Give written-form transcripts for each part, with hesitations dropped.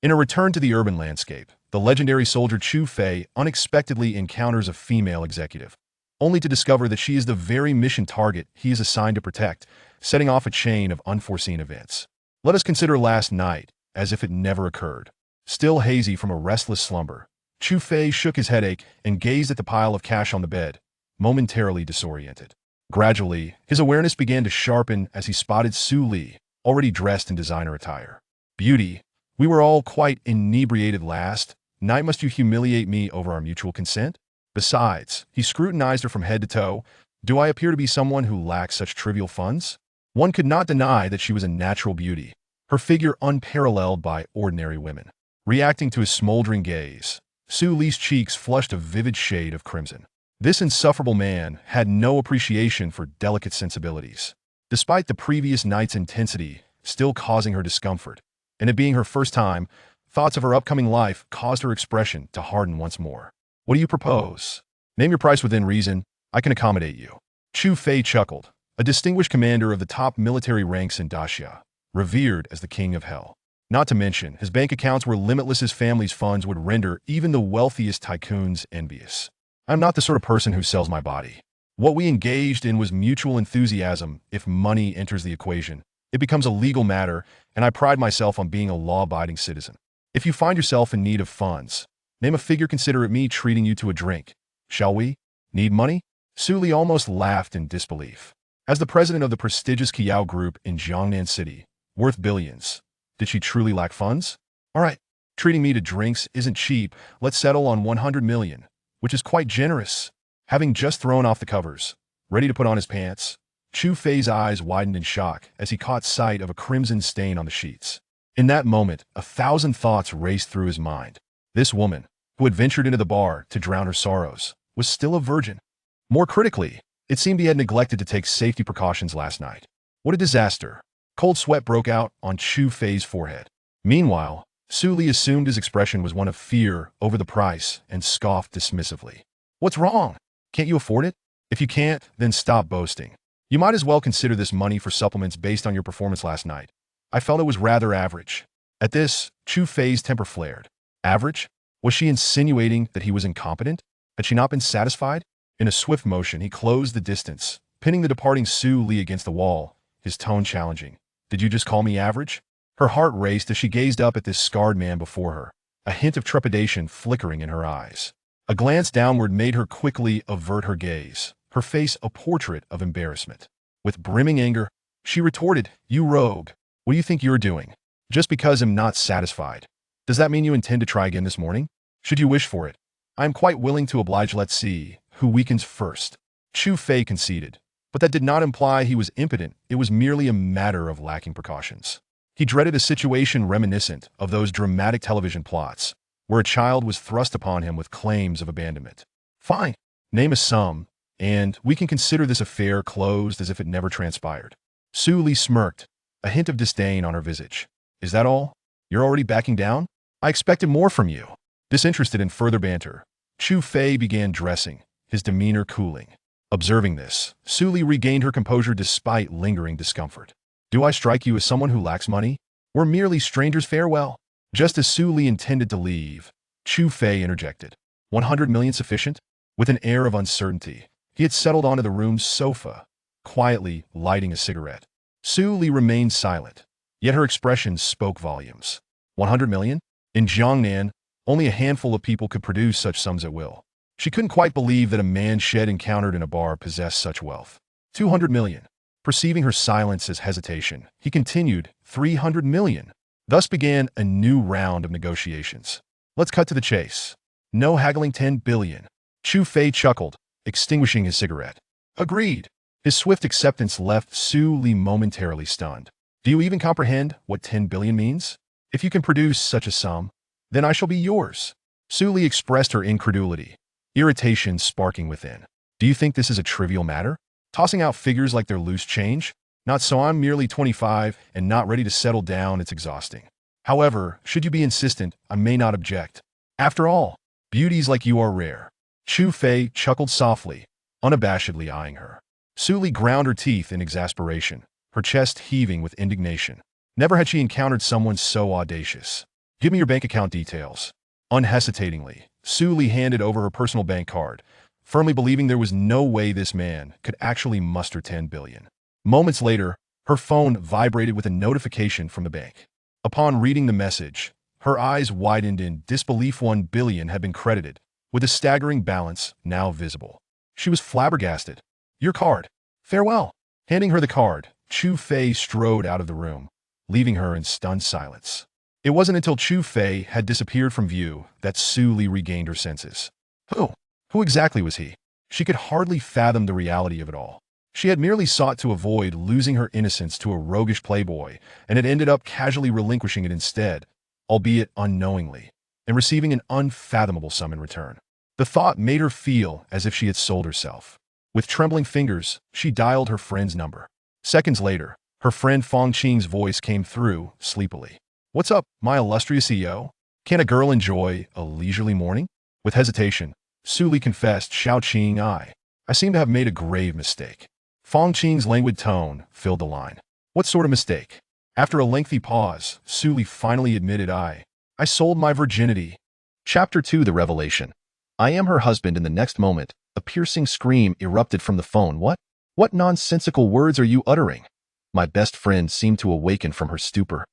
In a return to the urban landscape, the legendary soldier Chu Fei unexpectedly encounters a female executive, only to discover that she is the very mission target he is assigned to protect, setting off a chain of unforeseen events. Let us consider last night as if it never occurred. Still hazy from a restless slumber, Chu Fei shook his headache and gazed at the pile of cash on the bed, momentarily disoriented. Gradually, his awareness began to sharpen as he spotted Su Li, already dressed in designer attire. Beauty, we were all quite inebriated last night. Must you humiliate me over our mutual consent? Besides, he scrutinized her from head to toe. Do I appear to be someone who lacks such trivial funds? One could not deny that she was a natural beauty, her figure unparalleled by ordinary women. Reacting to his smoldering gaze, Su Li's cheeks flushed a vivid shade of crimson. This insufferable man had no appreciation for delicate sensibilities, despite the previous night's intensity still causing her discomfort, and it being her first time, thoughts of her upcoming life caused her expression to harden once more. What do you propose? Name your price within reason. I can accommodate you. Chu Fei chuckled, a distinguished commander of the top military ranks in Daxia, revered as the king of hell. Not to mention, his bank accounts were limitless. His family's funds would render even the wealthiest tycoons envious. I'm not the sort of person who sells my body. What we engaged in was mutual enthusiasm. If money enters the equation, it becomes a legal matter, and I pride myself on being a law-abiding citizen. If you find yourself in need of funds, name a figure. Consider it me treating you to a drink. Shall we? Need money? Su Li almost laughed in disbelief. As the president of the prestigious Kiao Group in Jiangnan City, worth billions, did she truly lack funds? All right, treating me to drinks isn't cheap. Let's settle on 100 million, which is quite generous. Having just thrown off the covers, ready to put on his pants, Chu Fei's eyes widened in shock as he caught sight of a crimson stain on the sheets. In that moment, 1,000 thoughts raced through his mind. This woman, who had ventured into the bar to drown her sorrows, was still a virgin. More critically, it seemed he had neglected to take safety precautions last night. What a disaster. Cold sweat broke out on Chu Fei's forehead. Meanwhile, Su Li assumed his expression was one of fear over the price and scoffed dismissively. What's wrong? Can't you afford it? If you can't, then stop boasting. You might as well consider this money for supplements based on your performance last night. I felt it was rather average. At this, Chu Fei's temper flared. Average? Was she insinuating that he was incompetent? Had she not been satisfied? In a swift motion, he closed the distance, pinning the departing Su Li against the wall, his tone challenging. Did you just call me average? Her heart raced as she gazed up at this scarred man before her, a hint of trepidation flickering in her eyes. A glance downward made her quickly avert her gaze, her face a portrait of embarrassment. With brimming anger, she retorted, You rogue! What do you think you're doing? Just because I'm not satisfied. Does that mean you intend to try again this morning? Should you wish for it, I am quite willing to oblige. Let's see who weakens first. Chu Fei conceded, but that did not imply he was impotent. It was merely a matter of lacking precautions. He dreaded a situation reminiscent of those dramatic television plots, where a child was thrust upon him with claims of abandonment. Fine, name a sum, and we can consider this affair closed as if it never transpired. Su Li smirked, a hint of disdain on her visage. Is that all? You're already backing down? I expected more from you. Disinterested in further banter, Chu Fei began dressing, his demeanor cooling. Observing this, Su Li regained her composure despite lingering discomfort. Do I strike you as someone who lacks money? We're merely strangers. Farewell. Just as Su Li intended to leave, Chu Fei interjected. 100 million sufficient? With an air of uncertainty, he had settled onto the room's sofa, quietly lighting a cigarette. Su Li remained silent, yet her expression spoke volumes. 100 million? In Jiangnan, only a handful of people could produce such sums at will. She couldn't quite believe that a man she had encountered in a bar possessed such wealth. 200 million. Perceiving her silence as hesitation, he continued, 300 million. Thus began a new round of negotiations. Let's cut to the chase. No haggling. 10 billion. Chu Fei chuckled, extinguishing his cigarette. Agreed. His swift acceptance left Su Li momentarily stunned. Do you even comprehend what 10 billion means? If you can produce such a sum, then I shall be yours. Su Li expressed her incredulity, irritation sparking within. Do you think this is a trivial matter? Tossing out figures like they're loose change? Not so. I'm merely 25 and not ready to settle down. It's exhausting. However, should you be insistent, I may not object. After all, beauties like you are rare. Chu Fei chuckled softly, unabashedly eyeing her. Su Li ground her teeth in exasperation, her chest heaving with indignation. Never had she encountered someone so audacious. Give me your bank account details. Unhesitatingly, Su Li handed over her personal bank card, firmly believing there was no way this man could actually muster 10 billion. Moments later, her phone vibrated with a notification from the bank. Upon reading the message, her eyes widened in disbelief. 1 billion had been credited, with a staggering balance now visible. She was flabbergasted. Your card. Farewell. Handing her the card, Chu Fei strode out of the room, leaving her in stunned silence. It wasn't until Chu Fei had disappeared from view that Su Li regained her senses. Who exactly was he? She could hardly fathom the reality of it all. She had merely sought to avoid losing her innocence to a roguish playboy, and had ended up casually relinquishing it instead, albeit unknowingly, and receiving an unfathomable sum in return. The thought made her feel as if she had sold herself. With trembling fingers, she dialed her friend's number. Seconds later, her friend Fong Qing's voice came through sleepily. What's up, my illustrious EO? Can a girl enjoy a leisurely morning? With hesitation, Su Li confessed, Xiao Qing, I seem to have made a grave mistake. Fong Qing's languid tone filled the line. What sort of mistake? After a lengthy pause, Su Li finally admitted, I sold my virginity. Chapter 2: The Revelation. I am her husband. In the next moment, a piercing scream erupted from the phone. What nonsensical words are you uttering? My best friend seemed to awaken from her stupor.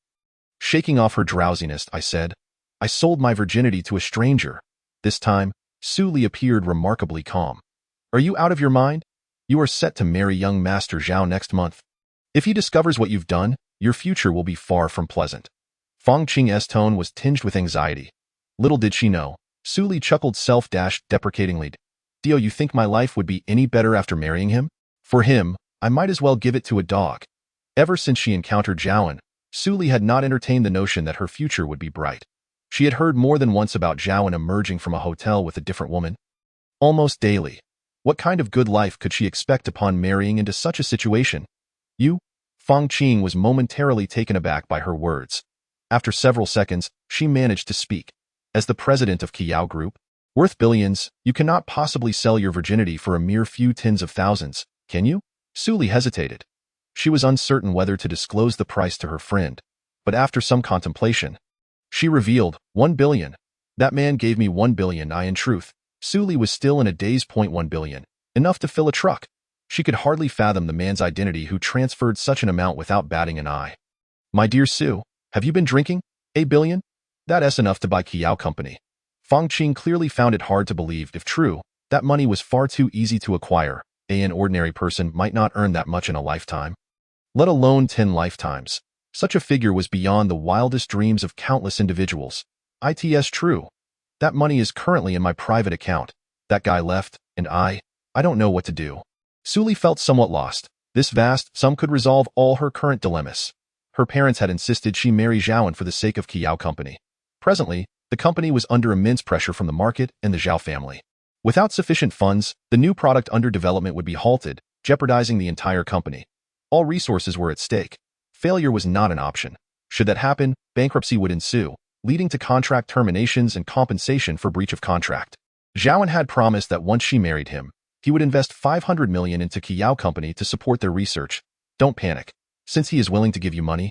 Shaking off her drowsiness, I said, I sold my virginity to a stranger. This time, Su Li appeared remarkably calm. Are you out of your mind? You are set to marry young Master Zhao next month. If he discovers what you've done, your future will be far from pleasant. Fong Qing's tone was tinged with anxiety. Little did she know, Su Li chuckled self-deprecatingly. Dio, you think my life would be any better after marrying him? For him, I might as well give it to a dog. Ever since she encountered Zhaoan, Su Li had not entertained the notion that her future would be bright. She had heard more than once about Zhaoan emerging from a hotel with a different woman. Almost daily. What kind of good life could she expect upon marrying into such a situation? Fong Qing was momentarily taken aback by her words. After several seconds, she managed to speak. As the president of Qiao Group, worth billions, you cannot possibly sell your virginity for a mere few tens of thousands, can you? Su Li hesitated. She was uncertain whether to disclose the price to her friend, but after some contemplation, she revealed, 1 billion. That man gave me 1 billion. In truth, Su Li was still in a daze. 1 billion, enough to fill a truck. She could hardly fathom the man's identity who transferred such an amount without batting an eye. My dear Su, have you been drinking? A billion? That's enough to buy Qiao Company. Fong Qing clearly found it hard to believe, if true, that money was far too easy to acquire. An ordinary person might not earn that much in a lifetime, let alone 10 lifetimes. Such a figure was beyond the wildest dreams of countless individuals. It's true. That money is currently in my private account. That guy left, and I don't know what to do. Su Li felt somewhat lost. This vast sum could resolve all her current dilemmas. Her parents had insisted she marry Zhaoan for the sake of Qiao Company. Presently, the company was under immense pressure from the market and the Zhao family. Without sufficient funds, the new product under development would be halted, jeopardizing the entire company. All resources were at stake. Failure was not an option. Should that happen, bankruptcy would ensue, leading to contract terminations and compensation for breach of contract. Zhaoan had promised that once she married him, he would invest 500 million into Qiao Company to support their research. Don't panic. Since he is willing to give you money,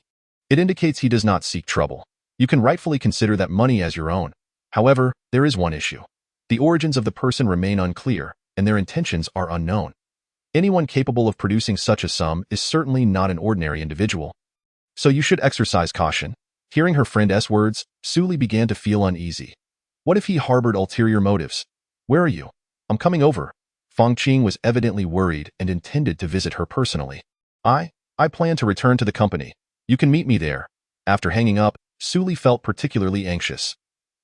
it indicates he does not seek trouble. You can rightfully consider that money as your own. However, there is one issue. The origins of the person remain unclear, and their intentions are unknown. Anyone capable of producing such a sum is certainly not an ordinary individual. So you should exercise caution. Hearing her friend's words, Su Li began to feel uneasy. What if he harbored ulterior motives? Where are you? I'm coming over. Fong Qing was evidently worried and intended to visit her personally. I plan to return to the company. You can meet me there. After hanging up, Su Li felt particularly anxious.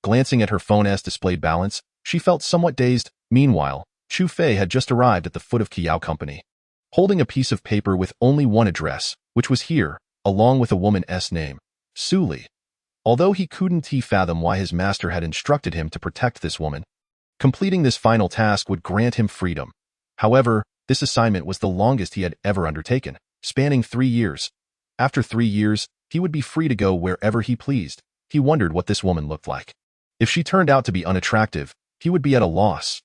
Glancing at her phone's displayed balance, she felt somewhat dazed. Meanwhile, Chu Fei had just arrived at the foot of Qiao Company, holding a piece of paper with only one address, which was here, along with a woman's name, Su Li. Although he couldn't fathom why his master had instructed him to protect this woman, completing this final task would grant him freedom. However, this assignment was the longest he had ever undertaken, spanning 3 years. After 3 years, he would be free to go wherever he pleased. He wondered what this woman looked like. If she turned out to be unattractive, he would be at a loss.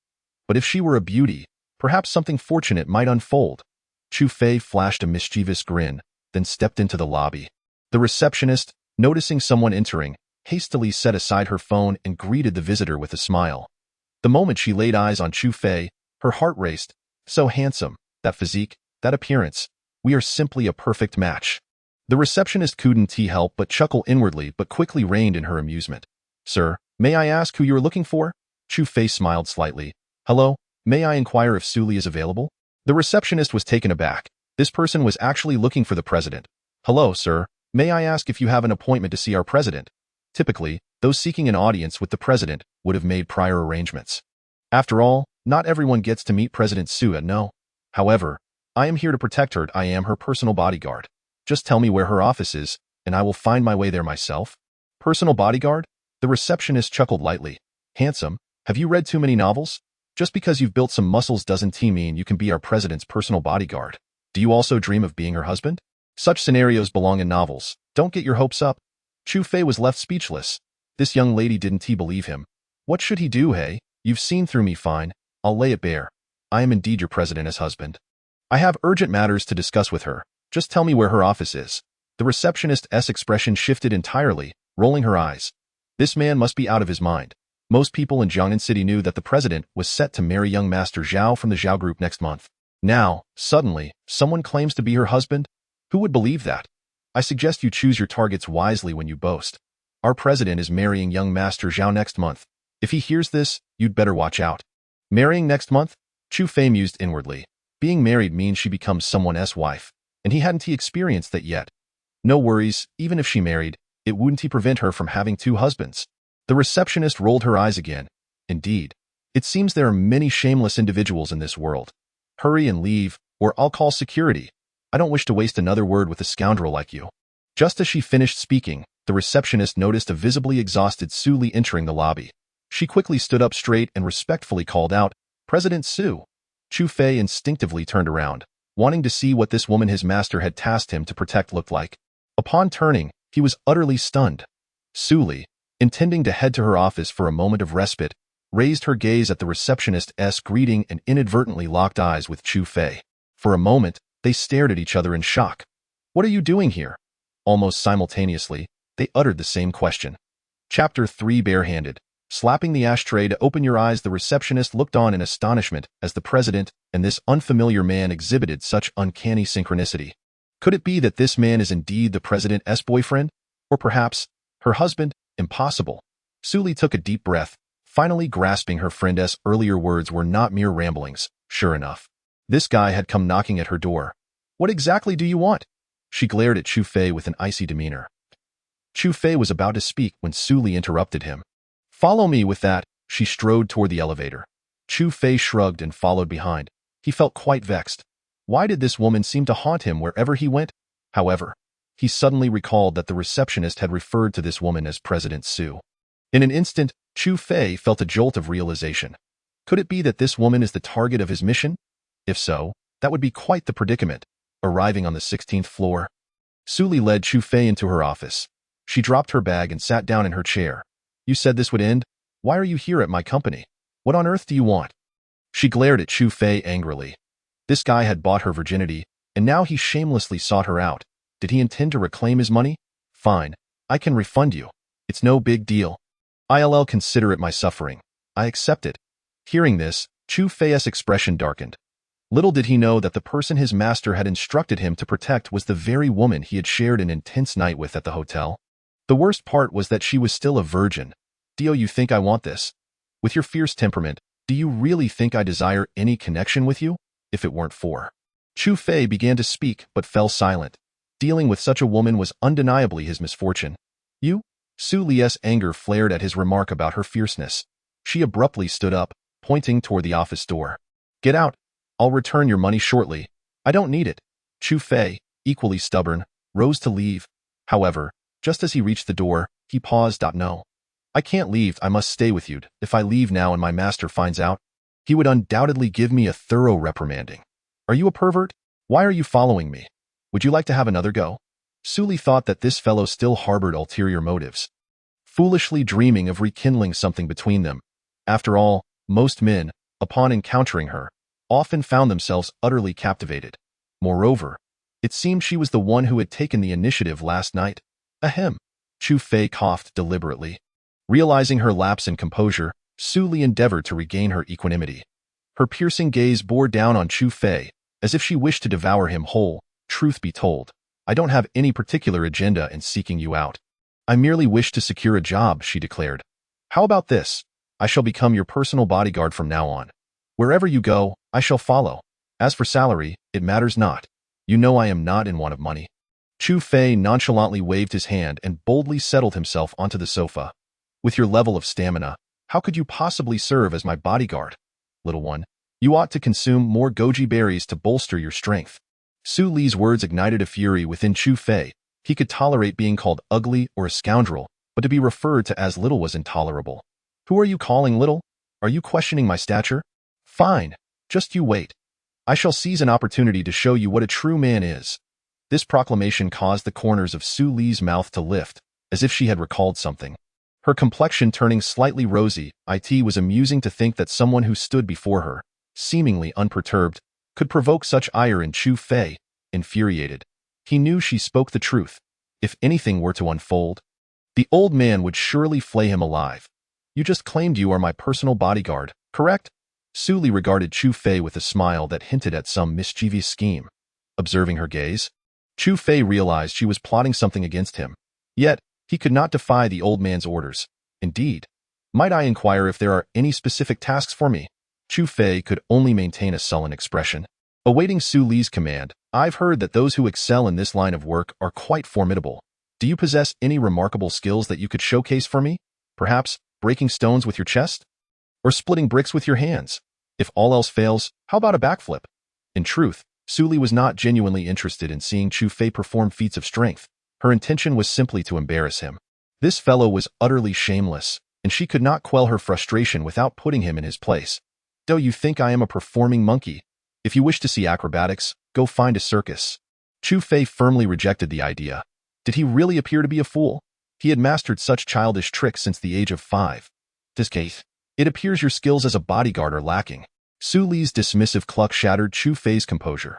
But if she were a beauty, perhaps something fortunate might unfold. Chu Fei flashed a mischievous grin, then stepped into the lobby. The receptionist, noticing someone entering, hastily set aside her phone and greeted the visitor with a smile. The moment she laid eyes on Chu Fei, her heart raced. So handsome, that physique, that appearance. We are simply a perfect match. The receptionist couldn't help but chuckle inwardly but quickly reined in her amusement. Sir, may I ask who you are looking for? Chu Fei smiled slightly. Hello, may I inquire if Suli is available? The receptionist was taken aback. This person was actually looking for the president. Hello, sir, may I ask if you have an appointment to see our president? Typically, those seeking an audience with the president would have made prior arrangements. After all, not everyone gets to meet President Sue, no. However, I am here to protect her. I am her personal bodyguard. Just tell me where her office is, and I will find my way there myself. Personal bodyguard? The receptionist chuckled lightly. Handsome, have you read too many novels? Just because you've built some muscles doesn't mean you can be our president's personal bodyguard. Do you also dream of being her husband? Such scenarios belong in novels. Don't get your hopes up. Chu Fei was left speechless. This young lady didn't believe him. What should he do, hey? You've seen through me fine. I'll lay it bare. I am indeed your president as husband. I have urgent matters to discuss with her. Just tell me where her office is. The receptionist's expression shifted entirely, rolling her eyes. This man must be out of his mind. Most people in Jiangnan City knew that the president was set to marry young Master Zhao from the Zhao Group next month. Now, suddenly, someone claims to be her husband? Who would believe that? I suggest you choose your targets wisely when you boast. Our president is marrying young Master Zhao next month. If he hears this, you'd better watch out. Marrying next month? Chu Fei mused inwardly. Being married means she becomes someone's wife, and he hadn't experienced that yet. No worries, even if she married, it wouldn't prevent her from having two husbands. The receptionist rolled her eyes again. Indeed, it seems there are many shameless individuals in this world. Hurry and leave, or I'll call security. I don't wish to waste another word with a scoundrel like you. Just as she finished speaking, the receptionist noticed a visibly exhausted Su Li entering the lobby. She quickly stood up straight and respectfully called out, President Su. Chu Fei instinctively turned around, wanting to see what this woman his master had tasked him to protect looked like. Upon turning, he was utterly stunned. Su Li, intending to head to her office for a moment of respite, raised her gaze at the receptionist's greeting and inadvertently locked eyes with Chu Fei. For a moment, they stared at each other in shock. What are you doing here? Almost simultaneously, they uttered the same question. Chapter 3 Barehanded. Slapping the ashtray to open your eyes, the receptionist looked on in astonishment as the president and this unfamiliar man exhibited such uncanny synchronicity. Could it be that this man is indeed the president's boyfriend? Or perhaps, her husband? Impossible. Su Li took a deep breath, finally grasping her friend's earlier words were not mere ramblings. Sure enough, this guy had come knocking at her door. What exactly do you want? She glared at Chu Fei with an icy demeanor. Chu Fei was about to speak when Su Li interrupted him. Follow me. With that, she strode toward the elevator. Chu Fei shrugged and followed behind. He felt quite vexed. Why did this woman seem to haunt him wherever he went? However, he suddenly recalled that the receptionist had referred to this woman as President Su. In an instant, Chu Fei felt a jolt of realization. Could it be that this woman is the target of his mission? If so, that would be quite the predicament. Arriving on the 16th floor, Su Li led Chu Fei into her office. She dropped her bag and sat down in her chair. You said this would end? Why are you here at my company? What on earth do you want? She glared at Chu Fei angrily. This guy had bought her virginity, and now he shamelessly sought her out. Did he intend to reclaim his money? Fine, I can refund you. It's no big deal. I'll consider it my suffering. I accept it. Hearing this, Chu Fei's expression darkened. Little did he know that the person his master had instructed him to protect was the very woman he had shared an intense night with at the hotel. The worst part was that she was still a virgin. Do you think I want this? With your fierce temperament, do you really think I desire any connection with you? If it weren't for. Chu Fei began to speak but fell silent. Dealing with such a woman was undeniably his misfortune. You? Su Li's anger flared at his remark about her fierceness. She abruptly stood up, pointing toward the office door. Get out. I'll return your money shortly. I don't need it. Chu Fei, equally stubborn, rose to leave. However, just as he reached the door, he paused. No. I can't leave. I must stay with you. If I leave now and my master finds out, he would undoubtedly give me a thorough reprimanding. Are you a pervert? Why are you following me? Would you like to have another go? Su Li thought that this fellow still harbored ulterior motives, foolishly dreaming of rekindling something between them. After all, most men, upon encountering her, often found themselves utterly captivated. Moreover, it seemed she was the one who had taken the initiative last night. Ahem. Chu Fei coughed deliberately. Realizing her lapse in composure, Su Li endeavored to regain her equanimity. Her piercing gaze bore down on Chu Fei, as if she wished to devour him whole. Truth be told, I don't have any particular agenda in seeking you out. I merely wish to secure a job, she declared. How about this? I shall become your personal bodyguard from now on. Wherever you go, I shall follow. As for salary, it matters not. You know I am not in want of money. Chu Fei nonchalantly waved his hand and boldly settled himself onto the sofa. With your level of stamina, how could you possibly serve as my bodyguard? Little one, you ought to consume more goji berries to bolster your strength. Su Li's words ignited a fury within Chu Fei. He could tolerate being called ugly or a scoundrel, but to be referred to as little was intolerable. Who are you calling little? Are you questioning my stature? Fine, just you wait. I shall seize an opportunity to show you what a true man is. This proclamation caused the corners of Su Li's mouth to lift, as if she had recalled something. Her complexion turning slightly rosy, it was amusing to think that someone who stood before her, seemingly unperturbed, could provoke such ire in Chu Fei. Infuriated, he knew she spoke the truth. If anything were to unfold, the old man would surely flay him alive. You just claimed you are my personal bodyguard, correct? Su Li regarded Chu Fei with a smile that hinted at some mischievous scheme. Observing her gaze, Chu Fei realized she was plotting something against him. Yet, he could not defy the old man's orders. Indeed, might I inquire if there are any specific tasks for me? Chu Fei could only maintain a sullen expression. Awaiting Su Li's command, I've heard that those who excel in this line of work are quite formidable. Do you possess any remarkable skills that you could showcase for me? Perhaps breaking stones with your chest? Or splitting bricks with your hands? If all else fails, how about a backflip? In truth, Su Li was not genuinely interested in seeing Chu Fei perform feats of strength. Her intention was simply to embarrass him. This fellow was utterly shameless, and she could not quell her frustration without putting him in his place. Do you think I am a performing monkey? If you wish to see acrobatics, go find a circus. Chu Fei firmly rejected the idea. Did he really appear to be a fool? He had mastered such childish tricks since the age of 5. This case, it appears your skills as a bodyguard are lacking. Su Li's dismissive cluck shattered Chu Fei's composure.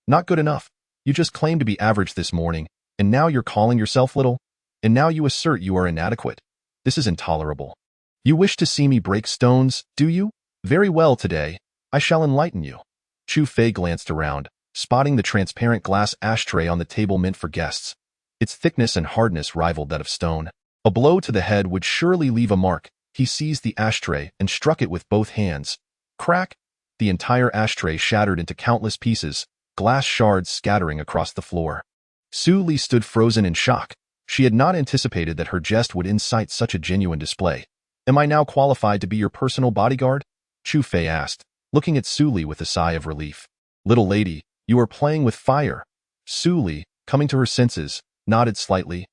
Not good enough. You just claimed to be average this morning, and now you're calling yourself little? And now you assert you are inadequate. This is intolerable. You wish to see me break stones, do you? Very well today. I shall enlighten you. Chu Fei glanced around, spotting the transparent glass ashtray on the table meant for guests. Its thickness and hardness rivaled that of stone. A blow to the head would surely leave a mark. He seized the ashtray and struck it with both hands. Crack! The entire ashtray shattered into countless pieces, glass shards scattering across the floor. Su Li stood frozen in shock. She had not anticipated that her jest would incite such a genuine display. Am I now qualified to be your personal bodyguard? Chu Fei asked, looking at Su Li with a sigh of relief. Little lady, you are playing with fire. Su Li, coming to her senses, nodded slightly.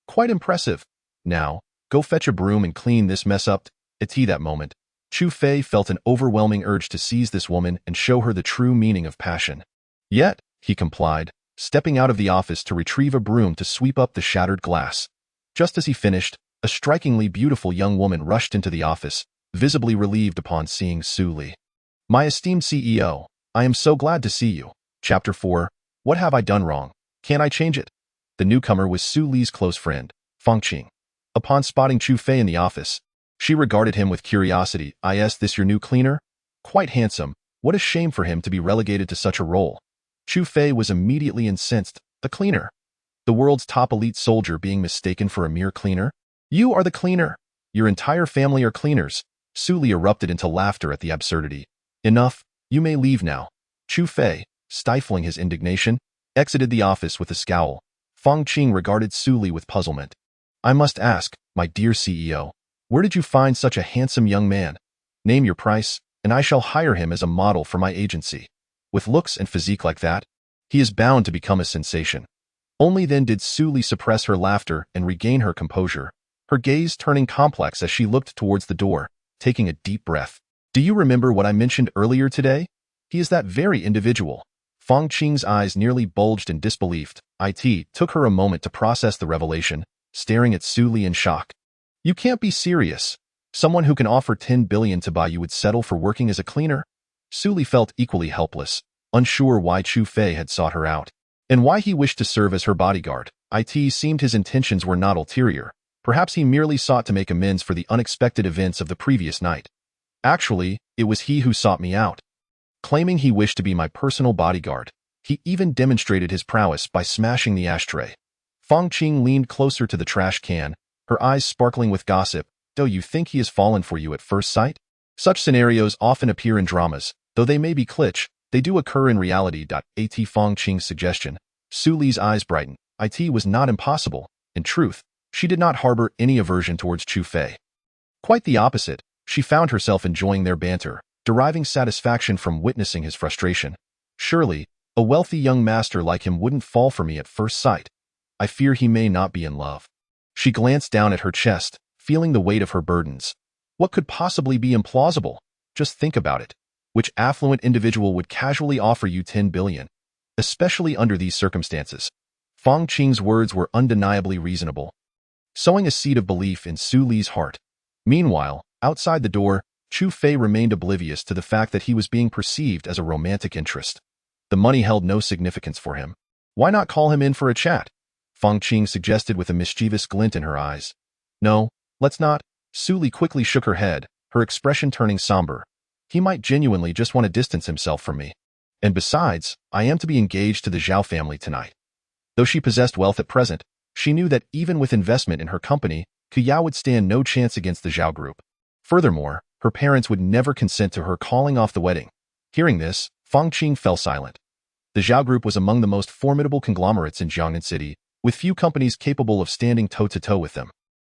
Quite impressive. Now, go fetch a broom and clean this mess up. At that moment, Chu Fei felt an overwhelming urge to seize this woman and show her the true meaning of passion. Yet, he complied, stepping out of the office to retrieve a broom to sweep up the shattered glass. Just as he finished, a strikingly beautiful young woman rushed into the office, visibly relieved upon seeing Su Li. My esteemed CEO, I am so glad to see you. Chapter 4. What have I done wrong? Can't I change it? The newcomer was Su Li's close friend, Feng Qing. Upon spotting Chu Fei in the office, she regarded him with curiosity. Is this your new cleaner? Quite handsome. What a shame for him to be relegated to such a role. Chu Fei was immediately incensed. The cleaner? The world's top elite soldier being mistaken for a mere cleaner? You are the cleaner. Your entire family are cleaners. Su Li erupted into laughter at the absurdity. Enough. You may leave now. Chu Fei, stifling his indignation, exited the office with a scowl. Feng Qing regarded Su Li with puzzlement. I must ask, my dear CEO, where did you find such a handsome young man? Name your price, and I shall hire him as a model for my agency. With looks and physique like that, he is bound to become a sensation. Only then did Su Li suppress her laughter and regain her composure, her gaze turning complex as she looked towards the door, taking a deep breath. Do you remember what I mentioned earlier today? He is that very individual. Feng Qing's eyes nearly bulged in disbelief. It took her a moment to process the revelation, staring at Su Li in shock. You can't be serious. Someone who can offer 10 billion to buy you would settle for working as a cleaner? Su Li felt equally helpless, unsure why Chu Fei had sought her out, and why he wished to serve as her bodyguard. It seemed his intentions were not ulterior. Perhaps he merely sought to make amends for the unexpected events of the previous night. Actually, it was he who sought me out. Claiming he wished to be my personal bodyguard, he even demonstrated his prowess by smashing the ashtray. Fang Qing leaned closer to the trash can, her eyes sparkling with gossip. Do you think he has fallen for you at first sight? Such scenarios often appear in dramas, though they may be kitsch, they do occur in reality. At Fang Qing's suggestion, Su Li's eyes brightened. It was not impossible. In truth, she did not harbor any aversion towards Chu Fei. Quite the opposite, she found herself enjoying their banter, deriving satisfaction from witnessing his frustration. Surely, a wealthy young master like him wouldn't fall for me at first sight. I fear he may not be in love. She glanced down at her chest, feeling the weight of her burdens. What could possibly be implausible? Just think about it. Which affluent individual would casually offer you 10 billion? Especially under these circumstances. Fang Qing's words were undeniably reasonable, sowing a seed of belief in Su Li's heart. Meanwhile, outside the door, Chu Fei remained oblivious to the fact that he was being perceived as a romantic interest. The money held no significance for him. Why not call him in for a chat? Fang Qing suggested with a mischievous glint in her eyes. No, let's not. Su Li quickly shook her head, her expression turning somber. He might genuinely just want to distance himself from me. And besides, I am to be engaged to the Zhao family tonight. Though she possessed wealth at present, she knew that even with investment in her company, Kuyao would stand no chance against the Zhao group. Furthermore, her parents would never consent to her calling off the wedding. Hearing this, Fang Qing fell silent. The Zhao group was among the most formidable conglomerates in Jiangnan City, with few companies capable of standing toe-to-toe with them.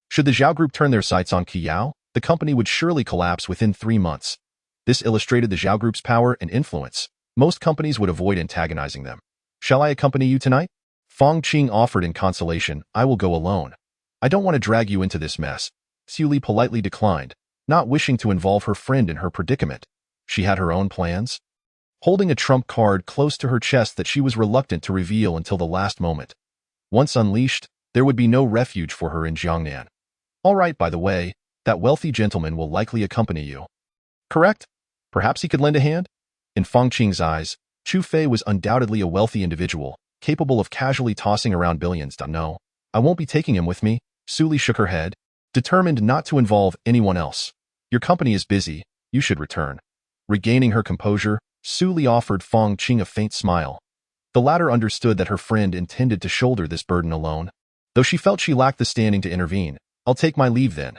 Should the Zhao group turn their sights on Kuyao, the company would surely collapse within 3 months. This illustrated the Zhao group's power and influence. Most companies would avoid antagonizing them. Shall I accompany you tonight? Fang Qing offered in consolation. I will go alone. I don't want to drag you into this mess. Su Li politely declined, not wishing to involve her friend in her predicament. She had her own plans, holding a trump card close to her chest that she was reluctant to reveal until the last moment. Once unleashed, there would be no refuge for her in Jiangnan. All right, by the way, that wealthy gentleman will likely accompany you. Correct? Perhaps he could lend a hand? In Fang Qing's eyes, Chu Fei was undoubtedly a wealthy individual, capable of casually tossing around billions. No, I won't be taking him with me. Su Li shook her head, determined not to involve anyone else. Your company is busy, you should return. Regaining her composure, Su Li offered Fang Qing a faint smile. The latter understood that her friend intended to shoulder this burden alone. Though she felt she lacked the standing to intervene. I'll take my leave then.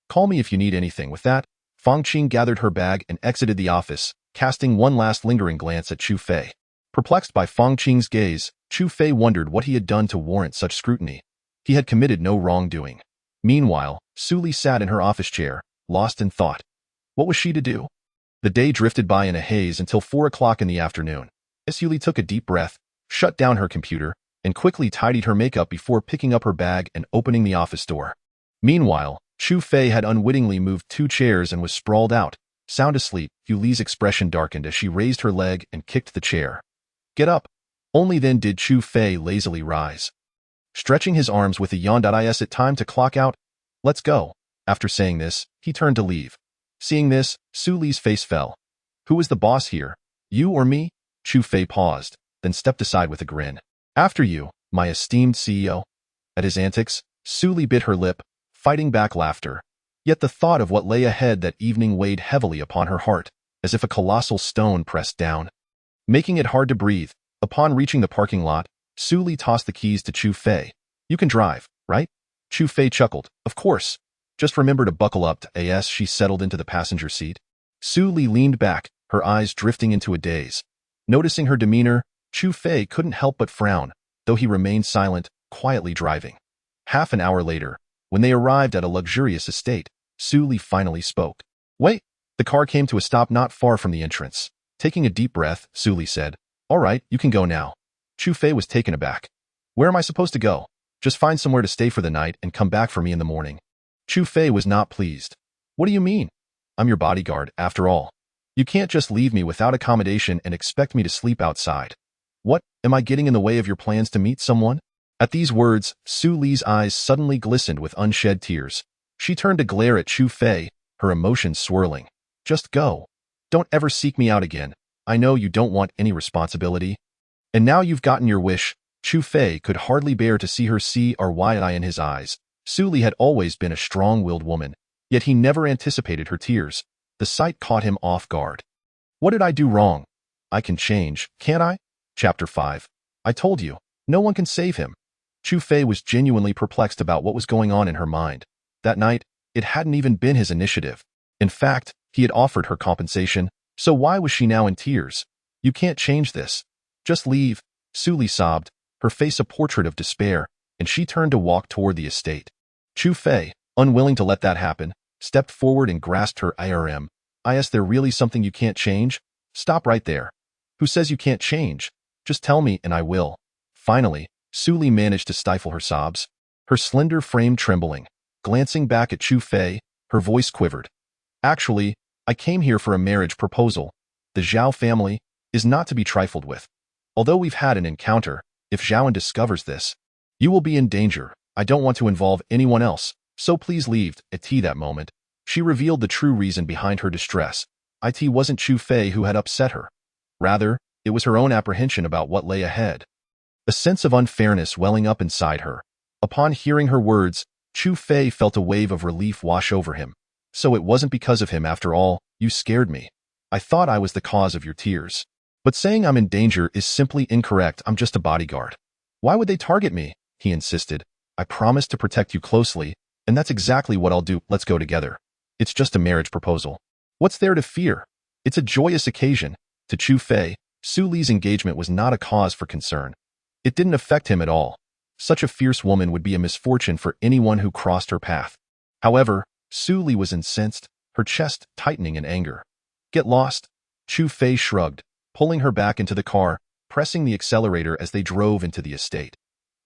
Call me if you need anything. With that, Fang Qing gathered her bag and exited the office, casting one last lingering glance at Chu Fei. Perplexed by Fang Qing's gaze, Chu Fei wondered what he had done to warrant such scrutiny. He had committed no wrongdoing. Meanwhile, Su Li sat in her office chair, lost in thought. What was she to do? The day drifted by in a haze until 4 o'clock in the afternoon. Su Li took a deep breath, shut down her computer, and quickly tidied her makeup before picking up her bag and opening the office door. Meanwhile, Chu Fei had unwittingly moved 2 chairs and was sprawled out, sound asleep. Su Li's expression darkened as she raised her leg and kicked the chair. Get up. Only then did Chu Fei lazily rise. Stretching his arms with a yawn. Is it time to clock out? Let's go. After saying this, he turned to leave. Seeing this, Su Li's face fell. Who is the boss here? You or me? Chu Fei paused, then stepped aside with a grin. After you, my esteemed CEO. At his antics, Su Li bit her lip, fighting back laughter. Yet the thought of what lay ahead that evening weighed heavily upon her heart, as if a colossal stone pressed down, making it hard to breathe. Upon reaching the parking lot, Su Li tossed the keys to Chu Fei. You can drive, right? Chu Fei chuckled. Of course. Just remember to buckle up. As she settled into the passenger seat, Su Li leaned back, her eyes drifting into a daze. Noticing her demeanor, Chu Fei couldn't help but frown, though he remained silent, quietly driving. Half an hour later, when they arrived at a luxurious estate, Su Li finally spoke. Wait! The car came to a stop not far from the entrance. Taking a deep breath, Su Li said, All right, you can go now. Chu Fei was taken aback. Where am I supposed to go? Just find somewhere to stay for the night and come back for me in the morning. Chu Fei was not pleased. What do you mean? I'm your bodyguard, after all. You can't just leave me without accommodation and expect me to sleep outside. What, am I getting in the way of your plans to meet someone? At these words, Su Li's eyes suddenly glistened with unshed tears. She turned to glare at Chu Fei, her emotions swirling. Just go. Don't ever seek me out again. I know you don't want any responsibility. And now you've gotten your wish, Chu Fei could hardly bear to see her see or wide-eye in his eyes. Su Li had always been a strong-willed woman, yet he never anticipated her tears. The sight caught him off guard. What did I do wrong? I can change, can't I? Chapter 5. I told you, no one can save him. Chu Fei was genuinely perplexed about what was going on in her mind. That night, it hadn't even been his initiative. In fact, he had offered her compensation, so why was she now in tears? You can't change this. Just leave, Su Li sobbed, her face a portrait of despair, and she turned to walk toward the estate. Chu Fei, unwilling to let that happen, stepped forward and grasped her arm. Is there really something you can't change? Stop right there. Who says you can't change? Just tell me and I will. Finally, Su Li managed to stifle her sobs, her slender frame trembling. Glancing back at Chu Fei, her voice quivered. Actually, I came here for a marriage proposal. The Zhao family is not to be trifled with. Although we've had an encounter, if Zhaoan discovers this, you will be in danger. I don't want to involve anyone else, so please leave. At that moment, she revealed the true reason behind her distress. It wasn't Chu Fei who had upset her. Rather, it was her own apprehension about what lay ahead. A sense of unfairness welling up inside her. Upon hearing her words, Chu Fei felt a wave of relief wash over him. So it wasn't because of him after all. You scared me. I thought I was the cause of your tears. But saying I'm in danger is simply incorrect. I'm just a bodyguard. Why would they target me? He insisted. I promised to protect you closely, and that's exactly what I'll do. Let's go together. It's just a marriage proposal. What's there to fear? It's a joyous occasion. To Chu Fei, Su Li's engagement was not a cause for concern. It didn't affect him at all. Such a fierce woman would be a misfortune for anyone who crossed her path. However, Su Li was incensed, her chest tightening in anger. Get lost? Chu Fei shrugged, pulling her back into the car, pressing the accelerator as they drove into the estate.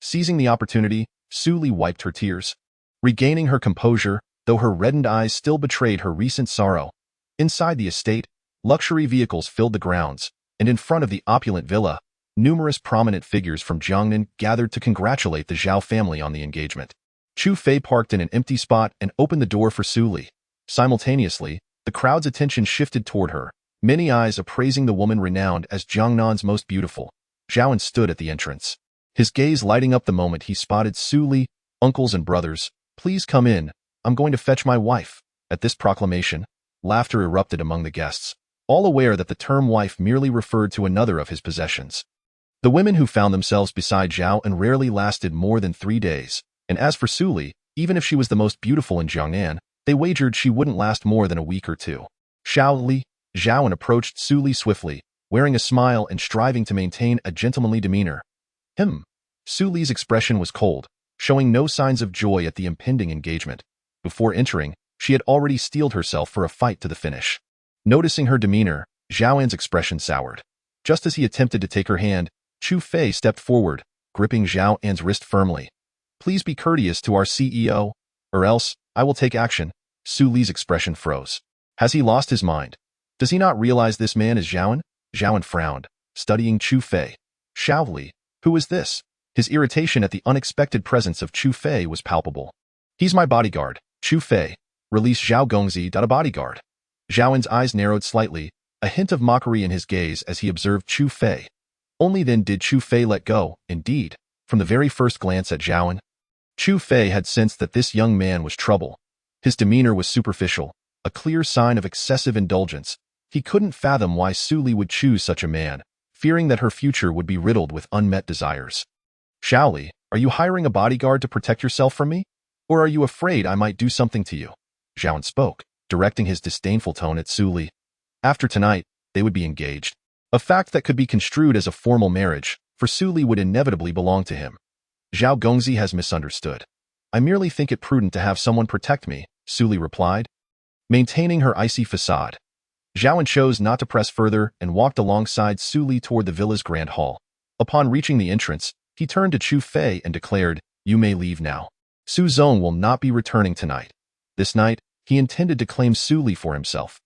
Seizing the opportunity, Su Li wiped her tears. Regaining her composure, though her reddened eyes still betrayed her recent sorrow. Inside the estate, luxury vehicles filled the grounds, and in front of the opulent villa, numerous prominent figures from Jiangnan gathered to congratulate the Zhao family on the engagement. Chu Fei parked in an empty spot and opened the door for Su Li. Simultaneously, the crowd's attention shifted toward her, many eyes appraising the woman renowned as Jiangnan's most beautiful. Zhaoan stood at the entrance, his gaze lighting up the moment he spotted Su Li. Uncles and brothers, please come in. I'm going to fetch my wife. At this proclamation, laughter erupted among the guests, all aware that the term wife merely referred to another of his possessions. The women who found themselves beside Zhao and rarely lasted more than 3 days, and as for Su Li, even if she was the most beautiful in Jiangnan, they wagered she wouldn't last more than a week or two. Xiao Li, Zhaoan approached Su Li swiftly, wearing a smile and striving to maintain a gentlemanly demeanor. Su Li's expression was cold, showing no signs of joy at the impending engagement. Before entering, she had already steeled herself for a fight to the finish. Noticing her demeanor, Zhaoan's expression soured. Just as he attempted to take her hand, Chu Fei stepped forward, gripping Zhaoan's wrist firmly. Please be courteous to our CEO, or else I will take action. Su Li's expression froze. Has he lost his mind? Does he not realize this man is Zhaoan? Zhaoan frowned, studying Chu Fei. Xiao Li, who is this? His irritation at the unexpected presence of Chu Fei was palpable. He's my bodyguard, Chu Fei. Release Zhao Gongzi. A bodyguard. Zhaoan's eyes narrowed slightly, a hint of mockery in his gaze as he observed Chu Fei. Only then did Chu Fei let go, indeed, from the very first glance at Zhaoan. Chu Fei had sensed that this young man was trouble. His demeanor was superficial, a clear sign of excessive indulgence. He couldn't fathom why Su Li would choose such a man, fearing that her future would be riddled with unmet desires. Xiao Li, are you hiring a bodyguard to protect yourself from me? Or are you afraid I might do something to you? Zhaoan spoke, directing his disdainful tone at Su Li. After tonight, they would be engaged. A fact that could be construed as a formal marriage, for Su Li would inevitably belong to him. Zhao Gongzi has misunderstood. I merely think it prudent to have someone protect me, Su Li replied, maintaining her icy facade. Zhaoan chose not to press further and walked alongside Su Li toward the villa's grand hall. Upon reaching the entrance, he turned to Chu Fei and declared, "You may leave now. Su Zong will not be returning tonight." This night, he intended to claim Su Li for himself.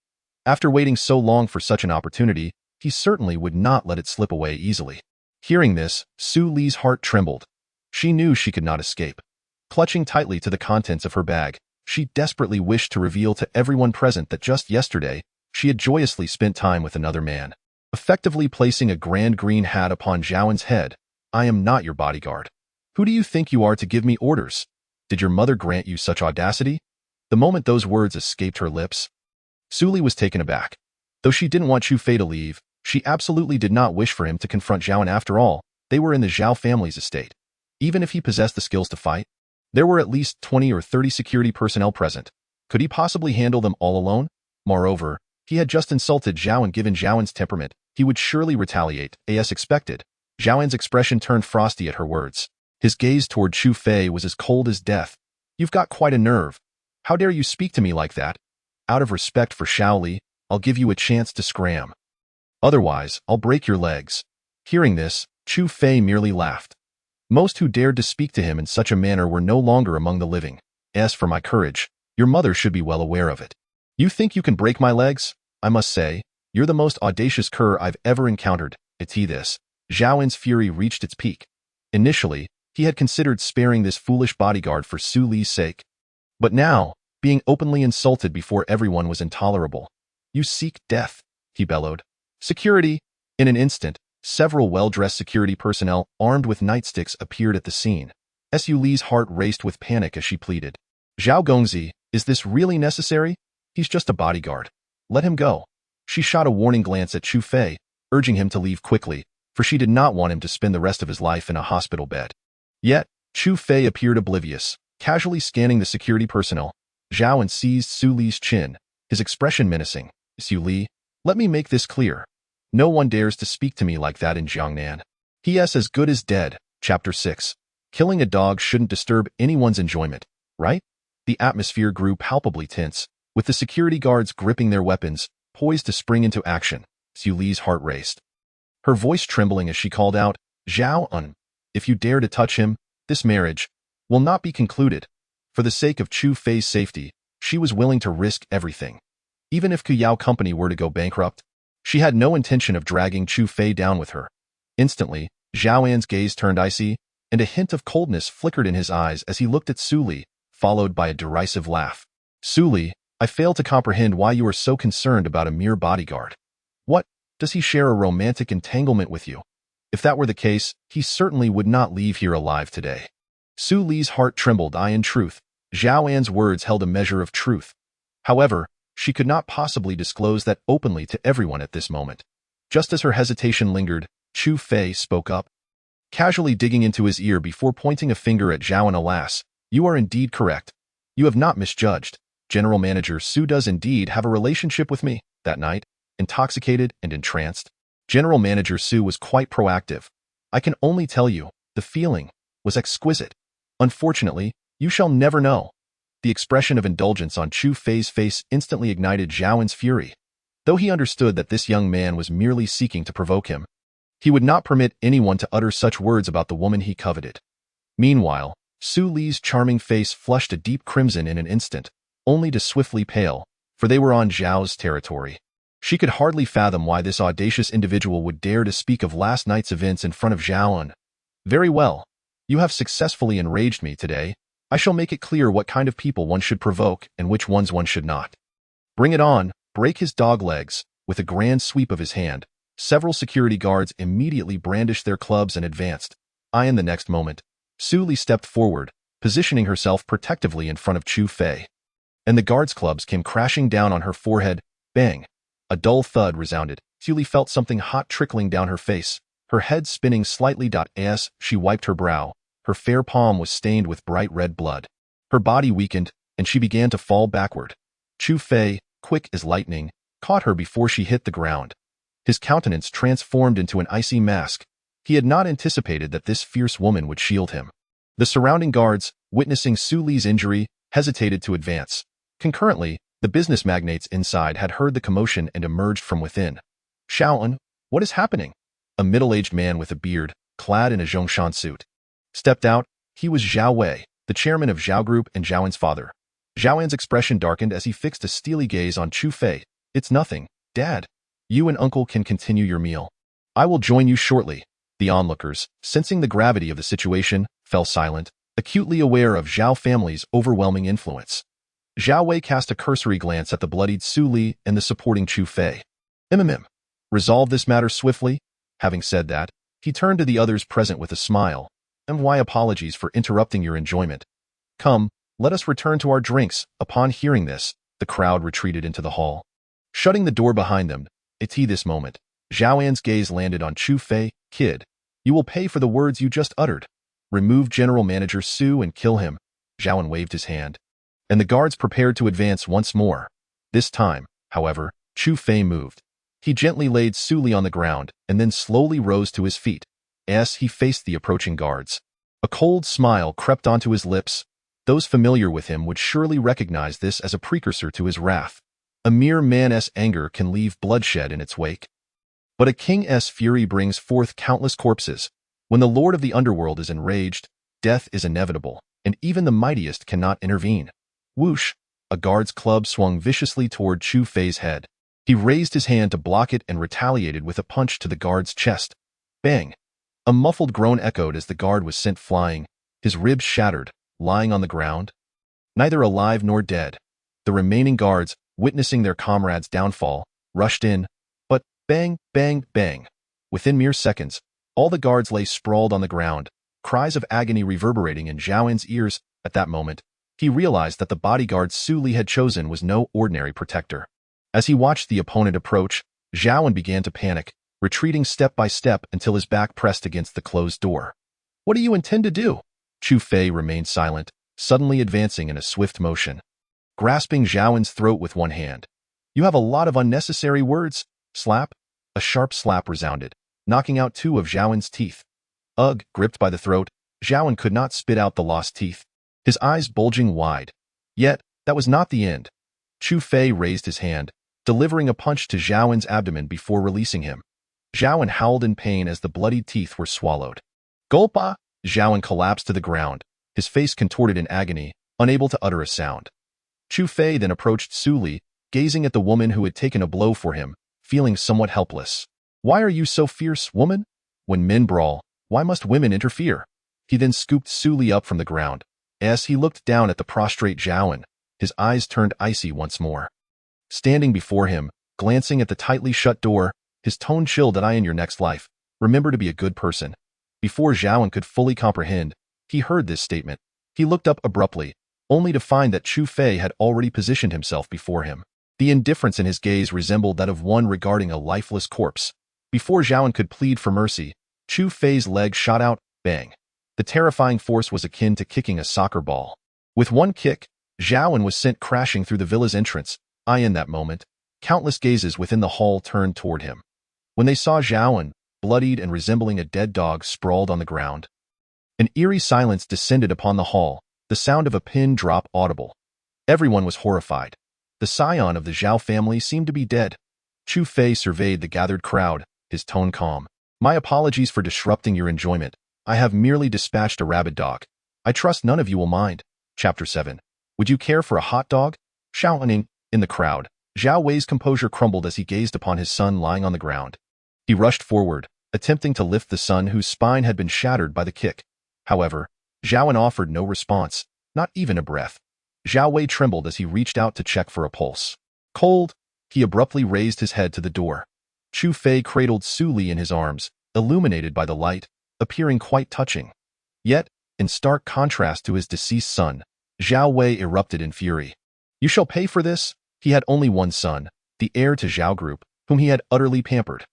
After waiting so long for such an opportunity, he certainly would not let it slip away easily. Hearing this, Su Li's heart trembled. She knew she could not escape. Clutching tightly to the contents of her bag, she desperately wished to reveal to everyone present that just yesterday, she had joyously spent time with another man. Effectively placing a grand green hat upon Zhaoan's head, I am not your bodyguard. Who do you think you are to give me orders? Did your mother grant you such audacity? The moment those words escaped her lips, Su Li was taken aback. Though she didn't want Chu Fei to leave, she absolutely did not wish for him to confront Zhao, and after all, they were in the Zhao family's estate. Even if he possessed the skills to fight, there were at least 20 or 30 security personnel present. Could he possibly handle them all alone? Moreover, he had just insulted Zhao, and given Zhaoan's temperament, he would surely retaliate, as expected. Zhaoan's expression turned frosty at her words. His gaze toward Chu Fei was as cold as death. You've got quite a nerve. How dare you speak to me like that? Out of respect for Shaoli, I'll give you a chance to scram. Otherwise, I'll break your legs. Hearing this, Chu Fei merely laughed. Most who dared to speak to him in such a manner were no longer among the living. As for my courage, your mother should be well aware of it. You think you can break my legs? I must say, you're the most audacious cur I've ever encountered. It's this. Zhaoan's fury reached its peak. Initially, he had considered sparing this foolish bodyguard for Su Li's sake. But now, being openly insulted before everyone was intolerable. You seek death, he bellowed. Security! In an instant, several well-dressed security personnel armed with nightsticks appeared at the scene. Su Li's heart raced with panic as she pleaded. Zhao Gongzi, is this really necessary? He's just a bodyguard. Let him go. She shot a warning glance at Chu Fei, urging him to leave quickly, for she did not want him to spend the rest of his life in a hospital bed. Yet, Chu Fei appeared oblivious, casually scanning the security personnel. Zhao seized Su Li's chin, his expression menacing. Su Li, let me make this clear. No one dares to speak to me like that in Jiangnan. He.S. as good as dead. Chapter 6. Killing a dog shouldn't disturb anyone's enjoyment, right? The atmosphere grew palpably tense, with the security guards gripping their weapons, poised to spring into action. Su Li's heart raced. Her voice trembling as she called out, Zhao, if you dare to touch him, this marriage will not be concluded. For the sake of Chu Fei's safety, she was willing to risk everything. Even if Kuyao Company were to go bankrupt, she had no intention of dragging Chu Fei down with her. Instantly, Zhaoan's gaze turned icy, and a hint of coldness flickered in his eyes as he looked at Su Li, followed by a derisive laugh. Su Li, I fail to comprehend why you are so concerned about a mere bodyguard. What, does he share a romantic entanglement with you? If that were the case, he certainly would not leave here alive today. Su Li's heart trembled. In truth, Zhaoan's words held a measure of truth. However, she could not possibly disclose that openly to everyone at this moment. Just as her hesitation lingered, Chu Fei spoke up, casually digging into his ear before pointing a finger at Zhao. Alas, you are indeed correct. You have not misjudged. General Manager Su does indeed have a relationship with me. That night, intoxicated and entranced, General Manager Su was quite proactive. I can only tell you, the feeling was exquisite. Unfortunately, you shall never know. The expression of indulgence on Chu Fei's face instantly ignited Zhaoan's fury. Though he understood that this young man was merely seeking to provoke him, he would not permit anyone to utter such words about the woman he coveted. Meanwhile, Su Li's charming face flushed a deep crimson in an instant, only to swiftly pale, for they were on Zhao's territory. She could hardly fathom why this audacious individual would dare to speak of last night's events in front of Zhao. Very well. You have successfully enraged me today. I shall make it clear what kind of people one should provoke and which ones one should not. Bring it on, break his dog legs. With a grand sweep of his hand, several security guards immediately brandished their clubs and advanced. In the next moment, Su Li stepped forward, positioning herself protectively in front of Chu Fei. And the guards' clubs came crashing down on her forehead. Bang! A dull thud resounded. Su Li felt something hot trickling down her face, her head spinning slightly. As she wiped her brow, her fair palm was stained with bright red blood. Her body weakened, and she began to fall backward. Chu Fei, quick as lightning, caught her before she hit the ground. His countenance transformed into an icy mask. He had not anticipated that this fierce woman would shield him. The surrounding guards, witnessing Su Li's injury, hesitated to advance. Concurrently, the business magnates inside had heard the commotion and emerged from within. Shaoan, what is happening? A middle-aged man with a beard, clad in a Zhongshan suit, stepped out. He was Zhao Wei, the chairman of Zhao Group and Zhaoan's father. Zhaoan's expression darkened as he fixed a steely gaze on Chu Fei. It's nothing, Dad. You and Uncle can continue your meal. I will join you shortly. The onlookers, sensing the gravity of the situation, fell silent, acutely aware of Zhao family's overwhelming influence. Zhao Wei cast a cursory glance at the bloodied Su Li and the supporting Chu Fei. Resolve this matter swiftly. Having said that, He turned to the others present with a smile. And why apologies for interrupting your enjoyment? Come, let us return to our drinks. Upon hearing this, the crowd retreated into the hall. Shutting the door behind them, at this moment, Zhao An's gaze landed on Chu Fei. Kid, you will pay for the words you just uttered. Remove General Manager Su and kill him. Zhao An waved his hand. And the guards prepared to advance once more. This time, however, Chu Fei moved. He gently laid Su Li on the ground and then slowly rose to his feet. As he faced the approaching guards, a cold smile crept onto his lips. Those familiar with him would surely recognize this as a precursor to his wrath. A mere man's anger can leave bloodshed in its wake. But a king's fury brings forth countless corpses. When the Lord of the Underworld is enraged, death is inevitable, and even the mightiest cannot intervene. Whoosh! A guard's club swung viciously toward Chu Fei's head. He raised his hand to block it and retaliated with a punch to the guard's chest. Bang! A muffled groan echoed as the guard was sent flying, his ribs shattered, lying on the ground. Neither alive nor dead. The remaining guards, witnessing their comrade's downfall, rushed in, but bang, bang, bang. Within mere seconds, all the guards lay sprawled on the ground, cries of agony reverberating in Zhao An's ears. At that moment, he realized that the bodyguard Su Li had chosen was no ordinary protector. As he watched the opponent approach, Zhao An began to panic, retreating step by step until his back pressed against the closed door. What do you intend to do? Chu Fei remained silent, suddenly advancing in a swift motion, grasping Zhao An's throat with one hand. You have a lot of unnecessary words. Slap. A sharp slap resounded, knocking out two of Zhao An's teeth. Ugh! Gripped by the throat, Zhao An could not spit out the lost teeth, his eyes bulging wide. Yet, that was not the end. Chu Fei raised his hand, delivering a punch to Zhao An's abdomen before releasing him. Zhao An howled in pain as the bloodied teeth were swallowed. Gulpa! Zhao An collapsed to the ground, his face contorted in agony, unable to utter a sound. Chu Fei then approached Su Li, gazing at the woman who had taken a blow for him, feeling somewhat helpless. Why are you so fierce, woman? When men brawl, why must women interfere? He then scooped Su Li up from the ground. As he looked down at the prostrate Zhao An, his eyes turned icy once more. Standing before him, glancing at the tightly shut door, his tone chilled. That I in your next life, remember to be a good person. Before Zhao An could fully comprehend, he heard this statement. He looked up abruptly, only to find that Chu Fei had already positioned himself before him. The indifference in his gaze resembled that of one regarding a lifeless corpse. Before Zhao An could plead for mercy, Chu Fei's leg shot out, bang. The terrifying force was akin to kicking a soccer ball. With one kick, Zhao An was sent crashing through the villa's entrance. In that moment, countless gazes within the hall turned toward him. When they saw Zhao An, bloodied and resembling a dead dog, sprawled on the ground, an eerie silence descended upon the hall, the sound of a pin drop audible. Everyone was horrified. The scion of the Zhao family seemed to be dead. Chu Fei surveyed the gathered crowd, his tone calm. My apologies for disrupting your enjoyment. I have merely dispatched a rabid dog. I trust none of you will mind. Chapter 7. Would you care for a hot dog? Shouting in the crowd, Zhao Wei's composure crumbled as he gazed upon his son lying on the ground. He rushed forward, attempting to lift the son whose spine had been shattered by the kick. However, Zhao An offered no response, not even a breath. Zhao Wei trembled as he reached out to check for a pulse. Cold, he abruptly raised his head to the door. Chu Fei cradled Su Li in his arms, illuminated by the light, appearing quite touching. Yet, in stark contrast to his deceased son, Zhao Wei erupted in fury. You shall pay for this? He had only one son, the heir to Zhao Group, whom he had utterly pampered.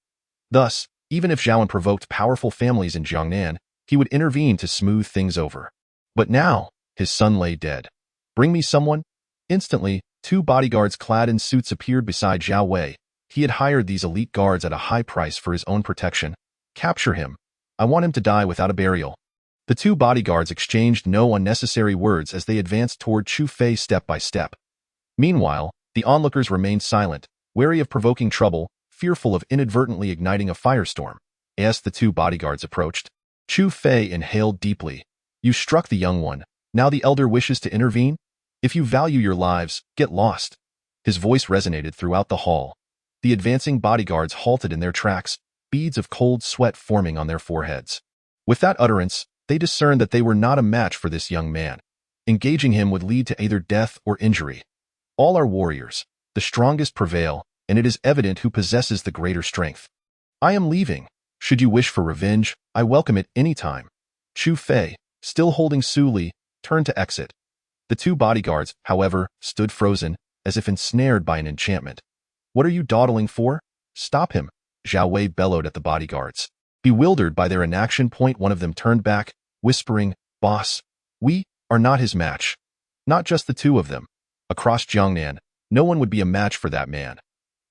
Thus, even if Zhao An provoked powerful families in Jiangnan, he would intervene to smooth things over. But now, his son lay dead. Bring me someone. Instantly, two bodyguards clad in suits appeared beside Zhao Wei. He had hired these elite guards at a high price for his own protection. Capture him. I want him to die without a burial. The two bodyguards exchanged no unnecessary words as they advanced toward Chu Fei step by step. Meanwhile, the onlookers remained silent, wary of provoking trouble, fearful of inadvertently igniting a firestorm. As the two bodyguards approached, Chu Fei inhaled deeply. You struck the young one. Now the elder wishes to intervene? If you value your lives, get lost. His voice resonated throughout the hall. The advancing bodyguards halted in their tracks, beads of cold sweat forming on their foreheads. With that utterance, they discerned that they were not a match for this young man. Engaging him would lead to either death or injury. All are warriors. The strongest prevail, and it is evident who possesses the greater strength. I am leaving. Should you wish for revenge, I welcome it any time. Chu Fei, still holding Su Li, turned to exit. The two bodyguards, however, stood frozen, as if ensnared by an enchantment. What are you dawdling for? Stop him, Zhao Wei bellowed at the bodyguards. Bewildered by their inaction, one of them turned back, whispering, Boss, we are not his match. Not just the two of them. Across Jiangnan, no one would be a match for that man.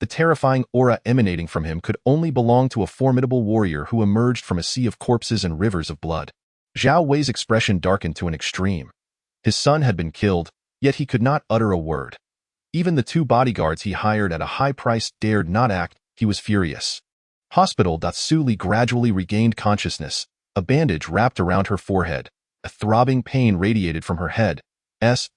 The terrifying aura emanating from him could only belong to a formidable warrior who emerged from a sea of corpses and rivers of blood. Zhao Wei's expression darkened to an extreme. His son had been killed, yet he could not utter a word. Even the two bodyguards he hired at a high price dared not act. He was furious. Hospital. Su Li gradually regained consciousness, a bandage wrapped around her forehead. A throbbing pain radiated from her head.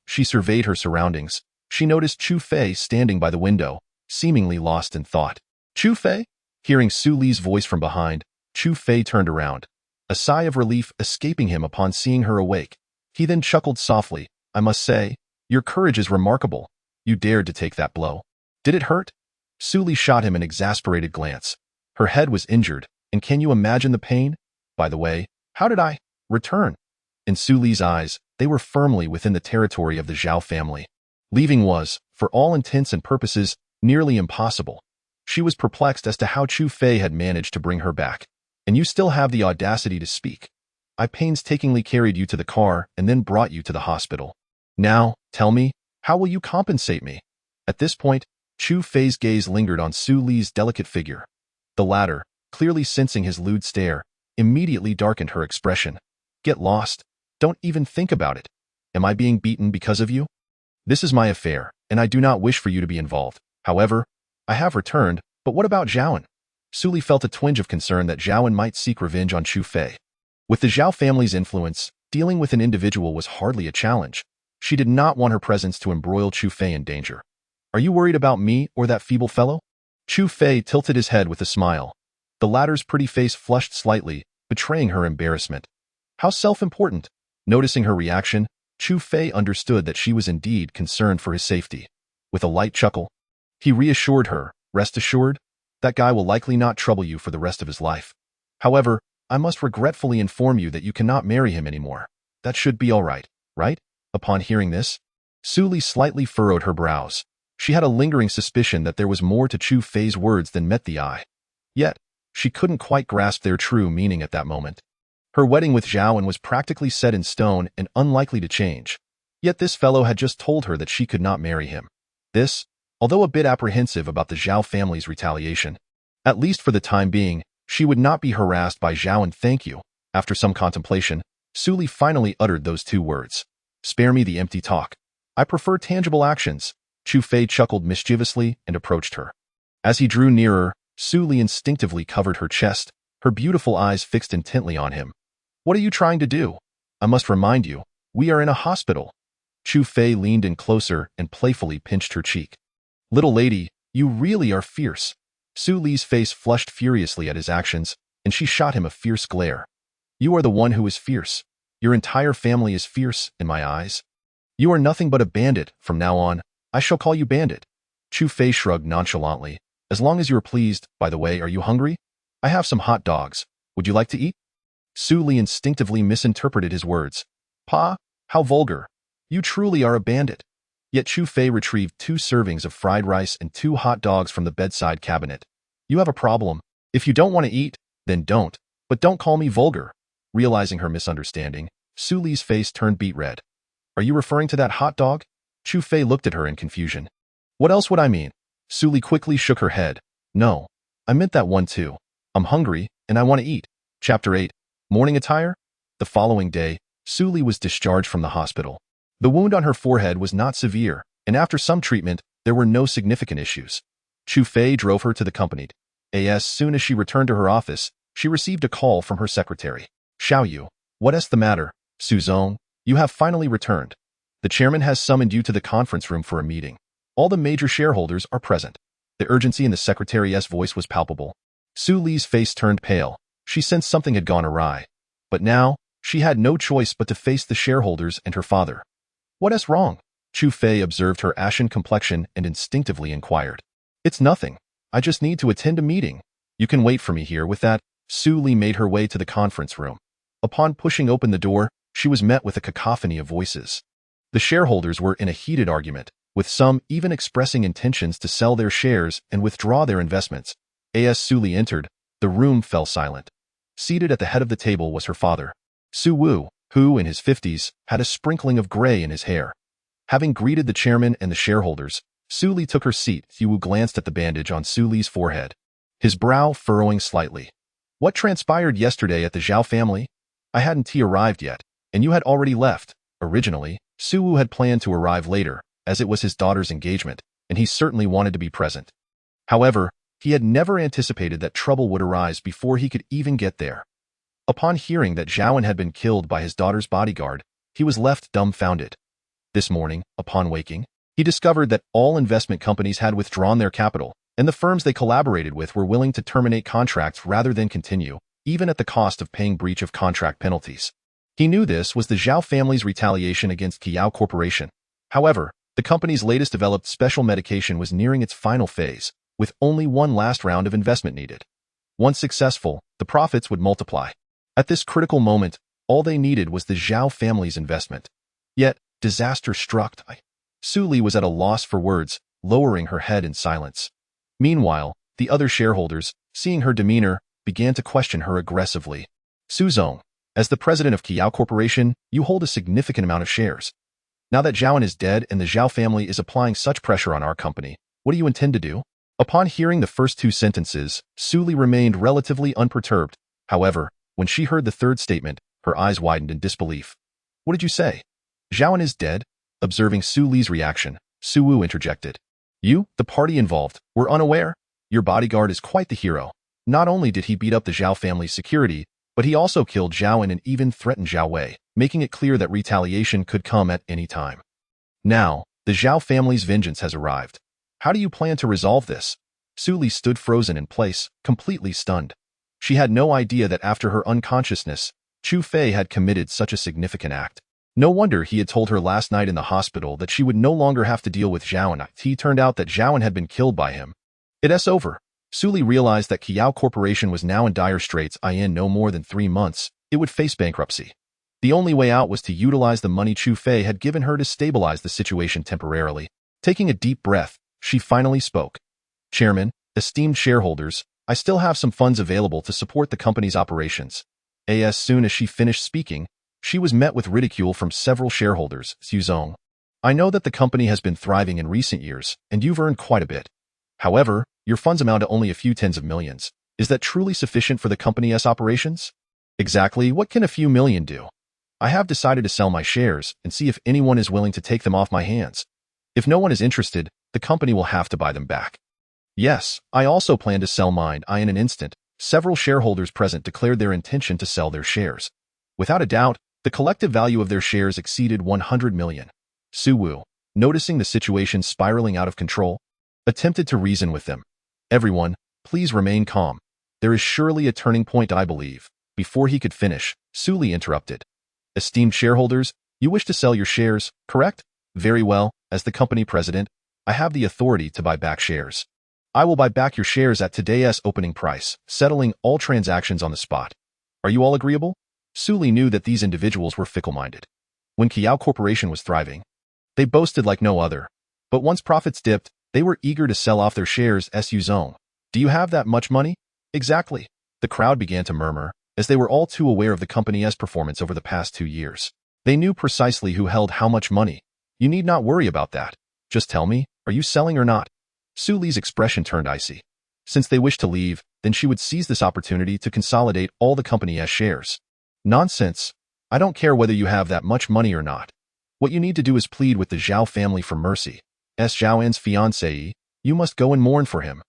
She surveyed her surroundings. She noticed Chu Fei standing by the window, seemingly lost in thought. Chu Fei? Hearing Su Li's voice from behind, Chu Fei turned around, a sigh of relief escaping him upon seeing her awake. He then chuckled softly. I must say, your courage is remarkable. You dared to take that blow. Did it hurt? Su Li shot him an exasperated glance. Her head was injured, and can you imagine the pain? By the way, how did I return? In Su Li's eyes, they were firmly within the territory of the Zhao family. Leaving was, for all intents and purposes, nearly impossible. She was perplexed as to how Chu Fei had managed to bring her back. And you still have the audacity to speak. I painstakingly carried you to the car and then brought you to the hospital. Now, tell me, how will you compensate me? At this point, Chu Fei's gaze lingered on Su Li's delicate figure. The latter, clearly sensing his lewd stare, immediately darkened her expression. Get lost. Don't even think about it. Am I being beaten because of you? This is my affair, and I do not wish for you to be involved. However, I have returned, but what about Zhaoan? Su Li felt a twinge of concern that Zhaoan might seek revenge on Chu Fei. With the Zhao family's influence, dealing with an individual was hardly a challenge. She did not want her presence to embroil Chu Fei in danger. Are you worried about me or that feeble fellow? Chu Fei tilted his head with a smile. The latter's pretty face flushed slightly, betraying her embarrassment. How self-important. Noticing her reaction, Chu Fei understood that she was indeed concerned for his safety. With a light chuckle, he reassured her, rest assured, that guy will likely not trouble you for the rest of his life. However, I must regretfully inform you that you cannot marry him anymore. That should be all right, right? Upon hearing this, Su Li slightly furrowed her brows. She had a lingering suspicion that there was more to Chu Fei's words than met the eye. Yet, she couldn't quite grasp their true meaning at that moment. Her wedding with Zhaoan was practically set in stone and unlikely to change. Yet this fellow had just told her that she could not marry him. This, although a bit apprehensive about the Zhao family's retaliation, at least for the time being, she would not be harassed by Zhaoan. Thank you. After some contemplation, Su Li finally uttered those two words. Spare me the empty talk. I prefer tangible actions. Chu Fei chuckled mischievously and approached her. As he drew nearer, Su Li instinctively covered her chest, her beautiful eyes fixed intently on him. What are you trying to do? I must remind you, we are in a hospital. Chu Fei leaned in closer and playfully pinched her cheek. Little lady, you really are fierce. Su Li's face flushed furiously at his actions, and she shot him a fierce glare. You are the one who is fierce. Your entire family is fierce, in my eyes. You are nothing but a bandit. From now on, I shall call you Bandit. Chu Fei shrugged nonchalantly. As long as you are pleased. By the way, are you hungry? I have some hot dogs. Would you like to eat? Su Li instinctively misinterpreted his words. Pa, how vulgar. You truly are a bandit. Yet Chu Fei retrieved 2 servings of fried rice and 2 hot dogs from the bedside cabinet. You have a problem. If you don't want to eat, then don't. But don't call me vulgar. Realizing her misunderstanding, Su Li's face turned beet red. Are you referring to that hot dog? Chu Fei looked at her in confusion. What else would I mean? Su Li quickly shook her head. No, I meant that one too. I'm hungry, and I want to eat. Chapter 8. Morning attire? The following day, Su Li was discharged from the hospital. The wound on her forehead was not severe, and after some treatment, there were no significant issues. Chu Fei drove her to the company. As soon as she returned to her office, she received a call from her secretary. Xiaoyu, what is the matter? Su Zong, you have finally returned. The chairman has summoned you to the conference room for a meeting. All the major shareholders are present. The urgency in the secretary's voice was palpable. Su Li's face turned pale. She sensed something had gone awry. But now, she had no choice but to face the shareholders and her father. What is wrong? Chu Fei observed her ashen complexion and instinctively inquired. It's nothing. I just need to attend a meeting. You can wait for me here with that Su Li made her way to the conference room. Upon pushing open the door, she was met with a cacophony of voices. The shareholders were in a heated argument, with some even expressing intentions to sell their shares and withdraw their investments. As Su Li entered, the room fell silent. Seated at the head of the table was her father, Su Wu, who, in his 50s, had a sprinkling of gray in his hair. Having greeted the chairman and the shareholders, Su Li took her seat. Su Wu glanced at the bandage on Su Li's forehead, his brow furrowing slightly. What transpired yesterday at the Zhao family? I hadn't arrived yet, and you had already left. Originally, Su Wu had planned to arrive later, as it was his daughter's engagement, and he certainly wanted to be present. However, he had never anticipated that trouble would arise before he could even get there. Upon hearing that Zhaoan had been killed by his daughter's bodyguard, he was left dumbfounded. This morning, upon waking, he discovered that all investment companies had withdrawn their capital, and the firms they collaborated with were willing to terminate contracts rather than continue, even at the cost of paying breach of contract penalties. He knew this was the Zhao family's retaliation against Qiao Corporation. However, the company's latest developed special medication was nearing its final phase, with only one last round of investment needed. Once successful, the profits would multiply. At this critical moment, all they needed was the Zhao family's investment. Yet, disaster struck. Su Li was at a loss for words, lowering her head in silence. Meanwhile, the other shareholders, seeing her demeanor, began to question her aggressively. Su Zong, as the president of Qiao Corporation, you hold a significant amount of shares. Now that Zhaoan is dead and the Zhao family is applying such pressure on our company, what do you intend to do? Upon hearing the first two sentences, Su Li remained relatively unperturbed. However, when she heard the third statement, her eyes widened in disbelief. What did you say? Zhaoan is dead? Observing Su Li's reaction, Su Wu interjected. You, the party involved, were unaware? Your bodyguard is quite the hero. Not only did he beat up the Zhao family's security, but he also killed Zhaoan and even threatened Zhao Wei, making it clear that retaliation could come at any time. Now, the Zhao family's vengeance has arrived. How do you plan to resolve this? Su Li stood frozen in place, completely stunned. She had no idea that after her unconsciousness, Chu Fei had committed such a significant act. No wonder he had told her last night in the hospital that she would no longer have to deal with Zhaoan. It turned out that Zhaoan had been killed by him. It's over. Su Li realized that Qiao Corporation was now in dire straits. In no more than 3 months, it would face bankruptcy. The only way out was to utilize the money Chu Fei had given her to stabilize the situation temporarily. Taking a deep breath, she finally spoke. Chairman, esteemed shareholders, I still have some funds available to support the company's operations. As soon as she finished speaking, she was met with ridicule from several shareholders. Su Zong, I know that the company has been thriving in recent years, and you've earned quite a bit. However, your funds amount to only a few tens of millions. Is that truly sufficient for the company's operations? Exactly what can a few million do? I have decided to sell my shares and see if anyone is willing to take them off my hands. If no one is interested, the company will have to buy them back. Yes, I also plan to sell mine. In an instant, several shareholders present declared their intention to sell their shares. Without a doubt, the collective value of their shares exceeded 100 million. Su Wu, noticing the situation spiraling out of control, attempted to reason with them. Everyone, please remain calm. There is surely a turning point, I believe. Before he could finish, Su Li interrupted. Esteemed shareholders, you wish to sell your shares, correct? Very well, as the company president, I have the authority to buy back shares. I will buy back your shares at today's opening price, settling all transactions on the spot. Are you all agreeable? Su Li knew that these individuals were fickle-minded. When Qiao Corporation was thriving, they boasted like no other. But once profits dipped, they were eager to sell off their shares. Su Zong, do you have that much money? Exactly. The crowd began to murmur, as they were all too aware of the company's performance over the past 2 years. They knew precisely who held how much money. You need not worry about that. Just tell me, are you selling or not? Su Li's expression turned icy. Since they wished to leave, then she would seize this opportunity to consolidate all the company's shares. Nonsense. I don't care whether you have that much money or not. What you need to do is plead with the Zhao family for mercy. As Zhaoan's fiancé, you must go and mourn for him.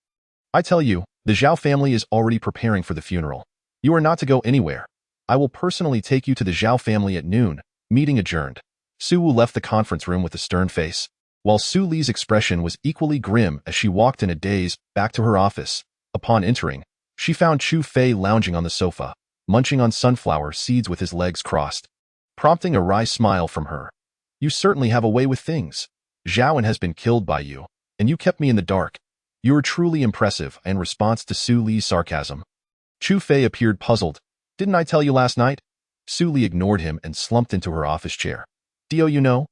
I tell you, the Zhao family is already preparing for the funeral. You are not to go anywhere. I will personally take you to the Zhao family at noon. Meeting adjourned. Su Wu left the conference room with a stern face, while Su Li's expression was equally grim as she walked in a daze back to her office. Upon entering, she found Chu Fei lounging on the sofa, munching on sunflower seeds with his legs crossed, prompting a wry smile from her. You certainly have a way with things. Zhaoan has been killed by you, and you kept me in the dark. You are truly impressive. In response to Su Li's sarcasm, Chu Fei appeared puzzled. Didn't I tell you last night? Su Li ignored him and slumped into her office chair. Dio, you know,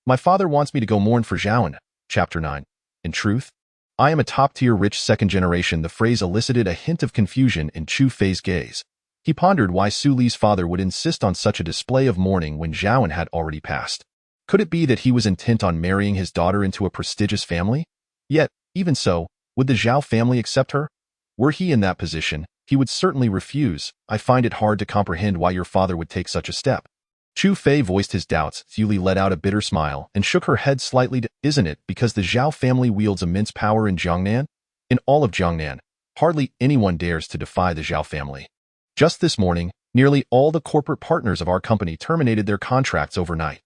my father wants me to go mourn for Zhaoan. Chapter 9. In truth, I am a top-tier rich second generation. The phrase elicited a hint of confusion in Chu Fei's gaze. He pondered why Su Li's father would insist on such a display of mourning when Zhaoan had already passed. Could it be that he was intent on marrying his daughter into a prestigious family? Yet, even so, would the Zhao family accept her? Were he in that position, he would certainly refuse. I find it hard to comprehend why your father would take such a step. Chu Fei voiced his doubts. Su Li let out a bitter smile and shook her head slightly. Isn't it because the Zhao family wields immense power in Jiangnan? In all of Jiangnan, hardly anyone dares to defy the Zhao family. Just this morning, nearly all the corporate partners of our company terminated their contracts overnight.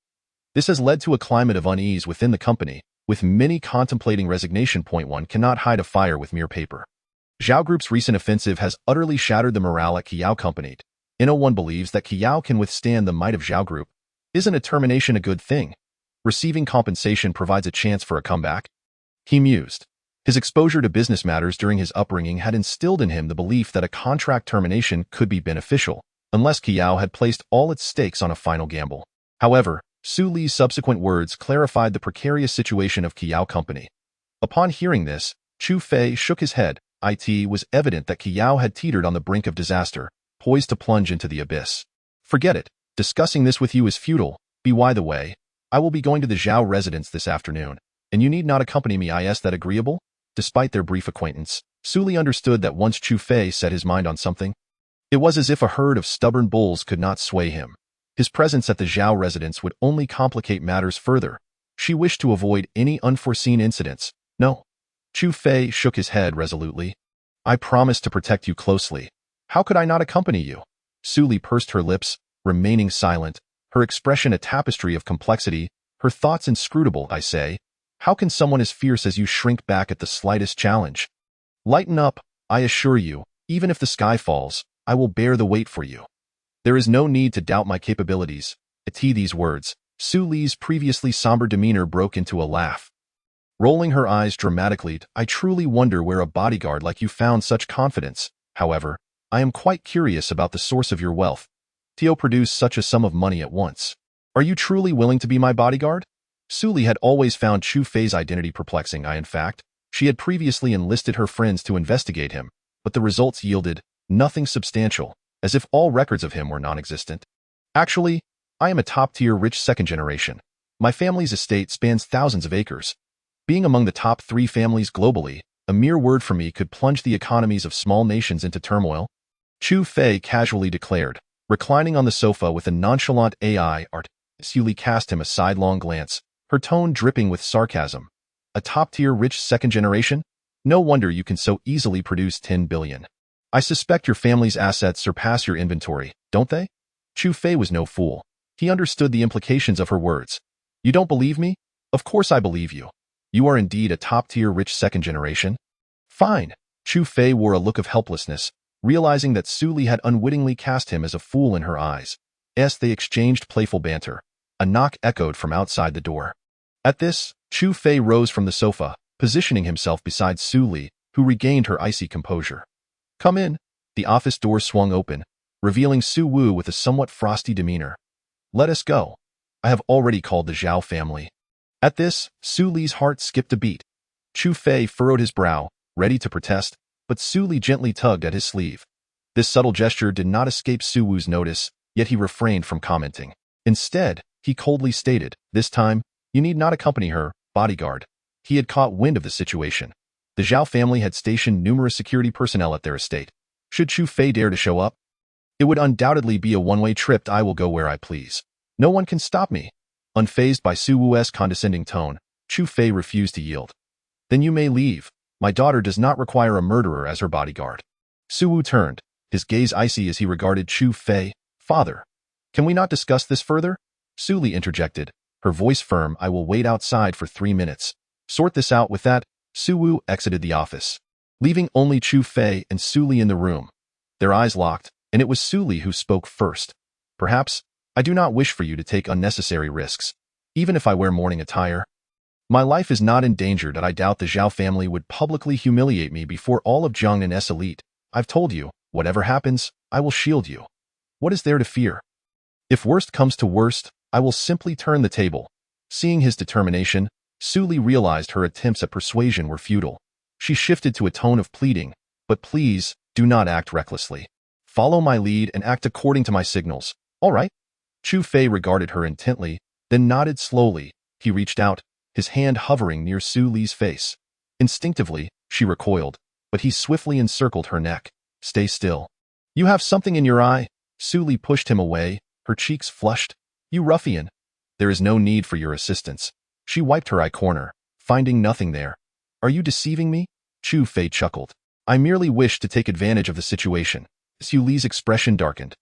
This has led to a climate of unease within the company, with many contemplating resignation. One cannot hide a fire with mere paper. Zhao Group's recent offensive has utterly shattered the morale at Qiao Company. No one believes that Qiao can withstand the might of Zhao Group. Isn't a termination a good thing? Receiving compensation provides a chance for a comeback. He mused. His exposure to business matters during his upbringing had instilled in him the belief that a contract termination could be beneficial, unless Qiao had placed all its stakes on a final gamble. However, Su Li's subsequent words clarified the precarious situation of Qiao Company. Upon hearing this, Chu Fei shook his head. It was evident that Qiao had teetered on the brink of disaster, poised to plunge into the abyss. Forget it. Discussing this with you is futile. By the way, I will be going to the Zhao residence this afternoon, and you need not accompany me. Is that agreeable? Despite their brief acquaintance, Su Li understood that once Chu Fei set his mind on something, it was as if a herd of stubborn bulls could not sway him. His presence at the Zhao residence would only complicate matters further. She wished to avoid any unforeseen incidents. No. Chu Fei shook his head resolutely. I promise to protect you closely. How could I not accompany you? Su Li pursed her lips, remaining silent, her expression a tapestry of complexity, her thoughts inscrutable. I say, how can someone as fierce as you shrink back at the slightest challenge? Lighten up, I assure you, even if the sky falls, I will bear the weight for you. There is no need to doubt my capabilities. At these words, Su Li's previously somber demeanor broke into a laugh. Rolling her eyes dramatically, I truly wonder where a bodyguard like you found such confidence. However, I am quite curious about the source of your wealth. To produce such a sum of money at once. Are you truly willing to be my bodyguard? Su Li had always found Chu Fei's identity perplexing. In fact, she had previously enlisted her friends to investigate him, but the results yielded nothing substantial, as if all records of him were non-existent. Actually, I am a top-tier rich second generation. My family's estate spans thousands of acres. Being among the top 3 families globally, a mere word from me could plunge the economies of small nations into turmoil. Chu Fei casually declared, reclining on the sofa with a nonchalant AI art. Su Li cast him a sidelong glance, her tone dripping with sarcasm. A top-tier rich second generation? No wonder you can so easily produce 10 billion. I suspect your family's assets surpass your inventory, don't they? Chu Fei was no fool. He understood the implications of her words. You don't believe me? Of course I believe you. You are indeed a top-tier rich second generation. Fine. Chu Fei wore a look of helplessness, realizing that Su Li had unwittingly cast him as a fool in her eyes. They exchanged playful banter. A knock echoed from outside the door. At this, Chu Fei rose from the sofa, positioning himself beside Su Li, who regained her icy composure. Come in. The office door swung open, revealing Su Wu with a somewhat frosty demeanor. Let us go. I have already called the Zhao family. At this, Su Li's heart skipped a beat. Chu Fei furrowed his brow, ready to protest, but Su Li gently tugged at his sleeve. This subtle gesture did not escape Su Wu's notice, yet he refrained from commenting. Instead, he coldly stated, this time, you need not accompany her, bodyguard. He had caught wind of the situation. The Zhao family had stationed numerous security personnel at their estate. Should Chu Fei dare to show up, it would undoubtedly be a one-way trip. I will go where I please. No one can stop me. Unfazed by Su Wu's condescending tone, Chu Fei refused to yield. Then you may leave. My daughter does not require a murderer as her bodyguard. Su Wu turned, his gaze icy as he regarded Chu Fei. Father, can we not discuss this further? Su Li interjected, her voice firm. I will wait outside for 3 minutes. Sort this out. With that, Su Wu exited the office, leaving only Chu Fei and Su Li in the room. Their eyes locked, and it was Su Li who spoke first. Perhaps, I do not wish for you to take unnecessary risks, even if I wear mourning attire. My life is not endangered, and I doubt the Zhao family would publicly humiliate me before all of Jiangnan's elite. I've told you, Whatever happens, I will shield you. What is there to fear? If worst comes to worst, I will simply turn the table. Seeing his determination, Su Li realized her attempts at persuasion were futile. She shifted to a tone of pleading, but please, do not act recklessly. Follow my lead and act according to my signals, all right? Chu Fei regarded her intently, then nodded slowly. He reached out, his hand hovering near Su Li's face. Instinctively, she recoiled, but he swiftly encircled her neck. Stay still. You have something in your eye. Su Li pushed him away, her cheeks flushed. You ruffian. There is no need for your assistance. She wiped her eye corner, finding nothing there. Are you deceiving me? Chu Fei chuckled. I merely wish to take advantage of the situation. Su Li's expression darkened.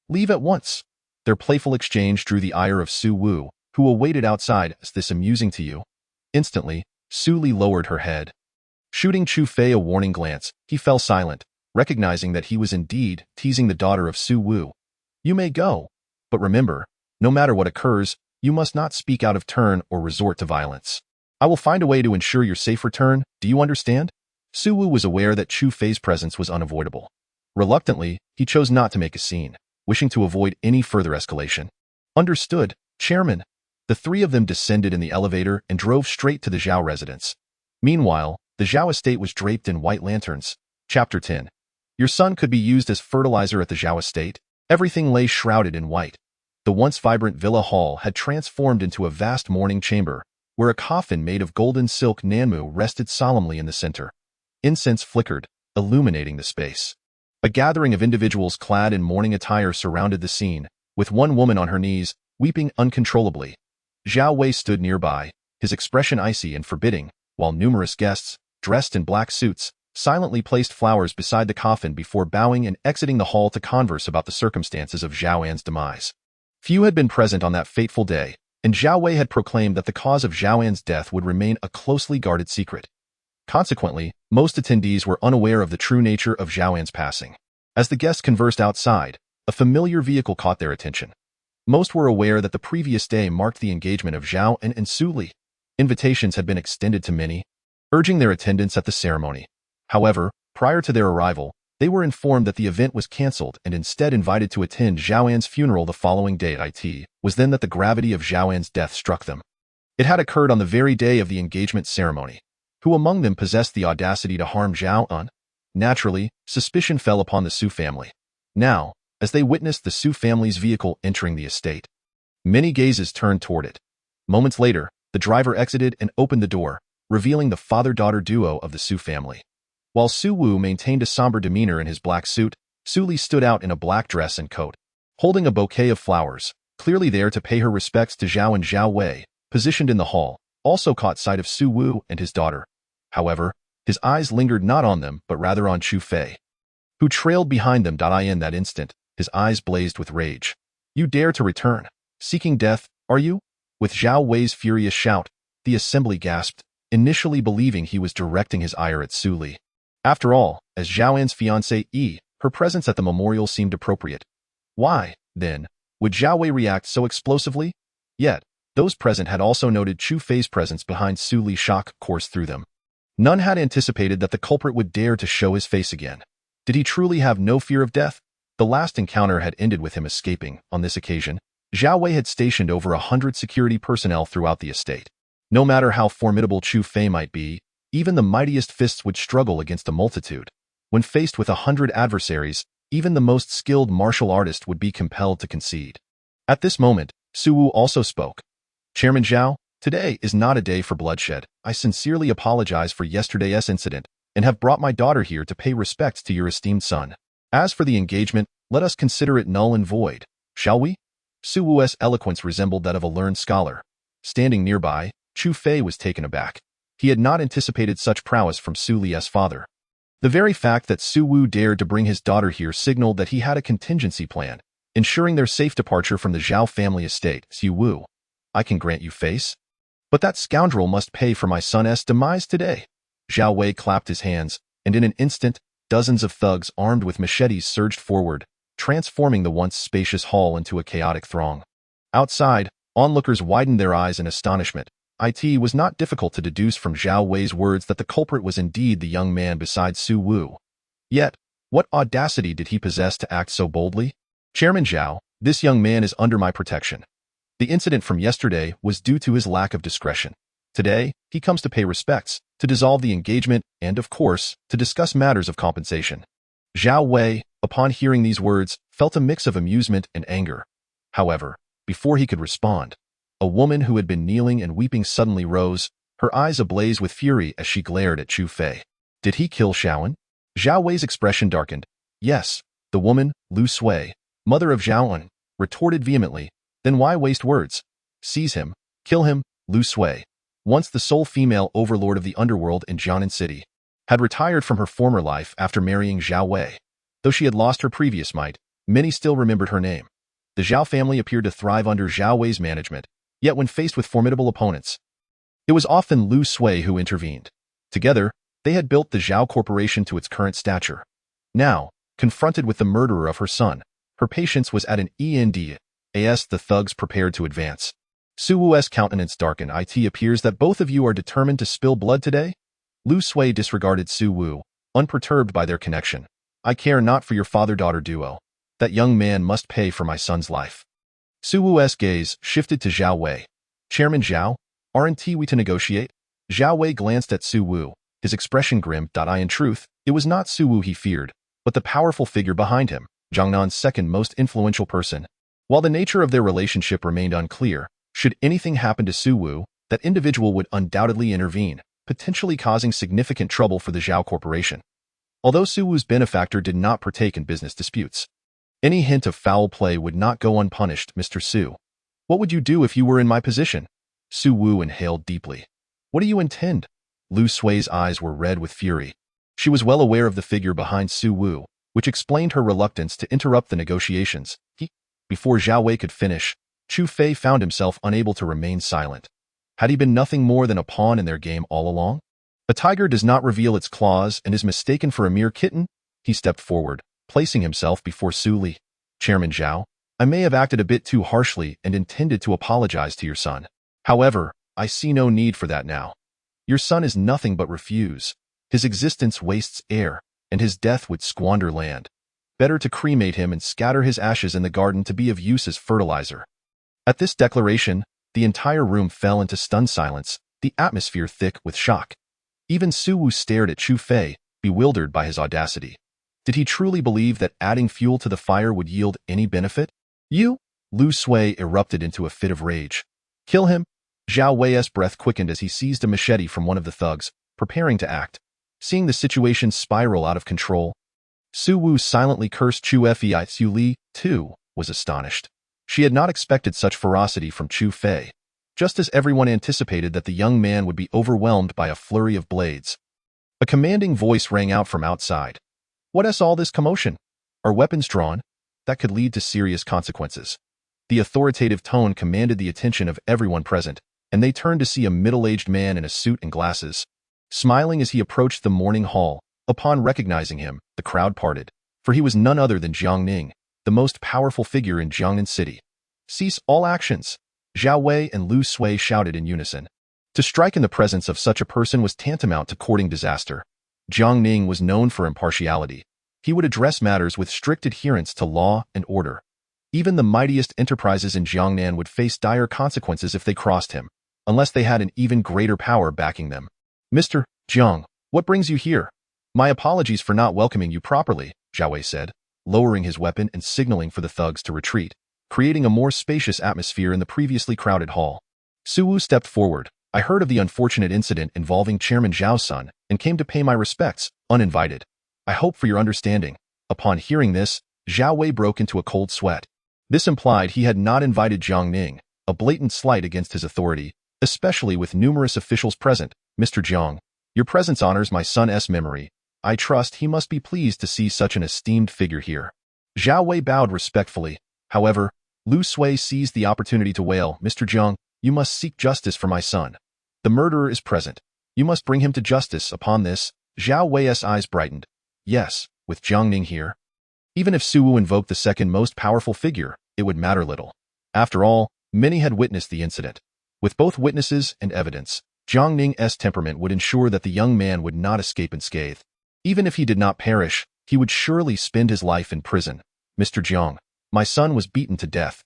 Leave at once. Their playful exchange drew the ire of Su Wu, who awaited outside. Is this amusing to you? Instantly, Su Li lowered her head. Shooting Chu Fei a warning glance, he fell silent, recognizing that he was indeed teasing the daughter of Su Wu. You may go, but remember, no matter what occurs, you must not speak out of turn or resort to violence. I will find a way to ensure your safe return, do you understand? Su Wu was aware that Chu Fei's presence was unavoidable. Reluctantly, he chose not to make a scene, wishing to avoid any further escalation. Understood, Chairman. The three of them descended in the elevator and drove straight to the Zhao residence. Meanwhile, the Zhao estate was draped in white lanterns. Chapter 10. Your son could be used as fertilizer at the Zhao estate. Everything lay shrouded in white. The once vibrant villa hall had transformed into a vast mourning chamber, where a coffin made of golden silk nanmu rested solemnly in the center. Incense flickered, illuminating the space. A gathering of individuals clad in mourning attire surrounded the scene, with one woman on her knees, weeping uncontrollably. Zhao Wei stood nearby, his expression icy and forbidding, while numerous guests, dressed in black suits, silently placed flowers beside the coffin before bowing and exiting the hall to converse about the circumstances of Zhao An's demise. Few had been present on that fateful day, and Zhao Wei had proclaimed that the cause of Zhao An's death would remain a closely guarded secret. Consequently, most attendees were unaware of the true nature of Zhao An's passing. As the guests conversed outside, a familiar vehicle caught their attention. Most were aware that the previous day marked the engagement of Zhao An and Su Li. Invitations had been extended to many, urging their attendance at the ceremony. However, prior to their arrival, they were informed that the event was cancelled and instead invited to attend Zhao An's funeral the following day. It was then that the gravity of Zhao An's death struck them. It had occurred on the very day of the engagement ceremony. Who among them possessed the audacity to harm Zhao An? Naturally, suspicion fell upon the Su family. Now, as they witnessed the Su family's vehicle entering the estate, many gazes turned toward it. Moments later, the driver exited and opened the door, revealing the father-daughter duo of the Su family. While Su Wu maintained a somber demeanor in his black suit, Su Li stood out in a black dress and coat, holding a bouquet of flowers, clearly there to pay her respects to Zhao and Zhao Wei, positioned in the hall, also caught sight of Su Wu and his daughter. However, his eyes lingered not on them but rather on Chu Fei, who trailed behind them. In that instant, his eyes blazed with rage. You dare to return, seeking death, are you? With Zhao Wei's furious shout, the assembly gasped, initially believing he was directing his ire at Su Li. After all, as Zhao An's fiancée, her presence at the memorial seemed appropriate. Why, then, would Zhao Wei react so explosively? Yet, those present had also noted Chu Fei's presence behind Su Li. Shock coursed through them. None had anticipated that the culprit would dare to show his face again. Did he truly have no fear of death? The last encounter had ended with him escaping. On this occasion, Zhao Wei had stationed over 100 security personnel throughout the estate. No matter how formidable Chu Fei might be, even the mightiest fists would struggle against a multitude. When faced with 100 adversaries, even the most skilled martial artist would be compelled to concede. At this moment, Su Wu also spoke. Chairman Zhao, today is not a day for bloodshed. I sincerely apologize for yesterday's incident and have brought my daughter here to pay respects to your esteemed son. As for the engagement, let us consider it null and void, shall we? Su Wu's eloquence resembled that of a learned scholar. Standing nearby, Chu Fei was taken aback. He had not anticipated such prowess from Su Li's father. The very fact that Su Wu dared to bring his daughter here signaled that he had a contingency plan, ensuring their safe departure from the Zhao family estate. Su Wu, I can grant you face, but that scoundrel must pay for my son's demise today. Zhao Wei clapped his hands, and in an instant, dozens of thugs armed with machetes surged forward, transforming the once spacious hall into a chaotic throng. Outside, onlookers widened their eyes in astonishment. It was not difficult to deduce from Zhao Wei's words that the culprit was indeed the young man beside Su Wu. Yet, What audacity did he possess to act so boldly? Chairman Zhao, this young man is under my protection. The incident from yesterday was due to his lack of discretion. Today, he comes to pay respects, to dissolve the engagement, and, of course, to discuss matters of compensation. Zhao Wei, upon hearing these words, felt a mix of amusement and anger. However, before he could respond, a woman who had been kneeling and weeping suddenly rose, her eyes ablaze with fury as she glared at Chu Fei. Did he kill Xiaoan? Zhao Wei's expression darkened. Yes, the woman, Lu Sui, mother of Xiaoan, retorted vehemently. Then why waste words? Seize him, kill him. Lu Sui, once the sole female overlord of the underworld in Jiangnan City, had retired from her former life after marrying Zhao Wei. Though she had lost her previous might, many still remembered her name. The Zhao family appeared to thrive under Zhao Wei's management, yet when faced with formidable opponents, it was often Lu Sui who intervened. Together, they had built the Zhao Corporation to its current stature. Now, confronted with the murderer of her son, her patience was at an end. As the thugs prepared to advance, Su Wu's countenance darkened. It appears that both of you are determined to spill blood today? Lu Sui disregarded Su Wu, unperturbed by their connection. I care not for your father-daughter duo. That young man must pay for my son's life. Su Wu's gaze shifted to Zhao Wei. Chairman Zhao, aren't we to negotiate? Zhao Wei glanced at Su Wu, his expression grim. In truth, it was not Su Wu he feared, but the powerful figure behind him, Jiangnan's second most influential person. While the nature of their relationship remained unclear, should anything happen to Su Wu, that individual would undoubtedly intervene, potentially causing significant trouble for the Zhao Corporation. Although Su Wu's benefactor did not partake in business disputes, any hint of foul play would not go unpunished. Mr. Su, what would you do if you were in my position? Su Wu inhaled deeply. What do you intend? Lu Sui's eyes were red with fury. She was well aware of the figure behind Su Wu, which explained her reluctance to interrupt the negotiations. Before Zhao Wei could finish, Chu Fei found himself unable to remain silent. Had he been nothing more than a pawn in their game all along? A tiger does not reveal its claws and is mistaken for a mere kitten. He stepped forward, placing himself before Su Li. Chairman Zhao, I may have acted a bit too harshly and intended to apologize to your son. However, I see no need for that now. Your son is nothing but refuse. His existence wastes air, and his death would squander land. Better to cremate him and scatter his ashes in the garden to be of use as fertilizer. At this declaration, the entire room fell into stunned silence, the atmosphere thick with shock. Even Su Wu stared at Chu Fei, bewildered by his audacity. Did he truly believe that adding fuel to the fire would yield any benefit? You? Lu Sui erupted into a fit of rage. Kill him? Zhao Wei's breath quickened as he seized a machete from one of the thugs, preparing to act. Seeing the situation spiral out of control, Su Wu silently cursed Chu Fei. Su Li, too, was astonished. She had not expected such ferocity from Chu Fei, just as everyone anticipated that the young man would be overwhelmed by a flurry of blades. A commanding voice rang out from outside. What all this commotion? Are weapons drawn? That could lead to serious consequences. The authoritative tone commanded the attention of everyone present, and they turned to see a middle-aged man in a suit and glasses. Smiling as he approached the morning hall, upon recognizing him, the crowd parted, for he was none other than Jiang Ning, the most powerful figure in Jiangnan City. Cease all actions! Zhao Wei and Lu Sui shouted in unison. To strike in the presence of such a person was tantamount to courting disaster. Jiang Ning was known for impartiality. He would address matters with strict adherence to law and order. Even the mightiest enterprises in Jiangnan would face dire consequences if they crossed him, unless they had an even greater power backing them. Mr. Jiang, what brings you here? My apologies for not welcoming you properly, Zhao Wei said, lowering his weapon and signaling for the thugs to retreat, creating a more spacious atmosphere in the previously crowded hall. Su Wu stepped forward. I heard of the unfortunate incident involving Chairman Zhao's son and came to pay my respects, uninvited. I hope for your understanding. Upon hearing this, Zhao Wei broke into a cold sweat. This implied he had not invited Jiang Ning, a blatant slight against his authority, especially with numerous officials present. Mr. Jiang, your presence honors my son's memory. I trust he must be pleased to see such an esteemed figure here. Zhao Wei bowed respectfully. However, Lu Sui seized the opportunity to wail, Mr. Jiang, you must seek justice for my son. The murderer is present. You must bring him to justice. Upon this, Zhao Wei's eyes brightened. Yes, with Jiang Ning here. Even if Su Wu invoked the second most powerful figure, it would matter little. After all, many had witnessed the incident. With both witnesses and evidence, Jiang Ning's temperament would ensure that the young man would not escape unscathed. Even if he did not perish, He would surely spend his life in prison. Mr. Jiang, my son was beaten to death.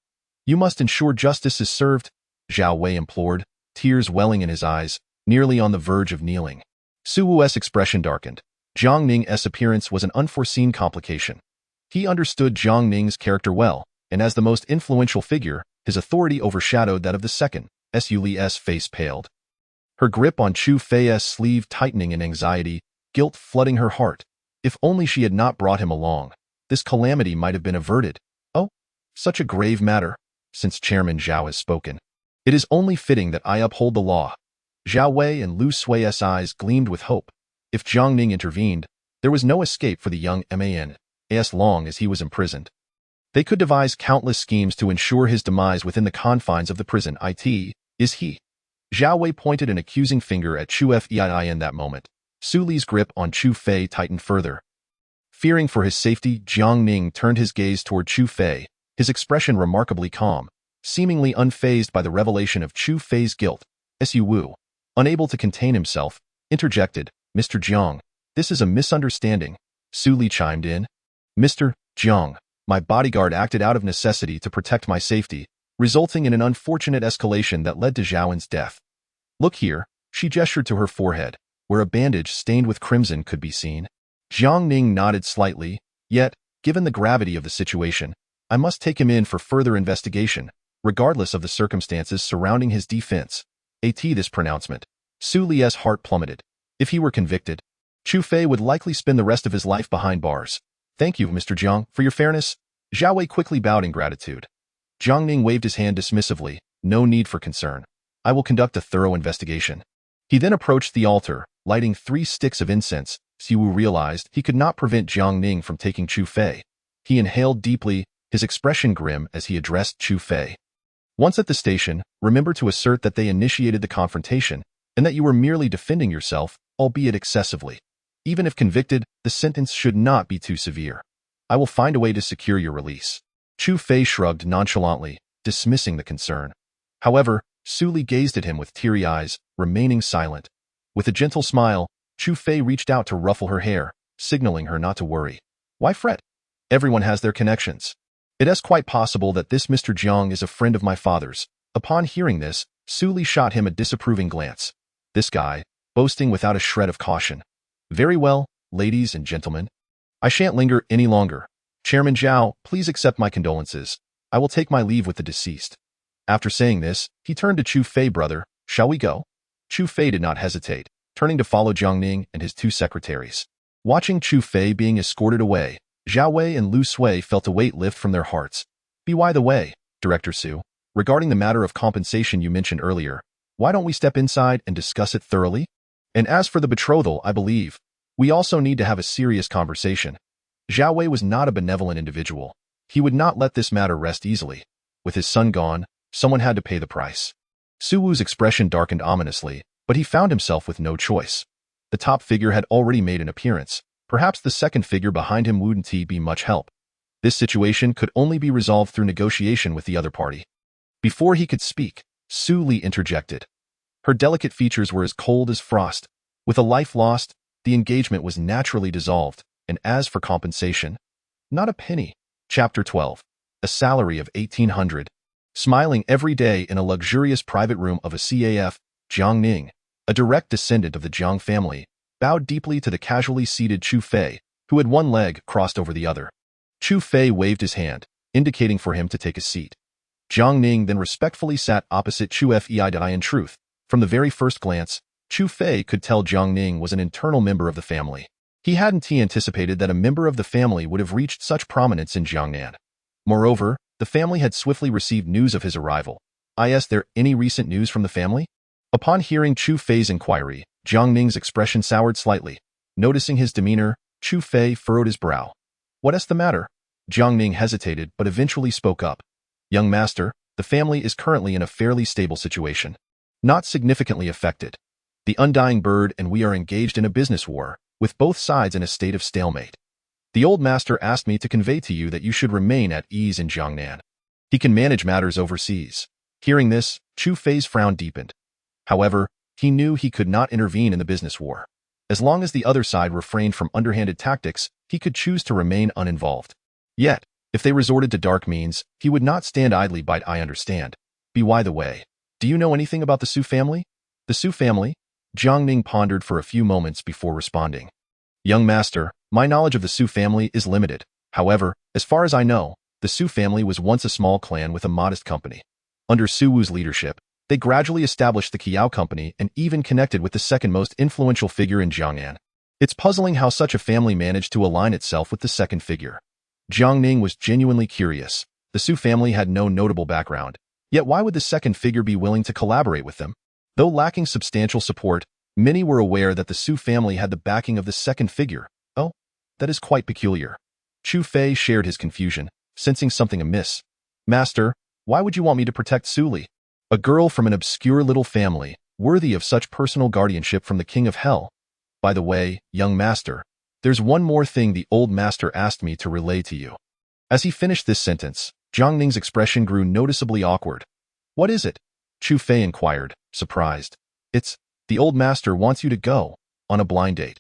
You must ensure justice is served, Zhao Wei implored, tears welling in his eyes, nearly on the verge of kneeling. Su Wu's expression darkened. Jiang Ning's appearance was an unforeseen complication. He understood Jiang Ning's character well, and as the most influential figure, his authority overshadowed that of the second. Suli's face paled. Her grip on Chu Fei's sleeve tightening in anxiety, guilt flooding her heart. If only she had not brought him along, this calamity might have been averted. Oh, such a grave matter, since Chairman Zhao has spoken. It is only fitting that I uphold the law. Zhao Wei and Lu Sui's eyes gleamed with hope. If Jiang Ning intervened, there was no escape for the young man, as long as he was imprisoned. They could devise countless schemes to ensure his demise within the confines of the prison. Is he? Zhao Wei pointed an accusing finger at Chu Fei in that moment. Su Li's grip on Chu Fei tightened further. Fearing for his safety, Jiang Ning turned his gaze toward Chu Fei, his expression remarkably calm, seemingly unfazed by the revelation of Chu Fei's guilt. Su Wu, unable to contain himself, interjected, Mr. Jiang, this is a misunderstanding. Su Li chimed in. Mr. Jiang, my bodyguard acted out of necessity to protect my safety, resulting in an unfortunate escalation that led to Zhaowen's death. Look here, she gestured to her forehead, where a bandage stained with crimson could be seen. Jiang Ning nodded slightly, yet, given the gravity of the situation, I must take him in for further investigation, regardless of the circumstances surrounding his defense. This pronouncement. Su Li's heart plummeted. If he were convicted, Chu Fei would likely spend the rest of his life behind bars. Thank you, Mr. Jiang, for your fairness. Zhao Wei quickly bowed in gratitude. Jiang Ning waved his hand dismissively. No need for concern. I will conduct a thorough investigation. He then approached the altar, lighting 3 sticks of incense. Su Wu realized he could not prevent Jiang Ning from taking Chu Fei. He inhaled deeply, his expression grim as he addressed Chu Fei. Once at the station, remember to assert that they initiated the confrontation, and that you were merely defending yourself, albeit excessively. Even if convicted, the sentence should not be too severe. I will find a way to secure your release. Chu Fei shrugged nonchalantly, dismissing the concern. However, Su Li gazed at him with teary eyes, remaining silent. With a gentle smile, Chu Fei reached out to ruffle her hair, signaling her not to worry. Why fret? Everyone has their connections. It is quite possible that this Mr. Jiang is a friend of my father's. Upon hearing this, Su Li shot him a disapproving glance. This guy, boasting without a shred of caution. Very well, ladies and gentlemen. I shan't linger any longer. Chairman Zhao, please accept my condolences. I will take my leave with the deceased. After saying this, he turned to Chu Fei, brother, shall we go? Chu Fei did not hesitate, turning to follow Jiang Ning and his 2 secretaries. Watching Chu Fei being escorted away, Zhao Wei and Lu Sui felt a weight lift from their hearts. By the way, Director Su, regarding the matter of compensation you mentioned earlier, why don't we step inside and discuss it thoroughly? And as for the betrothal, I believe, we also need to have a serious conversation. Zhao Wei was not a benevolent individual. He would not let this matter rest easily. With his son gone, someone had to pay the price. Su Wu's expression darkened ominously, but he found himself with no choice. The top figure had already made an appearance. Perhaps the second figure behind him wouldn't be much help. This situation could only be resolved through negotiation with the other party. Before he could speak, Su Li interjected. Her delicate features were as cold as frost. With a life lost, the engagement was naturally dissolved. And as for compensation, not a penny. Chapter 12. A salary of 1,800. Smiling every day in a luxurious private room of a CAF, Jiang Ning, a direct descendant of the Jiang family, bowed deeply to the casually seated Chu Fei, who had one leg crossed over the other. Chu Fei waved his hand, indicating for him to take a seat. Jiang Ning then respectfully sat opposite Chu Fei. In truth, from the very first glance, Chu Fei could tell Jiang Ning was an internal member of the family. He hadn't anticipated that a member of the family would have reached such prominence in Jiangnan. Moreover, the family had swiftly received news of his arrival. Is there any recent news from the family? Upon hearing Chu Fei's inquiry, Jiang Ning's expression soured slightly. Noticing his demeanor, Chu Fei furrowed his brow. What is the matter? Jiang Ning hesitated but eventually spoke up. Young master, the family is currently in a fairly stable situation. Not significantly affected. The undying bird and we are engaged in a business war, with both sides in a state of stalemate. The old master asked me to convey to you that you should remain at ease in Jiangnan. He can manage matters overseas. Hearing this, Chu Fei's frown deepened. However, he knew he could not intervene in the business war. As long as the other side refrained from underhanded tactics, he could choose to remain uninvolved. Yet, if they resorted to dark means, he would not stand idly by. I understand. By the way, do you know anything about the Su family? The Su family? Jiang Ning pondered for a few moments before responding. Young master, my knowledge of the Su family is limited. However, as far as I know, the Su family was once a small clan with a modest company. Under Su Wu's leadership, they gradually established the Qiao Company and even connected with the second most influential figure in Jiangnan. It's puzzling how such a family managed to align itself with the second figure. Jiang Ning was genuinely curious. The Su family had no notable background. Yet why would the second figure be willing to collaborate with them? Though lacking substantial support, many were aware that the Su family had the backing of the second figure. Oh, that is quite peculiar. Chu Fei shared his confusion, sensing something amiss. Master, why would you want me to protect Su Li? A girl from an obscure little family, worthy of such personal guardianship from the King of Hell. By the way, young master, there's one more thing the old master asked me to relay to you. As he finished this sentence, Jiang Ning's expression grew noticeably awkward. What is it? Chu Fei inquired, surprised. It's, the old master wants you to go on a blind date.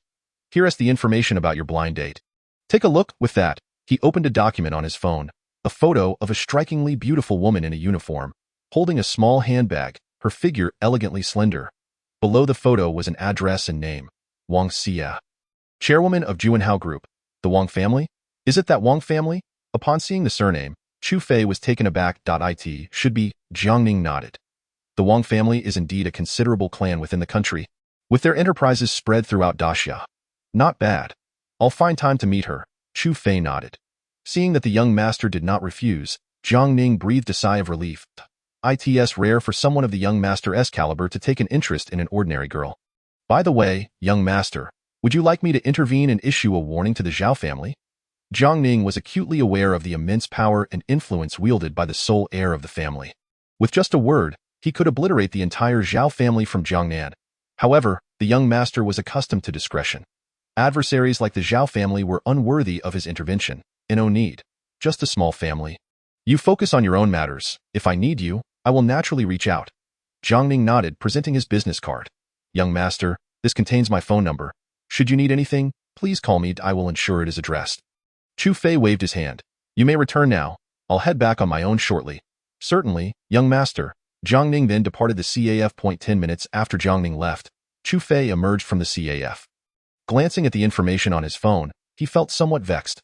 Here is the information about your blind date. Take a look. With that, he opened a document on his phone, a photo of a strikingly beautiful woman in a uniform, holding a small handbag, her figure elegantly slender. Below the photo was an address and name, Wang Xia, chairwoman of Juanhao Group. The Wang family? Is it that Wang family? Upon seeing the surname, Chu Fei was taken aback. It should be. Jiang Ning nodded. The Wang family is indeed a considerable clan within the country, with their enterprises spread throughout Daxia. Not bad. I'll find time to meet her. Chu Fei nodded. Seeing that the young master did not refuse, Jiang Ning breathed a sigh of relief. It's rare for someone of the young master's caliber to take an interest in an ordinary girl. By the way, young master, would you like me to intervene and issue a warning to the Zhao family? Jiang Ning was acutely aware of the immense power and influence wielded by the sole heir of the family. With just a word, he could obliterate the entire Zhao family from Jiangnan. However, the young master was accustomed to discretion. Adversaries like the Zhao family were unworthy of his intervention. No need. Just a small family. You focus on your own matters. If I need you, I will naturally reach out. Jiang Ning nodded, presenting his business card. Young master, this contains my phone number. Should you need anything, please call me. I will ensure it is addressed. Chu Fei waved his hand. You may return now. I'll head back on my own shortly. Certainly, young master. Jiang Ning then departed the CAF. 10 minutes after Jiang Ning left, Chu Fei emerged from the CAF. Glancing at the information on his phone, he felt somewhat vexed.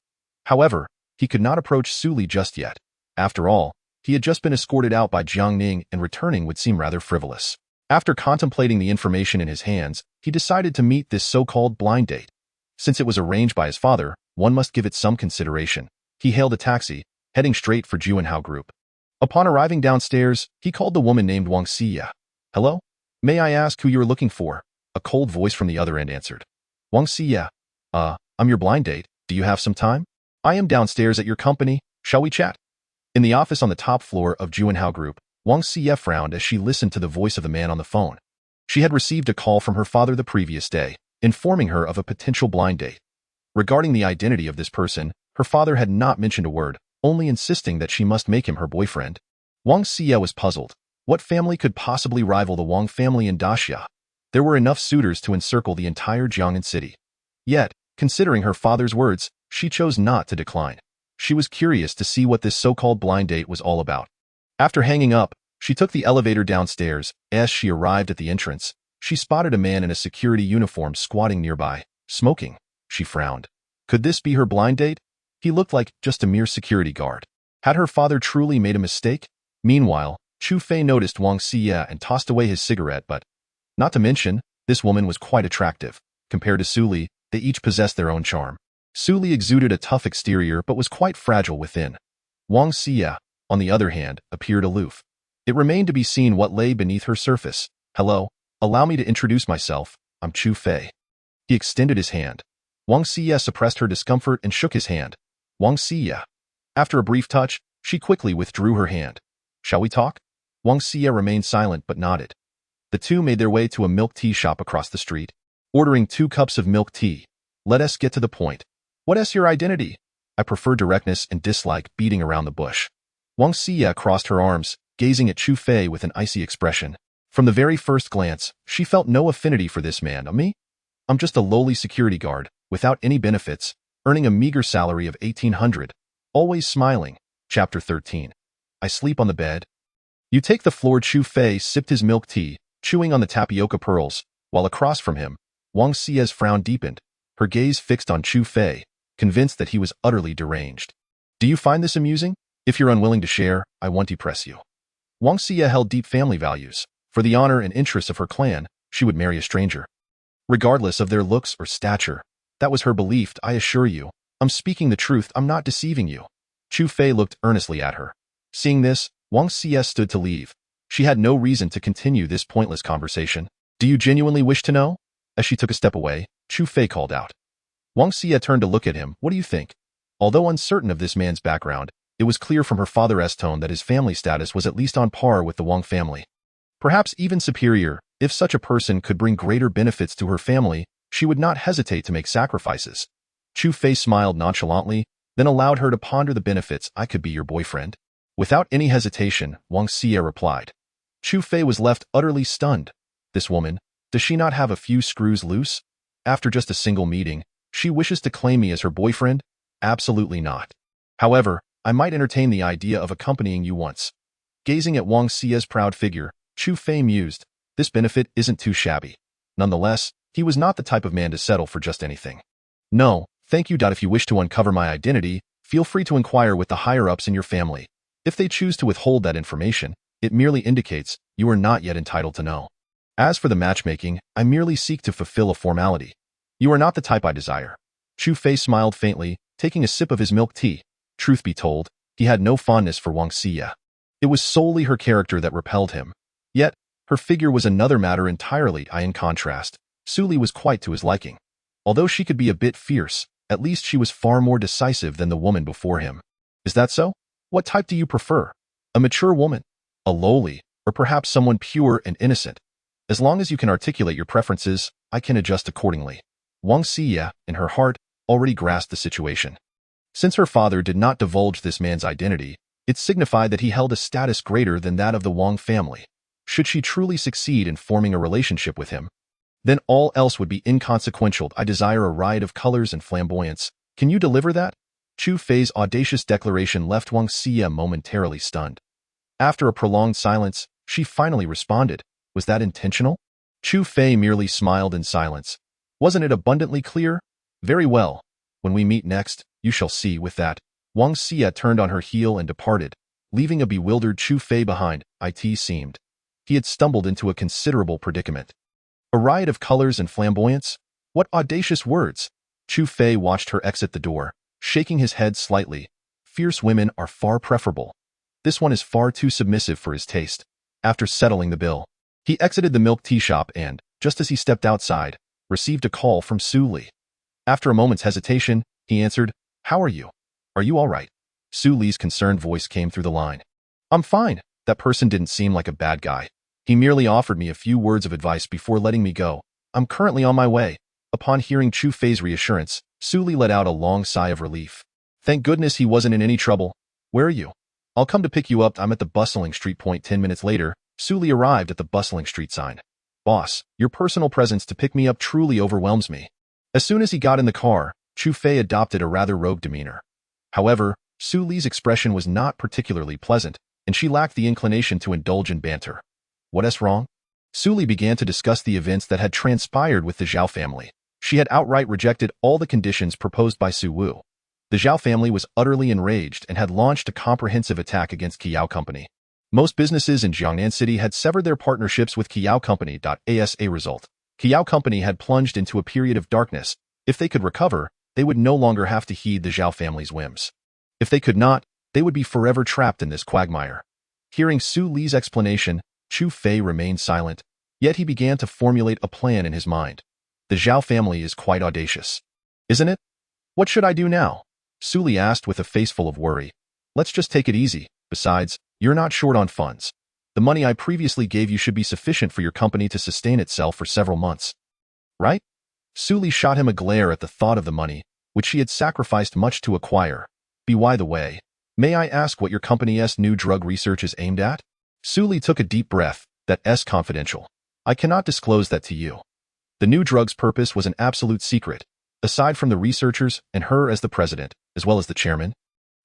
However, he could not approach Su Li just yet. After all, he had just been escorted out by Jiang Ning, and returning would seem rather frivolous. After contemplating the information in his hands, he decided to meet this so-called blind date. Since it was arranged by his father, one must give it some consideration. He hailed a taxi, heading straight for Juanhao Group. Upon arriving downstairs, he called the woman named Wang Xia. Hello? May I ask who you're looking for? A cold voice from the other end answered. Wang Xia. I'm your blind date. Do you have some time? I am downstairs at your company. Shall we chat? In the office on the top floor of Juanhao Group, Wang Xia frowned as she listened to the voice of the man on the phone. She had received a call from her father the previous day, informing her of a potential blind date. Regarding the identity of this person, her father had not mentioned a word, only insisting that she must make him her boyfriend. Wang Xia was puzzled. What family could possibly rival the Wang family in Daxia? There were enough suitors to encircle the entire Jiangnan city. Yet, considering her father's words, she chose not to decline. She was curious to see what this so-called blind date was all about. After hanging up, she took the elevator downstairs. As she arrived at the entrance, she spotted a man in a security uniform squatting nearby, smoking. She frowned. Could this be her blind date? He looked like just a mere security guard. Had her father truly made a mistake? Meanwhile, Chu Fei noticed Wang Xia and tossed away his cigarette, but not to mention, this woman was quite attractive. Compared to Su Li, they each possessed their own charm. Su Li exuded a tough exterior but was quite fragile within. Wang Xia, on the other hand, appeared aloof. It remained to be seen what lay beneath her surface. Hello, allow me to introduce myself. I'm Chu Fei. He extended his hand. Wang Xia suppressed her discomfort and shook his hand. Wang Xia. After a brief touch, she quickly withdrew her hand. Shall we talk? Wang Xia remained silent but nodded. The two made their way to a milk tea shop across the street, ordering 2 cups of milk tea. Let us get to the point. What is your identity? I prefer directness and dislike beating around the bush. Wang Xia crossed her arms, gazing at Chu Fei with an icy expression. From the very first glance, she felt no affinity for this man. Me? I'm just a lowly security guard, without any benefits. earning a meager salary of 1,800, always smiling. Chapter 13. I sleep on the bed. You take the floor. Chu Fei sipped his milk tea, chewing on the tapioca pearls, while across from him, Wang Xia's frown deepened, her gaze fixed on Chu Fei, convinced that he was utterly deranged. Do you find this amusing? If you're unwilling to share, I won't depress you. Wang Xia held deep family values. For the honor and interests of her clan, she would marry a stranger, regardless of their looks or stature. That was her belief. I assure you, I'm speaking the truth. I'm not deceiving you. Chu Fei looked earnestly at her. Seeing this, Wang Xia stood to leave. She had no reason to continue this pointless conversation. Do you genuinely wish to know? As she took a step away, Chu Fei called out. Wang Xia turned to look at him. What do you think? Although uncertain of this man's background, it was clear from her father's tone that his family status was at least on par with the Wang family. Perhaps even superior. If such a person could bring greater benefits to her family, she would not hesitate to make sacrifices. Chu Fei smiled nonchalantly, then allowed her to ponder the benefits. I could be your boyfriend. Without any hesitation, Wang Xia replied. Chu Fei was left utterly stunned. This woman, does she not have a few screws loose? After just a single meeting, she wishes to claim me as her boyfriend? Absolutely not. However, I might entertain the idea of accompanying you once. Gazing at Wang Xia's proud figure, Chu Fei mused. This benefit isn't too shabby. Nonetheless, he was not the type of man to settle for just anything. No, thank you. If you wish to uncover my identity, feel free to inquire with the higher-ups in your family. If they choose to withhold that information, it merely indicates you are not yet entitled to know. As for the matchmaking, I merely seek to fulfill a formality. You are not the type I desire. Chu Fei smiled faintly, taking a sip of his milk tea. Truth be told, he had no fondness for Wang Xia. It was solely her character that repelled him. Yet, her figure was another matter entirely. In contrast, Su Li was quite to his liking. Although she could be a bit fierce, at least she was far more decisive than the woman before him. Is that so? What type do you prefer? A mature woman? A lowly, or perhaps someone pure and innocent? As long as you can articulate your preferences, I can adjust accordingly. Wang Xia, in her heart, already grasped the situation. Since her father did not divulge this man's identity, it signified that he held a status greater than that of the Wang family. Should she truly succeed in forming a relationship with him, then all else would be inconsequential. I desire a riot of colors and flamboyance. Can you deliver that? Chu Fei's audacious declaration left Wang Xia momentarily stunned. After a prolonged silence, she finally responded. Was that intentional? Chu Fei merely smiled in silence. Wasn't it abundantly clear? Very well. When we meet next, you shall see. With that, Wang Xia turned on her heel and departed, leaving a bewildered Chu Fei behind. It seemed he had stumbled into a considerable predicament. A riot of colors and flamboyance? What audacious words! Chu Fei watched her exit the door, shaking his head slightly. Fierce women are far preferable. This one is far too submissive for his taste. After settling the bill, he exited the milk tea shop and, just as he stepped outside, received a call from Su Li. After a moment's hesitation, he answered, How are you? Are you all right? Su Li's concerned voice came through the line. I'm fine. That person didn't seem like a bad guy. He merely offered me a few words of advice before letting me go. I'm currently on my way. Upon hearing Chu Fei's reassurance, Su Li let out a long sigh of relief. Thank goodness he wasn't in any trouble. Where are you? I'll come to pick you up. I'm at the bustling street. 10 minutes later, Su Li arrived at the bustling street sign. Boss, your personal presence to pick me up truly overwhelms me. As soon as he got in the car, Chu Fei adopted a rather rogue demeanor. However, Su Li's expression was not particularly pleasant, and she lacked the inclination to indulge in banter. What's wrong? Su Li began to discuss the events that had transpired with the Zhao family. She had outright rejected all the conditions proposed by Su Wu. The Zhao family was utterly enraged and had launched a comprehensive attack against Qiao Company. Most businesses in Jiangnan City had severed their partnerships with Qiao Company. As a result, Qiao Company had plunged into a period of darkness. If they could recover, they would no longer have to heed the Zhao family's whims. If they could not, they would be forever trapped in this quagmire. Hearing Su Li's explanation, Chu Fei remained silent, yet he began to formulate a plan in his mind. The Zhao family is quite audacious, isn't it? What should I do now? Su Li asked with a face full of worry. Let's just take it easy. Besides, you're not short on funds. The money I previously gave you should be sufficient for your company to sustain itself for several months. Right? Su Li shot him a glare at the thought of the money, which she had sacrificed much to acquire. By the way, may I ask what your company's new drug research is aimed at? Su Li took a deep breath. That's confidential. I cannot disclose that to you. The new drug's purpose was an absolute secret. Aside from the researchers and her as the president, as well as the chairman,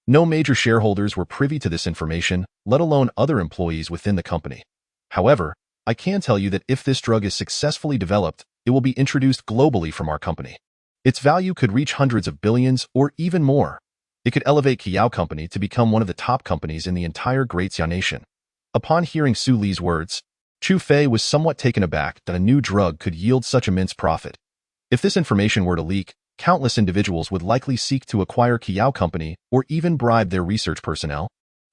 no major shareholders were privy to this information, let alone other employees within the company. However, I can tell you that if this drug is successfully developed, it will be introduced globally from our company. Its value could reach hundreds of billions or even more. It could elevate Kiao Company to become one of the top companies in the entire Great Xia Nation. Upon hearing Su Li's words, Chu Fei was somewhat taken aback that a new drug could yield such immense profit. If this information were to leak, countless individuals would likely seek to acquire Kiao Company or even bribe their research personnel.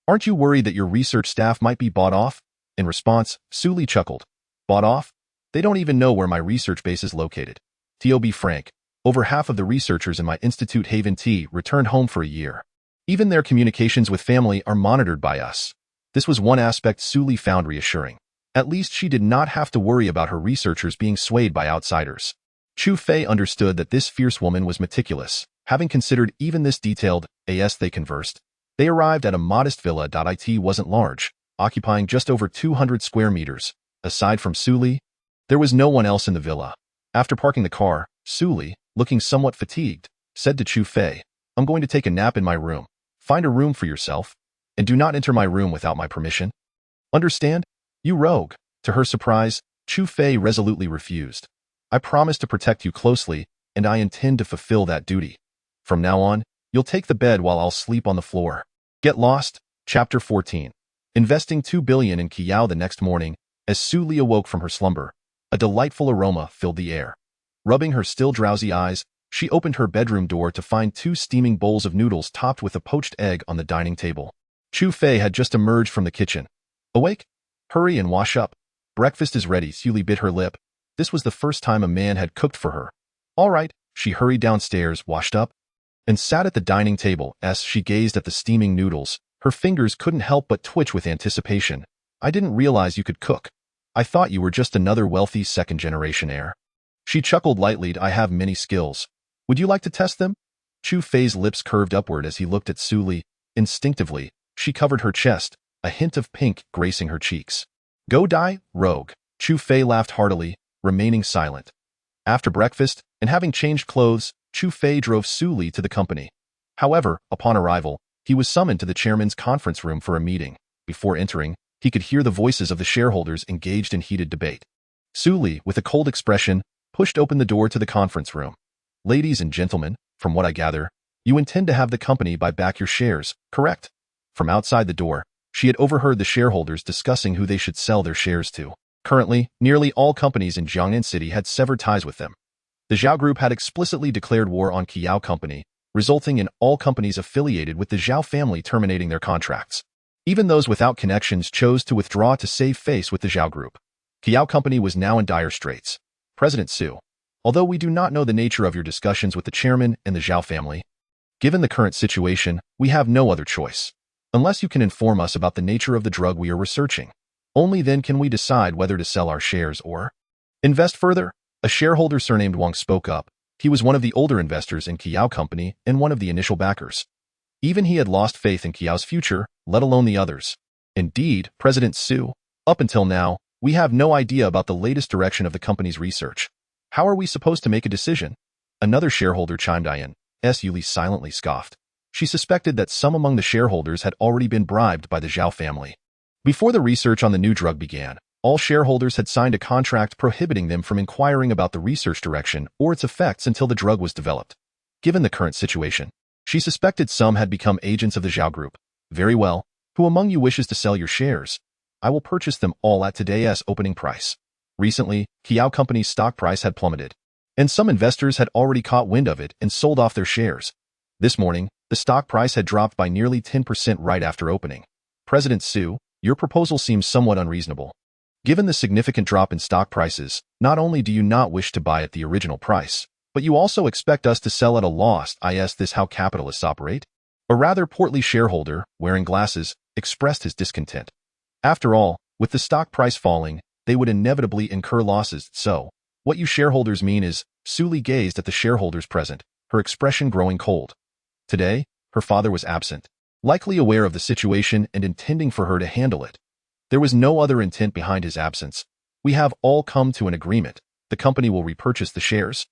Aren't you worried that your research staff might be bought off? In response, Su Li chuckled. Bought off? They don't even know where my research base is located. To be frank, over half of the researchers in my Institute Haven T returned home for a year. Even their communications with family are monitored by us. This was one aspect Su Li found reassuring. At least she did not have to worry about her researchers being swayed by outsiders. Chu Fei understood that this fierce woman was meticulous. Having considered even this detailed, as they conversed, they arrived at a modest villa. It wasn't large, occupying just over 200 square meters. Aside from Su Li, there was no one else in the villa. After parking the car, Su Li, looking somewhat fatigued, said to Chu Fei, I'm going to take a nap in my room. Find a room for yourself, and do not enter my room without my permission. Understand? You rogue. To her surprise, Chu Fei resolutely refused. I promise to protect you closely, and I intend to fulfill that duty. From now on, you'll take the bed while I'll sleep on the floor. Get lost. Chapter 14. Investing $2 billion in Kiao. The next morning, as Su Li awoke from her slumber, a delightful aroma filled the air. Rubbing her still drowsy eyes, she opened her bedroom door to find 2 steaming bowls of noodles topped with a poached egg on the dining table. Chu Fei had just emerged from the kitchen. Awake? Hurry and wash up. Breakfast is ready. Su Li bit her lip. This was the first time a man had cooked for her. All right, she hurried downstairs, washed up, and sat at the dining table. As she gazed at the steaming noodles, her fingers couldn't help but twitch with anticipation. I didn't realize you could cook. I thought you were just another wealthy second-generation heir. She chuckled lightly. I have many skills. Would you like to test them? Chu Fei's lips curved upward as he looked at Su Li. Instinctively, she covered her chest, a hint of pink gracing her cheeks. Go die, rogue. Chu Fei laughed heartily, remaining silent. After breakfast, and having changed clothes, Chu Fei drove Su Li to the company. However, upon arrival, he was summoned to the chairman's conference room for a meeting. Before entering, he could hear the voices of the shareholders engaged in heated debate. Su Li, with a cold expression, pushed open the door to the conference room. Ladies and gentlemen, from what I gather, you intend to have the company buy back your shares, correct? From outside the door, she had overheard the shareholders discussing who they should sell their shares to. Currently, nearly all companies in Jiangnan City had severed ties with them. The Zhao Group had explicitly declared war on Kiao Company, resulting in all companies affiliated with the Zhao family terminating their contracts. Even those without connections chose to withdraw to save face with the Zhao Group. Kiao Company was now in dire straits. President Su, although we do not know the nature of your discussions with the chairman and the Zhao family, given the current situation, we have no other choice. Unless you can inform us about the nature of the drug we are researching. Only then can we decide whether to sell our shares or invest further. A shareholder surnamed Wang spoke up. He was one of the older investors in Kiao Company and one of the initial backers. Even he had lost faith in Kiao's future, let alone the others. Indeed, President Su, up until now, we have no idea about the latest direction of the company's research. How are we supposed to make a decision? Another shareholder chimed in. Su Li silently scoffed. She suspected that some among the shareholders had already been bribed by the Zhao family. Before the research on the new drug began, all shareholders had signed a contract prohibiting them from inquiring about the research direction or its effects until the drug was developed. Given the current situation, she suspected some had become agents of the Zhao Group. Very well, who among you wishes to sell your shares? I will purchase them all at today's opening price. Recently, Kiao Company's stock price had plummeted, and some investors had already caught wind of it and sold off their shares. This morning, the stock price had dropped by nearly 10% right after opening. President Su, your proposal seems somewhat unreasonable. Given the significant drop in stock prices, not only do you not wish to buy at the original price, but you also expect us to sell at a loss. Is this how capitalists operate? A rather portly shareholder, wearing glasses, expressed his discontent. After all, with the stock price falling, they would inevitably incur losses. So, what you shareholders mean is, Su Li gazed at the shareholders present, her expression growing cold. Today, her father was absent, likely aware of the situation and intending for her to handle it. There was no other intent behind his absence. We have all come to an agreement. The company will repurchase the shares.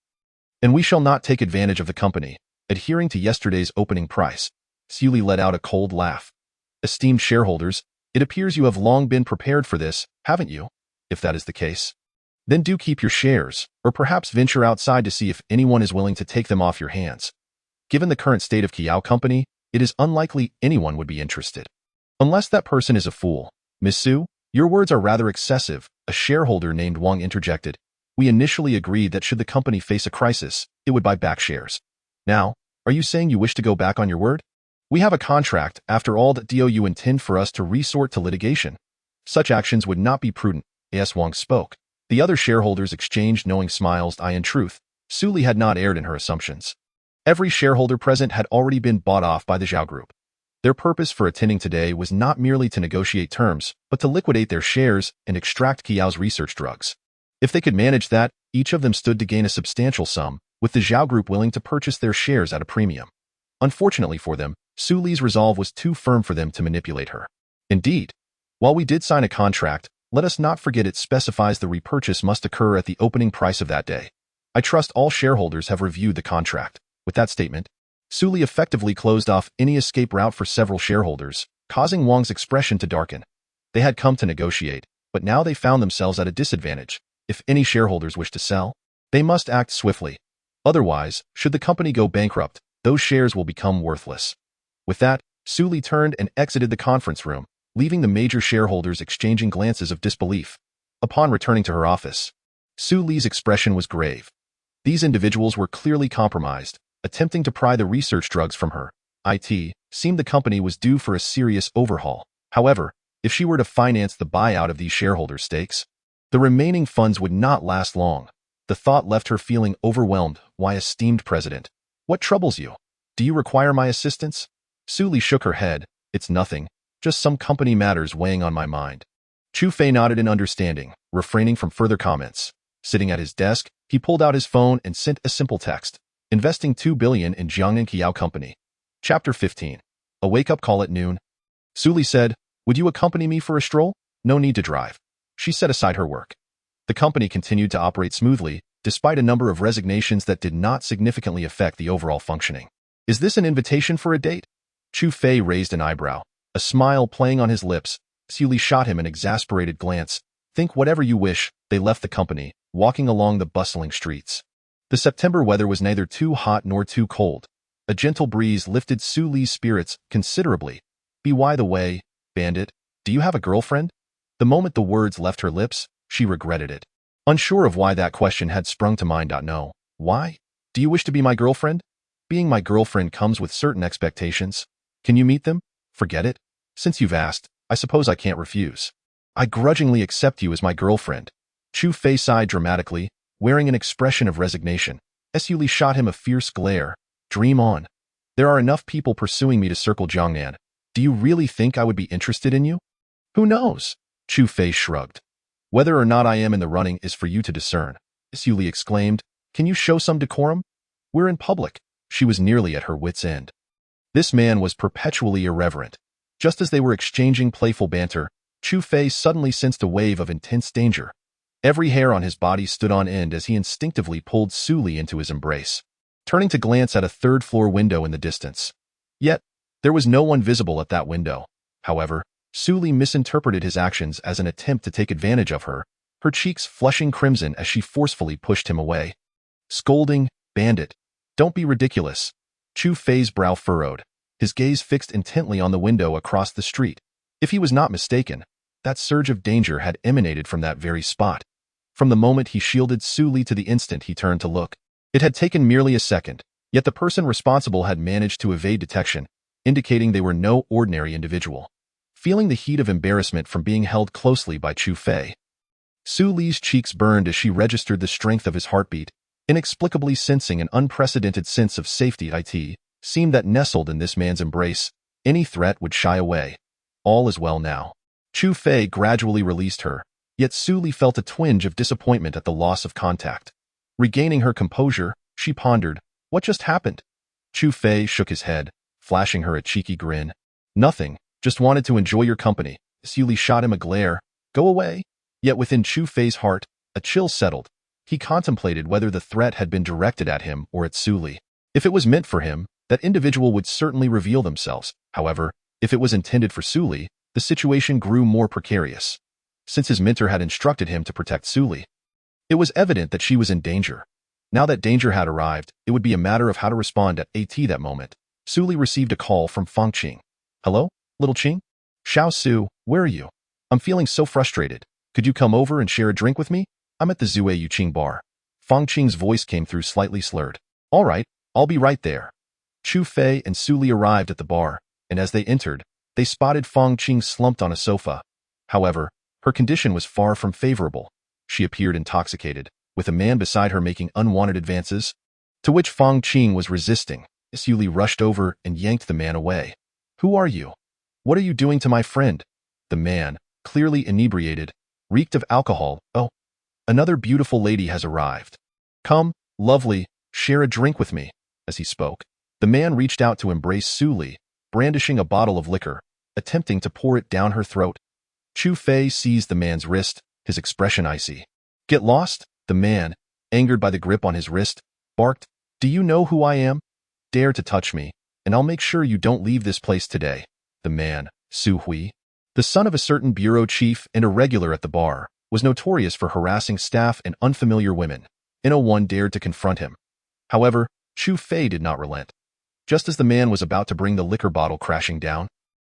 And we shall not take advantage of the company, adhering to yesterday's opening price. Su Li let out a cold laugh. Esteemed shareholders, it appears you have long been prepared for this, haven't you? If that is the case, then do keep your shares, or perhaps venture outside to see if anyone is willing to take them off your hands. Given the current state of Kiao Company, it is unlikely anyone would be interested. Unless that person is a fool. Miss Su, your words are rather excessive, a shareholder named Wang interjected. We initially agreed that should the company face a crisis, it would buy back shares. Now, are you saying you wish to go back on your word? We have a contract, after all, that you intend for us to resort to litigation. Such actions would not be prudent, as Wang spoke. The other shareholders exchanged knowing smiles. In truth, Su Li had not erred in her assumptions. Every shareholder present had already been bought off by the Zhao Group. Their purpose for attending today was not merely to negotiate terms, but to liquidate their shares and extract Kiao's research drugs. If they could manage that, each of them stood to gain a substantial sum, with the Zhao Group willing to purchase their shares at a premium. Unfortunately for them, Su Li's resolve was too firm for them to manipulate her. Indeed, while we did sign a contract, let us not forget it specifies the repurchase must occur at the opening price of that day. I trust all shareholders have reviewed the contract. With that statement, Su Li effectively closed off any escape route for several shareholders, causing Wang's expression to darken. They had come to negotiate, but now they found themselves at a disadvantage. If any shareholders wish to sell, they must act swiftly. Otherwise, should the company go bankrupt, those shares will become worthless. With that, Su Li turned and exited the conference room, leaving the major shareholders exchanging glances of disbelief. Upon returning to her office, Su Li's expression was grave. These individuals were clearly compromised, attempting to pry the research drugs from her. It seemed the company was due for a serious overhaul. However, if she were to finance the buyout of these shareholder stakes, the remaining funds would not last long. The thought left her feeling overwhelmed. Why, esteemed president, what troubles you? Do you require my assistance? Su Li shook her head. It's nothing, just some company matters weighing on my mind. Chu Fei nodded in understanding, refraining from further comments. Sitting at his desk, he pulled out his phone and sent a simple text. Investing 2 billion in Jiangnan Kiao Company. Chapter 15. A wake-up call at noon. Su Li said, would you accompany me for a stroll? No need to drive. She set aside her work. The company continued to operate smoothly, despite a number of resignations that did not significantly affect the overall functioning. Is this an invitation for a date? Chu Fei raised an eyebrow, a smile playing on his lips. Su Li shot him an exasperated glance. Think whatever you wish. They left the company, walking along the bustling streets. The September weather was neither too hot nor too cold. A gentle breeze lifted Su Li's spirits considerably. By the way, bandit, do you have a girlfriend? The moment the words left her lips, she regretted it. Unsure of why that question had sprung to mind. No. Why? Do you wish to be my girlfriend? Being my girlfriend comes with certain expectations. Can you meet them? Forget it. Since you've asked, I suppose I can't refuse. I grudgingly accept you as my girlfriend. Chu Fei sighed dramatically, wearing an expression of resignation. Su Li shot him a fierce glare. Dream on. There are enough people pursuing me to circle Jiangnan. Do you really think I would be interested in you? Who knows? Chu Fei shrugged. Whether or not I am in the running is for you to discern. Su Li exclaimed. Can you show some decorum? We're in public. She was nearly at her wit's end. This man was perpetually irreverent. Just as they were exchanging playful banter, Chu Fei suddenly sensed a wave of intense danger. Every hair on his body stood on end as he instinctively pulled Su Li into his embrace, turning to glance at a third-floor window in the distance. Yet, there was no one visible at that window. However, Su Li misinterpreted his actions as an attempt to take advantage of her, her cheeks flushing crimson as she forcefully pushed him away. Scolding, bandit. Don't be ridiculous. Chu Fei's brow furrowed, his gaze fixed intently on the window across the street. If he was not mistaken, that surge of danger had emanated from that very spot. From the moment he shielded Su Li to the instant he turned to look, it had taken merely a second, yet the person responsible had managed to evade detection, indicating they were no ordinary individual. Feeling the heat of embarrassment from being held closely by Chu Fei, Su Li's cheeks burned as she registered the strength of his heartbeat, inexplicably sensing an unprecedented sense of safety. It seemed that nestled in this man's embrace, any threat would shy away. All is well now. Chu Fei gradually released her, yet Su Li felt a twinge of disappointment at the loss of contact. Regaining her composure, she pondered, what just happened? Chu Fei shook his head, flashing her a cheeky grin. Nothing, just wanted to enjoy your company. Su Li shot him a glare. Go away. Yet within Chu Fei's heart, a chill settled. He contemplated whether the threat had been directed at him or at Su Li. If it was meant for him, that individual would certainly reveal themselves. However, if it was intended for Su Li, the situation grew more precarious. Since his mentor had instructed him to protect Su Li, it was evident that she was in danger. Now that danger had arrived, it would be a matter of how to respond at that moment. Su Li received a call from Fang Qing. Hello, little Qing? Xiao Su, where are you? I'm feeling so frustrated. Could you come over and share a drink with me? I'm at the Zue Yuqing bar. Fang Qing's voice came through slightly slurred. All right, I'll be right there. Chu Fei and Su Li arrived at the bar, and as they entered, they spotted Fang Qing slumped on a sofa. However, her condition was far from favorable. She appeared intoxicated, with a man beside her making unwanted advances, to which Fang Qing was resisting. Su Li rushed over and yanked the man away. Who are you? What are you doing to my friend? The man, clearly inebriated, reeked of alcohol. Oh, another beautiful lady has arrived. Come, lovely, share a drink with me. As he spoke, the man reached out to embrace Su Li, brandishing a bottle of liquor, attempting to pour it down her throat. Chu Fei seized the man's wrist, his expression icy. Get lost? The man, angered by the grip on his wrist, barked. Do you know who I am? Dare to touch me, and I'll make sure you don't leave this place today. The man, Su Hui, the son of a certain bureau chief and a regular at the bar, was notorious for harassing staff and unfamiliar women. No dared to confront him. However, Chu Fei did not relent. Just as the man was about to bring the liquor bottle crashing down,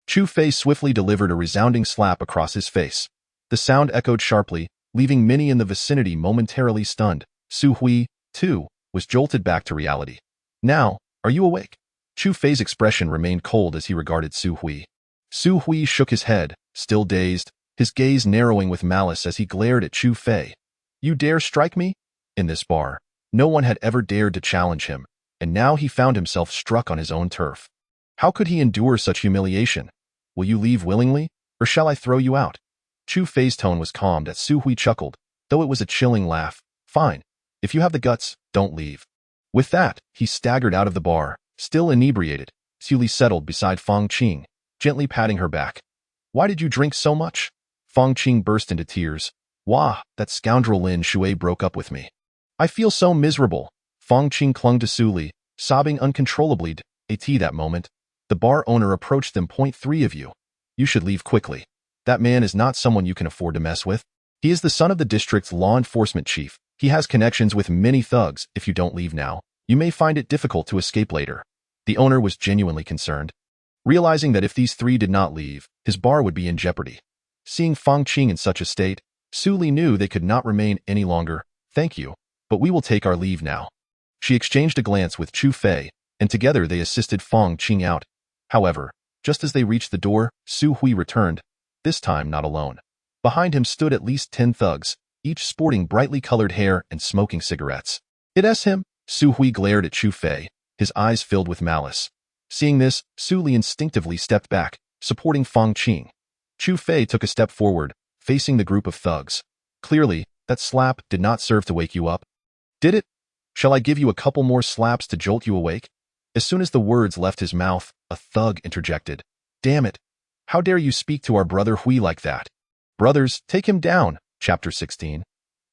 Chu Fei swiftly delivered a resounding slap across his face. The sound echoed sharply, leaving many in the vicinity momentarily stunned. Su Hui, too, was jolted back to reality. Now, are you awake? Chu Fei's expression remained cold as he regarded Su Hui. Su Hui shook his head, still dazed, his gaze narrowing with malice as he glared at Chu Fei. You dare strike me? In this bar, no one had ever dared to challenge him, and now he found himself struck on his own turf. How could he endure such humiliation? Will you leave willingly, or shall I throw you out? Chu Fei's tone was calmed as Su Hui chuckled, though it was a chilling laugh. Fine. If you have the guts, don't leave. With that, he staggered out of the bar, still inebriated. Su Li settled beside Fang Qing, gently patting her back. Why did you drink so much? Fang Qing burst into tears. Wah, that scoundrel Lin Shui broke up with me. I feel so miserable. Fang Qing clung to Su Li, sobbing uncontrollably. At that moment, the bar owner approached them. Point three of you. You should leave quickly. That man is not someone you can afford to mess with. He is the son of the district's law enforcement chief. He has connections with many thugs. If you don't leave now, you may find it difficult to escape later. The owner was genuinely concerned, realizing that if these three did not leave, his bar would be in jeopardy. Seeing Fang Qing in such a state, Su Li knew they could not remain any longer. Thank you, but we will take our leave now. She exchanged a glance with Chu Fei, and together they assisted Fang Qing out. However, just as they reached the door, Su Hui returned, this time not alone. Behind him stood at least 10 thugs, each sporting brightly colored hair and smoking cigarettes. It's him? Su Hui glared at Chu Fei, his eyes filled with malice. Seeing this, Su Li instinctively stepped back, supporting Fang Qing. Chu Fei took a step forward, facing the group of thugs. Clearly, that slap did not serve to wake you up. Did it? Shall I give you a couple more slaps to jolt you awake? As soon as the words left his mouth, a thug interjected. Damn it. How dare you speak to our brother Hui like that? Brothers, take him down. Chapter 16.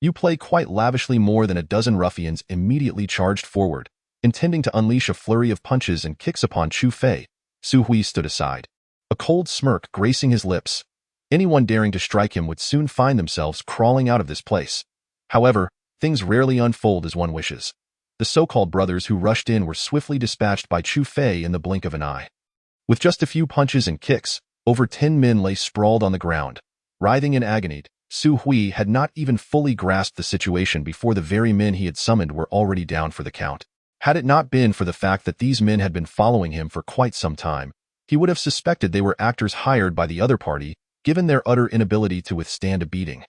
You play quite lavishly. More than a dozen ruffians immediately charged forward, intending to unleash a flurry of punches and kicks upon Chu Fei. Su Hui stood aside, a cold smirk gracing his lips. Anyone daring to strike him would soon find themselves crawling out of this place. However, things rarely unfold as one wishes. The so-called brothers who rushed in were swiftly dispatched by Chu Fei in the blink of an eye. With just a few punches and kicks, over 10 men lay sprawled on the ground, writhing in agony. Su Hui had not even fully grasped the situation before the very men he had summoned were already down for the count. Had it not been for the fact that these men had been following him for quite some time, he would have suspected they were actors hired by the other party, given their utter inability to withstand a beating.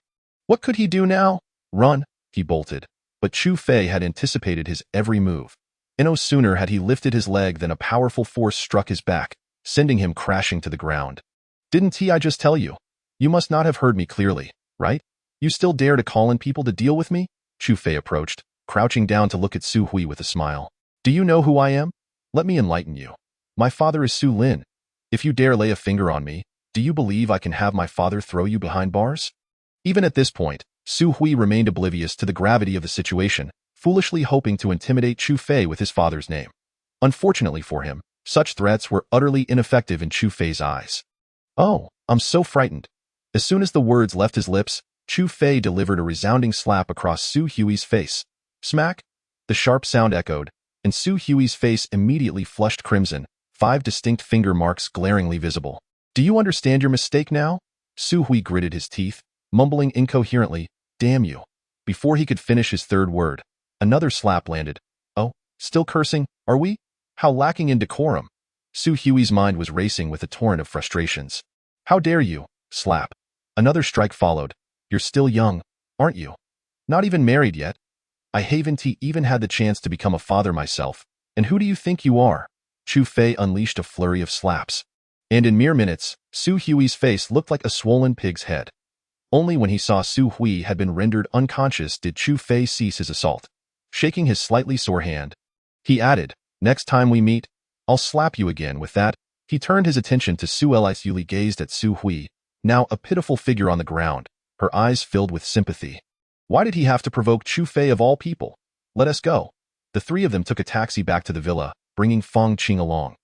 What could he do now? Run, he bolted. But Chu Fei had anticipated his every move. No sooner had he lifted his leg than a powerful force struck his back, sending him crashing to the ground. Didn't I just tell you? You must not have heard me clearly, right? You still dare to call in people to deal with me? Chu Fei approached, crouching down to look at Su Hui with a smile. Do you know who I am? Let me enlighten you. My father is Su Lin. If you dare lay a finger on me, do you believe I can have my father throw you behind bars? Even at this point, Su Hui remained oblivious to the gravity of the situation, foolishly hoping to intimidate Chu Fei with his father's name. Unfortunately for him, such threats were utterly ineffective in Chu Fei's eyes. "Oh, I'm so frightened." As soon as the words left his lips, Chu Fei delivered a resounding slap across Su Hui's face. Smack! The sharp sound echoed, and Su Hui's face immediately flushed crimson, 5 distinct finger marks glaringly visible. "Do you understand your mistake now?" Su Hui gritted his teeth, mumbling incoherently, "Damn you." Before he could finish his third word, another slap landed. "Oh, still cursing, are we? How lacking in decorum." Su Hui's mind was racing with a torrent of frustrations. "How dare you?" Slap. Another strike followed. "You're still young, aren't you? Not even married yet. I haven't even had the chance to become a father myself. And who do you think you are?" Chu Fei unleashed a flurry of slaps. And in mere minutes, Su Hui's face looked like a swollen pig's head. Only when he saw Su Hui had been rendered unconscious did Chu Fei cease his assault. Shaking his slightly sore hand, he added, "Next time we meet, I'll slap you again." With that, he turned his attention to Su Li gazed at Su Hui, now a pitiful figure on the ground, her eyes filled with sympathy. Why did he have to provoke Chu Fei of all people? "Let us go." The three of them took a taxi back to the villa, bringing Fong Qing along.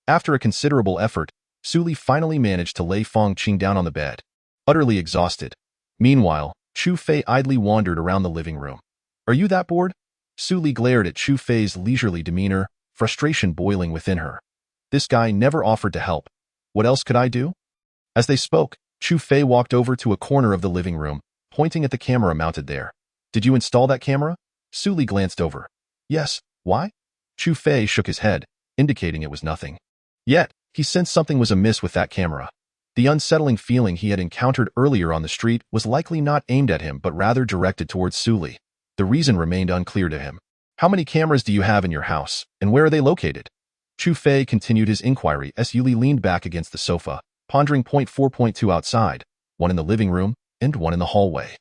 After a considerable effort, Su Li finally managed to lay Fong Qing down on the bed, utterly exhausted. Meanwhile, Chu Fei idly wandered around the living room. "Are you that bored?" Su Li glared at Chu Fei's leisurely demeanor, frustration boiling within her. This guy never offered to help. What else could I do? As they spoke, Chu Fei walked over to a corner of the living room, pointing at the camera mounted there. "Did you install that camera?" Su Li glanced over. "Yes, why?" Chu Fei shook his head, indicating it was nothing. Yet, he sensed something was amiss with that camera. The unsettling feeling he had encountered earlier on the street was likely not aimed at him but rather directed towards Su Li. The reason remained unclear to him. "How many cameras do you have in your house, and where are they located?" Chu Fei continued his inquiry as Su Li leaned back against the sofa, pondering point 4.2 outside, one in the living room, and one in the hallway.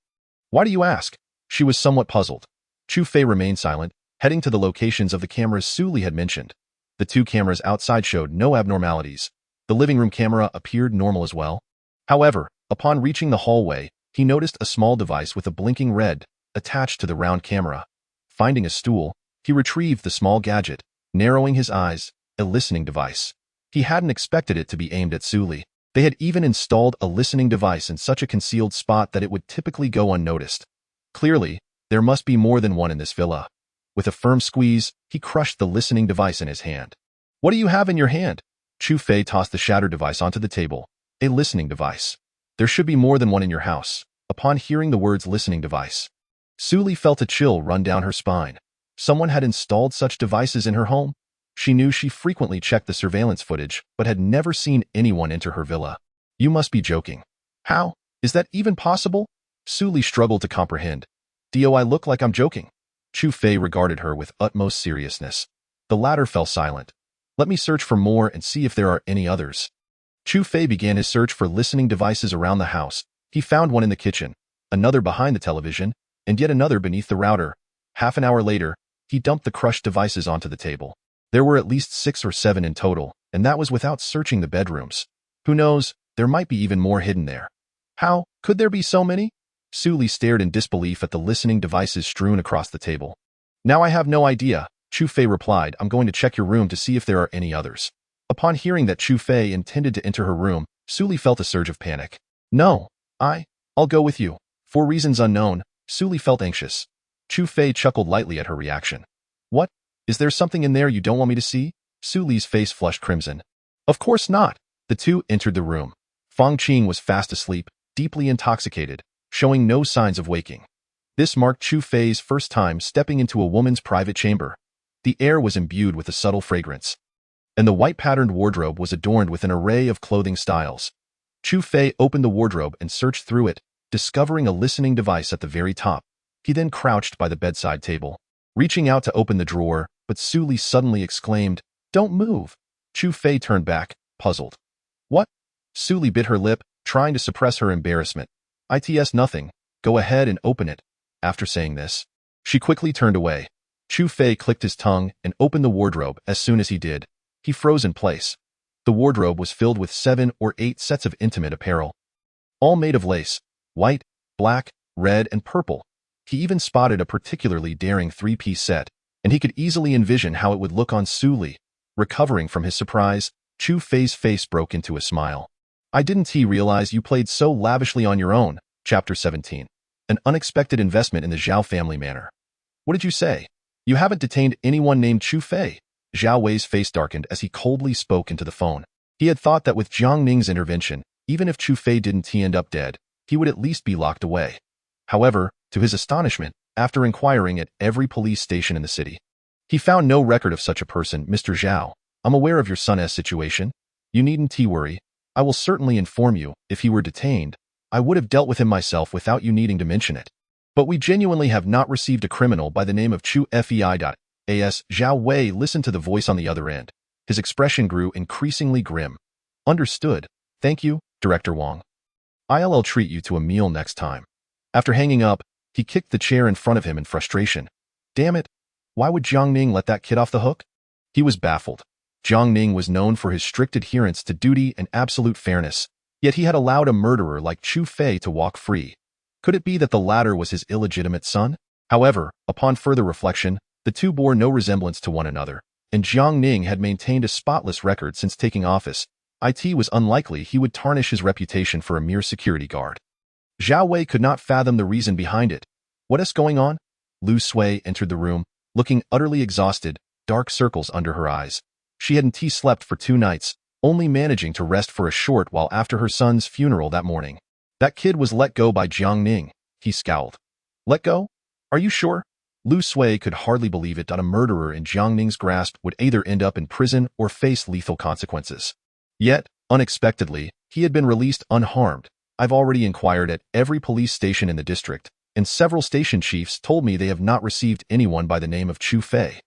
"Why do you ask?" She was somewhat puzzled. Chu Fei remained silent, heading to the locations of the cameras Su Li had mentioned. The 2 cameras outside showed no abnormalities. The living room camera appeared normal as well. However, upon reaching the hallway, he noticed a small device with a blinking red attached to the round camera. Finding a stool, he retrieved the small gadget, narrowing his eyes, a listening device. He hadn't expected it to be aimed at Su Li. They had even installed a listening device in such a concealed spot that it would typically go unnoticed. Clearly, there must be more than one in this villa. With a firm squeeze, he crushed the listening device in his hand. "What do you have in your hand?" Chu Fei tossed the shattered device onto the table. "A listening device. There should be more than one in your house." Upon hearing the words listening device, Su Li felt a chill run down her spine. Someone had installed such devices in her home? She knew she frequently checked the surveillance footage, but had never seen anyone enter her villa. "You must be joking." "How? Is that even possible?" Su Li struggled to comprehend. "Do I look like I'm joking?" Chu Fei regarded her with utmost seriousness. The latter fell silent. "Let me search for more and see if there are any others." Chu Fei began his search for listening devices around the house. He found one in the kitchen, another behind the television, and yet another beneath the router. Half an hour later, he dumped the crushed devices onto the table. There were at least 6 or 7 in total, and that was without searching the bedrooms. Who knows, there might be even more hidden there. How could there be so many? Su Li stared in disbelief at the listening devices strewn across the table. "Now I have no idea," Chu Fei replied. "I'm going to check your room to see if there are any others." Upon hearing that Chu Fei intended to enter her room, Su Li felt a surge of panic. "No, I'll go with you." For reasons unknown, Su Li felt anxious. Chu Fei chuckled lightly at her reaction. "What? Is there something in there you don't want me to see?" Su Li's face flushed crimson. "Of course not." The two entered the room. Fong Qing was fast asleep, deeply intoxicated, showing no signs of waking. This marked Chu Fei's first time stepping into a woman's private chamber. The air was imbued with a subtle fragrance, and the white-patterned wardrobe was adorned with an array of clothing styles. Chu Fei opened the wardrobe and searched through it, discovering a listening device at the very top. He then crouched by the bedside table, reaching out to open the drawer, but Su Li suddenly exclaimed, "Don't move." Chu Fei turned back, puzzled. "What?" Su Li bit her lip, trying to suppress her embarrassment. "It's nothing. Go ahead and open it." After saying this, she quickly turned away. Chu Fei clicked his tongue and opened the wardrobe. As soon as he did, he froze in place. The wardrobe was filled with 7 or 8 sets of intimate apparel, all made of lace, white, black, red, and purple. He even spotted a particularly daring three-piece set, and he could easily envision how it would look on Su Li. Recovering from his surprise, Chu Fei's face broke into a smile. I didn't realize you played so lavishly on your own. Chapter 17. An unexpected investment in the Zhao family manor. What did you say? You haven't detained anyone named Chu Fei? Zhao Wei's face darkened as he coldly spoke into the phone. He had thought that with Jiang Ning's intervention, even if Chu Fei didn't end up dead, he would at least be locked away. However, to his astonishment, after inquiring at every police station in the city, he found no record of such a person. Mr. Zhao, I'm aware of your son's situation. You needn't worry. I will certainly inform you. If he were detained, I would have dealt with him myself without you needing to mention it. But we genuinely have not received a criminal by the name of Chu Fei. As Zhao Wei listened to the voice on the other end, his expression grew increasingly grim. Understood. Thank you, Director Wang. I'll treat you to a meal next time. After hanging up, he kicked the chair in front of him in frustration. Damn it. Why would Jiang Ning let that kid off the hook? He was baffled. Jiang Ning was known for his strict adherence to duty and absolute fairness, yet he had allowed a murderer like Chu Fei to walk free. Could it be that the latter was his illegitimate son? However, upon further reflection, the two bore no resemblance to one another, and Jiang Ning had maintained a spotless record since taking office. It was unlikely he would tarnish his reputation for a mere security guard. Zhao Wei could not fathom the reason behind it. What is going on? Lu Sui entered the room, looking utterly exhausted, dark circles under her eyes. She hadn't slept for 2 nights, only managing to rest for a short while after her son's funeral that morning. That kid was let go by Jiang Ning, he scowled. Let go? Are you sure? Lu Sui could hardly believe it that a murderer in Jiang Ning's grasp would either end up in prison or face lethal consequences. Yet, unexpectedly, he had been released unharmed. I've already inquired at every police station in the district, and several station chiefs told me they have not received anyone by the name of Chu Fei.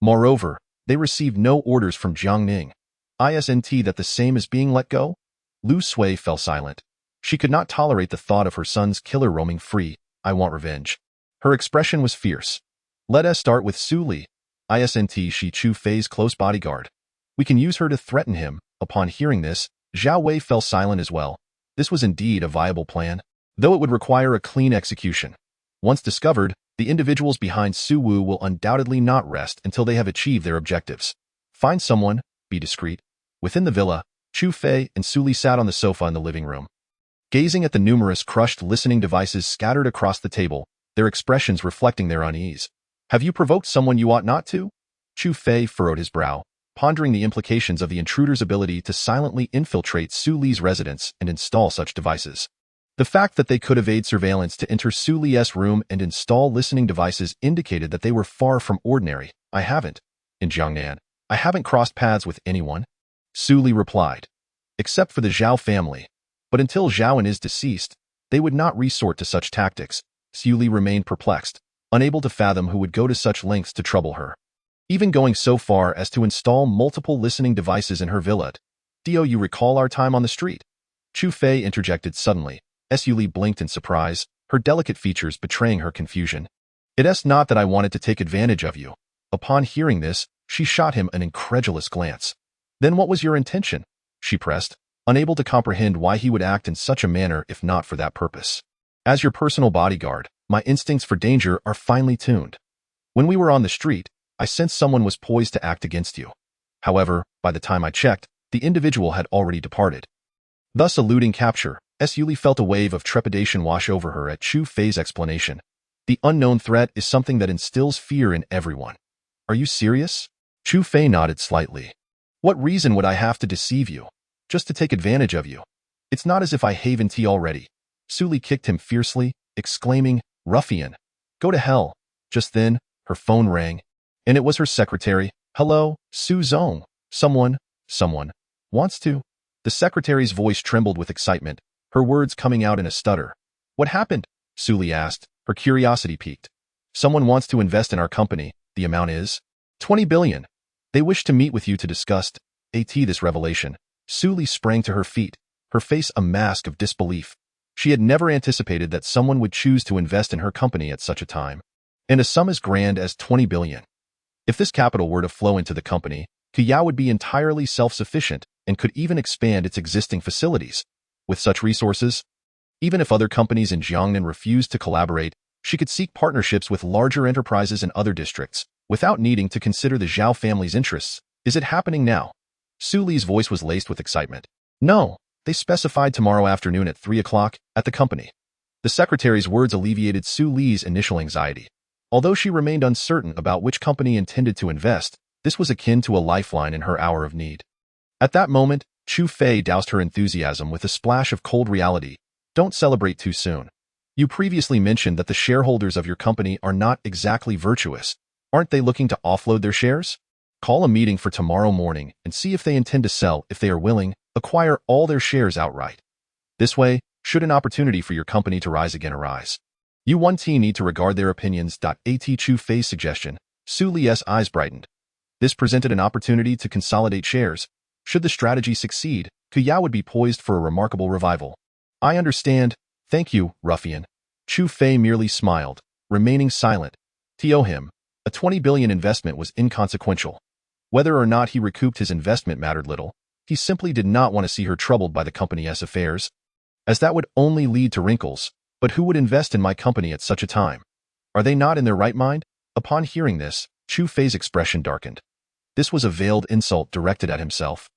Moreover, they received no orders from Jiang Ning. Isn't that the same as being let go? Lu Sui fell silent. She could not tolerate the thought of her son's killer roaming free. I want revenge. Her expression was fierce. Let us start with Su Li. Isn't she Chu Fei's close bodyguard? We can use her to threaten him. Upon hearing this, Zhao Wei fell silent as well. This was indeed a viable plan, though it would require a clean execution. Once discovered, the individuals behind Su Wu will undoubtedly not rest until they have achieved their objectives. Find someone, be discreet. Within the villa, Chu Fei and Su Li sat on the sofa in the living room. Gazing at the numerous crushed listening devices scattered across the table, their expressions reflecting their unease. Have you provoked someone you ought not to? Chu Fei furrowed his brow, pondering the implications of the intruder's ability to silently infiltrate Su Li's residence and install such devices. The fact that they could evade surveillance to enter Su Li's room and install listening devices indicated that they were far from ordinary. I haven't. In Jiangnan, I haven't crossed paths with anyone. Su Li replied. Except for the Zhao family. But until Zhao is deceased, they would not resort to such tactics. Su Li remained perplexed, unable to fathom who would go to such lengths to trouble her. Even going so far as to install multiple listening devices in her villa. Do you recall our time on the street? Chu Fei interjected suddenly. Su Li blinked in surprise, her delicate features betraying her confusion. It's not that I wanted to take advantage of you. Upon hearing this, she shot him an incredulous glance. Then what was your intention? She pressed, unable to comprehend why he would act in such a manner if not for that purpose. As your personal bodyguard, my instincts for danger are finely tuned. When we were on the street, I sensed someone was poised to act against you. However, by the time I checked, the individual had already departed. Thus eluding capture, Su Li felt a wave of trepidation wash over her at Chu Fei's explanation. The unknown threat is something that instills fear in everyone. Are you serious? Chu Fei nodded slightly. What reason would I have to deceive you? Just to take advantage of you. It's not as if I haven't already. Su Li kicked him fiercely, exclaiming, Ruffian. Go to hell. Just then, her phone rang, and it was her secretary. Hello, Su Zong. Someone wants to. The secretary's voice trembled with excitement, her words coming out in a stutter. What happened? Su Li asked, her curiosity piqued. Someone wants to invest in our company. The amount is 20 billion. They wish to meet with you to discuss this revelation. Su Li sprang to her feet, her face a mask of disbelief. She had never anticipated that someone would choose to invest in her company at such a time. And a sum as grand as 20 billion. If this capital were to flow into the company, Kuyao would be entirely self-sufficient and could even expand its existing facilities. With such resources, Even if other companies in Jiangnan refused to collaborate, she could seek partnerships with larger enterprises in other districts, without needing to consider the Zhao family's interests. Is it happening now? Su Li's voice was laced with excitement. No, they specified tomorrow afternoon at 3 o'clock, at the company. The secretary's words alleviated Su Li's initial anxiety. Although she remained uncertain about which company intended to invest, this was akin to a lifeline in her hour of need. At that moment, Chu Fei doused her enthusiasm with a splash of cold reality. Don't celebrate too soon. You previously mentioned that the shareholders of your company are not exactly virtuous. Aren't they looking to offload their shares? Call a meeting for tomorrow morning and see if they intend to sell. If they are willing, acquire all their shares outright. This way, should an opportunity for your company to rise again arise, you need to regard their opinions. At Chu Fei's suggestion, Su Li's eyes brightened. This presented an opportunity to consolidate shares. Should the strategy succeed, Kuyao would be poised for a remarkable revival. I understand. Thank you, ruffian. Chu Fei merely smiled, remaining silent. To him, a 20 billion investment was inconsequential. Whether or not he recouped his investment mattered little. He simply did not want to see her troubled by the company's affairs, as that would only lead to wrinkles. But who would invest in my company at such a time? Are they not in their right mind? Upon hearing this, Chu Fei's expression darkened. This was a veiled insult directed at himself.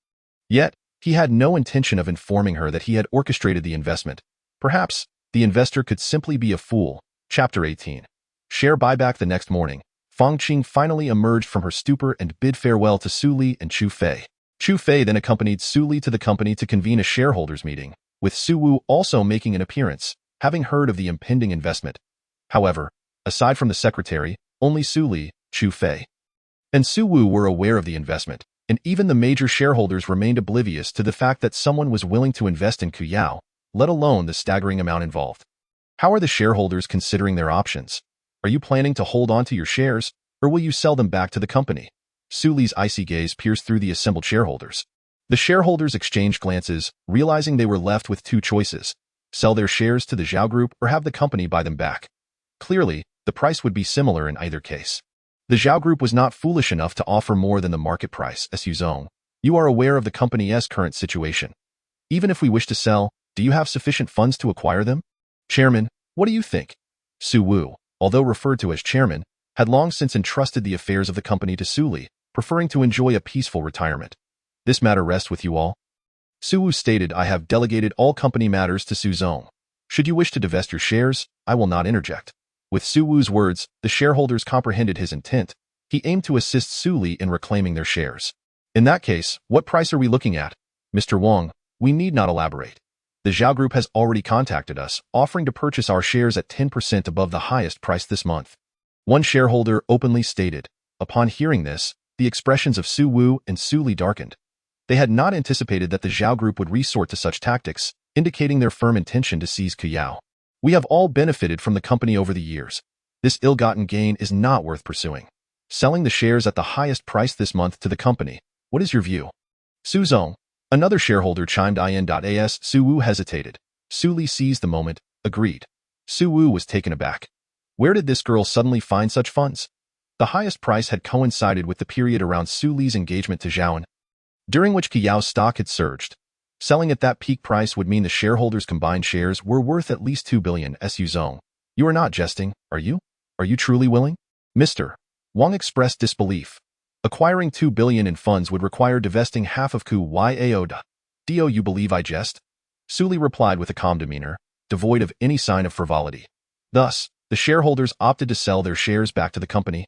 Yet, he had no intention of informing her that he had orchestrated the investment. Perhaps, the investor could simply be a fool. Chapter 18. Share buyback. The next morning, Fang Qing finally emerged from her stupor and bid farewell to Su Li and Chu Fei. Chu Fei then accompanied Su Li to the company to convene a shareholders' meeting, with Su Wu also making an appearance, having heard of the impending investment. However, aside from the secretary, only Su Li, Chu Fei, and Su Wu were aware of the investment, and even the major shareholders remained oblivious to the fact that someone was willing to invest in Kuyao, let alone the staggering amount involved. How are the shareholders considering their options? Are you planning to hold on to your shares, or will you sell them back to the company? Su Li's icy gaze pierced through the assembled shareholders. The shareholders exchanged glances, realizing they were left with two choices: sell their shares to the Zhao Group or have the company buy them back. Clearly, the price would be similar in either case. The Zhao Group was not foolish enough to offer more than the market price. Su Zong, you are aware of the company's current situation. Even if we wish to sell, do you have sufficient funds to acquire them? Chairman, what do you think? Su Wu, although referred to as chairman, had long since entrusted the affairs of the company to Su Li, preferring to enjoy a peaceful retirement. This matter rests with you all. Su Wu stated, I have delegated all company matters to Su Zong. Should you wish to divest your shares, I will not interject. With Su Wu's words, the shareholders comprehended his intent. He aimed to assist Su Li in reclaiming their shares. In that case, what price are we looking at? Mr. Wang, we need not elaborate. The Zhao Group has already contacted us, offering to purchase our shares at 10% above the highest price this month. One shareholder openly stated. Upon hearing this, the expressions of Su Wu and Su Li darkened. They had not anticipated that the Zhao Group would resort to such tactics, indicating their firm intention to seize Kuyao. We have all benefited from the company over the years. This ill-gotten gain is not worth pursuing. Selling the shares at the highest price this month to the company. What is your view? Su Zong, another shareholder, chimed in. As Su Wu hesitated, Su Li seized the moment, agreed. Su Wu was taken aback. Where did this girl suddenly find such funds? The highest price had coincided with the period around Su Li's engagement to Zhaoan, during which Kuyao's stock had surged. Selling at that peak price would mean the shareholders' combined shares were worth at least 2 billion. Su Zong, you are not jesting, are you? Are you truly willing? Mr. Wang expressed disbelief. Acquiring 2 billion in funds would require divesting half of Kuyao. Do you believe I jest? Su Li replied with a calm demeanor, devoid of any sign of frivolity. Thus, the shareholders opted to sell their shares back to the company,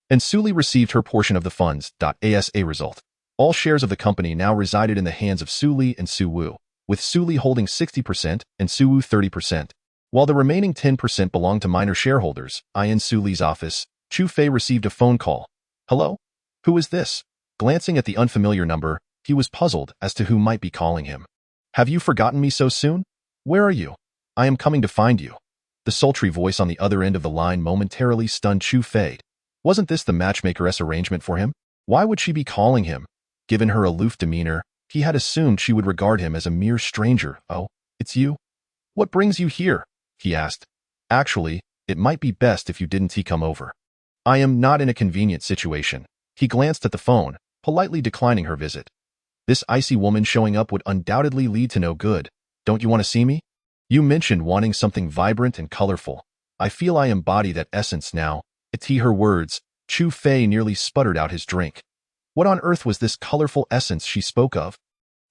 and Su Li received her portion of the funds. As a result, all shares of the company now resided in the hands of Su Li and Su Wu, with Su Li holding 60% and Su Wu 30%, while the remaining 10% belonged to minor shareholders. In Su Li's office, Chu Fei received a phone call. Hello? Who is this? Glancing at the unfamiliar number, he was puzzled as to who might be calling him. Have you forgotten me so soon? Where are you? I am coming to find you. The sultry voice on the other end of the line momentarily stunned Chu Fei. Wasn't this the matchmaker's arrangement for him? Why would she be calling him? Given her aloof demeanor, he had assumed she would regard him as a mere stranger. Oh, it's you? What brings you here? He asked. Actually, it might be best if you didn't come over. I am not in a convenient situation. He glanced at the phone, politely declining her visit. This icy woman showing up would undoubtedly lead to no good. Don't you want to see me? You mentioned wanting something vibrant and colorful. I feel I embody that essence now. At her words, Chu Fei nearly sputtered out his drink. What on earth was this colorful essence she spoke of?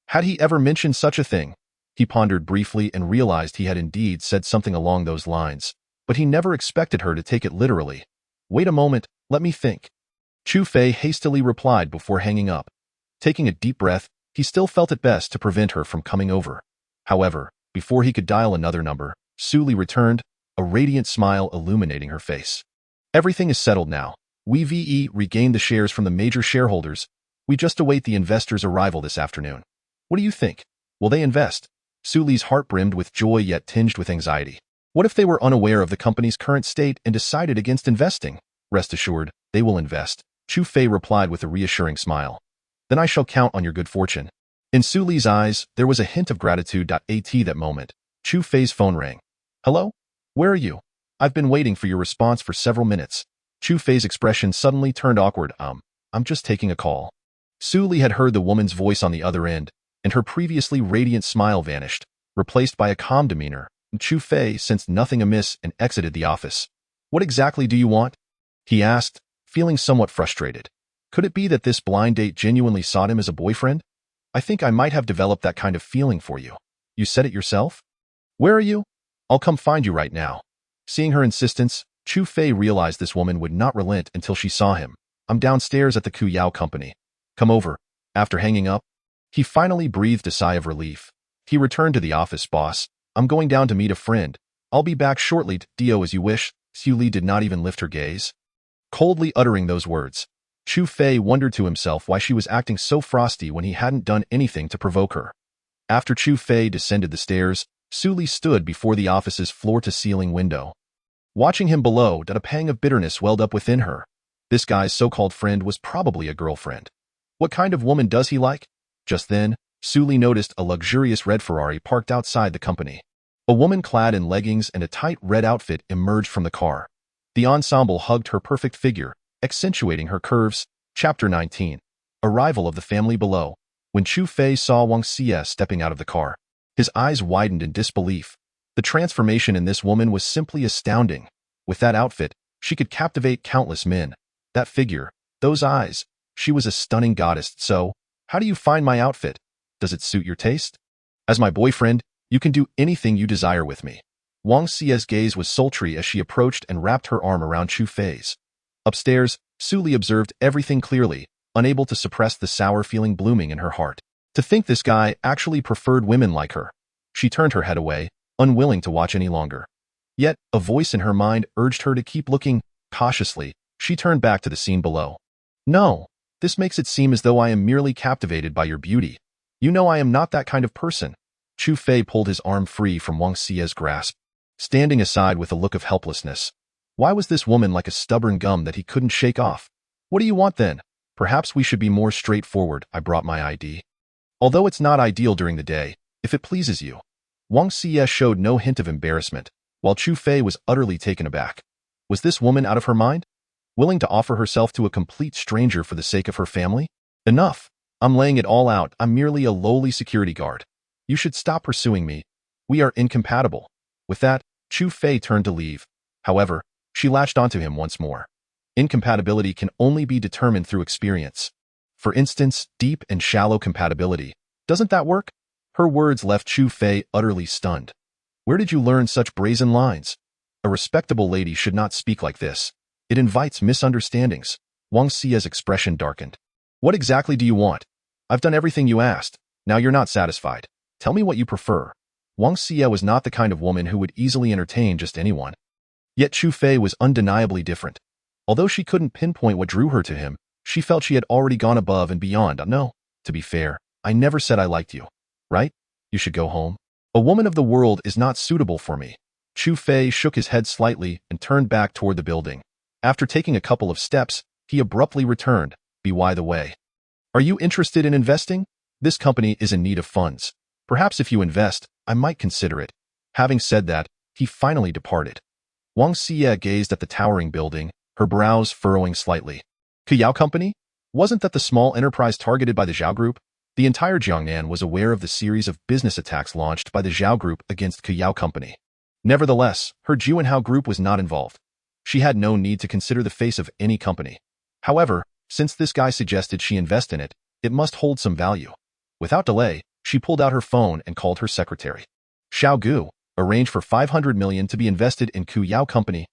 Had he ever mentioned such a thing? He pondered briefly and realized he had indeed said something along those lines, but he never expected her to take it literally. Wait a moment, let me think. Chu Fei hastily replied before hanging up. Taking a deep breath, he still felt it best to prevent her from coming over. However, before he could dial another number, Su Li returned, a radiant smile illuminating her face. Everything is settled now. We regained the shares from the major shareholders. We just await the investors' arrival this afternoon. What do you think? Will they invest? Su Li's heart brimmed with joy yet tinged with anxiety. What if they were unaware of the company's current state and decided against investing? Rest assured, they will invest. Chu Fei replied with a reassuring smile. Then I shall count on your good fortune. In Su Li's eyes, there was a hint of gratitude. At that moment, Chu Fei's phone rang. Hello? Where are you? I've been waiting for your response for several minutes. Chu Fei's expression suddenly turned awkward. I'm just taking a call. Su Li had heard the woman's voice on the other end, and her previously radiant smile vanished, replaced by a calm demeanor. Chu Fei sensed nothing amiss and exited the office. What exactly do you want? He asked, feeling somewhat frustrated. Could it be that this blind date genuinely sought him as a boyfriend? I think I might have developed that kind of feeling for you. You said it yourself? Where are you? I'll come find you right now. Seeing her insistence, Chu Fei realized this woman would not relent until she saw him. I'm downstairs at the Kuyao company. Come over. After hanging up, he finally breathed a sigh of relief. He returned to the office. Boss, I'm going down to meet a friend. I'll be back shortly. Dio, as you wish. Su Li did not even lift her gaze. Coldly uttering those words, Chu Fei wondered to himself why she was acting so frosty when he hadn't done anything to provoke her. After Chu Fei descended the stairs, Su Li stood before the office's floor-to-ceiling window. Watching him below, a pang of bitterness welled up within her. This guy's so-called friend was probably a girlfriend. What kind of woman does he like? Just then, Su Li noticed a luxurious red Ferrari parked outside the company. A woman clad in leggings and a tight red outfit emerged from the car. The ensemble hugged her perfect figure, accentuating her curves. Chapter 19. Arrival of the family below. When Chu Fei saw Wang Xie stepping out of the car, his eyes widened in disbelief. The transformation in this woman was simply astounding. With that outfit, she could captivate countless men. That figure, those eyes, she was a stunning goddess. So, how do you find my outfit? Does it suit your taste? As my boyfriend, you can do anything you desire with me. Wang Xie's gaze was sultry as she approached and wrapped her arm around Chu Fei's. Upstairs, Su Li observed everything clearly, unable to suppress the sour feeling blooming in her heart. To think this guy actually preferred women like her. She turned her head away, unwilling to watch any longer. Yet, a voice in her mind urged her to keep looking. Cautiously, she turned back to the scene below. No, this makes it seem as though I am merely captivated by your beauty. You know I am not that kind of person. Chu Fei pulled his arm free from Wang Xie's grasp, standing aside with a look of helplessness. Why was this woman like a stubborn gum that he couldn't shake off? What do you want then? Perhaps we should be more straightforward. I brought my ID. Although it's not ideal during the day, if it pleases you. Wang Xie showed no hint of embarrassment, while Chu Fei was utterly taken aback. Was this woman out of her mind? Willing to offer herself to a complete stranger for the sake of her family? Enough. I'm laying it all out. I'm merely a lowly security guard. You should stop pursuing me. We are incompatible. With that, Chu Fei turned to leave. However, she latched onto him once more. Incompatibility can only be determined through experience. For instance, deep and shallow compatibility. Doesn't that work? Her words left Chu Fei utterly stunned. Where did you learn such brazen lines? A respectable lady should not speak like this. It invites misunderstandings. Wang Xie's expression darkened. What exactly do you want? I've done everything you asked. Now you're not satisfied. Tell me what you prefer. Wang Xie was not the kind of woman who would easily entertain just anyone. Yet Chu Fei was undeniably different. Although she couldn't pinpoint what drew her to him, she felt she had already gone above and beyond. No, to be fair, I never said I liked you. Right? You should go home. A woman of the world is not suitable for me. Chu Fei shook his head slightly and turned back toward the building. After taking a couple of steps, he abruptly returned. By the way, are you interested in investing? This company is in need of funds. Perhaps if you invest, I might consider it. Having said that, he finally departed. Wang Xie gazed at the towering building, her brows furrowing slightly. Kuyao Company? Wasn't that the small enterprise targeted by the Zhao Group? The entire Jiangnan was aware of the series of business attacks launched by the Zhao Group against Kuyao Company. Nevertheless, her Juanhao Group was not involved. She had no need to consider the face of any company. However, since this guy suggested she invest in it, it must hold some value. Without delay, she pulled out her phone and called her secretary. Xiao Gu, arrange for 500 million to be invested in Kuyao Company.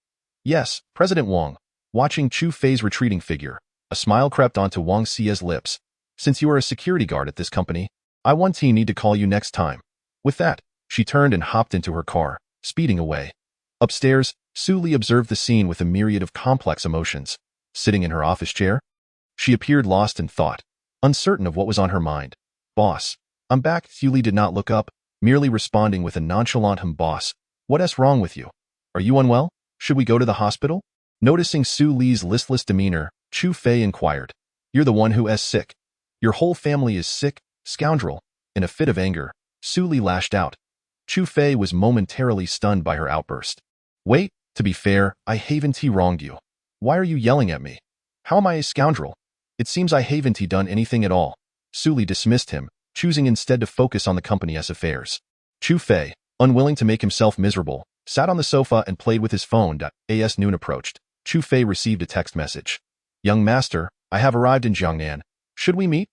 Yes, President Wang. Watching Chu Fei's retreating figure, a smile crept onto Wang Xia's lips. Since you are a security guard at this company, I want need to call you next time. With that, she turned and hopped into her car, speeding away. Upstairs, Su Li observed the scene with a myriad of complex emotions. Sitting in her office chair, she appeared lost in thought, uncertain of what was on her mind. Boss, I'm back. Su Li did not look up, merely responding with a nonchalant boss. What's wrong with you? Are you unwell? Should we go to the hospital? Noticing Su Li's listless demeanor, Chu Fei inquired. You're the one who is sick. Your whole family is sick, scoundrel. In a fit of anger, Su Li lashed out. Chu Fei was momentarily stunned by her outburst. Wait, to be fair, I haven't wronged you. Why are you yelling at me? How am I a scoundrel? It seems I haven't done anything at all. Su Li dismissed him, choosing instead to focus on the company's affairs. Chu Fei, unwilling to make himself miserable, sat on the sofa and played with his phone. As noon approached, Chu Fei received a text message. Young master, I have arrived in Jiangnan. Should we meet?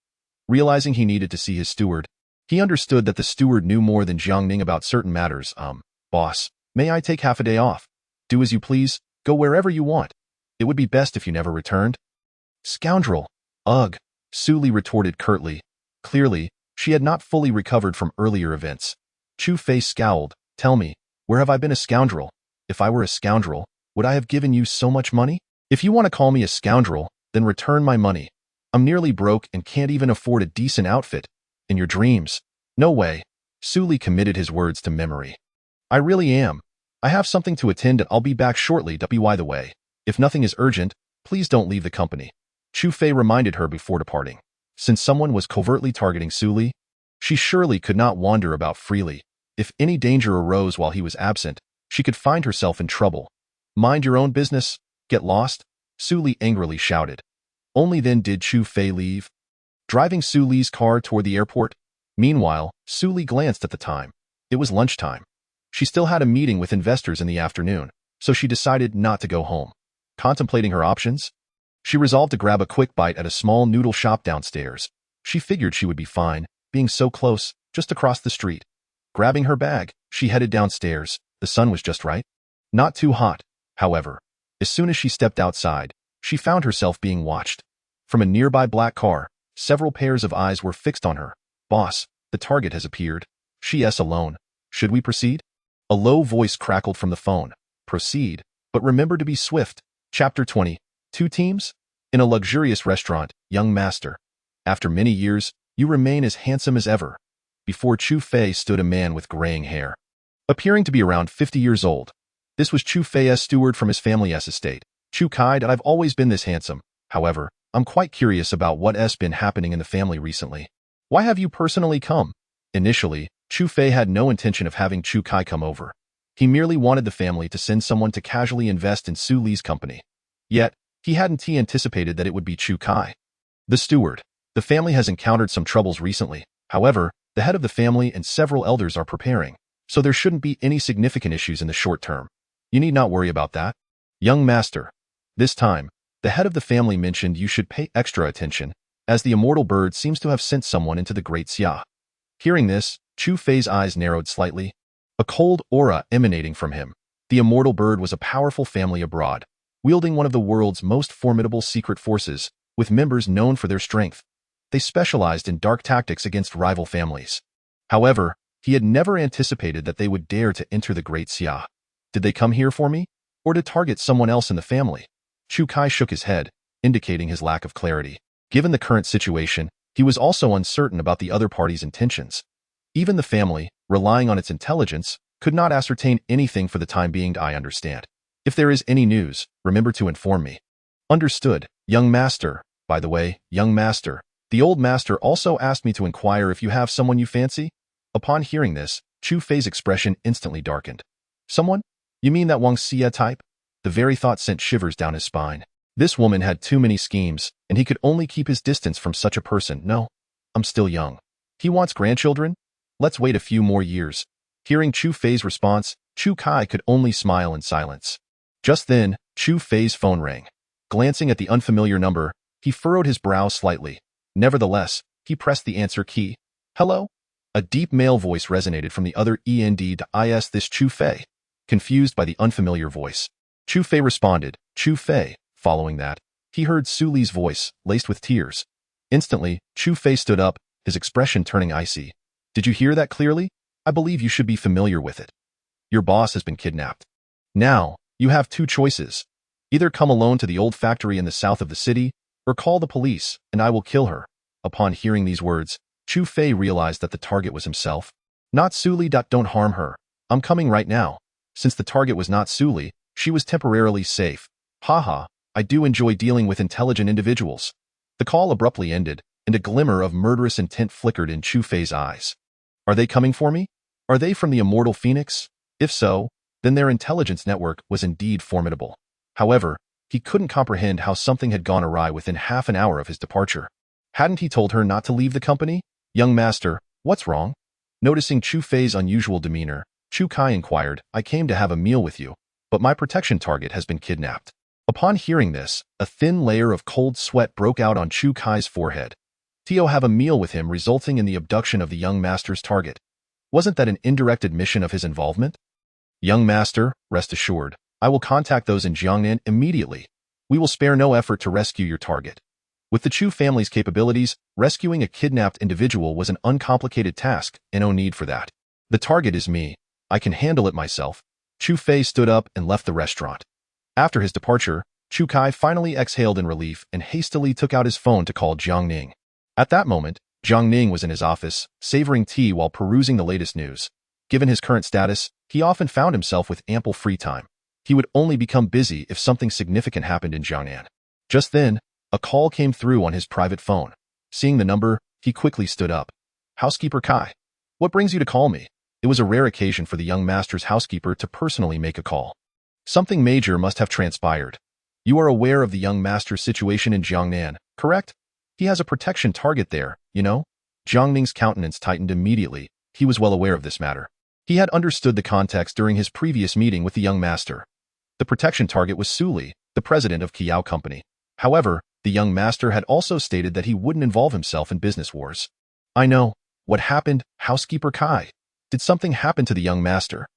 Realizing he needed to see his steward, he understood that the steward knew more than Jiangning about certain matters. Boss, may I take half a day off? Do as you please, go wherever you want. It would be best if you never returned. Scoundrel! Ugh! Su Li retorted curtly. Clearly, she had not fully recovered from earlier events. Chu Fei scowled. Tell me, where have I been a scoundrel? If I were a scoundrel, would I have given you so much money? If you want to call me a scoundrel, then return my money. I'm nearly broke and can't even afford a decent outfit. In your dreams. No way. Su Li committed his words to memory. I really am. I have something to attend and I'll be back shortly. By the way, if nothing is urgent, please don't leave the company. Chu Fei reminded her before departing. Since someone was covertly targeting Su Li, she surely could not wander about freely. If any danger arose while he was absent, she could find herself in trouble. Mind your own business. Get lost? Su Li angrily shouted. Only then did Chu Fei leave, driving Su Li's car toward the airport. Meanwhile, Su Li glanced at the time. It was lunchtime. She still had a meeting with investors in the afternoon, so she decided not to go home. Contemplating her options, she resolved to grab a quick bite at a small noodle shop downstairs. She figured she would be fine, being so close, just across the street. Grabbing her bag, she headed downstairs. The sun was just right. Not too hot, however. As soon as she stepped outside, she found herself being watched. From a nearby black car, several pairs of eyes were fixed on her. Boss, the target has appeared. She's alone. Should we proceed? A low voice crackled from the phone. Proceed, but remember to be swift. Chapter 20. 2 teams? In a luxurious restaurant, young master. After many years, you remain as handsome as ever. Before Chu Fei stood a man with graying hair, appearing to be around 50 years old. This was Chu Fei's steward from his family's estate. Chu Kai, I've always been this handsome. However, I'm quite curious about what's been happening in the family recently. Why have you personally come? Initially, Chu Fei had no intention of having Chu Kai come over. He merely wanted the family to send someone to casually invest in Su Li's company. Yet, he hadn't anticipated that it would be Chu Kai. The steward. The family has encountered some troubles recently. However, the head of the family and several elders are preparing, so there shouldn't be any significant issues in the short term. You need not worry about that. Young master. This time, the head of the family mentioned you should pay extra attention, as the immortal bird seems to have sent someone into the Great Xia. Hearing this, Chu Fei's eyes narrowed slightly. A cold aura emanating from him. The immortal bird was a powerful family abroad, wielding one of the world's most formidable secret forces, with members known for their strength. They specialized in dark tactics against rival families. However, he had never anticipated that they would dare to enter the Great Xia. Did they come here for me, or to target someone else in the family? Chu Kai shook his head, indicating his lack of clarity. Given the current situation, he was also uncertain about the other party's intentions. Even the family, relying on its intelligence, could not ascertain anything for the time being. I understand. If there is any news, remember to inform me. Understood, young master. By the way, young master, the old master also asked me to inquire if you have someone you fancy. Upon hearing this, Chu Fei's expression instantly darkened. Someone? You mean that Wang Xia type? The very thought sent shivers down his spine. This woman had too many schemes, and he could only keep his distance from such a person. No. I'm still young. He wants grandchildren? Let's wait a few more years. Hearing Chu Fei's response, Chu Kai could only smile in silence. Just then, Chu Fei's phone rang. Glancing at the unfamiliar number, he furrowed his brow slightly. Nevertheless, he pressed the answer key. Hello? A deep male voice resonated from the other end. Is this Chu Fei? Confused by the unfamiliar voice, Chu Fei responded, Chu Fei. Following that, he heard Su Li's voice, laced with tears. Instantly, Chu Fei stood up, his expression turning icy. Did you hear that clearly? I believe you should be familiar with it. Your boss has been kidnapped. Now, you have two choices. Either come alone to the old factory in the south of the city, or call the police, and I will kill her. Upon hearing these words, Chu Fei realized that the target was himself. Not Su Li. Don't harm her. I'm coming right now. Since the target was not Su Li, she was temporarily safe. Haha, I do enjoy dealing with intelligent individuals. The call abruptly ended, and a glimmer of murderous intent flickered in Chu Fei's eyes. Are they coming for me? Are they from the immortal Phoenix? If so, then their intelligence network was indeed formidable. However, he couldn't comprehend how something had gone awry within half an hour of his departure. Hadn't he told her not to leave the company? Young master, what's wrong? Noticing Chu Fei's unusual demeanor, Chu Kai inquired, I came to have a meal with you, but my protection target has been kidnapped. Upon hearing this, a thin layer of cold sweat broke out on Chu Kai's forehead. Tio have a meal with him resulting in the abduction of the young master's target. Wasn't that an indirect admission of his involvement? Young master, rest assured, I will contact those in Jiangnan immediately. We will spare no effort to rescue your target. With the Chu family's capabilities, rescuing a kidnapped individual was an uncomplicated task, and no need for that. The target is me. I can handle it myself. Chu Fei stood up and left the restaurant. After his departure, Chu Kai finally exhaled in relief and hastily took out his phone to call Jiang Ning. At that moment, Jiang Ning was in his office, savoring tea while perusing the latest news. Given his current status, he often found himself with ample free time. He would only become busy if something significant happened in Jiangnan. Just then, a call came through on his private phone. Seeing the number, he quickly stood up. Housekeeper Kai. What brings you to call me? It was a rare occasion for the young master's housekeeper to personally make a call. Something major must have transpired. You are aware of the young master's situation in Jiangnan, correct? He has a protection target there, you know? Jiang Ning's countenance tightened immediately. He was well aware of this matter. He had understood the context during his previous meeting with the young master. The protection target was Su Li, the president of Kiao Company. However, the young master had also stated that he wouldn't involve himself in business wars. I know. What happened, housekeeper Kai? Did something happen to the young master?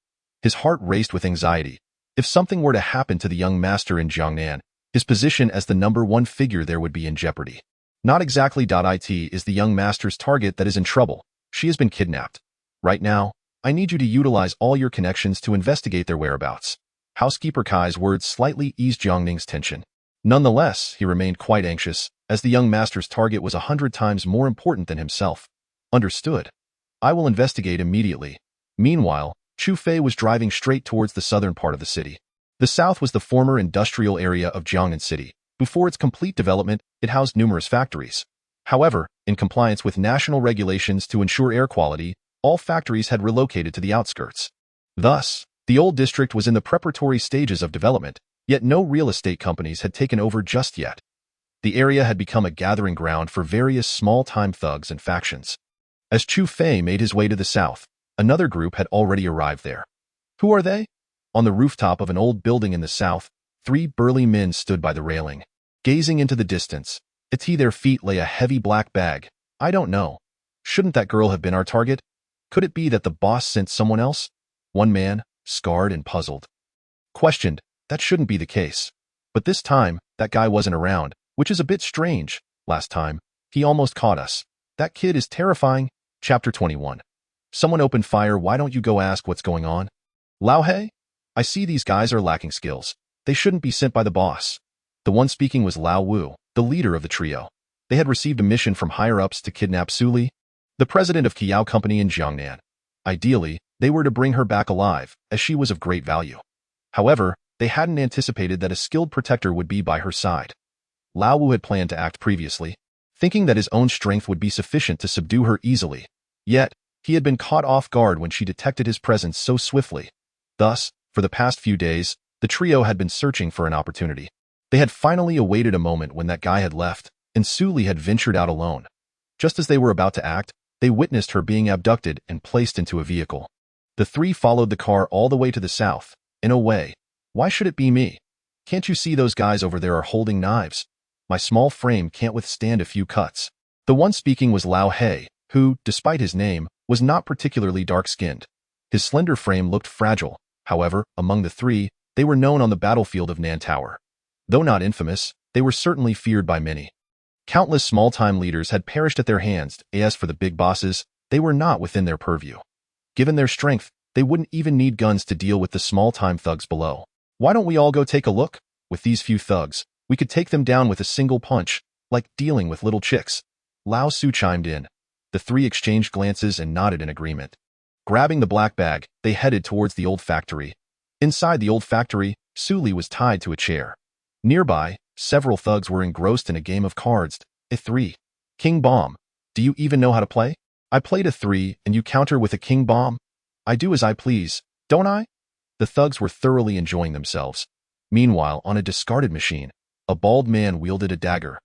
His heart raced with anxiety. If something were to happen to the young master in Jiangnan, his position as the #1 figure there would be in jeopardy. Not exactly. It is the young master's target that is in trouble. She has been kidnapped. Right now, I need you to utilize all your connections to investigate their whereabouts. Housekeeper Kai's words slightly eased Jiang Ning's tension. Nonetheless, he remained quite anxious, as the young master's target was 100 times more important than himself. Understood. I will investigate immediately. Meanwhile, Chu Fei was driving straight towards the southern part of the city. The south was the former industrial area of Jiangnan City. Before its complete development, it housed numerous factories. However, in compliance with national regulations to ensure air quality, all factories had relocated to the outskirts. Thus, the old district was in the preparatory stages of development, yet no real estate companies had taken over just yet. The area had become a gathering ground for various small-time thugs and factions. As Chu Fei made his way to the south, another group had already arrived there. Who are they? On the rooftop of an old building in the south, 3 burly men stood by the railing. Gazing into the distance, at their feet lay a heavy black bag. I don't know. Shouldn't that girl have been our target? Could it be that the boss sent someone else? One man, scarred and puzzled, questioned. That shouldn't be the case. But this time, that guy wasn't around, which is a bit strange. Last time, he almost caught us. That kid is terrifying. Chapter 21. Someone opened fire. Why don't you go ask what's going on? Lao He? I see these guys are lacking skills. They shouldn't be sent by the boss. The one speaking was Lao Wu, the leader of the trio. They had received a mission from higher-ups to kidnap Su Li, the president of Kiao Company in Jiangnan. Ideally, they were to bring her back alive, as she was of great value. However, they hadn't anticipated that a skilled protector would be by her side. Lao Wu had planned to act previously, thinking that his own strength would be sufficient to subdue her easily. Yet, he had been caught off guard when she detected his presence so swiftly. Thus, for the past few days, the trio had been searching for an opportunity. They had finally awaited a moment when that guy had left, and Su Li had ventured out alone. Just as they were about to act, they witnessed her being abducted and placed into a vehicle. The three followed the car all the way to the south. In a way, why should it be me? Can't you see those guys over there are holding knives? My small frame can't withstand a few cuts. The one speaking was Lao He, who, despite his name, was not particularly dark-skinned. His slender frame looked fragile. However, among the three, they were known on the battlefield of Nantower. Though not infamous, they were certainly feared by many. Countless small-time leaders had perished at their hands. As for the big bosses, they were not within their purview. Given their strength, they wouldn't even need guns to deal with the small-time thugs below. Why don't we all go take a look? With these few thugs, we could take them down with a single punch, like dealing with little chicks. Lao Su chimed in. The three exchanged glances and nodded in agreement. Grabbing the black bag, they headed towards the old factory. Inside the old factory, Suli was tied to a chair. Nearby, several thugs were engrossed in a game of cards. A 3. King Bomb. Do you even know how to play? I played a 3 and you counter with a King Bomb? I do as I please, don't I? The thugs were thoroughly enjoying themselves. Meanwhile, on a discarded machine, a bald man wielded a dagger.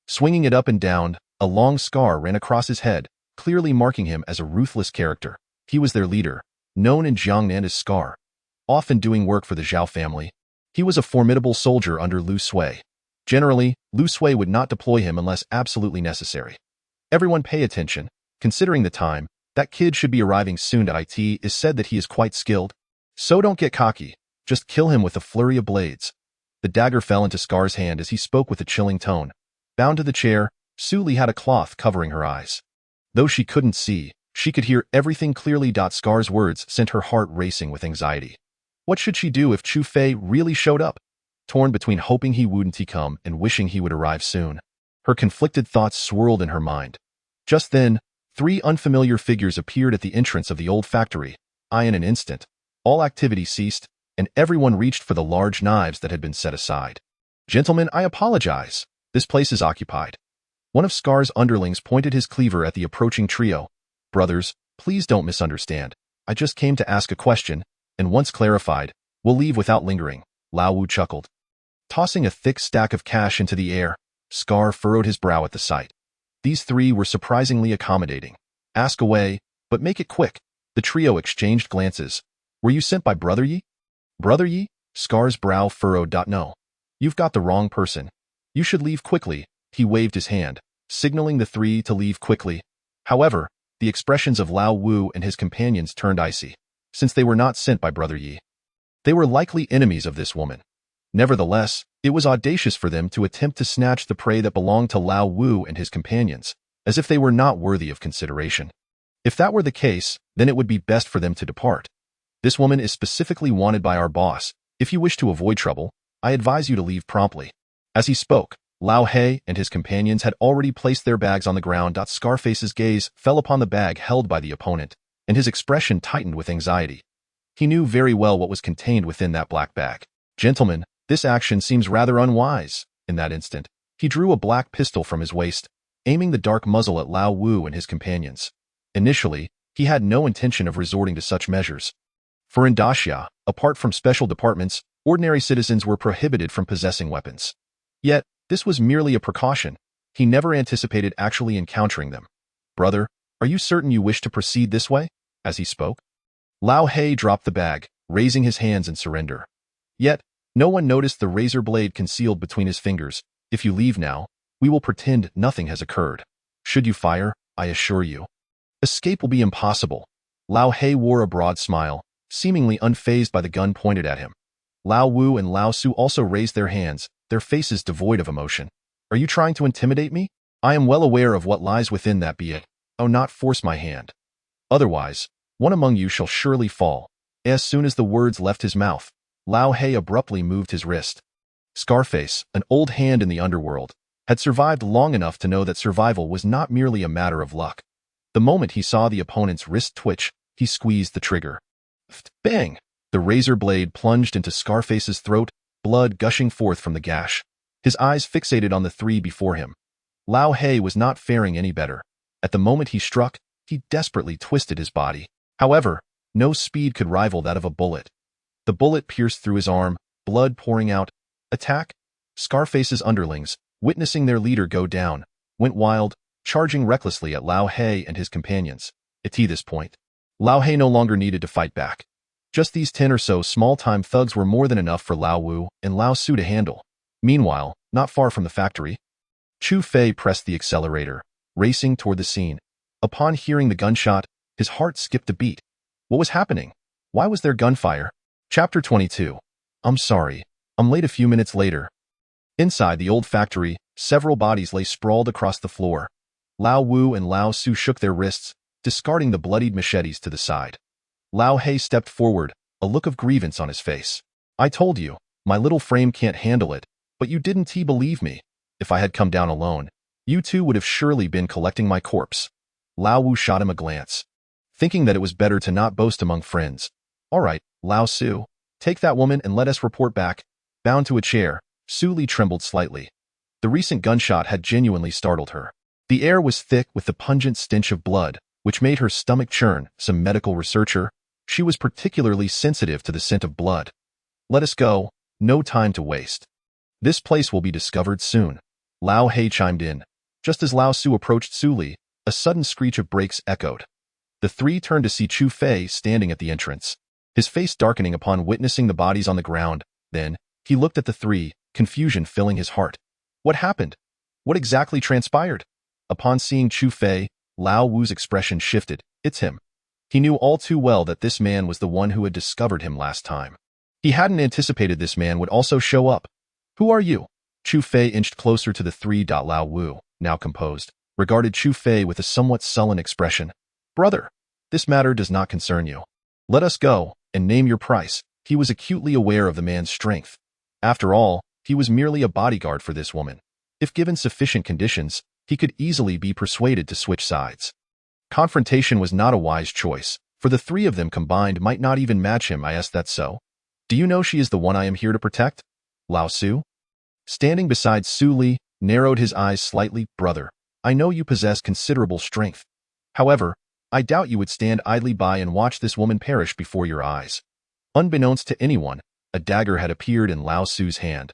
Swinging it up and down, a long scar ran across his head, clearly marking him as a ruthless character. He was their leader, known in Jiangnan as Scar, often doing work for the Zhao family. He was a formidable soldier under Lu Sui. Generally, Lu Sui would not deploy him unless absolutely necessary. Everyone pay attention. Considering the time, that kid should be arriving soon. It is said that he is quite skilled. So don't get cocky. Just kill him with a flurry of blades. The dagger fell into Scar's hand as he spoke with a chilling tone. Bound to the chair, Suli had a cloth covering her eyes. Though she couldn't see, she could hear everything clearly. Scar's words sent her heart racing with anxiety. What should she do if Chu Fei really showed up? Torn between hoping he wouldn't come and wishing he would arrive soon. Her conflicted thoughts swirled in her mind. Just then, 3 unfamiliar figures appeared at the entrance of the old factory. In an instant, all activity ceased, and everyone reached for the large knives that had been set aside. Gentlemen, I apologize. This place is occupied. One of Scar's underlings pointed his cleaver at the approaching trio. Brothers, please don't misunderstand. I just came to ask a question, and once clarified, we'll leave without lingering. Lao Wu chuckled. Tossing a thick stack of cash into the air, Scar furrowed his brow at the sight. These 3 were surprisingly accommodating. Ask away, but make it quick. The trio exchanged glances. Were you sent by Brother Yi? Brother Yi? Scar's brow furrowed. No. You've got the wrong person. You should leave quickly. He waved his hand, signaling the 3 to leave quickly. However, the expressions of Lao Wu and his companions turned icy, since they were not sent by Brother Yi. They were likely enemies of this woman. Nevertheless, it was audacious for them to attempt to snatch the prey that belonged to Lao Wu and his companions, as if they were not worthy of consideration. If that were the case, then it would be best for them to depart. This woman is specifically wanted by our boss. If you wish to avoid trouble, I advise you to leave promptly. As he spoke, Lao He and his companions had already placed their bags on the ground. Scarface's gaze fell upon the bag held by the opponent, and his expression tightened with anxiety. He knew very well what was contained within that black bag. Gentlemen, this action seems rather unwise. In that instant, he drew a black pistol from his waist, aiming the dark muzzle at Lao Wu and his companions. Initially, he had no intention of resorting to such measures. For in Daxia, apart from special departments, ordinary citizens were prohibited from possessing weapons. Yet, this was merely a precaution. He never anticipated actually encountering them. Brother, are you certain you wish to proceed this way? As he spoke, Lao He dropped the bag, raising his hands in surrender. Yet, no one noticed the razor blade concealed between his fingers. If you leave now, we will pretend nothing has occurred. Should you fire, I assure you, escape will be impossible. Lao He wore a broad smile, seemingly unfazed by the gun pointed at him. Lao Wu and Lao Su also raised their hands, their faces devoid of emotion. Are you trying to intimidate me? I am well aware of what lies within that be it. Oh, not force my hand. Otherwise, one among you shall surely fall. As soon as the words left his mouth, Lao He abruptly moved his wrist. Scarface, an old hand in the underworld, had survived long enough to know that survival was not merely a matter of luck. The moment he saw the opponent's wrist twitch, he squeezed the trigger. Bang! The razor blade plunged into Scarface's throat, blood gushing forth from the gash. His eyes fixated on the 3 before him. Lao He was not faring any better. At the moment he struck, he desperately twisted his body. However, no speed could rival that of a bullet. The bullet pierced through his arm, blood pouring out. Attack! Scarface's underlings, witnessing their leader go down, went wild. charging recklessly at Lao He and his companions. At this point, Lao He no longer needed to fight back. Just these 10 or so small-time thugs were more than enough for Lao Wu and Lao Su to handle. Meanwhile, not far from the factory, Chu Fei pressed the accelerator, racing toward the scene. Upon hearing the gunshot, his heart skipped a beat. What was happening? Why was there gunfire? Chapter 22. I'm sorry. I'm late a few minutes later. Inside the old factory, several bodies lay sprawled across the floor. Lao Wu and Lao Su shook their wrists, discarding the bloodied machetes to the side. Lao He stepped forward, a look of grievance on his face. I told you, my little frame can't handle it, but you didn't believe me. If I had come down alone, you two would have surely been collecting my corpse. Lao Wu shot him a glance, thinking that it was better to not boast among friends. All right, Lao Su, take that woman and let us report back. Bound to a chair, Su Li trembled slightly. The recent gunshot had genuinely startled her. The air was thick with the pungent stench of blood, which made her stomach churn. Some medical researcher, she was particularly sensitive to the scent of blood. Let us go, no time to waste. This place will be discovered soon. Lao He chimed in. Just as Lao Su approached Su Li, a sudden screech of brakes echoed. The three turned to see Chu Fei standing at the entrance, his face darkening upon witnessing the bodies on the ground. Then, he looked at the three, confusion filling his heart. What happened? What exactly transpired? Upon seeing Chu Fei, Lao Wu's expression shifted. It's him. He knew all too well that this man was the one who had discovered him last time. He hadn't anticipated this man would also show up. Who are you? Chu Fei inched closer to the three. Lao Wu, now composed, regarded Chu Fei with a somewhat sullen expression. Brother, this matter does not concern you. Let us go, and name your price. He was acutely aware of the man's strength. After all, he was merely a bodyguard for this woman. If given sufficient conditions, he could easily be persuaded to switch sides. Confrontation was not a wise choice, for the three of them combined might not even match him. I asked that so. Do you know she is the one I am here to protect? Lao Su? Standing beside Su Li, narrowed his eyes slightly. Brother, I know you possess considerable strength. However, I doubt you would stand idly by and watch this woman perish before your eyes. Unbeknownst to anyone, a dagger had appeared in Lao Su's hand.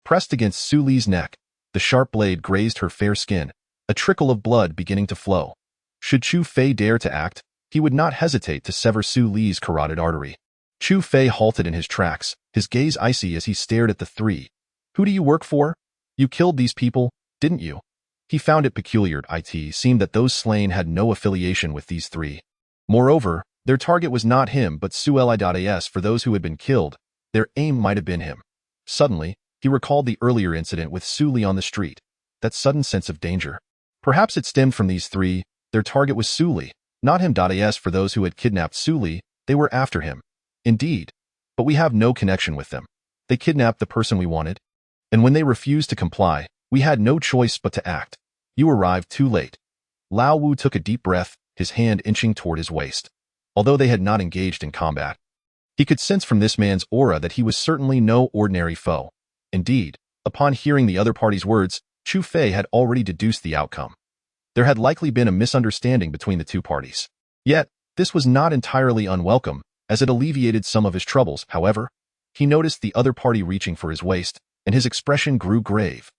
Pressed against Su Li's neck, the sharp blade grazed her fair skin, a trickle of blood beginning to flow. Should Chu Fei dare to act, he would not hesitate to sever Su Li's carotid artery. Chu Fei halted in his tracks, his gaze icy as he stared at the three. Who do you work for? You killed these people, didn't you? He found it peculiar. It seemed that those slain had no affiliation with these three. Moreover, their target was not him but Su Li.as. For those who had been killed, their aim might have been him. Suddenly, he recalled the earlier incident with Su Li on the street, that sudden sense of danger. Perhaps it stemmed from these three. Their target was Su Li, not him.as. For those who had kidnapped Su Li, they were after him. Indeed, but we have no connection with them. They kidnapped the person we wanted, and when they refused to comply, we had no choice but to act. You arrived too late. Lao Wu took a deep breath, his hand inching toward his waist. Although they had not engaged in combat, he could sense from this man's aura that he was certainly no ordinary foe. Indeed, upon hearing the other party's words, Chu Fei had already deduced the outcome. There had likely been a misunderstanding between the two parties. Yet, this was not entirely unwelcome, as it alleviated some of his troubles. However, he noticed the other party reaching for his waist, and his expression grew grave.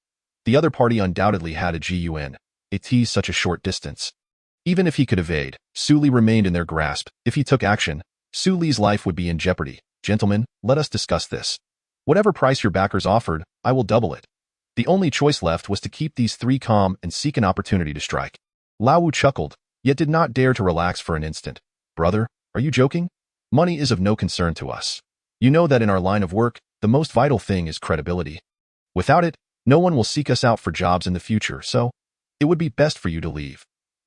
The other party undoubtedly had a gun. It such a short distance. Even if he could evade, Su Li remained in their grasp. If he took action, Su Li's life would be in jeopardy. Gentlemen, let us discuss this. Whatever price your backers offered, I will double it. The only choice left was to keep these three calm and seek an opportunity to strike. Lao Wu chuckled, yet did not dare to relax for an instant. Brother, are you joking? Money is of no concern to us. You know that in our line of work, the most vital thing is credibility. Without it, no one will seek us out for jobs in the future, so it would be best for you to leave.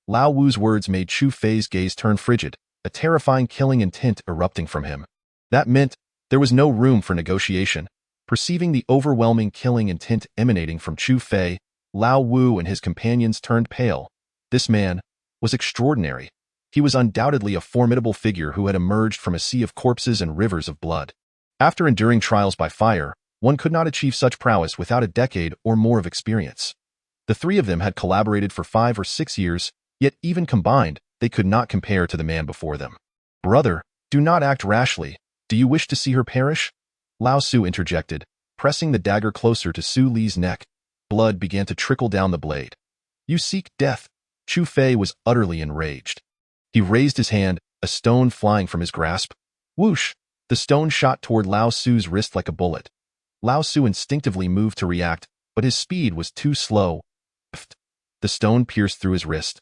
Lao Wu's words made Chu Fei's gaze turn frigid, a terrifying killing intent erupting from him. That meant there was no room for negotiation. Perceiving the overwhelming killing intent emanating from Chu Fei, Lao Wu and his companions turned pale. This man was extraordinary. He was undoubtedly a formidable figure who had emerged from a sea of corpses and rivers of blood. After enduring trials by fire, one could not achieve such prowess without a decade or more of experience. The three of them had collaborated for 5 or 6 years, yet even combined, they could not compare to the man before them. Brother, do not act rashly. Do you wish to see her perish? Lao Su interjected, pressing the dagger closer to Su Li's neck. Blood began to trickle down the blade. You seek death. Chu Fei was utterly enraged. He raised his hand, a stone flying from his grasp. Whoosh! The stone shot toward Lao Su's wrist like a bullet. Lao Su instinctively moved to react, but his speed was too slow. Pft! The stone pierced through his wrist,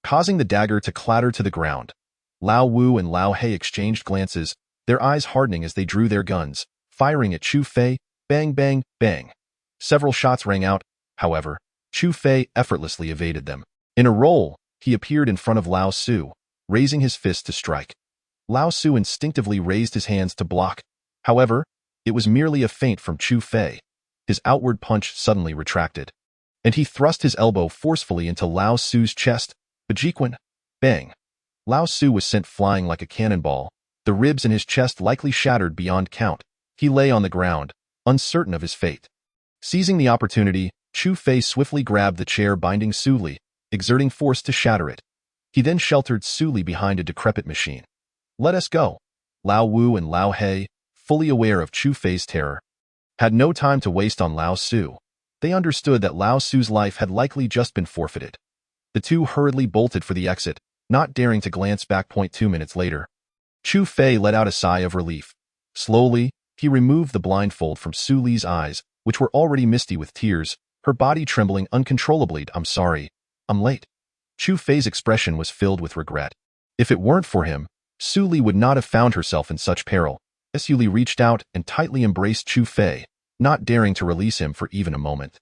causing the dagger to clatter to the ground. Lao Wu and Lao He exchanged glances, their eyes hardening as they drew their guns, firing at Chu Fei. Bang, bang, bang. Several shots rang out, however. Chu Fei effortlessly evaded them. In a roll, he appeared in front of Lao Su, raising his fist to strike. Lao Su instinctively raised his hands to block. However, it was merely a feint from Chu Fei. His outward punch suddenly retracted, and he thrust his elbow forcefully into Lao Su's chest. Bajiquan! Bang! Lao Su was sent flying like a cannonball. The ribs in his chest likely shattered beyond count. He lay on the ground, uncertain of his fate. Seizing the opportunity, Chu Fei swiftly grabbed the chair binding Su Li, exerting force to shatter it. He then sheltered Su Li behind a decrepit machine. Let us go. Lao Wu and Lao He, fully aware of Chu Fei's terror, had no time to waste on Lao Su. They understood that Lao Su's life had likely just been forfeited. The two hurriedly bolted for the exit, not daring to glance back. 2 minutes later, Chu Fei let out a sigh of relief. Slowly, he removed the blindfold from Su Li's eyes, which were already misty with tears, her body trembling uncontrollably. I'm sorry. I'm late. Chu Fei's expression was filled with regret. If it weren't for him, Su Li would not have found herself in such peril. Su Li reached out and tightly embraced Chu Fei, not daring to release him for even a moment.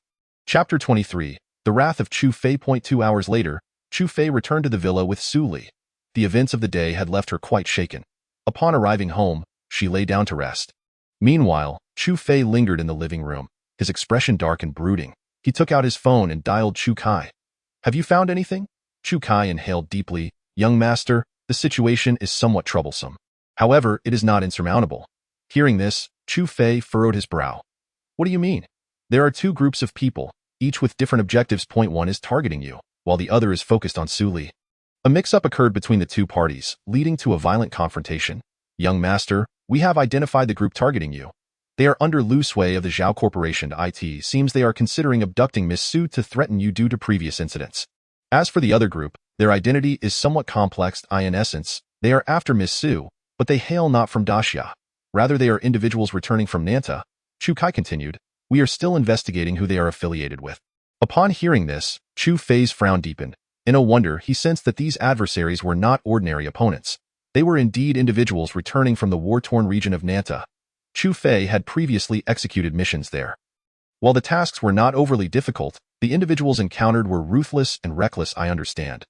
Chapter 23. The Wrath of Chu Fei. 2 hours later, Chu Fei returned to the villa with Su Li. The events of the day had left her quite shaken. Upon arriving home, she lay down to rest. Meanwhile, Chu Fei lingered in the living room, his expression dark and brooding. He took out his phone and dialed Chu Kai. Have you found anything? Chu Kai inhaled deeply. Young master, the situation is somewhat troublesome. However, it is not insurmountable. Hearing this, Chu Fei furrowed his brow. What do you mean? There are two groups of people, each with different objectives. One is targeting you, while the other is focused on Su Li. A mix-up occurred between the two parties, leading to a violent confrontation. Young master, we have identified the group targeting you. They are under loose sway of the Zhao Corporation. It seems they are considering abducting Miss Su to threaten you due to previous incidents. As for the other group, their identity is somewhat complex. In essence, they are after Miss Su, but they hail not from Daxia. Rather, they are individuals returning from Nanta. Chu Kai continued. We are still investigating who they are affiliated with. Upon hearing this, Chu Fei's frown deepened. In a wonder, he sensed that these adversaries were not ordinary opponents. They were indeed individuals returning from the war-torn region of Nanta. Chu Fei had previously executed missions there. While the tasks were not overly difficult, the individuals encountered were ruthless and reckless. I understand.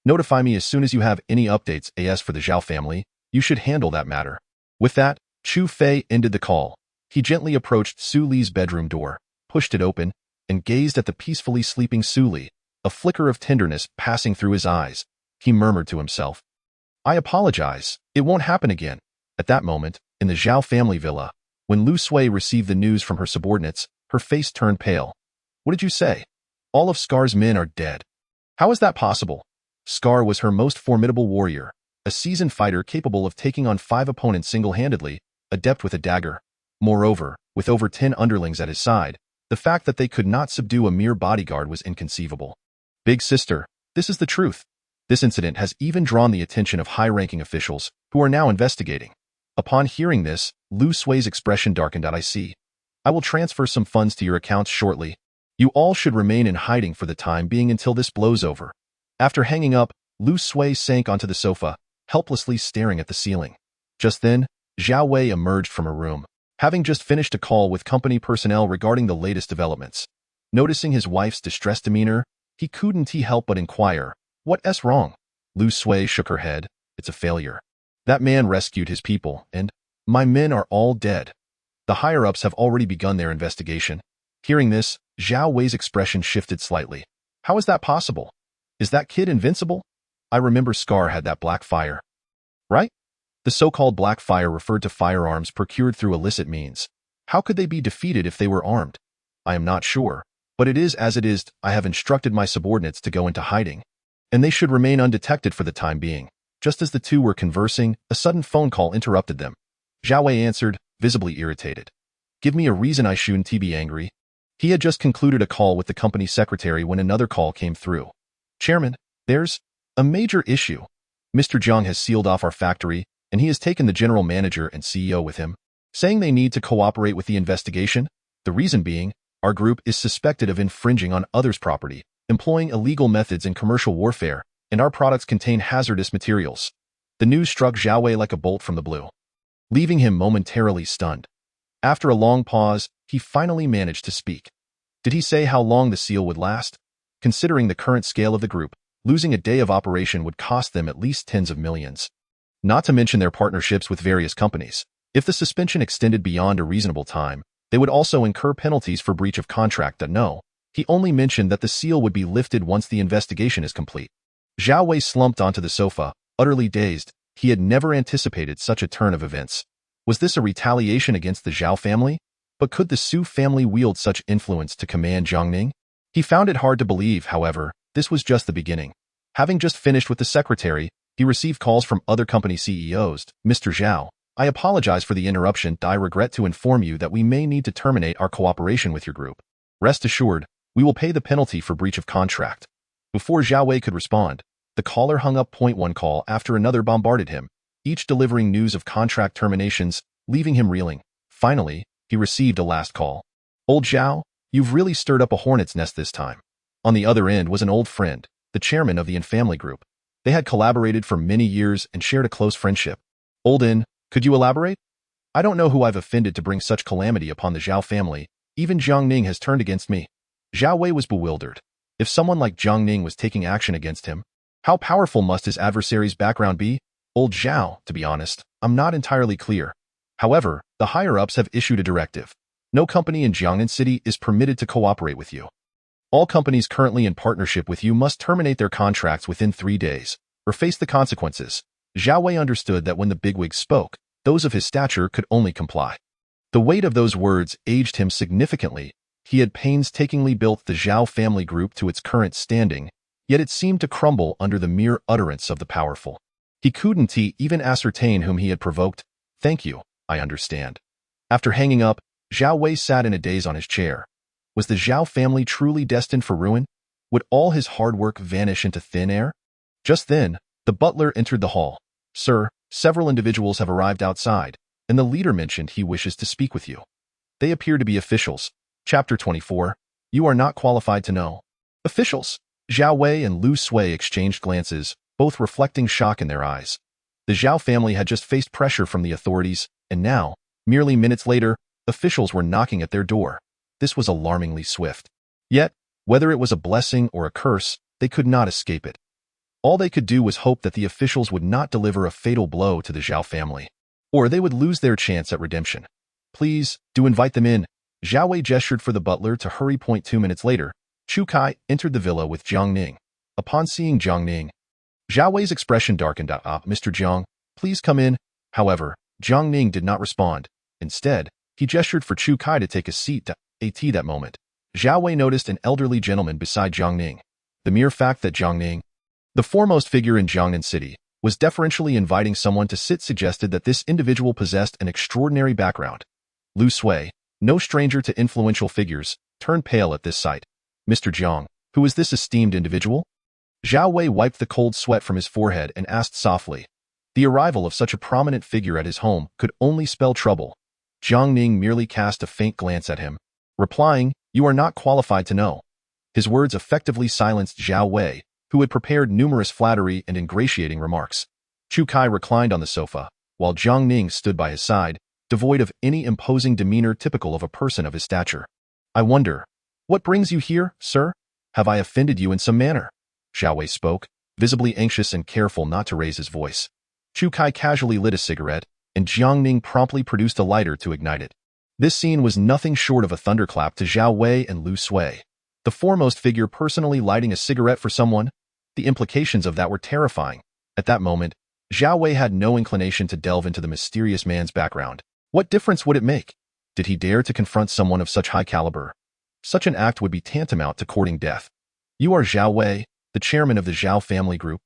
Notify me as soon as you have any updates. As for the Zhao family, you should handle that matter. With that, Chu Fei ended the call. He gently approached Su Li's bedroom door, pushed it open, and gazed at the peacefully sleeping Su Li, a flicker of tenderness passing through his eyes. He murmured to himself, I apologize. It won't happen again. At that moment, in the Zhao family villa, when Lu Sui received the news from her subordinates, her face turned pale. What did you say? All of Scar's men are dead. How is that possible? Scar was her most formidable warrior, a seasoned fighter capable of taking on 5 opponents single-handedly, adept with a dagger. Moreover, with over 10 underlings at his side, the fact that they could not subdue a mere bodyguard was inconceivable. Big sister, this is the truth. This incident has even drawn the attention of high-ranking officials, who are now investigating. Upon hearing this, Lu Sui's expression darkened. I see. I will transfer some funds to your accounts shortly. You all should remain in hiding for the time being until this blows over. After hanging up, Lu Sui sank onto the sofa, helplessly staring at the ceiling. Just then, Zhao Wei emerged from her room, having just finished a call with company personnel regarding the latest developments. Noticing his wife's distressed demeanor, he couldn't help but inquire, What's wrong? Lu Sui shook her head. It's a failure. That man rescued his people, and my men are all dead. The higher-ups have already begun their investigation. Hearing this, Zhao Wei's expression shifted slightly. How is that possible? Is that kid invincible? I remember Scar had that black fire. Right? The so-called black fire referred to firearms procured through illicit means. How could they be defeated if they were armed? I am not sure, but it is as it is. I have instructed my subordinates to go into hiding, and they should remain undetected for the time being. Just as the two were conversing, a sudden phone call interrupted them. Zhao Wei answered, visibly irritated. Give me a reason I shouldn't be angry. He had just concluded a call with the company secretary when another call came through. Chairman, There's a major issue. Mr. Jiang has sealed off our factory, and he has taken the general manager and CEO with him, saying they need to cooperate with the investigation. The reason being, our group is suspected of infringing on others' property, employing illegal methods in commercial warfare, and our products contain hazardous materials. The news struck Zhao Wei like a bolt from the blue, leaving him momentarily stunned. After a long pause, he finally managed to speak. Did he say how long the seal would last? Considering the current scale of the group, losing a day of operation would cost them at least tens of millions. Not to mention their partnerships with various companies. If the suspension extended beyond a reasonable time, they would also incur penalties for breach of contract. No, he only mentioned that the seal would be lifted once the investigation is complete. Zhao Wei slumped onto the sofa, utterly dazed. He had never anticipated such a turn of events. Was this a retaliation against the Zhao family? But could the Su family wield such influence to command Jiangning? He found it hard to believe, however, this was just the beginning. Having just finished with the secretary, he received calls from other company CEOs. Mr. Zhao, I apologize for the interruption. I regret to inform you that we may need to terminate our cooperation with your group. Rest assured, we will pay the penalty for breach of contract. Before Zhao Wei could respond, the caller hung up. One call after another bombarded him, each delivering news of contract terminations, leaving him reeling. Finally, he received a last call. Old Zhao, you've really stirred up a hornet's nest this time. On the other end was an old friend, the chairman of the In family group. They had collaborated for many years and shared a close friendship. Old In, could you elaborate? I don't know who I've offended to bring such calamity upon the Zhao family. Even Jiangning has turned against me. Zhao Wei was bewildered. If someone like Jiangning was taking action against him, how powerful must his adversary's background be? Old Zhao, to be honest, I'm not entirely clear. However, the higher-ups have issued a directive. No company in Jiangnan City is permitted to cooperate with you. All companies currently in partnership with you must terminate their contracts within 3 days, or face the consequences. Zhao Wei understood that when the bigwig spoke, those of his stature could only comply. The weight of those words aged him significantly. He had painstakingly built the Zhao family group to its current standing, yet it seemed to crumble under the mere utterance of the powerful. He couldn't even ascertain whom he had provoked. Thank you, I understand. After hanging up, Zhao Wei sat in a daze on his chair. Was the Zhao family truly destined for ruin? Would all his hard work vanish into thin air? Just then, the butler entered the hall. Sir, several individuals have arrived outside, and the leader mentioned he wishes to speak with you. They appear to be officials. Chapter 24. You are not qualified to know. Officials. Zhao Wei and Lu Sui exchanged glances, both reflecting shock in their eyes. The Zhao family had just faced pressure from the authorities, and now, merely minutes later, officials were knocking at their door. This was alarmingly swift. Yet, whether it was a blessing or a curse, they could not escape it. All they could do was hope that the officials would not deliver a fatal blow to the Zhao family, or they would lose their chance at redemption. Please, do invite them in. Zhao Wei gestured for the butler to hurry. 2 minutes later, Chu Fei entered the villa with Jiangning. Upon seeing Jiangning, Zhao Wei's expression darkened. Mr. Jiang, please come in. However, Jiangning did not respond. Instead, he gestured for Chu Fei to take a seat. At that moment, Zhao Wei noticed an elderly gentleman beside Jiangning. The mere fact that Jiangning, the foremost figure in Jiangnan City, was deferentially inviting someone to sit suggested that this individual possessed an extraordinary background. Lu Sui, no stranger to influential figures, turned pale at this sight. Mr. Jiang, who is this esteemed individual? Zhao Wei wiped the cold sweat from his forehead and asked softly. The arrival of such a prominent figure at his home could only spell trouble. Jiangning merely cast a faint glance at him, replying, You are not qualified to know. His words effectively silenced Zhao Wei, who had prepared numerous flattery and ingratiating remarks. Chu Fei reclined on the sofa, while Jiangning stood by his side, devoid of any imposing demeanor typical of a person of his stature. I wonder, what brings you here, sir? Have I offended you in some manner? Zhao Wei spoke, visibly anxious and careful not to raise his voice. Chu Fei casually lit a cigarette, and Jiangning promptly produced a lighter to ignite it. This scene was nothing short of a thunderclap to Zhao Wei and Lu Sui. The foremost figure personally lighting a cigarette for someone? The implications of that were terrifying. At that moment, Zhao Wei had no inclination to delve into the mysterious man's background. What difference would it make? Did he dare to confront someone of such high caliber? Such an act would be tantamount to courting death. You are Zhao Wei, the chairman of the Zhao family group?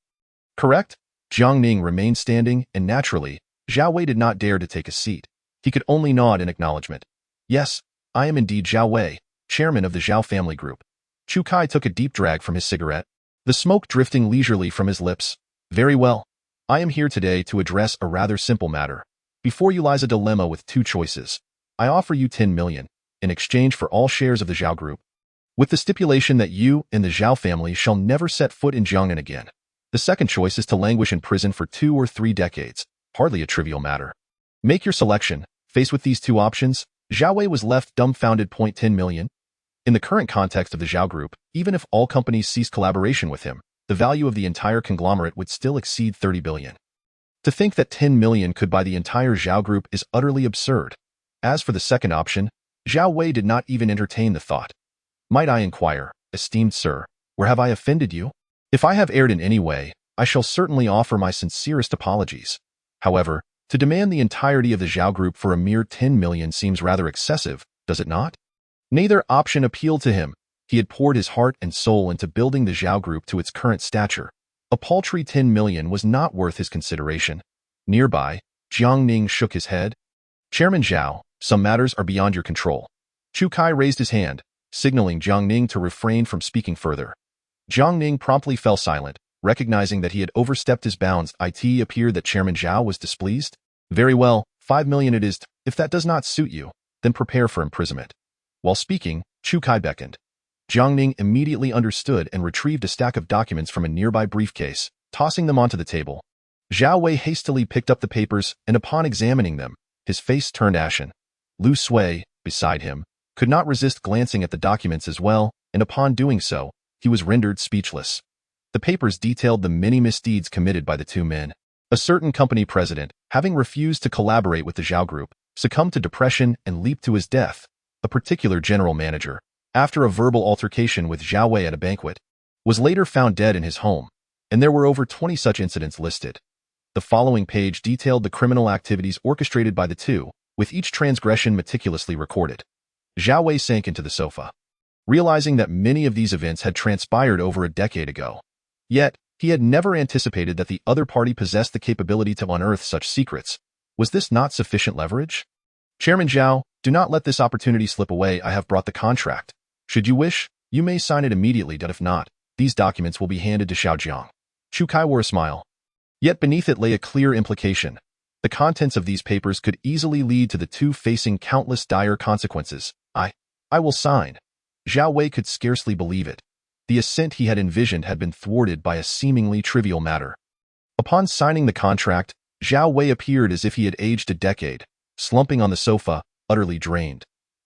Correct? Jiangning remained standing, and naturally, Zhao Wei did not dare to take a seat. He could only nod in acknowledgement. Yes, I am indeed Zhao Wei, chairman of the Zhao family group. Chu Fei took a deep drag from his cigarette. the smoke drifting leisurely from his lips. Very well. I am here today to address a rather simple matter. Before you lies a dilemma with two choices. I offer you 10 million in exchange for all shares of the Zhao Group, with the stipulation that you and the Zhao family shall never set foot in Jiangnan again. The second choice is to languish in prison for 2 or 3 decades. Hardly a trivial matter. Make your selection. Faced with these two options, Zhao Wei was left dumbfounded. 10 million? In the current context of the Zhao Group, even if all companies ceased collaboration with him, the value of the entire conglomerate would still exceed 30 billion. To think that 10 million could buy the entire Zhao Group is utterly absurd. As for the second option, Zhao Wei did not even entertain the thought. Might I inquire, esteemed sir, where have I offended you? If I have erred in any way, I shall certainly offer my sincerest apologies. However, to demand the entirety of the Zhao Group for a mere 10 million seems rather excessive, does it not? Neither option appealed to him. He had poured his heart and soul into building the Zhao Group to its current stature. A paltry 10 million was not worth his consideration. Nearby, Jiang Ning shook his head. Chairman Zhao, some matters are beyond your control. Chu Kai raised his hand, signaling Jiang Ning to refrain from speaking further. Jiang Ning promptly fell silent, recognizing that he had overstepped his bounds. It appeared that Chairman Zhao was displeased. Very well, 5 million it is. If that does not suit you, then prepare for imprisonment. While speaking, Chu Kai beckoned. Jiang Ning immediately understood and retrieved a stack of documents from a nearby briefcase, tossing them onto the table. Zhao Wei hastily picked up the papers, and upon examining them, his face turned ashen. Lu Sui, beside him, could not resist glancing at the documents as well, and upon doing so, he was rendered speechless. The papers detailed the many misdeeds committed by the two men. A certain company president, having refused to collaborate with the Zhao Group, succumbed to depression and leaped to his death. A particular general manager, after a verbal altercation with Zhao Wei at a banquet, was later found dead in his home, and there were over 20 such incidents listed. The following page detailed the criminal activities orchestrated by the two, with each transgression meticulously recorded. Zhao Wei sank into the sofa, realizing that many of these events had transpired over a decade ago. Yet, he had never anticipated that the other party possessed the capability to unearth such secrets. Was this not sufficient leverage? Chairman Zhao, do not let this opportunity slip away. I have brought the contract. Should you wish, you may sign it immediately, but if not, these documents will be handed to Xiaojiang. Chu Kai wore a smile. Yet beneath it lay a clear implication. The contents of these papers could easily lead to the two facing countless dire consequences. I will sign. Zhao Wei could scarcely believe it. The assent he had envisioned had been thwarted by a seemingly trivial matter. Upon signing the contract, Zhao Wei appeared as if he had aged a decade, slumping on the sofa, utterly drained.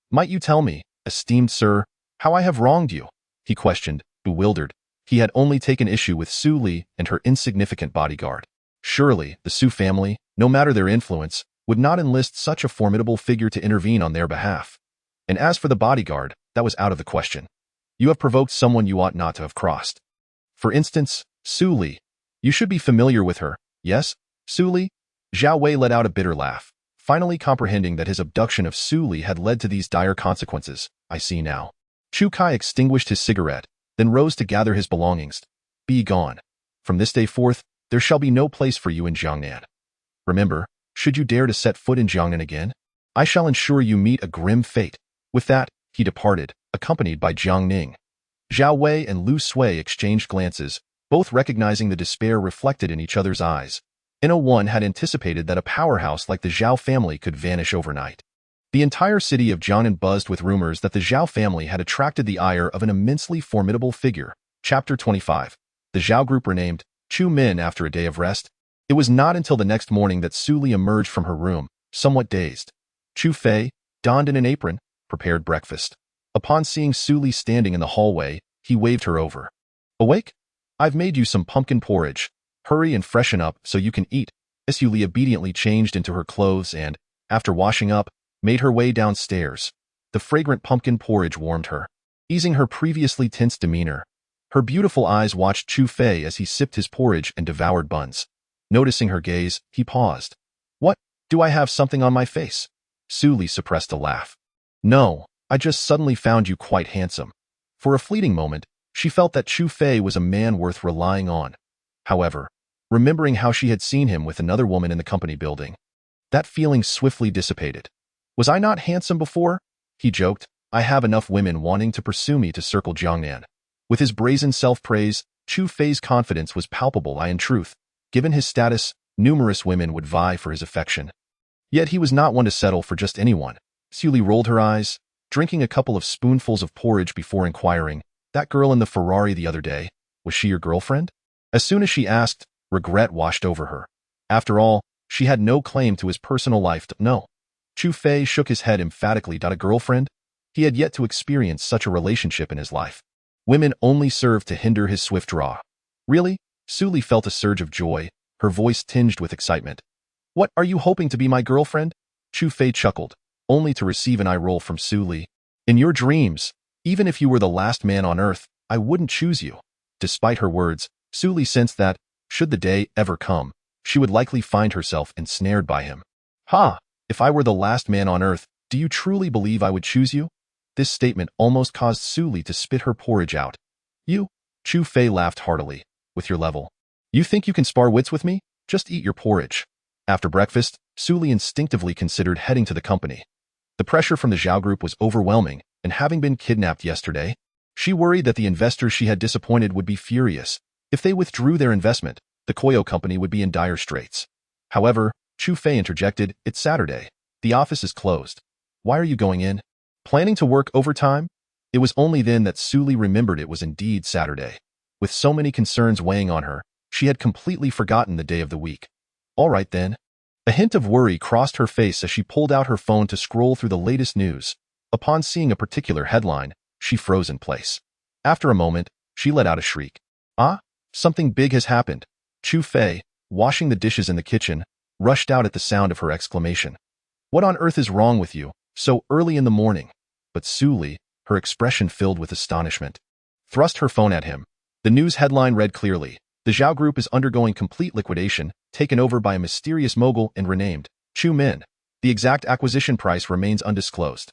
Might you tell me, esteemed sir, how I have wronged you? He questioned, bewildered. He had only taken issue with Su Li and her insignificant bodyguard. Surely, the Su family, no matter their influence, would not enlist such a formidable figure to intervene on their behalf. And as for the bodyguard, that was out of the question. You have provoked someone you ought not to have crossed. For instance, Su Li. You should be familiar with her, yes, Su Li? Zhao Wei let out a bitter laugh, finally comprehending that his abduction of Su Li had led to these dire consequences. I see now. Chu Kai extinguished his cigarette, then rose to gather his belongings. Be gone. From this day forth, there shall be no place for you in Jiangnan. Remember, should you dare to set foot in Jiangnan again, I shall ensure you meet a grim fate. With that, he departed, accompanied by Jiang Ning. Zhao Wei and Lu Sui exchanged glances, both recognizing the despair reflected in each other's eyes. One had anticipated that a powerhouse like the Zhao family could vanish overnight. The entire city of Jiangnan buzzed with rumors that the Zhao family had attracted the ire of an immensely formidable figure. Chapter 25. The Zhao group renamed Chu Min after a day of rest. It was not until the next morning that Su Li emerged from her room, somewhat dazed. Chu Fei, donned in an apron, prepared breakfast. Upon seeing Su Li standing in the hallway, he waved her over. Awake? I've made you some pumpkin porridge. Hurry and freshen up so you can eat. Su Li obediently changed into her clothes and, after washing up, made her way downstairs. The fragrant pumpkin porridge warmed her, easing her previously tense demeanor. Her beautiful eyes watched Chu Fei as he sipped his porridge and devoured buns. Noticing her gaze, he paused. What? Do I have something on my face? Su Li suppressed a laugh. No, I just suddenly found you quite handsome. For a fleeting moment, she felt that Chu Fei was a man worth relying on. However, remembering how she had seen him with another woman in the company building, that feeling swiftly dissipated. Was I not handsome before? He joked. I have enough women wanting to pursue me to circle Jiangnan. With his brazen self-praise, Chu Fei's confidence was palpable. In truth, given his status, numerous women would vie for his affection. Yet he was not one to settle for just anyone. Su rolled her eyes, drinking a couple of spoonfuls of porridge before inquiring, "That girl in the Ferrari the other day, was she your girlfriend?" As soon as she asked, regret washed over her. After all, she had no claim to his personal life. No. Chu Fei shook his head emphatically. A girlfriend? He had yet to experience such a relationship in his life. Women only served to hinder his swift draw. Really? Su felt a surge of joy, her voice tinged with excitement. "What, are you hoping to be my girlfriend?" Chu Fei chuckled, only to receive an eye roll from Su. "In your dreams, even if you were the last man on earth, I wouldn't choose you." Despite her words, Su sensed that, should the day ever come, she would likely find herself ensnared by him. "Ha! If I were the last man on earth, do you truly believe I would choose you?" This statement almost caused Su to spit her porridge out. "You?" Chu Fei laughed heartily. "With your level. You think you can spar wits with me? Just eat your porridge." After breakfast, Su instinctively considered heading to the company. The pressure from the Zhao Group was overwhelming, and having been kidnapped yesterday, she worried that the investors she had disappointed would be furious. If they withdrew their investment, the Koyo company would be in dire straits. However, Chu Fei interjected, "It's Saturday. The office is closed. Why are you going in? Planning to work overtime?" It was only then that Su remembered it was indeed Saturday. With so many concerns weighing on her, she had completely forgotten the day of the week. All right then. A hint of worry crossed her face as she pulled out her phone to scroll through the latest news. Upon seeing a particular headline, she froze in place. After a moment, she let out a shriek. "Ah, something big has happened." Chu Fei, washing the dishes in the kitchen, rushed out at the sound of her exclamation. "What on earth is wrong with you, so early in the morning?" But Su, her expression filled with astonishment, thrust her phone at him. The news headline read clearly, "The Zhao Group is undergoing complete liquidation, taken over by a mysterious mogul and renamed Chu Min. The exact acquisition price remains undisclosed."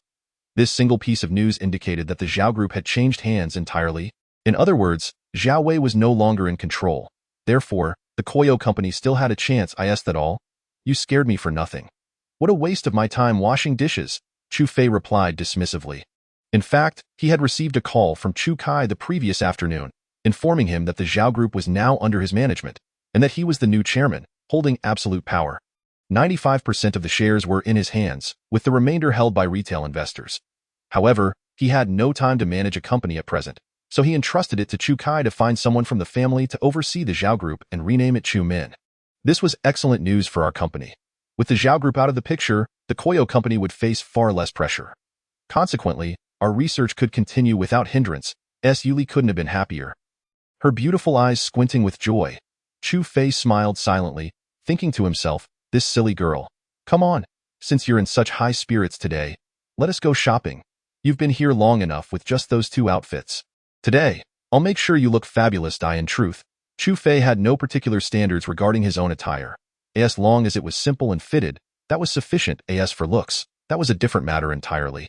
This single piece of news indicated that the Zhao Group had changed hands entirely. In other words, Zhao Wei was no longer in control. Therefore, the Koyo company still had a chance. "Is that all? You scared me for nothing." "What a waste of my time washing dishes," Chu Fei replied dismissively. In fact, he had received a call from Chu Kai the previous afternoon, informing him that the Zhao Group was now under his management, and that he was the new chairman, holding absolute power. 95% of the shares were in his hands, with the remainder held by retail investors. However, he had no time to manage a company at present, so he entrusted it to Chu Kai to find someone from the family to oversee the Zhao Group and rename it Chu Min. This was excellent news for our company. With the Zhao Group out of the picture, the Koyo company would face far less pressure. Consequently, our research could continue without hindrance. Yuli couldn't have been happier. Her beautiful eyes squinting with joy, Chu Fei smiled silently, thinking to himself, "This silly girl. Come on, since you're in such high spirits today, let us go shopping. You've been here long enough with just those two outfits. Today, I'll make sure you look fabulous." In truth, Chu Fei had no particular standards regarding his own attire. As long as it was simple and fitted, that was sufficient. As for looks, that was a different matter entirely.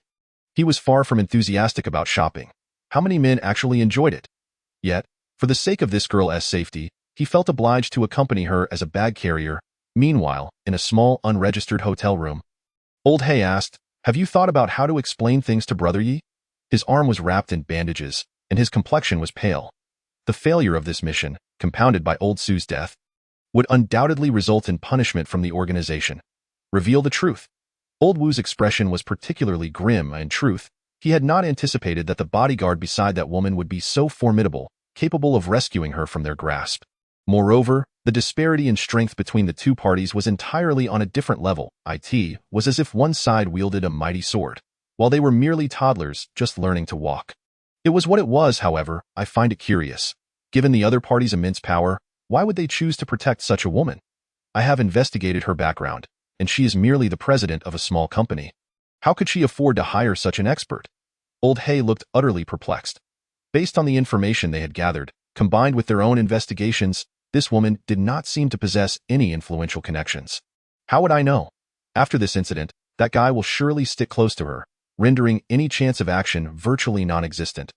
He was far from enthusiastic about shopping. How many men actually enjoyed it? Yet, for the sake of this girl's safety, he felt obliged to accompany her as a bag carrier. Meanwhile, in a small, unregistered hotel room, Old Hay asked, "Have you thought about how to explain things to Brother Yi?" His arm was wrapped in bandages, and his complexion was pale. The failure of this mission, compounded by Old Su's death, would undoubtedly result in punishment from the organization. Reveal the truth. Old Wu's expression was particularly grim. In truth, he had not anticipated that the bodyguard beside that woman would be so formidable, capable of rescuing her from their grasp. Moreover, the disparity in strength between the two parties was entirely on a different level. It was as if one side wielded a mighty sword, while they were merely toddlers just learning to walk. It was what it was, however. I find it curious. Given the other party's immense power, why would they choose to protect such a woman? I have investigated her background, and she is merely the president of a small company. How could she afford to hire such an expert? Old Hay looked utterly perplexed. Based on the information they had gathered, combined with their own investigations, this woman did not seem to possess any influential connections. How would I know? After this incident, that guy will surely stick close to her, rendering any chance of action virtually non-existent.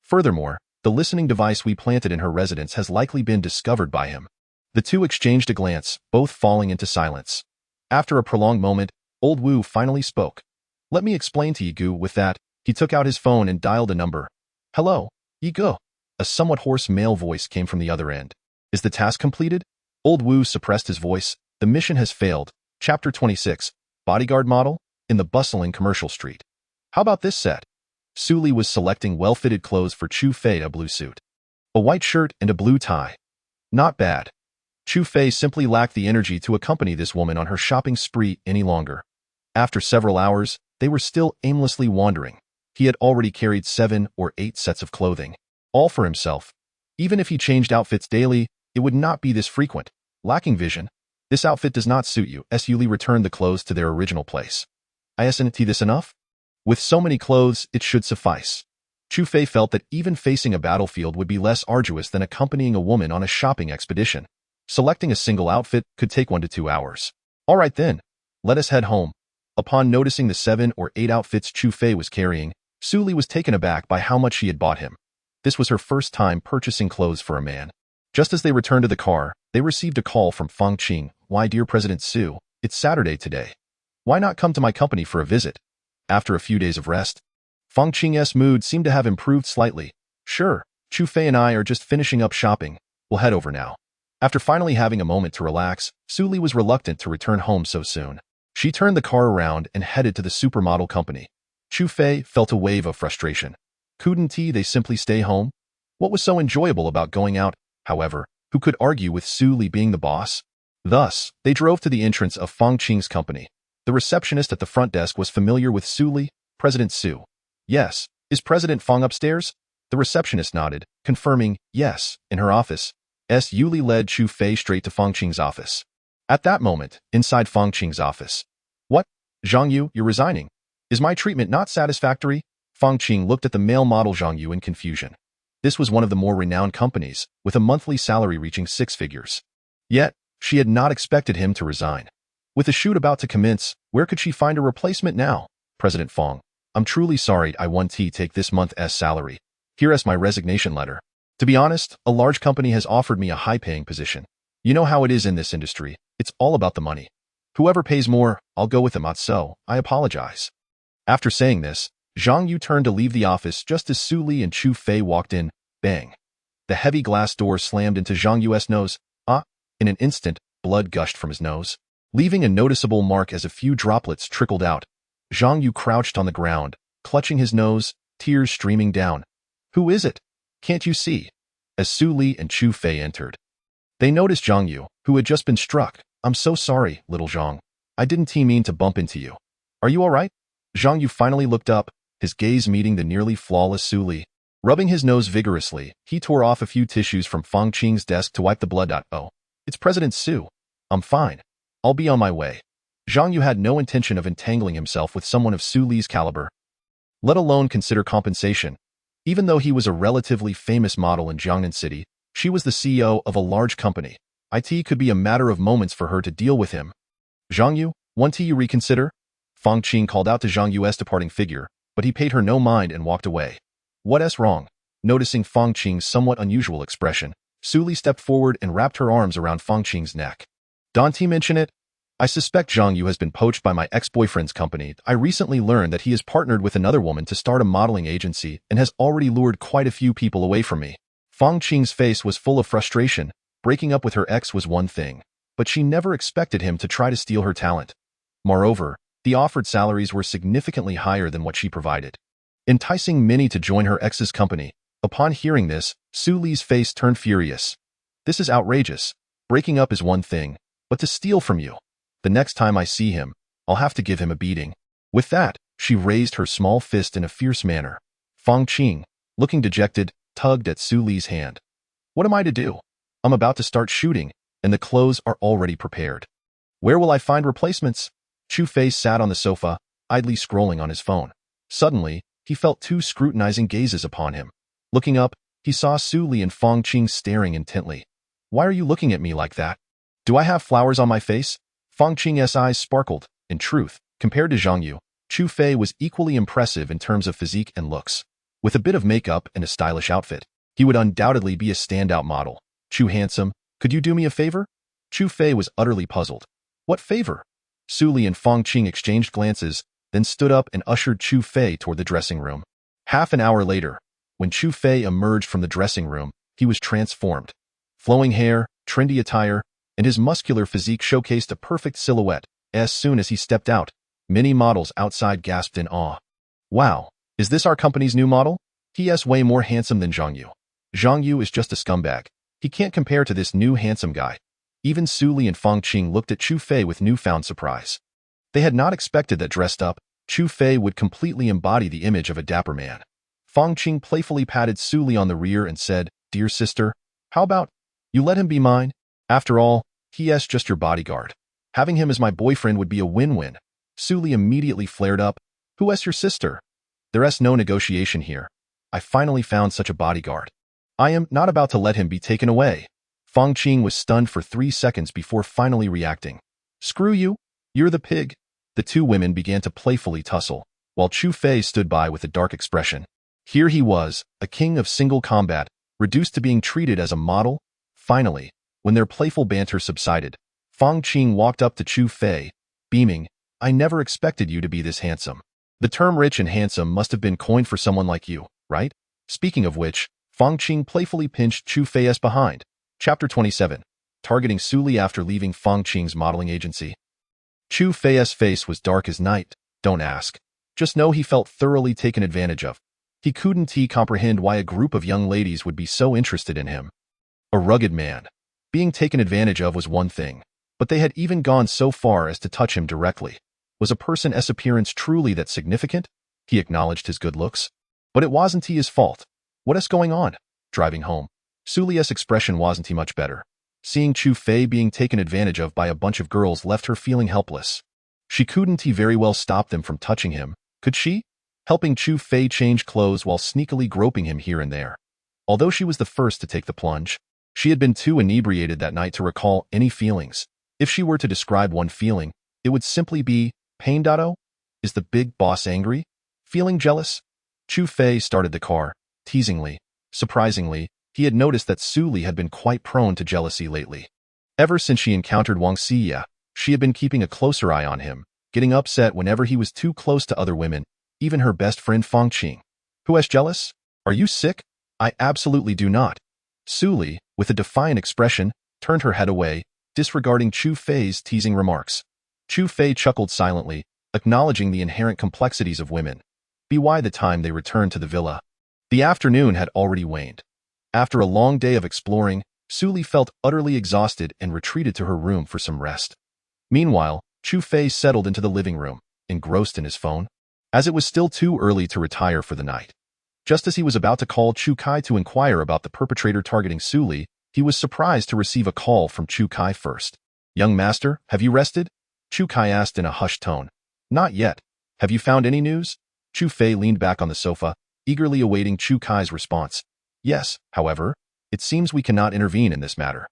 Furthermore, the listening device we planted in her residence has likely been discovered by him. The two exchanged a glance, both falling into silence. After a prolonged moment, Old Wu finally spoke. "Let me explain to Yigu." With that, he took out his phone and dialed a number. "Hello, Yigu. A somewhat hoarse male voice came from the other end. Is the task completed? Old Wu suppressed his voice. The mission has failed. Chapter 26. Bodyguard model? In the bustling commercial street. How about this set? Su Li was selecting well-fitted clothes for Chu Fei, a blue suit. A white shirt and a blue tie. Not bad. Chu Fei simply lacked the energy to accompany this woman on her shopping spree any longer. After several hours, they were still aimlessly wandering. He had already carried 7 or 8 sets of clothing, all for himself. Even if he changed outfits daily, it would not be this frequent. Lacking vision, this outfit does not suit you. Su Li returned the clothes to their original place. Isn't this enough? With so many clothes, it should suffice. Chu Fei felt that even facing a battlefield would be less arduous than accompanying a woman on a shopping expedition. Selecting a single outfit could take 1 to 2 hours. All right then, let us head home. Upon noticing the 7 or 8 outfits Chu Fei was carrying, Su Li was taken aback by how much she had bought him. This was her first time purchasing clothes for a man. Just as they returned to the car, they received a call from Fang Qing. Why, dear President Su, it's Saturday today. Why not come to my company for a visit? After a few days of rest, Fang Qing's mood seemed to have improved slightly. Sure, Chu Fei and I are just finishing up shopping. We'll head over now. After finally having a moment to relax, Su Li was reluctant to return home so soon. She turned the car around and headed to the supermodel company. Chu Fei felt a wave of frustration. Couldn't they simply stay home? What was so enjoyable about going out? However, who could argue with Su Li being the boss? Thus, they drove to the entrance of Fang Qing's company. The receptionist at the front desk was familiar with Su Li. President Su. Yes. Is President Fang upstairs? The receptionist nodded, confirming, yes, in her office. Su Li led Chu Fei straight to Fang Qing's office. At that moment, inside Fang Qing's office. What? Zhang Yu, you're resigning. Is my treatment not satisfactory? Fang Qing looked at the male model Zhang Yu in confusion. This was one of the more renowned companies, with a monthly salary reaching 6 figures. Yet, she had not expected him to resign. With the shoot about to commence, where could she find a replacement now? President Fang, I'm truly sorry I won't take this month's salary. Here is my resignation letter. To be honest, a large company has offered me a high-paying position. You know how it is in this industry. It's all about the money. Whoever pays more, I'll go with them. So, I apologize. After saying this, Zhang Yu turned to leave the office just as Su Li and Chu Fei walked in. Bang. The heavy glass door slammed into Zhang Yu's nose. In an instant, blood gushed from his nose, leaving a noticeable mark as a few droplets trickled out. Zhang Yu crouched on the ground, clutching his nose, tears streaming down. Who is it? Can't you see? As Su Li and Chu Fei entered, they noticed Zhang Yu, who had just been struck. I'm so sorry, little Zhang. I didn't mean to bump into you. Are you all right? Zhang Yu finally looked up, his gaze meeting the nearly flawless Su Li. Rubbing his nose vigorously, he tore off a few tissues from Fang Qing's desk to wipe the blood out. Oh, it's President Su. I'm fine. I'll be on my way. Zhang Yu had no intention of entangling himself with someone of Su Li's caliber, let alone consider compensation. Even though he was a relatively famous model in Jiangnan City, she was the CEO of a large company. It could be a matter of moments for her to deal with him. Zhang Yu, won't you reconsider? Fang Qing called out to Zhang Yu's departing figure, but he paid her no mind and walked away. What's wrong? Noticing Fang Qing's somewhat unusual expression, Su Li stepped forward and wrapped her arms around Fang Qing's neck. Don't mention it? I suspect Zhang Yu has been poached by my ex-boyfriend's company. I recently learned that he has partnered with another woman to start a modeling agency and has already lured quite a few people away from me. Fang Qing's face was full of frustration. Breaking up with her ex was one thing, but she never expected him to try to steal her talent. Moreover, the offered salaries were significantly higher than what she provided, enticing many to join her ex's company. Upon hearing this, Su Li's face turned furious. This is outrageous. Breaking up is one thing, but to steal from you. The next time I see him, I'll have to give him a beating. With that, she raised her small fist in a fierce manner. Fang Qing, looking dejected, tugged at Su Li's hand. What am I to do? I'm about to start shooting, and the clothes are already prepared. Where will I find replacements? Chu Fei sat on the sofa, idly scrolling on his phone. Suddenly, he felt 2 scrutinizing gazes upon him. Looking up, he saw Su Li and Fang Qing staring intently. Why are you looking at me like that? Do I have flowers on my face? Fang Qing's eyes sparkled. In truth, compared to Zhang Yu, Chu Fei was equally impressive in terms of physique and looks. With a bit of makeup and a stylish outfit, he would undoubtedly be a standout model. Chu handsome, could you do me a favor? Chu Fei was utterly puzzled. What favor? Su Li and Fang Qing exchanged glances, then stood up and ushered Chu Fei toward the dressing room. Half an hour later, When Chu Fei emerged from the dressing room, he was transformed. Flowing hair, trendy attire, and his muscular physique showcased a perfect silhouette. As soon as he stepped out, many models outside gasped in awe. Wow, is this our company's new model? He is way more handsome than Zhang Yu. Zhang Yu is just a scumbag. He can't compare to this new handsome guy. Even Su Li and Fang Qing looked at Chu Fei with newfound surprise. They had not expected that dressed up, Chu Fei would completely embody the image of a dapper man. Fang Qing playfully patted Su Li on the rear and said, "Dear sister, how about you let him be mine? After all, he is just your bodyguard. Having him as my boyfriend would be a win-win." Su Li immediately flared up. "Who is your sister? There's no negotiation here. I finally found such a bodyguard. I am not about to let him be taken away." Fang Qing was stunned for 3 seconds before finally reacting. "Screw you, you're the pig." The two women began to playfully tussle, while Chu Fei stood by with a dark expression. Here he was, a king of single combat, reduced to being treated as a model. Finally, when their playful banter subsided, Fang Qing walked up to Chu Fei, beaming, "I never expected you to be this handsome. The term rich and handsome must have been coined for someone like you, right?" Speaking of which, Fang Qing playfully pinched Chu Fei's behind. Chapter 27. Targeting Su Li after leaving Fang Qing's modeling agency. Chu Fei's face was dark as night. Don't ask. Just know he felt thoroughly taken advantage of. He couldn't comprehend why a group of young ladies would be so interested in him. A rugged man. Being taken advantage of was one thing, but they had even gone so far as to touch him directly. Was a person's appearance truly that significant? He acknowledged his good looks. But it wasn't his fault. What is going on? Driving home, Su Li's expression wasn't much better. Seeing Chu Fei being taken advantage of by a bunch of girls left her feeling helpless. She couldn't very well stop them from touching him, could she? Helping Chu Fei change clothes while sneakily groping him here and there. Although she was the first to take the plunge, she had been too inebriated that night to recall any feelings. If she were to describe one feeling, it would simply be, pain. Is the big boss angry? Feeling jealous? Chu Fei started the car, teasingly. Surprisingly, he had noticed that Su Li had been quite prone to jealousy lately. Ever since she encountered Wang Xia, she had been keeping a closer eye on him, getting upset whenever he was too close to other women, even her best friend Fang Qing. Who is jealous? Are you sick? I absolutely do not. Su Li, with a defiant expression, turned her head away, disregarding Chu Fei's teasing remarks. Chu Fei chuckled silently, acknowledging the inherent complexities of women. By the time they returned to the villa, the afternoon had already waned. After a long day of exploring, Su Li felt utterly exhausted and retreated to her room for some rest. Meanwhile, Chu Fei settled into the living room, engrossed in his phone, as it was still too early to retire for the night. Just as he was about to call Chu Kai to inquire about the perpetrator targeting Su Li, he was surprised to receive a call from Chu Kai first. "Young master, have you rested?" Chu Kai asked in a hushed tone. "Not yet. Have you found any news?" Chu Fei leaned back on the sofa, eagerly awaiting Chu Kai's response. "Yes, however, it seems we cannot intervene in this matter."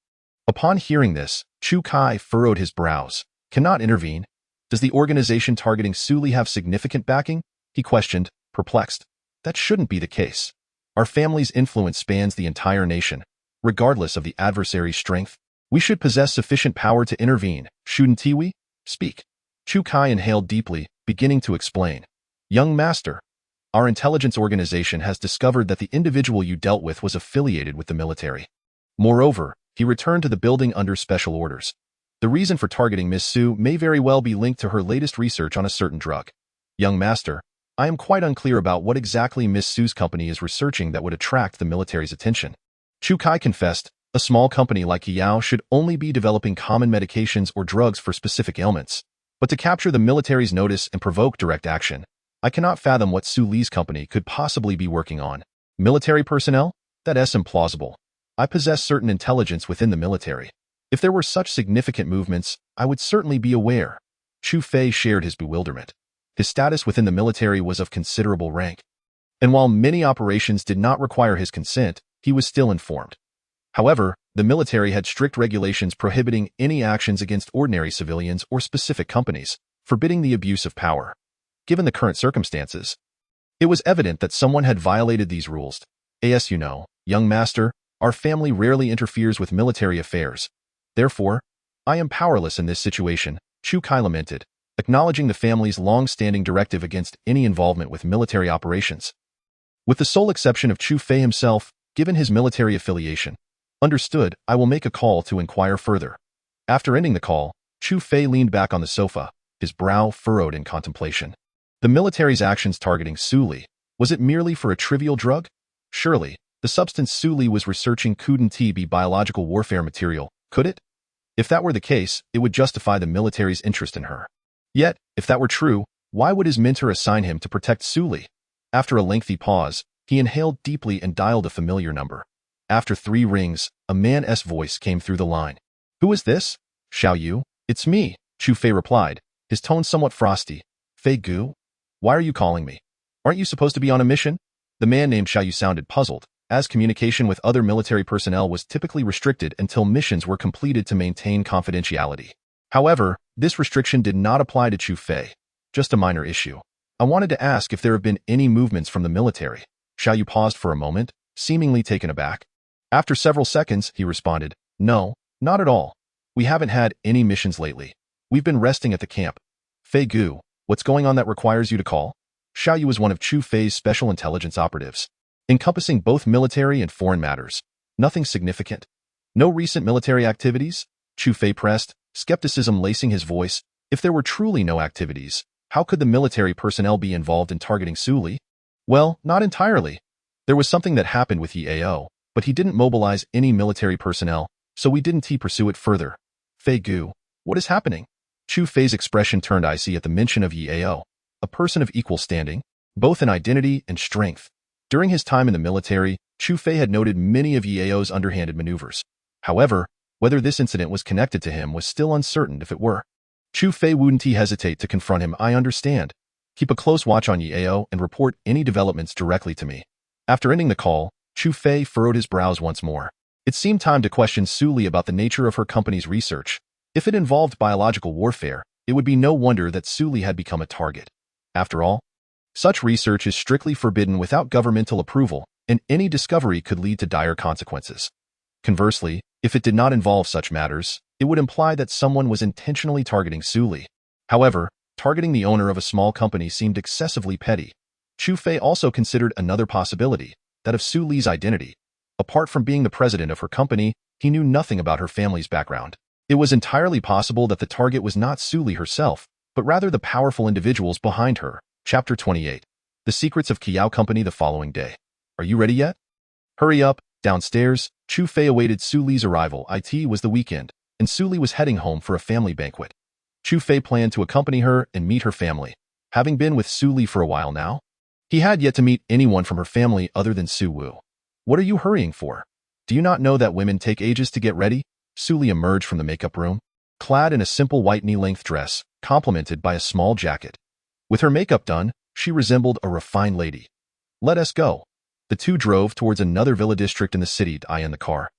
Upon hearing this, Chu Kai furrowed his brows. "Cannot intervene? Does the organization targeting Su Li have significant backing?" he questioned, perplexed. "That shouldn't be the case. Our family's influence spans the entire nation. Regardless of the adversary's strength, we should possess sufficient power to intervene, shouldn't we? Speak." Chu Kai inhaled deeply, beginning to explain. "Young master, our intelligence organization has discovered that the individual you dealt with was affiliated with the military. Moreover, he returned to the building under special orders. The reason for targeting Miss Su may very well be linked to her latest research on a certain drug. Young master, I am quite unclear about what exactly Miss Su's company is researching that would attract the military's attention." Chu Kai confessed, a small company like Yao should only be developing common medications or drugs for specific ailments. But to capture the military's notice and provoke direct action, I cannot fathom what Su Li's company could possibly be working on. Military personnel? That is implausible. I possess certain intelligence within the military. If there were such significant movements, I would certainly be aware. Chu Fei shared his bewilderment. His status within the military was of considerable rank. And while many operations did not require his consent, he was still informed. However, the military had strict regulations prohibiting any actions against ordinary civilians or specific companies, forbidding the abuse of power. Given the current circumstances, it was evident that someone had violated these rules. As you know, young master, our family rarely interferes with military affairs. Therefore, I am powerless in this situation, Chu Kai lamented, acknowledging the family's long-standing directive against any involvement with military operations. With the sole exception of Chu Fei himself, given his military affiliation. Understood, I will make a call to inquire further. After ending the call, Chu Fei leaned back on the sofa, his brow furrowed in contemplation. The military's actions targeting Su Li, was it merely for a trivial drug? Surely, the substance Su Li was researching couldn't be biological warfare material, could it? If that were the case, it would justify the military's interest in her. Yet, if that were true, why would his mentor assign him to protect Su Li? After a lengthy pause, he inhaled deeply and dialed a familiar number. After 3 rings, a man's voice came through the line. Who is this? Xiao Yu? It's me, Chu Fei replied, his tone somewhat frosty. Fei Gu? Why are you calling me? Aren't you supposed to be on a mission? The man named Xiao Yu sounded puzzled, as communication with other military personnel was typically restricted until missions were completed to maintain confidentiality. However, this restriction did not apply to Chu Fei. Just a minor issue. I wanted to ask if there have been any movements from the military. Xiao Yu paused for a moment, seemingly taken aback. After several seconds, he responded, No, not at all. We haven't had any missions lately. We've been resting at the camp. Fei Gu, what's going on that requires you to call? Xiao Yu was one of Chu Fei's special intelligence operatives, encompassing both military and foreign matters. Nothing significant. No recent military activities? Chu Fei pressed, skepticism lacing his voice. If there were truly no activities, how could the military personnel be involved in targeting Su Li? Well, not entirely. There was something that happened with Yao, but he didn't mobilize any military personnel, so we didn't pursue it further. Fei Gu, what is happening? Chu Fei's expression turned icy at the mention of Yao, a person of equal standing, both in identity and strength. During his time in the military, Chu Fei had noted many of Yao's underhanded maneuvers. However, whether this incident was connected to him was still uncertain if it were. Chu Fei wouldn't hesitate to confront him. I understand. Keep a close watch on Yao and report any developments directly to me. After ending the call, Chu Fei furrowed his brows once more. It seemed time to question Su Li about the nature of her company's research. If it involved biological warfare, it would be no wonder that Su Li had become a target. After all, such research is strictly forbidden without governmental approval, and any discovery could lead to dire consequences. Conversely, if it did not involve such matters, it would imply that someone was intentionally targeting Su Li. However, targeting the owner of a small company seemed excessively petty. Chu Fei also considered another possibility, that of Su Li's identity. Apart from being the president of her company, he knew nothing about her family's background. It was entirely possible that the target was not Su Li herself, but rather the powerful individuals behind her. Chapter 28. The Secrets of Kiao Company the following day. Are you ready yet? Hurry up. Downstairs, Chu Fei awaited Su Li's arrival. It was the weekend, and Su Li was heading home for a family banquet. Chu Fei planned to accompany her and meet her family. Having been with Su Li for a while now, he had yet to meet anyone from her family other than Su Wu. What are you hurrying for? Do you not know that women take ages to get ready? Su Li emerged from the makeup room, clad in a simple white knee-length dress, complemented by a small jacket. With her makeup done, she resembled a refined lady. Let us go. The two drove towards another villa district in the city. In the car.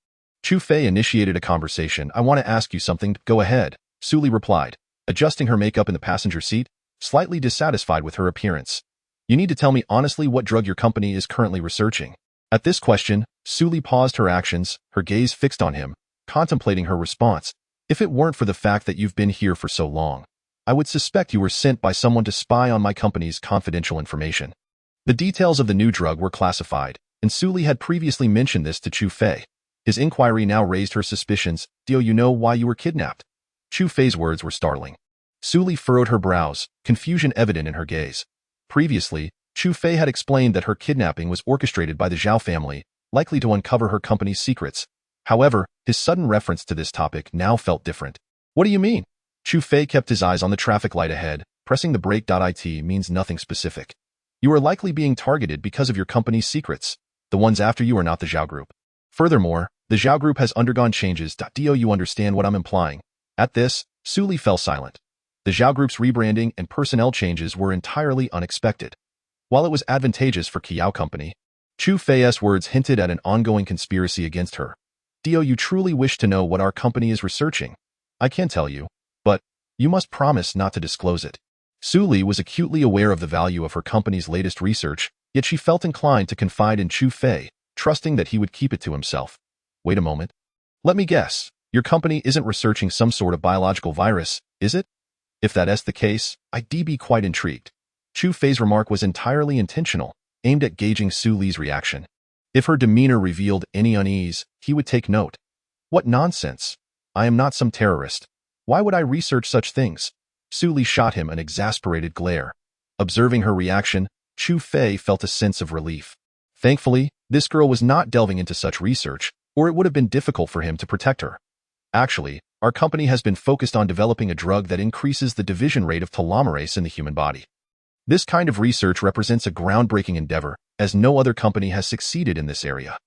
Chu Fei initiated a conversation. I want to ask you something. Go ahead, Su Li replied, adjusting her makeup in the passenger seat, slightly dissatisfied with her appearance. You need to tell me honestly what drug your company is currently researching. At this question, Su Li paused her actions, her gaze fixed on him, contemplating her response. If it weren't for the fact that you've been here for so long, I would suspect you were sent by someone to spy on my company's confidential information. The details of the new drug were classified, and Su Li had previously mentioned this to Chu Fei. His inquiry now raised her suspicions. Do you know why you were kidnapped? Chu Fei's words were startling. Su Li furrowed her brows, confusion evident in her gaze. Previously, Chu Fei had explained that her kidnapping was orchestrated by the Zhao family, likely to uncover her company's secrets. However, his sudden reference to this topic now felt different. What do you mean? Chu Fei kept his eyes on the traffic light ahead. Pressing the brake. It means nothing specific. You are likely being targeted because of your company's secrets. The ones after you are not the Zhao Group. Furthermore, the Zhao Group has undergone changes. Do you understand what I'm implying? At this, Su Li fell silent. The Zhao Group's rebranding and personnel changes were entirely unexpected. While it was advantageous for Kiao Company, Chu Fei's words hinted at an ongoing conspiracy against her. Do you truly wish to know what our company is researching? I can tell you, but you must promise not to disclose it. Su Li was acutely aware of the value of her company's latest research, yet she felt inclined to confide in Chu Fei, trusting that he would keep it to himself. Wait a moment. Let me guess. Your company isn't researching some sort of biological virus, is it? If that is the case, I'd be quite intrigued. Chu Fei's remark was entirely intentional. aimed at gauging Su Li's reaction. If her demeanor revealed any unease, he would take note. What nonsense! I am not some terrorist. Why would I research such things? Su Li shot him an exasperated glare. Observing her reaction, Chu Fei felt a sense of relief. Thankfully, this girl was not delving into such research, or it would have been difficult for him to protect her. Actually, our company has been focused on developing a drug that increases the division rate of telomerase in the human body. This kind of research represents a groundbreaking endeavor, as no other company has succeeded in this area.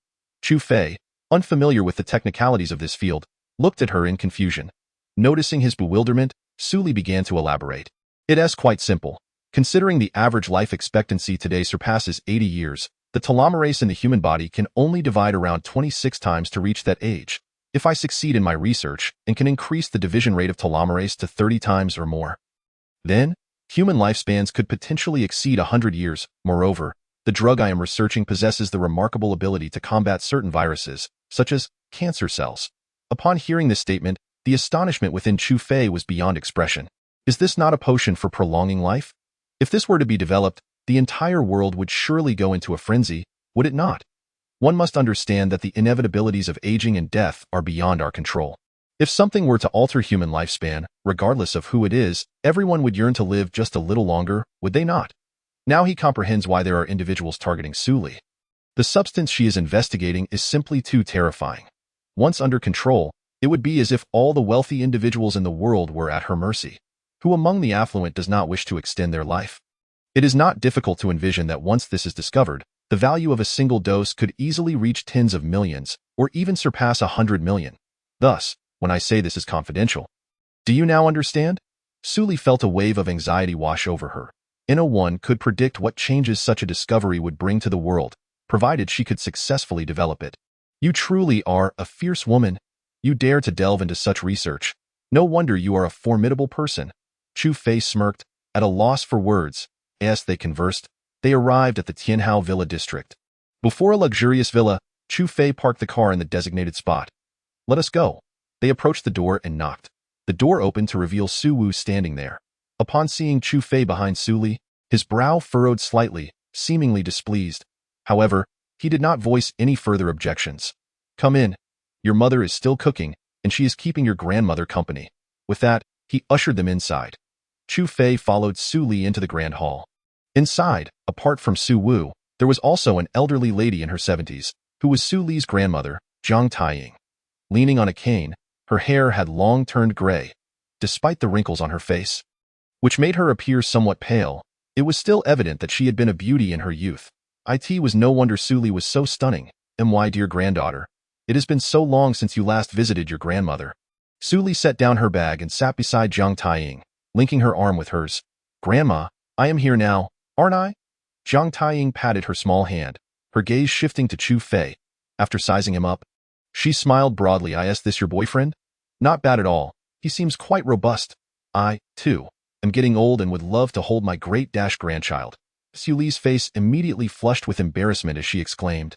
Chu Fei, unfamiliar with the technicalities of this field, looked at her in confusion. Noticing his bewilderment, Su Li began to elaborate. It is quite simple. Considering the average life expectancy today surpasses 80 years, the telomerase in the human body can only divide around 26 times to reach that age. If I succeed in my research and can increase the division rate of telomerase to 30 times or more, then human lifespans could potentially exceed 100 years. Moreover, the drug I am researching possesses the remarkable ability to combat certain viruses, such as cancer cells. Upon hearing this statement, the astonishment within Chu Fei was beyond expression. Is this not a potion for prolonging life? If this were to be developed, the entire world would surely go into a frenzy, would it not? One must understand that the inevitabilities of aging and death are beyond our control. If something were to alter human lifespan, regardless of who it is, everyone would yearn to live just a little longer, would they not? Now he comprehends why there are individuals targeting Su Li. The substance she is investigating is simply too terrifying. Once under control, it would be as if all the wealthy individuals in the world were at her mercy. Who among the affluent does not wish to extend their life? It is not difficult to envision that once this is discovered, the value of a single dose could easily reach tens of millions, or even surpass 100 million. Thus, when I say this is confidential, do you now understand? Su Li felt a wave of anxiety wash over her. No one could predict what changes such a discovery would bring to the world, provided she could successfully develop it. You truly are a fierce woman. You dare to delve into such research. No wonder you are a formidable person. Chu Fei smirked, at a loss for words. As they conversed, they arrived at the Tianhao Villa district. Before a luxurious villa, Chu Fei parked the car in the designated spot. Let us go. They approached the door and knocked. The door opened to reveal Su Wu standing there. Upon seeing Chu Fei behind Su Li, his brow furrowed slightly, seemingly displeased. However, he did not voice any further objections. Come in. Your mother is still cooking, and she is keeping your grandmother company. With that, he ushered them inside. Chu Fei followed Su Li into the grand hall. Inside, apart from Su Wu, there was also an elderly lady in her 70s, who was Su Li's grandmother, Zhang Taiying. Leaning on a cane, her hair had long turned gray. Despite the wrinkles on her face, which made her appear somewhat pale, it was still evident that she had been a beauty in her youth. It was no wonder Su Li was so stunning. My dear granddaughter, it has been so long since you last visited your grandmother. Su Li set down her bag and sat beside Zhang Taiying, linking her arm with hers. Grandma, I am here now, aren't I? Zhang Taiying patted her small hand, her gaze shifting to Chu Fei. After sizing him up, she smiled broadly. Is this your boyfriend? Not bad at all. He seems quite robust. I, too, am getting old and would love to hold my great-grandchild. Su Li's face immediately flushed with embarrassment as she exclaimed,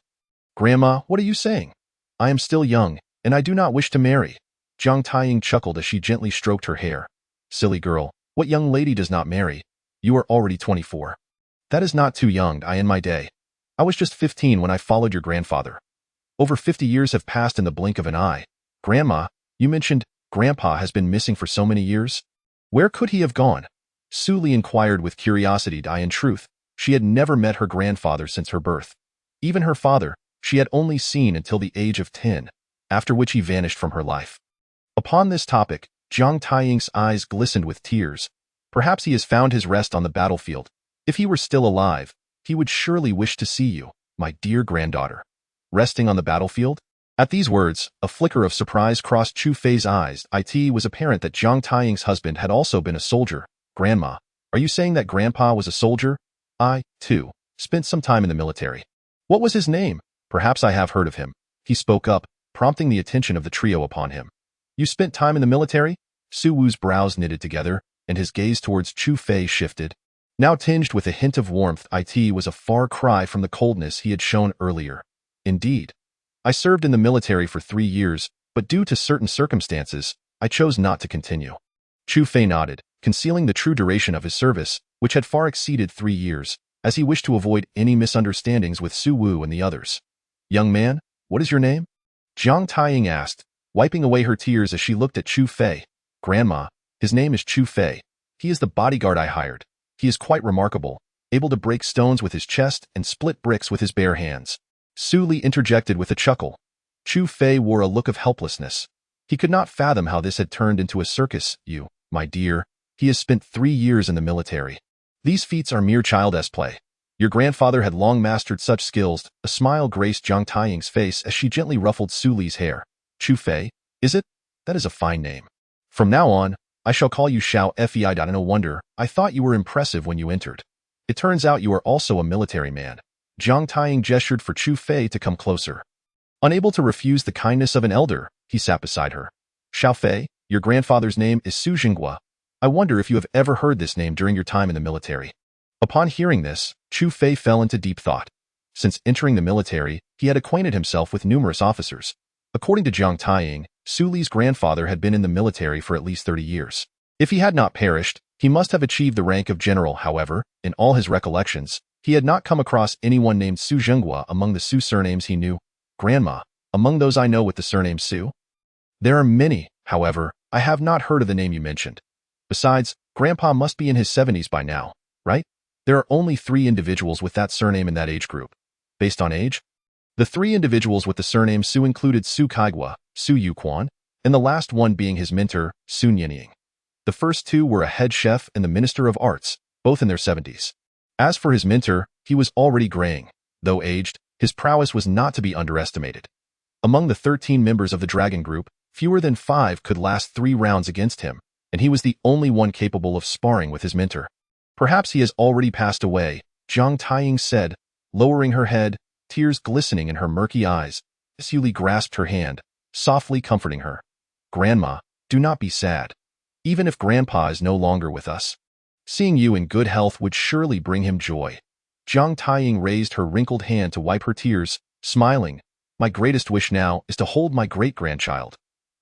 Grandma, what are you saying? I am still young, and I do not wish to marry. Zhang Taiying chuckled as she gently stroked her hair. Silly girl, what young lady does not marry? You are already 24. That is not too young. In my day, I was just 15 when I followed your grandfather. Over 50 years have passed in the blink of an eye. Grandma, you mentioned Grandpa has been missing for so many years. Where could he have gone? Su Li inquired with curiosity. In truth, she had never met her grandfather since her birth. Even her father, she had only seen until the age of 10, after which he vanished from her life. Upon this topic, Zhang Taiying's eyes glistened with tears. Perhaps he has found his rest on the battlefield. If he were still alive, he would surely wish to see you, my dear granddaughter. Resting on the battlefield? At these words, a flicker of surprise crossed Chu Fei's eyes. It was apparent that Zhang Taiying's husband had also been a soldier. Grandma, are you saying that Grandpa was a soldier? I, too, spent some time in the military. What was his name? Perhaps I have heard of him. He spoke up, prompting the attention of the trio upon him. You spent time in the military? Su Wu's brows knitted together, and his gaze towards Chu Fei shifted. Now tinged with a hint of warmth, it was a far cry from the coldness he had shown earlier. Indeed. I served in the military for 3 years, but due to certain circumstances, I chose not to continue. Chu Fei nodded, concealing the true duration of his service, which had far exceeded 3 years. as he wished to avoid any misunderstandings with Su Wu and the others. "Young man, what is your name?" Zhang Taiying asked, wiping away her tears as she looked at Chu Fei. "Grandma, his name is Chu Fei. He is the bodyguard I hired. He is quite remarkable, able to break stones with his chest and split bricks with his bare hands." Su Li interjected with a chuckle. Chu Fei wore a look of helplessness. He could not fathom how this had turned into a circus. "You, my dear, he has spent 3 years in the military. These feats are mere child's play. Your grandfather had long mastered such skills." A smile graced Zhang Taiying's face as she gently ruffled Su Li's hair. "Chu Fei, is it? That is a fine name. From now on, I shall call you Xiao Fei. No wonder, I thought you were impressive when you entered. It turns out you are also a military man." Zhang Taiying gestured for Chu Fei to come closer. Unable to refuse the kindness of an elder, he sat beside her. "Xiao Fei, your grandfather's name is Su Jinghua. I wonder if you have ever heard this name during your time in the military." Upon hearing this, Chu Fei fell into deep thought. Since entering the military, he had acquainted himself with numerous officers. According to Zhang Taiying, Su Li's grandfather had been in the military for at least 30 years. If he had not perished, he must have achieved the rank of general. However, in all his recollections, he had not come across anyone named Su Jinghua among the Su surnames he knew. "Grandma, among those I know with the surname Su? There are many, however, I have not heard of the name you mentioned. Besides, Grandpa must be in his 70s by now, right? There are only 3 individuals with that surname in that age group. Based on age, the 3 individuals with the surname Su included Su Kaigua, Su Yuquan, and the last one being his mentor, Su Nianying. The first 2 were a head chef and the Minister of Arts, both in their 70s. As for his mentor, he was already graying. Though aged, his prowess was not to be underestimated. Among the 13 members of the Dragon Group, fewer than 5 could last 3 rounds against him, and he was the only one capable of sparring with his mentor. "Perhaps he has already passed away," Zhang Taiying said, lowering her head, tears glistening in her murky eyes. Su Li grasped her hand, softly comforting her. "Grandma, do not be sad. Even if Grandpa is no longer with us, seeing you in good health would surely bring him joy." Zhang Taiying raised her wrinkled hand to wipe her tears, smiling. "My greatest wish now is to hold my great-grandchild."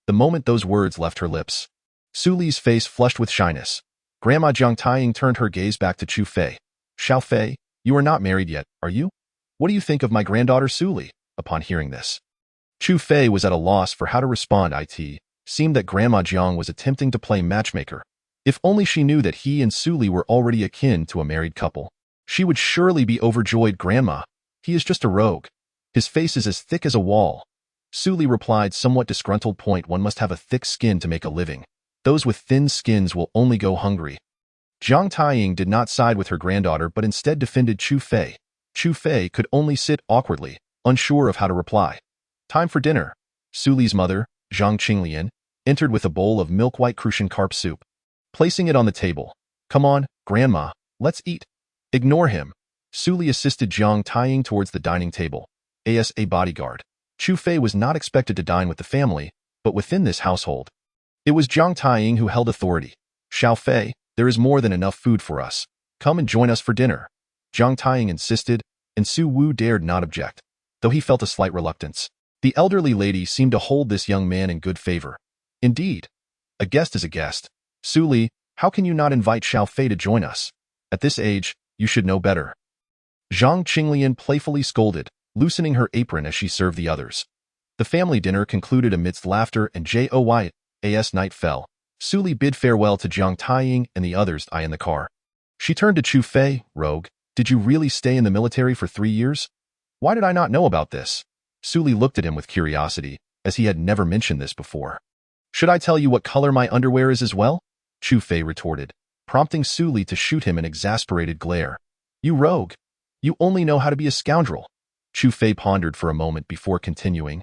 The moment those words left her lips, Su Li's face flushed with shyness. Grandma Zhang Taiying turned her gaze back to Chu Fei. "Xiao Fei, you are not married yet, are you? What do you think of my granddaughter Su Li?" Upon hearing this, Chu Fei was at a loss for how to respond. It seemed that Grandma Jiang was attempting to play matchmaker. If only she knew that he and Su Li were already akin to a married couple, she would surely be overjoyed. "Grandma, he is just a rogue. His face is as thick as a wall." Su Li replied, somewhat disgruntled. "One must have a thick skin to make a living. Those with thin skins will only go hungry." Zhang Taiying did not side with her granddaughter but instead defended Chu Fei. Chu Fei could only sit awkwardly, unsure of how to reply. "Time for dinner." Su Li's mother, Zhang Qinglian, entered with a bowl of milk-white crucian carp soup, placing it on the table. "Come on, Grandma, let's eat." "Ignore him." Su Li assisted Zhang Taiying towards the dining table. As a bodyguard, Chu Fei was not expected to dine with the family, but within this household, it was Zhang Taiying who held authority. "Xiao Fei, there is more than enough food for us. Come and join us for dinner." Zhang Taiying insisted, and Su Wu dared not object, though he felt a slight reluctance. The elderly lady seemed to hold this young man in good favor. Indeed, a guest is a guest. "Su Li, how can you not invite Xiao Fei to join us? At this age, you should know better." Zhang Qinglian playfully scolded, loosening her apron as she served the others. The family dinner concluded amidst laughter and joy. As night fell, Su Li bid farewell to Zhang Taiying and the others in the car. She turned to Chu Fei. "Rogue, did you really stay in the military for 3 years? Why did I not know about this?" Su Li looked at him with curiosity, as he had never mentioned this before. "Should I tell you what color my underwear is as well?" Chu Fei retorted, prompting Su Li to shoot him an exasperated glare. "You rogue! You only know how to be a scoundrel." Chu Fei pondered for a moment before continuing.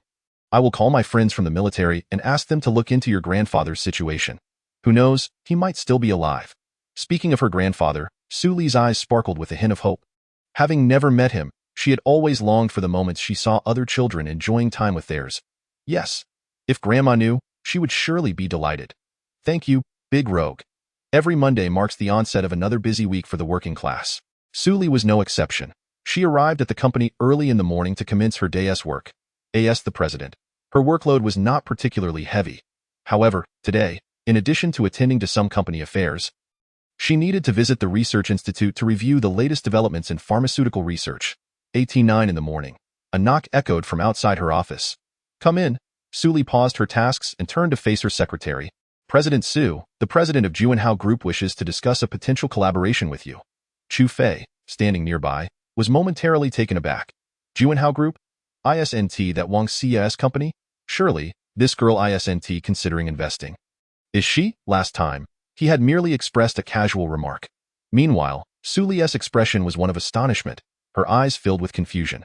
"I will call my friends from the military and ask them to look into your grandfather's situation. Who knows, he might still be alive." Speaking of her grandfather, Su Li's eyes sparkled with a hint of hope. Having never met him, she had always longed for the moments she saw other children enjoying time with theirs. Yes, if Grandma knew, she would surely be delighted. "Thank you, big rogue." Every Monday marks the onset of another busy week for the working class. Su Li was no exception. She arrived at the company early in the morning to commence her day's work. As the president, her workload was not particularly heavy. However, today, in addition to attending to some company affairs, She needed to visit the research institute to review the latest developments in pharmaceutical research. 18:09 in the morning. A knock echoed from outside her office. "Come in." Su paused her tasks and turned to face her secretary. "President Su, the president of Juanhao Group wishes to discuss a potential collaboration with you." Chu Fei, standing nearby, was momentarily taken aback. "Juanhao Group? Isn't that Wang Xia's company? Surely, this girl isn't considering investing." "Is she?" Last time, he had merely expressed a casual remark. Meanwhile, Su Li's expression was one of astonishment, her eyes filled with confusion.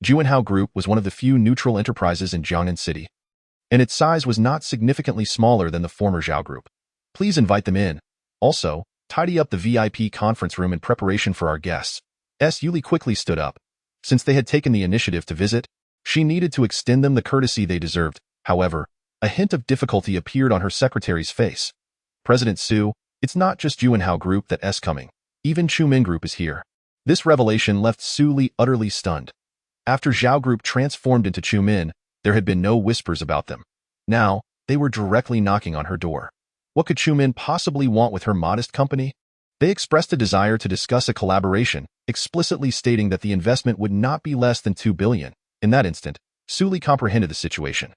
Juanhao Group was one of the few neutral enterprises in Jiangnan City, and its size was not significantly smaller than the former Zhao Group. "Please invite them in. Also, tidy up the VIP conference room in preparation for our guests." Yuli quickly stood up. Since they had taken the initiative to visit, she needed to extend them the courtesy they deserved. However, a hint of difficulty appeared on her secretary's face. "President Su, it's not just Juanhao Group that's coming. Even Chu Min Group is here." This revelation left Su Li utterly stunned. After Zhao Group transformed into Chu Min, there had been no whispers about them. Now, they were directly knocking on her door. What could Chu Min possibly want with her modest company? They expressed a desire to discuss a collaboration, explicitly stating that the investment would not be less than 2 billion. In that instant, Su Li comprehended the situation.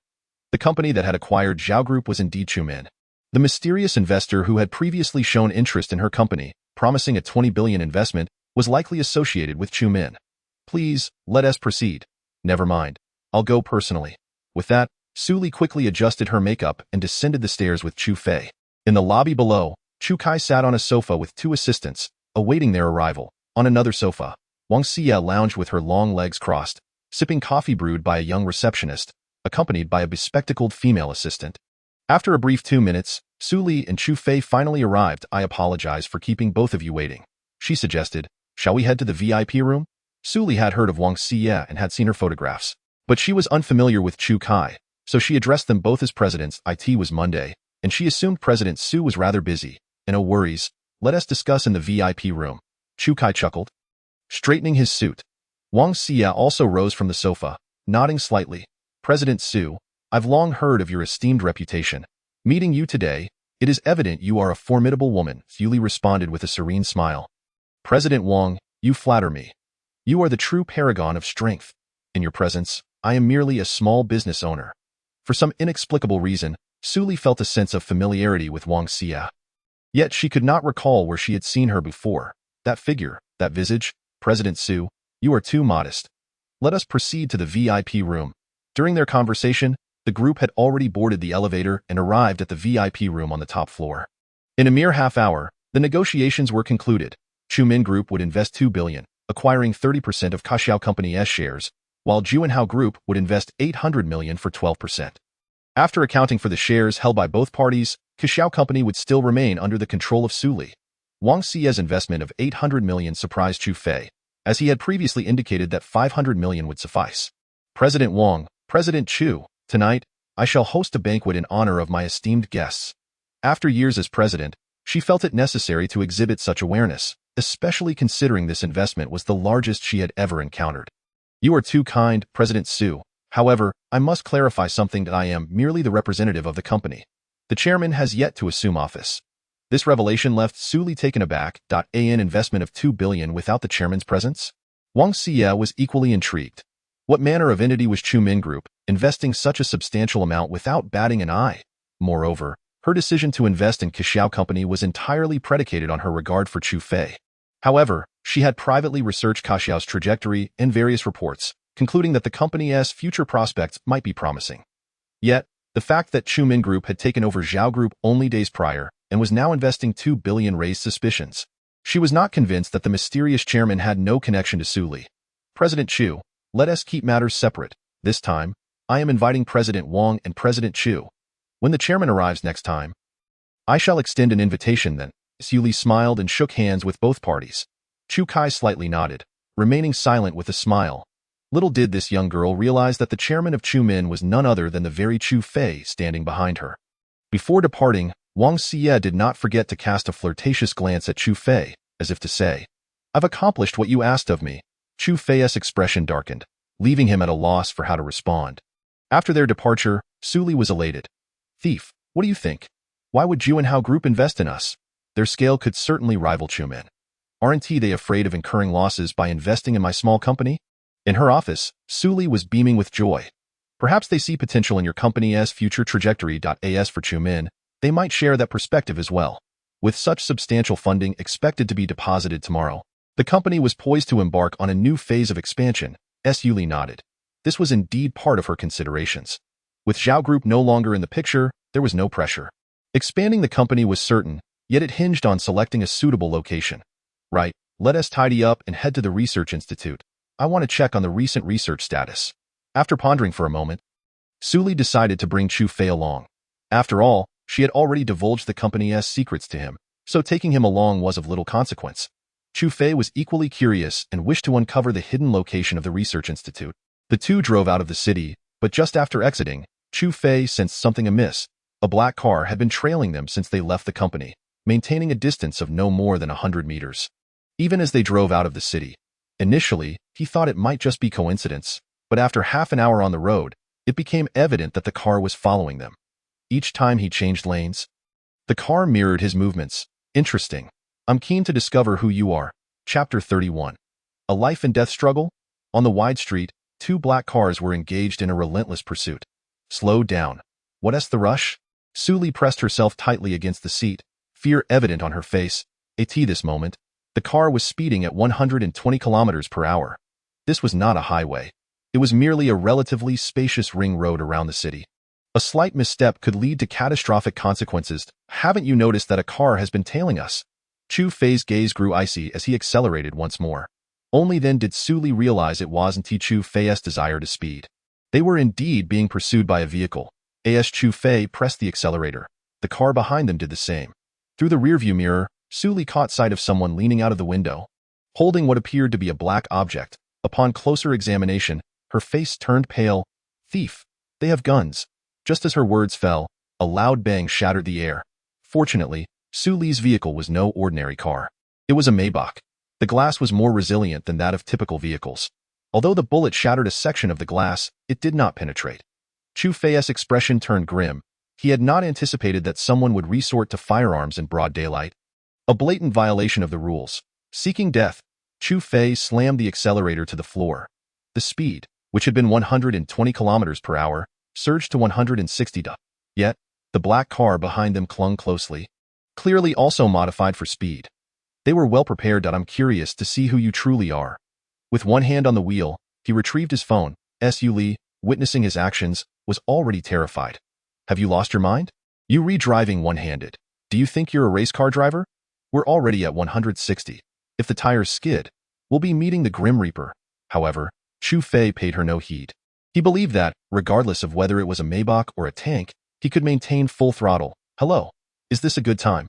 The company that had acquired Zhao Group was indeed Chu Min. The mysterious investor who had previously shown interest in her company, promising a 20 billion investment, was likely associated with Chu Min. "Please, let us proceed." "Never mind. I'll go personally." With that, Su Li quickly adjusted her makeup and descended the stairs with Chu Fei. In the lobby below, Chu Kai sat on a sofa with two assistants, awaiting their arrival. On another sofa, Wang Xia lounged with her long legs crossed, sipping coffee brewed by a young receptionist, accompanied by a bespectacled female assistant. After a brief 2 minutes, Su Li and Chu Fei finally arrived. "I apologize for keeping both of you waiting," she suggested. "Shall we head to the VIP room?" Su Li had heard of Wang Xia and had seen her photographs, but she was unfamiliar with Chu Kai, so she addressed them both as presidents. It was Monday, and she assumed President Su was rather busy. "No worries, let us discuss in the VIP room." Chu Kai chuckled, straightening his suit. Wang Xia also rose from the sofa, nodding slightly. "President Su, I've long heard of your esteemed reputation. Meeting you today, it is evident you are a formidable woman," Yuli responded with a serene smile. "President Wang, you flatter me. You are the true paragon of strength. In your presence, I am merely a small business owner." For some inexplicable reason, Su Li felt a sense of familiarity with Wang Xia. Yet she could not recall where she had seen her before. That figure, that visage. "President Su, you are too modest. Let us proceed to the VIP room." During their conversation, the group had already boarded the elevator and arrived at the VIP room on the top floor. In a mere half hour, the negotiations were concluded. Chu Min Group would invest 2 billion, acquiring 30% of Kaxiao Company's shares, while Juanhao Group would invest 800 million for 12%. After accounting for the shares held by both parties, Kaxiao Company would still remain under the control of Su Li. Wang Xia's investment of 800 million surprised Chu Fei, as he had previously indicated that 500 million would suffice. "President Wang, President Chu, tonight, I shall host a banquet in honor of my esteemed guests." After years as president, she felt it necessary to exhibit such awareness, especially considering this investment was the largest she had ever encountered. "You are too kind, President Su. However, I must clarify something that I am merely the representative of the company. The chairman has yet to assume office." This revelation left Su Li taken aback. An investment of 2 billion without the chairman's presence? Wang Xia was equally intrigued. What manner of entity was Chu Min Group, investing such a substantial amount without batting an eye? Moreover, her decision to invest in Kaxiao Company was entirely predicated on her regard for Chu Fei. However, she had privately researched Kaxiao's trajectory and various reports, concluding that the company's future prospects might be promising. Yet, the fact that Chu Min Group had taken over Zhao Group only days prior and was now investing 2 billion raised suspicions. She was not convinced that the mysterious chairman had no connection to Su Li. "President Chu, let us keep matters separate. This time, I am inviting President Wang and President Chu. When the chairman arrives next time, I shall extend an invitation then." Su Li smiled and shook hands with both parties. Chu Kai slightly nodded, remaining silent with a smile. Little did this young girl realize that the chairman of Chu Min was none other than the very Chu Fei standing behind her. Before departing, Wang Xia did not forget to cast a flirtatious glance at Chu Fei, as if to say, "I've accomplished what you asked of me." Chu Fei's expression darkened, leaving him at a loss for how to respond. After their departure, Su Li was elated. "Thief, what do you think? Why would Juanhao Group invest in us?" Their scale could certainly rival Chumin. Aren't they afraid of incurring losses by investing in my small company? In her office, Suli was beaming with joy. Perhaps they see potential in your company's future trajectory. As for Chumin, they might share that perspective as well. With such substantial funding expected to be deposited tomorrow, the company was poised to embark on a new phase of expansion. Suli nodded. This was indeed part of her considerations. With Zhao Group no longer in the picture, there was no pressure. Expanding the company was certain, yet it hinged on selecting a suitable location. Right, let us tidy up and head to the research institute. I want to check on the recent research status. After pondering for a moment, Suli decided to bring Chu Fei along. After all, she had already divulged the company's secrets to him, so taking him along was of little consequence. Chu Fei was equally curious and wished to uncover the hidden location of the research institute. The two drove out of the city, but just after exiting, Chu Fei sensed something amiss. A black car had been trailing them since they left the company, maintaining a distance of no more than 100 meters. Even as they drove out of the city, initially, he thought it might just be coincidence, but after half an hour on the road, it became evident that the car was following them. Each time he changed lanes, the car mirrored his movements. Interesting. I'm keen to discover who you are. Chapter 31. A life and death struggle? On the wide street, two black cars were engaged in a relentless pursuit. Slow down. What's the rush? Suli pressed herself tightly against the seat, fear evident on her face. At this moment, the car was speeding at 120 kilometers per hour. This was not a highway. It was merely a relatively spacious ring road around the city. A slight misstep could lead to catastrophic consequences. Haven't you noticed that a car has been tailing us? Chu Fei's gaze grew icy as he accelerated once more. Only then did Suli realize it wasn't Chu Fei's desire to speed. They were indeed being pursued by a vehicle. As Chu Fei pressed the accelerator, the car behind them did the same. Through the rearview mirror, Suli caught sight of someone leaning out of the window, holding what appeared to be a black object. Upon closer examination, her face turned pale. Thief! They have guns. Just as her words fell, a loud bang shattered the air. Fortunately, Suli's vehicle was no ordinary car. It was a Maybach. The glass was more resilient than that of typical vehicles. Although the bullet shattered a section of the glass, it did not penetrate. Chu Fei's expression turned grim. He had not anticipated that someone would resort to firearms in broad daylight. A blatant violation of the rules. Seeking death, Chu Fei slammed the accelerator to the floor. The speed, which had been 120 kilometers per hour, surged to 160. Yet, the black car behind them clung closely, clearly also modified for speed. They were well prepared. I'm curious to see who you truly are. With one hand on the wheel, he retrieved his phone. Suli, witnessing his actions, was already terrified. Have you lost your mind? You re-driving one-handed. Do you think you're a race car driver? We're already at 160. If the tires skid, we'll be meeting the Grim Reaper. However, Chu Fei paid her no heed. He believed that, regardless of whether it was a Maybach or a tank, he could maintain full throttle. Hello. Is this a good time?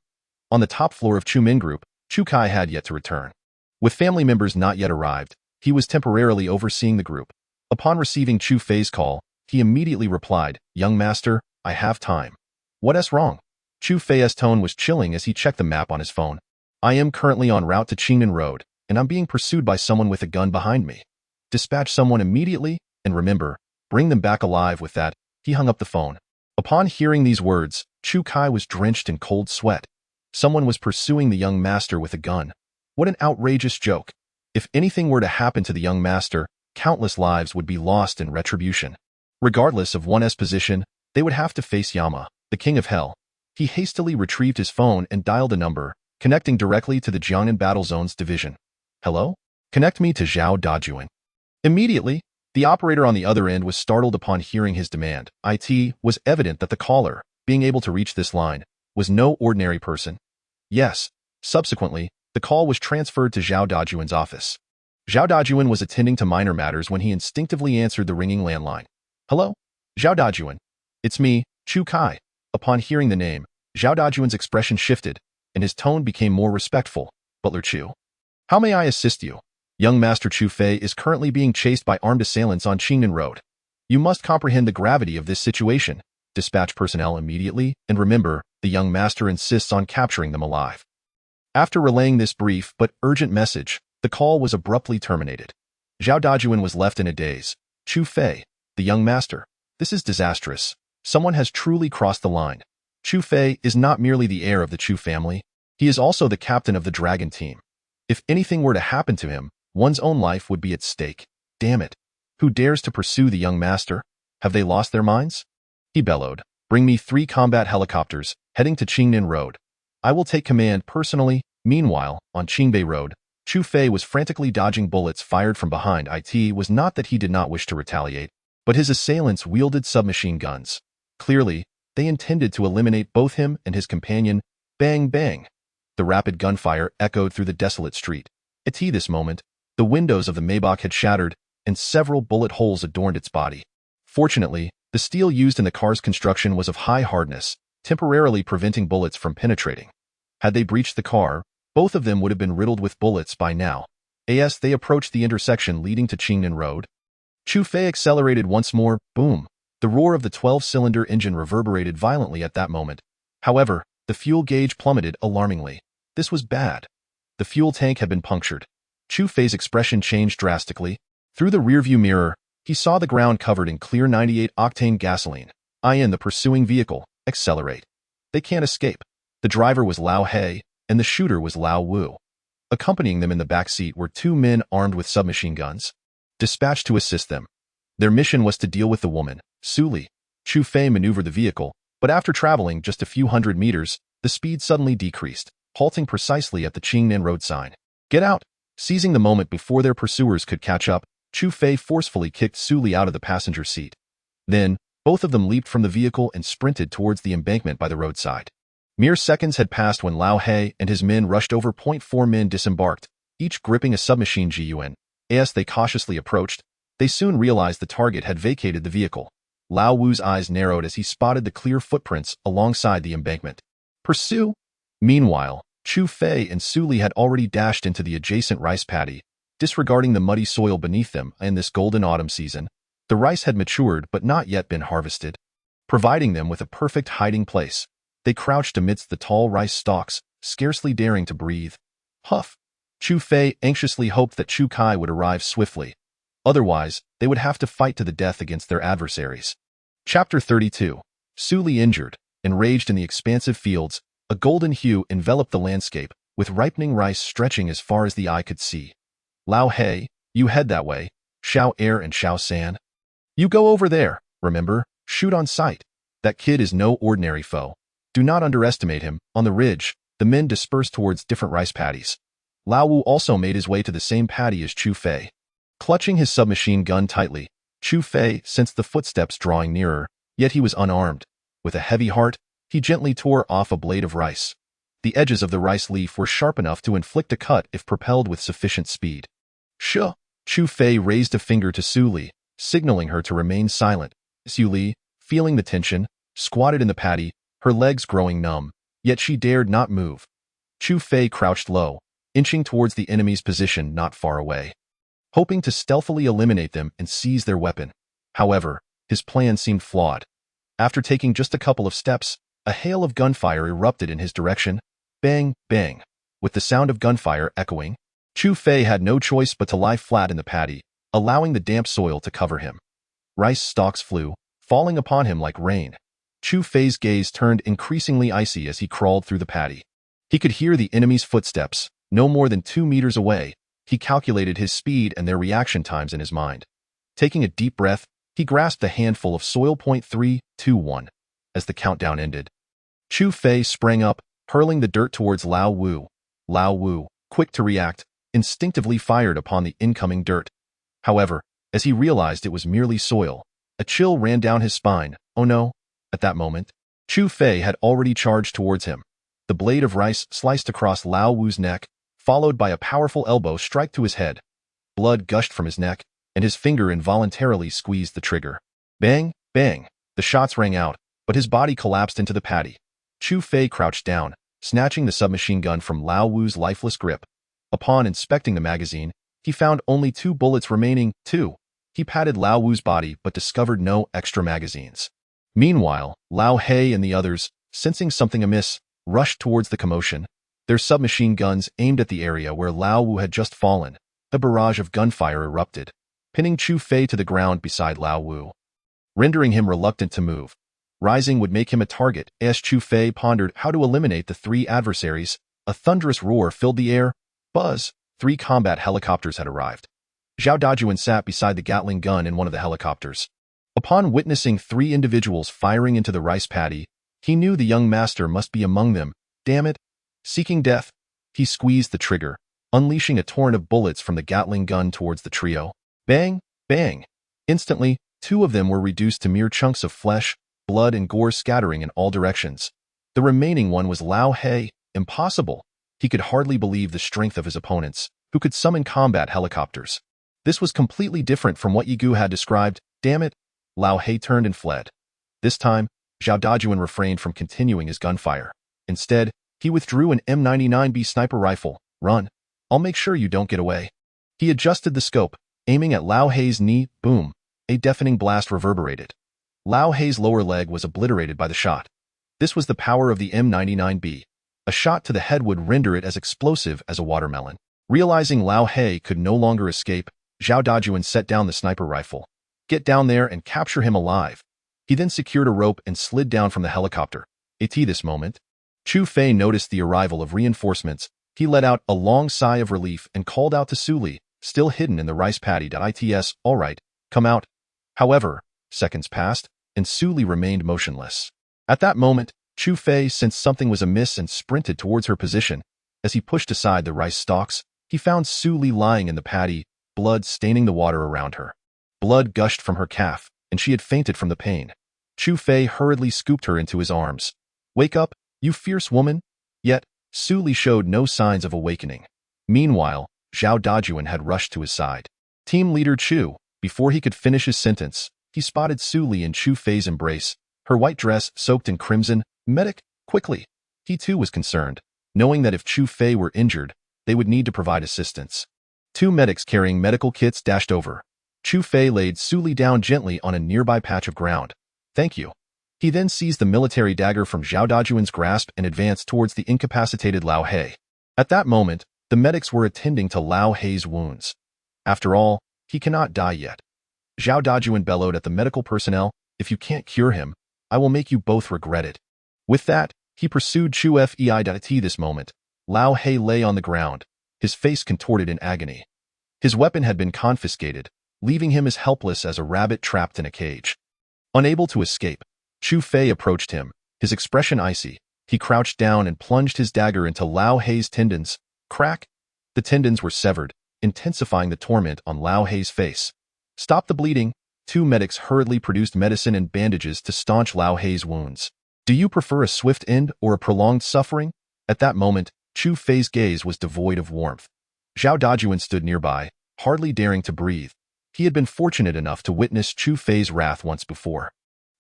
On the top floor of Chumin Group, Chu Kai had yet to return. With family members not yet arrived, he was temporarily overseeing the group. Upon receiving Chu Fei's call, he immediately replied, Young master, I have time. What's wrong? Chu Fei's tone was chilling as he checked the map on his phone. I am currently en route to Qingnan Road, and I'm being pursued by someone with a gun behind me. Dispatch someone immediately, and remember, bring them back alive. With that, he hung up the phone. Upon hearing these words, Chu Kai was drenched in cold sweat. Someone was pursuing the young master with a gun. What an outrageous joke. If anything were to happen to the young master, countless lives would be lost in retribution. Regardless of one's position, they would have to face Yama, the king of hell. He hastily retrieved his phone and dialed a number, connecting directly to the Jiangnan Battle Zone's division. Hello? Connect me to Zhao Dajuan. Immediately, the operator on the other end was startled upon hearing his demand. It was evident that the caller, being able to reach this line, was no ordinary person. Yes. Subsequently, the call was transferred to Zhao Dajuan's office. Zhao Dajuan was attending to minor matters when he instinctively answered the ringing landline. Hello? Zhao Dajuan. It's me, Chu Kai. Upon hearing the name, Zhao Dajuan's expression shifted, and his tone became more respectful. Butler Chu. How may I assist you? Young Master Chu Fei is currently being chased by armed assailants on Qingnan Road. You must comprehend the gravity of this situation. Dispatch personnel immediately, and remember, the young master insists on capturing them alive. After relaying this brief but urgent message, the call was abruptly terminated. Zhao Dajuan was left in a daze. Chu Fei, the young master. This is disastrous. Someone has truly crossed the line. Chu Fei is not merely the heir of the Chu family. He is also the captain of the Dragon team. If anything were to happen to him, one's own life would be at stake. Damn it. Who dares to pursue the young master? Have they lost their minds? He bellowed. Bring me 3 combat helicopters, heading to Qingnan Road. I will take command personally. Meanwhile, on Qingbei Road, Chu Fei was frantically dodging bullets fired from behind. It was not that he did not wish to retaliate, but his assailants wielded submachine guns. Clearly, they intended to eliminate both him and his companion. Bang, bang. The rapid gunfire echoed through the desolate street. At this moment, the windows of the Maybach had shattered, and several bullet holes adorned its body. Fortunately, the steel used in the car's construction was of high hardness, temporarily preventing bullets from penetrating. Had they breached the car, both of them would have been riddled with bullets by now. As they approached the intersection leading to Qingnan Road, Chu Fei accelerated once more. Boom! The roar of the 12-cylinder engine reverberated violently at that moment. However, the fuel gauge plummeted alarmingly. This was bad. The fuel tank had been punctured. Chu Fei's expression changed drastically. Through the rearview mirror, he saw the ground covered in clear 98-octane gasoline. The pursuing vehicle. Accelerate. They can't escape. The driver was Lao He, and the shooter was Lao Wu. Accompanying them in the back seat were 2 men armed with submachine guns, dispatched to assist them. Their mission was to deal with the woman, Su Li. Chu Fei maneuvered the vehicle, but after traveling just a few hundred meters, the speed suddenly decreased, halting precisely at the Qingnan Road sign. Get out! Seizing the moment before their pursuers could catch up, Chu Fei forcefully kicked Su Li out of the passenger seat. Then, both of them leaped from the vehicle and sprinted towards the embankment by the roadside. Mere seconds had passed when Lao He and his men rushed over. 4 men disembarked, each gripping a submachine gun. As they cautiously approached, they soon realized the target had vacated the vehicle. Lao Wu's eyes narrowed as he spotted the clear footprints alongside the embankment. Pursue! Meanwhile, Chu Fei and Su Li had already dashed into the adjacent rice paddy, disregarding the muddy soil beneath them. In this golden autumn season, the rice had matured but not yet been harvested, providing them with a perfect hiding place. They crouched amidst the tall rice stalks, scarcely daring to breathe. Huff! Chu Fei anxiously hoped that Chu Kai would arrive swiftly. Otherwise, they would have to fight to the death against their adversaries. Chapter 32. Su Li injured. Enraged in the expansive fields, a golden hue enveloped the landscape, with ripening rice stretching as far as the eye could see. Lao He, you head that way. Xiao Er and Xiao San. You go over there, remember, shoot on sight. That kid is no ordinary foe. Do not underestimate him. On the ridge, the men dispersed towards different rice paddies. Lao Wu also made his way to the same paddy as Chu Fei. Clutching his submachine gun tightly, Chu Fei sensed the footsteps drawing nearer, yet he was unarmed. With a heavy heart, he gently tore off a blade of rice. The edges of the rice leaf were sharp enough to inflict a cut if propelled with sufficient speed. Shh! Chu Fei raised a finger to Su Li, signaling her to remain silent. Su Li, feeling the tension, squatted in the paddy, her legs growing numb, yet she dared not move. Chu Fei crouched low, inching towards the enemy's position not far away, hoping to stealthily eliminate them and seize their weapon. However, his plan seemed flawed. After taking just a couple of steps, a hail of gunfire erupted in his direction. Bang, bang. With the sound of gunfire echoing, Chu Fei had no choice but to lie flat in the paddy, allowing the damp soil to cover him. Rice stalks flew, falling upon him like rain. Chu Fei's gaze turned increasingly icy as he crawled through the paddy. He could hear the enemy's footsteps, no more than 2 meters away. He calculated his speed and their reaction times in his mind. Taking a deep breath, he grasped a handful of soil. 3, 2, 1. As the countdown ended, Chu Fei sprang up, hurling the dirt towards Lao Wu. Lao Wu, quick to react, instinctively fired upon the incoming dirt. However, as he realized it was merely soil, a chill ran down his spine. Oh no! At that moment, Chu Fei had already charged towards him. The blade of rice sliced across Lao Wu's neck, followed by a powerful elbow strike to his head. Blood gushed from his neck, and his finger involuntarily squeezed the trigger. Bang, bang! The shots rang out, but his body collapsed into the paddy. Chu Fei crouched down, snatching the submachine gun from Lao Wu's lifeless grip. Upon inspecting the magazine, he found only 2 bullets remaining. 2. He patted Lao Wu's body but discovered no extra magazines. Meanwhile, Lao He and the others, sensing something amiss, rushed towards the commotion. Their submachine guns aimed at the area where Lao Wu had just fallen. A barrage of gunfire erupted, pinning Chu Fei to the ground beside Lao Wu, rendering him reluctant to move. Rising would make him a target. As Chu Fei pondered how to eliminate the 3 adversaries, A thunderous roar filled the air. Buzz! 3 combat helicopters had arrived. Zhao Dajuan sat beside the Gatling gun in one of the helicopters. Upon witnessing 3 individuals firing into the rice paddy, he knew the young master must be among them. Damn it! Seeking death, he squeezed the trigger, unleashing a torrent of bullets from the Gatling gun towards the trio. Bang! Bang! Instantly, 2 of them were reduced to mere chunks of flesh, blood and gore scattering in all directions. The remaining one was Lao He. Impossible! He could hardly believe the strength of his opponents, who could summon combat helicopters. This was completely different from what Ye Gu had described. Damn it! Lao He turned and fled. This time, Zhao Dajuan refrained from continuing his gunfire. Instead, he withdrew an M99B sniper rifle. Run. I'll make sure you don't get away. He adjusted the scope, aiming at Lao He's knee. Boom. A deafening blast reverberated. Lao He's lower leg was obliterated by the shot. This was the power of the M99B. A shot to the head would render it as explosive as a watermelon. Realizing Lao He could no longer escape, Zhao Dajuan set down the sniper rifle. Get down there and capture him alive. He then secured a rope and slid down from the helicopter. At this moment, Chu Fei noticed the arrival of reinforcements. He let out a long sigh of relief and called out to Su Li, still hidden in the rice paddy. Its all right, come out. However, seconds passed, and Su Li remained motionless. At that moment, Chu Fei sensed something was amiss and sprinted towards her position. As he pushed aside the rice stalks, he found Su Li lying in the paddy, blood staining the water around her. Blood gushed from her calf, and she had fainted from the pain. Chu Fei hurriedly scooped her into his arms. Wake up, you fierce woman! Yet, Su Li showed no signs of awakening. Meanwhile, Zhao Dajuan had rushed to his side. Team leader Chu, before he could finish his sentence, he spotted Su Li in Chu Fei's embrace, her white dress soaked in crimson. Medic, quickly! He too was concerned, knowing that if Chu Fei were injured, they would need to provide assistance. 2 medics carrying medical kits dashed over. Chu Fei laid Su Li down gently on a nearby patch of ground. Thank you. He then seized the military dagger from Zhao Dajuan's grasp and advanced towards the incapacitated Lao He. At that moment, the medics were attending to Lao He's wounds. After all, he cannot die yet. Zhao Dajuan bellowed at the medical personnel, if you can't cure him, I will make you both regret it. With that, he pursued Chu Fei. At this moment, Lao He lay on the ground, his face contorted in agony. His weapon had been confiscated, leaving him as helpless as a rabbit trapped in a cage. Unable to escape, Chu Fei approached him, his expression icy. He crouched down and plunged his dagger into Lao He's tendons. Crack! The tendons were severed, intensifying the torment on Lao He's face. Stop the bleeding. 2 medics hurriedly produced medicine and bandages to staunch Lao He's wounds. Do you prefer a swift end or a prolonged suffering? At that moment, Chu Fei's gaze was devoid of warmth. Zhao Dajuan stood nearby, hardly daring to breathe. He had been fortunate enough to witness Chu Fei's wrath once before.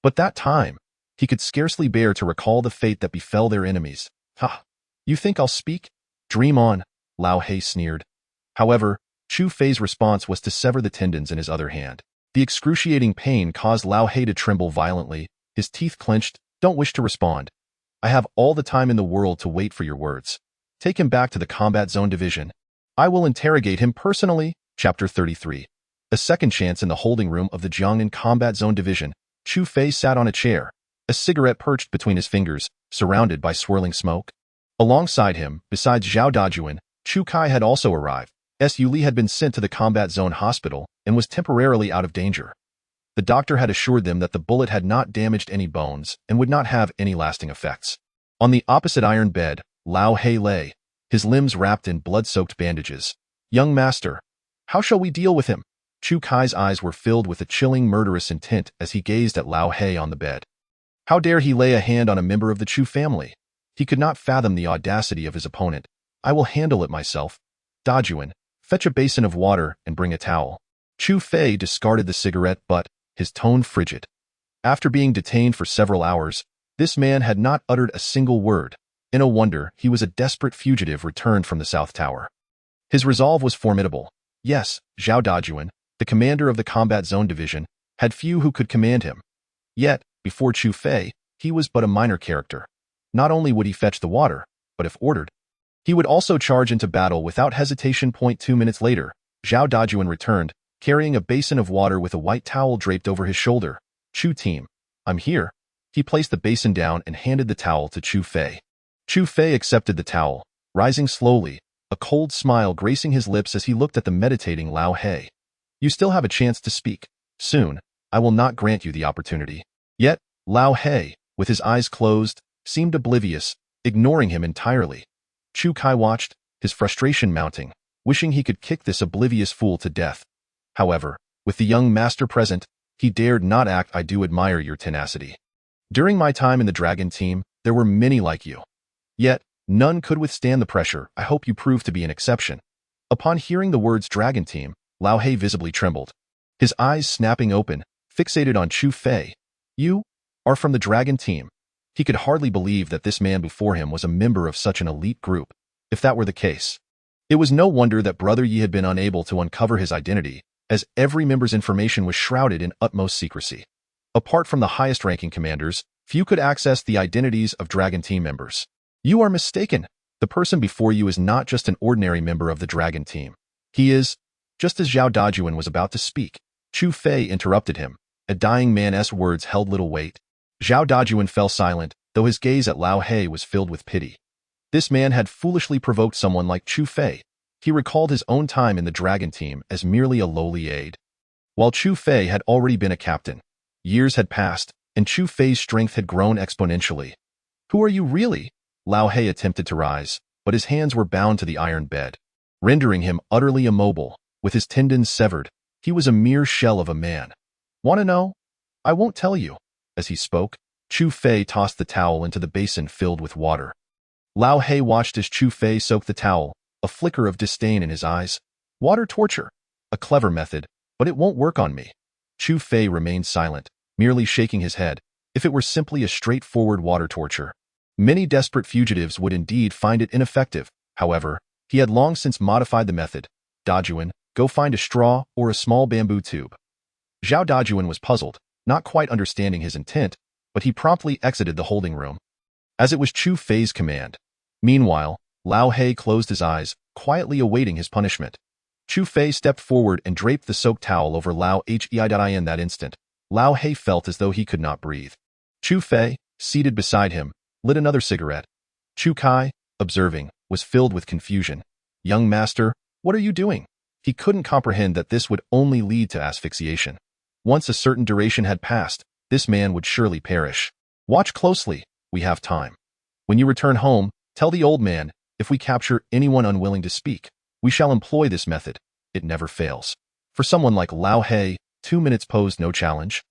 But that time, he could scarcely bear to recall the fate that befell their enemies. Ha! You think I'll speak? Dream on, Lao He sneered. However, Chu Fei's response was to sever the tendons in his other hand. The excruciating pain caused Lao He to tremble violently, his teeth clenched. Don't wish to respond. I have all the time in the world to wait for your words. Take him back to the combat zone division. I will interrogate him personally. Chapter 33. A second chance in the holding room of the Jiangnan Combat Zone Division. Chu Fei sat on a chair, a cigarette perched between his fingers, surrounded by swirling smoke. Alongside him, besides Zhao Dajuan, Chu Kai had also arrived. Su Li had been sent to the Combat Zone Hospital and was temporarily out of danger. The doctor had assured them that the bullet had not damaged any bones and would not have any lasting effects. On the opposite iron bed, Lao He lay, his limbs wrapped in blood-soaked bandages. Young master, how shall we deal with him? Chu Kai's eyes were filled with a chilling murderous intent as he gazed at Lao He on the bed. How dare he lay a hand on a member of the Chu family? He could not fathom the audacity of his opponent. I will handle it myself. Dajuan, fetch a basin of water and bring a towel. Chu Fei discarded the cigarette, but, his tone frigid. After being detained for several hours, this man had not uttered a single word. No wonder he was a desperate fugitive returned from the South Tower. His resolve was formidable. Yes, Zhao Dajuan, the commander of the Combat Zone Division, had few who could command him. Yet, before Chu Fei, he was but a minor character. Not only would he fetch the water, but if ordered, he would also charge into battle without hesitation. 2 minutes later, Zhao Dajuan returned, carrying a basin of water with a white towel draped over his shoulder. Chu team, I'm here. He placed the basin down and handed the towel to Chu Fei. Chu Fei accepted the towel, rising slowly, a cold smile gracing his lips as he looked at the meditating Lao He. You still have a chance to speak. Soon, I will not grant you the opportunity. Yet, Lao He, with his eyes closed, seemed oblivious, ignoring him entirely. Chu Kai watched, his frustration mounting, wishing he could kick this oblivious fool to death. However, with the young master present, he dared not act. I do admire your tenacity. During my time in the Dragon Team, there were many like you. Yet, none could withstand the pressure. I hope you prove to be an exception. Upon hearing the words Dragon Team, Lao He visibly trembled. His eyes snapping open, fixated on Chu Fei. You are from the Dragon Team. He could hardly believe that this man before him was a member of such an elite group. If that were the case, it was no wonder that Brother Yi had been unable to uncover his identity, as every member's information was shrouded in utmost secrecy. Apart from the highest-ranking commanders, few could access the identities of Dragon Team members. You are mistaken. The person before you is not just an ordinary member of the Dragon Team. He is... Just as Zhao Dajuan was about to speak, Chu Fei interrupted him. A dying man's words held little weight. Zhao Dajuan fell silent, though his gaze at Lao He was filled with pity. This man had foolishly provoked someone like Chu Fei. He recalled his own time in the Dragon Team as merely a lowly aide. While Chu Fei had already been a captain, years had passed, and Chu Fei's strength had grown exponentially. Who are you really? Lao He attempted to rise, but his hands were bound to the iron bed, rendering him utterly immobile. With his tendons severed, he was a mere shell of a man. Want to know? I won't tell you. As he spoke, Chu Fei tossed the towel into the basin filled with water. Lao He watched as Chu Fei soaked the towel, a flicker of disdain in his eyes. Water torture. A clever method, but it won't work on me. Chu Fei remained silent, merely shaking his head. If it were simply a straightforward water torture, many desperate fugitives would indeed find it ineffective. However, he had long since modified the method. Dajuan, go find a straw or a small bamboo tube. Zhao Dajuan was puzzled, not quite understanding his intent, but he promptly exited the holding room, as it was Chu Fei's command. Meanwhile, Lao He closed his eyes, quietly awaiting his punishment. Chu Fei stepped forward and draped the soaked towel over Lao Hei. In that instant, Lao He felt as though he could not breathe. Chu Fei, seated beside him, lit another cigarette. Chu Kai, observing, was filled with confusion. Young master, what are you doing? He couldn't comprehend that this would only lead to asphyxiation. Once a certain duration had passed, this man would surely perish. Watch closely, we have time. When you return home, tell the old man, if we capture anyone unwilling to speak, we shall employ this method. It never fails. For someone like Lao He, 2 minutes posed no challenge.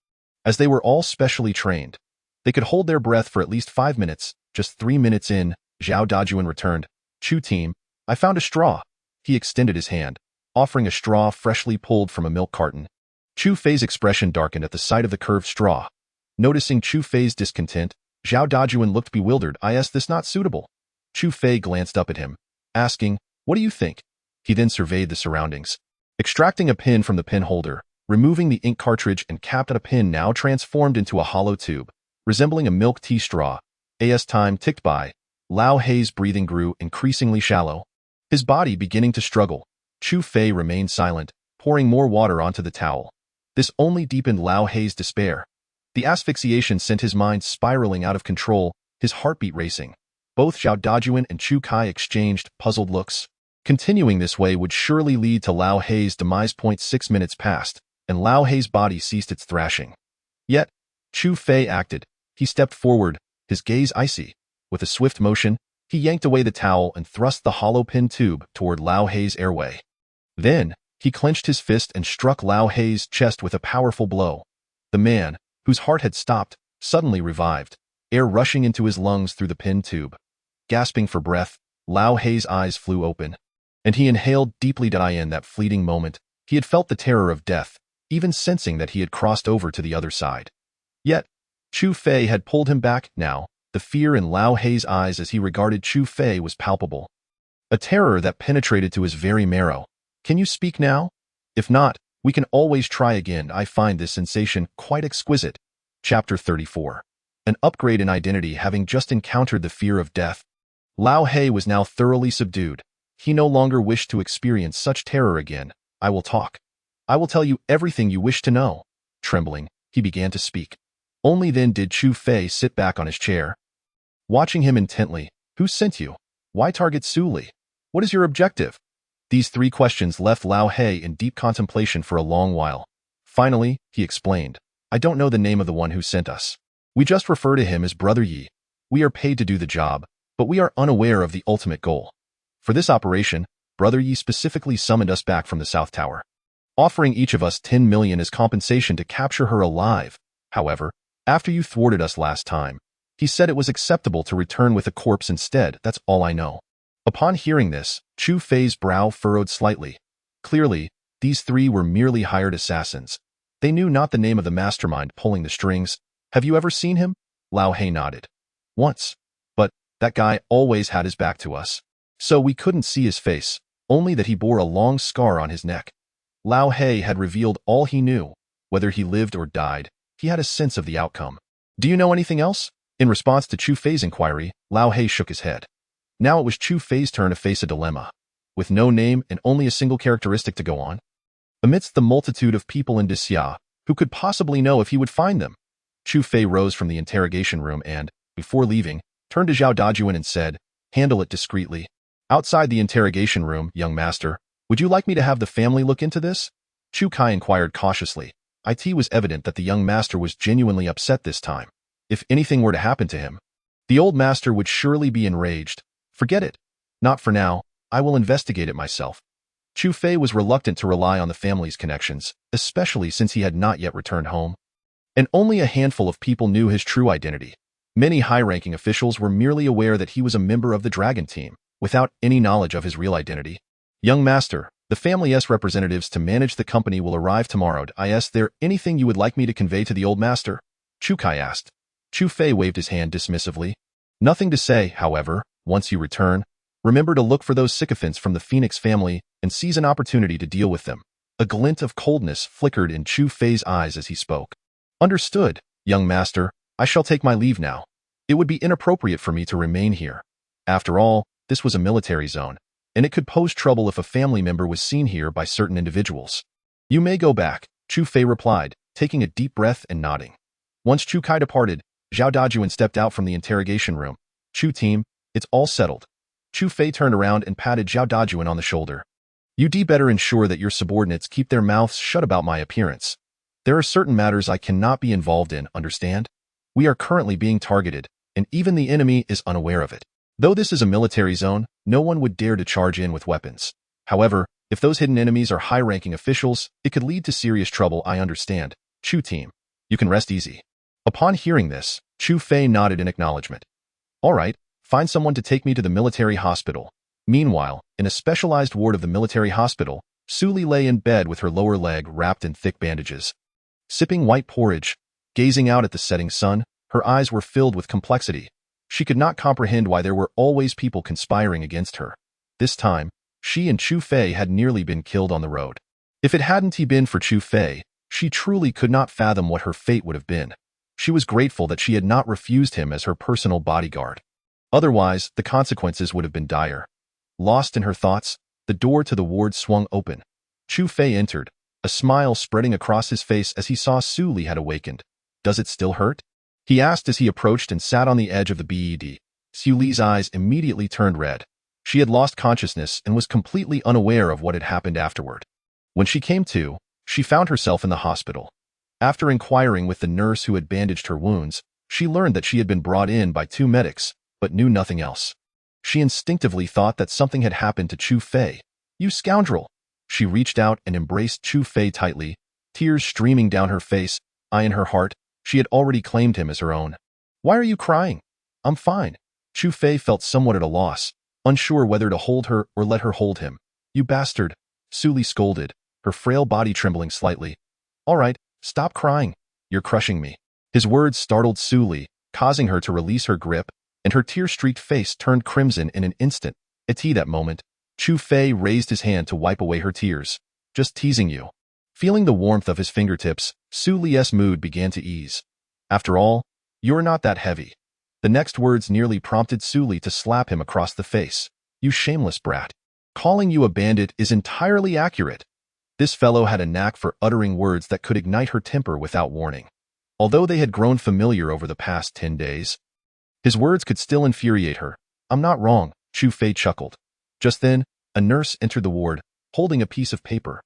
As they were all specially trained, they could hold their breath for at least 5 minutes. Just 3 minutes in, Zhao Dajuan returned. Chu team, I found a straw. He extended his hand, offering a straw freshly pulled from a milk carton. Chu Fei's expression darkened at the sight of the curved straw. Noticing Chu Fei's discontent, Zhao Dajuan looked bewildered. Is this not suitable? Chu Fei glanced up at him, asking, what do you think? He then surveyed the surroundings. Extracting a pin from the pin holder, removing the ink cartridge and capped at a pin now transformed into a hollow tube, resembling a milk tea straw. As time ticked by, Lao Hei's breathing grew increasingly shallow. His body beginning to struggle, Chu Fei remained silent, pouring more water onto the towel. This only deepened Lao Hei's despair. The asphyxiation sent his mind spiraling out of control, his heartbeat racing. Both Zhao Dajuan and Chu Kai exchanged puzzled looks. Continuing this way would surely lead to Lao Hei's demise. 6 minutes passed, and Lao Hei's body ceased its thrashing. Yet, Chu Fei acted. He stepped forward, his gaze icy. With a swift motion, he yanked away the towel and thrust the hollow pin tube toward Lao Hei's airway. Then, he clenched his fist and struck Lao Hei's chest with a powerful blow. The man, whose heart had stopped, suddenly revived, air rushing into his lungs through the pin tube. Gasping for breath, Lao Hei's eyes flew open, and he inhaled deeply. In that fleeting moment, he had felt the terror of death, even sensing that he had crossed over to the other side. Yet, Chu Fei had pulled him back. Now, the fear in Lao Hei's eyes as he regarded Chu Fei was palpable. A terror that penetrated to his very marrow. Can you speak now? If not, we can always try again. I find this sensation quite exquisite. Chapter 34. An upgrade in identity. Having just encountered the fear of death, Lao Hei was now thoroughly subdued. He no longer wished to experience such terror again. I will talk. I will tell you everything you wish to know. Trembling, he began to speak. Only then did Chu Fei sit back on his chair, watching him intently. Who sent you? Why target Su Li? What is your objective? These three questions left Lao He in deep contemplation for a long while. Finally, he explained, I don't know the name of the one who sent us. We just refer to him as Brother Yi. We are paid to do the job, but we are unaware of the ultimate goal. For this operation, Brother Yi specifically summoned us back from the South Tower, offering each of us 10 million as compensation to capture her alive. However, after you thwarted us last time, he said it was acceptable to return with a corpse instead. That's all I know. Upon hearing this, Chu Fei's brow furrowed slightly. Clearly, these three were merely hired assassins. They knew not the name of the mastermind pulling the strings. Have you ever seen him? Lao He nodded. Once. But that guy always had his back to us. So we couldn't see his face, only that he bore a long scar on his neck. Lao He had revealed all he knew. Whether he lived or died, he had a sense of the outcome. Do you know anything else? In response to Chu Fei's inquiry, Lao He shook his head. Now it was Chu Fei's turn to face a dilemma. With no name and only a single characteristic to go on. Amidst the multitude of people in Disya, who could possibly know if he would find them? Chu Fei rose from the interrogation room and, before leaving, turned to Zhao Dajuan and said, handle it discreetly. Outside the interrogation room, young master, would you like me to have the family look into this? Chu Kai inquired cautiously. It was evident that the young master was genuinely upset this time. If anything were to happen to him, the old master would surely be enraged. Forget it. Not for now. I will investigate it myself. Chu Fei was reluctant to rely on the family's connections, especially since he had not yet returned home. And only a handful of people knew his true identity. Many high-ranking officials were merely aware that he was a member of the Dragon Team, without any knowledge of his real identity. Young master, the family's representatives to manage the company will arrive tomorrow. Is there anything you would like me to convey to the old master? Chu Kai asked. Chu Fei waved his hand dismissively. Nothing to say, however. Once you return, remember to look for those sycophants from the Phoenix family and seize an opportunity to deal with them. A glint of coldness flickered in Chu Fei's eyes as he spoke. Understood, young master. I shall take my leave now. It would be inappropriate for me to remain here. After all, this was a military zone, and it could pose trouble if a family member was seen here by certain individuals. You may go back, Chu Fei replied, taking a deep breath and nodding. Once Chu Kai departed, Zhao Dajuan stepped out from the interrogation room. Chu team, it's all settled. Chu Fei turned around and patted Zhao Dajuan on the shoulder. You'd better ensure that your subordinates keep their mouths shut about my appearance. There are certain matters I cannot be involved in, understand? We are currently being targeted, and even the enemy is unaware of it. Though this is a military zone, no one would dare to charge in with weapons. However, if those hidden enemies are high-ranking officials, it could lead to serious trouble. I understand. Chu team, you can rest easy. Upon hearing this, Chu Fei nodded in acknowledgement. All right, find someone to take me to the military hospital. Meanwhile, in a specialized ward of the military hospital, Su Li lay in bed with her lower leg wrapped in thick bandages. Sipping white porridge, gazing out at the setting sun, her eyes were filled with complexity. She could not comprehend why there were always people conspiring against her. This time, she and Chu Fei had nearly been killed on the road. If it hadn't been for Chu Fei, she truly could not fathom what her fate would have been. She was grateful that she had not refused him as her personal bodyguard. Otherwise, the consequences would have been dire. Lost in her thoughts, the door to the ward swung open. Chu Fei entered, a smile spreading across his face as he saw Su Li had awakened. Does it still hurt? He asked as he approached and sat on the edge of the bed. Su Li's eyes immediately turned red. She had lost consciousness and was completely unaware of what had happened afterward. When she came to, she found herself in the hospital. After inquiring with the nurse who had bandaged her wounds, she learned that she had been brought in by 2 medics, but knew nothing else. She instinctively thought that something had happened to Chu Fei. You scoundrel! She reached out and embraced Chu Fei tightly, tears streaming down her face. In her heart, she had already claimed him as her own. Why are you crying? I'm fine. Chu Fei felt somewhat at a loss, unsure whether to hold her or let her hold him. You bastard! Su Li scolded, her frail body trembling slightly. All right, stop crying. You're crushing me. His words startled Su Li, causing her to release her grip, and her tear-streaked face turned crimson in an instant. At that moment, Chu Fei raised his hand to wipe away her tears. Just teasing you. Feeling the warmth of his fingertips, Su Li's mood began to ease. After all, you're not that heavy. The next words nearly prompted Su Li to slap him across the face. You shameless brat. Calling you a bandit is entirely accurate. This fellow had a knack for uttering words that could ignite her temper without warning. Although they had grown familiar over the past 10 days, his words could still infuriate her. I'm not wrong, Chu Fei chuckled. Just then, a nurse entered the ward, holding a piece of paper.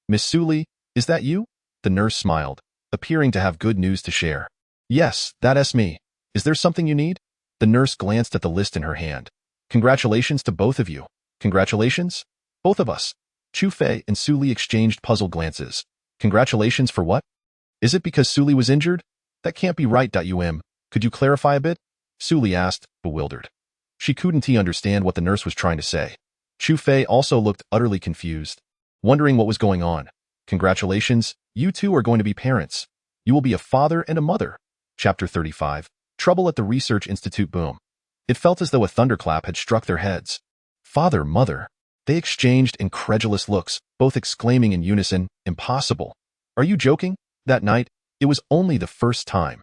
Miss Suli, is that you? The nurse smiled, appearing to have good news to share. Yes, that's me. Is there something you need? The nurse glanced at the list in her hand. Congratulations to both of you. Congratulations? Both of us. Chu Fei and Suli exchanged puzzled glances. Congratulations for what? Is it because Suli was injured? That can't be right. Could you clarify a bit? Suli asked, bewildered. She couldn't understand what the nurse was trying to say. Chu Fei also looked utterly confused, wondering what was going on. Congratulations, you two are going to be parents. You will be a father and a mother. Chapter 35. Trouble at the Research Institute. Boom. It felt as though a thunderclap had struck their heads. Father, mother. They exchanged incredulous looks, both exclaiming in unison, impossible. Are you joking? That night, it was only the first time.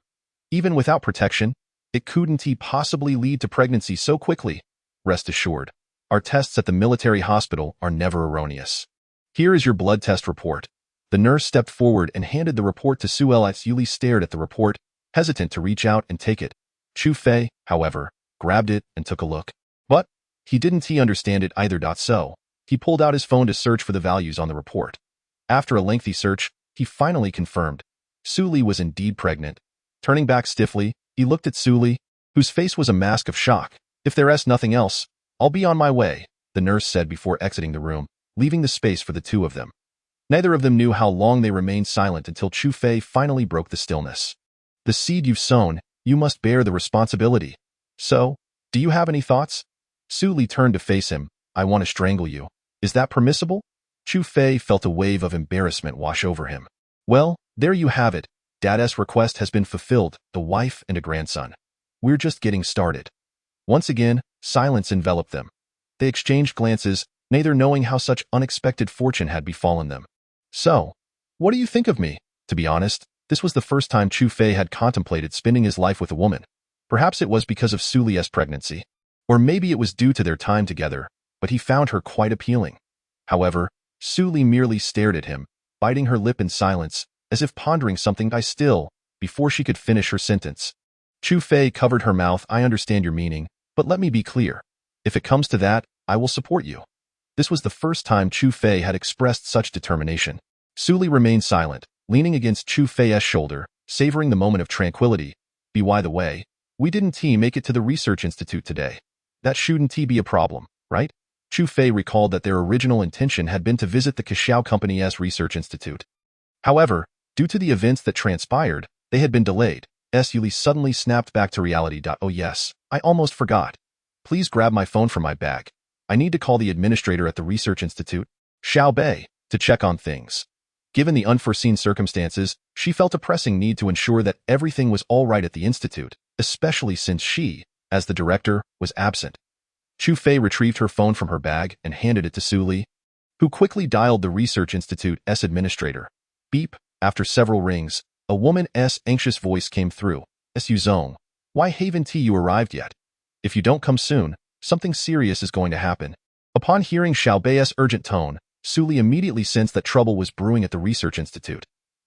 Even without protection, it couldn't possibly lead to pregnancy so quickly. Rest assured, our tests at the military hospital are never erroneous. Here is your blood test report. The nurse stepped forward and handed the report to Suli. Suli stared at the report, hesitant to reach out and take it. Chu Fei, however, grabbed it and took a look. But he didn't understand it either. So he pulled out his phone to search for the values on the report. After a lengthy search, he finally confirmed. Suli was indeed pregnant. Turning back stiffly, he looked at Suli, whose face was a mask of shock. If there's nothing else, I'll be on my way, the nurse said before exiting the room, leaving the space for the two of them. Neither of them knew how long they remained silent until Chu Fei finally broke the stillness. The seed you've sown, you must bear the responsibility. So, do you have any thoughts? Suli turned to face him. I want to strangle you. Is that permissible? Chu Fei felt a wave of embarrassment wash over him. Well, there you have it. Dad's request has been fulfilled, a wife and a grandson. We're just getting started. Once again, silence enveloped them. They exchanged glances, neither knowing how such unexpected fortune had befallen them. So, what do you think of me? To be honest, this was the first time Chu Fei had contemplated spending his life with a woman. Perhaps it was because of Suli's pregnancy. Or maybe it was due to their time together, but he found her quite appealing. However, Suli merely stared at him, biting her lip in silence, as if pondering something before she could finish her sentence. Chu Fei covered her mouth. I understand your meaning, but let me be clear. If it comes to that, I will support you. This was the first time Chu Fei had expressed such determination. Suli remained silent, leaning against Chu Fei's shoulder, savoring the moment of tranquility. By the way, we didn't make it to the Research Institute today. That shouldn't be a problem, right? Chu Fei recalled that their original intention had been to visit the Kashao Company's Research Institute. However, due to the events that transpired, they had been delayed. Suli suddenly snapped back to reality. Oh yes, I almost forgot. Please grab my phone from my bag. I need to call the administrator at the Research Institute, Xiao Bei, to check on things. Given the unforeseen circumstances, she felt a pressing need to ensure that everything was all right at the institute, especially since she, as the director, was absent. Chu Fei retrieved her phone from her bag and handed it to Suli, who quickly dialed the Research Institute's administrator. Beep. After several rings, a woman's anxious voice came through. Su Zong, why haven't you arrived yet? If you don't come soon, something serious is going to happen. Upon hearing Xiao Bei's urgent tone, Suli immediately sensed that trouble was brewing at the Research Institute.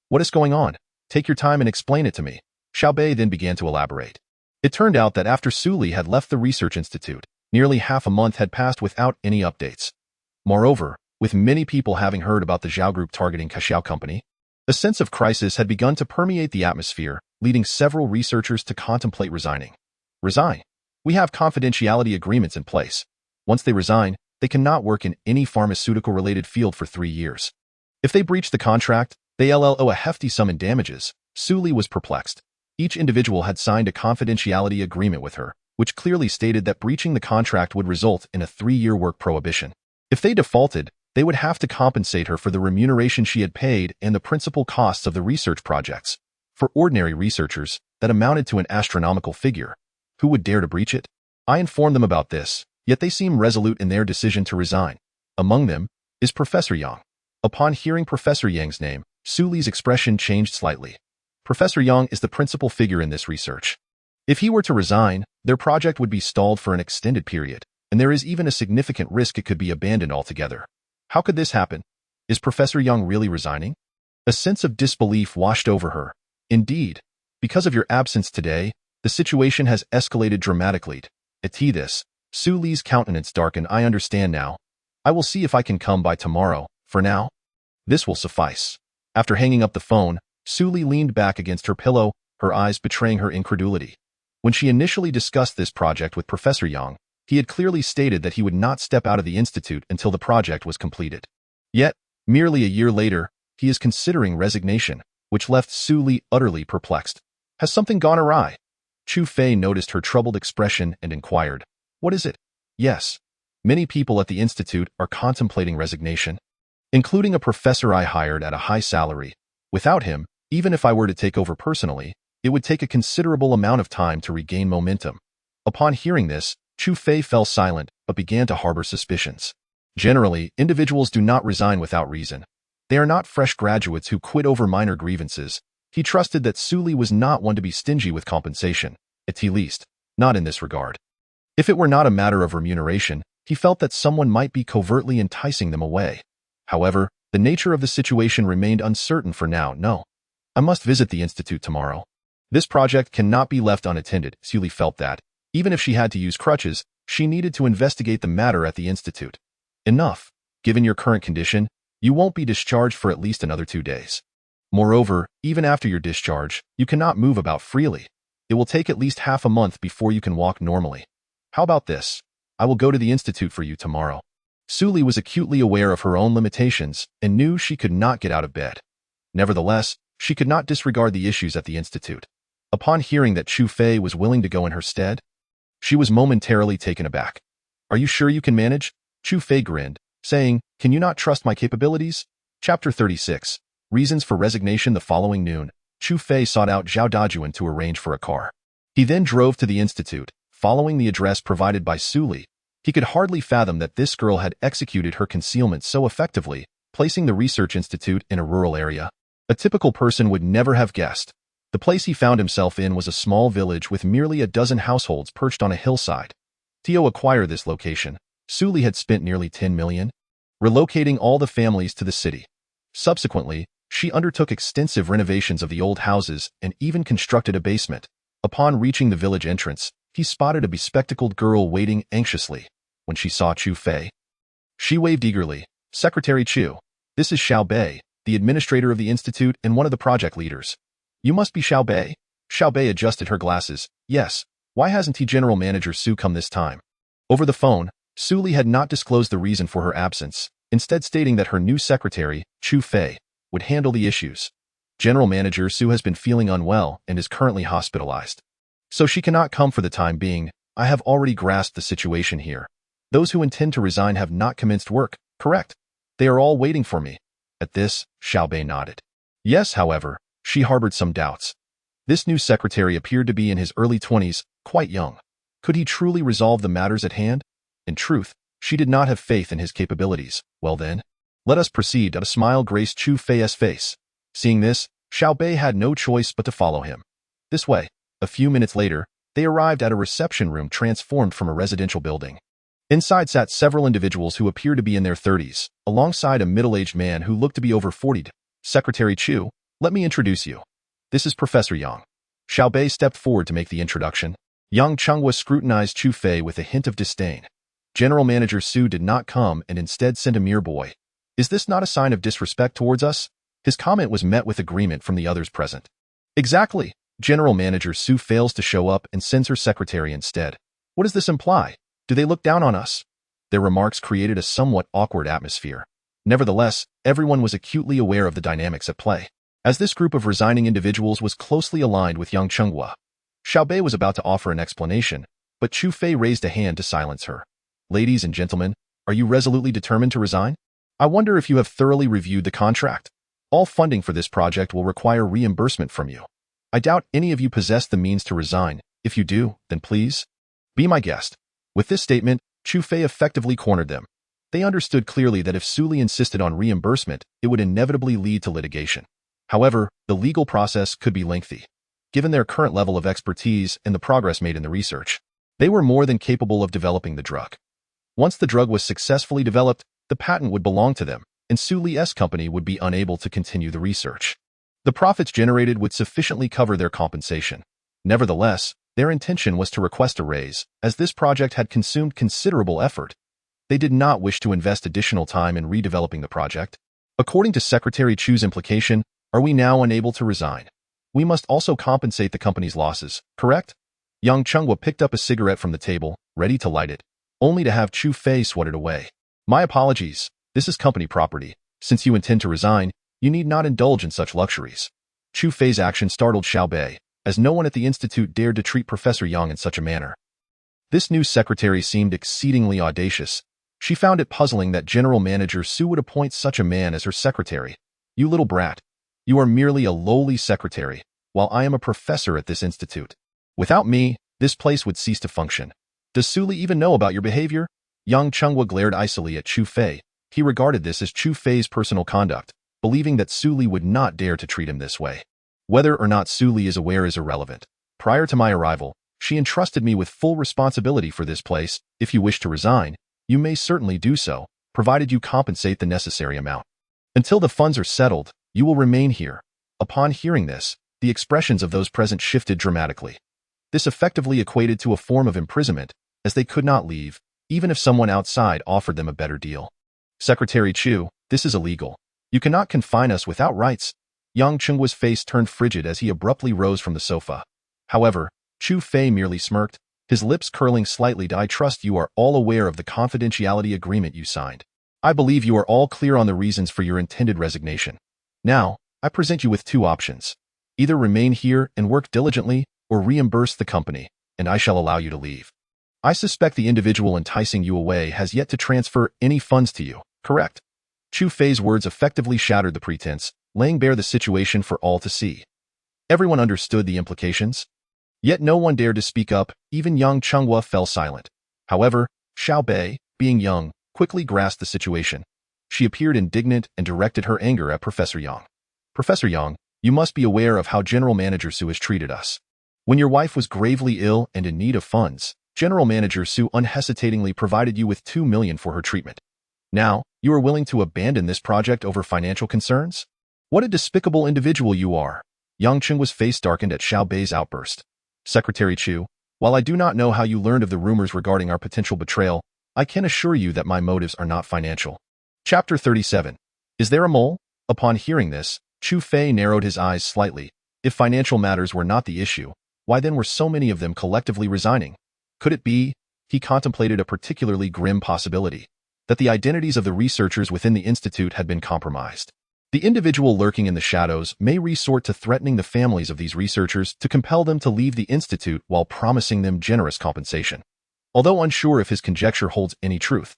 What is going on? Take your time and explain it to me. Xiao Bei then began to elaborate. It turned out that after Suli had left the Research Institute, nearly half a month had passed without any updates. Moreover, with many people having heard about the Zhao Group targeting Kashao Company, a sense of crisis had begun to permeate the atmosphere, leading several researchers to contemplate resigning. Resign. We have confidentiality agreements in place. Once they resign, they cannot work in any pharmaceutical-related field for 3 years. If they breach the contract, they'll owe a hefty sum in damages. Suli was perplexed. Each individual had signed a confidentiality agreement with her, which clearly stated that breaching the contract would result in a 3-year work prohibition. If they defaulted, they would have to compensate her for the remuneration she had paid and the principal costs of the research projects. For ordinary researchers, that amounted to an astronomical figure. Who would dare to breach it? I informed them about this, yet they seem resolute in their decision to resign. Among them is Professor Yang. Upon hearing Professor Yang's name, Suli's expression changed slightly. Professor Yang is the principal figure in this research. If he were to resign, their project would be stalled for an extended period, and there is even a significant risk it could be abandoned altogether. How could this happen? Is Professor Yang really resigning? A sense of disbelief washed over her. Indeed, because of your absence today, the situation has escalated dramatically. This, Su Li's countenance darkened. I understand now. I will see if I can come by tomorrow. For now, this will suffice. After hanging up the phone, Su Li leaned back against her pillow, her eyes betraying her incredulity. When she initially discussed this project with Professor Yang, he had clearly stated that he would not step out of the institute until the project was completed. Yet, merely a year later, he is considering resignation, which left Su Li utterly perplexed. Has something gone awry? Chu Fei noticed her troubled expression and inquired, "What is it?" "Yes. Many people at the institute are contemplating resignation, including a professor I hired at a high salary. Without him, even if I were to take over personally, it would take a considerable amount of time to regain momentum." Upon hearing this, Chu Fei fell silent but began to harbor suspicions. Generally, individuals do not resign without reason. They are not fresh graduates who quit over minor grievances. He trusted that Su Li was not one to be stingy with compensation, at least, not in this regard. If it were not a matter of remuneration, he felt that someone might be covertly enticing them away. However, the nature of the situation remained uncertain for now. "No. I must visit the institute tomorrow. This project cannot be left unattended." Su Li felt that, even if she had to use crutches, she needed to investigate the matter at the institute. "Enough. Given your current condition, you won't be discharged for at least another 2 days. Moreover, even after your discharge, you cannot move about freely. It will take at least half a month before you can walk normally. How about this? I will go to the institute for you tomorrow." Su Li was acutely aware of her own limitations and knew she could not get out of bed. Nevertheless, she could not disregard the issues at the institute. Upon hearing that Chu Fei was willing to go in her stead, she was momentarily taken aback. "Are you sure you can manage?" Chu Fei grinned, saying, "Can you not trust my capabilities?" Chapter 36. Reasons for resignation. The following noon, Chu Fei sought out Zhao Dajuan to arrange for a car. He then drove to the institute, following the address provided by Su Li. He could hardly fathom that this girl had executed her concealment so effectively, placing the research institute in a rural area. A typical person would never have guessed. The place he found himself in was a small village with merely a dozen households perched on a hillside. To acquire this location, Su Li had spent nearly 10 million, relocating all the families to the city. Subsequently, she undertook extensive renovations of the old houses and even constructed a basement. Upon reaching the village entrance, he spotted a bespectacled girl waiting anxiously. When she saw Chu Fei, she waved eagerly. "Secretary Chu, this is Xiao Bei, the administrator of the institute and one of the project leaders." "You must be Xiao Bei?" Xiao Bei adjusted her glasses. "Yes. Why hasn't General Manager Su come this time?" Over the phone, Su Li had not disclosed the reason for her absence, instead stating that her new secretary, Chu Fei, would handle the issues. "General Manager Su has been feeling unwell and is currently hospitalized, so she cannot come for the time being. I have already grasped the situation here. Those who intend to resign have not commenced work, correct? They are all waiting for me." At this, Xiao Bei nodded. Yes, however, she harbored some doubts. This new secretary appeared to be in his early 20s, quite young. Could he truly resolve the matters at hand? In truth, she did not have faith in his capabilities. "Well then, let us proceed." A smile graced Chu Fei's face. Seeing this, Xiao Bei had no choice but to follow him. This way. A few minutes later, they arrived at a reception room transformed from a residential building. Inside sat several individuals who appeared to be in their 30s, alongside a middle-aged man who looked to be over 40. "Secretary Chu, let me introduce you. This is Professor Yang." Xiao Bei stepped forward to make the introduction. Yang Chenghua scrutinized Chu Fei with a hint of disdain. General Manager Su did not come and instead sent a mere boy. "Is this not a sign of disrespect towards us?" His comment was met with agreement from the others present. "Exactly. General Manager Su fails to show up and sends her secretary instead. What does this imply? Do they look down on us?" Their remarks created a somewhat awkward atmosphere. Nevertheless, everyone was acutely aware of the dynamics at play, as this group of resigning individuals was closely aligned with Yang Chenghua. Xiao Bei was about to offer an explanation, but Chu Fei raised a hand to silence her. "Ladies and gentlemen, are you resolutely determined to resign? I wonder if you have thoroughly reviewed the contract. All funding for this project will require reimbursement from you. I doubt any of you possess the means to resign. If you do, then please be my guest." With this statement, Chu Fei effectively cornered them. They understood clearly that if Su Li insisted on reimbursement, it would inevitably lead to litigation. However, the legal process could be lengthy. Given their current level of expertise and the progress made in the research, they were more than capable of developing the drug. Once the drug was successfully developed, the patent would belong to them, and Su Li's company would be unable to continue the research. The profits generated would sufficiently cover their compensation. Nevertheless, Their intention was to request a raise, as this project had consumed considerable effort. They did not wish to invest additional time in redeveloping the project. According to Secretary Chu's implication, are we now unable to resign? We must also compensate the company's losses, correct? Yang Chunghwa picked up a cigarette from the table, ready to light it, only to have Chu Fei swat it away. My apologies, this is company property. Since you intend to resign, you need not indulge in such luxuries. Chu Fei's action startled Xiao Bei, as no one at the institute dared to treat Professor Yang in such a manner. This new secretary seemed exceedingly audacious. She found it puzzling that General Manager Su would appoint such a man as her secretary. You little brat. You are merely a lowly secretary, while I am a professor at this institute. Without me, this place would cease to function. Does Su Li even know about your behavior? Yang Chunghwa glared icily at Chu Fei. He regarded this as Chu Fei's personal conduct, believing that Su Li would not dare to treat him this way. Whether or not Su Li is aware is irrelevant. Prior to my arrival, she entrusted me with full responsibility for this place. If you wish to resign, you may certainly do so, provided you compensate the necessary amount. Until the funds are settled, you will remain here. Upon hearing this, the expressions of those present shifted dramatically. This effectively equated to a form of imprisonment, as they could not leave, even if someone outside offered them a better deal. Secretary Chu, this is illegal. You cannot confine us without rights. Yang Chunghwa's face turned frigid as he abruptly rose from the sofa. However, Chu Fei merely smirked, his lips curling slightly. I trust you are all aware of the confidentiality agreement you signed. I believe you are all clear on the reasons for your intended resignation. Now, I present you with two options. Either remain here and work diligently, or reimburse the company, and I shall allow you to leave. I suspect the individual enticing you away has yet to transfer any funds to you, correct? Chu Fei's words effectively shattered the pretense, laying bare the situation for all to see. Everyone understood the implications. Yet no one dared to speak up, even Yang Chunghwa fell silent. However, Xiao Bei, being young, quickly grasped the situation. She appeared indignant and directed her anger at Professor Yang. Professor Yang, you must be aware of how General Manager Su has treated us. When your wife was gravely ill and in need of funds, General Manager Su unhesitatingly provided you with 2 million for her treatment. Now, you are willing to abandon this project over financial concerns? What a despicable individual you are. Yang Chunghwa's face darkened at Xiao Bei's outburst. Secretary Chu, while I do not know how you learned of the rumors regarding our potential betrayal, I can assure you that my motives are not financial. Chapter 37. Is there a mole? Upon hearing this, Chu Fei narrowed his eyes slightly. If financial matters were not the issue, why then were so many of them collectively resigning? Could it be, he contemplated a particularly grim possibility, that the identities of the researchers within the institute had been compromised? The individual lurking in the shadows may resort to threatening the families of these researchers to compel them to leave the institute while promising them generous compensation. Although unsure if his conjecture holds any truth,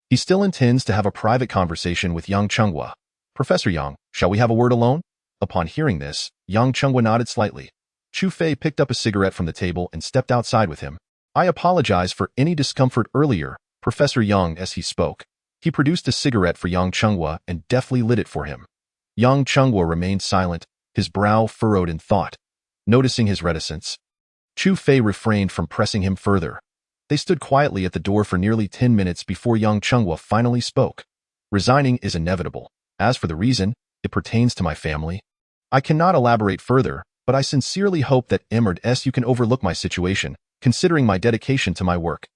he still intends to have a private conversation with Yang Chunghwa. Professor Yang, shall we have a word alone? Upon hearing this, Yang Chunghwa nodded slightly. Chu Fei picked up a cigarette from the table and stepped outside with him. I apologize for any discomfort earlier, Professor Yang. As he spoke, he produced a cigarette for Yang Chunghwa and deftly lit it for him. Yang Chunghwa remained silent, his brow furrowed in thought. Noticing his reticence, Chu Fei refrained from pressing him further. They stood quietly at the door for nearly 10 minutes before Yang Chunghwa finally spoke. Resigning is inevitable. As for the reason, it pertains to my family. I cannot elaborate further, but I sincerely hope that you can overlook my situation, considering my dedication to my work.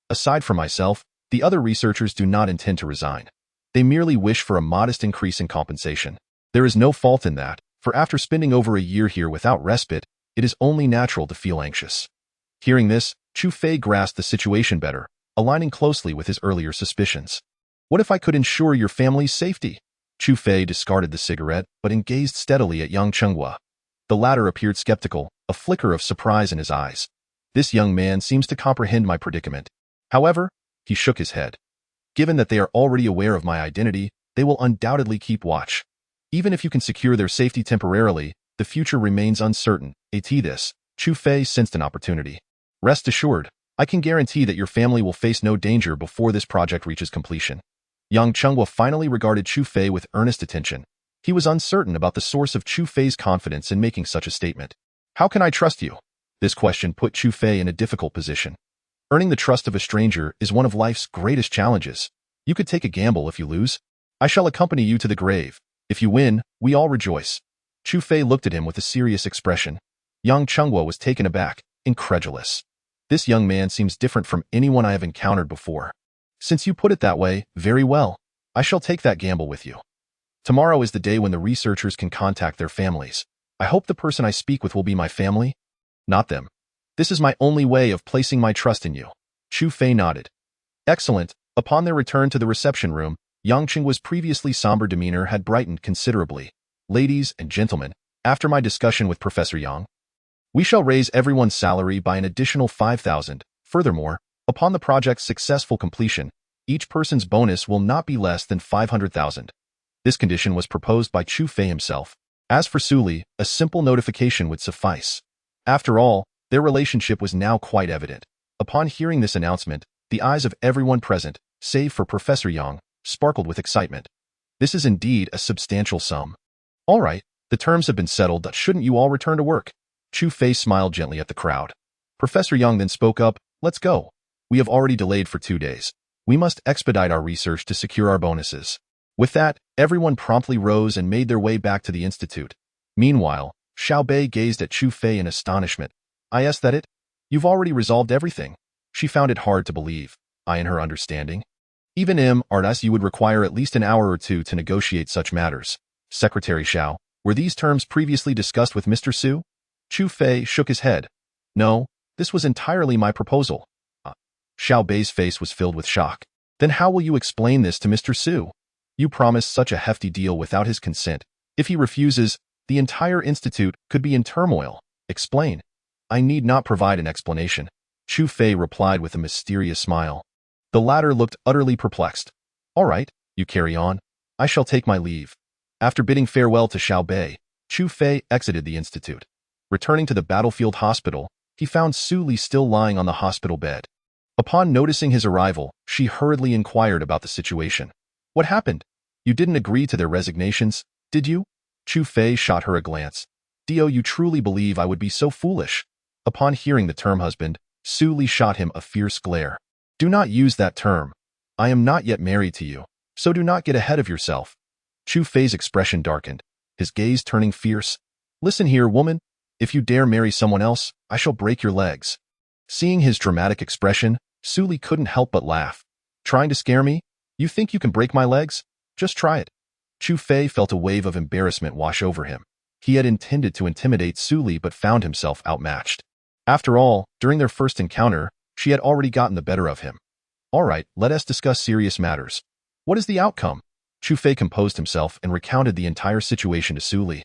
Aside from myself, the other researchers do not intend to resign. They merely wish for a modest increase in compensation. There is no fault in that, for after spending over a year here without respite, it is only natural to feel anxious. Hearing this, Chu Fei grasped the situation better, aligning closely with his earlier suspicions. What if I could ensure your family's safety? Chu Fei discarded the cigarette, but gazed steadily at Yang Chunghwa. The latter appeared skeptical, a flicker of surprise in his eyes. This young man seems to comprehend my predicament. However, he shook his head. Given that they are already aware of my identity, they will undoubtedly keep watch. Even if you can secure their safety temporarily, the future remains uncertain. This, Chu Fei sensed an opportunity. Rest assured, I can guarantee that your family will face no danger before this project reaches completion. Yang Chunghwa finally regarded Chu Fei with earnest attention. He was uncertain about the source of Chu Fei's confidence in making such a statement. How can I trust you? This question put Chu Fei in a difficult position. Earning the trust of a stranger is one of life's greatest challenges. You could take a gamble if you lose. I shall accompany you to the grave. If you win, we all rejoice. Chu Fei looked at him with a serious expression. Yang Chunghwa was taken aback. incredulous. This young man seems different from anyone I have encountered before. Since you put it that way, very well. I shall take that gamble with you. Tomorrow is the day when the researchers can contact their families. I hope the person I speak with will be my family, not them. This is my only way of placing my trust in you. Chu Fei nodded. Excellent. Upon their return to the reception room, Yangqing's previously somber demeanor had brightened considerably. Ladies and gentlemen, after my discussion with Professor Yang, we shall raise everyone's salary by an additional 5,000. Furthermore, upon the project's successful completion, each person's bonus will not be less than 500,000. This condition was proposed by Chu Fei himself. As for Su Li, a simple notification would suffice. After all, their relationship was now quite evident. Upon hearing this announcement, the eyes of everyone present, save for Professor Yang, sparkled with excitement. This is indeed a substantial sum. All right, the terms have been settled. Shouldn't you all return to work? Chu Fei smiled gently at the crowd. Professor Yang then spoke up, let's go. We have already delayed for 2 days. We must expedite our research to secure our bonuses. With that, everyone promptly rose and made their way back to the institute. Meanwhile, Xiao Bei gazed at Chu Fei in astonishment. Is that it? You've already resolved everything. She found it hard to believe, in her understanding. Even Ardas, you would require at least an hour or two to negotiate such matters. Secretary Xiao, were these terms previously discussed with Mr. Su? Chu Fei shook his head. No, this was entirely my proposal. Xiao Bei's face was filled with shock. Then how will you explain this to Mr. Su? You promised such a hefty deal without his consent. If he refuses, the entire institute could be in turmoil. Explain. I need not provide an explanation. Chu Fei replied with a mysterious smile. The latter looked utterly perplexed. All right, you carry on. I shall take my leave. After bidding farewell to Xiao Bei, Chu Fei exited the institute. Returning to the battlefield hospital, he found Su Li still lying on the hospital bed. Upon noticing his arrival, she hurriedly inquired about the situation. What happened? You didn't agree to their resignations, did you? Chu Fei shot her a glance. Dio, you truly believe I would be so foolish? Upon hearing the term husband, Su Li shot him a fierce glare. Do not use that term. I am not yet married to you, so do not get ahead of yourself. Chu Fei's expression darkened, his gaze turning fierce. Listen here, woman. If you dare marry someone else, I shall break your legs. Seeing his dramatic expression, Su Li couldn't help but laugh. Trying to scare me? You think you can break my legs? Just try it. Chu Fei felt a wave of embarrassment wash over him. He had intended to intimidate Su Li but found himself outmatched. After all, during their first encounter, she had already gotten the better of him. All right, let us discuss serious matters. What is the outcome? Chu Fei composed himself and recounted the entire situation to Su Li.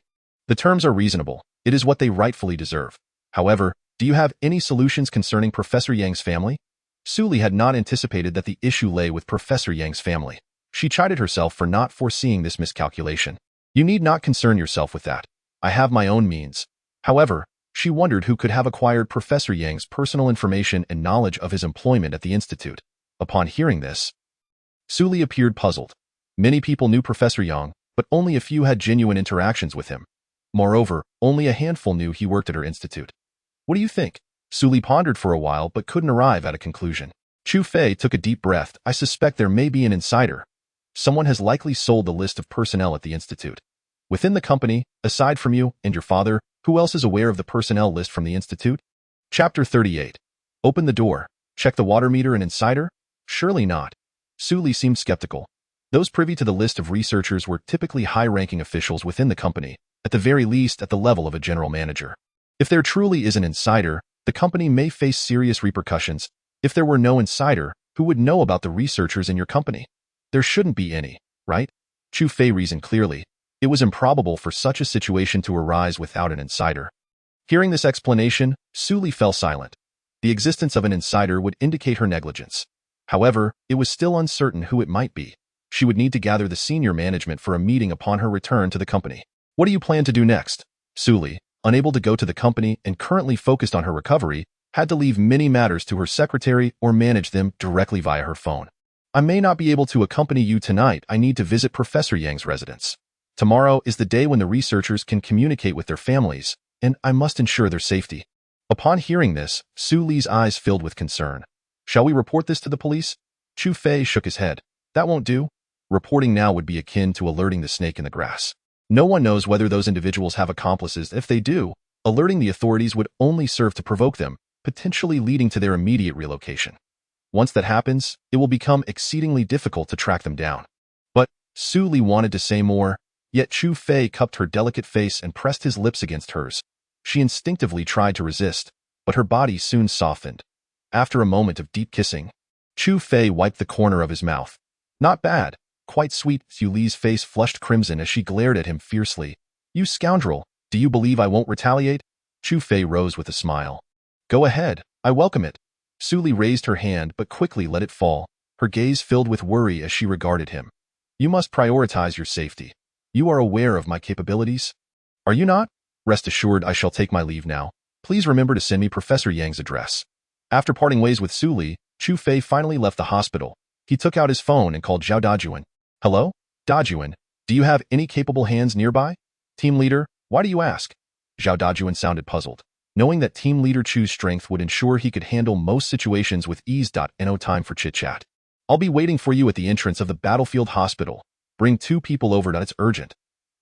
The terms are reasonable. It is what they rightfully deserve. However, do you have any solutions concerning Professor Yang's family? Su Li had not anticipated that the issue lay with Professor Yang's family. She chided herself for not foreseeing this miscalculation. You need not concern yourself with that. I have my own means. However, she wondered who could have acquired Professor Yang's personal information and knowledge of his employment at the institute. Upon hearing this, Su Li appeared puzzled. Many people knew Professor Yang, but only a few had genuine interactions with him. Moreover, only a handful knew he worked at her institute. What do you think? Su Li pondered for a while but couldn't arrive at a conclusion. Chu Fei took a deep breath. I suspect there may be an insider. Someone has likely sold the list of personnel at the institute. Within the company, aside from you and your father, who else is aware of the personnel list from the institute? Chapter 38. Open the door. Check the water meter. An insider? Surely not. Su Li seemed skeptical. Those privy to the list of researchers were typically high-ranking officials within the company, at the very least at the level of a general manager. If there truly is an insider, the company may face serious repercussions. If there were no insider, who would know about the researchers in your company? There shouldn't be any, right? Chu Fei reasoned clearly. It was improbable for such a situation to arise without an insider. Hearing this explanation, Su Li fell silent. The existence of an insider would indicate her negligence. However, it was still uncertain who it might be. She would need to gather the senior management for a meeting upon her return to the company. What do you plan to do next? Su Li, unable to go to the company and currently focused on her recovery, had to leave many matters to her secretary or manage them directly via her phone. I may not be able to accompany you tonight. I need to visit Professor Yang's residence. Tomorrow is the day when the researchers can communicate with their families, and I must ensure their safety. Upon hearing this, Su Li's eyes filled with concern. Shall we report this to the police? Chu Fei shook his head. That won't do. Reporting now would be akin to alerting the snake in the grass. No one knows whether those individuals have accomplices. If they do, alerting the authorities would only serve to provoke them. potentially leading to their immediate relocation. Once that happens, it will become exceedingly difficult to track them down. But Su Li wanted to say more, yet Chu Fei cupped her delicate face and pressed his lips against hers. She instinctively tried to resist, but her body soon softened. After a moment of deep kissing, Chu Fei wiped the corner of his mouth. Not bad, quite sweet. Su Li's face flushed crimson as she glared at him fiercely. You scoundrel, do you believe I won't retaliate? Chu Fei rose with a smile. Go ahead, I welcome it. Su Li raised her hand but quickly let it fall, her gaze filled with worry as she regarded him. You must prioritize your safety. You are aware of my capabilities? Are you not? Rest assured I shall take my leave now. Please remember to send me Professor Yang's address. After parting ways with Su Li, Chu Fei finally left the hospital. He took out his phone and called Zhao Dajuan. Hello? Dajuan, do you have any capable hands nearby? Team leader, why do you ask? Zhao Dajuan sounded puzzled, knowing that team leader Chu's strength would ensure he could handle most situations with ease. No time for chit-chat. I'll be waiting for you at the entrance of the battlefield hospital. Bring 2 people over. It's urgent.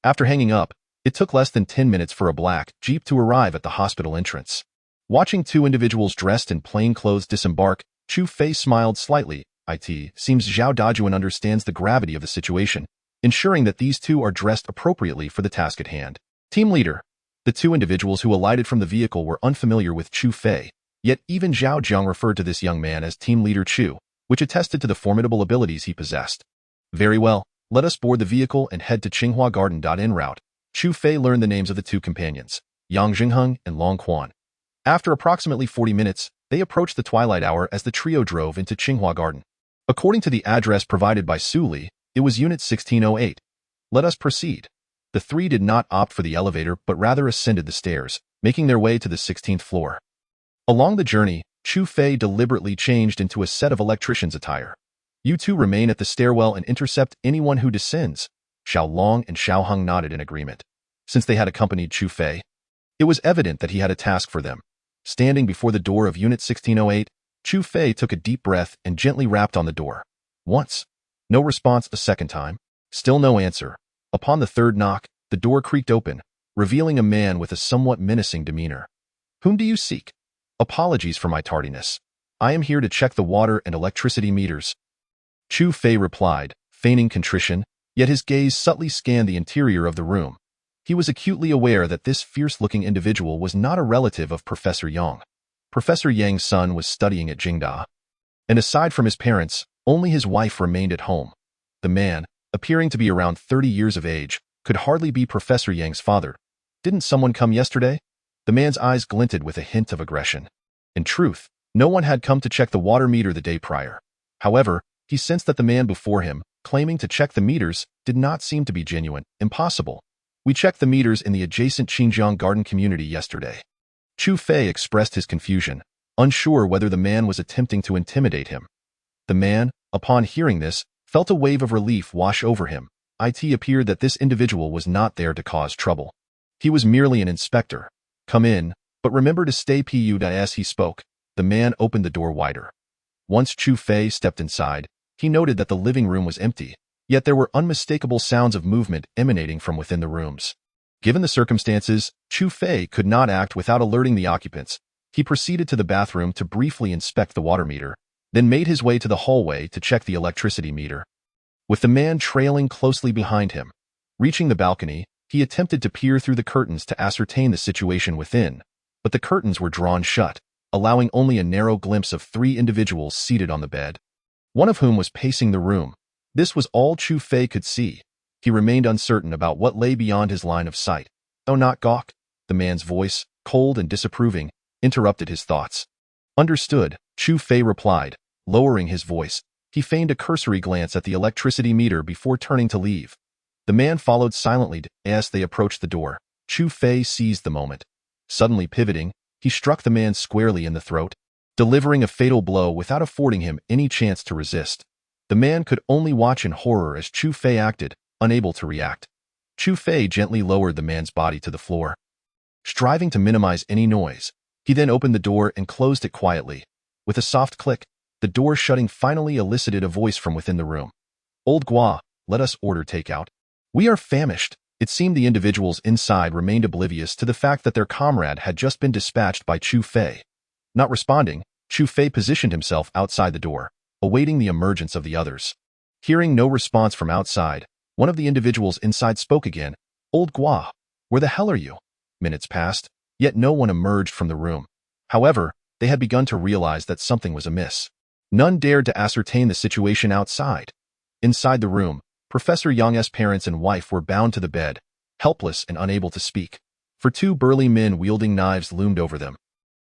After hanging up, it took less than 10 minutes for a black jeep to arrive at the hospital entrance. Watching 2 individuals dressed in plain clothes disembark, Chu Fei smiled slightly. It seems Zhao Dajuan understands the gravity of the situation, ensuring that these 2 are dressed appropriately for the task at hand. Team leader. The 2 individuals who alighted from the vehicle were unfamiliar with Chu Fei, yet even Zhao Jiang referred to this young man as Team Leader Chu, which attested to the formidable abilities he possessed. Very well, let us board the vehicle and head to Qinghua Garden. En route, Chu Fei learned the names of the 2 companions, Yang Jingheng and Long Quan. After approximately 40 minutes, they approached the twilight hour as the trio drove into Qinghua Garden. According to the address provided by Su Li, it was Unit 1608. Let us proceed. The 3 did not opt for the elevator but rather ascended the stairs, making their way to the 16th floor. Along the journey, Chu Fei deliberately changed into a set of electrician's attire. You 2 remain at the stairwell and intercept anyone who descends. Xiao Long and Xiao Heng nodded in agreement. Since they had accompanied Chu Fei, it was evident that he had a task for them. Standing before the door of Unit 1608, Chu Fei took a deep breath and gently rapped on the door. Once. No response. A second time. Still no answer. Upon the 3rd knock, the door creaked open, revealing a man with a somewhat menacing demeanor. Whom do you seek? Apologies for my tardiness. I am here to check the water and electricity meters. Chu Fei replied, feigning contrition, yet his gaze subtly scanned the interior of the room. He was acutely aware that this fierce-looking individual was not a relative of Professor Yang. Professor Yang's son was studying at Jingda, and aside from his parents, only his wife remained at home. The man, appearing to be around 30 years of age, could hardly be Professor Yang's father. Didn't someone come yesterday? The man's eyes glinted with a hint of aggression. In truth, no one had come to check the water meter the day prior. However, he sensed that the man before him, claiming to check the meters, did not seem to be genuine. Impossible. We checked the meters in the adjacent Xinjiang Garden community yesterday. Chu Fei expressed his confusion, unsure whether the man was attempting to intimidate him. The man, upon hearing this, felt a wave of relief wash over him. It appeared that this individual was not there to cause trouble. He was merely an inspector. Come in, but remember to stay put. As he spoke, the man opened the door wider. Once Chu Fei stepped inside, he noted that the living room was empty, yet there were unmistakable sounds of movement emanating from within the rooms. Given the circumstances, Chu Fei could not act without alerting the occupants. He proceeded to the bathroom to briefly inspect the water meter, then made his way to the hallway to check the electricity meter. With the man trailing closely behind him, reaching the balcony, he attempted to peer through the curtains to ascertain the situation within, but the curtains were drawn shut, allowing only a narrow glimpse of 3 individuals seated on the bed, one of whom was pacing the room. This was all Chu Fei could see. He remained uncertain about what lay beyond his line of sight. Oh, not gawk. The man's voice, cold and disapproving, interrupted his thoughts. Understood, Chu Fei replied, lowering his voice. He feigned a cursory glance at the electricity meter before turning to leave. The man followed silently as they approached the door. Chu Fei seized the moment. Suddenly pivoting, he struck the man squarely in the throat, delivering a fatal blow without affording him any chance to resist. The man could only watch in horror as Chu Fei acted, unable to react. Chu Fei gently lowered the man's body to the floor, striving to minimize any noise. He then opened the door and closed it quietly. With a soft click, the door shutting finally elicited a voice from within the room. Old Gua, let us order takeout. We are famished. It seemed the individuals inside remained oblivious to the fact that their comrade had just been dispatched by Chu Fei. Not responding, Chu Fei positioned himself outside the door, awaiting the emergence of the others. Hearing no response from outside, one of the individuals inside spoke again. "Old Gua, where the hell are you?" Minutes passed, yet no one emerged from the room. However, they had begun to realize that something was amiss. None dared to ascertain the situation outside. Inside the room, Professor Yang's parents and wife were bound to the bed, helpless and unable to speak, for two burly men wielding knives loomed over them.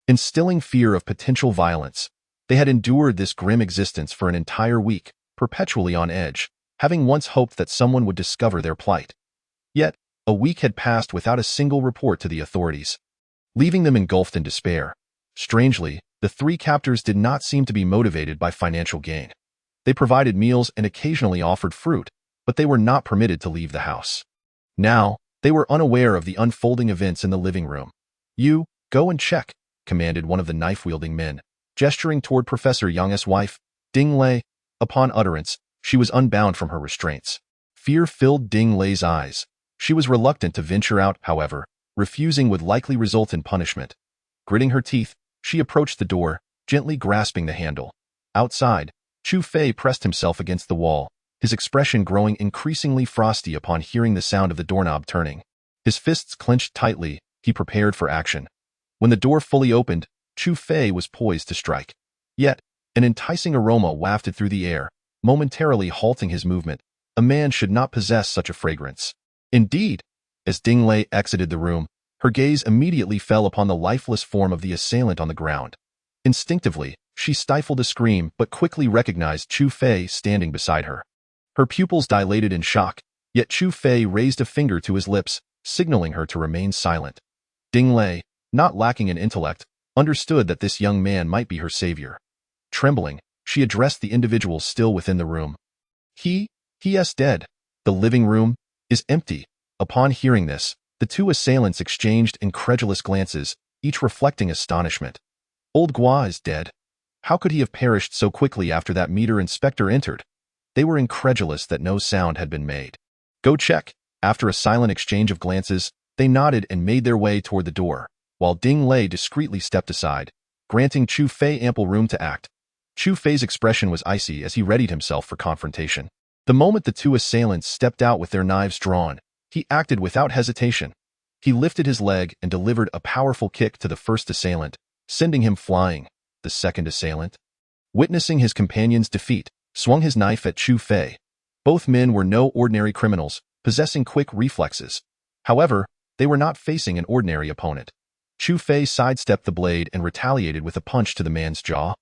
Instilling fear of potential violence, they had endured this grim existence for an entire week, perpetually on edge, having once hoped that someone would discover their plight. Yet, a week had passed without a single report to the authorities, leaving them engulfed in despair. Strangely, the three captors did not seem to be motivated by financial gain. They provided meals and occasionally offered fruit, but they were not permitted to leave the house. Now, they were unaware of the unfolding events in the living room. "You, go and check," commanded one of the knife-wielding men, gesturing toward Professor Yang's wife, Ding Lei. Upon utterance, she was unbound from her restraints. Fear filled Ding Lei's eyes. She was reluctant to venture out, however, refusing would likely result in punishment. Gritting her teeth, she approached the door, gently grasping the handle. Outside, Chu Fei pressed himself against the wall, his expression growing increasingly frosty upon hearing the sound of the doorknob turning. His fists clenched tightly, he prepared for action. When the door fully opened, Chu Fei was poised to strike. Yet, an enticing aroma wafted through the air, momentarily halting his movement. A man should not possess such a fragrance. Indeed, as Ding Lei exited the room, her gaze immediately fell upon the lifeless form of the assailant on the ground. Instinctively, she stifled a scream but quickly recognized Chu Fei standing beside her. Her pupils dilated in shock, yet Chu Fei raised a finger to his lips, signaling her to remain silent. Ding Lei, not lacking in intellect, understood that this young man might be her savior. Trembling, she addressed the individual still within the room. He is dead. The living room is empty." Upon hearing this, the two assailants exchanged incredulous glances, each reflecting astonishment. "Old Gua is dead. How could he have perished so quickly after that meter inspector entered?" They were incredulous that no sound had been made. "Go check." After a silent exchange of glances, they nodded and made their way toward the door, while Ding Lei discreetly stepped aside, granting Chu Fei ample room to act. Chu Fei's expression was icy as he readied himself for confrontation. The moment the two assailants stepped out with their knives drawn, he acted without hesitation. He lifted his leg and delivered a powerful kick to the first assailant, sending him flying. The second assailant, witnessing his companion's defeat, swung his knife at Chu Fei. Both men were no ordinary criminals, possessing quick reflexes. However, they were not facing an ordinary opponent. Chu Fei sidestepped the blade and retaliated with a punch to the man's jaw,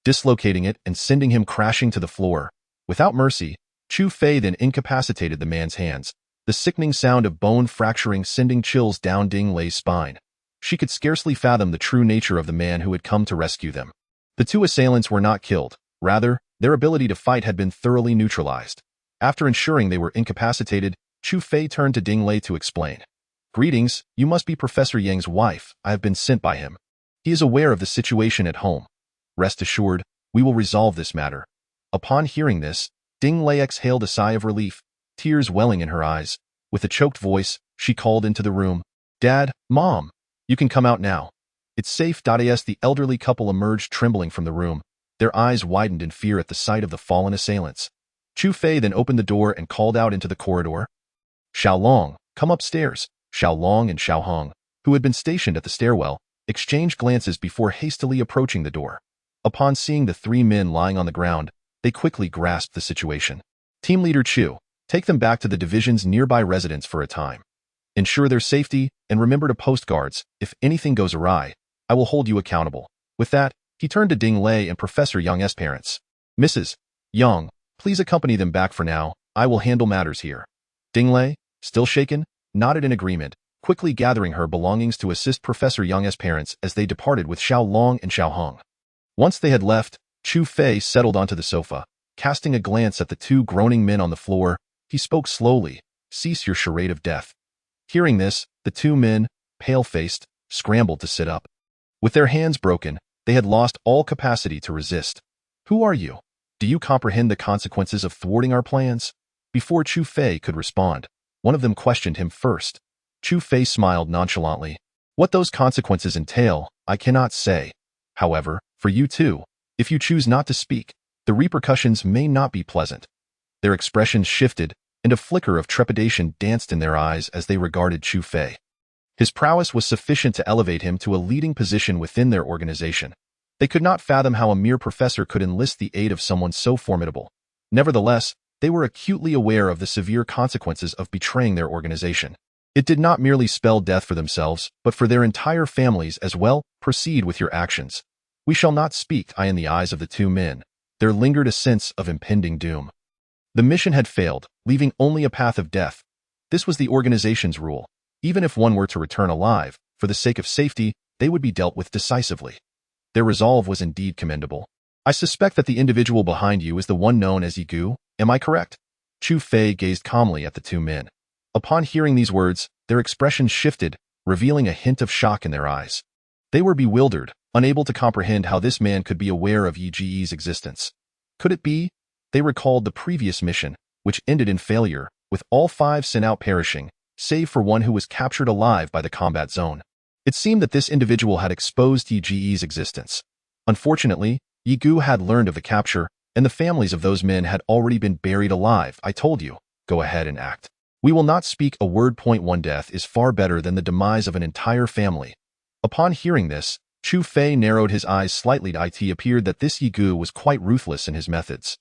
dislocating it and sending him crashing to the floor. Without mercy, Chu Fei then incapacitated the man's hands, the sickening sound of bone fracturing sending chills down Ding Lei's spine. She could scarcely fathom the true nature of the man who had come to rescue them. The two assailants were not killed. Rather, their ability to fight had been thoroughly neutralized. After ensuring they were incapacitated, Chu Fei turned to Ding Lei to explain. "Greetings, you must be Professor Yang's wife. I have been sent by him. He is aware of the situation at home. Rest assured, we will resolve this matter." Upon hearing this, Ding Lei exhaled a sigh of relief, tears welling in her eyes. With a choked voice, she called into the room. "Dad, Mom, you can come out now. It's safe." As the elderly couple emerged trembling from the room, their eyes widened in fear at the sight of the fallen assailants. Chu Fei then opened the door and called out into the corridor. "Xiaolong, come upstairs." Xiaolong and Xiaohong, who had been stationed at the stairwell, exchanged glances before hastily approaching the door. Upon seeing the three men lying on the ground, they quickly grasped the situation. "Team Leader Chu, take them back to the division's nearby residence for a time. Ensure their safety, and remember to post guards. If anything goes awry, I will hold you accountable." With that, he turned to Ding Lei and Professor Yang's parents. "Mrs. Yang, please accompany them back for now. I will handle matters here." Ding Lei, still shaken, nodded in agreement, quickly gathering her belongings to assist Professor Yang's parents as they departed with Xiaolong and Xiaohong. Once they had left, Chu Fei settled onto the sofa. Casting a glance at the two groaning men on the floor, he spoke slowly. "Cease your charade of death." Hearing this, the two men, pale-faced, scrambled to sit up. With their hands broken, they had lost all capacity to resist. "Who are you? Do you comprehend the consequences of thwarting our plans?" Before Chu Fei could respond, one of them questioned him first. Chu Fei smiled nonchalantly. "What those consequences entail, I cannot say. However, for you too, if you choose not to speak, the repercussions may not be pleasant. Their expressions shifted, and a flicker of trepidation danced in their eyes as they regarded Chu Fei. His prowess was sufficient to elevate him to a leading position within their organization. They could not fathom how a mere professor could enlist the aid of someone so formidable. Nevertheless, they were acutely aware of the severe consequences of betraying their organization. It did not merely spell death for themselves, but for their entire families as well. Proceed with your actions. We shall not speak. In the eyes of the two men, there lingered a sense of impending doom. The mission had failed, leaving only a path of death. This was the organization's rule. Even if one were to return alive, for the sake of safety, they would be dealt with decisively. Their resolve was indeed commendable. I suspect that the individual behind you is the one known as Yigu, am I correct? Chu Fei gazed calmly at the two men. Upon hearing these words, their expressions shifted, revealing a hint of shock in their eyes. They were bewildered, unable to comprehend how this man could be aware of Yi Ji's existence. Could it be? They recalled the previous mission, which ended in failure, with all 5 sent out perishing, save for one who was captured alive by the combat zone. It seemed that this individual had exposed Yi Ji's existence. Unfortunately, Yigu had learned of the capture, and the families of those men had already been buried alive. I told you, go ahead and act. We will not speak a word. Point 1 Death is far better than the demise of an entire family. Upon hearing this, Chu Fei narrowed his eyes slightly. It appeared that this Yigu was quite ruthless in his methods.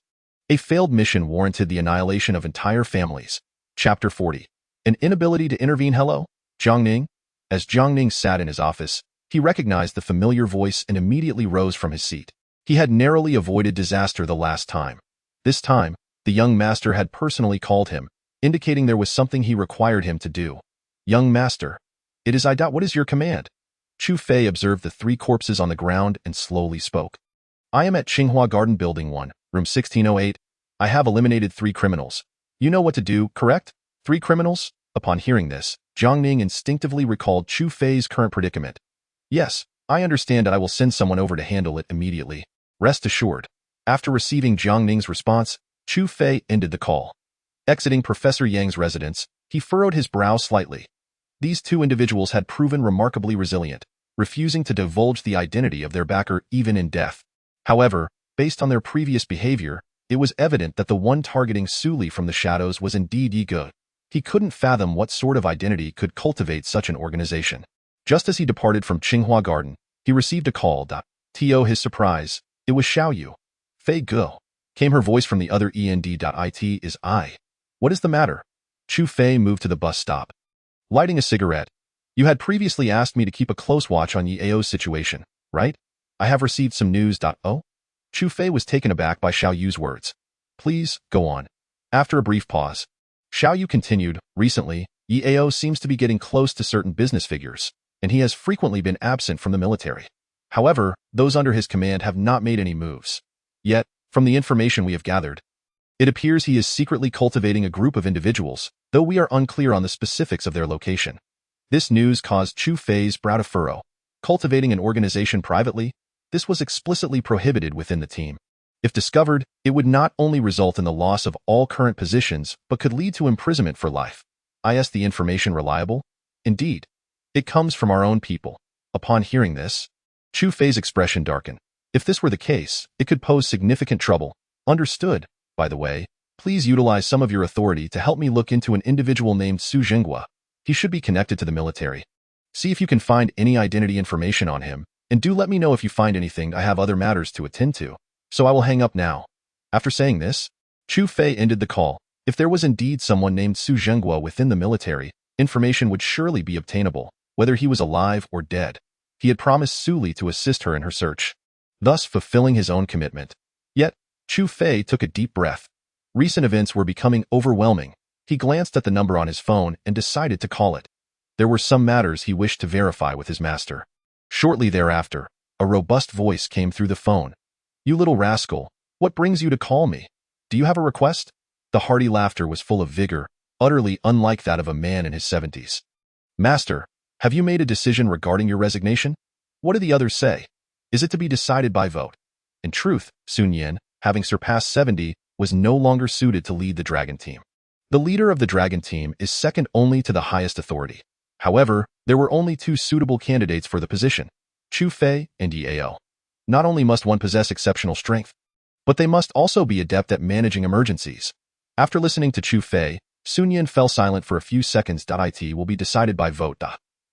A failed mission warranted the annihilation of entire families. Chapter 40. An inability to intervene. Hello, Jiangning? As Jiangning sat in his office, he recognized the familiar voice and immediately rose from his seat. He had narrowly avoided disaster the last time. This time, the young master had personally called him, indicating there was something he required him to do. Young master, it is I doubt. What is your command? Chu Fei observed the 3 corpses on the ground and slowly spoke. I am at Tsinghua Garden Building 1, room 1608. I have eliminated 3 criminals. You know what to do, correct? 3 criminals? Upon hearing this, Jiangning instinctively recalled Chu Fei's current predicament. Yes, I understand, and I will send someone over to handle it immediately. Rest assured. After receiving Jiangning's response, Chu Fei ended the call. Exiting Professor Yang's residence, he furrowed his brow slightly. These 2 individuals had proven remarkably resilient, refusing to divulge the identity of their backer even in death. However, based on their previous behavior, it was evident that the one targeting Suli from the shadows was indeed Yigu. He couldn't fathom what sort of identity could cultivate such an organization. Just as he departed from Tsinghua Garden, he received a call. To his surprise, it was Xiaoyu. Fei Ge, came her voice from the other end. It is I. What is the matter? Chu Fei moved to the bus stop. Lighting a cigarette. You had previously asked me to keep a close watch on Yao's situation, right? I have received some news. Oh? Chu Fei was taken aback by Xiaoyu's words. Please, go on. After a brief pause, Xiaoyu continued, recently, Yao seems to be getting close to certain business figures, and he has frequently been absent from the military. However, those under his command have not made any moves. Yet, from the information we have gathered, it appears he is secretly cultivating a group of individuals, though we are unclear on the specifics of their location. This news caused Chu Fei's brow to furrow. Cultivating an organization privately? This was explicitly prohibited within the team. If discovered, it would not only result in the loss of all current positions, but could lead to imprisonment for life. Is the information reliable? Indeed. It comes from our own people. Upon hearing this, Chu Fei's expression darkened. If this were the case, it could pose significant trouble. Understood. By the way, please utilize some of your authority to help me look into an individual named Su Jinghua. He should be connected to the military. See if you can find any identity information on him, and do let me know if you find anything. I have other matters to attend to, so I will hang up now. After saying this, Chu Fei ended the call. If there was indeed someone named Su Jinghua within the military, information would surely be obtainable, whether he was alive or dead. He had promised Suli to assist her in her search, thus fulfilling his own commitment. Yet, Chu Fei took a deep breath. Recent events were becoming overwhelming. He glanced at the number on his phone and decided to call it. There were some matters he wished to verify with his master. Shortly thereafter, a robust voice came through the phone. You little rascal, what brings you to call me? Do you have a request? The hearty laughter was full of vigor, utterly unlike that of a man in his 70s. Master, have you made a decision regarding your resignation? What do the others say? Is it to be decided by vote? In truth, Sun Yan, having surpassed 70, was no longer suited to lead the Dragon Team. The leader of the Dragon Team is second only to the highest authority. However, there were only 2 suitable candidates for the position, Chu Fei and Yao. Not only must one possess exceptional strength, but they must also be adept at managing emergencies. After listening to Chu Fei, Sun Yin fell silent for a few seconds. It will be decided by vote.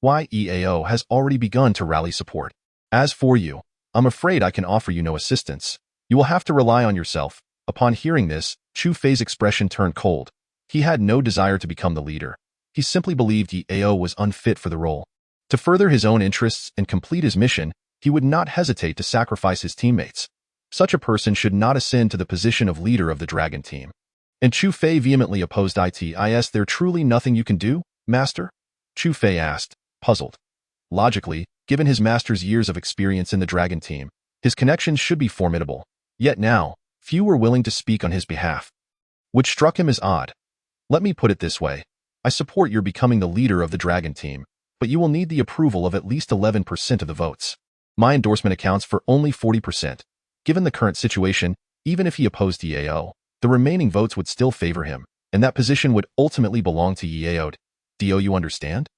YEAO has already begun to rally support. As for you, I'm afraid I can offer you no assistance. You will have to rely on yourself. Upon hearing this, Chu Fei's expression turned cold. He had no desire to become the leader. He simply believed YEAO was unfit for the role. To further his own interests and complete his mission, he would not hesitate to sacrifice his teammates. Such a person should not ascend to the position of leader of the Dragon Team. And Chu Fei vehemently opposed it. Is there truly nothing you can do, Master? Chu Fei asked, puzzled. Logically, given his master's years of experience in the Dragon Team, his connections should be formidable. Yet now, few were willing to speak on his behalf, which struck him as odd. Let me put it this way. I support your becoming the leader of the Dragon Team, but you will need the approval of at least 11% of the votes. My endorsement accounts for only 40%. Given the current situation, even if he opposed YEAO, the remaining votes would still favor him, and that position would ultimately belong to YEAO. Do you understand?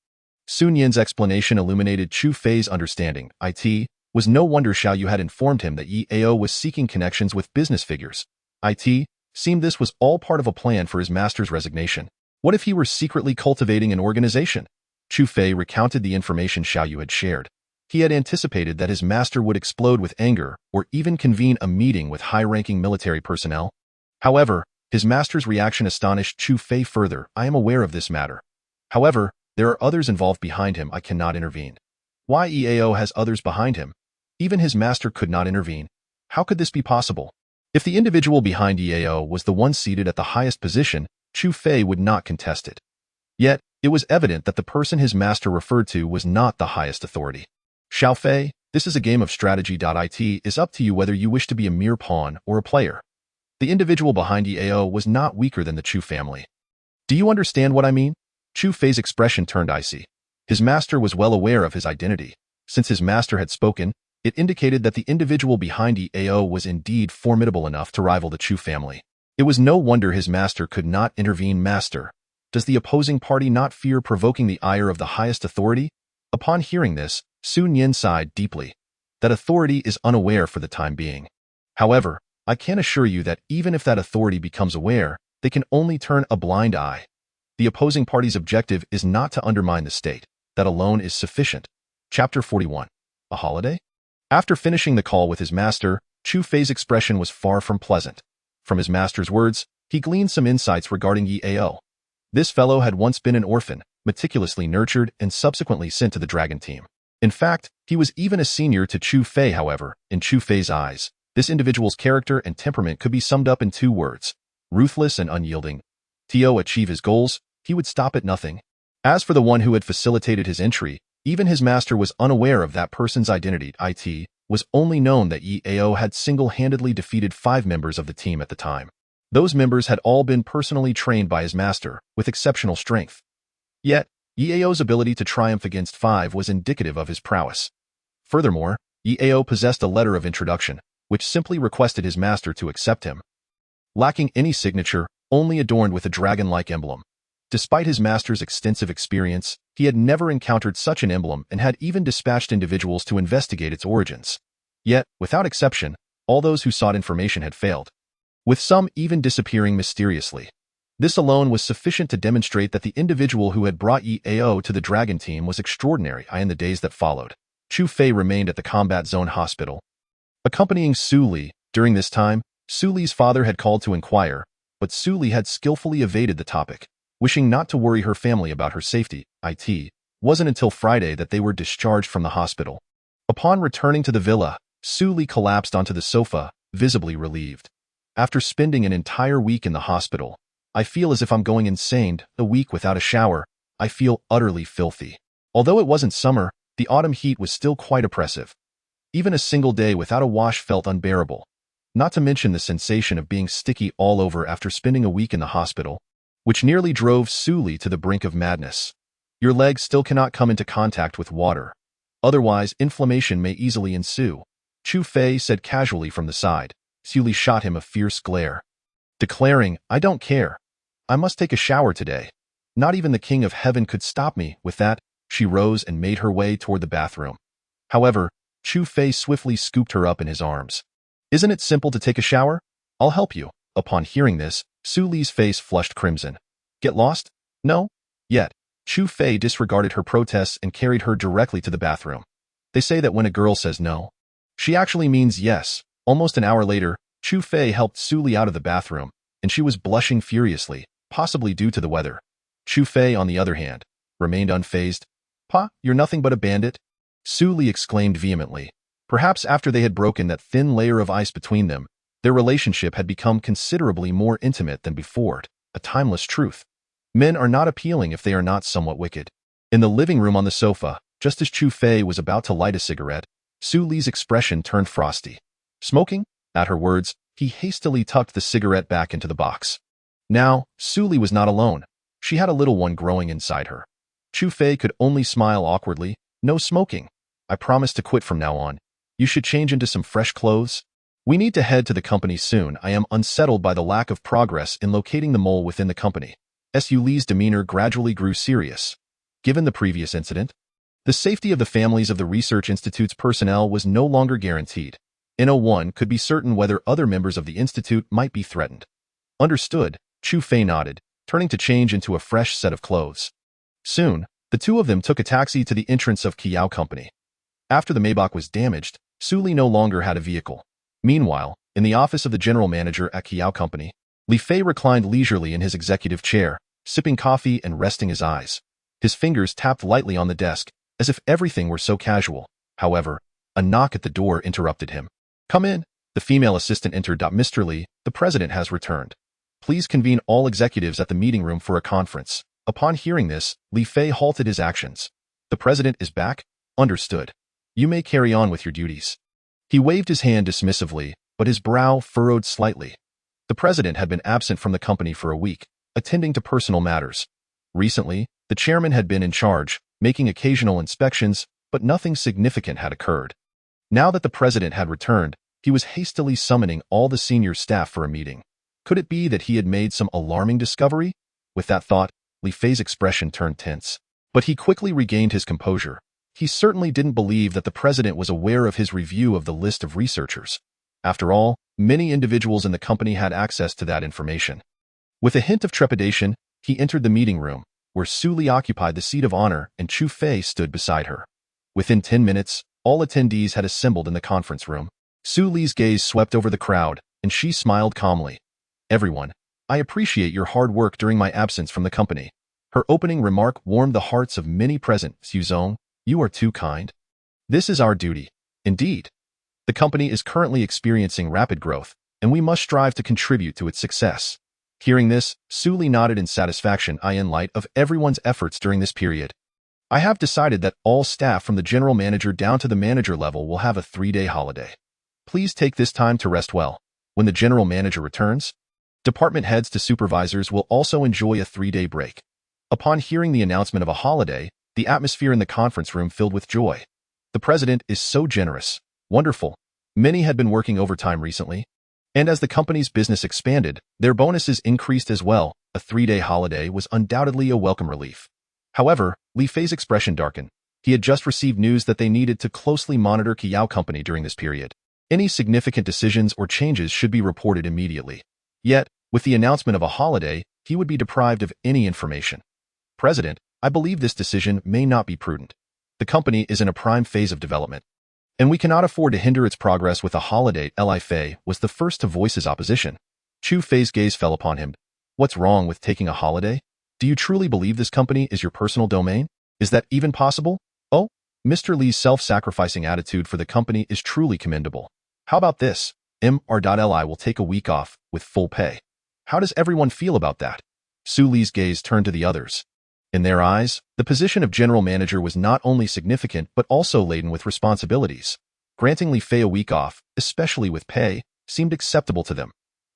Sun Yin's explanation illuminated Chu Fei's understanding. It was no wonder Xiao Yu had informed him that YEAO was seeking connections with business figures. It seemed this was all part of a plan for his master's resignation. What if he were secretly cultivating an organization? Chu Fei recounted the information Xiao Yu had shared. He had anticipated that his master would explode with anger or even convene a meeting with high-ranking military personnel. However, his master's reaction astonished Chu Fei further. I am aware of this matter. However, there are others involved behind him. I cannot intervene. YEAO has others behind him. Even his master could not intervene. How could this be possible? If the individual behind YEAO was the one seated at the highest position, Chu Fei would not contest it. Yet, it was evident that the person his master referred to was not the highest authority. Xiao Fei, this is a game of strategy. It is up to you whether you wish to be a mere pawn or a player. The individual behind YEAO was not weaker than the Chu family. Do you understand what I mean? Chu Fei's expression turned icy. His master was well aware of his identity. Since his master had spoken, it indicated that the individual behind YEAO was indeed formidable enough to rival the Chu family. It was no wonder his master could not intervene. Master, does the opposing party not fear provoking the ire of the highest authority? Upon hearing this, Sun Yin sighed deeply. That authority is unaware for the time being. However, I can assure you that even if that authority becomes aware, they can only turn a blind eye. The opposing party's objective is not to undermine the state. That alone is sufficient. Chapter 41. A holiday? After finishing the call with his master, Chu Fei's expression was far from pleasant. From his master's words, he gleaned some insights regarding YEAO. This fellow had once been an orphan, meticulously nurtured and subsequently sent to the Dragon Team. In fact, he was even a senior to Chu Fei. However, in Chu Fei's eyes, this individual's character and temperament could be summed up in 2 words: ruthless and unyielding. To achieve his goals, he would stop at nothing. As for the one who had facilitated his entry, even his master was unaware of that person's identity. It was only known that YEAO had single-handedly defeated 5 members of the team at the time. Those members had all been personally trained by his master, with exceptional strength. Yet, YEAO's ability to triumph against 5 was indicative of his prowess. Furthermore, YEAO possessed a letter of introduction, which simply requested his master to accept him. Lacking any signature, only adorned with a dragon-like emblem. Despite his master's extensive experience, he had never encountered such an emblem and had even dispatched individuals to investigate its origins. Yet, without exception, all those who sought information had failed, with some even disappearing mysteriously. This alone was sufficient to demonstrate that the individual who had brought YEAO to the Dragon Team was extraordinary. In the days that followed, Chu Fei remained at the Combat Zone Hospital, accompanying Su Li. During this time, Su Li's father had called to inquire, but Su Li had skillfully evaded the topic, wishing not to worry her family about her safety. It wasn't until Friday that they were discharged from the hospital. Upon returning to the villa, Su Li collapsed onto the sofa, visibly relieved. After spending an entire week in the hospital, I feel as if I'm going insane. A week without a shower, I feel utterly filthy. Although it wasn't summer, the autumn heat was still quite oppressive. Even a single day without a wash felt unbearable. Not to mention the sensation of being sticky all over after spending a week in the hospital, which nearly drove Su Li to the brink of madness. Your legs still cannot come into contact with water. Otherwise, inflammation may easily ensue. Chu Fei said casually from the side. Su Li shot him a fierce glare, declaring, I don't care. I must take a shower today. Not even the King of Heaven could stop me. With that, she rose and made her way toward the bathroom. However, Chu Fei swiftly scooped her up in his arms. Isn't it simple to take a shower? I'll help you. Upon hearing this, Su Li's face flushed crimson. Get lost? No? Yet. Chu Fei disregarded her protests and carried her directly to the bathroom. They say that when a girl says no, she actually means yes. Almost an hour later, Chu Fei helped Su Li out of the bathroom, and she was blushing furiously, possibly due to the weather. Chu Fei, on the other hand, remained unfazed. Pa, you're nothing but a bandit? Su Li exclaimed vehemently. Perhaps after they had broken that thin layer of ice between them, their relationship had become considerably more intimate than before, a timeless truth. Men are not appealing if they are not somewhat wicked. In the living room on the sofa, just as Chu Fei was about to light a cigarette, Su Li's expression turned frosty. Smoking? At her words, he hastily tucked the cigarette back into the box. Now, Su Li was not alone. She had a little one growing inside her. Chu Fei could only smile awkwardly. No smoking. I promise to quit from now on. You should change into some fresh clothes. We need to head to the company soon. I am unsettled by the lack of progress in locating the mole within the company. Su Li's demeanor gradually grew serious. Given the previous incident, the safety of the families of the Research Institute's personnel was no longer guaranteed. No one could be certain whether other members of the Institute might be threatened. Understood, Chu Fei nodded, turning to change into a fresh set of clothes. Soon, the two of them took a taxi to the entrance of Kiao Company. After the Maybach was damaged, Su Li no longer had a vehicle. Meanwhile, in the office of the general manager at Kiao Company, Li Fei reclined leisurely in his executive chair, sipping coffee and resting his eyes. His fingers tapped lightly on the desk, as if everything were so casual. However, a knock at the door interrupted him. Come in. The female assistant entered. Mr. Li, the president has returned. Please convene all executives at the meeting room for a conference. Upon hearing this, Li Fei halted his actions. The president is back? Understood. You may carry on with your duties. He waved his hand dismissively, but his brow furrowed slightly. The president had been absent from the company for a week, attending to personal matters. Recently, the chairman had been in charge, making occasional inspections, but nothing significant had occurred. Now that the president had returned, he was hastily summoning all the senior staff for a meeting. Could it be that he had made some alarming discovery? With that thought, Li Fei's expression turned tense. But he quickly regained his composure. He certainly didn't believe that the president was aware of his review of the list of researchers. After all, many individuals in the company had access to that information. With a hint of trepidation, he entered the meeting room, where Su Li occupied the seat of honor and Chu Fei stood beside her. Within 10 minutes, all attendees had assembled in the conference room. Su Li's gaze swept over the crowd, and she smiled calmly. Everyone, I appreciate your hard work during my absence from the company. Her opening remark warmed the hearts of many present. Xuzong, you are too kind. This is our duty. Indeed. The company is currently experiencing rapid growth, and we must strive to contribute to its success. Hearing this, Su Li nodded in satisfaction. In light of everyone's efforts during this period, I have decided that all staff from the general manager down to the manager level will have a 3-day holiday. Please take this time to rest well. When the general manager returns, department heads to supervisors will also enjoy a 3-day break. Upon hearing the announcement of a holiday, the atmosphere in the conference room filled with joy. The president is so generous. Wonderful. Many had been working overtime recently, and as the company's business expanded, their bonuses increased as well. A 3-day holiday was undoubtedly a welcome relief. However, Li Fei's expression darkened. He had just received news that they needed to closely monitor Kiao Company during this period. Any significant decisions or changes should be reported immediately. Yet, with the announcement of a holiday, he would be deprived of any information. President, I believe this decision may not be prudent. The company is in a prime phase of development, and we cannot afford to hinder its progress with a holiday. Li Fei was the first to voice his opposition. Chu Fei's gaze fell upon him. What's wrong with taking a holiday? Do you truly believe this company is your personal domain? Is that even possible? Oh, Mr. Li's self-sacrificing attitude for the company is truly commendable. How about this? Mr.Li will take a week off with full pay. How does everyone feel about that? Su Li's gaze turned to the others. In their eyes, the position of general manager was not only significant but also laden with responsibilities. Granting Li Fei a week off, especially with pay, seemed acceptable to them.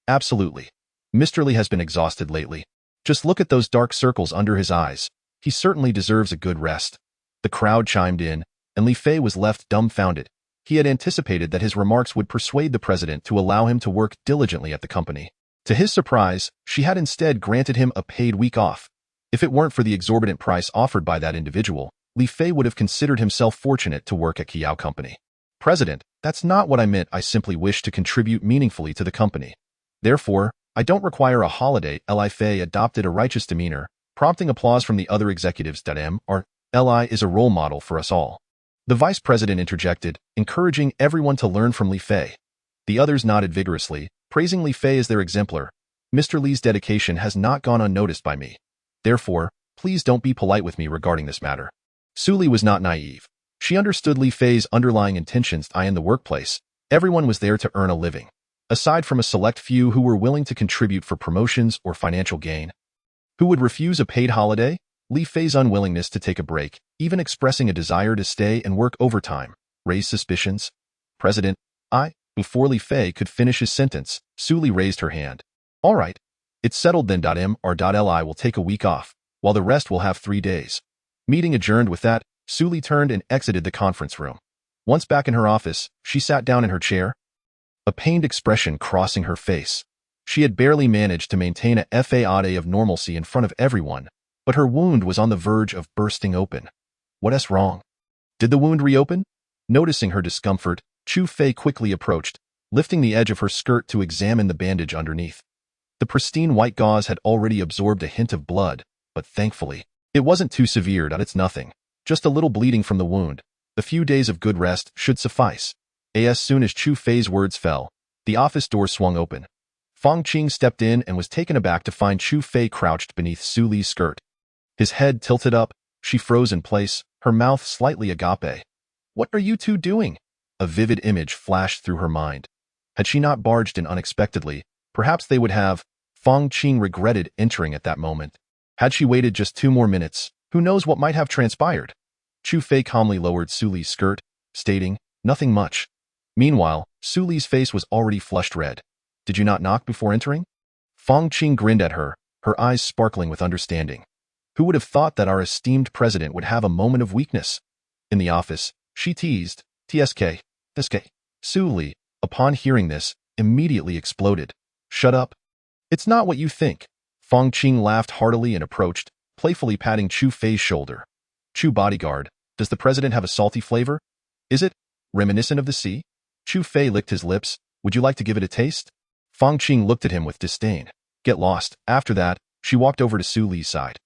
Absolutely. Mr. Li has been exhausted lately. Just look at those dark circles under his eyes. He certainly deserves a good rest. The crowd chimed in, and Li Fei was left dumbfounded. He had anticipated that his remarks would persuade the president to allow him to work diligently at the company. To his surprise, she had instead granted him a paid week off. If it weren't for the exorbitant price offered by that individual, Li Fei would have considered himself fortunate to work at Kiao Company. President, that's not what I meant. I simply wish to contribute meaningfully to the company. Therefore, I don't require a holiday. Li Fei adopted a righteous demeanor, prompting applause from the other executives. Our Li is a role model for us all. The vice president interjected, encouraging everyone to learn from Li Fei. The others nodded vigorously, praising Li Fei as their exemplar. Mr. Li's dedication has not gone unnoticed by me. Therefore, please don't be polite with me regarding this matter. Su Li was not naive. She understood Li Fei's underlying intentions. In the workplace, everyone was there to earn a living. Aside from a select few who were willing to contribute for promotions or financial gain. Who would refuse a paid holiday? Li Fei's unwillingness to take a break, even expressing a desire to stay and work overtime, raised suspicions. President, Before Li Fei could finish his sentence, Su Li raised her hand. All right. It's settled then. Li will take a week off, while the rest will have 3 days. Meeting adjourned. With that, Su Li turned and exited the conference room. Once back in her office, she sat down in her chair, a pained expression crossing her face. She had barely managed to maintain a facade of normalcy in front of everyone, but her wound was on the verge of bursting open. What's wrong? Did the wound reopen? Noticing her discomfort, Chu Fei quickly approached, lifting the edge of her skirt to examine the bandage underneath. The pristine white gauze had already absorbed a hint of blood, but thankfully, it wasn't too severe. It's nothing. Just a little bleeding from the wound. A few days of good rest should suffice. As soon as Chu Fei's words fell, the office door swung open. Fang Qing stepped in and was taken aback to find Chu Fei crouched beneath Su Li's skirt. His head tilted up, she froze in place, her mouth slightly agape. What are you two doing? A vivid image flashed through her mind. Had she not barged in unexpectedly, perhaps they would have. Fang Qing regretted entering at that moment. Had she waited just 2 more minutes, who knows what might have transpired? Chu Fei calmly lowered Su Li's skirt, stating, nothing much. Meanwhile, Su Li's face was already flushed red. Did you not knock before entering? Fang Qing grinned at her, her eyes sparkling with understanding. Who would have thought that our esteemed president would have a moment of weakness? In the office, she teased, TSK. Su Li, upon hearing this, immediately exploded. Shut up. It's not what you think. Fang Qing laughed heartily and approached, playfully patting Chu Fei's shoulder. Chu bodyguard, does the president have a salty flavor? Is it reminiscent of the sea? Chu Fei licked his lips. Would you like to give it a taste? Fang Qing looked at him with disdain. Get lost. After that, she walked over to Su Li's side.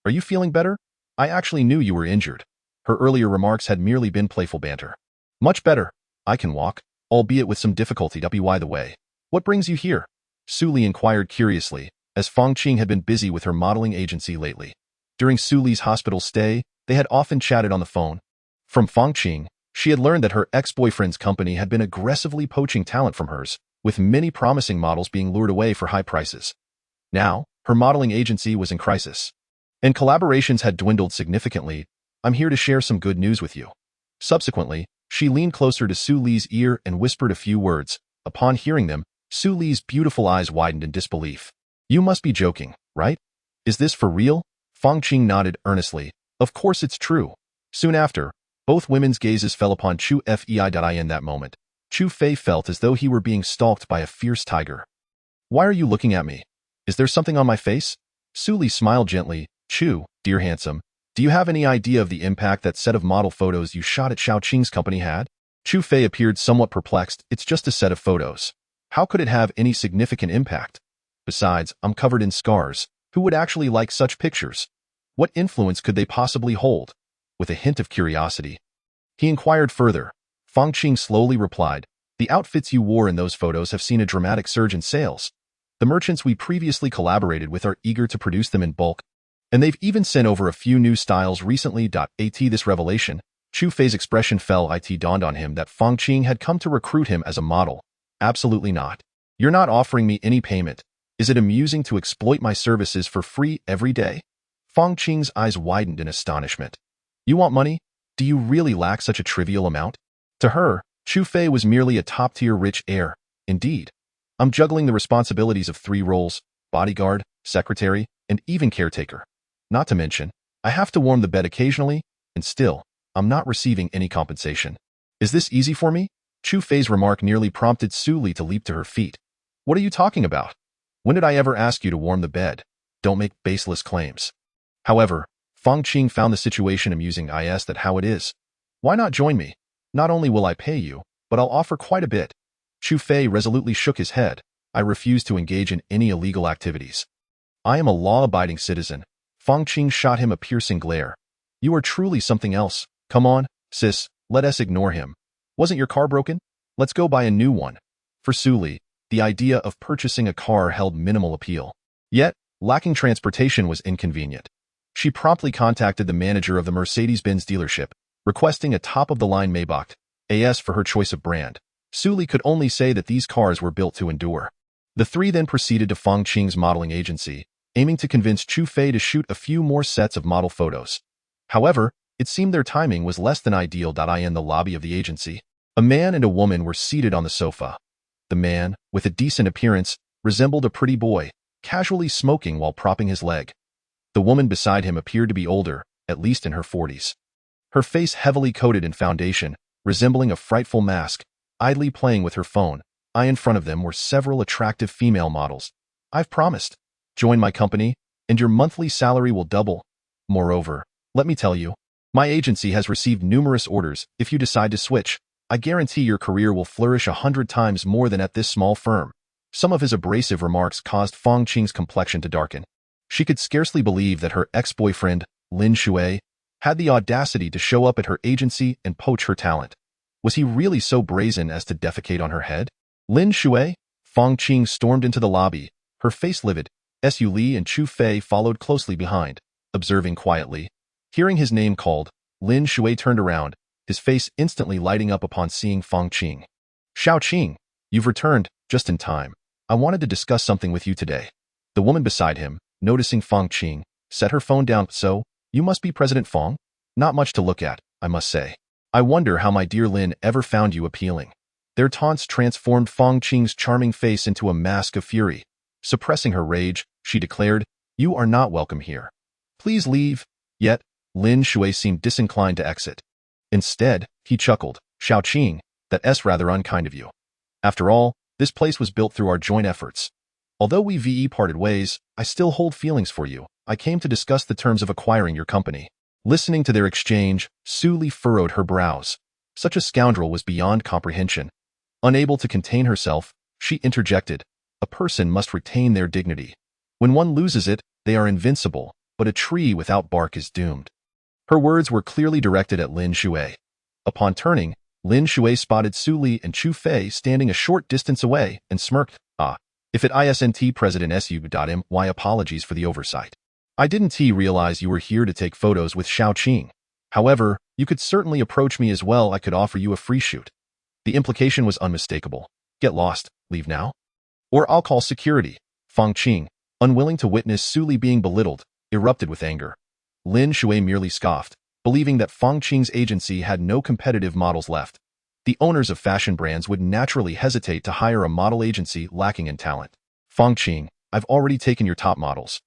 Are you feeling better? I actually knew you were injured. Her earlier remarks had merely been playful banter. Much better. I can walk, albeit with some difficulty. By the way, what brings you here? Su Li inquired curiously, as Fang Qing had been busy with her modeling agency lately. During Su Li's hospital stay, they had often chatted on the phone. From Fang Qing, she had learned that her ex-boyfriend's company had been aggressively poaching talent from hers, with many promising models being lured away for high prices. Now, her modeling agency was in crisis, and collaborations had dwindled significantly. I'm here to share some good news with you. Subsequently, she leaned closer to Su Li's ear and whispered a few words. Upon hearing them, Su Li's beautiful eyes widened in disbelief. You must be joking, right? Is this for real? Fang Qing nodded earnestly. Of course it's true. Soon after, both women's gazes fell upon Chu Fei. In that moment, Chu Fei felt as though he were being stalked by a fierce tiger. Why are you looking at me? Is there something on my face? Su Li smiled gently. Chu, dear handsome, do you have any idea of the impact that set of model photos you shot at Xiao Qing's company had? Chu Fei appeared somewhat perplexed. It's just a set of photos. How could it have any significant impact? Besides, I'm covered in scars. Who would actually like such pictures? What influence could they possibly hold? With a hint of curiosity, he inquired further. Fang Qing slowly replied, the outfits you wore in those photos have seen a dramatic surge in sales. The merchants we previously collaborated with are eager to produce them in bulk, and they've even sent over a few new styles recently. This revelation, Chu Fei's expression fell. It dawned on him that Fang Qing had come to recruit him as a model. Absolutely not. You're not offering me any payment. Is it amusing to exploit my services for free every day? Fang Qing's eyes widened in astonishment. You want money? Do you really lack such a trivial amount? To her, Chu Fei was merely a top-tier rich heir. Indeed, I'm juggling the responsibilities of 3 roles, bodyguard, secretary, and even caretaker. Not to mention, I have to warm the bed occasionally, and still, I'm not receiving any compensation. Is this easy for me? Chu Fei's remark nearly prompted Su Li to leap to her feet. What are you talking about? When did I ever ask you to warm the bed? Don't make baseless claims. However, Fang Qing found the situation amusing. I asked that how it is. Why not join me? Not only will I pay you, but I'll offer quite a bit. Chu Fei resolutely shook his head. I refuse to engage in any illegal activities. I am a law-abiding citizen. Fang Qing shot him a piercing glare. You are truly something else. Come on, sis, let us ignore him. Wasn't your car broken? Let's go buy a new one. For Su Li, the idea of purchasing a car held minimal appeal. Yet, lacking transportation was inconvenient. She promptly contacted the manager of the Mercedes-Benz dealership, requesting a top-of-the-line Maybach AS for her choice of brand. Su Li could only say that these cars were built to endure. The three then proceeded to Fang Qing's modeling agency, aiming to convince Chu Fei to shoot a few more sets of model photos. However, it seemed their timing was less than ideal. In the lobby of the agency, a man and a woman were seated on the sofa. The man, with a decent appearance, resembled a pretty boy, casually smoking while propping his leg. The woman beside him appeared to be older, at least in her 40s. Her face heavily coated in foundation, resembling a frightful mask, idly playing with her phone. In front of them were several attractive female models. I've promised. Join my company, and your monthly salary will double. Moreover, let me tell you, my agency has received numerous orders. If you decide to switch, I guarantee your career will flourish 100 times more than at this small firm. Some of his abrasive remarks caused Fang Qing's complexion to darken. She could scarcely believe that her ex-boyfriend, Lin Shui, had the audacity to show up at her agency and poach her talent. Was he really so brazen as to defecate on her head? Lin Shui? Fang Qing stormed into the lobby, her face livid. Su Li and Chu Fei followed closely behind, observing quietly. Hearing his name called, Lin Shui turned around, his face instantly lighting up upon seeing Fang Qing. Xiao Qing, you've returned, just in time. I wanted to discuss something with you today. The woman beside him, noticing Fang Qing, set her phone down. So, you must be President Fang? Not much to look at, I must say. I wonder how my dear Lin ever found you appealing. Their taunts transformed Fang Qing's charming face into a mask of fury. Suppressing her rage, she declared, You are not welcome here. Please leave. Yet, Lin Shui seemed disinclined to exit. Instead, he chuckled, Xiao Qing, that's rather unkind of you. After all, this place was built through our joint efforts. Although we parted ways, I still hold feelings for you. I came to discuss the terms of acquiring your company. Listening to their exchange, Su Li furrowed her brows. Such a scoundrel was beyond comprehension. Unable to contain herself, she interjected, A person must retain their dignity. When one loses it, they are invincible, but a tree without bark is doomed. Her words were clearly directed at Lin Shui. Upon turning, Lin Shui spotted Su Li and Chu Fei standing a short distance away and smirked. If it isn't President Su. Why apologies for the oversight. I didn't realize you were here to take photos with Xiao Qing. However, you could certainly approach me as well. I could offer you a free shoot. The implication was unmistakable. Get lost, leave now. Or I'll call security. Fang Qing, unwilling to witness Su Li being belittled, erupted with anger. Lin Shui merely scoffed, believing that Fang Qing's agency had no competitive models left. The owners of fashion brands would naturally hesitate to hire a model agency lacking in talent. Fang Qing, I've already taken your top models.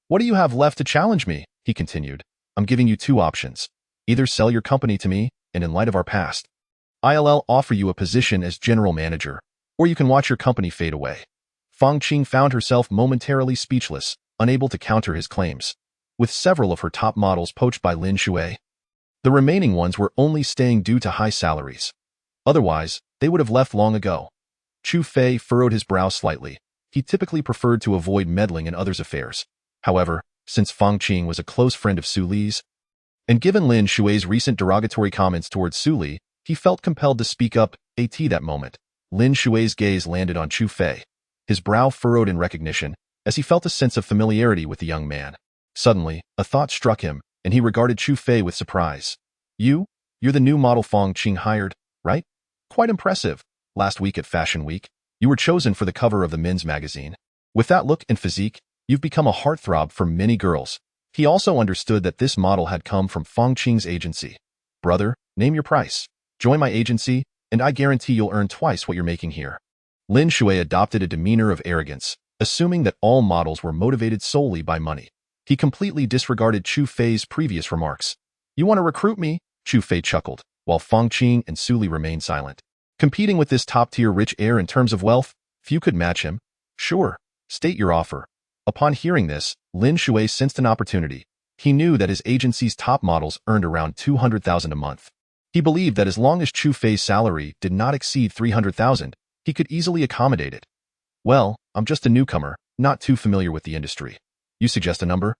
What do you have left to challenge me? He continued. I'm giving you two options. Either sell your company to me, and in light of our past, I'll offer you a position as general manager, or you can watch your company fade away. Fang Qing found herself momentarily speechless, unable to counter his claims. With several of her top models poached by Lin Shui, the remaining ones were only staying due to high salaries. Otherwise, they would have left long ago. Chu Fei furrowed his brow slightly. He typically preferred to avoid meddling in others' affairs. However, since Fang Qing was a close friend of Su Li's, and given Lin Shui's recent derogatory comments towards Su Li, he felt compelled to speak up. At that moment, Lin Shui's gaze landed on Chu Fei. His brow furrowed in recognition, as he felt a sense of familiarity with the young man. Suddenly, a thought struck him, and he regarded Chu Fei with surprise. You're the new model Fang Qing hired, right? Quite impressive. Last week at Fashion Week, you were chosen for the cover of the men's magazine. With that look and physique, you've become a heartthrob for many girls. He also understood that this model had come from Fang Qing's agency. Brother, name your price. Join my agency, and I guarantee you'll earn twice what you're making here. Lin Shui adopted a demeanor of arrogance, assuming that all models were motivated solely by money. He completely disregarded Chu Fei's previous remarks. You want to recruit me? Chu Fei chuckled, while Fang Qing and Su Li remained silent. Competing with this top-tier rich heir in terms of wealth, few could match him. Sure, state your offer. Upon hearing this, Lin Shui sensed an opportunity. He knew that his agency's top models earned around $200,000 a month. He believed that as long as Chu Fei's salary did not exceed 300,000, he could easily accommodate it. Well, I'm just a newcomer, not too familiar with the industry. You suggest a number?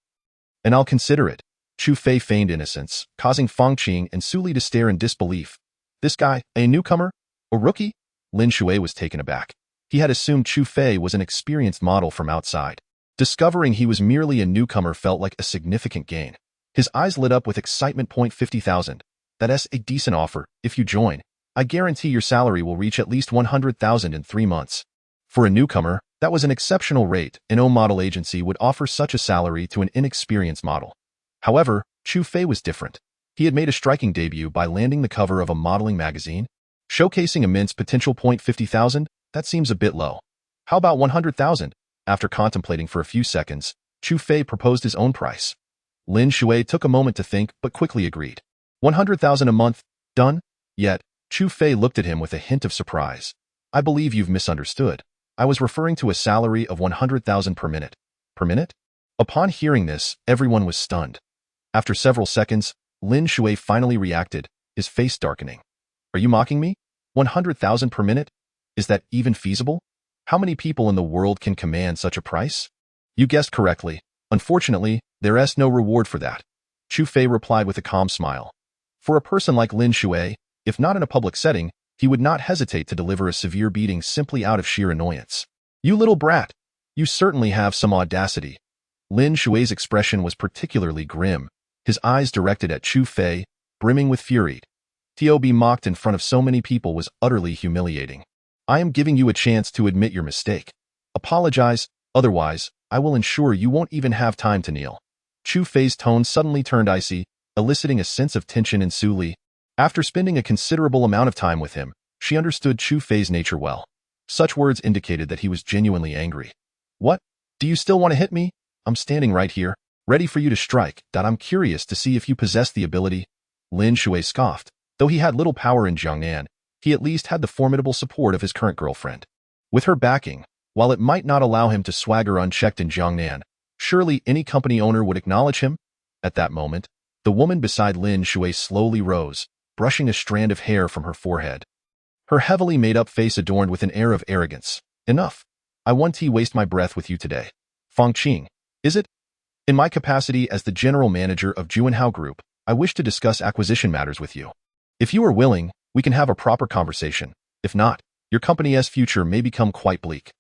And I'll consider it. Chu Fei feigned innocence, causing Fang Qing and Su Li to stare in disbelief. This guy, a newcomer? A rookie? Lin Shui was taken aback. He had assumed Chu Fei was an experienced model from outside. Discovering he was merely a newcomer felt like a significant gain. His eyes lit up with excitement. 50,000. That's a decent offer. If you join, I guarantee your salary will reach at least 100,000 in 3 months. For a newcomer, that was an exceptional rate. No model agency would offer such a salary to an inexperienced model. However, Chu Fei was different. He had made a striking debut by landing the cover of a modeling magazine, showcasing immense potential. 50,000, that seems a bit low. How about 100,000? After contemplating for a few seconds, Chu Fei proposed his own price. Lin Shui took a moment to think, but quickly agreed. 100,000 a month, done? Yet, Chu Fei looked at him with a hint of surprise. I believe you've misunderstood. I was referring to a salary of 100,000 per minute. Per minute? Upon hearing this, everyone was stunned. After several seconds, Lin Shui finally reacted, his face darkening. Are you mocking me? 100,000 per minute? Is that even feasible? How many people in the world can command such a price? You guessed correctly. Unfortunately, there's no reward for that. Chu Fei replied with a calm smile. For a person like Lin Shui, if not in a public setting, he would not hesitate to deliver a severe beating simply out of sheer annoyance. You little brat! You certainly have some audacity. Lin Shui's expression was particularly grim, his eyes directed at Chu Fei, brimming with fury. To be mocked in front of so many people was utterly humiliating. I am giving you a chance to admit your mistake. Apologize, otherwise, I will ensure you won't even have time to kneel. Chu Fei's tone suddenly turned icy, eliciting a sense of tension in Su Li. After spending a considerable amount of time with him, she understood Chu Fei's nature well. Such words indicated that he was genuinely angry. What? Do you still want to hit me? I'm standing right here, ready for you to strike. I'm curious to see if you possess the ability. Lin Shui scoffed. Though he had little power in Jiangnan, he at least had the formidable support of his current girlfriend. With her backing, while it might not allow him to swagger unchecked in Jiangnan, surely any company owner would acknowledge him? At that moment, the woman beside Lin Shui slowly rose, brushing a strand of hair from her forehead. Her heavily made-up face adorned with an air of arrogance. Enough. I want to waste my breath with you today. Fang Qing, is it? In my capacity as the general manager of Juanhao Group, I wish to discuss acquisition matters with you. If you are willing, we can have a proper conversation. If not, your company's future may become quite bleak.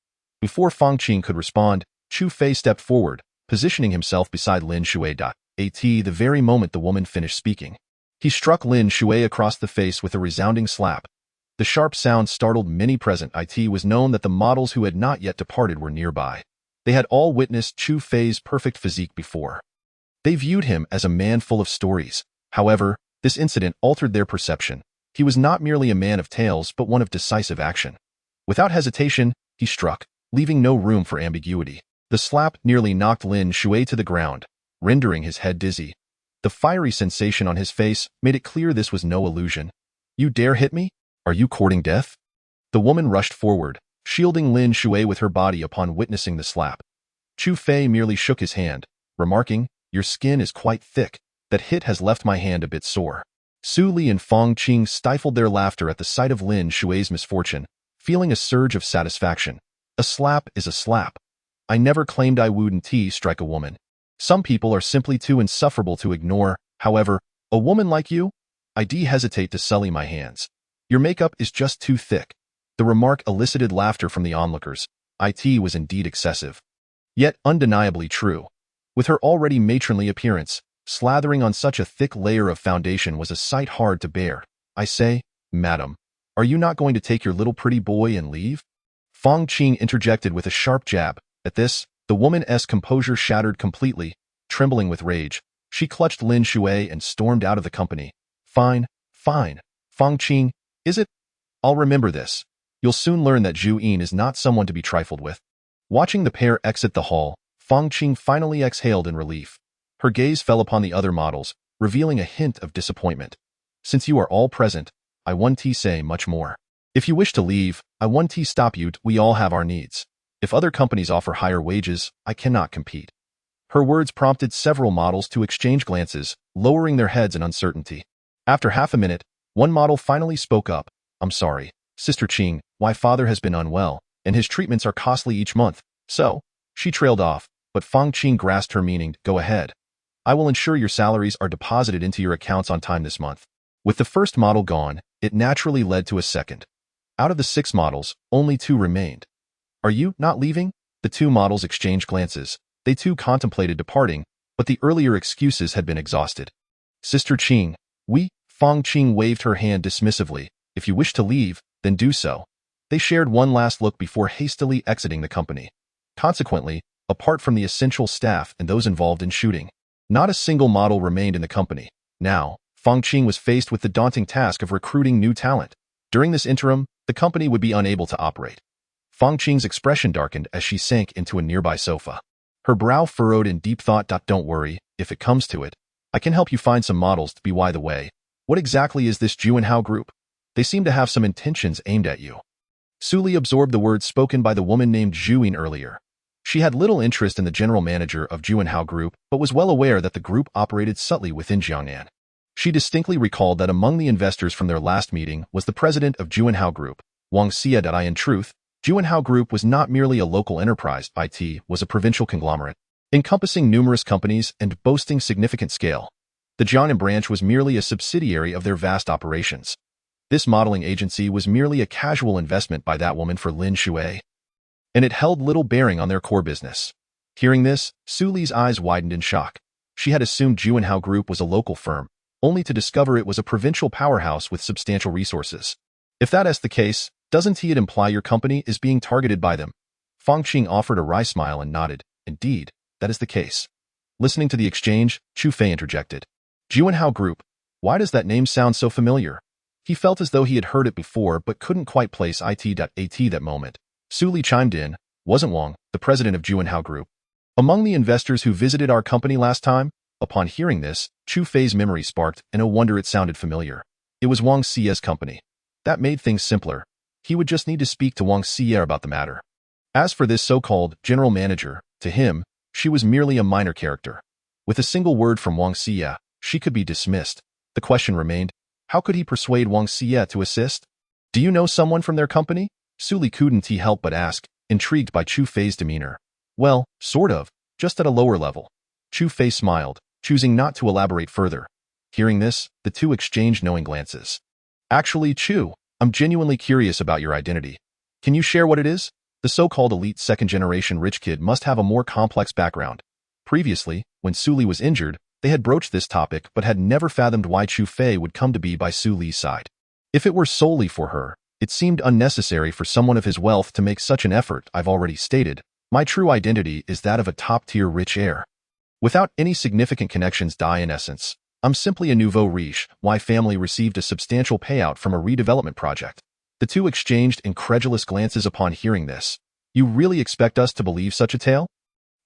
Before Fang Qing could respond, Chu Fei stepped forward, positioning himself beside Lin Shui. The very moment the woman finished speaking, he struck Lin Shui across the face with a resounding slap. The sharp sound startled many present. It was known that the models who had not yet departed were nearby. They had all witnessed Chu Fei's perfect physique before. They viewed him as a man full of stories. However, this incident altered their perception. He was not merely a man of tales but one of decisive action. Without hesitation, he struck, leaving no room for ambiguity. The slap nearly knocked Lin Shui to the ground, rendering his head dizzy. The fiery sensation on his face made it clear this was no illusion. You dare hit me? Are you courting death? The woman rushed forward, shielding Lin Shui with her body upon witnessing the slap. Chu Fei merely shook his hand, remarking, your skin is quite thick. That hit has left my hand a bit sore. Su Li and Fang Qing stifled their laughter at the sight of Lin Shui's misfortune, feeling a surge of satisfaction. A slap is a slap. I never claimed I wouldn't strike a woman. Some people are simply too insufferable to ignore. However, a woman like you? I hesitate to sully my hands. Your makeup is just too thick. The remark elicited laughter from the onlookers. It was indeed excessive. Yet undeniably true. With her already matronly appearance, slathering on such a thick layer of foundation was a sight hard to bear. I say, madam, are you not going to take your little pretty boy and leave? Fang Qing interjected with a sharp jab. At this, the woman's composure shattered completely. Trembling with rage, she clutched Lin Shui and stormed out of the company. Fine, fine. Fang Qing, is it? I'll remember this. You'll soon learn that Zhu Yin is not someone to be trifled with. Watching the pair exit the hall, Fang Qing finally exhaled in relief. Her gaze fell upon the other models, revealing a hint of disappointment. Since you are all present, I want to say much more. If you wish to leave, I want to stop you. We all have our needs. If other companies offer higher wages, I cannot compete. Her words prompted several models to exchange glances, lowering their heads in uncertainty. After half a minute, One model finally spoke up. I'm sorry, Sister Qing, my father has been unwell, and his treatments are costly each month. So, she trailed off, but Fang Qing grasped her meaning. Go ahead. I will ensure your salaries are deposited into your accounts on time this month. With the first model gone, it naturally led to a second. Out of the 6 models, only 2 remained. Are you not leaving? The 2 models exchanged glances. They too contemplated departing, but the earlier excuses had been exhausted. Sister Qing, Fang Qing waved her hand dismissively. If you wish to leave, then do so. They shared one last look before hastily exiting the company. Consequently, apart from the essential staff and those involved in shooting, not a single model remained in the company. Now, Fang Qing was faced with the daunting task of recruiting new talent. During this interim, the company would be unable to operate. Fang Qing's expression darkened as she sank into a nearby sofa. Her brow furrowed in deep thought. Don't worry, if it comes to it, I can help you find some models to be. By the way, what exactly is this Juanhao group? They seem to have some intentions aimed at you. Su Li absorbed the words spoken by the woman named Zhu Ying earlier. She had little interest in the general manager of Juanhao Group, but was well aware that the group operated subtly within Jiangnan. She distinctly recalled that among the investors from their last meeting was the president of Juanhao Group, Wang Xie. In truth, Juanhao Group was not merely a local enterprise, it was a provincial conglomerate, encompassing numerous companies and boasting significant scale. The Jiangnan branch was merely a subsidiary of their vast operations. This modeling agency was merely a casual investment by that woman for Lin Shui, and it held little bearing on their core business. Hearing this, Su Li's eyes widened in shock. She had assumed Juanhao Group was a local firm, only to discover it was a provincial powerhouse with substantial resources. If that is the case, doesn't it imply your company is being targeted by them? Fang Qing offered a wry smile and nodded. Indeed, that is the case. Listening to the exchange, Chu Fei interjected. Juanhao Group, why does that name sound so familiar? He felt as though he had heard it before but couldn't quite place it. That moment. Su Li chimed in. Wasn't Wang, the president of Juanhao Group, among the investors who visited our company last time? Upon hearing this, Chu Fei's memory sparked, and no wonder it sounded familiar. It was Wang Xie's company. That made things simpler. He would just need to speak to Wang Xie about the matter. As for this so-called general manager, to him, she was merely a minor character. With a single word from Wang Xie, she could be dismissed. The question remained, how could he persuade Wang Xie to assist? Do you know someone from their company? Su Li couldn't help but ask, intrigued by Chu Fei's demeanor. Well, sort of, just at a lower level. Chu Fei smiled, choosing not to elaborate further. Hearing this, the two exchanged knowing glances. Actually, Chu, I'm genuinely curious about your identity. Can you share what it is? The so-called elite second-generation rich kid must have a more complex background. Previously, when Su Li was injured, they had broached this topic but had never fathomed why Chu Fei would come to be by Su Li's side. If it were solely for her, it seemed unnecessary for someone of his wealth to make such an effort. I've already stated, my true identity is that of a top-tier rich heir. Without any significant connections. In essence, I'm simply a nouveau riche. My family received a substantial payout from a redevelopment project. The two exchanged incredulous glances upon hearing this. You really expect us to believe such a tale?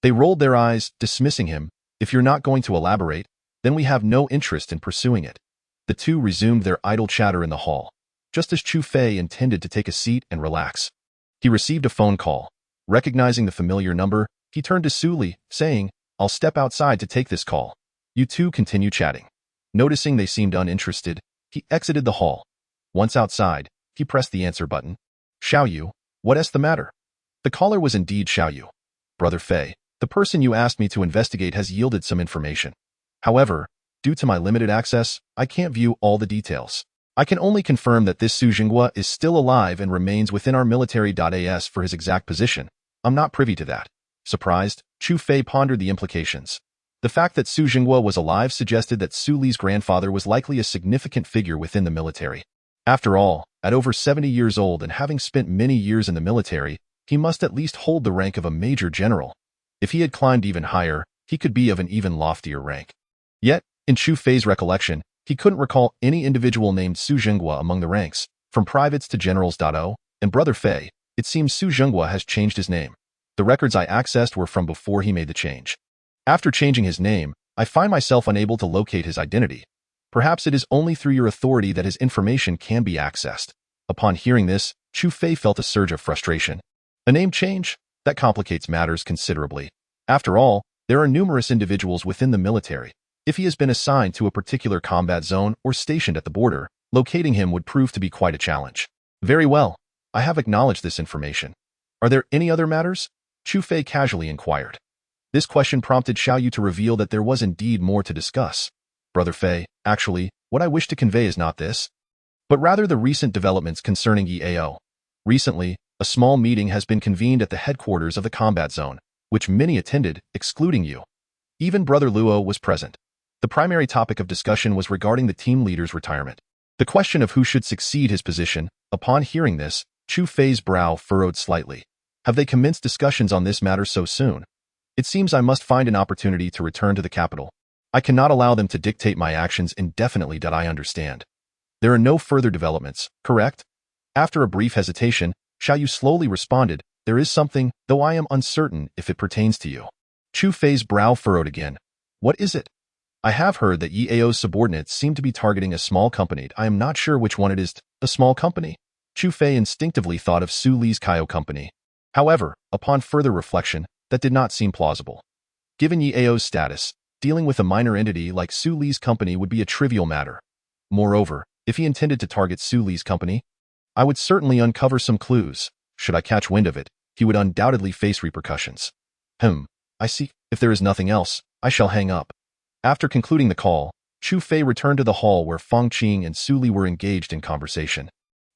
They rolled their eyes, dismissing him. If you're not going to elaborate, then we have no interest in pursuing it. The two resumed their idle chatter in the hall, just as Chu Fei intended to take a seat and relax. He received a phone call. Recognizing the familiar number, he turned to Su Li, saying, I'll step outside to take this call. You two continue chatting. Noticing they seemed uninterested, he exited the hall. Once outside, he pressed the answer button. Xiao Yu, what's the matter? The caller was indeed Xiao Yu. Brother Fei, the person you asked me to investigate has yielded some information. However, due to my limited access, I can't view all the details. I can only confirm that this Su Jinghua is still alive and remains within our military.as for his exact position. I'm not privy to that. Surprised, Chu Fei pondered the implications. The fact that Su Jinghua was alive suggested that Su Li's grandfather was likely a significant figure within the military. After all, at over 70 years old and having spent many years in the military, he must at least hold the rank of a major general. If he had climbed even higher, he could be of an even loftier rank. Yet, in Chu Fei's recollection, he couldn't recall any individual named Su Jinghua among the ranks, from privates to generals. And Brother Fei, it seems Su Jinghua has changed his name. The records I accessed were from before he made the change. After changing his name, I find myself unable to locate his identity. Perhaps it is only through your authority that his information can be accessed. Upon hearing this, Chu Fei felt a surge of frustration. A name change? That complicates matters considerably. After all, there are numerous individuals within the military. If he has been assigned to a particular combat zone or stationed at the border, Locating him would prove to be quite a challenge. Very well. I have acknowledged this information. Are there any other matters? Chu Fei casually inquired. This question prompted Xiao Yu to reveal that there was indeed more to discuss. Brother Fei, actually, what I wish to convey is not this, but rather the recent developments concerning EAO. Recently, a small meeting has been convened at the headquarters of the combat zone, which many attended, excluding you. Even Brother Luo was present. The primary topic of discussion was regarding the team leader's retirement. The question of who should succeed his position. Upon hearing this, Chu Fei's brow furrowed slightly. Have they commenced discussions on this matter so soon? It seems I must find an opportunity to return to the capital. I cannot allow them to dictate my actions indefinitely. I understand. There are no further developments, correct? After a brief hesitation, Xiao Yu slowly responded, there is something, though I am uncertain if it pertains to you. Chu Fei's brow furrowed again. What is it? I have heard that EAO's subordinates seem to be targeting a small company. I am not sure which one it is. A small company? Chu Fei instinctively thought of Su Li's Kaio company. However, upon further reflection, that did not seem plausible. Given EAO's status, dealing with a minor entity like Su Li's company would be a trivial matter. Moreover, if he intended to target Su Li's company, I would certainly uncover some clues. Should I catch wind of it, he would undoubtedly face repercussions. I see. If there is nothing else, I shall hang up. After concluding the call, Chu Fei returned to the hall where Feng Qing and Su Li were engaged in conversation.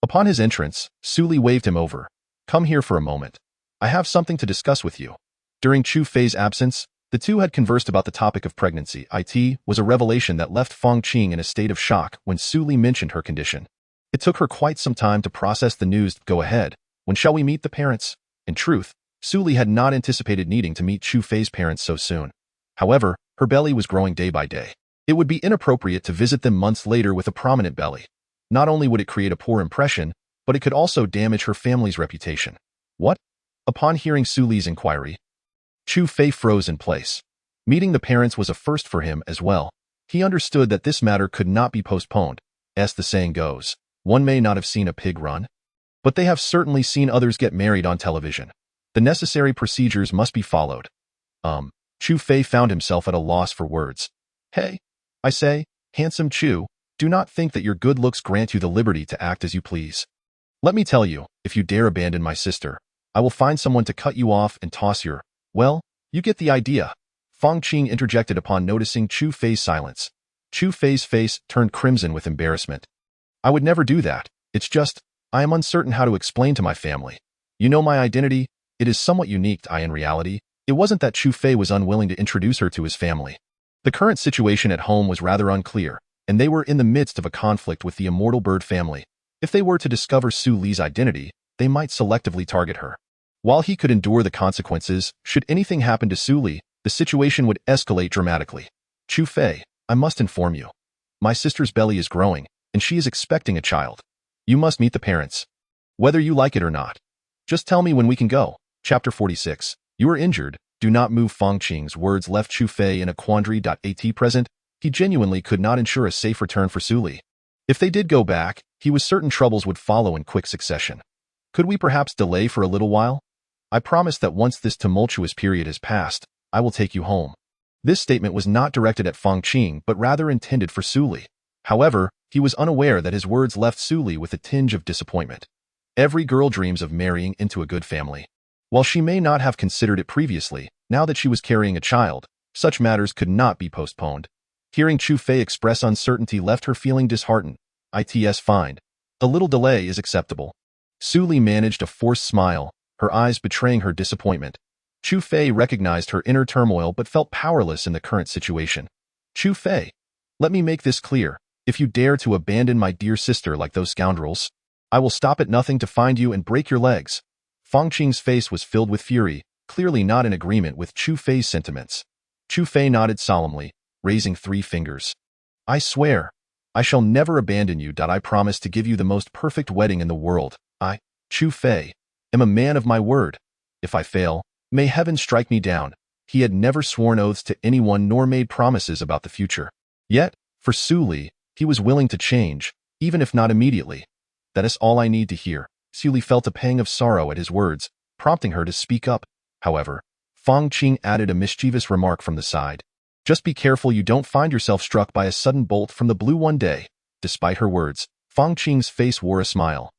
Upon his entrance, Su Li waved him over. Come here for a moment. I have something to discuss with you. During Chu Fei's absence, the two had conversed about the topic of pregnancy. It was a revelation that left Feng Qing in a state of shock when Su Li mentioned her condition. It took her quite some time to process the news. Go ahead. When shall we meet the parents? In truth, Su Li had not anticipated needing to meet Chu Fei's parents so soon. However, her belly was growing day by day. It would be inappropriate to visit them months later with a prominent belly. Not only would it create a poor impression, but it could also damage her family's reputation. What? Upon hearing Su Li's inquiry, Chu Fei froze in place. Meeting the parents was a first for him as well. He understood that this matter could not be postponed. As the saying goes, one may not have seen a pig run, but they have certainly seen others get married on television. The necessary procedures must be followed. Chu Fei found himself at a loss for words. Hey, I say, handsome Chu, do not think that your good looks grant you the liberty to act as you please. Let me tell you, if you dare abandon my sister, I will find someone to cut you off and toss your, well, you get the idea. Feng Qing interjected upon noticing Chu Fei's silence. Chu Fei's face turned crimson with embarrassment. I would never do that. It's just, I am uncertain how to explain to my family. You know my identity, it is somewhat unique. In reality, it wasn't that Chu Fei was unwilling to introduce her to his family. The current situation at home was rather unclear, and they were in the midst of a conflict with the immortal bird family. If they were to discover Su Li's identity, they might selectively target her. While he could endure the consequences, should anything happen to Su Li, the situation would escalate dramatically. Chu Fei, I must inform you. My sister's belly is growing, and she is expecting a child. You must meet the parents, whether you like it or not. Just tell me when we can go. Chapter 46. You are injured. Do not move. Feng Qing's words left Chu Fei in a quandary. At present, he genuinely could not ensure a safe return for Su Li. If they did go back, he was certain troubles would follow in quick succession. Could we perhaps delay for a little while? I promise that once this tumultuous period has passed, I will take you home. This statement was not directed at Feng Qing but rather intended for Su Li. However, he was unaware that his words left Su Li with a tinge of disappointment. Every girl dreams of marrying into a good family. While she may not have considered it previously, now that she was carrying a child, such matters could not be postponed. Hearing Chu Fei express uncertainty left her feeling disheartened. It's fine. A little delay is acceptable. Su Li managed a forced smile, her eyes betraying her disappointment. Chu Fei recognized her inner turmoil but felt powerless in the current situation. Chu Fei, let me make this clear. If you dare to abandon my dear sister like those scoundrels, I will stop at nothing to find you and break your legs. Feng Qing's face was filled with fury, clearly not in agreement with Chu Fei's sentiments. Chu Fei nodded solemnly, raising 3 fingers. I swear, I shall never abandon you. I promise to give you the most perfect wedding in the world. I, Chu Fei, am a man of my word. If I fail, may heaven strike me down. He had never sworn oaths to anyone nor made promises about the future. Yet, for Su Li, he was willing to change, even if not immediately. That is all I need to hear. Su Li felt a pang of sorrow at his words, prompting her to speak up. However, Feng Qing added a mischievous remark from the side. Just be careful you don't find yourself struck by a sudden bolt from the blue one day. Despite her words, Fang Qing's face wore a smile.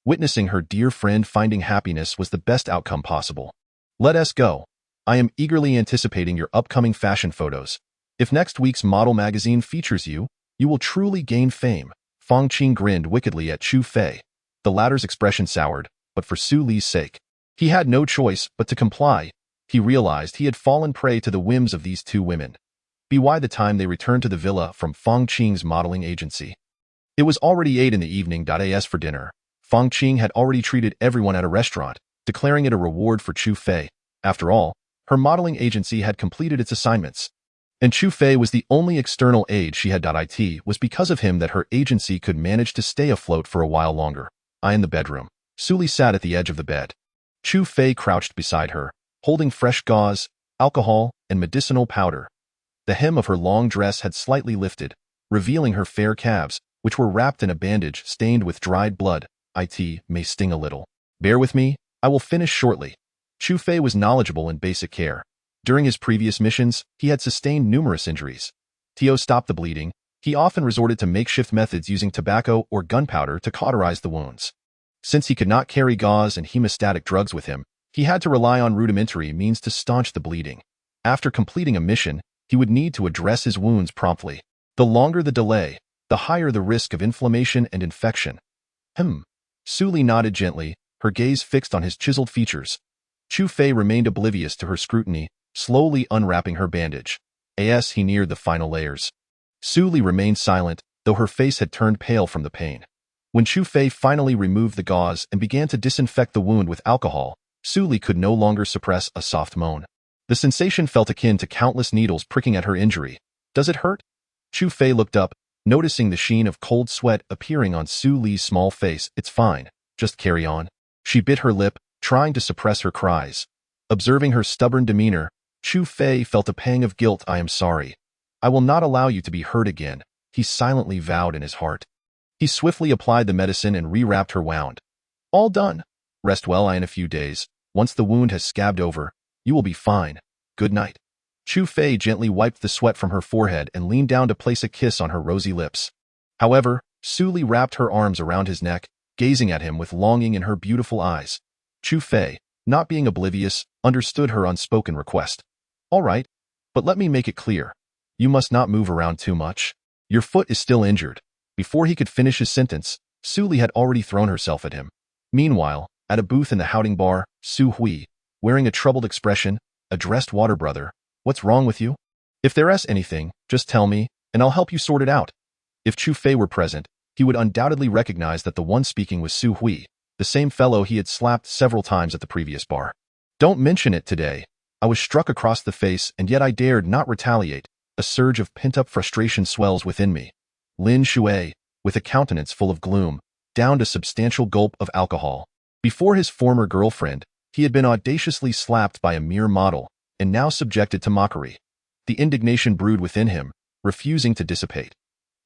Witnessing her dear friend finding happiness was the best outcome possible. Let us go. I am eagerly anticipating your upcoming fashion photos. If next week's model magazine features you, you will truly gain fame. Fang Qing grinned wickedly at Chu Fei. The latter's expression soured, but for Su Li's sake. He had no choice but to comply. He realized he had fallen prey to the whims of these two women. By the time they returned to the villa from Fang Qing's modeling agency, it was already 8 in the evening. As for dinner, Fang Qing had already treated everyone at a restaurant, declaring it a reward for Chu Fei. After all, her modeling agency had completed its assignments, and Chu Fei was the only external aid she had. It was because of him that her agency could manage to stay afloat for a while longer. In the bedroom, Su Li sat at the edge of the bed. Chu Fei crouched beside her, holding fresh gauze, alcohol, and medicinal powder. The hem of her long dress had slightly lifted, revealing her fair calves, which were wrapped in a bandage stained with dried blood. It may sting a little. Bear with me, I will finish shortly. Chu Fei was knowledgeable in basic care. During his previous missions, he had sustained numerous injuries. To stop the bleeding, he often resorted to makeshift methods using tobacco or gunpowder to cauterize the wounds. Since he could not carry gauze and hemostatic drugs with him, he had to rely on rudimentary means to staunch the bleeding. After completing a mission, he would need to address his wounds promptly. The longer the delay, the higher the risk of inflammation and infection. Su Li nodded gently, her gaze fixed on his chiseled features. Chu Fei remained oblivious to her scrutiny, slowly unwrapping her bandage. As he neared the final layers, Su Li remained silent, though her face had turned pale from the pain. When Chu Fei finally removed the gauze and began to disinfect the wound with alcohol, Su Li could no longer suppress a soft moan. The sensation felt akin to countless needles pricking at her injury. Does it hurt? Chu Fei looked up, noticing the sheen of cold sweat appearing on Su Li's small face. It's fine, just carry on. She bit her lip, trying to suppress her cries. Observing her stubborn demeanor, Chu Fei felt a pang of guilt. I am sorry. I will not allow you to be hurt again, he silently vowed in his heart. He swiftly applied the medicine and rewrapped her wound. All done. Rest well. In a few days, once the wound has scabbed over, you will be fine. Good night. Chu Fei gently wiped the sweat from her forehead and leaned down to place a kiss on her rosy lips. However, Su Li wrapped her arms around his neck, gazing at him with longing in her beautiful eyes. Chu Fei, not being oblivious, understood her unspoken request. All right, but let me make it clear. You must not move around too much. Your foot is still injured. Before he could finish his sentence, Su Li had already thrown herself at him. Meanwhile, at a booth in the Houting bar, Su Hui, wearing a troubled expression, addressed Water Brother. What's wrong with you? If there's anything, just tell me, and I'll help you sort it out. If Chu Fei were present, he would undoubtedly recognize that the one speaking was Su Hui, the same fellow he had slapped several times at the previous bar. Don't mention it today. I was struck across the face and yet I dared not retaliate. A surge of pent-up frustration swells within me. Lin Shui, with a countenance full of gloom, downed a substantial gulp of alcohol. Before his former girlfriend, he had been audaciously slapped by a mere model, and now subjected to mockery. The indignation brewed within him, refusing to dissipate.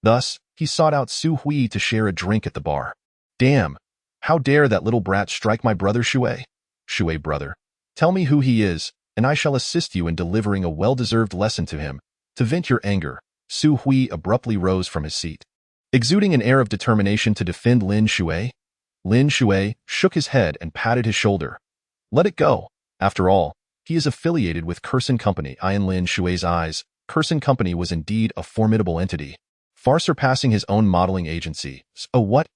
Thus, he sought out Su Hui to share a drink at the bar. Damn! How dare that little brat strike my brother Shui? Shui brother, tell me who he is, and I shall assist you in delivering a well-deserved lesson to him. To vent your anger, Su Hui abruptly rose from his seat, exuding an air of determination to defend Lin Shui. Lin Shui shook his head and patted his shoulder. Let it go. After all, he is affiliated with Curson Company. In Lin Shui's eyes, Curson Company was indeed a formidable entity, far surpassing his own modeling agency. So what?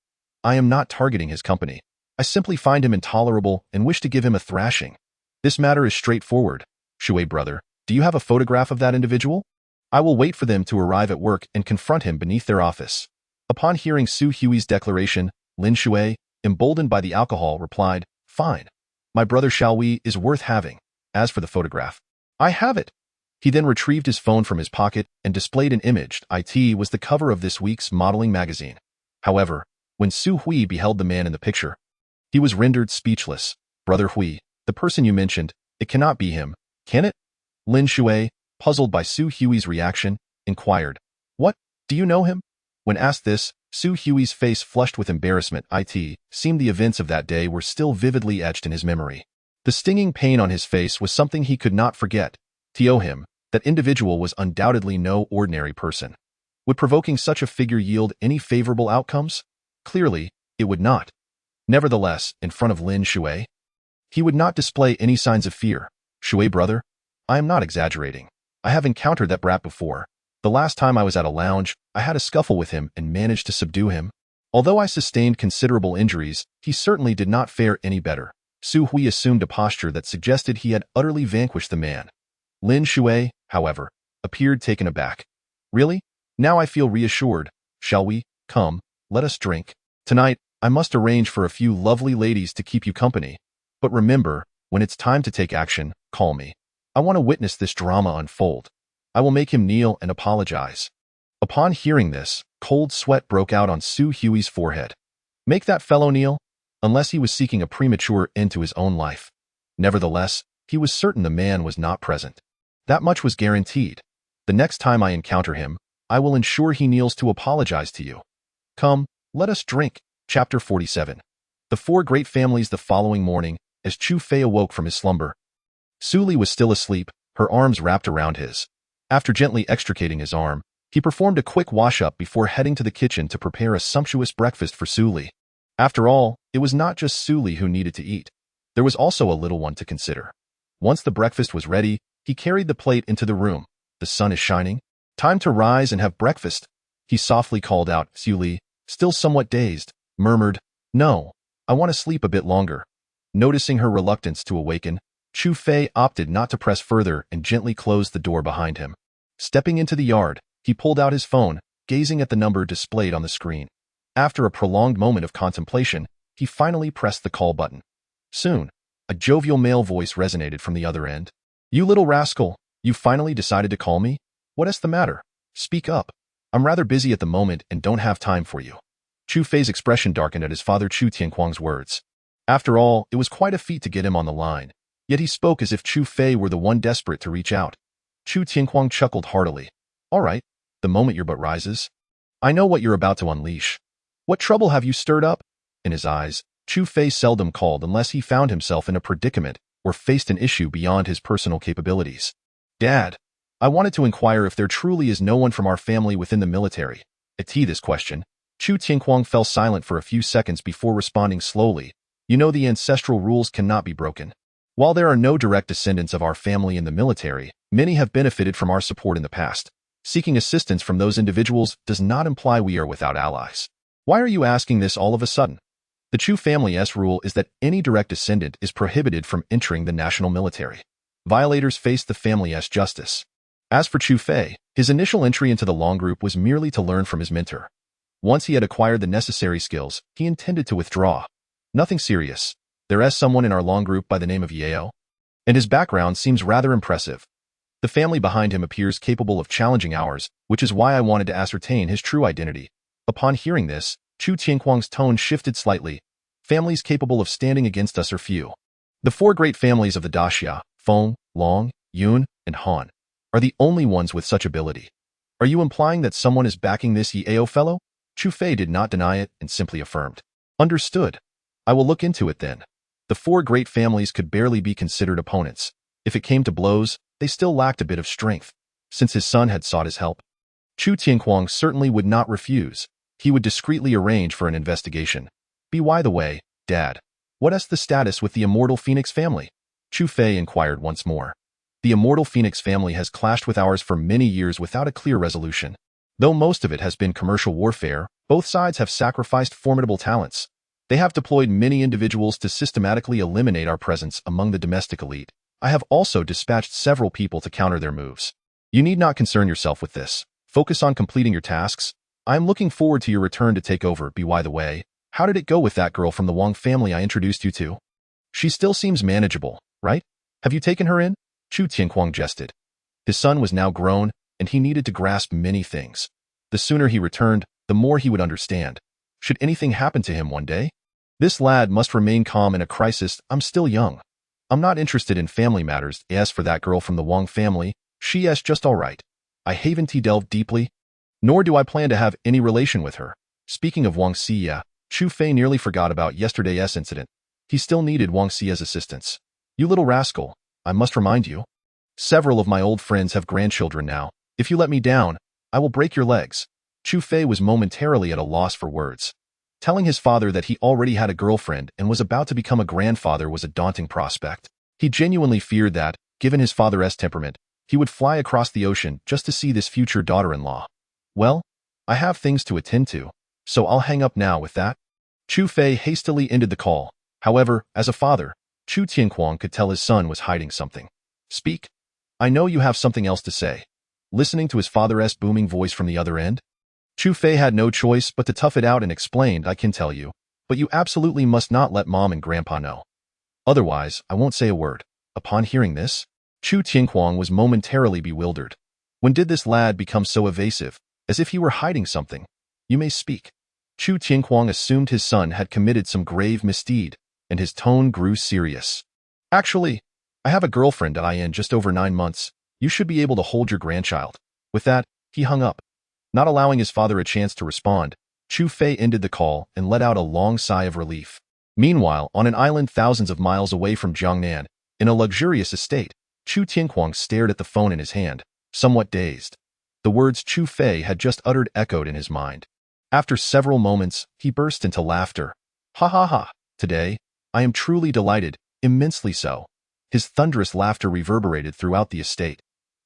I am not targeting his company. I simply find him intolerable and wish to give him a thrashing. This matter is straightforward. Shui brother, do you have a photograph of that individual? I will wait for them to arrive at work and confront him beneath their office. Upon hearing Su Hui's declaration, Lin Shui, emboldened by the alcohol, replied, Fine. My brother Xiaowei is worth having. As for the photograph, I have it. He then retrieved his phone from his pocket and displayed an image. It was the cover of this week's modeling magazine. However, when Su Hui beheld the man in the picture, he was rendered speechless. Brother Hui, the person you mentioned, it cannot be him, can it? Lin Shui, puzzled by Su Hui's reaction, inquired, What, do you know him? When asked this, Su Hui's face flushed with embarrassment. It seemed the events of that day were still vividly etched in his memory. The stinging pain on his face was something he could not forget. To him, that individual was undoubtedly no ordinary person. Would provoking such a figure yield any favorable outcomes? Clearly, it would not. Nevertheless, in front of Lin Shui, he would not display any signs of fear. Shui brother, I am not exaggerating. I have encountered that brat before. The last time I was at a lounge, I had a scuffle with him and managed to subdue him. Although I sustained considerable injuries, he certainly did not fare any better. Su Hui assumed a posture that suggested he had utterly vanquished the man. Lin Shui, however, appeared taken aback. Really? Now I feel reassured. Shall we? Come, let us drink. Tonight, I must arrange for a few lovely ladies to keep you company. But remember, when it's time to take action, call me. I want to witness this drama unfold. I will make him kneel and apologize. Upon hearing this, cold sweat broke out on Su Hui's forehead. Make that fellow kneel? Unless he was seeking a premature end to his own life. Nevertheless, he was certain the man was not present. That much was guaranteed. The next time I encounter him, I will ensure he kneels to apologize to you. Come, let us drink. Chapter 47. The four great families. The following morning, as Chu Fei awoke from his slumber, Su Li was still asleep, her arms wrapped around his. After gently extricating his arm, he performed a quick wash-up before heading to the kitchen to prepare a sumptuous breakfast for Su Li. After all, it was not just Su Li who needed to eat. There was also a little one to consider. Once the breakfast was ready, he carried the plate into the room. The sun is shining. Time to rise and have breakfast. He softly called out. Su Li, still somewhat dazed, murmured, No, I want to sleep a bit longer. Noticing her reluctance to awaken, Chu Fei opted not to press further and gently closed the door behind him. Stepping into the yard, he pulled out his phone, gazing at the number displayed on the screen. After a prolonged moment of contemplation, he finally pressed the call button. Soon, a jovial male voice resonated from the other end. You little rascal, you finally decided to call me? What is the matter? Speak up. I'm rather busy at the moment and don't have time for you. Chu Fei's expression darkened at his father Chu Tianquang's words. After all, it was quite a feat to get him on the line. Yet he spoke as if Chu Fei were the one desperate to reach out. Chu Tianquang chuckled heartily. All right, the moment your butt rises. I know what you're about to unleash. What trouble have you stirred up? In his eyes, Chu Fei seldom called unless he found himself in a predicament or faced an issue beyond his personal capabilities. Dad, I wanted to inquire if there truly is no one from our family within the military. At this question, Chu Tianquang fell silent for a few seconds before responding slowly. You know the ancestral rules cannot be broken. While there are no direct descendants of our family in the military, many have benefited from our support in the past. Seeking assistance from those individuals does not imply we are without allies. Why are you asking this all of a sudden? The Chu family's rule is that any direct descendant is prohibited from entering the national military. Violators face the family's justice. As for Chu Fei, his initial entry into the Long Group was merely to learn from his mentor. Once he had acquired the necessary skills, he intended to withdraw. Nothing serious. There is someone in our Long Group by the name of Yao, and his background seems rather impressive. The family behind him appears capable of challenging ours, which is why I wanted to ascertain his true identity. Upon hearing this, Chu Tianquang's tone shifted slightly. Families capable of standing against us are few. The four great families of the Daxia, Feng, Long, Yun, and Han, are the only ones with such ability. Are you implying that someone is backing this Yao fellow? Chu Fei did not deny it and simply affirmed. Understood. I will look into it then. The four great families could barely be considered opponents. If it came to blows, they still lacked a bit of strength. Since his son had sought his help, Chu Tianquang certainly would not refuse. He would discreetly arrange for an investigation. By the way, Dad, what is the status with the immortal Phoenix family? Chu Fei inquired once more. The immortal Phoenix family has clashed with ours for many years without a clear resolution. Though most of it has been commercial warfare, both sides have sacrificed formidable talents. They have deployed many individuals to systematically eliminate our presence among the domestic elite. I have also dispatched several people to counter their moves. You need not concern yourself with this. Focus on completing your tasks. I am looking forward to your return to take over. By the way, how did it go with that girl from the Wang family I introduced you to? She still seems manageable, right? Have you taken her in? Chu Tianquang jested. His son was now grown, and he needed to grasp many things. The sooner he returned, the more he would understand. Should anything happen to him one day? This lad must remain calm in a crisis. I'm still young. I'm not interested in family matters. As for that girl from the Wang family, she is just all right. I haven't delved deeply, nor do I plan to have any relation with her. Speaking of Wang Xia, Chu Fei nearly forgot about yesterday's incident. He still needed Wang Xia's assistance. You little rascal, I must remind you. Several of my old friends have grandchildren now. If you let me down, I will break your legs. Chu Fei was momentarily at a loss for words. Telling his father that he already had a girlfriend and was about to become a grandfather was a daunting prospect. He genuinely feared that, given his father's temperament, he would fly across the ocean just to see this future daughter-in-law. Well, I have things to attend to, so I'll hang up now with that. Chu Fei hastily ended the call. However, as a father, Chu Tianquang could tell his son was hiding something. Speak. I know you have something else to say. Listening to his father's booming voice from the other end, Chu Fei had no choice but to tough it out and explained, I can tell you, but you absolutely must not let Mom and Grandpa know. Otherwise, I won't say a word. Upon hearing this, Chu Tianquang was momentarily bewildered. When did this lad become so evasive, as if he were hiding something? You may speak. Chu Tianquang assumed his son had committed some grave misdeed, and his tone grew serious. Actually, I have a girlfriend in just over 9 months. You should be able to hold your grandchild. With that, he hung up. Not allowing his father a chance to respond, Chu Fei ended the call and let out a long sigh of relief. Meanwhile, on an island thousands of miles away from Jiangnan, in a luxurious estate, Chu Tianquang stared at the phone in his hand, somewhat dazed. The words Chu Fei had just uttered echoed in his mind. After several moments, he burst into laughter. Ha ha ha, today, I am truly delighted, immensely so. His thunderous laughter reverberated throughout the estate.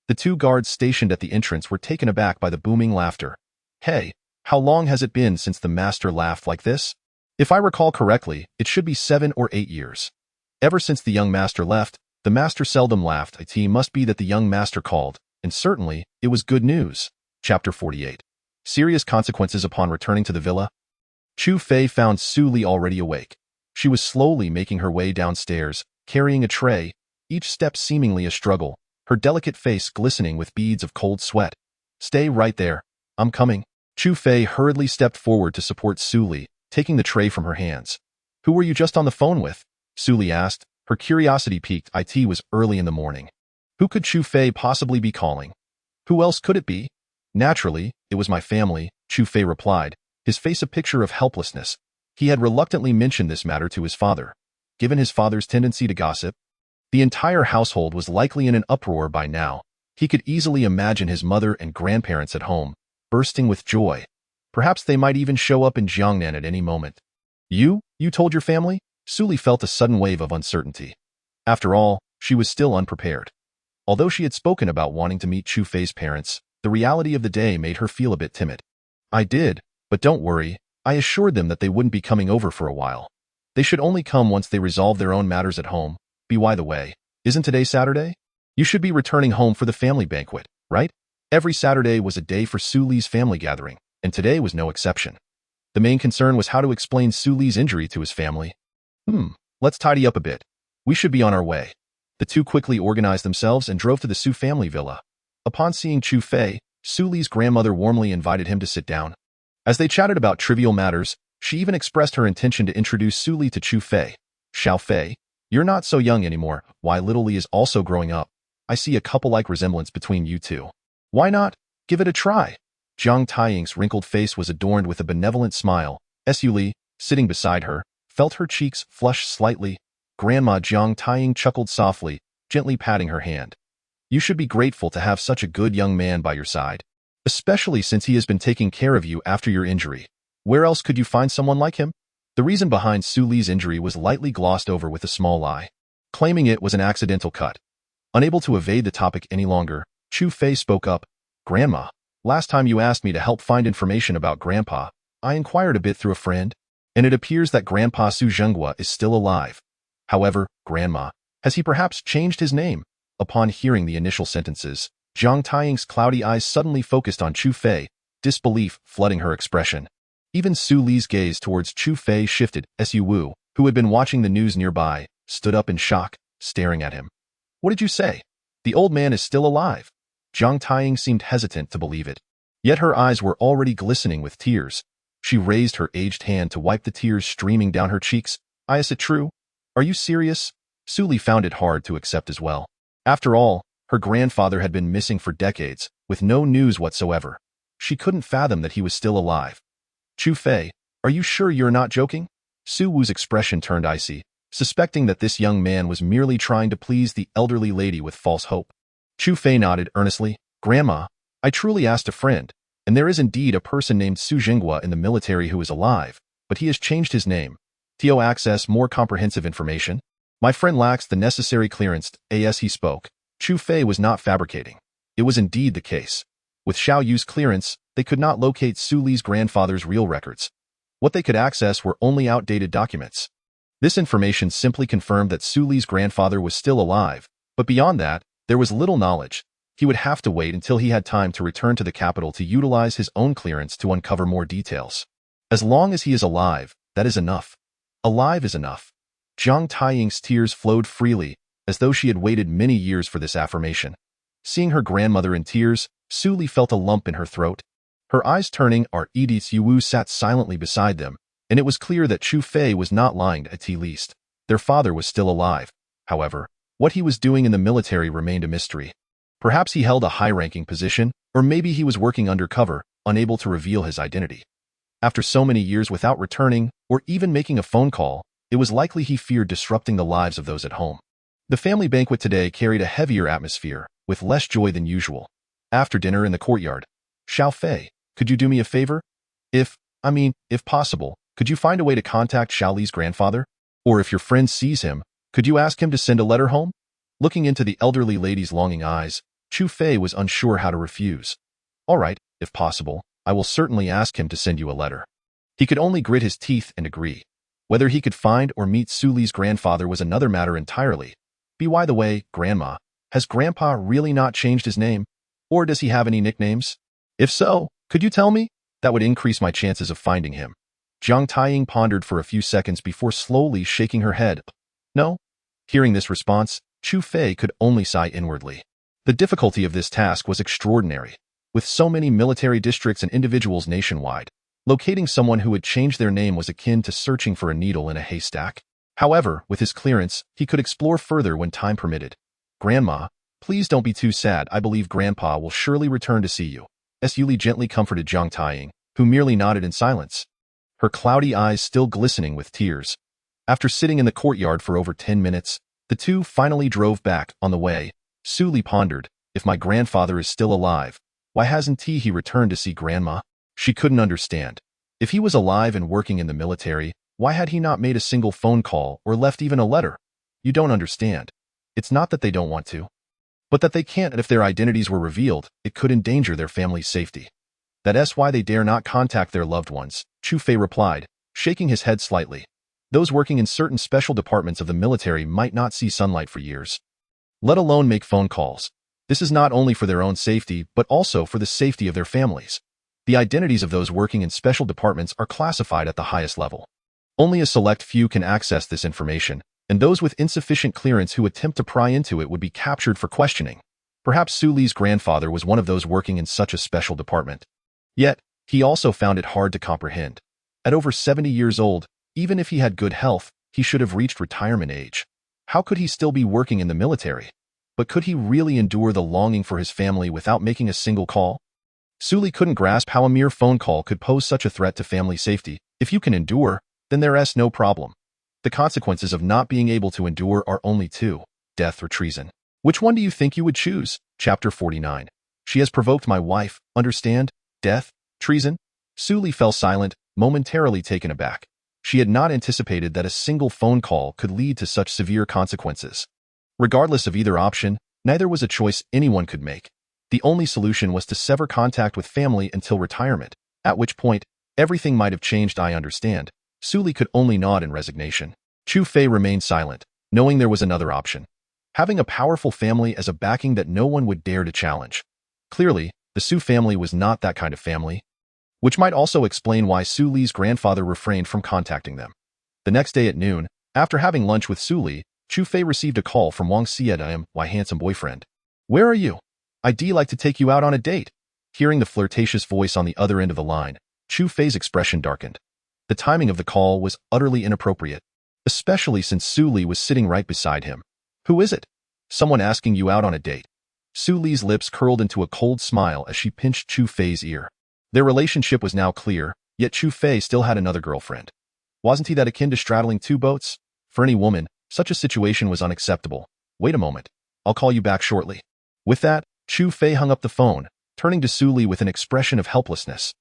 The 2 guards stationed at the entrance were taken aback by the booming laughter. Hey, how long has it been since the master laughed like this? If I recall correctly, it should be 7 or 8 years. Ever since the young master left, the master seldom laughed. It must be that the young master called, and certainly, it was good news. Chapter 48. Serious consequences upon returning to the villa. Chu Fei found Su Li already awake. She was slowly making her way downstairs, carrying a tray, each step seemingly a struggle, her delicate face glistening with beads of cold sweat. Stay right there. I'm coming. Chu Fei hurriedly stepped forward to support Su Li, taking the tray from her hands. Who were you just on the phone with? Su Li asked, her curiosity piqued. It was early in the morning. Who could Chu Fei possibly be calling? Who else could it be? Naturally, it was my family, Chu Fei replied, his face a picture of helplessness. He had reluctantly mentioned this matter to his father. Given his father's tendency to gossip, the entire household was likely in an uproar by now. He could easily imagine his mother and grandparents at home, bursting with joy. Perhaps they might even show up in Jiangnan at any moment. You told your family? Su Li felt a sudden wave of uncertainty. After all, she was still unprepared. Although she had spoken about wanting to meet Chu Fei's parents, the reality of the day made her feel a bit timid. I did, but don't worry, I assured them that they wouldn't be coming over for a while. They should only come once they resolve their own matters at home. By the way, isn't today Saturday? You should be returning home for the family banquet, right? Every Saturday was a day for Su Li's family gathering, and today was no exception. The main concern was how to explain Su Li's injury to his family. Let's tidy up a bit. We should be on our way. The 2 quickly organized themselves and drove to the Su family villa. Upon seeing Chu Fei, Su Li's grandmother warmly invited him to sit down. As they chatted about trivial matters, she even expressed her intention to introduce Su Li to Chu Fei. Xiao Fei, you're not so young anymore. Why, little Li is also growing up. I see a couple-like resemblance between you two. Why not? Give it a try. Jiang Taiying's wrinkled face was adorned with a benevolent smile. Su Li, sitting beside her, felt her cheeks flush slightly. Grandma Jiang Taiying chuckled softly, gently patting her hand. You should be grateful to have such a good young man by your side, especially since he has been taking care of you after your injury. Where else could you find someone like him? The reason behind Su Li's injury was lightly glossed over with a small lie, claiming it was an accidental cut. Unable to evade the topic any longer, Chu Fei spoke up. Grandma, last time you asked me to help find information about Grandpa, I inquired a bit through a friend, and it appears that Grandpa Su Zhenghua is still alive. However, Grandma, has he perhaps changed his name? Upon hearing the initial sentences, Jiang Taiying's cloudy eyes suddenly focused on Chu Fei, disbelief flooding her expression. Even Su Li's gaze towards Chu Fei shifted. Su Wu, who had been watching the news nearby, stood up in shock, staring at him. What did you say? The old man is still alive. Jiang Taiying seemed hesitant to believe it. Yet her eyes were already glistening with tears. She raised her aged hand to wipe the tears streaming down her cheeks. Is it true? Are you serious? Su Li found it hard to accept as well. After all, her grandfather had been missing for decades, with no news whatsoever. She couldn't fathom that he was still alive. Chu Fei, are you sure you're not joking? Su Wu's expression turned icy, suspecting that this young man was merely trying to please the elderly lady with false hope. Chu Fei nodded earnestly. Grandma, I truly asked a friend, and there is indeed a person named Su Zhenghua in the military who is alive, but he has changed his name. To access more comprehensive information, my friend lacks the necessary clearance. As he spoke, Chu Fei was not fabricating. It was indeed the case. With Xiao Yu's clearance, they could not locate Su Li's grandfather's real records. What they could access were only outdated documents. This information simply confirmed that Su Li's grandfather was still alive, but beyond that, there was little knowledge. He would have to wait until he had time to return to the capital to utilize his own clearance to uncover more details. As long as he is alive, that is enough. Alive is enough. Jiang Taiying's tears flowed freely, as though she had waited many years for this affirmation. Seeing her grandmother in tears, Su Li felt a lump in her throat. Her eyes turning, our Edith Yu sat silently beside them, and it was clear that Chu Fei was not lying at least. Their father was still alive. However, what he was doing in the military remained a mystery. Perhaps he held a high-ranking position, or maybe he was working undercover, unable to reveal his identity. After so many years without returning, or even making a phone call, it was likely he feared disrupting the lives of those at home. The family banquet today carried a heavier atmosphere, with less joy than usual. After dinner in the courtyard, Xiao Fei, could you do me a favor? If possible, could you find a way to contact Xiao Li's grandfather? Or if your friend sees him, could you ask him to send a letter home? Looking into the elderly lady's longing eyes, Chu Fei was unsure how to refuse. All right, if possible, I will certainly ask him to send you a letter. He could only grit his teeth and agree. Whether he could find or meet Su Li's grandfather was another matter entirely. By the way, Grandma, has Grandpa really not changed his name? Or does he have any nicknames? If so, could you tell me? That would increase my chances of finding him. Jiang Taiying pondered for a few seconds before slowly shaking her head. No. Hearing this response, Chu Fei could only sigh inwardly. The difficulty of this task was extraordinary. With so many military districts and individuals nationwide, locating someone who had changed their name was akin to searching for a needle in a haystack. However, with his clearance, he could explore further when time permitted. Grandma, please don't be too sad. I believe Grandpa will surely return to see you. Yuli gently comforted Jiang Taiying, who merely nodded in silence, her cloudy eyes still glistening with tears. After sitting in the courtyard for over 10 minutes, the two finally drove back. On the way, Su Li pondered, if my grandfather is still alive, why hasn't he returned to see Grandma? She couldn't understand. If he was alive and working in the military, why had he not made a single phone call or left even a letter? You don't understand. It's not that they don't want to, but that they can't, and if their identities were revealed, it could endanger their family's safety. That's why they dare not contact their loved ones, Chu Fei replied, shaking his head slightly. Those working in certain special departments of the military might not see sunlight for years, let alone make phone calls. This is not only for their own safety, but also for the safety of their families. The identities of those working in special departments are classified at the highest level. Only a select few can access this information, and those with insufficient clearance who attempt to pry into it would be captured for questioning. Perhaps Su Li's grandfather was one of those working in such a special department. Yet, he also found it hard to comprehend. At over 70 years old, even if he had good health, he should have reached retirement age. How could he still be working in the military? But could he really endure the longing for his family without making a single call? Su Li couldn't grasp how a mere phone call could pose such a threat to family safety. If you can endure, then there's no problem. The consequences of not being able to endure are only two: death or treason. Which one do you think you would choose? Chapter 49. She has provoked my wife, understand? Death? Treason? Su Li fell silent, momentarily taken aback. She had not anticipated that a single phone call could lead to such severe consequences. Regardless of either option, neither was a choice anyone could make. The only solution was to sever contact with family until retirement, at which point, everything might have changed. I understand. Su Li could only nod in resignation. Chu Fei remained silent, knowing there was another option. Having a powerful family as a backing that no one would dare to challenge. Clearly, the Su family was not that kind of family, which might also explain why Su Li's grandfather refrained from contacting them. The next day at noon, after having lunch with Su Li, Chu Fei received a call from Wang Xiedam, my handsome boyfriend. Where are you? I'd like to take you out on a date. Hearing the flirtatious voice on the other end of the line, Chu Fei's expression darkened. The timing of the call was utterly inappropriate, especially since Su Li was sitting right beside him. Who is it? Someone asking you out on a date. Su Li's lips curled into a cold smile as she pinched Chu Fei's ear. Their relationship was now clear, yet Chu Fei still had another girlfriend. Wasn't he that akin to straddling two boats? For any woman, such a situation was unacceptable. Wait a moment. I'll call you back shortly. With that, Chu Fei hung up the phone, turning to Su Li with an expression of helplessness.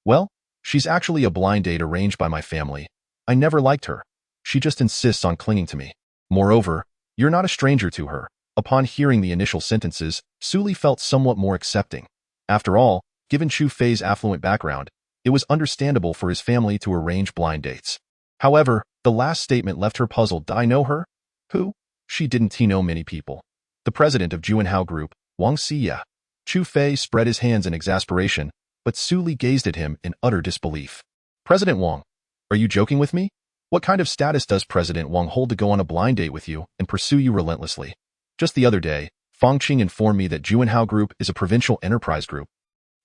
Well, She's actually a blind date arranged by my family. I never liked her. She just insists on clinging to me. Moreover, you're not a stranger to her. Upon hearing the initial sentences, Suli felt somewhat more accepting. After all, given Chu Fei's affluent background, it was understandable for his family to arrange blind dates. However, the last statement left her puzzled. Did I know her? Who? She didn't know many people. The president of Juanhao Group, Wang Xiya. Chu Fei spread his hands in exasperation, but Suli gazed at him in utter disbelief. President Wang, are you joking with me? What kind of status does President Wang hold to go on a blind date with you and pursue you relentlessly? Just the other day, Fang Qing informed me that Juanhao Group is a provincial enterprise group.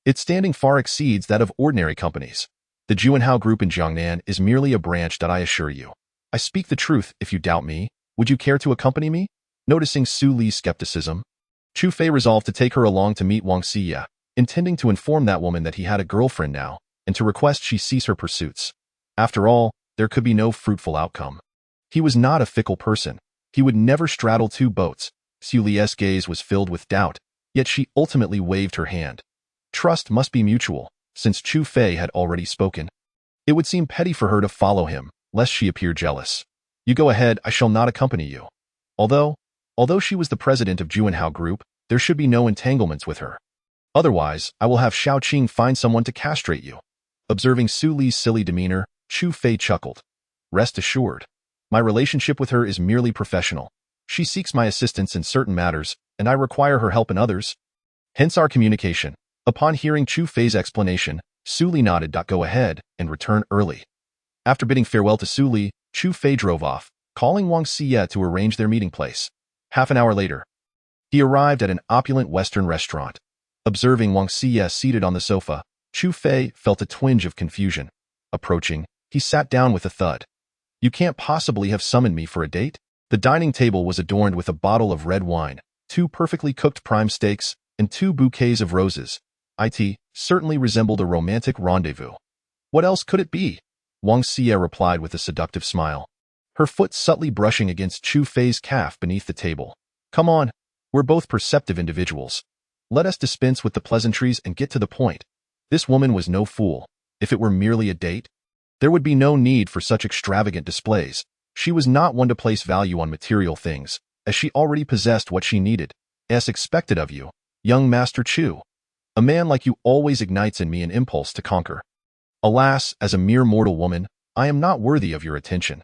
Its standing far exceeds that of ordinary companies. The Juanhao Group in Jiangnan is merely a branch that I assure you. I speak the truth. If you doubt me, would you care to accompany me? Noticing Su Li's skepticism, Chu Fei resolved to take her along to meet Wang Xiya, intending to inform that woman that he had a girlfriend now, and to request she cease her pursuits. After all, there could be no fruitful outcome. He was not a fickle person. He would never straddle two boats. Su Li's gaze was filled with doubt, yet she ultimately waved her hand. Trust must be mutual, since Chu Fei had already spoken. It would seem petty for her to follow him, lest she appear jealous. You go ahead, I shall not accompany you. Although she was the president of Juanhao Group, there should be no entanglements with her. Otherwise, I will have Shao Qing find someone to castrate you. Observing Su Li's silly demeanor, Chu Fei chuckled. Rest assured, my relationship with her is merely professional. She seeks my assistance in certain matters, and I require her help in others. Hence our communication. Upon hearing Chu Fei's explanation, Su Li nodded. Go ahead and return early. After bidding farewell to Su Li, Chu Fei drove off, calling Wang Xiya to arrange their meeting place. Half an hour later, he arrived at an opulent Western restaurant. Observing Wang Xiya seated on the sofa, Chu Fei felt a twinge of confusion. Approaching, he sat down with a thud. You can't possibly have summoned me for a date? The dining table was adorned with a bottle of red wine, 2 perfectly cooked prime steaks, and 2 bouquets of roses. It certainly resembled a romantic rendezvous. What else could it be? Wang Xiya replied with a seductive smile, her foot subtly brushing against Chu Fei's calf beneath the table. Come on, we're both perceptive individuals. Let us dispense with the pleasantries and get to the point. This woman was no fool. If it were merely a date, there would be no need for such extravagant displays. She was not one to place value on material things, as she already possessed what she needed. As expected of you, young Master Chu. A man like you always ignites in me an impulse to conquer. Alas, as a mere mortal woman, I am not worthy of your attention.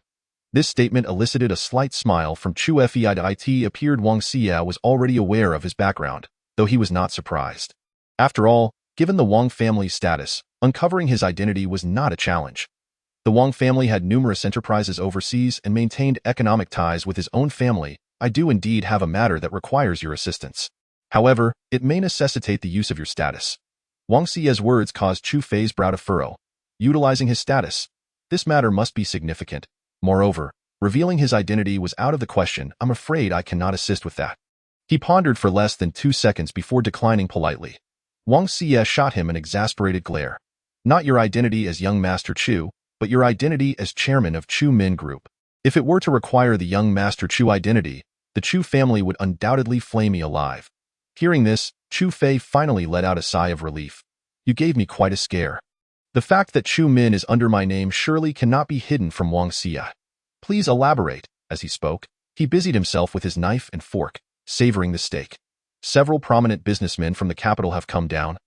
This statement elicited a slight smile from Chu Fei. It appeared Wang Xiya was already aware of his background, though he was not surprised. After all, given the Wang family's status, uncovering his identity was not a challenge. The Wang family had numerous enterprises overseas and maintained economic ties with his own family. I do indeed have a matter that requires your assistance. However, it may necessitate the use of your status. Wang Xiya's words caused Chu Fei's brow to furrow. Utilizing his status, this matter must be significant. Moreover, revealing his identity was out of the question. I'm afraid I cannot assist with that. He pondered for less than 2 seconds before declining politely. Wang Xiya shot him an exasperated glare. Not your identity as young Master Chu, but your identity as chairman of Chu Min Group. If it were to require the young Master Chu identity, the Chu family would undoubtedly flay me alive. Hearing this, Chu Fei finally let out a sigh of relief. You gave me quite a scare. The fact that Chu Min is under my name surely cannot be hidden from Wang Xiya. Please elaborate. As he spoke, he busied himself with his knife and fork, savoring the steak. Several prominent businessmen from the capital have come down,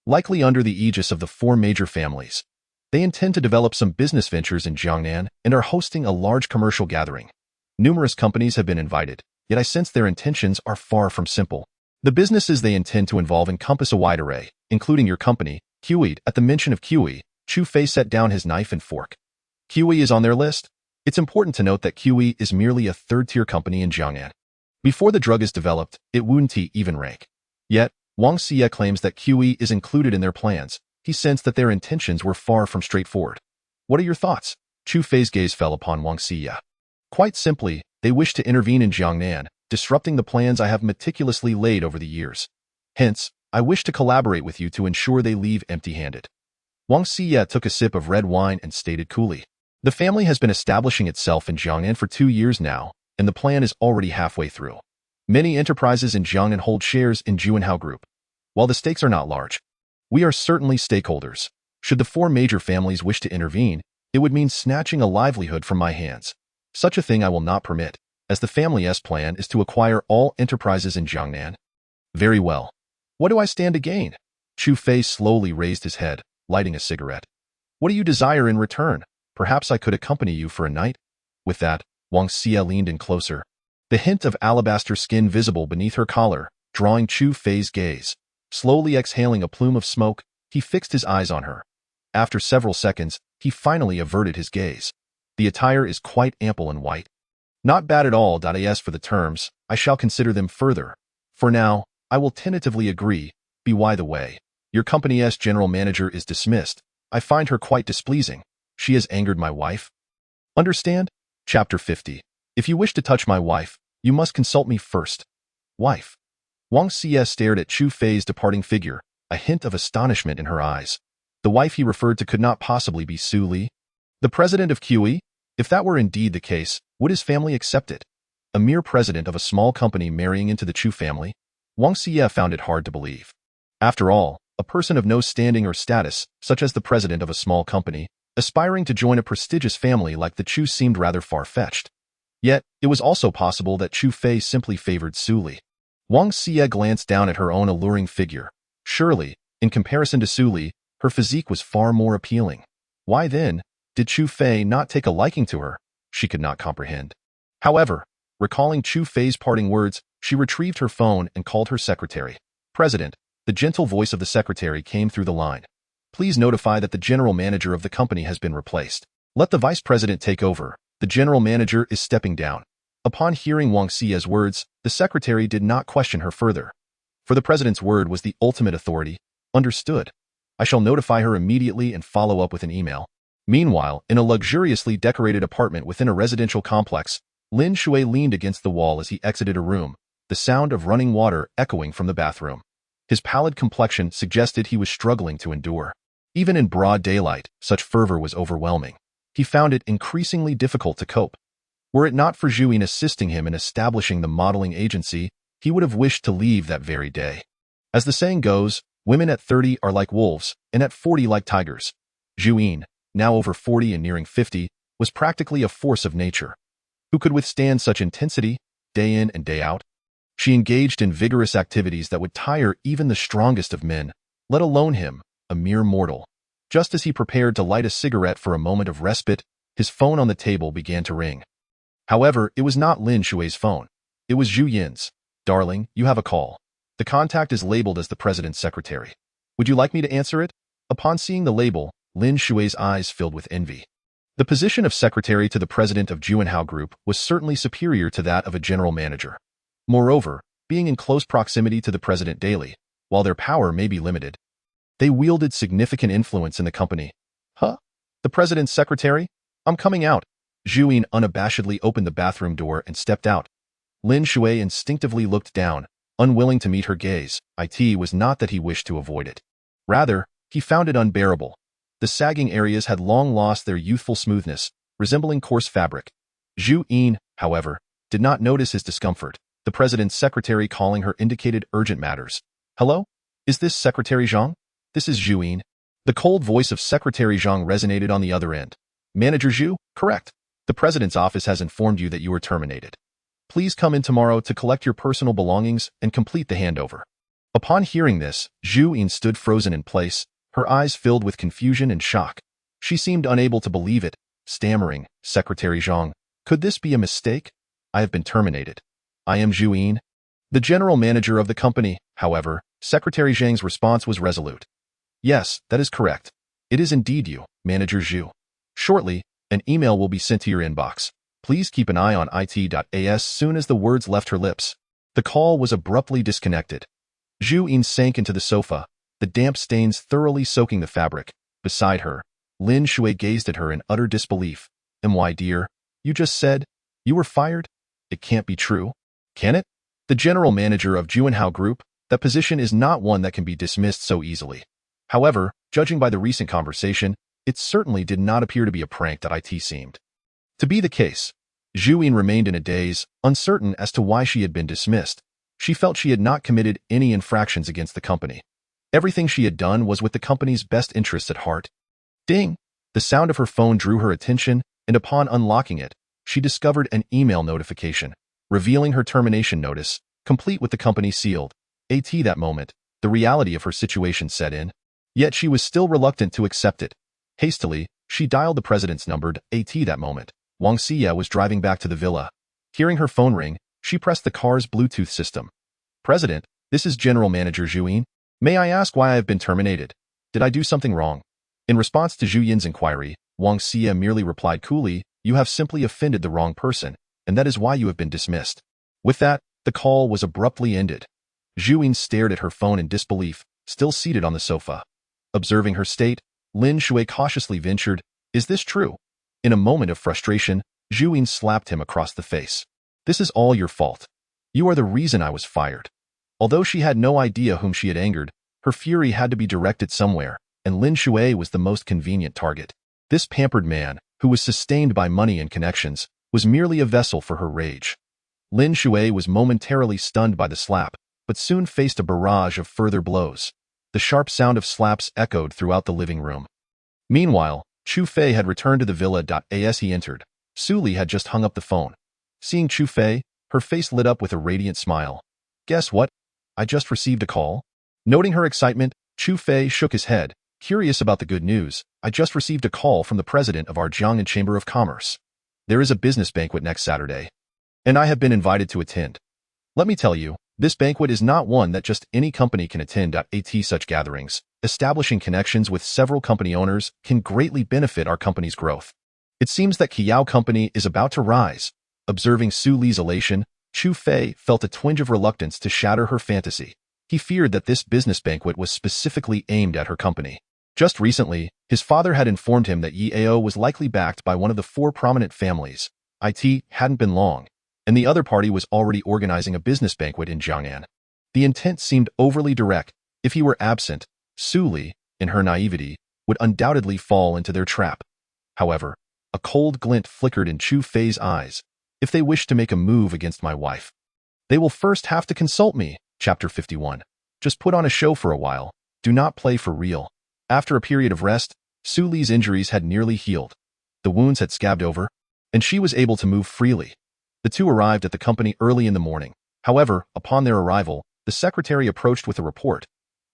likely under the aegis of the 4 major families. They intend to develop some business ventures in Jiangnan and are hosting a large commercial gathering. Numerous companies have been invited, yet I sense their intentions are far from simple. The businesses they intend to involve encompass a wide array, including your company, Qi. At the mention of Qi, Chu Fei set down his knife and fork. Qi is on their list? It's important to note that Qi is merely a third-tier company in Jiangnan. Before the drug is developed, it wouldn't even rank. Yet, Wang Xiya claims that Qi is included in their plans. He sensed that their intentions were far from straightforward. What are your thoughts? Chu Fei's gaze fell upon Wang Xiya. Quite simply, they wish to intervene in Jiangnan, disrupting the plans I have meticulously laid over the years. Hence, I wish to collaborate with you to ensure they leave empty-handed. Wang Xiya took a sip of red wine and stated coolly. The family has been establishing itself in Jiangnan for 2 years now, and the plan is already halfway through. Many enterprises in Jiangnan hold shares in Juanhao Group. While the stakes are not large, we are certainly stakeholders. Should the four major families wish to intervene, it would mean snatching a livelihood from my hands. Such a thing I will not permit, as the family's plan is to acquire all enterprises in Jiangnan. Very well. What do I stand to gain? Chu Fei slowly raised his head, lighting a cigarette. What do you desire in return? Perhaps I could accompany you for a night? With that, Wang Xie leaned in closer, the hint of alabaster skin visible beneath her collar, drawing Chu Fei's gaze. Slowly exhaling a plume of smoke, he fixed his eyes on her. After several seconds, he finally averted his gaze. The attire is quite ample and white. Not bad at all. As for the terms, I shall consider them further. For now, I will tentatively agree. By the way, your company's general manager is dismissed. I find her quite displeasing. She has angered my wife. Understand? Chapter 50. If you wish to touch my wife, you must consult me first. Wife. Wang Xie stared at Chu Fei's departing figure, a hint of astonishment in her eyes. The wife he referred to could not possibly be Su Li, the president of QE. If that were indeed the case, would his family accept it? A mere president of a small company marrying into the Chu family? Wang Xie found it hard to believe. After all, a person of no standing or status, such as the president of a small company, aspiring to join a prestigious family like the Chu seemed rather far-fetched. Yet, it was also possible that Chu Fei simply favored Su Li. Wang Xie glanced down at her own alluring figure. Surely, in comparison to Su Li, her physique was far more appealing. Why then, did Chu Fei not take a liking to her? She could not comprehend. However, recalling Chu Fei's parting words, she retrieved her phone and called her secretary. President, the gentle voice of the secretary came through the line. Please notify that the general manager of the company has been replaced. Let the vice president take over. The general manager is stepping down. Upon hearing Wang Xie's words, the secretary did not question her further. For the president's word was the ultimate authority. Understood. I shall notify her immediately and follow up with an email. Meanwhile, in a luxuriously decorated apartment within a residential complex, Lin Shui leaned against the wall as he exited a room, the sound of running water echoing from the bathroom. His pallid complexion suggested he was struggling to endure. Even in broad daylight, such fervor was overwhelming. He found it increasingly difficult to cope. Were it not for Zhu Yin assisting him in establishing the modeling agency, he would have wished to leave that very day. As the saying goes, women at 30 are like wolves, and at 40 like tigers. Zhu Yin, now over 40 and nearing 50, was practically a force of nature. Who could withstand such intensity, day in and day out? She engaged in vigorous activities that would tire even the strongest of men, let alone him, a mere mortal. Just as he prepared to light a cigarette for a moment of respite, his phone on the table began to ring. However, it was not Lin Shui's phone. It was Zhu Yin's. Darling, you have a call. The contact is labeled as the president's secretary. Would you like me to answer it? Upon seeing the label, Lin Shui's eyes filled with envy. The position of secretary to the president of Juanhao Group was certainly superior to that of a general manager. Moreover, being in close proximity to the president daily, while their power may be limited, they wielded significant influence in the company. Huh? The president's secretary? I'm coming out. Zhu Yin unabashedly opened the bathroom door and stepped out. Lin Shui instinctively looked down, unwilling to meet her gaze. It was not that he wished to avoid it. Rather, he found it unbearable. The sagging areas had long lost their youthful smoothness, resembling coarse fabric. Zhu Yin, however, did not notice his discomfort. The president's secretary calling her indicated urgent matters. Hello? Is this Secretary Zhang? This is Zhu Yin. The cold voice of Secretary Zhang resonated on the other end. Manager Zhu? Correct. The president's office has informed you that you were terminated. Please come in tomorrow to collect your personal belongings and complete the handover. Upon hearing this, Zhu Yin stood frozen in place, her eyes filled with confusion and shock. She seemed unable to believe it, stammering, Secretary Zhang, could this be a mistake? I have been terminated. I am Zhu Yin. The general manager of the company, however, Secretary Zhang's response was resolute. Yes, that is correct. It is indeed you, Manager Zhu. Shortly, an email will be sent to your inbox. Please keep an eye on it.as. Soon as the words left her lips, the call was abruptly disconnected. Zhu Yin sank into the sofa, the damp stains thoroughly soaking the fabric. Beside her, Lin Shui gazed at her in utter disbelief. My dear, you just said you were fired? It can't be true. Can it? The general manager of Juanhao Group, that position is not one that can be dismissed so easily. However, judging by the recent conversation, it certainly did not appear to be a prank that it seemed to be the case. Zhu Yin remained in a daze, uncertain as to why she had been dismissed. She felt she had not committed any infractions against the company. Everything she had done was with the company's best interests at heart. Ding! The sound of her phone drew her attention, and upon unlocking it, she discovered an email notification, revealing her termination notice, complete with the company sealed. That moment, the reality of her situation set in. Yet she was still reluctant to accept it. Hastily, she dialed the president's number. That moment, Wang Xie was driving back to the villa. Hearing her phone ring, she pressed the car's Bluetooth system. "President, this is General Manager Zhu Yin. May I ask why I have been terminated? Did I do something wrong?" In response to Zhu Yin's inquiry, Wang Xie merely replied coolly, "You have simply offended the wrong person, and that is why you have been dismissed." With that, the call was abruptly ended. Zhu Yin stared at her phone in disbelief, still seated on the sofa. Observing her state, Lin Shui cautiously ventured, "Is this true?" In a moment of frustration, Zhu Yin slapped him across the face. "This is all your fault. You are the reason I was fired." Although she had no idea whom she had angered, her fury had to be directed somewhere, and Lin Shui was the most convenient target. This pampered man, who was sustained by money and connections, was merely a vessel for her rage. Lin Shui was momentarily stunned by the slap, but soon faced a barrage of further blows. The sharp sound of slaps echoed throughout the living room. Meanwhile, Chu Fei had returned to the villa. As he entered, Su Li had just hung up the phone. Seeing Chu Fei, her face lit up with a radiant smile. "Guess what? I just received a call." Noting her excitement, Chu Fei shook his head, curious about the good news. "I just received a call from the president of our Jiangnan Chamber of Commerce. There is a business banquet next Saturday, and I have been invited to attend. Let me tell you, this banquet is not one that just any company can attend. Such gatherings, establishing connections with several company owners, can greatly benefit our company's growth. It seems that Kiao Company is about to rise." Observing Su Li's elation, Chu Fei felt a twinge of reluctance to shatter her fantasy. He feared that this business banquet was specifically aimed at her company. Just recently, his father had informed him that Yao was likely backed by one of the four prominent families. It hadn't been long, and the other party was already organizing a business banquet in Jiangnan. The intent seemed overly direct. If he were absent, Su Li, in her naivety, would undoubtedly fall into their trap. However, a cold glint flickered in Chu Fei's eyes. "If they wish to make a move against my wife, they will first have to consult me." Chapter 51. Just put on a show for a while. Do not play for real. After a period of rest, Su Li's injuries had nearly healed. The wounds had scabbed over, and she was able to move freely. The two arrived at the company early in the morning. However, upon their arrival, the secretary approached with a report.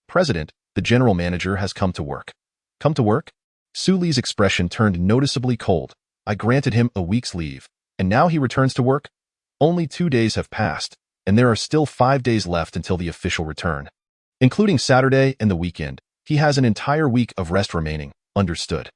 "President, the general manager has come to work." "Come to work?" Su Li's expression turned noticeably cold. "I granted him a week's leave, and now he returns to work? Only 2 days have passed, and there are still 5 days left until the official return. Including Saturday and the weekend, he has an entire week of rest remaining. Understood.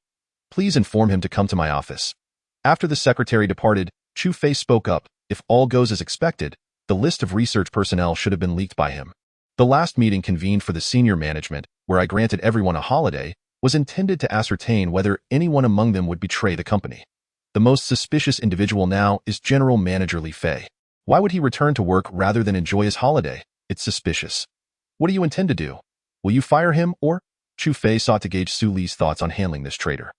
Please inform him to come to my office." After the secretary departed, Chu Fei spoke up. "If all goes as expected, the list of research personnel should have been leaked by him. The last meeting convened for the senior management, where I granted everyone a holiday, was intended to ascertain whether anyone among them would betray the company. The most suspicious individual now is General Manager Li Fei. Why would he return to work rather than enjoy his holiday? It's suspicious. What do you intend to do? Will you fire him or?" Chu Fei sought to gauge Su Li's thoughts on handling this traitor.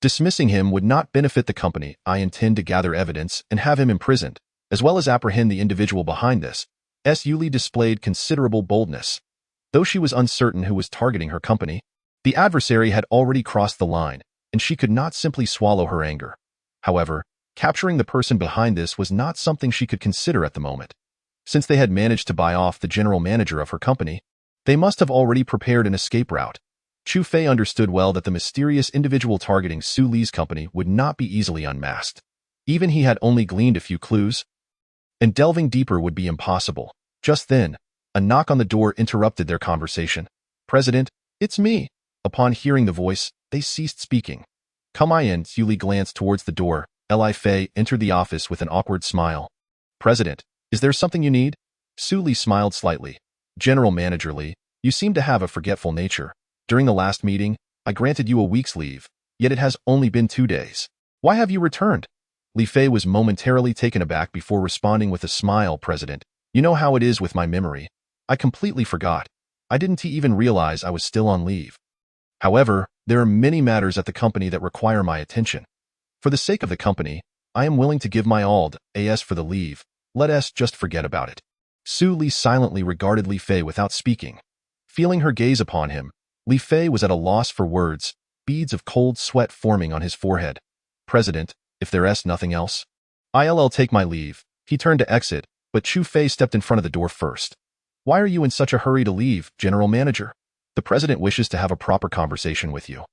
"Dismissing him would not benefit the company. I intend to gather evidence and have him imprisoned, as well as apprehend the individual behind this." Su Li displayed considerable boldness. Though she was uncertain who was targeting her company, the adversary had already crossed the line, and she could not simply swallow her anger. However, capturing the person behind this was not something she could consider at the moment. Since they had managed to buy off the general manager of her company, they must have already prepared an escape route. Chu Fei understood well that the mysterious individual targeting Su Li's company would not be easily unmasked. Even he had only gleaned a few clues, and delving deeper would be impossible. Just then, a knock on the door interrupted their conversation. "President, it's me." Upon hearing the voice, they ceased speaking. "Come in." Su Li glanced towards the door. Li Fei entered the office with an awkward smile. "President, is there something you need?" Su Li smiled slightly. "General Manager Li, you seem to have a forgetful nature. During the last meeting, I granted you a week's leave, yet it has only been 2 days. Why have you returned?" Li Fei was momentarily taken aback before responding with a smile. "President, you know how it is with my memory. I completely forgot. I didn't even realize I was still on leave. However, there are many matters at the company that require my attention. For the sake of the company, I am willing to give my all. As for the leave, let us just forget about it." Su Li silently regarded Li Fei without speaking. Feeling her gaze upon him, Li Fei was at a loss for words, beads of cold sweat forming on his forehead. President, if there's nothing else, I'll take my leave. He turned to exit, but Chu Fei stepped in front of the door first. Why are you in such a hurry to leave, General Manager? The president wishes to have a proper conversation with you.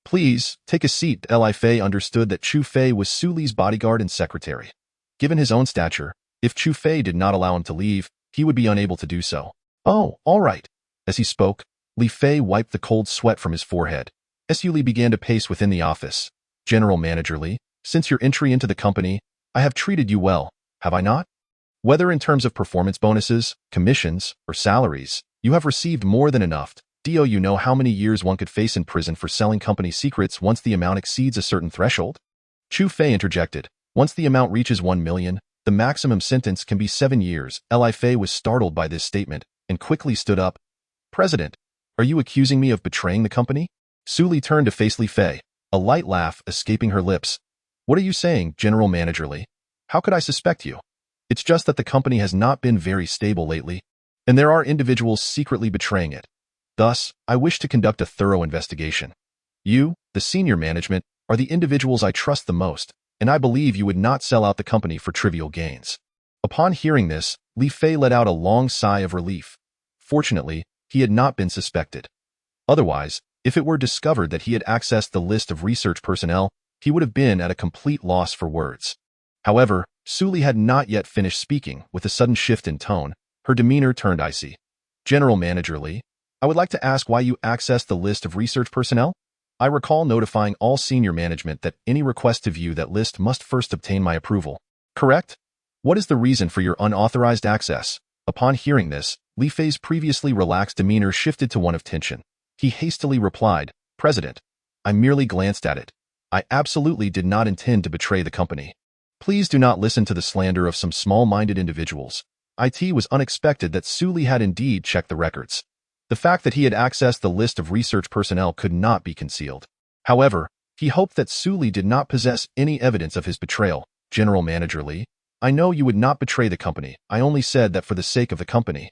Please, take a seat. Li Fei understood that Chu Fei was Su Li's bodyguard and secretary. Given his own stature, if Chu Fei did not allow him to leave, he would be unable to do so. Oh, all right. As he spoke, Li Fei wiped the cold sweat from his forehead. Su Li began to pace within the office. General Manager Li, since your entry into the company, I have treated you well, have I not? Whether in terms of performance bonuses, commissions, or salaries, you have received more than enough. Do you know how many years one could face in prison for selling company secrets once the amount exceeds a certain threshold? Chu Fei interjected. Once the amount reaches 1 million, the maximum sentence can be 7 years. Li Fei was startled by this statement and quickly stood up. President, are you accusing me of betraying the company? Su Li turned to face Li Fei, a light laugh escaping her lips. What are you saying, General Manager Li? How could I suspect you? It's just that the company has not been very stable lately, and there are individuals secretly betraying it. Thus, I wish to conduct a thorough investigation. You, the senior management, are the individuals I trust the most, and I believe you would not sell out the company for trivial gains. Upon hearing this, Li Fei let out a long sigh of relief. Fortunately, he had not been suspected. Otherwise, if it were discovered that he had accessed the list of research personnel, he would have been at a complete loss for words. However, Su Li had not yet finished speaking. With a sudden shift in tone, her demeanor turned icy. General Manager Li, I would like to ask why you accessed the list of research personnel? I recall notifying all senior management that any request to view that list must first obtain my approval. Correct? What is the reason for your unauthorized access? Upon hearing this, Li Fei's previously relaxed demeanor shifted to one of tension. He hastily replied, President, I merely glanced at it. I absolutely did not intend to betray the company. Please do not listen to the slander of some small-minded individuals. It was unexpected that Su Li had indeed checked the records. The fact that he had accessed the list of research personnel could not be concealed. However, he hoped that Su Li did not possess any evidence of his betrayal. General Manager Li, I know you would not betray the company. I only said that for the sake of the company.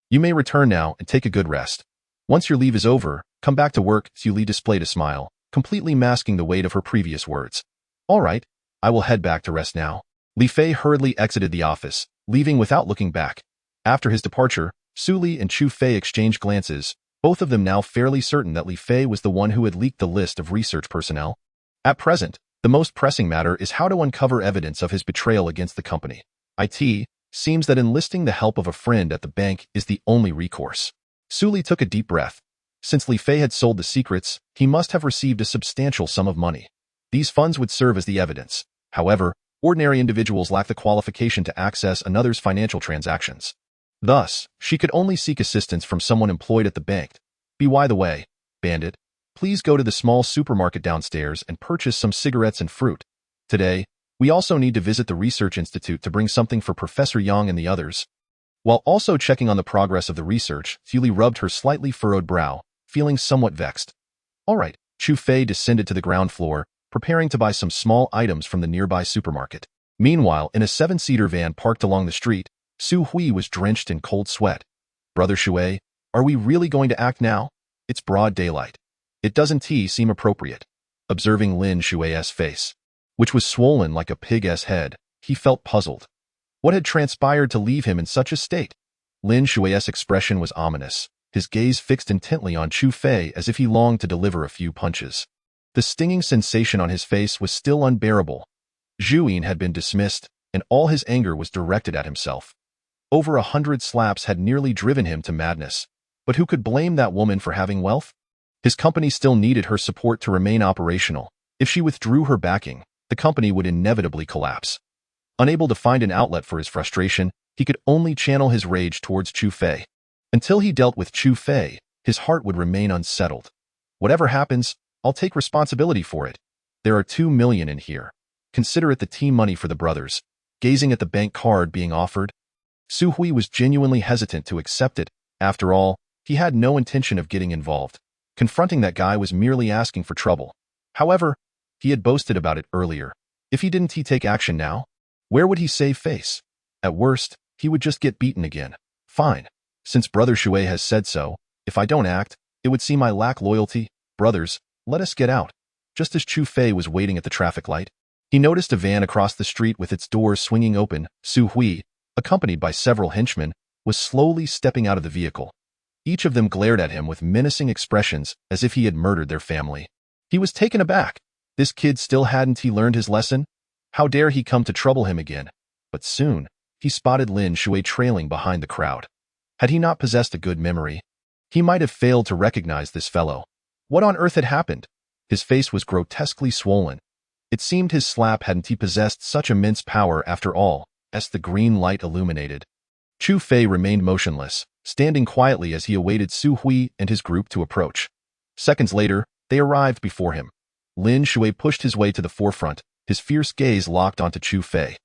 You may return now and take a good rest. Once your leave is over, come back to work. Su Li displayed a smile, completely masking the weight of her previous words. All right, I will head back to rest now. Li Fei hurriedly exited the office, leaving without looking back. After his departure, Su Li and Chu Fei exchanged glances, both of them now fairly certain that Li Fei was the one who had leaked the list of research personnel. At present, the most pressing matter is how to uncover evidence of his betrayal against the company. It seems that enlisting the help of a friend at the bank is the only recourse. Su Li took a deep breath. Since Li Fei had sold the secrets, he must have received a substantial sum of money. These funds would serve as the evidence. However, ordinary individuals lack the qualification to access another's financial transactions. Thus, she could only seek assistance from someone employed at the bank. By the way, Bandit, please go to the small supermarket downstairs and purchase some cigarettes and fruit. Today, we also need to visit the research institute to bring something for Professor Yang and the others. While also checking on the progress of the research, Su Li rubbed her slightly furrowed brow, feeling somewhat vexed. All right, Chu Fei descended to the ground floor, preparing to buy some small items from the nearby supermarket. Meanwhile, in a 7-seater van parked along the street, Su Hui was drenched in cold sweat. Brother Shui, are we really going to act now? It's broad daylight. It doesn't seem appropriate. Observing Lin Shui's face, which was swollen like a pig's head, he felt puzzled. What had transpired to leave him in such a state? Lin Shui's expression was ominous, his gaze fixed intently on Chu Fei as if he longed to deliver a few punches. The stinging sensation on his face was still unbearable. Zhuyin had been dismissed, and all his anger was directed at himself. Over 100 slaps had nearly driven him to madness. But who could blame that woman for having wealth? His company still needed her support to remain operational. If she withdrew her backing, the company would inevitably collapse. Unable to find an outlet for his frustration, he could only channel his rage towards Chu Fei. Until he dealt with Chu Fei, his heart would remain unsettled. Whatever happens, I'll take responsibility for it. There are 2 million in here. Consider it the team money for the brothers. Gazing at the bank card being offered, Su Hui was genuinely hesitant to accept it. After all, he had no intention of getting involved. Confronting that guy was merely asking for trouble. However, he had boasted about it earlier. If he didn't take action now, where would he save face? At worst, he would just get beaten again. Fine. Since Brother Shui has said so, If I don't act, it would seem I lack loyalty. Brothers, let us get out. Just as Chu Fei was waiting at the traffic light, he noticed a van across the street with its doors swinging open. Su Hui, accompanied by several henchmen, was slowly stepping out of the vehicle. Each of them glared at him with menacing expressions as if he had murdered their family. He was taken aback. This kid still hadn't he learned his lesson? How dare he come to trouble him again? But soon, he spotted Lin Shui trailing behind the crowd. Had he not possessed a good memory, he might have failed to recognize this fellow. What on earth had happened? His face was grotesquely swollen. It seemed his slap hadn't he possessed such immense power after all, as the green light illuminated. Chu Fei remained motionless, standing quietly as he awaited Su Hui and his group to approach. Seconds later, they arrived before him. Lin Shui pushed his way to the forefront, his fierce gaze locked onto Chu Fei.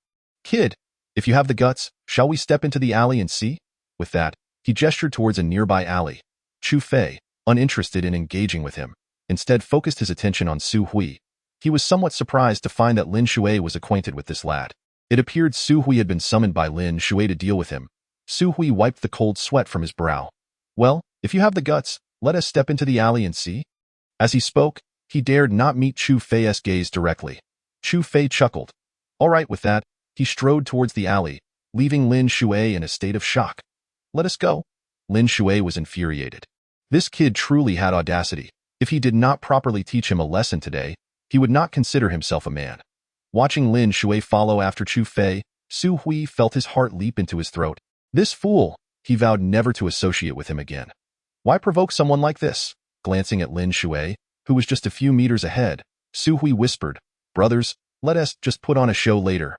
Kid, if you have the guts, shall we step into the alley and see? With that, he gestured towards a nearby alley. Chu Fei, uninterested in engaging with him, instead focused his attention on Su Hui. He was somewhat surprised to find that Lin Shui was acquainted with this lad. It appeared Su Hui had been summoned by Lin Shui to deal with him. Su Hui wiped the cold sweat from his brow. Well, if you have the guts, let us step into the alley and see. As he spoke, he dared not meet Chu Fei's gaze directly. Chu Fei chuckled. All right, with that, he strode towards the alley, leaving Lin Shui in a state of shock. Let us go. Lin Shui was infuriated. This kid truly had audacity. If he did not properly teach him a lesson today, he would not consider himself a man. Watching Lin Shui follow after Chu Fei, Su Hui felt his heart leap into his throat. This fool, he vowed never to associate with him again. Why provoke someone like this? Glancing at Lin Shui, who was just a few meters ahead, Su Hui whispered, Brothers, let us just put on a show later.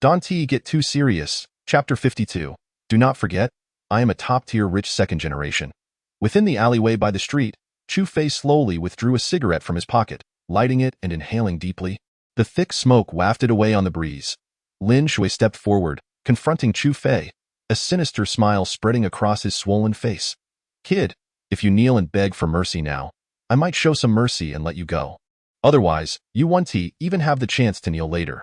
Don't get too serious. Chapter 52. Do not forget, I am a top-tier rich second generation. Within the alleyway by the street, Chu Fei slowly withdrew a cigarette from his pocket, lighting it and inhaling deeply. The thick smoke wafted away on the breeze. Lin Shui stepped forward, confronting Chu Fei, a sinister smile spreading across his swollen face. Kid, if you kneel and beg for mercy now, I might show some mercy and let you go. Otherwise, you won't even have the chance to kneel later.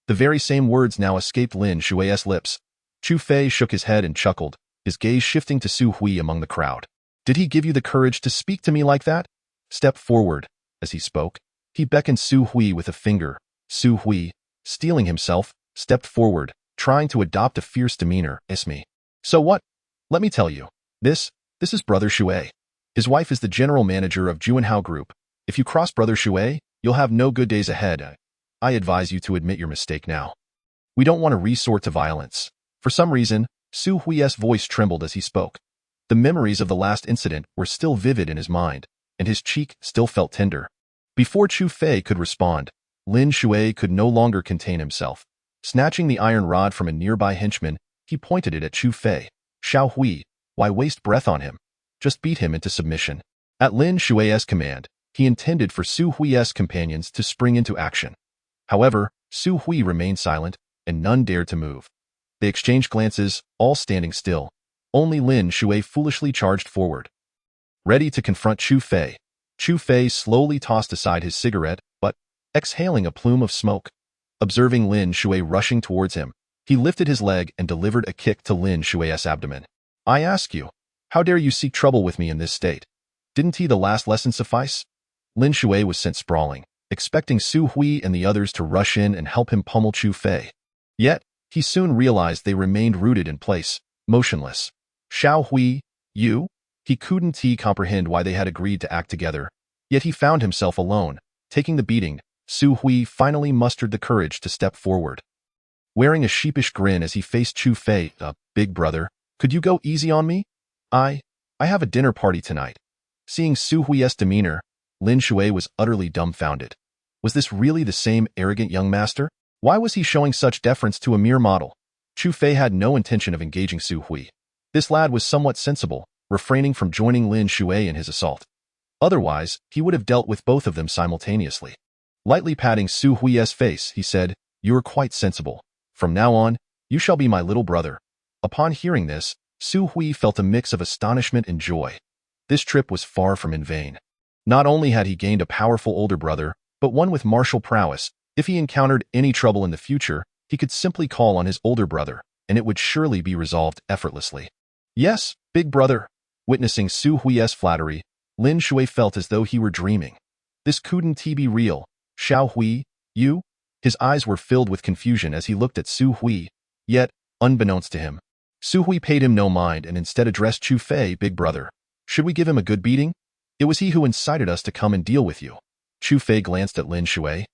The very same words now escaped Lin Shui's lips. Chu Fei shook his head and chuckled, his gaze shifting to Su Hui among the crowd. Did he give you the courage to speak to me like that? Step forward. As he spoke, he beckoned Su Hui with a finger. Su Hui, steeling himself, stepped forward, trying to adopt a fierce demeanor. It's me. So what? Let me tell you. This is Brother Shui. His wife is the general manager of Juanhao Group. If you cross Brother Shui, you'll have no good days ahead. I advise you to admit your mistake now. We don't want to resort to violence. For some reason, Su Hui's voice trembled as he spoke. The memories of the last incident were still vivid in his mind, and his cheek still felt tender. Before Chu Fei could respond, Lin Shui could no longer contain himself. Snatching the iron rod from a nearby henchman, he pointed it at Chu Fei. Xiao Hui, why waste breath on him? Just beat him into submission. At Lin Shui's command, he intended for Su Hui's companions to spring into action. However, Su Hui remained silent, and none dared to move. They exchanged glances, all standing still. Only Lin Shui foolishly charged forward. Ready to confront Chu Fei, Chu Fei slowly tossed aside his cigarette, but, exhaling a plume of smoke. Observing Lin Shui rushing towards him, he lifted his leg and delivered a kick to Lin Shui's abdomen. I ask you, how dare you seek trouble with me in this state? Didn't the last lesson suffice? Lin Shui was sent sprawling, expecting Su Hui and the others to rush in and help him pummel Chu Fei. Yet, he soon realized they remained rooted in place, motionless. Xiao Hui, you? He couldn't comprehend why they had agreed to act together. Yet he found himself alone, taking the beating. Su Hui finally mustered the courage to step forward. Wearing a sheepish grin as he faced Chu Fei, big brother, could you go easy on me? I have a dinner party tonight. Seeing Su Hui's demeanor, Lin Shui was utterly dumbfounded. Was this really the same arrogant young master? Why was he showing such deference to a mere model? Chu Fei had no intention of engaging Su Hui. This lad was somewhat sensible, refraining from joining Lin Shui in his assault. Otherwise, he would have dealt with both of them simultaneously. Lightly patting Su Hui's face, he said, You are quite sensible. From now on, you shall be my little brother. Upon hearing this, Su Hui felt a mix of astonishment and joy. This trip was far from in vain. Not only had he gained a powerful older brother, but one with martial prowess. If he encountered any trouble in the future, he could simply call on his older brother, and it would surely be resolved effortlessly. Yes, big brother. Witnessing Su Hui's flattery, Lin Shui felt as though he were dreaming. This couldn't be real. Xiao Hui, you? His eyes were filled with confusion as he looked at Su Hui. Yet, unbeknownst to him, Su Hui paid him no mind and instead addressed Chu Fei, big brother. Should we give him a good beating? It was he who incited us to come and deal with you. Chu Fei glanced at Lin Shui,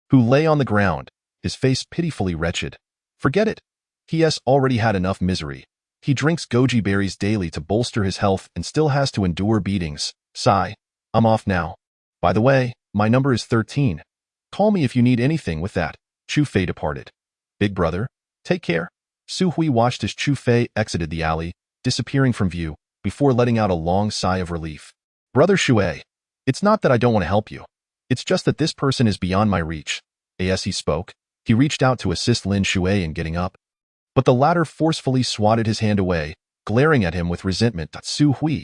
who lay on the ground, his face pitifully wretched. Forget it. He has already had enough misery. He drinks goji berries daily to bolster his health and still has to endure beatings. Sigh. I'm off now. By the way, my number is 13. Call me if you need anything with that. Chu Fei departed. Big brother, take care. Su Hui watched as Chu Fei exited the alley, disappearing from view, before letting out a long sigh of relief. Brother Shui, it's not that I don't want to help you. It's just that this person is beyond my reach. As he spoke, he reached out to assist Lin Shui in getting up. But the latter forcefully swatted his hand away, glaring at him with resentment. Su Hui,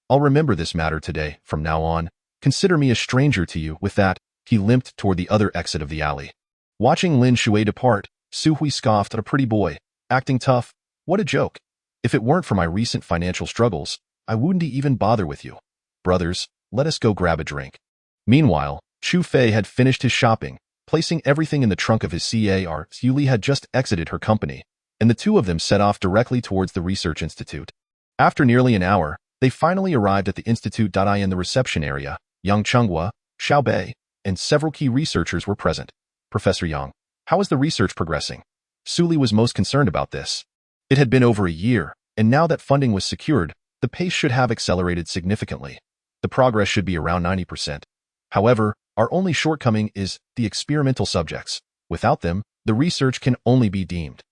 I'll remember this matter today. From now on, consider me a stranger to you. With that, he limped toward the other exit of the alley. Watching Lin Shui depart, Su Hui scoffed at a pretty boy, acting tough. What a joke. If it weren't for my recent financial struggles, I wouldn't even bother with you. Brothers, let us go grab a drink. Meanwhile, Chu Fei had finished his shopping, placing everything in the trunk of his car. Yuli had just exited her company, and the two of them set off directly towards the research institute. After nearly an hour, they finally arrived at the institute. In the reception area, Yang Chenghua, Xiao Bei, and several key researchers were present. Professor Yang, how is the research progressing? Suli was most concerned about this. It had been over a year, and now that funding was secured, the pace should have accelerated significantly. The progress should be around 90%. However, our only shortcoming is the experimental subjects. Without them, the research can only be deemed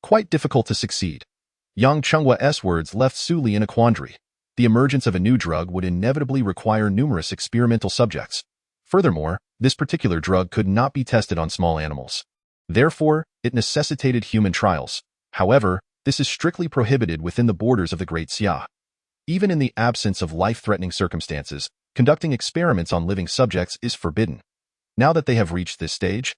quite difficult to succeed. Yang Chenghua's words left Suli in a quandary. The emergence of a new drug would inevitably require numerous experimental subjects. Furthermore, this particular drug could not be tested on small animals. Therefore, it necessitated human trials. However, this is strictly prohibited within the borders of the Great Xia. Even in the absence of life-threatening circumstances, conducting experiments on living subjects is forbidden. Now that they have reached this stage,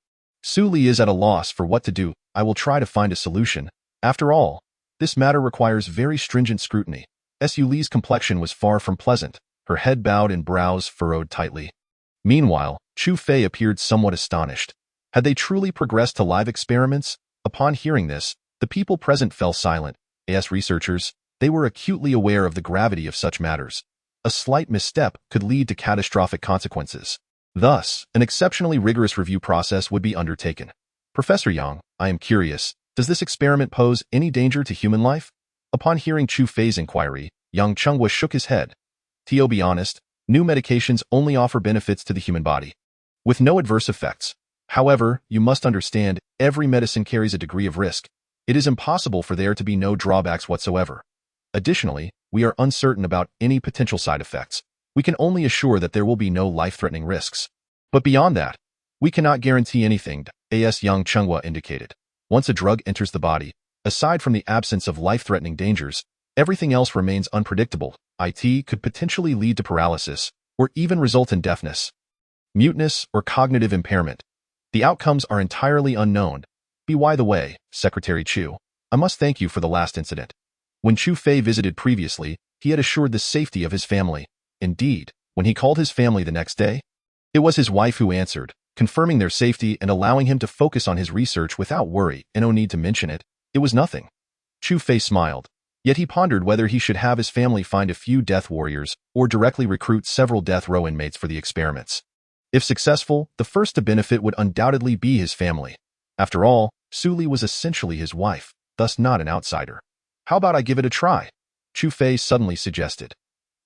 Su Li is at a loss for what to do. I will try to find a solution. After all, this matter requires very stringent scrutiny. Su Li's complexion was far from pleasant, her head bowed and brows furrowed tightly. Meanwhile, Chu Fei appeared somewhat astonished. Had they truly progressed to live experiments? Upon hearing this, the people present fell silent. As researchers, they were acutely aware of the gravity of such matters. A slight misstep could lead to catastrophic consequences. Thus, an exceptionally rigorous review process would be undertaken. Professor Yang, I am curious, does this experiment pose any danger to human life? Upon hearing Chu Fei's inquiry, Yang Chenghua shook his head. To be honest, new medications only offer benefits to the human body, with no adverse effects. However, you must understand, every medicine carries a degree of risk. It is impossible for there to be no drawbacks whatsoever. Additionally, we are uncertain about any potential side effects. We can only assure that there will be no life-threatening risks. But beyond that, we cannot guarantee anything, as Yang Chenghua indicated. Once a drug enters the body, aside from the absence of life-threatening dangers, everything else remains unpredictable. It could potentially lead to paralysis, or even result in deafness, muteness, or cognitive impairment. The outcomes are entirely unknown. By the way, Secretary Chu, I must thank you for the last incident. When Chu Fei visited previously, he had assured the safety of his family. Indeed, when he called his family the next day, it was his wife who answered, confirming their safety and allowing him to focus on his research without worry. No need to mention it, it was nothing. Chu Fei smiled, yet he pondered whether he should have his family find a few death warriors or directly recruit several death row inmates for the experiments. If successful, the first to benefit would undoubtedly be his family. After all, Su Li was essentially his wife, thus not an outsider. How about I give it a try? Chu Fei suddenly suggested.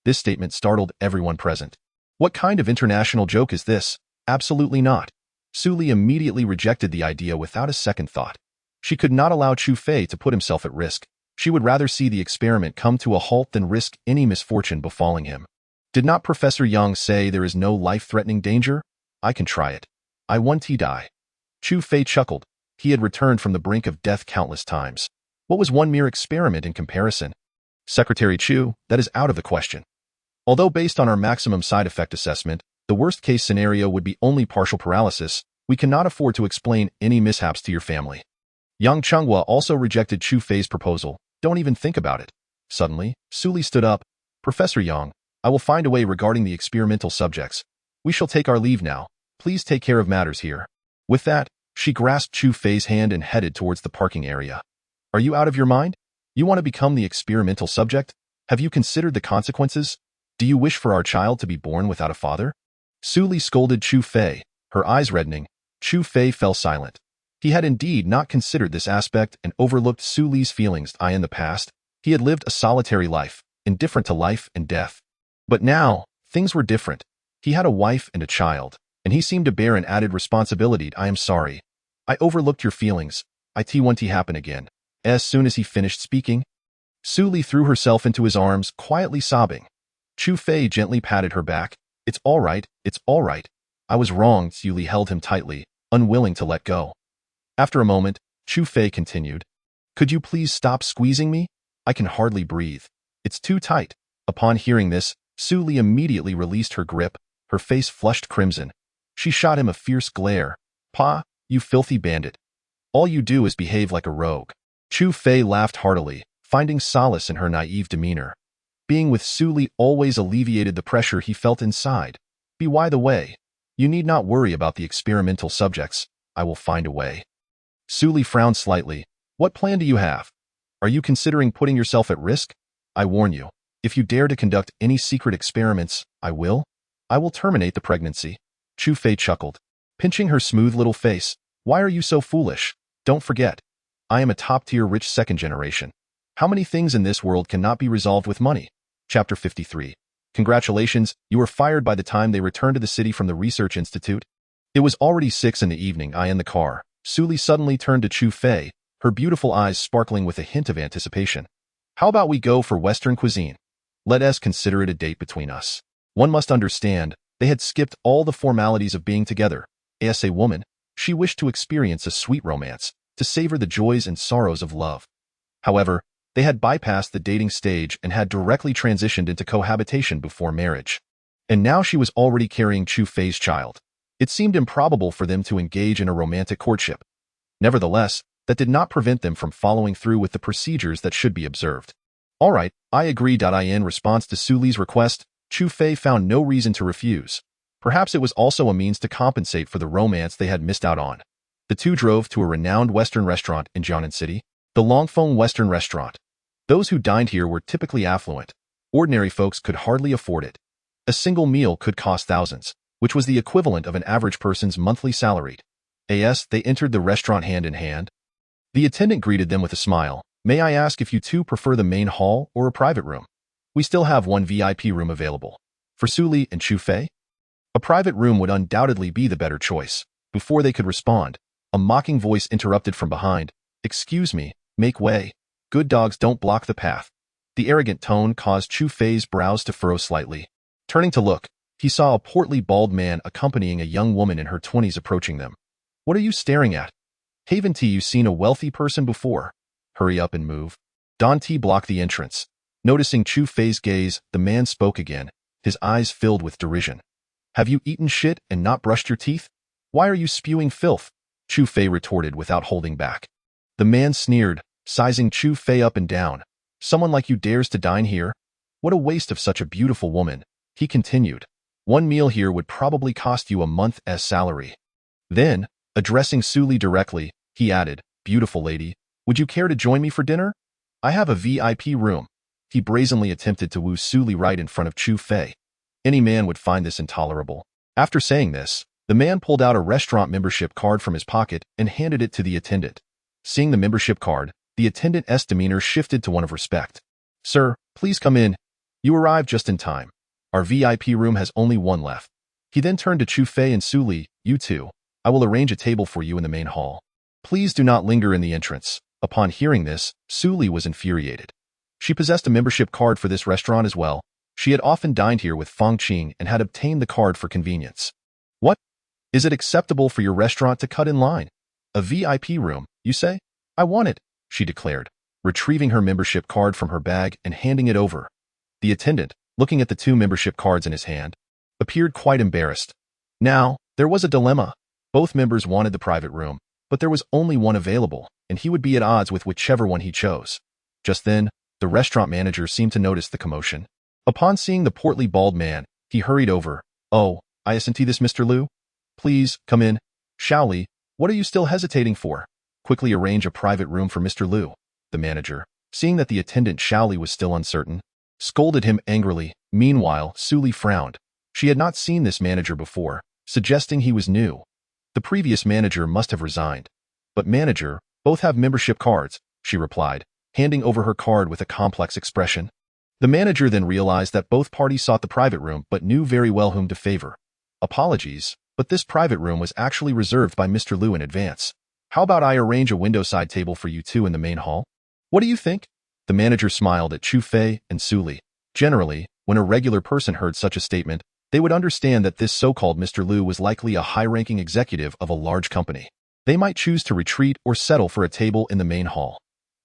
This statement startled everyone present. What kind of international joke is this? Absolutely not. Su Li immediately rejected the idea without a second thought. She could not allow Chu Fei to put himself at risk. She would rather see the experiment come to a halt than risk any misfortune befalling him. Did not Professor Yang say there is no life-threatening danger? I can try it. I won't die. Chu Fei chuckled. He had returned from the brink of death countless times. What was one mere experiment in comparison? Secretary Chu, that is out of the question. Although based on our maximum side effect assessment, the worst-case scenario would be only partial paralysis, we cannot afford to explain any mishaps to your family. Yang Chenghua also rejected Chu Fei's proposal. Don't even think about it. Suddenly, Su Li stood up. Professor Yang, I will find a way regarding the experimental subjects. We shall take our leave now. Please take care of matters here. With that, she grasped Chu Fei's hand and headed towards the parking area. Are you out of your mind? You want to become the experimental subject? Have you considered the consequences? Do you wish for our child to be born without a father? Su Li scolded Chu Fei, her eyes reddening. Chu Fei fell silent. He had indeed not considered this aspect and overlooked Su Li's feelings. In the past, he had lived a solitary life, indifferent to life and death. But now, things were different. He had a wife and a child, and he seemed to bear an added responsibility. I am sorry. I overlooked your feelings. It won't happen again. As soon as he finished speaking, Su Li threw herself into his arms, quietly sobbing. Chu Fei gently patted her back. It's all right, it's all right. I was wrong. Su Li held him tightly, unwilling to let go. After a moment, Chu Fei continued. Could you please stop squeezing me? I can hardly breathe. It's too tight. Upon hearing this, Su Li immediately released her grip, her face flushed crimson. She shot him a fierce glare. Pa, you filthy bandit. All you do is behave like a rogue. Chu Fei laughed heartily, finding solace in her naive demeanor. Being with Su Li always alleviated the pressure he felt inside. By the way, you need not worry about the experimental subjects. I will find a way. Su Li frowned slightly. What plan do you have? Are you considering putting yourself at risk? I warn you, if you dare to conduct any secret experiments, I will terminate the pregnancy. Chu Fei chuckled, pinching her smooth little face. Why are you so foolish? Don't forget, I am a top-tier rich second generation. How many things in this world cannot be resolved with money? Chapter 53. Congratulations, you were fired by the time they returned to the city from the research institute. It was already 6 in the evening. In the car, Su Li suddenly turned to Chu Fei, her beautiful eyes sparkling with a hint of anticipation. How about we go for Western cuisine? Let us consider it a date between us. One must understand, they had skipped all the formalities of being together. As a woman, she wished to experience a sweet romance, to savor the joys and sorrows of love. However, they had bypassed the dating stage and had directly transitioned into cohabitation before marriage. And now she was already carrying Chu Fei's child. It seemed improbable for them to engage in a romantic courtship. Nevertheless, that did not prevent them from following through with the procedures that should be observed. All right, I agree. In response to Su Li's request, Chu Fei found no reason to refuse. Perhaps it was also a means to compensate for the romance they had missed out on. The two drove to a renowned Western restaurant in Jiangnan City, the Longfeng Western Restaurant. Those who dined here were typically affluent. Ordinary folks could hardly afford it. A single meal could cost thousands, which was the equivalent of an average person's monthly salary. As they entered the restaurant hand in hand, the attendant greeted them with a smile. May I ask if you two prefer the main hall or a private room? We still have one VIP room available. For Su Li and Chu Fei, a private room would undoubtedly be the better choice. Before they could respond, a mocking voice interrupted from behind. Excuse me, make way. Good dogs don't block the path. The arrogant tone caused Chu Fei's brows to furrow slightly. Turning to look, he saw a portly bald man accompanying a young woman in her 20s approaching them. What are you staring at? Haven't you seen a wealthy person before? Hurry up and move. Don T blocked the entrance. Noticing Chu Fei's gaze, the man spoke again, his eyes filled with derision. Have you eaten shit and not brushed your teeth? Why are you spewing filth? Chu Fei retorted without holding back. The man sneered, sizing Chu Fei up and down. Someone like you dares to dine here? What a waste of such a beautiful woman. He continued. One meal here would probably cost you a month's salary. Then, addressing Su Li directly, he added, Beautiful lady, would you care to join me for dinner? I have a VIP room. He brazenly attempted to woo Su Li right in front of Chu Fei. Any man would find this intolerable. After saying this, the man pulled out a restaurant membership card from his pocket and handed it to the attendant. Seeing the membership card, the attendant's demeanor shifted to one of respect. Sir, please come in. You arrived just in time. Our VIP room has only one left. He then turned to Chu Fei and Su Li. You two, I will arrange a table for you in the main hall. Please do not linger in the entrance. Upon hearing this, Su Li was infuriated. She possessed a membership card for this restaurant as well. She had often dined here with Feng Qing and had obtained the card for convenience. What? Is it acceptable for your restaurant to cut in line? A VIP room, you say? I want it, she declared, retrieving her membership card from her bag and handing it over. The attendant, looking at the two membership cards in his hand, appeared quite embarrassed. Now, there was a dilemma. Both members wanted the private room, but there was only one available, and he would be at odds with whichever one he chose. Just then, the restaurant manager seemed to notice the commotion. Upon seeing the portly bald man, he hurried over. "Oh, I assent to this, Mr. Liu. Please, come in. Shaoli, what are you still hesitating for? Quickly arrange a private room for Mr. Liu." The manager, seeing that the attendant Shaoli was still uncertain, scolded him angrily. Meanwhile, Suli frowned. She had not seen this manager before, suggesting he was new. The previous manager must have resigned. "But manager, both have membership cards," she replied, handing over her card with a complex expression. The manager then realized that both parties sought the private room but knew very well whom to favor. "Apologies, but this private room was actually reserved by Mr. Liu in advance. How about I arrange a window-side table for you two in the main hall? What do you think?" The manager smiled at Chu Fei and Suli. Generally, when a regular person heard such a statement, they would understand that this so-called Mr. Liu was likely a high-ranking executive of a large company. They might choose to retreat or settle for a table in the main hall.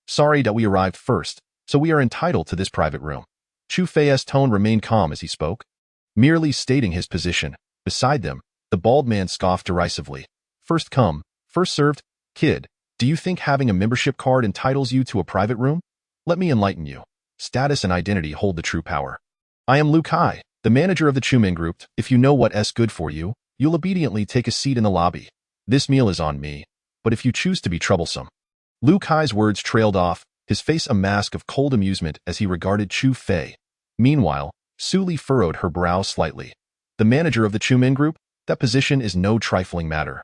"Sorry that we arrived first, so we are entitled to this private room." Chu Fei's tone remained calm as he spoke, merely stating his position. Beside them, the bald man scoffed derisively. "First come, first served. Kid, do you think having a membership card entitles you to a private room? Let me enlighten you. Status and identity hold the true power. I am Lu Kai, the manager of the Chumin Group. If you know what's good for you, you'll obediently take a seat in the lobby. This meal is on me, but if you choose to be troublesome." Lu Kai's words trailed off, his face a mask of cold amusement as he regarded Chu Fei. Meanwhile, Suli furrowed her brow slightly. The manager of the Chumin Group? That position is no trifling matter.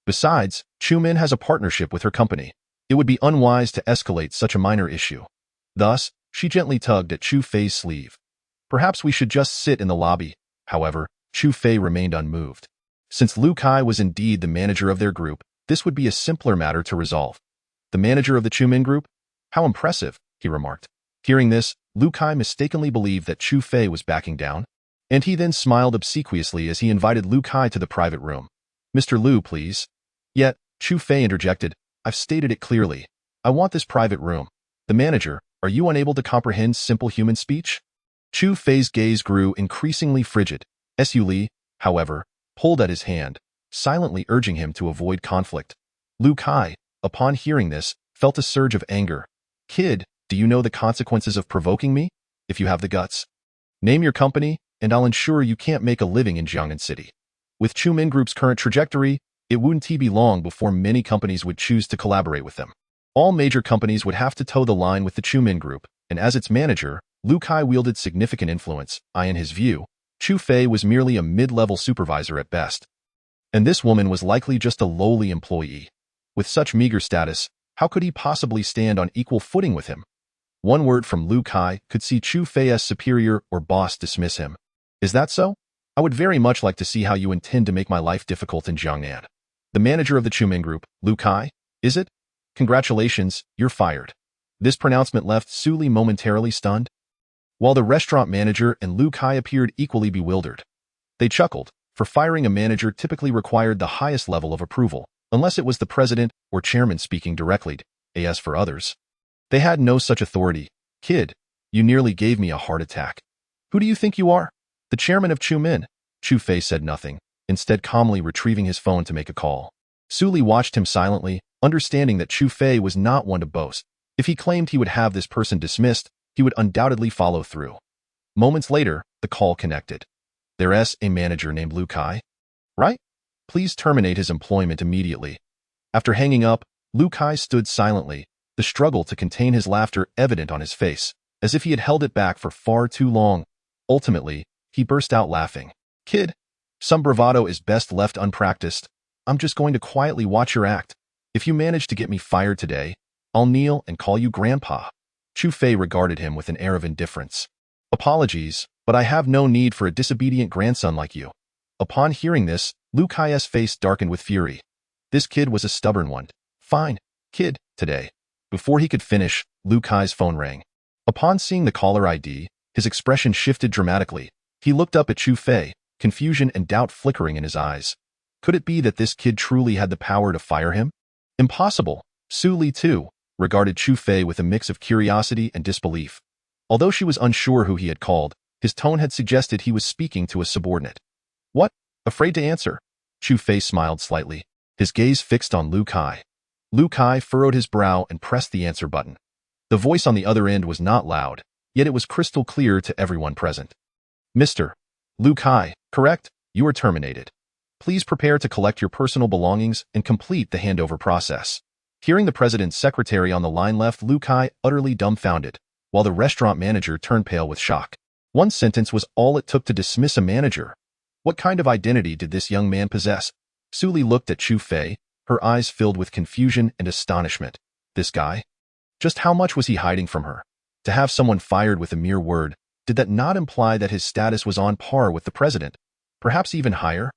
Besides, Chumin has a partnership with her company. It would be unwise to escalate such a minor issue. Thus, she gently tugged at Chu Fei's sleeve. "Perhaps we should just sit in the lobby." However, Chu Fei remained unmoved. Since Lu Kai was indeed the manager of their group, this would be a simpler matter to resolve. "The manager of the Chumin Group? How impressive," he remarked. Hearing this, Lu Kai mistakenly believed that Chu Fei was backing down, and he then smiled obsequiously as he invited Lu Kai to the private room. "Mr. Liu, please." Yet, Chu Fei interjected, "I've stated it clearly. I want this private room." "The manager, are you unable to comprehend simple human speech?" Chu Fei's gaze grew increasingly frigid. Li, however, pulled at his hand, silently urging him to avoid conflict. Lu Kai, upon hearing this, felt a surge of anger. "Kid, do you know the consequences of provoking me? If you have the guts, name your company, and I'll ensure you can't make a living in Jiangnan City." With Chumin Group's current trajectory, it wouldn't be long before many companies would choose to collaborate with them. All major companies would have to toe the line with the Chumin Group, and as its manager, Lu Kai wielded significant influence. In his view, Chu Fei was merely a mid-level supervisor at best. And this woman was likely just a lowly employee. With such meager status, how could he possibly stand on equal footing with him? One word from Lu Kai could see Chu Fei's superior or boss dismiss him. "Is that so? I would very much like to see how you intend to make my life difficult in Jiangnan." "The manager of the Chumin Group, Lu Kai, is it? Congratulations, you're fired." This pronouncement left Suli momentarily stunned, while the restaurant manager and Lu Kai appeared equally bewildered. They chuckled, for firing a manager typically required the highest level of approval, unless it was the president or chairman speaking directly. As for others, they had no such authority. "Kid, you nearly gave me a heart attack. Who do you think you are? The chairman of Chumin?" Chu Fei said nothing, instead calmly retrieving his phone to make a call. Suli watched him silently, understanding that Chu Fei was not one to boast. If he claimed he would have this person dismissed, he would undoubtedly follow through. Moments later, the call connected. "There's a manager named Lu Kai, right? Please terminate his employment immediately." After hanging up, Lu Kai stood silently, the struggle to contain his laughter evident on his face, as if he had held it back for far too long. Ultimately, he burst out laughing. "Kid, some bravado is best left unpracticed. I'm just going to quietly watch your act. If you manage to get me fired today, I'll kneel and call you Grandpa." Chu Fei regarded him with an air of indifference. "Apologies, but I have no need for a disobedient grandson like you." Upon hearing this, Lu Kai's face darkened with fury. This kid was a stubborn one. "Fine, kid, today." Before he could finish, Lu Kai's phone rang. Upon seeing the caller ID, his expression shifted dramatically. He looked up at Chu Fei, confusion and doubt flickering in his eyes. Could it be that this kid truly had the power to fire him? Impossible. Suli, too, regarded Chu Fei with a mix of curiosity and disbelief. Although she was unsure who he had called, his tone had suggested he was speaking to a subordinate. "What? Afraid to answer?" Chu Fei smiled slightly, his gaze fixed on Lu Kai. Lu Kai furrowed his brow and pressed the answer button. The voice on the other end was not loud, yet it was crystal clear to everyone present. Mr. Lu Kai, correct? You are terminated. Please prepare to collect your personal belongings and complete the handover process. Hearing the president's secretary on the line left Lu Kai utterly dumbfounded, while the restaurant manager turned pale with shock. One sentence was all it took to dismiss a manager. What kind of identity did this young man possess? Su Li looked at Chu Fei, her eyes filled with confusion and astonishment. This guy? Just how much was he hiding from her? To have someone fired with a mere word, did that not imply that his status was on par with the president? Perhaps even higher?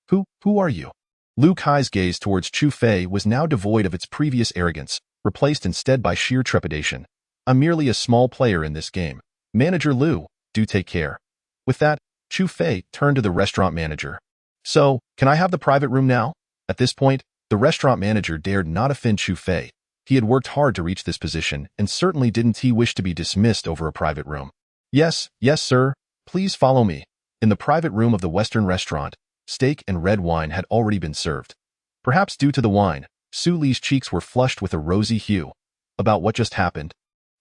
Who are you? Lu Kai's gaze towards Chu Fei was now devoid of its previous arrogance, replaced instead by sheer trepidation. I'm merely a small player in this game. Manager Lu, do take care. With that, Chu Fei turned to the restaurant manager. So, can I have the private room now? At this point, the restaurant manager dared not offend Chu Fei. He had worked hard to reach this position, and certainly didn't he wish to be dismissed over a private room. Yes, sir. Please follow me. In the private room of the Western restaurant, steak and red wine had already been served. Perhaps due to the wine, Su Li's cheeks were flushed with a rosy hue. About what just happened?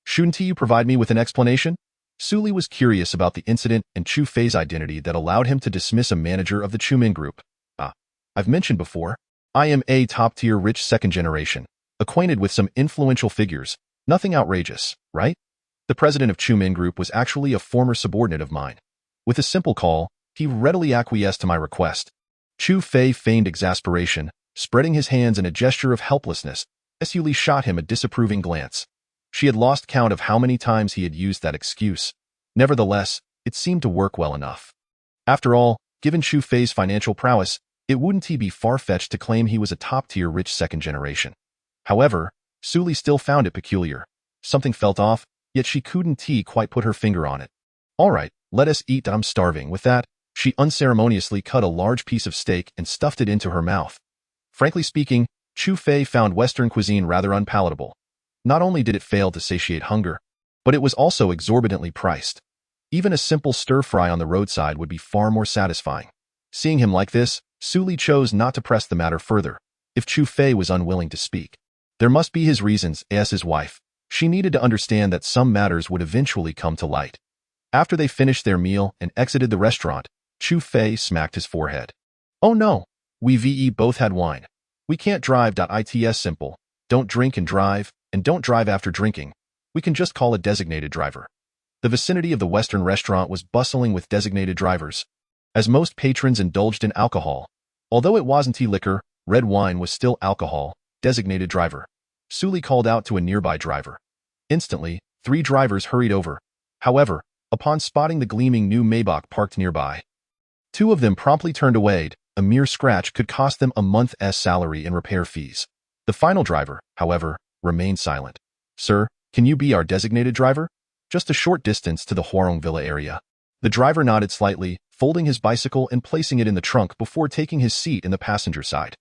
Shouldn't you provide me with an explanation? Su Li was curious about the incident and Chu Fei's identity that allowed him to dismiss a manager of the Chumin Group. I've mentioned before, I am a top-tier rich second generation, acquainted with some influential figures. Nothing outrageous, right? The president of Chumin Group was actually a former subordinate of mine. With a simple call, he readily acquiesced to my request. Chu Fei feigned exasperation, spreading his hands in a gesture of helplessness. Su Li shot him a disapproving glance. She had lost count of how many times he had used that excuse. Nevertheless, it seemed to work well enough. After all, given Chu Fei's financial prowess, it wouldn't be far-fetched to claim he was a top-tier rich second generation. However, Su Li still found it peculiar. Something felt off, yet she couldn't quite put her finger on it. All right, let us eat. I'm starving. With that, she unceremoniously cut a large piece of steak and stuffed it into her mouth. Frankly speaking, Chu Fei found Western cuisine rather unpalatable. Not only did it fail to satiate hunger, but it was also exorbitantly priced. Even a simple stir-fry on the roadside would be far more satisfying. Seeing him like this, Su Li chose not to press the matter further. If Chu Fei was unwilling to speak, there must be his reasons. As his wife, she needed to understand that some matters would eventually come to light. After they finished their meal and exited the restaurant, Chu Fei smacked his forehead. Oh no, we both had wine. We can't drive. It's simple. Don't drink and drive, and don't drive after drinking. We can just call a designated driver. The vicinity of the Western restaurant was bustling with designated drivers, as most patrons indulged in alcohol. Although it wasn't liquor, red wine was still alcohol. Designated driver. Su Li called out to a nearby driver. Instantly, 3 drivers hurried over. However, upon spotting the gleaming new Maybach parked nearby, 2 of them promptly turned away. A mere scratch could cost them a month's salary in repair fees. The final driver, however, remained silent. Sir, can you be our designated driver? Just a short distance to the Huarong Villa area. The driver nodded slightly, folding his bicycle and placing it in the trunk before taking his seat in the passenger side.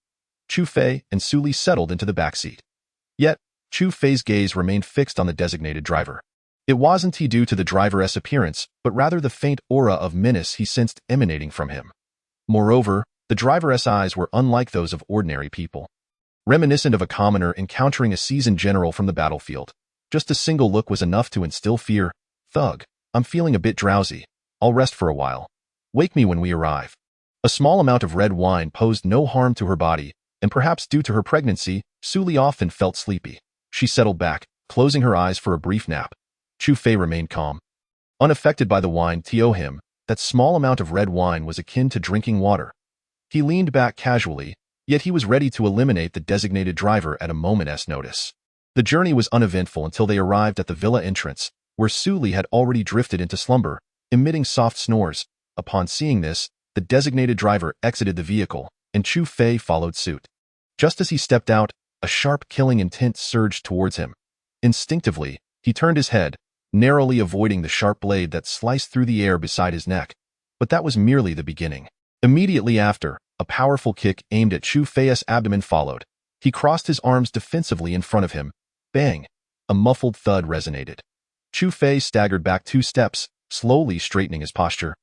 Chu Fei and Su Li settled into the back seat. Yet, Chu Fei's gaze remained fixed on the designated driver. It wasn't due to the driver's appearance, but rather the faint aura of menace he sensed emanating from him. Moreover, the driver's eyes were unlike those of ordinary people. Reminiscent of a commoner encountering a seasoned general from the battlefield. Just a single look was enough to instill fear. Thug, I'm feeling a bit drowsy. I'll rest for a while. Wake me when we arrive. A small amount of red wine posed no harm to her body, and perhaps due to her pregnancy, Su Li often felt sleepy. She settled back, closing her eyes for a brief nap. Chu Fei remained calm. Unaffected by the wine to him, that small amount of red wine was akin to drinking water. He leaned back casually, yet he was ready to eliminate the designated driver at a moment's notice. The journey was uneventful until they arrived at the villa entrance, where Su Li had already drifted into slumber, emitting soft snores. Upon seeing this, the designated driver exited the vehicle, and Chu Fei followed suit. Just as he stepped out, a sharp killing intent surged towards him. Instinctively, he turned his head, narrowly avoiding the sharp blade that sliced through the air beside his neck. But that was merely the beginning. Immediately after, a powerful kick aimed at Chu Fei's abdomen followed. He crossed his arms defensively in front of him. Bang! A muffled thud resonated. Chu Fei staggered back 2 steps, slowly straightening his posture.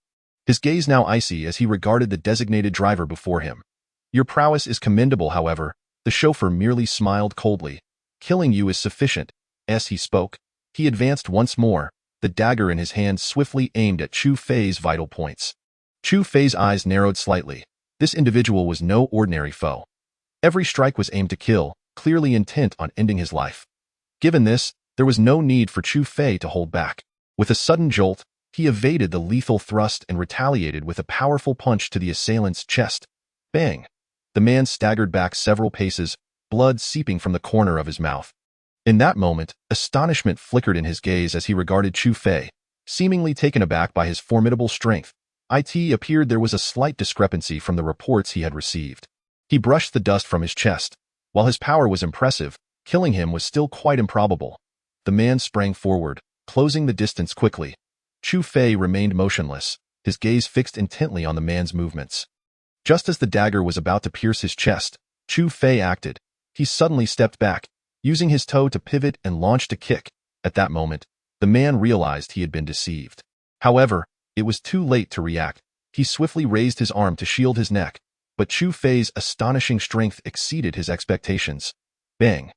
His gaze now icy as he regarded the designated driver before him. Your prowess is commendable, however. The chauffeur merely smiled coldly. Killing you is sufficient. As he spoke, he advanced once more, the dagger in his hand swiftly aimed at Chu Fei's vital points. Chu Fei's eyes narrowed slightly. This individual was no ordinary foe. Every strike was aimed to kill, clearly intent on ending his life. Given this, there was no need for Chu Fei to hold back. With a sudden jolt, he evaded the lethal thrust and retaliated with a powerful punch to the assailant's chest. Bang! The man staggered back several paces, blood seeping from the corner of his mouth. In that moment, astonishment flickered in his gaze as he regarded Chu Fei. Seemingly taken aback by his formidable strength, it appeared there was a slight discrepancy from the reports he had received. He brushed the dust from his chest. While his power was impressive, killing him was still quite improbable. The man sprang forward, closing the distance quickly. Chu Fei remained motionless, his gaze fixed intently on the man's movements. Just as the dagger was about to pierce his chest, Chu Fei acted. He suddenly stepped back, using his toe to pivot and launched a kick. At that moment, the man realized he had been deceived. However, it was too late to react. He swiftly raised his arm to shield his neck, but Chu Fei's astonishing strength exceeded his expectations. Bang!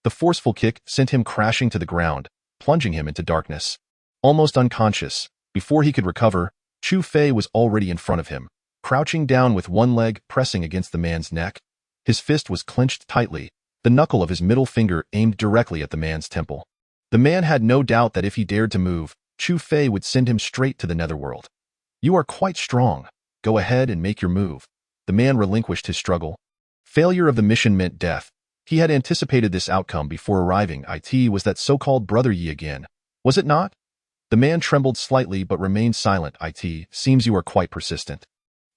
The forceful kick sent him crashing to the ground, plunging him into darkness. Almost unconscious, before he could recover, Chu Fei was already in front of him, crouching down with one leg pressing against the man's neck. His fist was clenched tightly, the knuckle of his middle finger aimed directly at the man's temple. The man had no doubt that if he dared to move, Chu Fei would send him straight to the netherworld. "You are quite strong. Go ahead and make your move." The man relinquished his struggle. Failure of the mission meant death. He had anticipated this outcome before arriving. It was that so-called Brother Yi again. Was it not? The man trembled slightly but remained silent. "It seems you are quite persistent."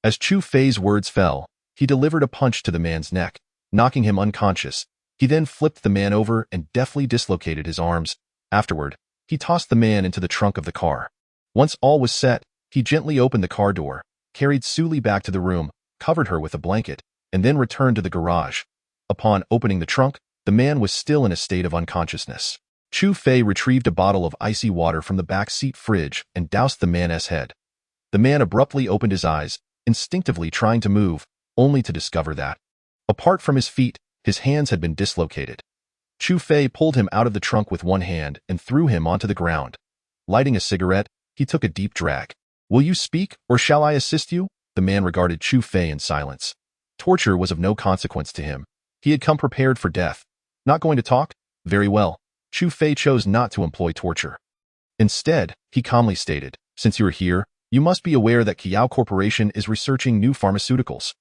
As Chu Fei's words fell, he delivered a punch to the man's neck, knocking him unconscious. He then flipped the man over and deftly dislocated his arms. Afterward, he tossed the man into the trunk of the car. Once all was set, he gently opened the car door, carried Su Li back to the room, covered her with a blanket, and then returned to the garage. Upon opening the trunk, the man was still in a state of unconsciousness. Chu Fei retrieved a bottle of icy water from the back seat fridge and doused the man's head. The man abruptly opened his eyes, instinctively trying to move, only to discover that, apart from his feet, his hands had been dislocated. Chu Fei pulled him out of the trunk with one hand and threw him onto the ground. Lighting a cigarette, he took a deep drag. "Will you speak, or shall I assist you?" The man regarded Chu Fei in silence. Torture was of no consequence to him. He had come prepared for death. Not going to talk? Very well. Chu Fei chose not to employ torture. Instead, he calmly stated, "Since you are here, you must be aware that Kiao Corporation is researching new pharmaceuticals.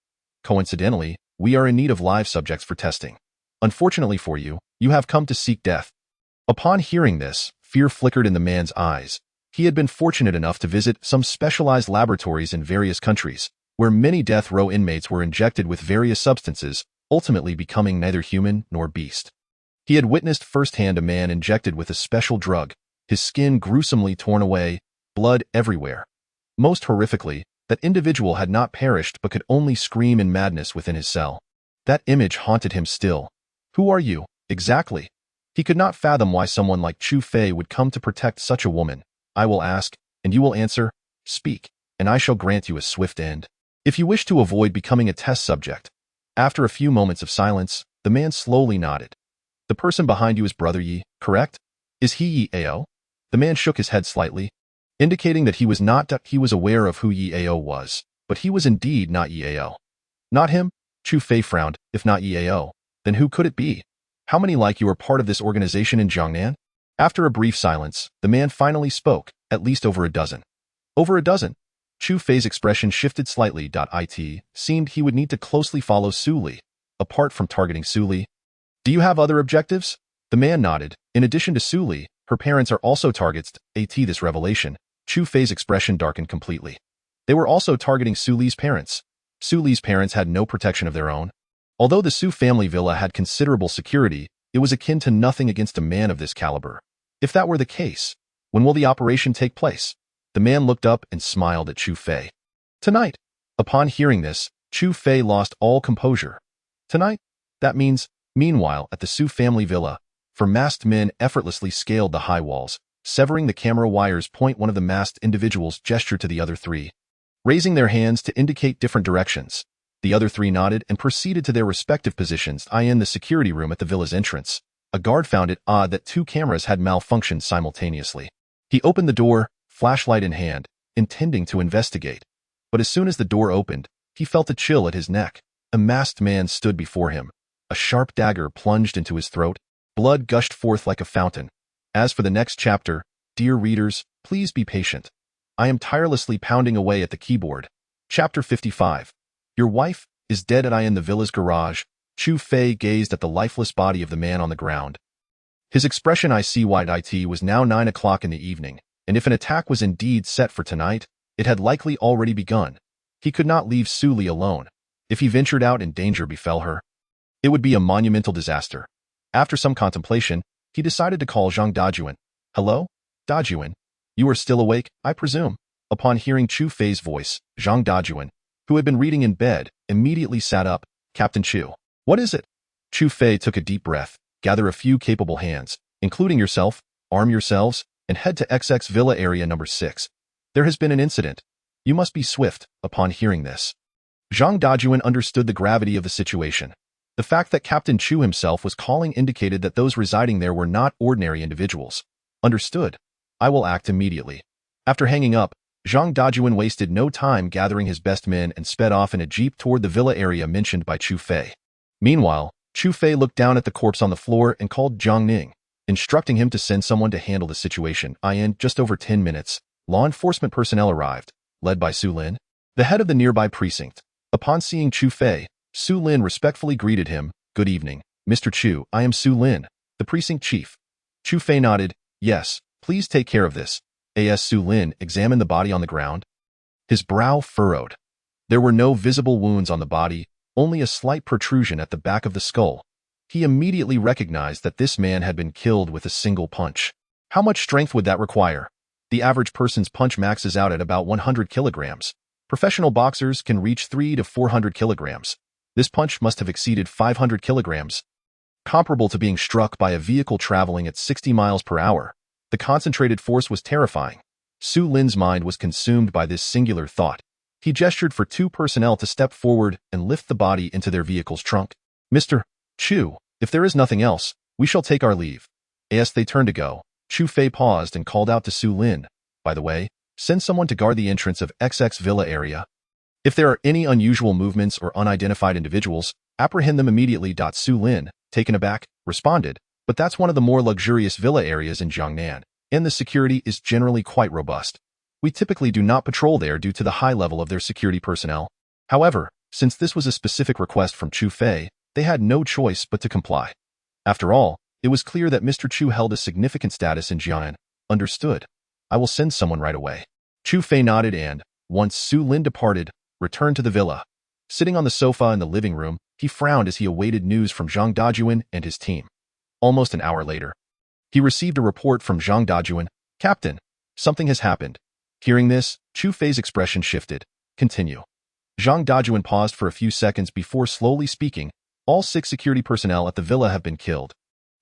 Coincidentally, we are in need of live subjects for testing. Unfortunately for you, you have come to seek death." Upon hearing this, fear flickered in the man's eyes. He had been fortunate enough to visit some specialized laboratories in various countries, where many death row inmates were injected with various substances, ultimately becoming neither human nor beast. He had witnessed firsthand a man injected with a special drug, his skin gruesomely torn away, blood everywhere. Most horrifically, that individual had not perished but could only scream in madness within his cell. That image haunted him still. Who are you, exactly? He could not fathom why someone like Chu Fei would come to protect such a woman. "I will ask, and you will answer. Speak, and I shall grant you a swift end. If you wish to avoid becoming a test subject." After a few moments of silence, the man slowly nodded. "The person behind you is Brother Yi, correct? Is he Yi Ao?" The man shook his head slightly, indicating that he was not. He was aware of who Yi Ao was, but he was indeed not Yi Ao. "Not him?" Chu Fei frowned. "If not Yi Ao, then who could it be? How many like you are part of this organization in Jiangnan?" After a brief silence, the man finally spoke. "At least over a dozen." "Over a dozen?" Chu Fei's expression shifted slightly. It seemed he would need to closely follow Su Li. Apart from targeting Su Li, "Do you have other objectives?" The man nodded. "In addition to Su Li, her parents are also targets." This revelation, Chu Fei's expression darkened completely. They were also targeting Su Li's parents. Su Li's parents had no protection of their own. Although the Su family villa had considerable security, it was akin to nothing against a man of this caliber. If that were the case, when will the operation take place? The man looked up and smiled at Chu Fei. "Tonight." Upon hearing this, Chu Fei lost all composure. "Tonight?" That means, meanwhile, at the Su family villa, masked men effortlessly scaled the high walls, severing the camera wires. One of the masked individuals gestured to the other three, raising their hands to indicate different directions. The other three nodded and proceeded to their respective positions. In the security room at the villa's entrance, a guard found it odd that two cameras had malfunctioned simultaneously. He opened the door, flashlight in hand, intending to investigate. But as soon as the door opened, he felt a chill at his neck. A masked man stood before him. A sharp dagger plunged into his throat. Blood gushed forth like a fountain. As for the next chapter, dear readers, please be patient. I am tirelessly pounding away at the keyboard. Chapter 55. Your wife is dead and I in the villa's garage. Chu Fei gazed at the lifeless body of the man on the ground. His expression it was now 9 o'clock in the evening, and if an attack was indeed set for tonight, it had likely already begun. He could not leave Su Li alone. If he ventured out and danger befell her, it would be a monumental disaster. After some contemplation, he decided to call Zhang Dajuan. Hello? Dajuan? You are still awake, I presume? Upon hearing Chu Fei's voice, Zhang Dajuan, who had been reading in bed, immediately sat up. Captain Chu. What is it? Chu Fei took a deep breath. Gather a few capable hands, including yourself, arm yourselves, and head to XX Villa Area number 6. There has been an incident. You must be swift. Upon hearing this, Zhang Dajuan understood the gravity of the situation. The fact that Captain Chu himself was calling indicated that those residing there were not ordinary individuals. Understood. I will act immediately. After hanging up, Zhang Dajuan wasted no time gathering his best men and sped off in a jeep toward the villa area mentioned by Chu Fei. Meanwhile, Chu Fei looked down at the corpse on the floor and called Jiang Ning, instructing him to send someone to handle the situation. In just over 10 minutes, law enforcement personnel arrived, led by Su Lin, the head of the nearby precinct. Upon seeing Chu Fei, Su Lin respectfully greeted him. Good evening, Mr. Chu. I am Su Lin, the precinct chief. Chu Fei nodded. Yes, please take care of this. As Su Lin examined the body on the ground, his brow furrowed. There were no visible wounds on the body, only a slight protrusion at the back of the skull. He immediately recognized that this man had been killed with a single punch. How much strength would that require? The average person's punch maxes out at about 100 kilograms. Professional boxers can reach 300 to 400 kilograms. This punch must have exceeded 500 kilograms, comparable to being struck by a vehicle traveling at 60 miles per hour. The concentrated force was terrifying. Su Lin's mind was consumed by this singular thought. He gestured for 2 personnel to step forward and lift the body into their vehicle's trunk. Mr. Chu, if there is nothing else, we shall take our leave. As they turned to go, Chu Fei paused and called out to Su Lin. By the way, send someone to guard the entrance of XX Villa area. If there are any unusual movements or unidentified individuals, apprehend them immediately. Su Lin, taken aback, responded, but that's one of the more luxurious villa areas in Jiangnan, and the security is generally quite robust. We typically do not patrol there due to the high level of their security personnel. However, since this was a specific request from Chu Fei, they had no choice but to comply. After all, it was clear that Mr. Chu held a significant status in Jiangnan. Understood. I will send someone right away. Chu Fei nodded and, once Su Lin departed, returned to the villa. Sitting on the sofa in the living room, he frowned as he awaited news from Zhang Dajuan and his team. Almost an hour later, he received a report from Zhang Dajuan. Captain, something has happened. Hearing this, Chu Fei's expression shifted. Continue. Zhang Dajuan paused for a few seconds before slowly speaking. All 6 security personnel at the villa have been killed,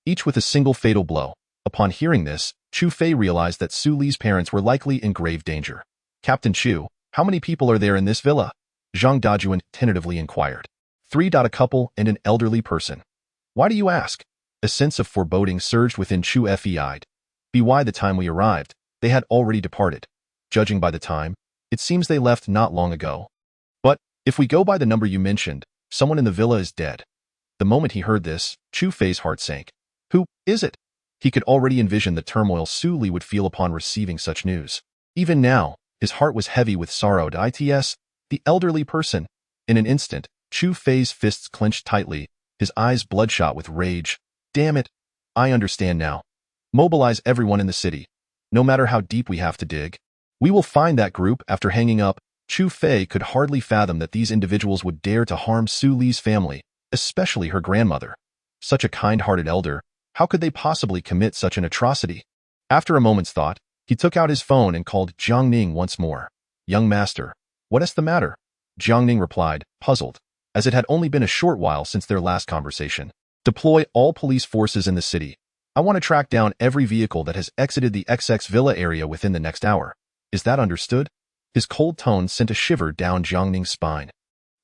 each with a single fatal blow. Upon hearing this, Chu Fei realized that Su Li's parents were likely in grave danger. Captain Chu, how many people are there in this villa? Zhang Dajuan tentatively inquired. 3. A couple and an elderly person. Why do you ask? A sense of foreboding surged within Chu Fei. By the time we arrived, they had already departed. Judging by the time, it seems they left not long ago. But, if we go by the number you mentioned, someone in the villa is dead. The moment he heard this, Chu Fei's heart sank. Who is it? He could already envision the turmoil Su Li would feel upon receiving such news. Even now, his heart was heavy with sorrow. The elderly person. In an instant, Chu Fei's fists clenched tightly, his eyes bloodshot with rage. Damn it. I understand now. Mobilize everyone in the city. No matter how deep we have to dig, we will find that group. After hanging up, Chu Fei could hardly fathom that these individuals would dare to harm Su Li's family, especially her grandmother. Such a kind-hearted elder, how could they possibly commit such an atrocity? After a moment's thought, he took out his phone and called Jiang Ning once more. Young master, what is the matter? Jiang Ning replied, puzzled, as it had only been a short while since their last conversation. Deploy all police forces in the city. I want to track down every vehicle that has exited the XX Villa area within the next hour. Is that understood? His cold tone sent a shiver down Jiang Ning's spine.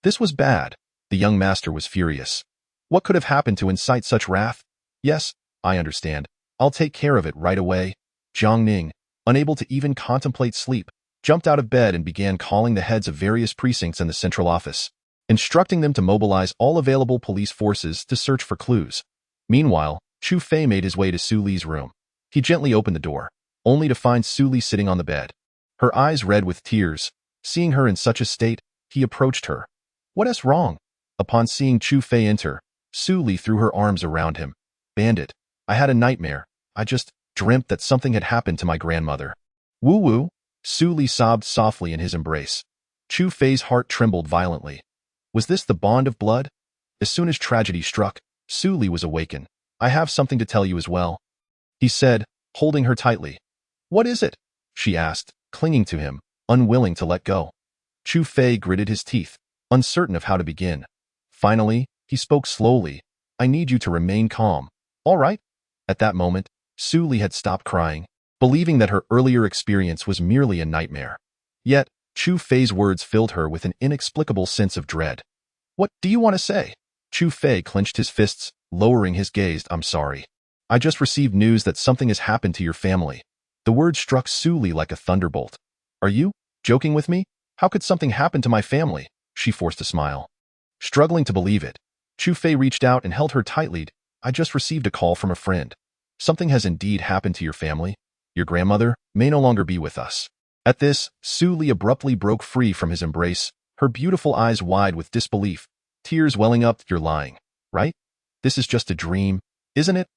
This was bad. The young master was furious. What could have happened to incite such wrath? Yes, I understand. I'll take care of it right away. Jiang Ning, unable to even contemplate sleep, jumped out of bed and began calling the heads of various precincts in the central office, instructing them to mobilize all available police forces to search for clues. Meanwhile, Chu Fei made his way to Su Li's room. He gently opened the door, only to find Su Li sitting on the bed, her eyes red with tears. Seeing her in such a state, he approached her. "What is wrong?" Upon seeing Chu Fei enter, Su Li threw her arms around him. "Bandit, I had a nightmare. I just dreamt that something had happened to my grandmother." "Woo-woo," Su Li sobbed softly in his embrace. Chu Fei's heart trembled violently. Was this the bond of blood? As soon as tragedy struck, Su Li was awakened. "I have something to tell you as well," he said, holding her tightly. "What is it?" she asked, clinging to him, unwilling to let go. Chu Fei gritted his teeth, uncertain of how to begin. Finally, he spoke slowly. "I need you to remain calm. All right?" At that moment, Su Li had stopped crying, believing that her earlier experience was merely a nightmare. Yet, Chu Fei's words filled her with an inexplicable sense of dread. "What do you want to say?" Chu Fei clenched his fists, lowering his gaze. "I'm sorry. I just received news that something has happened to your family." The word struck Su Li like a thunderbolt. "Are you joking with me? How could something happen to my family?" She forced a smile. Struggling to believe it, Chu Fei reached out and held her tightly. "I just received a call from a friend. Something has indeed happened to your family. Your grandmother may no longer be with us." At this, Su Li abruptly broke free from his embrace, her beautiful eyes wide with disbelief, tears welling up. "You're lying, right? This is just a dream, isn't it?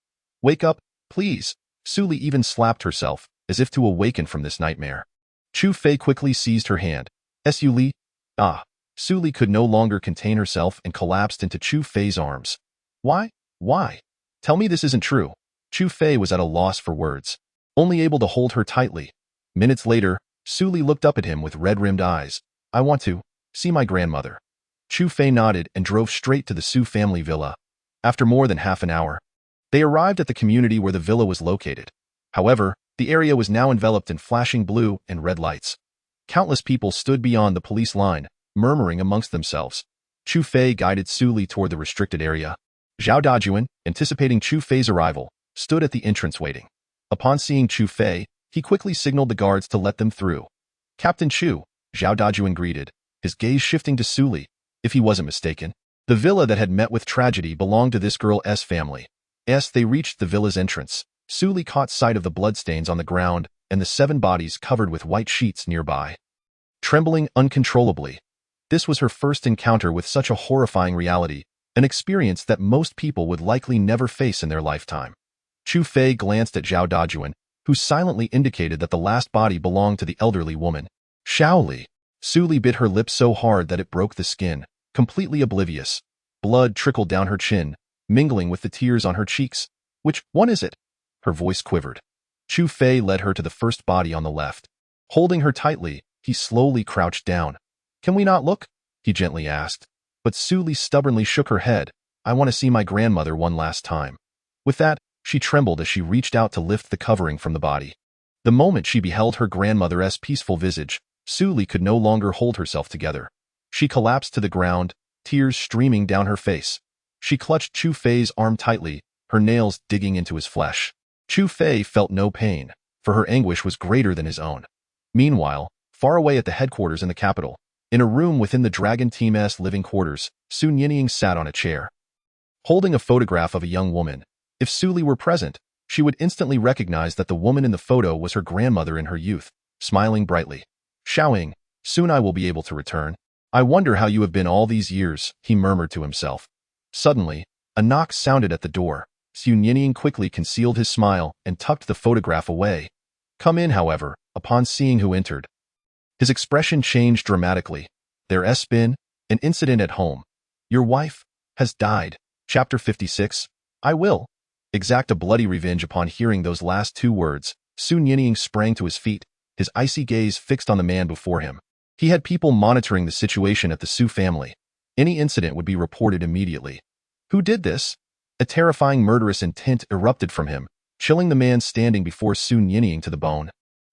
Wake up, please." Su Li even slapped herself, as if to awaken from this nightmare. Chu Fei quickly seized her hand. "Su Li." "Ah." Su Li could no longer contain herself and collapsed into Chu Fei's arms. Why? Why? Tell me this isn't true." Chu Fei was at a loss for words, only able to hold her tightly. Minutes later, Su Li looked up at him with red-rimmed eyes. "I want to see my grandmother." Chu Fei nodded and drove straight to the Su family villa. After more than half an hour, they arrived at the community where the villa was located. However, the area was now enveloped in flashing blue and red lights. Countless people stood beyond the police line, murmuring amongst themselves. Chu Fei guided Su Li toward the restricted area. Zhao Dajuan, anticipating Chu Fei's arrival, stood at the entrance waiting. Upon seeing Chu Fei, he quickly signaled the guards to let them through. "Captain Chu," Zhao Dajuan greeted, his gaze shifting to Su Li. If he wasn't mistaken, the villa that had met with tragedy belonged to this girl's family. As they reached the villa's entrance, Su Li caught sight of the bloodstains on the ground and the 7 bodies covered with white sheets nearby. Trembling uncontrollably, this was her first encounter with such a horrifying reality, an experience that most people would likely never face in their lifetime. Chu Fei glanced at Zhao Dajuan, who silently indicated that the last body belonged to the elderly woman. "Xiao Li." Su Li bit her lip so hard that it broke the skin, completely oblivious. Blood trickled down her chin, mingling with the tears on her cheeks. "Which one is it?" Her voice quivered. Chu Fei led her to the first body on the left. Holding her tightly, he slowly crouched down. "Can we not look?" he gently asked. But Su Li stubbornly shook her head. "I want to see my grandmother one last time." With that, she trembled as she reached out to lift the covering from the body. The moment she beheld her grandmother's peaceful visage, Su Li could no longer hold herself together. She collapsed to the ground, tears streaming down her face. She clutched Chu Fei's arm tightly, her nails digging into his flesh. Chu Fei felt no pain, for her anguish was greater than his own. Meanwhile, far away at the headquarters in the capital, in a room within the Dragon Team's living quarters, Su Ninying sat on a chair, holding a photograph of a young woman. If Su Li were present, she would instantly recognize that the woman in the photo was her grandmother in her youth, smiling brightly. "Xiaoying, soon I will be able to return. I wonder how you have been all these years," he murmured to himself. Suddenly, a knock sounded at the door. Su Ninying quickly concealed his smile and tucked the photograph away. "Come in," however, upon seeing who entered. His expression changed dramatically. "There's been an incident at home. Your wife has died." Chapter 56. "I will exact a bloody revenge." Upon hearing those last 2 words, Su Ninying sprang to his feet, his icy gaze fixed on the man before him. He had people monitoring the situation at the Su family. Any incident would be reported immediately. Who did this? A terrifying murderous intent erupted from him, chilling the man standing before Su Ninying to the bone.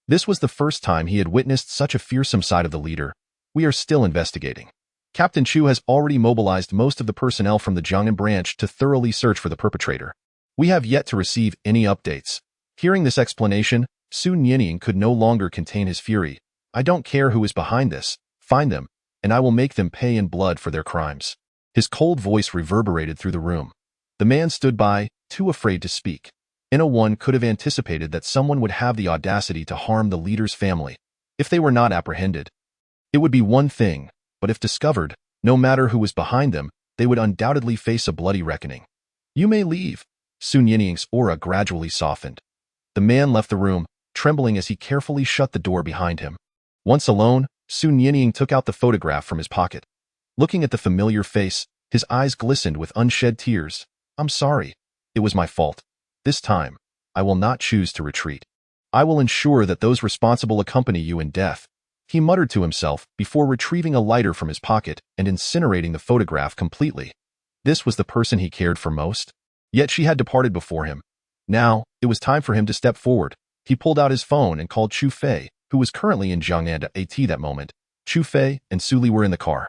This was the first time he had witnessed such a fearsome side of the leader. "We are still investigating. Captain Chu has already mobilized most of the personnel from the Jiangnan branch to thoroughly search for the perpetrator. We have yet to receive any updates." Hearing this explanation, Su Nianying could no longer contain his fury. I don't care who is behind this. Find them, and I will make them pay in blood for their crimes. His cold voice reverberated through the room. The man stood by, too afraid to speak. One could have anticipated that someone would have the audacity to harm the leader's family. If they were not apprehended, it would be one thing, but if discovered, no matter who was behind them, they would undoubtedly face a bloody reckoning. You may leave. Su Nianying's aura gradually softened. The man left the room, trembling as he carefully shut the door behind him. Once alone, Su Nianying took out the photograph from his pocket. Looking at the familiar face, his eyes glistened with unshed tears. I'm sorry. It was my fault. This time, I will not choose to retreat. I will ensure that those responsible accompany you in death, he muttered to himself before retrieving a lighter from his pocket and incinerating the photograph completely. This was the person he cared for most. Yet she had departed before him. Now, it was time for him to step forward. He pulled out his phone and called Chu Fei, who was currently in Jiangnan at that moment. Chu Fei and Su Li were in the car.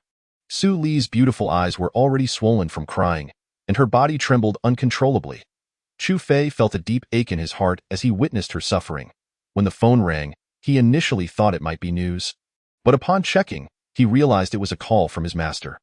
Su Li's beautiful eyes were already swollen from crying, and her body trembled uncontrollably. Chu Fei felt a deep ache in his heart as he witnessed her suffering. When the phone rang, he initially thought it might be news. But upon checking, he realized it was a call from his master.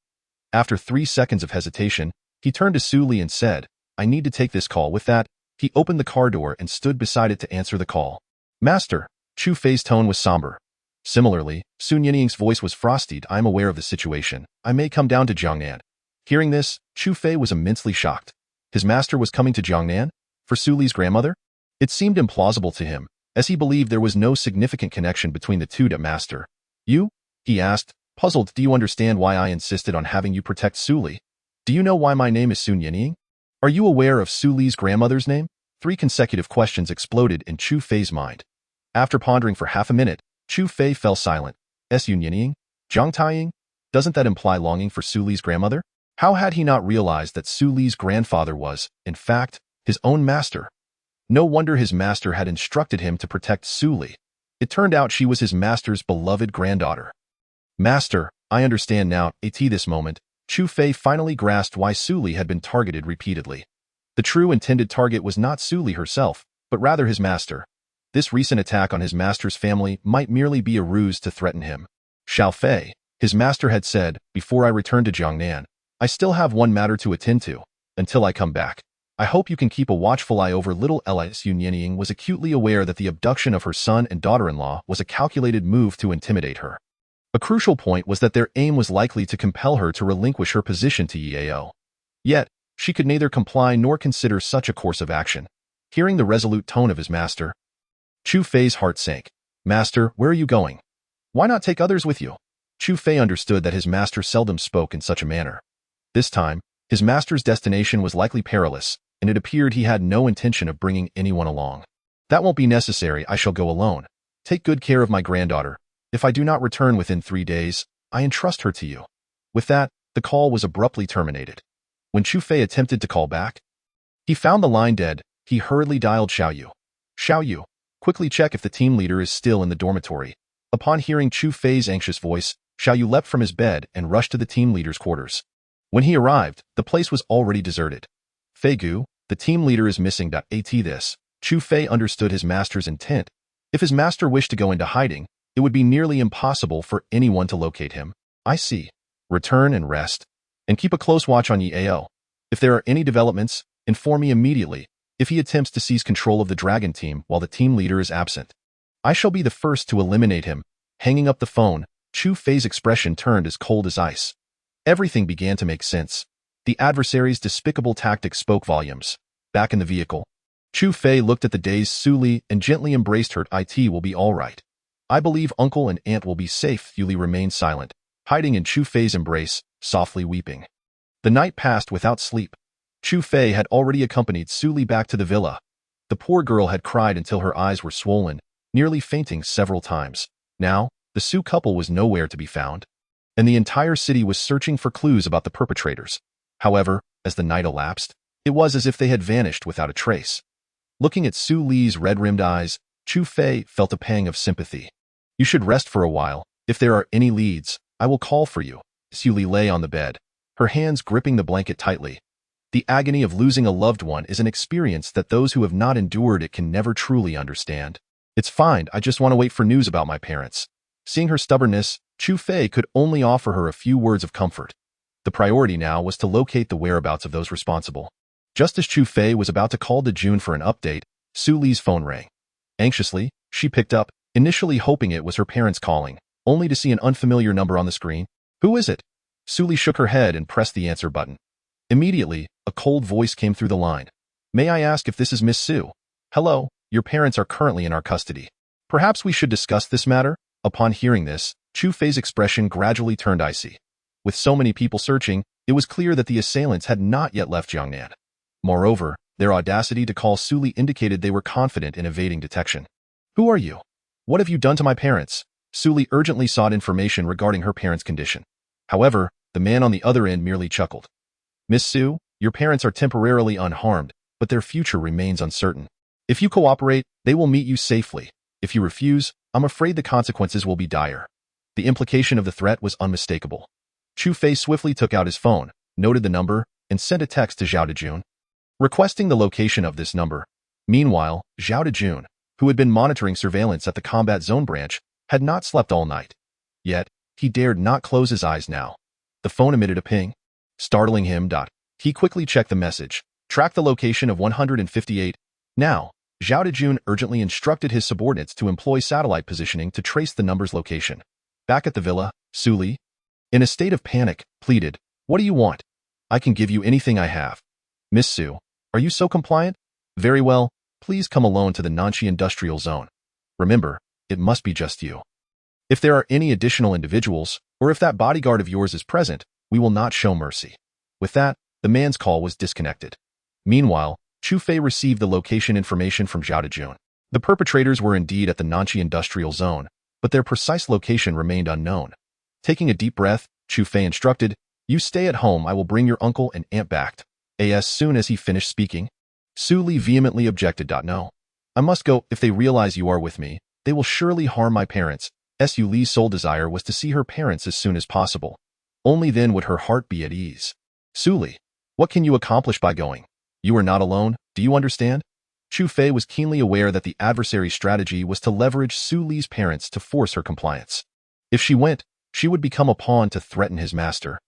After 3 seconds of hesitation, he turned to Su Li and said, I need to take this call. With that, he opened the car door and stood beside it to answer the call. Master. Chu Fei's tone was somber. Similarly, Su Nianying's voice was frosty. I am aware of the situation. I may come down to Jiangnan. Hearing this, Chu Fei was immensely shocked. His master was coming to Jiangnan? For Su Li's grandmother? It seemed implausible to him, as he believed there was no significant connection between the two. Master. You? He asked, puzzled. Do you understand why I insisted on having you protect Su Li? Do you know why my name is Su Nianying? Are you aware of Su Li's grandmother's name? 3 consecutive questions exploded in Chu Fei's mind. After pondering for half a minute, Chu Fei fell silent. Su Nianying? Zhang Taiying? Doesn't that imply longing for Su Li's grandmother? How had he not realized that Su Li's grandfather was, in fact, his own master? No wonder his master had instructed him to protect Su Li. It turned out she was his master's beloved granddaughter. Master, I understand now. At this moment, Chu Fei finally grasped why Su Li had been targeted repeatedly. The true intended target was not Su Li herself, but rather his master. This recent attack on his master's family might merely be a ruse to threaten him. Xiao Fei, his master had said, before I return to Jiangnan, I still have one matter to attend to. Until I come back, I hope you can keep a watchful eye over little Ella. Su Nianying was acutely aware that the abduction of her son and daughter-in-law was a calculated move to intimidate her. A crucial point was that their aim was likely to compel her to relinquish her position to Yao. Yet, she could neither comply nor consider such a course of action. Hearing the resolute tone of his master, Chu Fei's heart sank. Master, where are you going? Why not take others with you? Chu Fei understood that his master seldom spoke in such a manner. This time, his master's destination was likely perilous, and it appeared he had no intention of bringing anyone along. That won't be necessary. I shall go alone. Take good care of my granddaughter. If I do not return within 3 days, I entrust her to you. With that, the call was abruptly terminated. When Chu Fei attempted to call back, he found the line dead. He hurriedly dialed Xiaoyu. Xiaoyu, quickly check if the team leader is still in the dormitory. Upon hearing Chu Fei's anxious voice, Xiaoyu leapt from his bed and rushed to the team leader's quarters. When he arrived, the place was already deserted. Fei Gu, the team leader is missing. At this, Chu Fei understood his master's intent. If his master wished to go into hiding, it would be nearly impossible for anyone to locate him. I see. Return and rest. And keep a close watch on Yao. If there are any developments, inform me immediately. If he attempts to seize control of the dragon team while the team leader is absent, I shall be the first to eliminate him. Hanging up the phone, Chu Fei's expression turned as cold as ice. Everything began to make sense. The adversary's despicable tactics spoke volumes. Back in the vehicle, Chu Fei looked at the dazed Su Li and gently embraced her. It will be all right. I believe uncle and aunt will be safe. Su Li remained silent, hiding in Chu Fei's embrace, softly weeping. The night passed without sleep. Chu Fei had already accompanied Su Li back to the villa. The poor girl had cried until her eyes were swollen, nearly fainting several times. Now, the Su couple was nowhere to be found, and the entire city was searching for clues about the perpetrators. However, as the night elapsed, it was as if they had vanished without a trace. Looking at Su Li's red-rimmed eyes, Chu Fei felt a pang of sympathy. You should rest for a while. If there are any leads, I will call for you. Su Li lay on the bed, her hands gripping the blanket tightly. The agony of losing a loved one is an experience that those who have not endured it can never truly understand. It's fine, I just want to wait for news about my parents. Seeing her stubbornness, Chu Fei could only offer her a few words of comfort. The priority now was to locate the whereabouts of those responsible. Just as Chu Fei was about to call Jun for an update, Su Li's phone rang. Anxiously, she picked up, initially hoping it was her parents calling, only to see an unfamiliar number on the screen. Who is it? Su Li shook her head and pressed the answer button. Immediately, a cold voice came through the line. May I ask if this is Miss Su? Hello, your parents are currently in our custody. Perhaps we should discuss this matter? Upon hearing this, Chu Fei's expression gradually turned icy. With so many people searching, it was clear that the assailants had not yet left Jiangnan. Moreover, their audacity to call Su Li indicated they were confident in evading detection. Who are you? What have you done to my parents? Su Li urgently sought information regarding her parents' condition. However, the man on the other end merely chuckled. Miss Su, your parents are temporarily unharmed, but their future remains uncertain. If you cooperate, they will meet you safely. If you refuse, I'm afraid the consequences will be dire. The implication of the threat was unmistakable. Chu Fei swiftly took out his phone, noted the number, and sent a text to Zhao Dejun, requesting the location of this number. Meanwhile, Zhao Dejun, who had been monitoring surveillance at the combat zone branch, had not slept all night. Yet, he dared not close his eyes now. The phone emitted a ping, startling him. He quickly checked the message, tracked the location of 158. Now, Zhao Dejun urgently instructed his subordinates to employ satellite positioning to trace the number's location. Back at the villa, Su Li, in a state of panic, pleaded, "What do you want? I can give you anything I have." Miss Su, are you so compliant? Very well, please come alone to the Nanchi Industrial Zone. Remember, it must be just you. If there are any additional individuals, or if that bodyguard of yours is present, we will not show mercy. With that, the man's call was disconnected. Meanwhile, Chu Fei received the location information from Zhao Dejun. The perpetrators were indeed at the Nanchi Industrial Zone, but their precise location remained unknown. Taking a deep breath, Chu Fei instructed, "You stay at home, I will bring your uncle and aunt back." As soon as he finished speaking, Su Li vehemently objected. No. I must go. If they realize you are with me, they will surely harm my parents. Su Li's sole desire was to see her parents as soon as possible. Only then would her heart be at ease. Su Li, what can you accomplish by going? You are not alone, do you understand? Chu Fei was keenly aware that the adversary's strategy was to leverage Su Li's parents to force her compliance. If she went, she would become a pawn to threaten his master.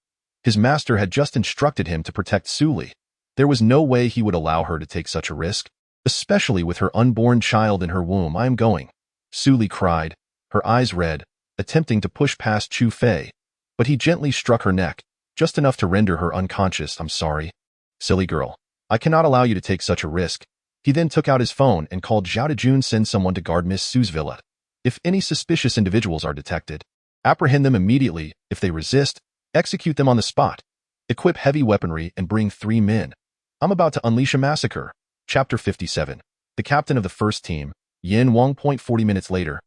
His master had just instructed him to protect Su Li. There was no way he would allow her to take such a risk, especially with her unborn child in her womb. I am going. Su Li cried, her eyes red, attempting to push past Chu Fei, but he gently struck her neck, just enough to render her unconscious. I'm sorry. Silly girl. I cannot allow you to take such a risk. He then took out his phone and called Zhao Dejun. Send someone to guard Miss Su's villa. If any suspicious individuals are detected, apprehend them immediately. If they resist, execute them on the spot. Equip heavy weaponry and bring 3 men. I'm about to unleash a massacre. Chapter 57. The captain of the first team, Yin Wang. 40 minutes later,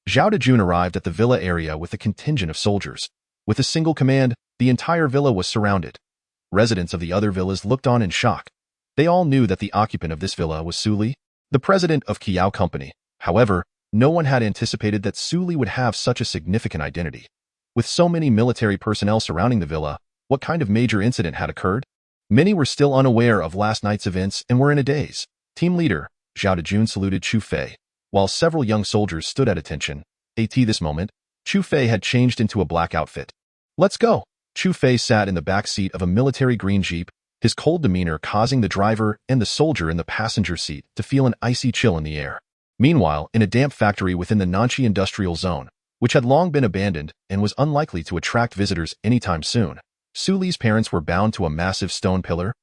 Zhao Dejun arrived at the villa area with a contingent of soldiers. With a single command, the entire villa was surrounded. Residents of the other villas looked on in shock. They all knew that the occupant of this villa was Su Li, the president of Qiao Company. However, no one had anticipated that Su Li would have such a significant identity. With so many military personnel surrounding the villa, what kind of major incident had occurred? Many were still unaware of last night's events and were in a daze. Team leader, Zhao Dejun saluted Chu Fei, while several young soldiers stood at attention. This moment, Chu Fei had changed into a black outfit. Let's go. Chu Fei sat in the back seat of a military green jeep, his cold demeanor causing the driver and the soldier in the passenger seat to feel an icy chill in the air. Meanwhile, in a damp factory within the Nanchi Industrial Zone, which had long been abandoned and was unlikely to attract visitors anytime soon, Su Li's parents were bound to a massive stone pillar,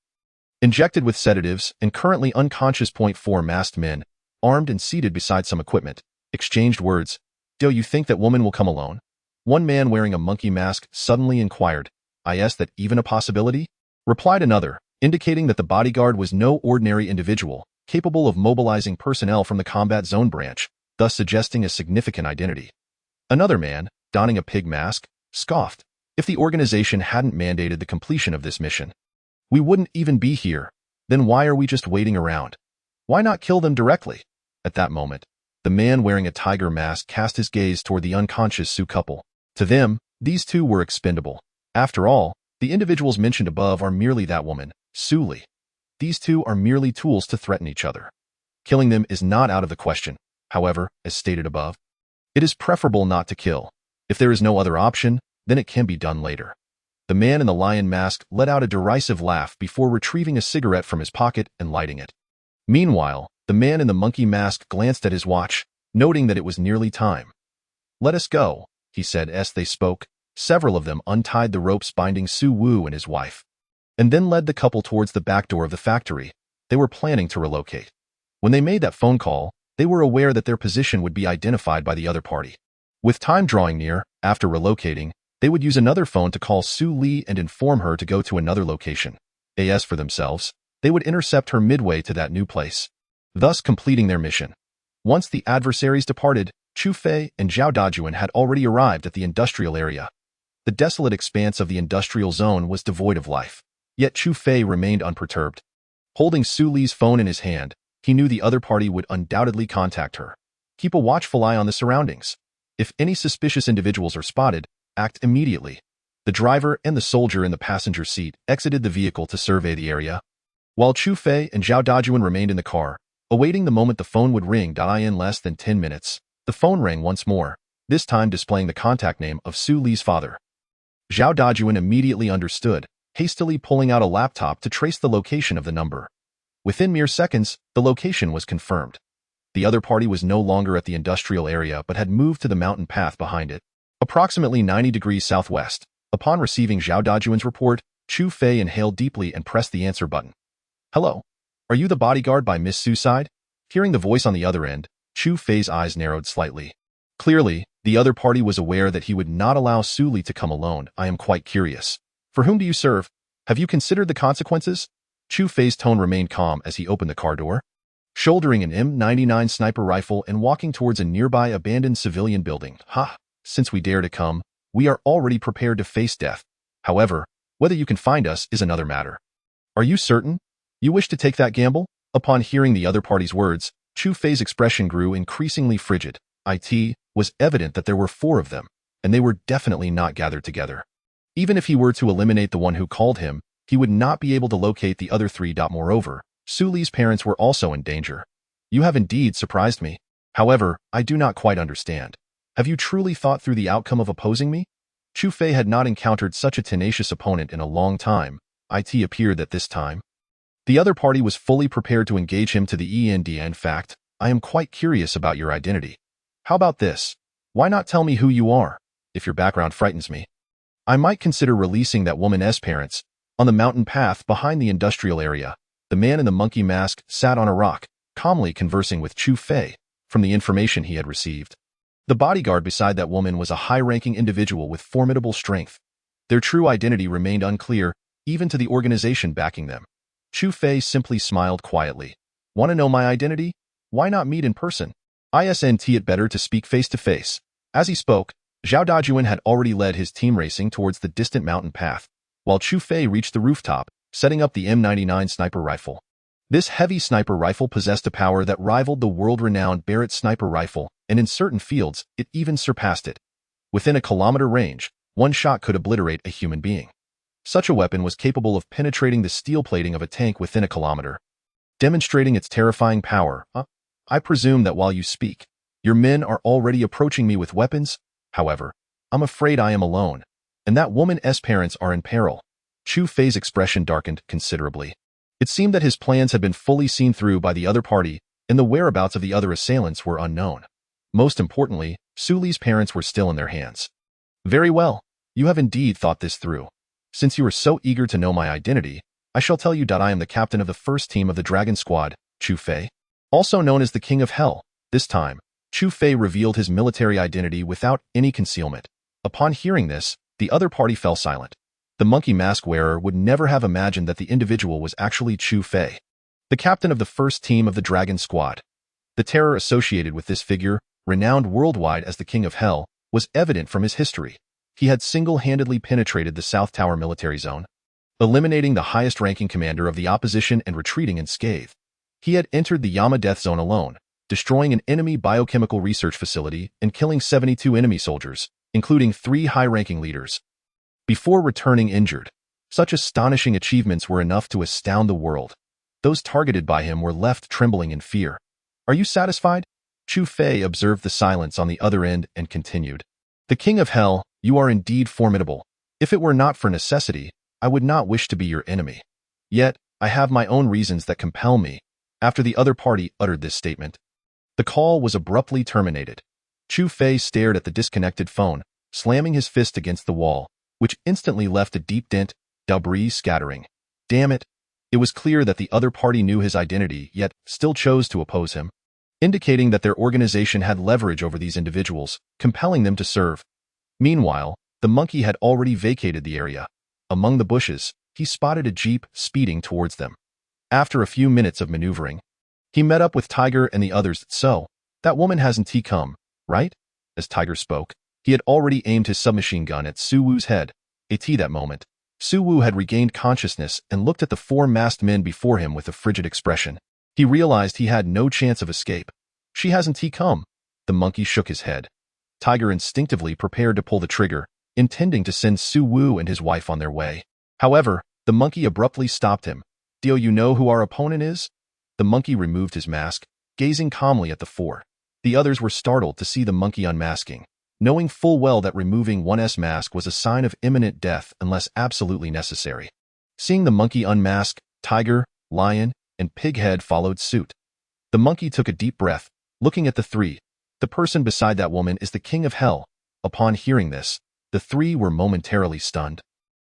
injected with sedatives, and currently unconscious. 4 masked men, armed and seated beside some equipment, exchanged words. Do you think that woman will come alone? One man wearing a monkey mask suddenly inquired. Is that even a possibility? Replied another, indicating that the bodyguard was no ordinary individual, capable of mobilizing personnel from the combat zone branch, thus suggesting a significant identity. Another man, donning a pig mask, scoffed. If the organization hadn't mandated the completion of this mission, we wouldn't even be here. Then why are we just waiting around? Why not kill them directly? At that moment, the man wearing a tiger mask cast his gaze toward the unconscious Su couple. To them, these two were expendable. After all, the individuals mentioned above are merely that woman, Su Li. These two are merely tools to threaten each other. Killing them is not out of the question. However, as stated above, it is preferable not to kill. If there is no other option, then it can be done later. The man in the lion mask let out a derisive laugh before retrieving a cigarette from his pocket and lighting it. Meanwhile, the man in the monkey mask glanced at his watch, noting that it was nearly time. "Let us go," he said as they spoke. Several of them untied the ropes binding Su Wu and his wife, and then led the couple towards the back door of the factory. They were planning to relocate. When they made that phone call, they were aware that their position would be identified by the other party. With time drawing near, after relocating, they would use another phone to call Su Li and inform her to go to another location. As for themselves, they would intercept her midway to that new place, thus completing their mission. Once the adversaries departed, Chu Fei and Zhao Dajuan had already arrived at the industrial area. The desolate expanse of the industrial zone was devoid of life, yet Chu Fei remained unperturbed. Holding Su Li's phone in his hand, he knew the other party would undoubtedly contact her. Keep a watchful eye on the surroundings. If any suspicious individuals are spotted, act immediately. The driver and the soldier in the passenger seat exited the vehicle to survey the area, while Chu Fei and Zhao Dajuan remained in the car, awaiting the moment the phone would ring. In less than 10 minutes, the phone rang once more, this time displaying the contact name of Su Li's father. Zhao Dajuan immediately understood, hastily pulling out a laptop to trace the location of the number. Within mere seconds, the location was confirmed. The other party was no longer at the industrial area but had moved to the mountain path behind it, approximately 90 degrees southwest. Upon receiving Zhao Dajuan's report, Chu Fei inhaled deeply and pressed the answer button. "Hello. Are you the bodyguard by Miss Su's side?" Hearing the voice on the other end, Chu Fei's eyes narrowed slightly. Clearly, the other party was aware that he would not allow Su Li to come alone. "I am quite curious. For whom do you serve? Have you considered the consequences?" Chu Fei's tone remained calm as he opened the car door. Shouldering an M99 sniper rifle and walking towards a nearby abandoned civilian building. Since we dare to come, we are already prepared to face death. However, whether you can find us is another matter. Are you certain you wish to take that gamble? Upon hearing the other party's words, Chu Fei's expression grew increasingly frigid. It was evident that there were 4 of them, and they were definitely not gathered together. Even if he were to eliminate the one who called him, he would not be able to locate the other 3. Moreover, Su Li's parents were also in danger. "You have indeed surprised me. However, I do not quite understand. Have you truly thought through the outcome of opposing me?" Chu Fei had not encountered such a tenacious opponent in a long time. It appeared that this time, the other party was fully prepared to engage him to the end. "In fact, I am quite curious about your identity. How about this? Why not tell me who you are? If your background frightens me, I might consider releasing that woman's parents." On the mountain path behind the industrial area, the man in the monkey mask sat on a rock, calmly conversing with Chu Fei. From the information he had received, the bodyguard beside that woman was a high-ranking individual with formidable strength. Their true identity remained unclear, even to the organization backing them. Chu Fei simply smiled quietly. "Want to know my identity? Why not meet in person? Isn't it better to speak face-to-face?" As he spoke, Zhao Dajuan had already led his team racing towards the distant mountain path, while Chu Fei reached the rooftop, setting up the M99 sniper rifle. This heavy sniper rifle possessed a power that rivaled the world-renowned Barrett sniper rifle, and in certain fields, it even surpassed it. Within a kilometer range, one shot could obliterate a human being. Such a weapon was capable of penetrating the steel plating of a tank within a kilometer, demonstrating its terrifying power. I presume that while you speak, your men are already approaching me with weapons. However, I'm afraid I am alone, and that woman's parents are in peril." Chu Fei's expression darkened considerably. It seemed that his plans had been fully seen through by the other party, and the whereabouts of the other assailants were unknown. Most importantly, Su Li's parents were still in their hands. "Very well, you have indeed thought this through. Since you are so eager to know my identity, I shall tell you that I am the captain of the first team of the Dragon Squad, Chu Fei, also known as the King of Hell." This time, Chu Fei revealed his military identity without any concealment. Upon hearing this, the other party fell silent. The monkey mask wearer would never have imagined that the individual was actually Chu Fei, the captain of the first team of the Dragon Squad. The terror associated with this figure, renowned worldwide as the King of Hell, was evident from his history. He had single-handedly penetrated the South Tower military zone, eliminating the highest-ranking commander of the opposition and retreating unscathed. He had entered the Yama Death Zone alone, destroying an enemy biochemical research facility and killing 72 enemy soldiers, including 3 high-ranking leaders, before returning injured. Such astonishing achievements were enough to astound the world. Those targeted by him were left trembling in fear. "Are you satisfied? Chu Fei observed the silence on the other end and continued. The King of Hell, you are indeed formidable. If it were not for necessity, I would not wish to be your enemy. Yet, I have my own reasons that compel me. After the other party uttered this statement, the call was abruptly terminated. Chu Fei stared at the disconnected phone, slamming his fist against the wall, which instantly left a deep dent, debris scattering. Damn it! It was clear that the other party knew his identity, yet still chose to oppose him, indicating that their organization had leverage over these individuals, compelling them to serve. Meanwhile, the monkey had already vacated the area. Among the bushes, he spotted a jeep speeding towards them. After a few minutes of maneuvering, he met up with Tiger and the others. So, that woman hasn't come, right? As Tiger spoke, he had already aimed his submachine gun at Su Wu's head. That moment, Su Wu had regained consciousness and looked at the four masked men before him with a frigid expression. He realized he had no chance of escape. She hasn't come. The monkey shook his head. Tiger instinctively prepared to pull the trigger, intending to send Su Wu and his wife on their way. However, the monkey abruptly stopped him. Do you know who our opponent is? The monkey removed his mask, gazing calmly at the four. The others were startled to see the monkey unmasking, knowing full well that removing one's mask was a sign of imminent death unless absolutely necessary. Seeing the monkey unmask, Tiger, Lion, and Pighead followed suit. The monkey took a deep breath, looking at the three. The person beside that woman is the King of Hell. Upon hearing this, the three were momentarily stunned.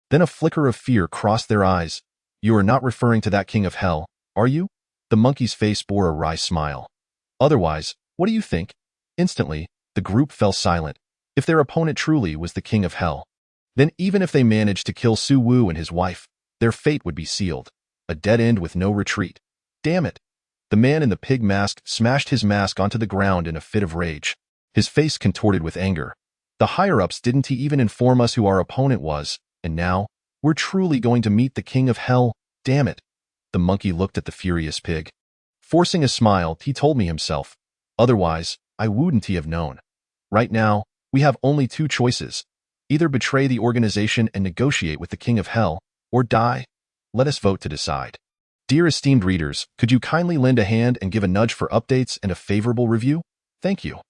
Then a flicker of fear crossed their eyes. You are not referring to that King of Hell, are you? The monkey's face bore a wry smile. Otherwise, what do you think? Instantly, the group fell silent. If their opponent truly was the King of Hell, then even if they managed to kill Su Wu and his wife, their fate would be sealed. A dead end with no retreat. Damn it! The man in the pig mask smashed his mask onto the ground in a fit of rage. His face contorted with anger. The higher-ups didn't even inform us who our opponent was, and now, we're truly going to meet the King of Hell, damn it. The monkey looked at the furious pig. Forcing a smile, he told me himself. Otherwise, I wouldn't have known. Right now, we have only two choices. Either betray the organization and negotiate with the King of Hell, or die. Let us vote to decide. Dear esteemed readers, could you kindly lend a hand and give a nudge for updates and a favorable review? Thank you.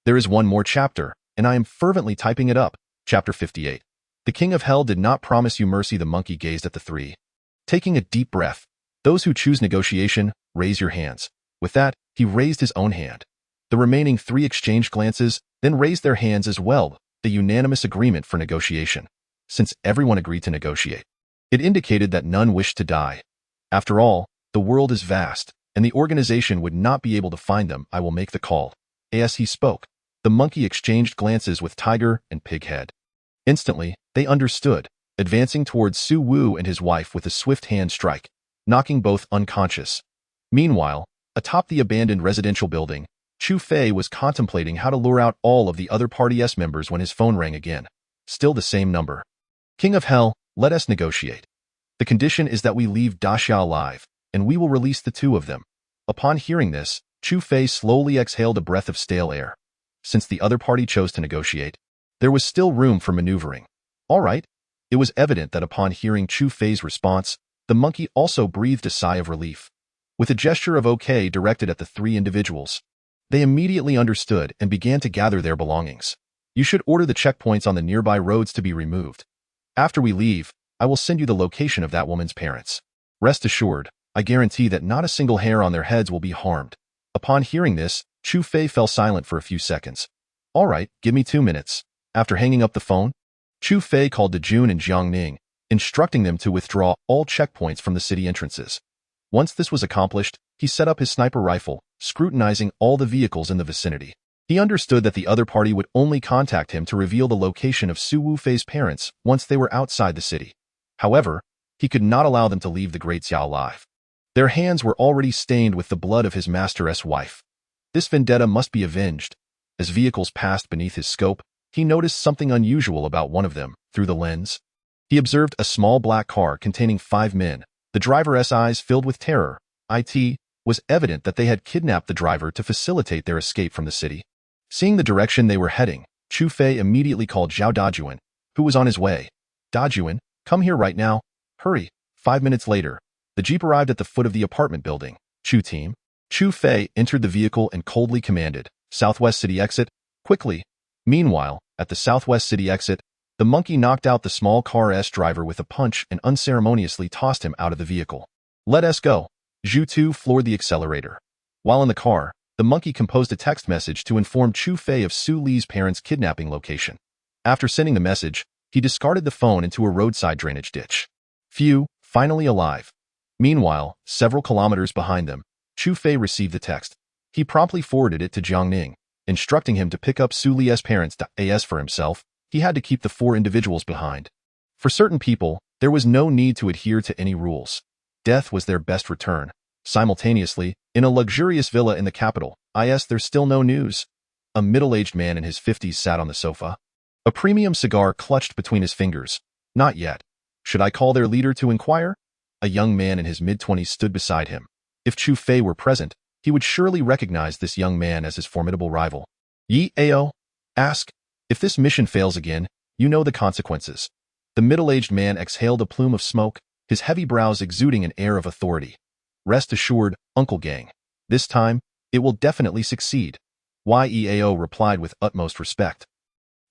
There is one more chapter, and I am fervently typing it up. Chapter 58. The King of Hell did not promise you mercy. The monkey gazed at the three. Taking a deep breath, those who choose negotiation, raise your hands. With that, he raised his own hand. The remaining three exchanged glances, then raised their hands as well, the unanimous agreement for negotiation. Since everyone agreed to negotiate, it indicated that none wished to die. After all, the world is vast, and the organization would not be able to find them. I will make the call. As he spoke, the monkey exchanged glances with Tiger and Pighead. Instantly, they understood, advancing towards Su Wu and his wife with a swift hand strike, knocking both unconscious. Meanwhile, atop the abandoned residential building, Chu Fei was contemplating how to lure out all of the other party's members when his phone rang again. Still the same number. King of Hell, let us negotiate. The condition is that we leave Daxia alive, and we will release the two of them. Upon hearing this, Chu Fei slowly exhaled a breath of stale air. Since the other party chose to negotiate, there was still room for maneuvering. All right. It was evident that upon hearing Chu Fei's response, the monkey also breathed a sigh of relief. With a gesture of okay directed at the three individuals, they immediately understood and began to gather their belongings. You should order the checkpoints on the nearby roads to be removed. After we leave, I will send you the location of that woman's parents. Rest assured, I guarantee that not a single hair on their heads will be harmed. Upon hearing this, Chu Fei fell silent for a few seconds. All right, give me 2 minutes. After hanging up the phone, Chu Fei called to Jun and Jiangning, instructing them to withdraw all checkpoints from the city entrances. Once this was accomplished, he set up his sniper rifle, scrutinizing all the vehicles in the vicinity. He understood that the other party would only contact him to reveal the location of Su Wu Fei's parents once they were outside the city. However, he could not allow them to leave the Great Xiao alive. Their hands were already stained with the blood of his master's wife. This vendetta must be avenged. As vehicles passed beneath his scope, he noticed something unusual about one of them. Through the lens, he observed a small black car containing 5 men. The driver's eyes filled with terror. It was evident that they had kidnapped the driver to facilitate their escape from the city. Seeing the direction they were heading, Chu Fei immediately called Zhao Dajuan, who was on his way. Dajuan, come here right now. Hurry. 5 minutes later, the jeep arrived at the foot of the apartment building. Chu Fei entered the vehicle and coldly commanded, Southwest City exit, quickly. Meanwhile, at the Southwest City exit, the monkey knocked out the small car's driver with a punch and unceremoniously tossed him out of the vehicle. Let us go. Zhu Tu floored the accelerator. While in the car, the monkey composed a text message to inform Chu Fei of Su Li's parents' kidnapping location. After sending the message, he discarded the phone into a roadside drainage ditch. Phew, finally alive. Meanwhile, several kilometers behind them, Chu Fei received the text. He promptly forwarded it to Jiangning, instructing him to pick up Su Li's parents. As for himself, he had to keep the 4 individuals behind. For certain people, there was no need to adhere to any rules. Death was their best return. Simultaneously, in a luxurious villa in the capital, there's still no news. A middle-aged man in his 50s sat on the sofa. A premium cigar clutched between his fingers. Not yet. Should I call their leader to inquire? A young man in his mid-20s stood beside him. If Chu Fei were present, he would surely recognize this young man as his formidable rival. Yi Ao? Ask. If this mission fails again, you know the consequences. The middle-aged man exhaled a plume of smoke, his heavy brows exuding an air of authority. Rest assured, Uncle Gang. This time, it will definitely succeed. Yao replied with utmost respect.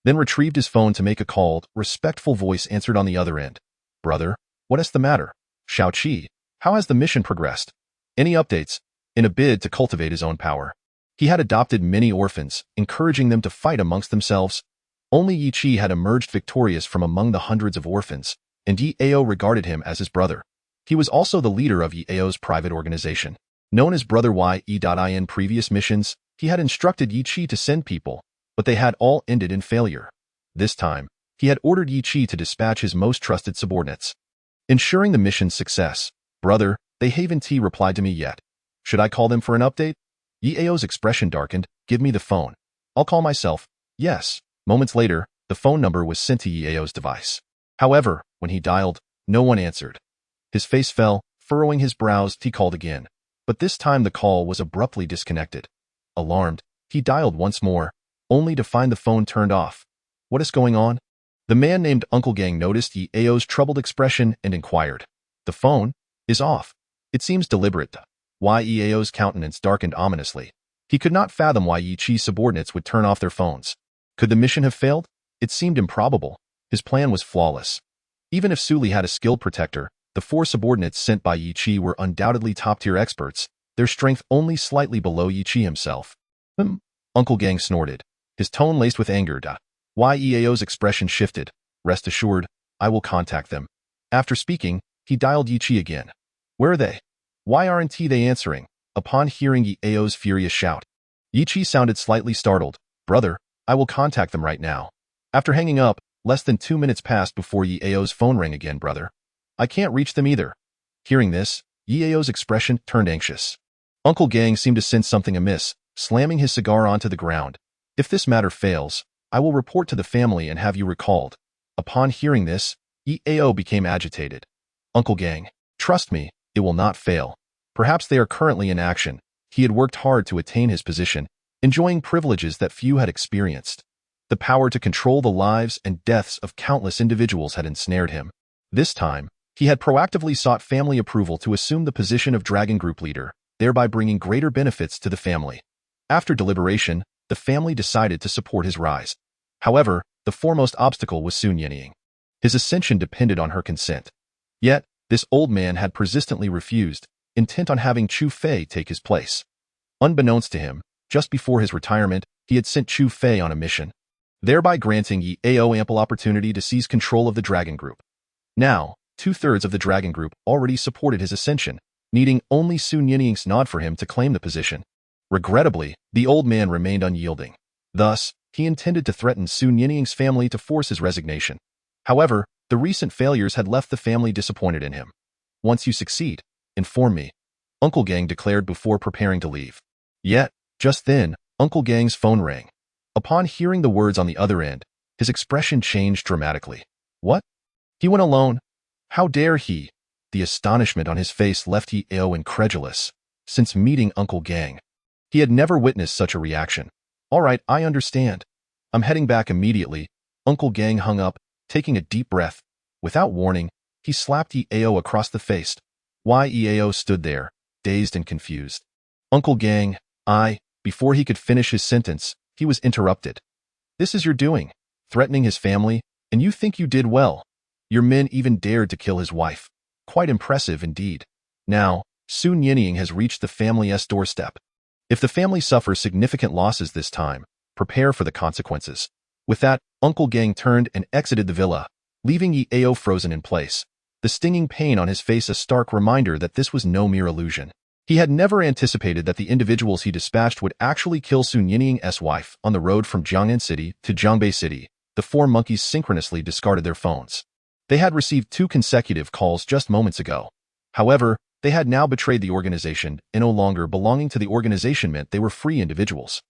Then retrieved his phone to make a call. Respectful voice answered on the other end. Brother, what is the matter? Shao Qi, how has the mission progressed? Any updates? In a bid to cultivate his own power, he had adopted many orphans, encouraging them to fight amongst themselves. Only Yi Qi had emerged victorious from among the hundreds of orphans, and Yi Ao regarded him as his brother. He was also the leader of Yi Ao's private organization. Known as Brother Ye. In previous missions, he had instructed Yi Qi to send people, but they had all ended in failure. This time, he had ordered Yi Qi to dispatch his most trusted subordinates. Ensuring the mission's success, brother, they haven't replied to me yet. Should I call them for an update? Yi Ao's expression darkened. Give me the phone. I'll call myself. Yes. Moments later, the phone number was sent to Yi Ao's device. However, when he dialed, no one answered. His face fell, furrowing his brows. He called again. But this time the call was abruptly disconnected. Alarmed, he dialed once more, only to find the phone turned off. What is going on? The man named Uncle Gang noticed Yi Ao's troubled expression and inquired. The phone is off. It seems deliberate. Yi Ao's countenance darkened ominously. He could not fathom why Yi Qi's subordinates would turn off their phones. Could the mission have failed? It seemed improbable. His plan was flawless. Even if Su Li had a skilled protector, the 4 subordinates sent by Yi Qi were undoubtedly top-tier experts, their strength only slightly below Yi Qi himself. Uncle Gang snorted, his tone laced with anger. Yi Ao's expression shifted. Rest assured, I will contact them. After speaking, he dialed Yi Qi again. Where are they? Why aren't they answering? Upon hearing Yi Ao's furious shout, Yi Qi sounded slightly startled. Brother, I will contact them right now. After hanging up, less than 2 minutes passed before Yi Ao's phone rang again. Brother, I can't reach them either. Hearing this, Yi Ao's expression turned anxious. Uncle Gang seemed to sense something amiss, slamming his cigar onto the ground. If this matter fails, I will report to the family and have you recalled. Upon hearing this, Yi Ao became agitated. Uncle Gang, trust me, it will not fail. Perhaps they are currently in action. He had worked hard to attain his position, enjoying privileges that few had experienced. The power to control the lives and deaths of countless individuals had ensnared him. This time, he had proactively sought family approval to assume the position of Dragon Group leader, thereby bringing greater benefits to the family. After deliberation, the family decided to support his rise. However, the foremost obstacle was Sun Yenying. His ascension depended on her consent. Yet, this old man had persistently refused, intent on having Chu Fei take his place. Unbeknownst to him, just before his retirement, he had sent Chu Fei on a mission, thereby granting Yi Ao ample opportunity to seize control of the Dragon Group. Now, 2/3 of the Dragon Group already supported his ascension, needing only Sun Yenying's nod for him to claim the position. Regrettably, the old man remained unyielding. Thus, he intended to threaten Sun Yenying's family to force his resignation. However, the recent failures had left the family disappointed in him. Once you succeed, inform me, Uncle Gang declared before preparing to leave. Yet, just then, Uncle Gang's phone rang. Upon hearing the words on the other end, his expression changed dramatically. What? He went alone? How dare he? The astonishment on his face left Yi Ao incredulous. Since meeting Uncle Gang, he had never witnessed such a reaction. All right, I understand. I'm heading back immediately. Uncle Gang hung up, taking a deep breath. Without warning, he slapped Yi Ao across the face. Yi Ao stood there, dazed and confused. Uncle Gang, Before he could finish his sentence, he was interrupted. "This is your doing, threatening his family, and you think you did well. Your men even dared to kill his wife. Quite impressive indeed. Now, Su Nianying has reached the family's doorstep. If the family suffers significant losses this time, prepare for the consequences." With that, Uncle Gang turned and exited the villa, leaving Yi Ao frozen in place, the stinging pain on his face a stark reminder that this was no mere illusion. He had never anticipated that the individuals he dispatched would actually kill Su Nianying's wife. On the road from Jiang'an City to Jiangbei City, the four monkeys synchronously discarded their phones. They had received 2 consecutive calls just moments ago. However, they had now betrayed the organization, and no longer belonging to the organization meant they were free individuals.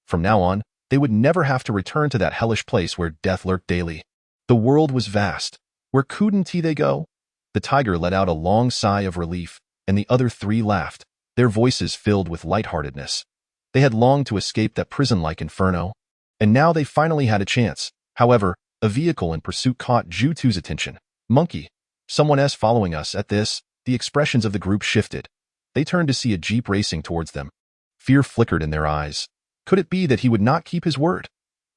From now on, they would never have to return to that hellish place where death lurked daily. The world was vast. Where couldn't they go? The tiger let out a long sigh of relief, and the other 3 laughed, their voices filled with lightheartedness. They had longed to escape that prison-like inferno, and now they finally had a chance. However, a vehicle in pursuit caught Zhu Tu's attention. "Monkey, someone else following us." At this, the expressions of the group shifted. They turned to see a jeep racing towards them. Fear flickered in their eyes. Could it be that he would not keep his word?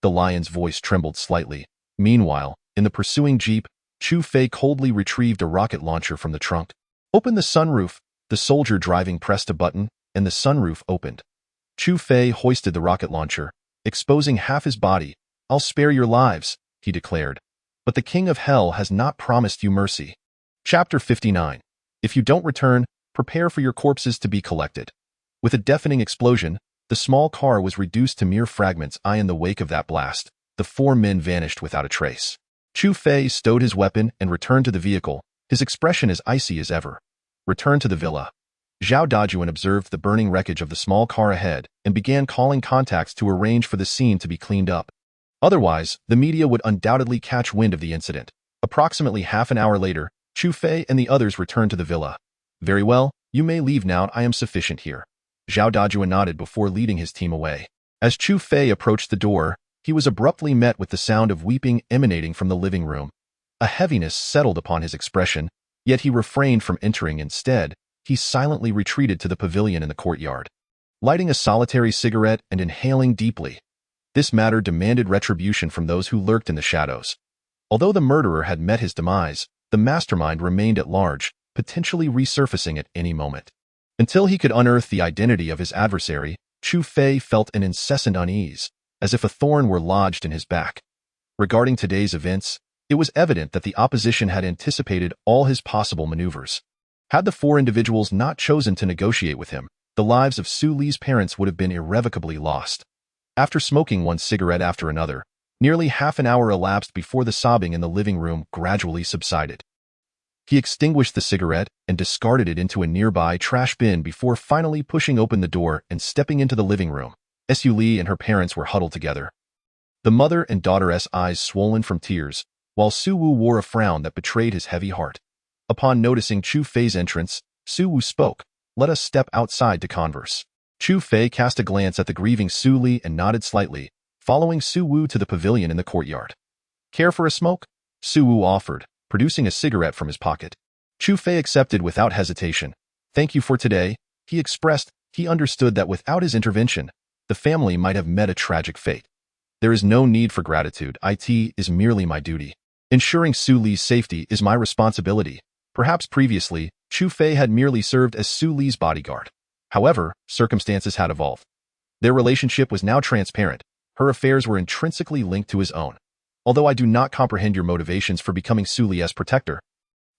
The lion's voice trembled slightly. Meanwhile, in the pursuing jeep, Chu Fei coldly retrieved a rocket launcher from the trunk. "Open the sunroof." The soldier driving pressed a button, and the sunroof opened. Chu Fei hoisted the rocket launcher, exposing half his body. "I'll spare your lives," he declared. "But the King of Hell has not promised you mercy." Chapter 59. If you don't return, prepare for your corpses to be collected. With a deafening explosion, the small car was reduced to mere fragments. In the wake of that blast, the 4 men vanished without a trace. Chu Fei stowed his weapon and returned to the vehicle, his expression as icy as ever. Returned to the villa. Zhao Dajuan observed the burning wreckage of the small car ahead and began calling contacts to arrange for the scene to be cleaned up. Otherwise, the media would undoubtedly catch wind of the incident. Approximately half an hour later, Chu Fei and the others returned to the villa. "Very well, you may leave now. I am sufficient here." Zhao Dajuan nodded before leading his team away. As Chu Fei approached the door, he was abruptly met with the sound of weeping emanating from the living room. A heaviness settled upon his expression, yet he refrained from entering. Instead, he silently retreated to the pavilion in the courtyard. Lighting a solitary cigarette and inhaling deeply, this matter demanded retribution from those who lurked in the shadows. Although the murderer had met his demise, the mastermind remained at large, potentially resurfacing at any moment. Until he could unearth the identity of his adversary, Chu Fei felt an incessant unease, as if a thorn were lodged in his back. Regarding today's events, it was evident that the opposition had anticipated all his possible maneuvers. Had the 4 individuals not chosen to negotiate with him, the lives of Su Li's parents would have been irrevocably lost. After smoking one cigarette after another, nearly half an hour elapsed before the sobbing in the living room gradually subsided. He extinguished the cigarette and discarded it into a nearby trash bin before finally pushing open the door and stepping into the living room. Su Li and her parents were huddled together. The mother and daughter's eyes swollen from tears, while Su Wu wore a frown that betrayed his heavy heart. Upon noticing Chu Fei's entrance, Su Wu spoke, "Let us step outside to converse." Chu Fei cast a glance at the grieving Su Li and nodded slightly, following Su Wu to the pavilion in the courtyard. "Care for a smoke?" Su Wu offered, producing a cigarette from his pocket. Chu Fei accepted without hesitation. "Thank you for today," he expressed. He understood that without his intervention, the family might have met a tragic fate. "There is no need for gratitude. It is merely my duty. Ensuring Su Li's safety is my responsibility." Perhaps previously, Chu Fei had merely served as Su Li's bodyguard. However, circumstances had evolved. Their relationship was now transparent. Her affairs were intrinsically linked to his own. "Although I do not comprehend your motivations for becoming Su Li's protector,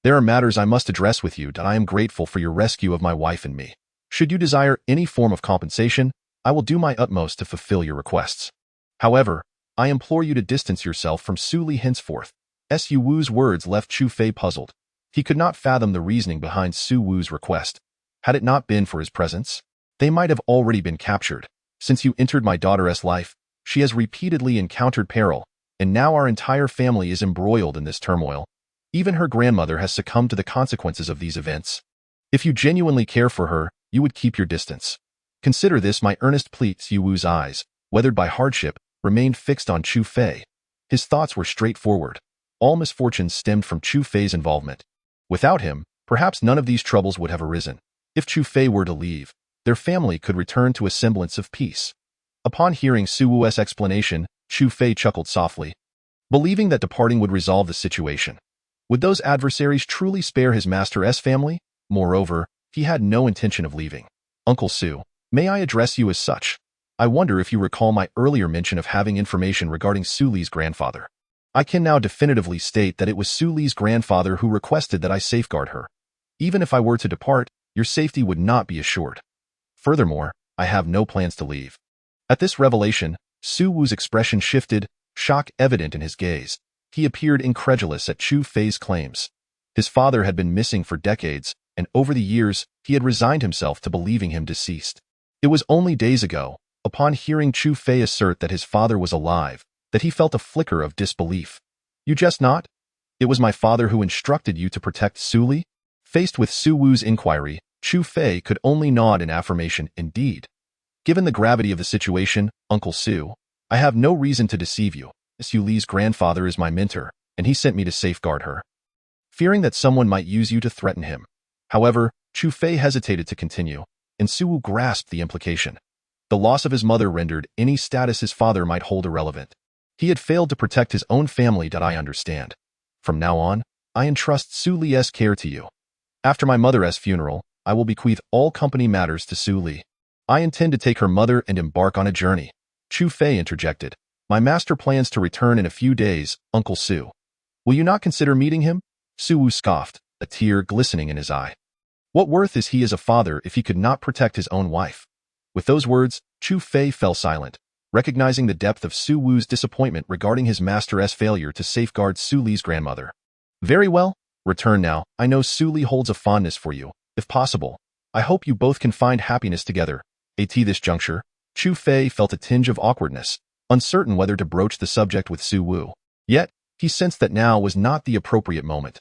there are matters I must address with you. I am grateful for your rescue of my wife and me. Should you desire any form of compensation, I will do my utmost to fulfill your requests. However, I implore you to distance yourself from Su Li henceforth." Su Wu's words left Chu Fei puzzled. He could not fathom the reasoning behind Su Wu's request. Had it not been for his presence, they might have already been captured. "Since you entered my daughter's life, she has repeatedly encountered peril, and now our entire family is embroiled in this turmoil. Even her grandmother has succumbed to the consequences of these events. If you genuinely care for her, you would keep your distance. Consider this my earnest plea." Su Wu's eyes, weathered by hardship, remained fixed on Chu Fei. His thoughts were straightforward. All misfortunes stemmed from Chu Fei's involvement. Without him, perhaps none of these troubles would have arisen. If Chu Fei were to leave, their family could return to a semblance of peace. Upon hearing Su Wu's explanation, Chu Fei chuckled softly, believing that departing would resolve the situation. Would those adversaries truly spare his master's family? Moreover, he had no intention of leaving. Uncle Su, may I address you as such? I wonder if you recall my earlier mention of having information regarding Su Li's grandfather. I can now definitively state that it was Su Li's grandfather who requested that I safeguard her. Even if I were to depart, your safety would not be assured. Furthermore, I have no plans to leave. At this revelation, Su Wu's expression shifted, shock evident in his gaze. He appeared incredulous at Chu Fei's claims. His father had been missing for decades, and over the years, he had resigned himself to believing him deceased. It was only days ago, upon hearing Chu Fei assert that his father was alive, that he felt a flicker of disbelief. You jest not? It was my father who instructed you to protect Su Li? Faced with Su Wu's inquiry, Chu Fei could only nod in affirmation. Indeed. Given the gravity of the situation, Uncle Su, I have no reason to deceive you. Su Li's grandfather is my mentor, and he sent me to safeguard her. Fearing that someone might use you to threaten him. However, Chu Fei hesitated to continue, and Su Wu grasped the implication. The loss of his mother rendered any status his father might hold irrelevant. He had failed to protect his own family. I understand. From now on, I entrust Su Li's care to you. After my mother's funeral, I will bequeath all company matters to Su Li. I intend to take her mother and embark on a journey. Chu Fei interjected. My master plans to return in a few days, Uncle Su. Will you not consider meeting him? Su Wu scoffed, a tear glistening in his eye. What worth is he as a father if he could not protect his own wife? With those words, Chu Fei fell silent, recognizing the depth of Su Wu's disappointment regarding his master's failure to safeguard Su Li's grandmother. Very well, return now. I know Su Li holds a fondness for you. If possible, I hope you both can find happiness together. At this juncture, Chu Fei felt a tinge of awkwardness, uncertain whether to broach the subject with Su Wu. Yet, he sensed that now was not the appropriate moment.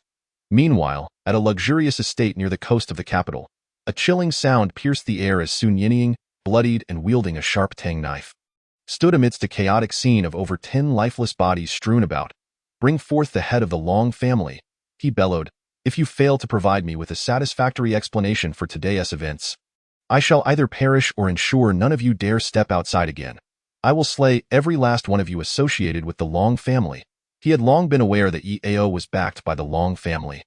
Meanwhile, at a luxurious estate near the coast of the capital, a chilling sound pierced the air as Sun Yinying, bloodied and wielding a sharp tang knife, stood amidst a chaotic scene of over 10 lifeless bodies strewn about. Bring forth the head of the Long family, he bellowed. If you fail to provide me with a satisfactory explanation for today's events, I shall either perish or ensure none of you dare step outside again. I will slay every last one of you associated with the Long family. He had long been aware that Yao was backed by the Long family.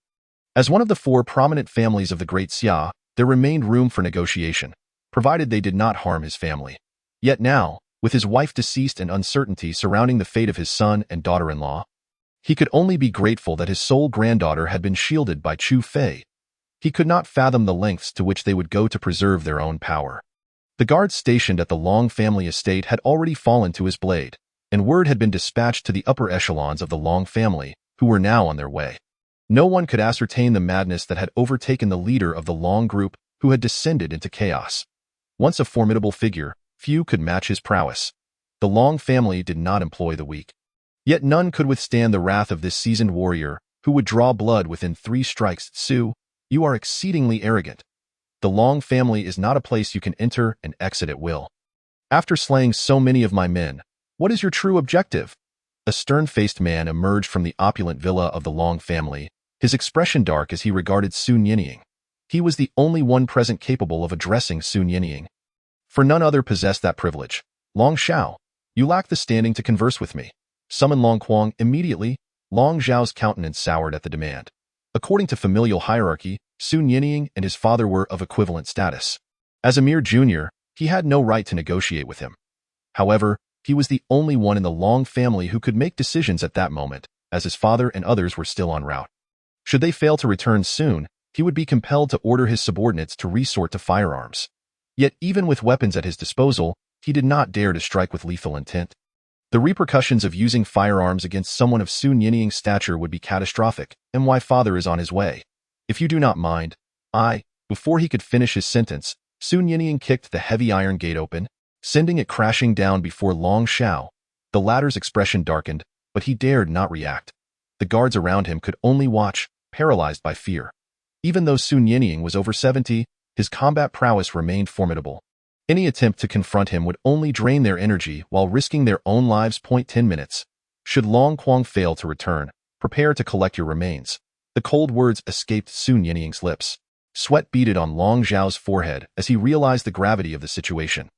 As one of the 4 prominent families of the Great Xia, there remained room for negotiation, provided they did not harm his family. Yet now, with his wife deceased and uncertainty surrounding the fate of his son and daughter-in-law, he could only be grateful that his sole granddaughter had been shielded by Chu Fei. He could not fathom the lengths to which they would go to preserve their own power. The guards stationed at the Long family estate had already fallen to his blade, and word had been dispatched to the upper echelons of the Long family, who were now on their way. No one could ascertain the madness that had overtaken the leader of the Long group, who had descended into chaos. Once a formidable figure, few could match his prowess. The Long family did not employ the weak. Yet none could withstand the wrath of this seasoned warrior, who would draw blood within 3 strikes. Su, you are exceedingly arrogant. The Long family is not a place you can enter and exit at will. After slaying so many of my men, what is your true objective? A stern-faced man emerged from the opulent villa of the Long family, his expression dark as he regarded Sun Yinying. He was the only one present capable of addressing Sun Yinying, for none other possessed that privilege. Long Xiao, you lack the standing to converse with me. Summon Long Quang immediately. Long Zhao's countenance soured at the demand. According to familial hierarchy, Sun Yinying and his father were of equivalent status. As a mere junior, he had no right to negotiate with him. However, he was the only one in the Long family who could make decisions at that moment, as his father and others were still en route. Should they fail to return soon, he would be compelled to order his subordinates to resort to firearms. Yet even with weapons at his disposal, he did not dare to strike with lethal intent. The repercussions of using firearms against someone of Sun Yinying's stature would be catastrophic, and my father is on his way. If you do not mind, Before he could finish his sentence, Sun Yinying kicked the heavy iron gate open, sending it crashing down before Long Xiao. The latter's expression darkened, but he dared not react. The guards around him could only watch, paralyzed by fear. Even though Sun Yinying was over 70, his combat prowess remained formidable. Any attempt to confront him would only drain their energy while risking their own lives. 10 minutes. Should Long Quang fail to return, prepare to collect your remains. The cold words escaped Sun Yinying's lips. Sweat beaded on Long Zhao's forehead as he realized the gravity of the situation.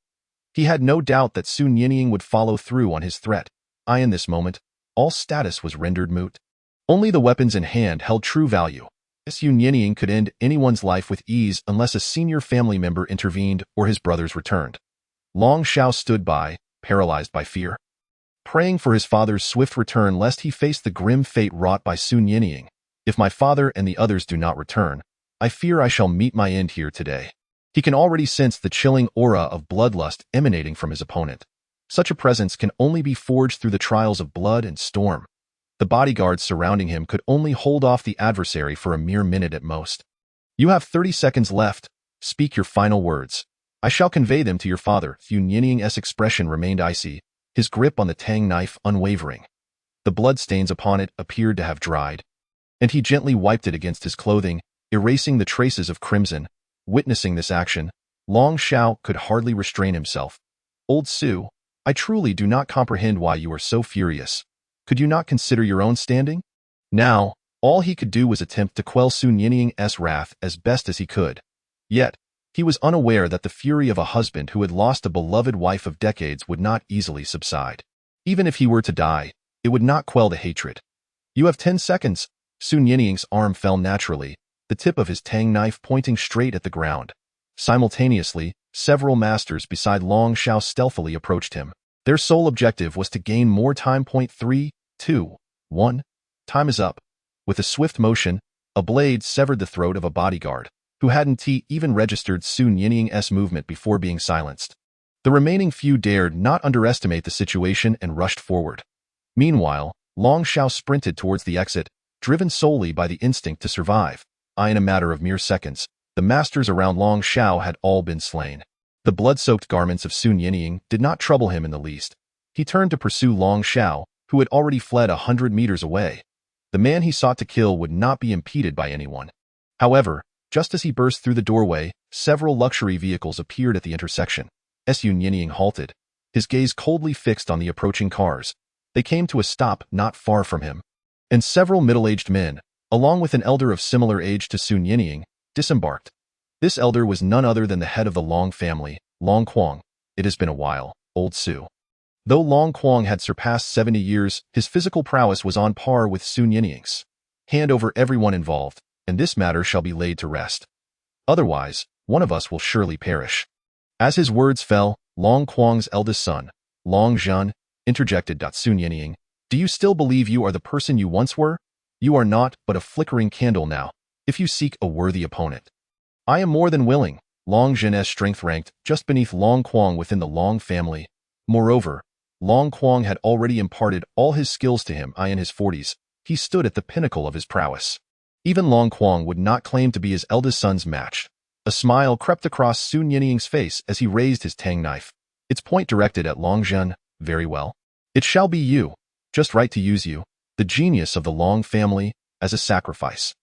He had no doubt that Sun Yinying would follow through on his threat. In this moment, all status was rendered moot. Only the weapons in hand held true value. Sun Yinying could end anyone's life with ease unless a senior family member intervened or his brothers returned. Long Zhao stood by, paralyzed by fear, praying for his father's swift return lest he face the grim fate wrought by Sun Yinying. If my father and the others do not return, I fear I shall meet my end here today. He can already sense the chilling aura of bloodlust emanating from his opponent. Such a presence can only be forged through the trials of blood and storm. The bodyguards surrounding him could only hold off the adversary for a mere minute at most. You have 30 seconds left. Speak your final words. I shall convey them to your father. Sun Yinying's expression remained icy, his grip on the tang knife unwavering. The bloodstains upon it appeared to have dried, and he gently wiped it against his clothing, erasing the traces of crimson. Witnessing this action, Long Zhao could hardly restrain himself. Old Su, I truly do not comprehend why you are so furious. Could you not consider your own standing? Now, all he could do was attempt to quell Sun Yinying's wrath as best as he could. Yet, he was unaware that the fury of a husband who had lost a beloved wife of decades would not easily subside. Even if he were to die, it would not quell the hatred. You have 10 seconds. Sun Yinying's arm fell naturally, the tip of his tang knife pointing straight at the ground. Simultaneously, several masters beside Long Zhao stealthily approached him. Their sole objective was to gain more time. 3, 2, 1. Time is up. With a swift motion, a blade severed the throat of a bodyguard, who hadn't even registered Sun Yinying's movement before being silenced. The remaining few dared not underestimate the situation and rushed forward. Meanwhile, Long Zhao sprinted towards the exit, driven solely by the instinct to survive. In a matter of mere seconds, the masters around Long Zhao had all been slain. The blood-soaked garments of Sun Yinying did not trouble him in the least. He turned to pursue Long Zhao, who had already fled 100 meters away. The man he sought to kill would not be impeded by anyone. However, just as he burst through the doorway, several luxury vehicles appeared at the intersection. Sun Yinying halted, his gaze coldly fixed on the approaching cars. They came to a stop not far from him, and several middle-aged men, along with an elder of similar age to Sun Yinying, disembarked. This elder was none other than the head of the Long family, Long Quang. It has been a while, Old Su. Though Long Quang had surpassed 70 years, his physical prowess was on par with Sun Yinying's. Hand over everyone involved, and this matter shall be laid to rest. Otherwise, one of us will surely perish. As his words fell, Long Quang's eldest son, Long Zhan, interjected. Sun Yinying, do you still believe you are the person you once were? You are not but a flickering candle now, if you seek a worthy opponent. I am more than willing. Long Zhan's strength ranked just beneath Long Quang within the Long family. Moreover, Long Quang had already imparted all his skills to him. In his 40s, he stood at the pinnacle of his prowess. Even Long Quang would not claim to be his eldest son's match. A smile crept across Sun Yinying's face as he raised his tang knife, its point directed at Long Zhan. Very well. It shall be you. Just right to use you, the genius of the Long family, as a sacrifice.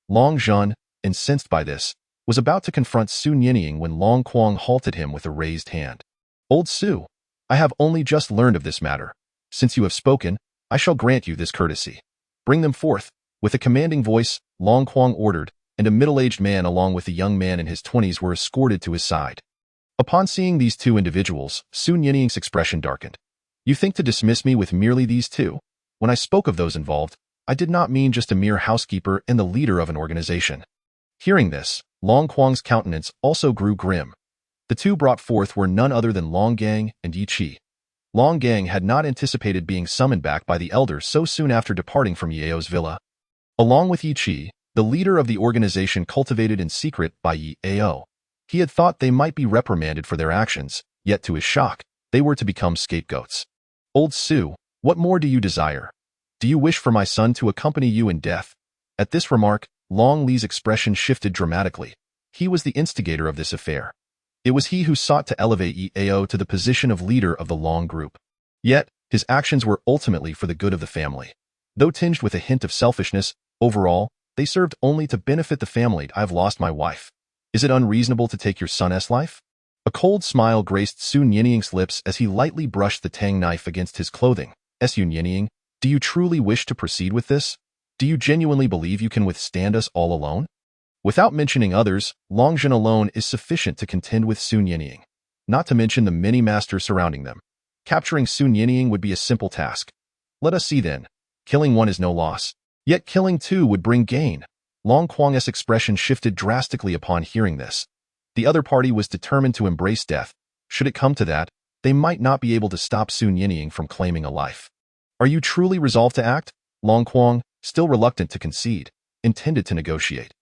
Long Zhan, incensed by this, was about to confront Sun Yinying when Long Quang halted him with a raised hand. Old Su, I have only just learned of this matter. Since you have spoken, I shall grant you this courtesy. Bring them forth. With a commanding voice, Long Quang ordered, and a middle-aged man along with a young man in his 20s were escorted to his side. Upon seeing these two individuals, Sun Yinying's expression darkened. You think to dismiss me with merely these two? When I spoke of those involved, I did not mean just a mere housekeeper and the leader of an organization. Hearing this, Long Quang's countenance also grew grim. The two brought forth were none other than Long Gang and Yi Qi. Long Gang had not anticipated being summoned back by the elder so soon after departing from Yao's villa. Along with Yi Qi, the leader of the organization cultivated in secret by Yao, he had thought they might be reprimanded for their actions, yet to his shock, they were to become scapegoats. Old Su, what more do you desire? Do you wish for my son to accompany you in death? At this remark, Long Li's expression shifted dramatically. He was the instigator of this affair. It was he who sought to elevate Yao to the position of leader of the Long group. Yet, his actions were ultimately for the good of the family. Though tinged with a hint of selfishness, overall, they served only to benefit the family. I've lost my wife. Is it unreasonable to take your son's life? A cold smile graced Sun Yinying's lips as he lightly brushed the tang knife against his clothing. Sun Yinying, do you truly wish to proceed with this? Do you genuinely believe you can withstand us all alone? Without mentioning others, Long Zhen alone is sufficient to contend with Sun Yinying, not to mention the many masters surrounding them. Capturing Sun Yinying would be a simple task. Let us see then. Killing one is no loss. Yet killing two would bring gain. Long Quang's expression shifted drastically upon hearing this. The other party was determined to embrace death. Should it come to that, they might not be able to stop Sun Yinying from claiming a life. Are you truly resolved to act? Long Quang, still reluctant to concede, intended to negotiate.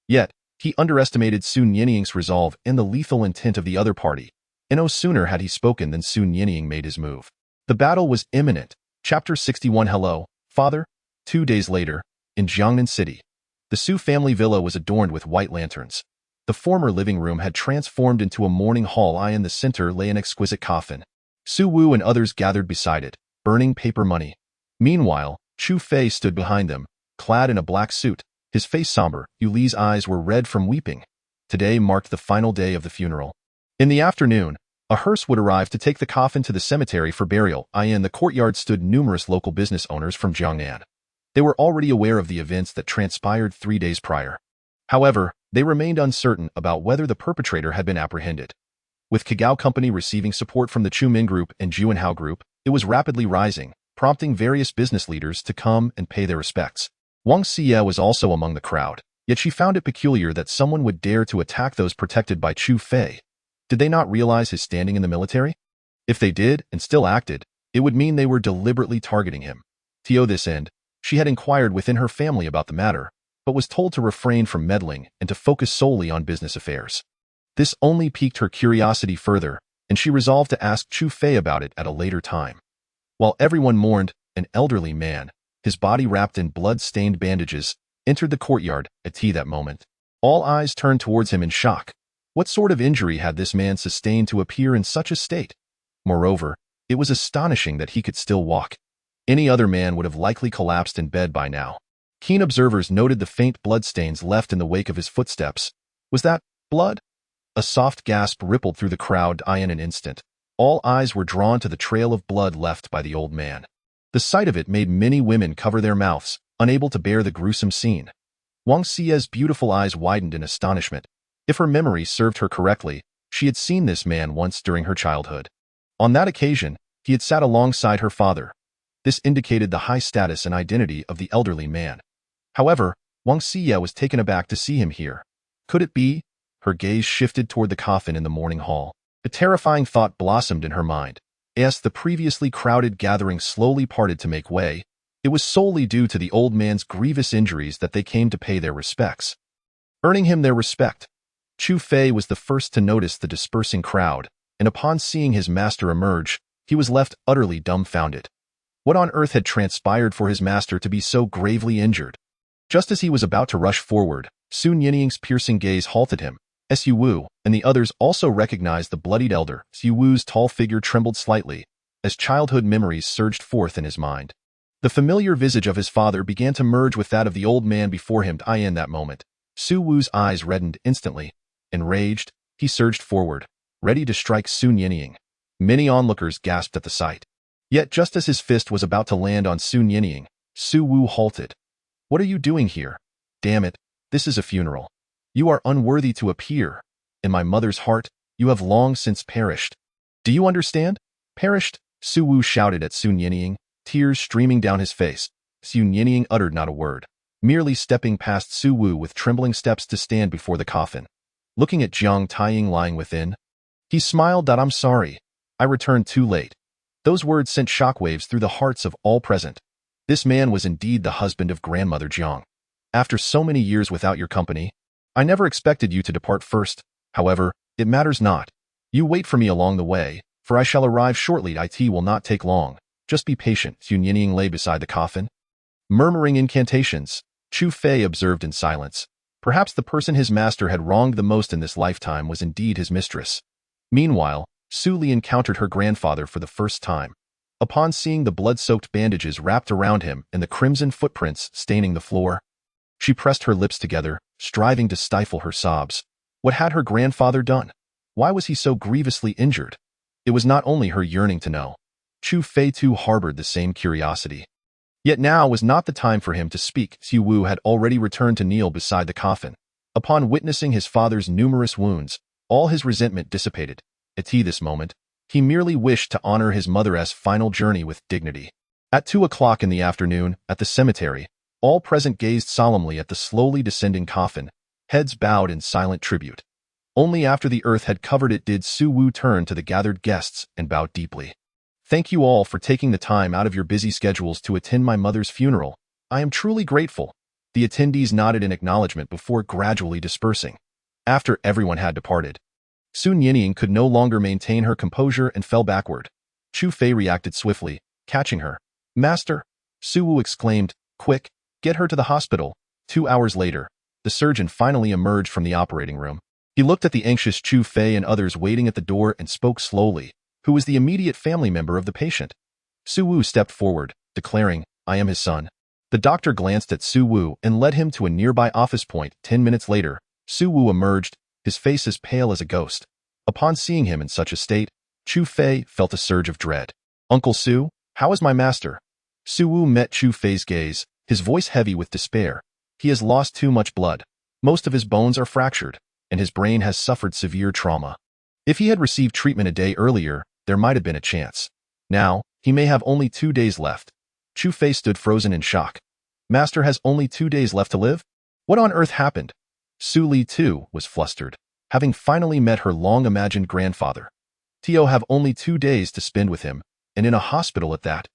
Yet, he underestimated Sun Yinying's resolve and the lethal intent of the other party, and no sooner had he spoken than Sun Yinying made his move. The battle was imminent. Chapter 61. Hello, Father. 2 days later, in Jiangnan City, the Su family villa was adorned with white lanterns. The former living room had transformed into a mourning hall. In the center lay an exquisite coffin. Su Wu and others gathered beside it, burning paper money. Meanwhile, Chu Fei stood behind them, clad in a black suit, his face somber. Yuli's eyes were red from weeping. Today marked the final day of the funeral. In the afternoon, a hearse would arrive to take the coffin to the cemetery for burial. In the courtyard stood numerous local business owners from Jiangnan. They were already aware of the events that transpired 3 days prior. However, they remained uncertain about whether the perpetrator had been apprehended. With Kagao Company receiving support from the Chu Min Group and Juanhao Group, it was rapidly rising, prompting various business leaders to come and pay their respects. Wang Xie was also among the crowd, yet she found it peculiar that someone would dare to attack those protected by Chu Fei. Did they not realize his standing in the military? If they did and still acted, it would mean they were deliberately targeting him. To this end, she had inquired within her family about the matter, but was told to refrain from meddling and to focus solely on business affairs. This only piqued her curiosity further, and she resolved to ask Chu Fei about it at a later time. While everyone mourned, an elderly man, his body wrapped in blood-stained bandages, entered the courtyard at that moment. All eyes turned towards him in shock. What sort of injury had this man sustained to appear in such a state? Moreover, it was astonishing that he could still walk. Any other man would have likely collapsed in bed by now. Keen observers noted the faint bloodstains left in the wake of his footsteps. Was that blood? A soft gasp rippled through the crowd. In an instant, all eyes were drawn to the trail of blood left by the old man. The sight of it made many women cover their mouths, unable to bear the gruesome scene. Wang Xie's beautiful eyes widened in astonishment. If her memory served her correctly, she had seen this man once during her childhood. On that occasion, he had sat alongside her father. This indicated the high status and identity of the elderly man. However, Wang Xie was taken aback to see him here. Could it be? Her gaze shifted toward the coffin in the mourning hall. A terrifying thought blossomed in her mind. As the previously crowded gathering slowly parted to make way, it was solely due to the old man's grievous injuries that they came to pay their respects. Earning him their respect, Chu Fei was the first to notice the dispersing crowd, and upon seeing his master emerge, he was left utterly dumbfounded. What on earth had transpired for his master to be so gravely injured? Just as he was about to rush forward, Sun Yinying's piercing gaze halted him. Su Wu and the others also recognized the bloodied elder. Su Wu's tall figure trembled slightly, as childhood memories surged forth in his mind. The familiar visage of his father began to merge with that of the old man before him. In that moment, Su Wu's eyes reddened instantly. Enraged, he surged forward, ready to strike Sun Yinying. Many onlookers gasped at the sight. Yet just as his fist was about to land on Sun Yinying, Su Wu halted. What are you doing here? Damn it, this is a funeral. You are unworthy to appear. In my mother's heart, you have long since perished. Do you understand? Perished? Su Wu shouted at Sun Yinying, tears streaming down his face. Sun Yinying uttered not a word, merely stepping past Su Wu with trembling steps to stand before the coffin. Looking at Jiang Taiying lying within, he smiled. I'm sorry. I returned too late. Those words sent shockwaves through the hearts of all present. This man was indeed the husband of grandmother Jiang. After so many years without your company, I never expected you to depart first. However, it matters not. You wait for me along the way, for I shall arrive shortly. It will not take long. Just be patient. Sun Yinying lay beside the coffin, murmuring incantations. Chu Fei observed in silence. Perhaps the person his master had wronged the most in this lifetime was indeed his mistress. Meanwhile, Su Li encountered her grandfather for the first time. Upon seeing the blood-soaked bandages wrapped around him and the crimson footprints staining the floor, she pressed her lips together, striving to stifle her sobs. What had her grandfather done? Why was he so grievously injured? It was not only her yearning to know. Chu Fei too harbored the same curiosity. Yet now was not the time for him to speak. Su Wu had already returned to kneel beside the coffin. Upon witnessing his father's numerous wounds, all his resentment dissipated. At this moment, he merely wished to honor his mother's final journey with dignity. At 2 o'clock in the afternoon, at the cemetery, all present gazed solemnly at the slowly descending coffin, heads bowed in silent tribute. Only after the earth had covered it did Su Wu turn to the gathered guests and bow deeply. "Thank you all for taking the time out of your busy schedules to attend my mother's funeral. I am truly grateful." The attendees nodded in acknowledgement before gradually dispersing. After everyone had departed, Sun Yinying could no longer maintain her composure and fell backward. Chu Fei reacted swiftly, catching her. "Master!" Su Wu exclaimed, "Quick, get her to the hospital." 2 hours later, the surgeon finally emerged from the operating room. He looked at the anxious Chu Fei and others waiting at the door and spoke slowly, who was the immediate family member of the patient. Su Wu stepped forward, declaring, "I am his son." The doctor glanced at Su Wu and led him to a nearby office point. 10 minutes later, Su Wu emerged, his face as pale as a ghost. Upon seeing him in such a state, Chu Fei felt a surge of dread. "Uncle Su, how is my master?" Su Wu met Chu Fei's gaze, his voice heavy with despair. "He has lost too much blood. Most of his bones are fractured, and his brain has suffered severe trauma. If he had received treatment a day earlier, there might have been a chance. Now, he may have only 2 days left." Chu Fei stood frozen in shock. "Master has only 2 days left to live? What on earth happened?" Su Li, too, was flustered, having finally met her long-imagined grandfather. Tio have only 2 days to spend with him, and in a hospital at that.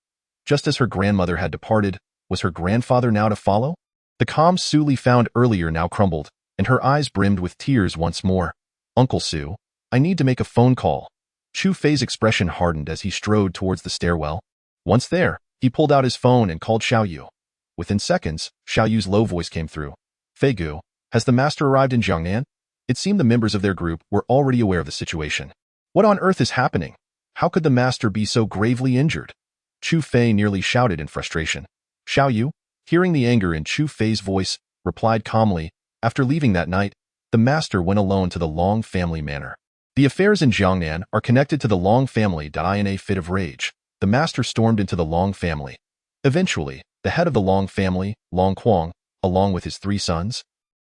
Just as her grandmother had departed, was her grandfather now to follow? The calm Su Li found earlier now crumbled, and her eyes brimmed with tears once more. "Uncle Su, I need to make a phone call." Chu Fei's expression hardened as he strode towards the stairwell. Once there, he pulled out his phone and called Xiao Yu. Within seconds, Xiao Yu's low voice came through. "Fei Gu, has the master arrived in Jiangnan?" It seemed the members of their group were already aware of the situation. "What on earth is happening? How could the master be so gravely injured?" Chu Fei nearly shouted in frustration. Xiao Yu, hearing the anger in Chu Fei's voice, replied calmly, "After leaving that night, the master went alone to the Long family manor. The affairs in Jiangnan are connected to the Long family. In a fit of rage, the master stormed into the Long family. Eventually, the head of the Long family, Long Quang, along with his 3 sons,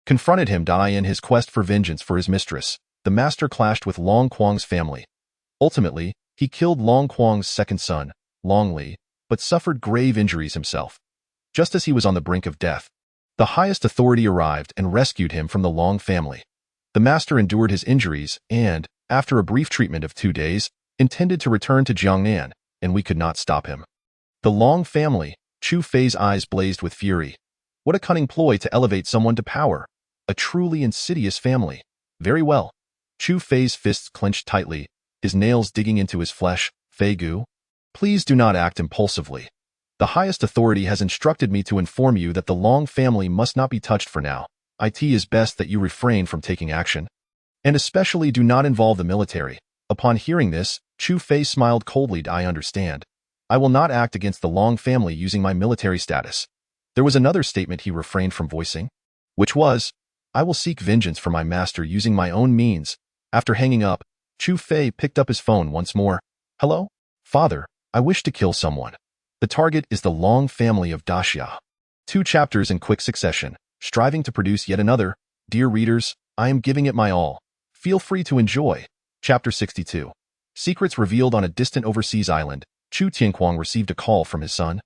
confronted him. In his quest for vengeance for his mistress, the master clashed with Long Quang's family. Ultimately, he killed Long Quang's second son, Long Li, but suffered grave injuries himself. Just as he was on the brink of death, the highest authority arrived and rescued him from the Long family. The master endured his injuries and, after a brief treatment of 2 days, intended to return to Jiangnan, and we could not stop him." The Long family. Chu Fei's eyes blazed with fury. What a cunning ploy to elevate someone to power. A truly insidious family. Very well. Chu Fei's fists clenched tightly, his nails digging into his flesh. "Fei Gu, please do not act impulsively. The highest authority has instructed me to inform you that the Long family must not be touched for now. It is best that you refrain from taking action, and especially do not involve the military." Upon hearing this, Chu Fei smiled coldly. "I understand. I will not act against the Long family using my military status." There was another statement he refrained from voicing, which was, "I will seek vengeance for my master using my own means." After hanging up, Chu Fei picked up his phone once more. "Hello? Father, I wish to kill someone. The target is the Long family of Daxia." 2 chapters in quick succession, striving to produce yet another. Dear readers, I am giving it my all. Feel free to enjoy. Chapter 62. Secrets revealed on a distant overseas island. Chu Tianquang received a call from his son.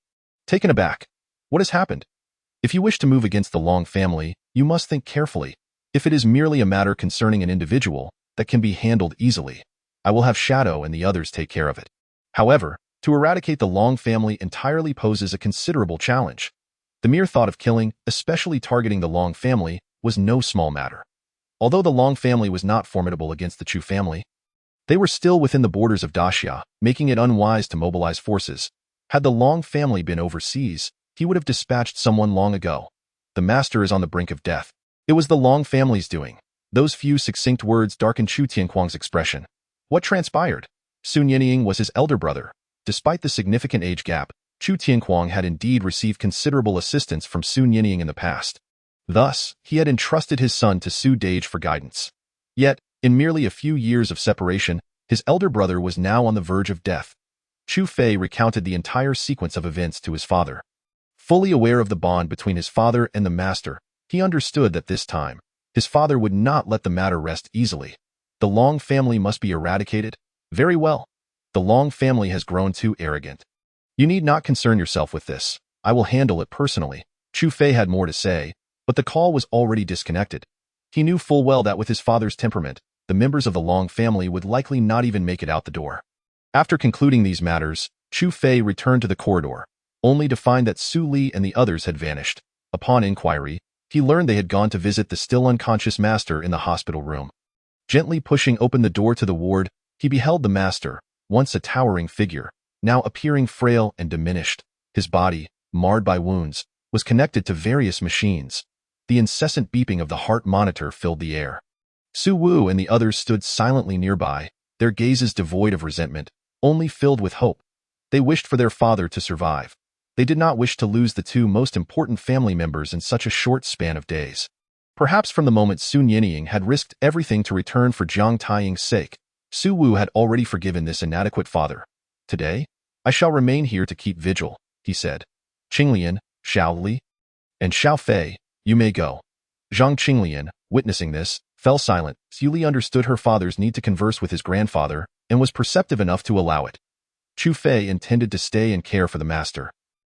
Taken aback. "What has happened?" "If you wish to move against the Long family, you must think carefully. If it is merely a matter concerning an individual, that can be handled easily. I will have Shadow and the others take care of it. However, to eradicate the Long family entirely poses a considerable challenge. The mere thought of killing, especially targeting the Long family, was no small matter. Although the Long family was not formidable against the Chu family, they were still within the borders of Daxia, making it unwise to mobilize forces. Had the Long family been overseas, he would have dispatched someone long ago. The master is on the brink of death. It was the Long family's doing. Those few succinct words darkened Chu Tianquang's expression. What transpired? Sun Yinying was his elder brother. Despite the significant age gap, Chu Tianquang had indeed received considerable assistance from Sun Yinying in the past. Thus, he had entrusted his son to Su Dage for guidance. Yet, in merely a few years of separation, his elder brother was now on the verge of death. Chu Fei recounted the entire sequence of events to his father. Fully aware of the bond between his father and the master, he understood that this time, His father would not let the matter rest easily. The Long family must be eradicated? Very well. The Long family has grown too arrogant. You need not concern yourself with this. I will handle it personally. Chu Fei had more to say, but the call was already disconnected. He knew full well that with his father's temperament, the members of the Long family would likely not even make it out the door. After concluding these matters, Chu Fei returned to the corridor, only to find that Su Li and the others had vanished. Upon inquiry, he learned they had gone to visit the still unconscious master in the hospital room. Gently pushing open the door to the ward, he beheld the master, once a towering figure, now appearing frail and diminished. His body, marred by wounds, was connected to various machines. The incessant beeping of the heart monitor filled the air. Su Wu and the others stood silently nearby, their gazes devoid of resentment, only filled with hope. They wished for their father to survive. They did not wish to lose the two most important family members in such a short span of days. Perhaps from the moment Sun Yinying had risked everything to return for Jiang Taiying's sake, Su Wu had already forgiven this inadequate father. Today, I shall remain here to keep vigil, he said. Qinglian, Xiao Li, and Xiao Fei, you may go. Zhang Qinglian, witnessing this, fell silent. Su Li understood her father's need to converse with his grandfather and was perceptive enough to allow it. Chu Fei intended to stay and care for the master.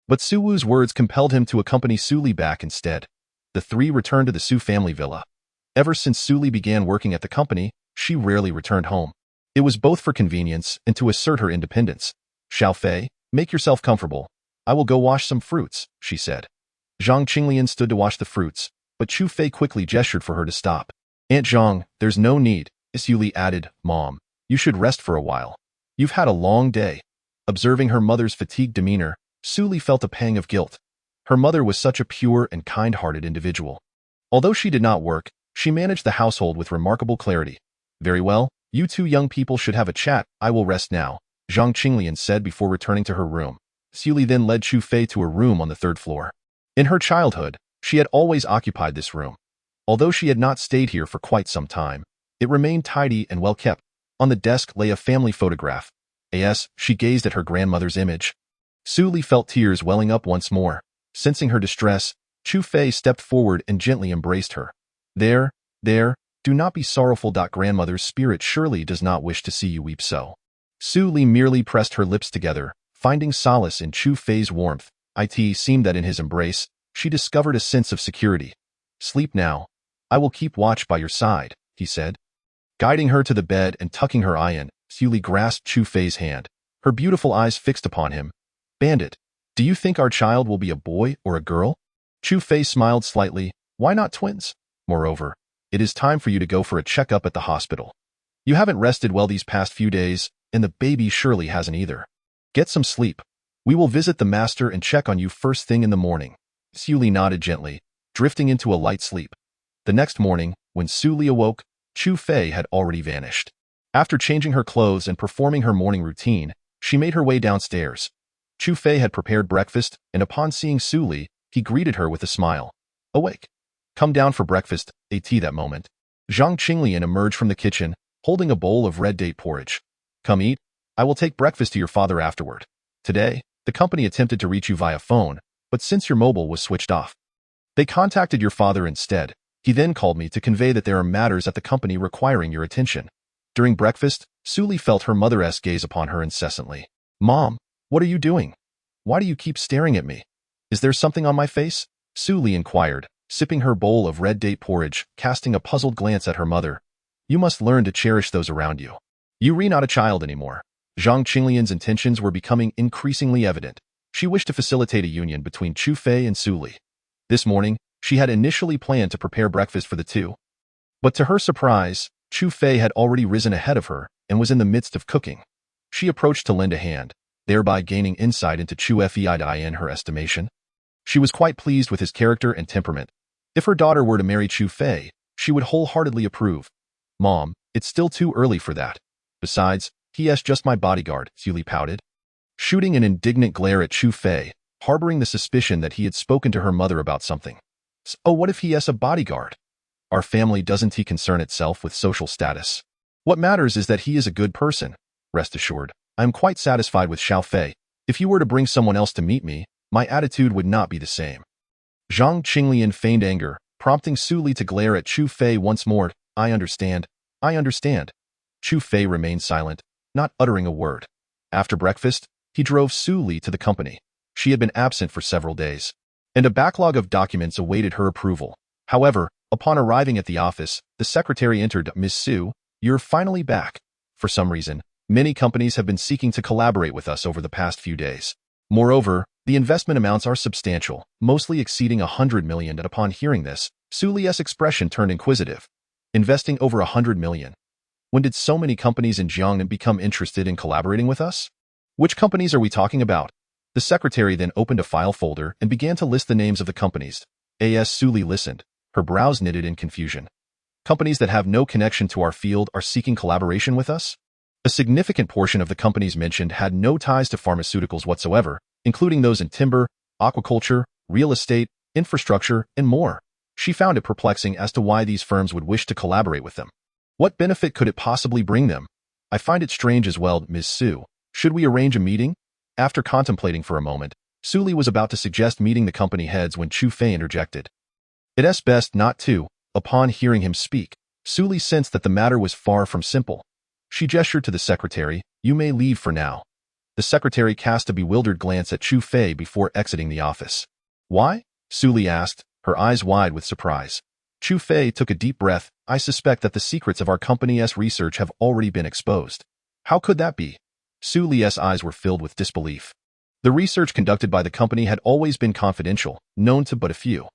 But Su Wu's words compelled him to accompany Su Li back instead. The three returned to the Su family villa. Ever since Su Li began working at the company, she rarely returned home. It was both for convenience and to assert her independence. Xiao Fei, make yourself comfortable. I will go wash some fruits, she said. Zhang Qinglian stood to wash the fruits, but Chu Fei quickly gestured for her to stop. Aunt Zhang, there's no need, Su Li added. Mom, you should rest for a while. You've had a long day. Observing her mother's fatigued demeanor, Su Li felt a pang of guilt. Her mother was such a pure and kind-hearted individual. Although she did not work, she managed the household with remarkable clarity. Very well, you two young people should have a chat. I will rest now, Zhang Qinglian said before returning to her room. Su Li then led Chu Fei to a room on the third floor. In her childhood, she had always occupied this room. Although she had not stayed here for quite some time, it remained tidy and well kept. On the desk lay a family photograph. As she gazed at her grandmother's image, Su Li felt tears welling up once more. Sensing her distress, Chu Fei stepped forward and gently embraced her. There, do not be sorrowful. Grandmother's spirit surely does not wish to see you weep so. Su Li merely pressed her lips together, finding solace in Chu Fei's warmth. It seemed that in his embrace, she discovered a sense of security. Sleep now. I will keep watch by your side, he said. Guiding her to the bed and tucking her eye in, Su Li grasped Chu Fei's hand, her beautiful eyes fixed upon him. Bandit, do you think our child will be a boy or a girl? Chu Fei smiled slightly. Why not twins? Moreover, it is time for you to go for a checkup at the hospital. You haven't rested well these past few days, and the baby surely hasn't either. Get some sleep. We will visit the master and check on you first thing in the morning. Su Li nodded gently, drifting into a light sleep. The next morning, when Su Li awoke, Chu Fei had already vanished. After changing her clothes and performing her morning routine, she made her way downstairs. Chu Fei had prepared breakfast, and upon seeing Su Li, he greeted her with a smile. Awake. Come down for breakfast, at that moment. Zhang Qinglian emerged from the kitchen, holding a bowl of red date porridge. Come eat. I will take breakfast to your father afterward. Today, the company attempted to reach you via phone, but since your mobile was switched off, they contacted your father instead. He then called me to convey that there are matters at the company requiring your attention. During breakfast, Su Li felt her mother's gaze upon her incessantly. Mom, what are you doing? Why do you keep staring at me? Is there something on my face? Su Li inquired, sipping her bowl of red date porridge, casting a puzzled glance at her mother. You must learn to cherish those around you. You are not a child anymore. Zhang Qinglian's intentions were becoming increasingly evident. She wished to facilitate a union between Chu Fei and Su Li. This morning, she had initially planned to prepare breakfast for the two. But to her surprise, Chu Fei had already risen ahead of her and was in the midst of cooking. She approached to lend a hand, thereby gaining insight into Chu Fei in her estimation. She was quite pleased with his character and temperament. If her daughter were to marry Chu Fei, she would wholeheartedly approve. Mom, it's still too early for that. Besides, he's just my bodyguard, Su Li pouted. Shooting an indignant glare at Chu Fei, harboring the suspicion that he had spoken to her mother about something. Oh, what if he's a bodyguard? Our family doesn't concern itself with social status. What matters is that he is a good person. Rest assured, I am quite satisfied with Xiao Fei. If you were to bring someone else to meet me, my attitude would not be the same. Zhang Qinglian feigned anger, prompting Su Li to glare at Chu Fei once more. I understand. I understand. Chu Fei remained silent, not uttering a word. After breakfast, he drove Su Li to the company. She had been absent for several days, and a backlog of documents awaited her approval. However, upon arriving at the office, the secretary entered. Miss Su, you're finally back. For some reason, many companies have been seeking to collaborate with us over the past few days. Moreover, the investment amounts are substantial, mostly exceeding 100 million, and upon hearing this, Su Li's expression turned inquisitive. Investing over 100 million. When did so many companies in Jiangnan become interested in collaborating with us? Which companies are we talking about? The secretary then opened a file folder and began to list the names of the companies. As Su Li listened, her brows knitted in confusion. Companies that have no connection to our field are seeking collaboration with us? A significant portion of the companies mentioned had no ties to pharmaceuticals whatsoever, including those in timber, aquaculture, real estate, infrastructure, and more. She found it perplexing as to why these firms would wish to collaborate with them. What benefit could it possibly bring them? I find it strange as well, Ms. Su. Should we arrange a meeting? After contemplating for a moment, Su Li was about to suggest meeting the company heads when Chu Fei interjected. It's best not to. Upon hearing him speak, Su Li sensed that the matter was far from simple. She gestured to the secretary. You may leave for now. The secretary cast a bewildered glance at Chu Fei before exiting the office. Why? Su Li asked, her eyes wide with surprise. Chu Fei took a deep breath. I suspect that the secrets of our company's research have already been exposed. How could that be? Su Li's eyes were filled with disbelief. The research conducted by the company had always been confidential, known to but a few.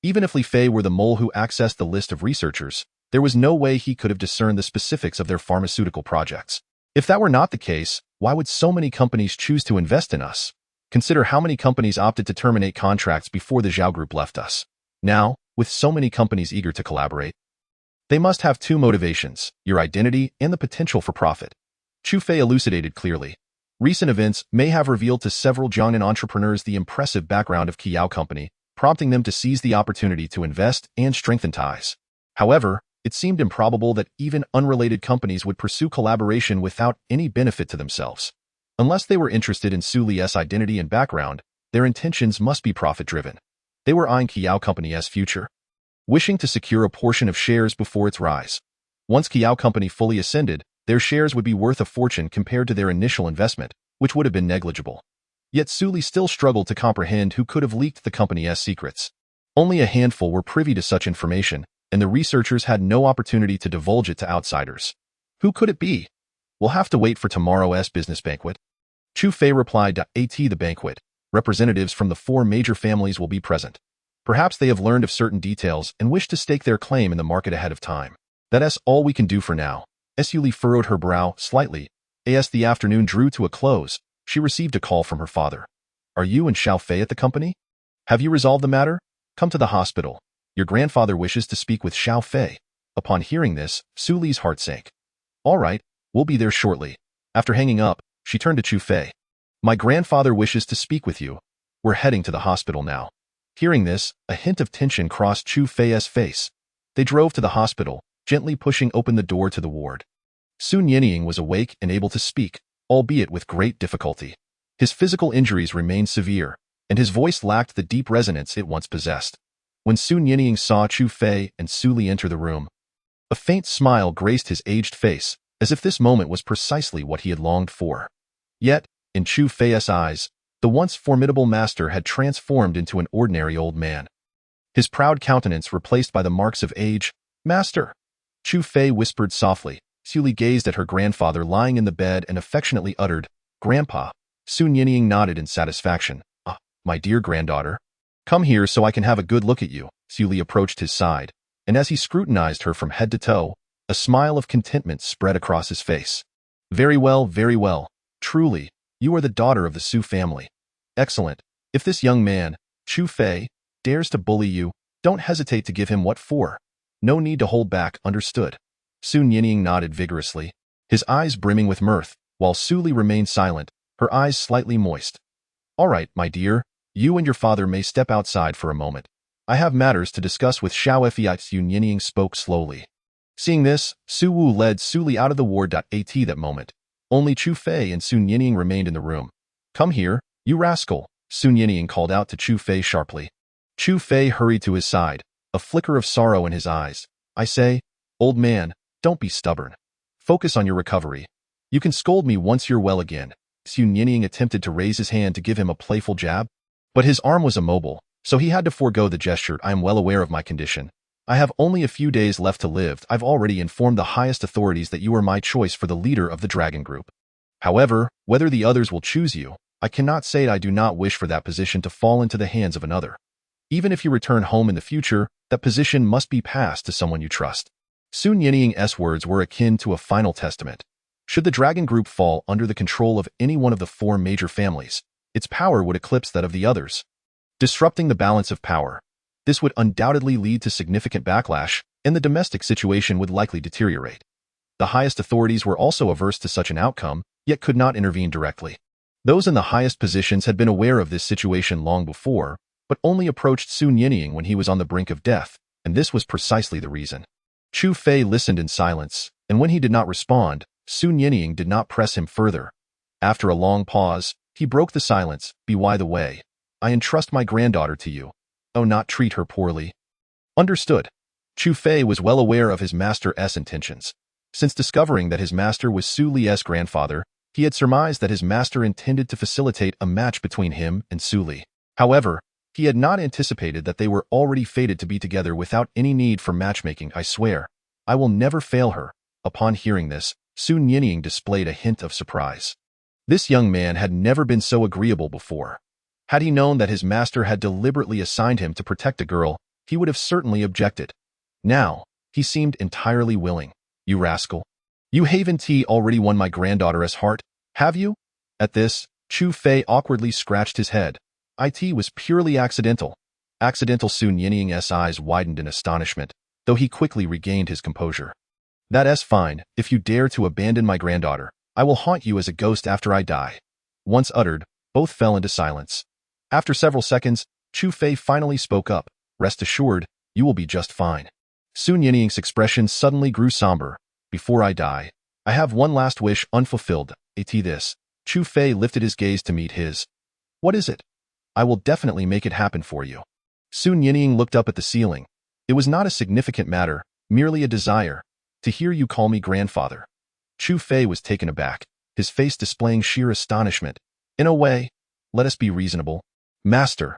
Even if Li Fei were the mole who accessed the list of researchers, there was no way he could have discerned the specifics of their pharmaceutical projects. If that were not the case, why would so many companies choose to invest in us? Consider how many companies opted to terminate contracts before the Zhao Group left us. Now, with so many companies eager to collaborate, they must have two motivations, your identity and the potential for profit. Chu Fei elucidated clearly. Recent events may have revealed to several Jiangnan entrepreneurs the impressive background of Qiao Company, prompting them to seize the opportunity to invest and strengthen ties. However, it seemed improbable that even unrelated companies would pursue collaboration without any benefit to themselves. Unless they were interested in Su Li's identity and background, their intentions must be profit-driven. They were eyeing Qiao Company's future, wishing to secure a portion of shares before its rise. Once Qiao Company fully ascended, their shares would be worth a fortune compared to their initial investment, which would have been negligible. Yet Su Li still struggled to comprehend who could have leaked the company's secrets. Only a handful were privy to such information, and the researchers had no opportunity to divulge it to outsiders. Who could it be? We'll have to wait for tomorrow's business banquet. Chu Fei replied. At the banquet, representatives from the 4 major families will be present. Perhaps they have learned of certain details and wish to stake their claim in the market ahead of time. That's all we can do for now. Su Li furrowed her brow slightly. As the afternoon drew to a close, she received a call from her father. Are you and Xiao Fei at the company? Have you resolved the matter? Come to the hospital. Your grandfather wishes to speak with Xiao Fei. Upon hearing this, Su Li's heart sank. All right, we'll be there shortly. After hanging up, she turned to Chu Fei. My grandfather wishes to speak with you. We're heading to the hospital now. Hearing this, a hint of tension crossed Chu Fei's face. They drove to the hospital, gently pushing open the door to the ward. Sun Yinying was awake and able to speak, albeit with great difficulty. His physical injuries remained severe, and his voice lacked the deep resonance it once possessed. When Sun Yinying saw Chu Fei and Su Li enter the room, a faint smile graced his aged face, as if this moment was precisely what he had longed for. Yet, in Chu Fei's eyes, the once formidable master had transformed into an ordinary old man. His proud countenance replaced by the marks of age. Master! Chu Fei whispered softly. Su Li gazed at her grandfather lying in the bed and affectionately uttered, Grandpa. Sun Yinying nodded in satisfaction. Ah, my dear granddaughter. Come here so I can have a good look at you. Su Li approached his side, and as he scrutinized her from head to toe, a smile of contentment spread across his face. Very well, very well. Truly, you are the daughter of the Su family. Excellent. If this young man, Chu Fei, dares to bully you, don't hesitate to give him what for. No need to hold back, understood. Sun Yinying nodded vigorously, his eyes brimming with mirth, while Su Li remained silent, her eyes slightly moist. All right, my dear, you and your father may step outside for a moment. I have matters to discuss with Xiao Fei. Sun Yinying spoke slowly. Seeing this, Su Wu led Su Li out of the ward. At that moment, only Chu Fei and Sun Yinying remained in the room. Come here, you rascal, Sun Yinying called out to Chu Fei sharply. Chu Fei hurried to his side, a flicker of sorrow in his eyes. I say, old man, don't be stubborn. Focus on your recovery. You can scold me once you're well again. Su Nianying attempted to raise his hand to give him a playful jab, but his arm was immobile, so he had to forego the gesture. I am well aware of my condition. I have only a few days left to live. I've already informed the highest authorities that you are my choice for the leader of the dragon group. However, whether the others will choose you, I cannot say I do not wish for that position to fall into the hands of another. Even if you return home in the future, that position must be passed to someone you trust. Su Nianying's words were akin to a final testament. Should the dragon group fall under the control of any one of the 4 major families, its power would eclipse that of the others, disrupting the balance of power. This would undoubtedly lead to significant backlash, and the domestic situation would likely deteriorate. The highest authorities were also averse to such an outcome, yet could not intervene directly. Those in the highest positions had been aware of this situation long before, but only approached Su Nianying when he was on the brink of death, and this was precisely the reason. Chu Fei listened in silence, and when he did not respond, Su Nianying did not press him further. After a long pause, he broke the silence. By the way, I entrust my granddaughter to you. Oh, not treat her poorly. Understood. Chu Fei was well aware of his master's intentions. Since discovering that his master was Su Li's grandfather, he had surmised that his master intended to facilitate a match between him and Su Li. However, he had not anticipated that they were already fated to be together without any need for matchmaking. I swear, I will never fail her. Upon hearing this, Su Nianying displayed a hint of surprise. This young man had never been so agreeable before. Had he known that his master had deliberately assigned him to protect a girl, he would have certainly objected. Now, he seemed entirely willing. You rascal. You haven't already won my granddaughter's heart, have you? At this, Chu Fei awkwardly scratched his head. It was purely accidental. Accidental. Su Nianying's eyes widened in astonishment, though he quickly regained his composure. That's fine. If you dare to abandon my granddaughter, I will haunt you as a ghost after I die. Once uttered, both fell into silence. After several seconds, Chu Fei finally spoke up. Rest assured, you will be just fine. Su Nianying's expression suddenly grew somber. Before I die, I have one last wish unfulfilled. This. Chu Fei lifted his gaze to meet his. What is it? I will definitely make it happen for you. Su Nianying looked up at the ceiling. It was not a significant matter, merely a desire. To hear you call me grandfather. Chu Fei was taken aback, his face displaying sheer astonishment. In a way, let us be reasonable. Master,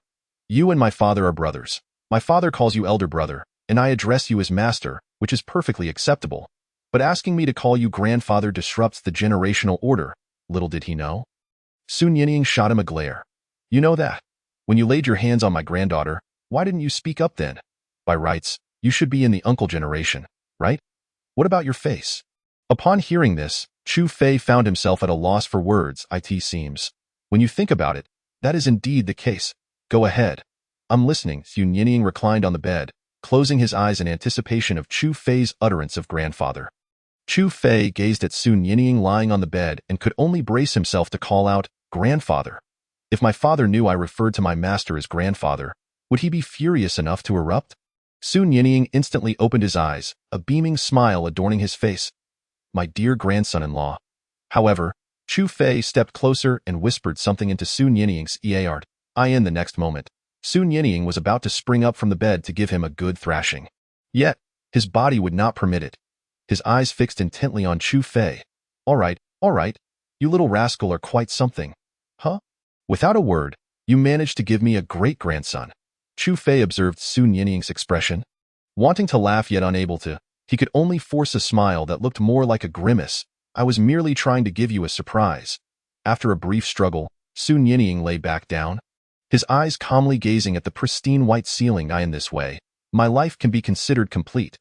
you and my father are brothers. My father calls you elder brother, and I address you as master, which is perfectly acceptable. But asking me to call you grandfather disrupts the generational order. Little did he know. Su Nianying shot him a glare. You know that. When you laid your hands on my granddaughter, why didn't you speak up then? By rights, you should be in the uncle generation, right? What about your face? Upon hearing this, Chu Fei found himself at a loss for words. It seems. When you think about it, that is indeed the case. Go ahead. I'm listening. Su Nianying reclined on the bed, closing his eyes in anticipation of Chu Fei's utterance of grandfather. Chu Fei gazed at Su Nianying lying on the bed and could only brace himself to call out, grandfather. If my father knew I referred to my master as grandfather, would he be furious enough to erupt? Su Nianying instantly opened his eyes, a beaming smile adorning his face. My dear grandson-in-law. However, Chu Fei stepped closer and whispered something into Su Nianying's ear. In the next moment, Su Nianying was about to spring up from the bed to give him a good thrashing. Yet, his body would not permit it. His eyes fixed intently on Chu Fei. All right, you little rascal are quite something. Huh? Without a word, you managed to give me a great-grandson. Chu Fei observed Su Nianying's expression. Wanting to laugh yet unable to, he could only force a smile that looked more like a grimace. I was merely trying to give you a surprise. After a brief struggle, Su Nianying lay back down, his eyes calmly gazing at the pristine white ceiling. In this way, my life can be considered complete.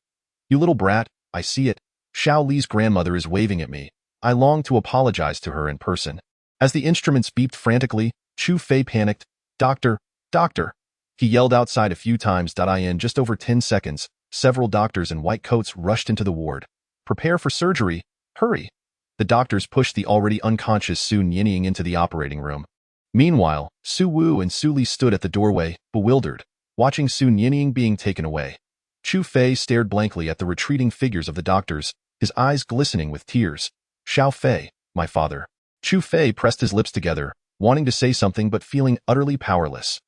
You little brat, I see it. Xiao Li's grandmother is waving at me. I long to apologize to her in person. As the instruments beeped frantically, Chu Fei panicked. Doctor, doctor. He yelled outside a few times. In just over 10 seconds, several doctors in white coats rushed into the ward. Prepare for surgery. Hurry. The doctors pushed the already unconscious Su Nianying into the operating room. Meanwhile, Su Wu and Su Li stood at the doorway, bewildered, watching Su Nianying being taken away. Chu Fei stared blankly at the retreating figures of the doctors, his eyes glistening with tears. Xiao Fei, my father. Chu Fei pressed his lips together, wanting to say something but feeling utterly powerless.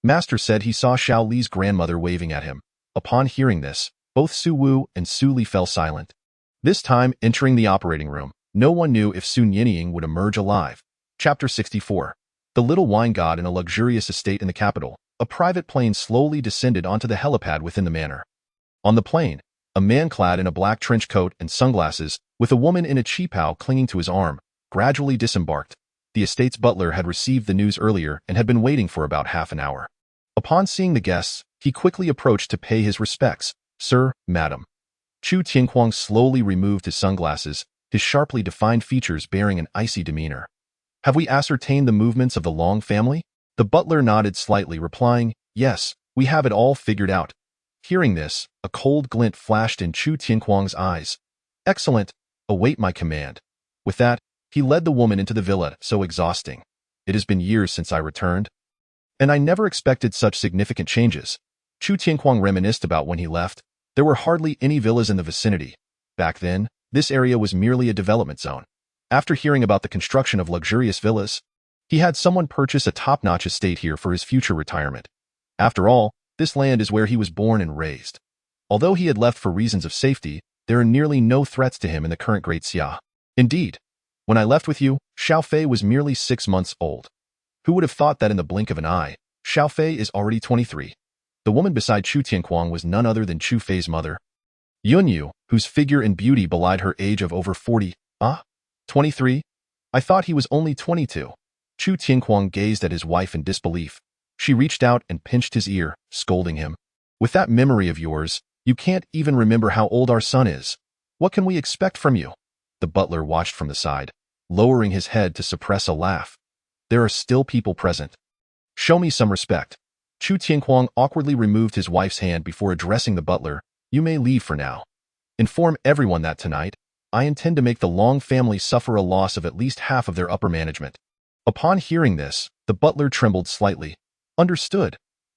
Master said he saw Xiao Li's grandmother waving at him. Upon hearing this, both Su Wu and Su Li fell silent. This time, entering the operating room, no one knew if Sun Yinying would emerge alive. Chapter 64. The little wine god in a luxurious estate in the capital. A private plane slowly descended onto the helipad within the manor. On the plane, a man clad in a black trench coat and sunglasses, with a woman in a qipao clinging to his arm, gradually disembarked. The estate's butler had received the news earlier and had been waiting for about half an hour. Upon seeing the guests, he quickly approached to pay his respects. Sir, madam. Chu Tianquang slowly removed his sunglasses, his sharply defined features bearing an icy demeanor. Have we ascertained the movements of the Long family? The butler nodded slightly, replying, yes, we have it all figured out. Hearing this, a cold glint flashed in Chu Tianquang's eyes. Excellent, await my command. With that, he led the woman into the villa, so exhausting. It has been years since I returned, and I never expected such significant changes. Chu Tianquang reminisced about when he left. There were hardly any villas in the vicinity. Back then, this area was merely a development zone. After hearing about the construction of luxurious villas, he had someone purchase a top-notch estate here for his future retirement. After all, this land is where he was born and raised. Although he had left for reasons of safety, there are nearly no threats to him in the current Great Xia. Indeed, when I left with you, Chu Fei was merely 6 months old. Who would have thought that in the blink of an eye, Chu Fei is already 23. The woman beside Chu Tianquang was none other than Chu Fei's mother, Yunyu, whose figure and beauty belied her age of over 40. 23? I thought he was only 22. Chu Tianquang gazed at his wife in disbelief. She reached out and pinched his ear, scolding him. With that memory of yours, you can't even remember how old our son is. What can we expect from you? The butler watched from the side, lowering his head to suppress a laugh. There are still people present. Show me some respect. Chu Tianquang awkwardly removed his wife's hand before addressing the butler. You may leave for now. Inform everyone that tonight, I intend to make the Long family suffer a loss of at least half of their upper management. Upon hearing this, the butler trembled slightly. Understood.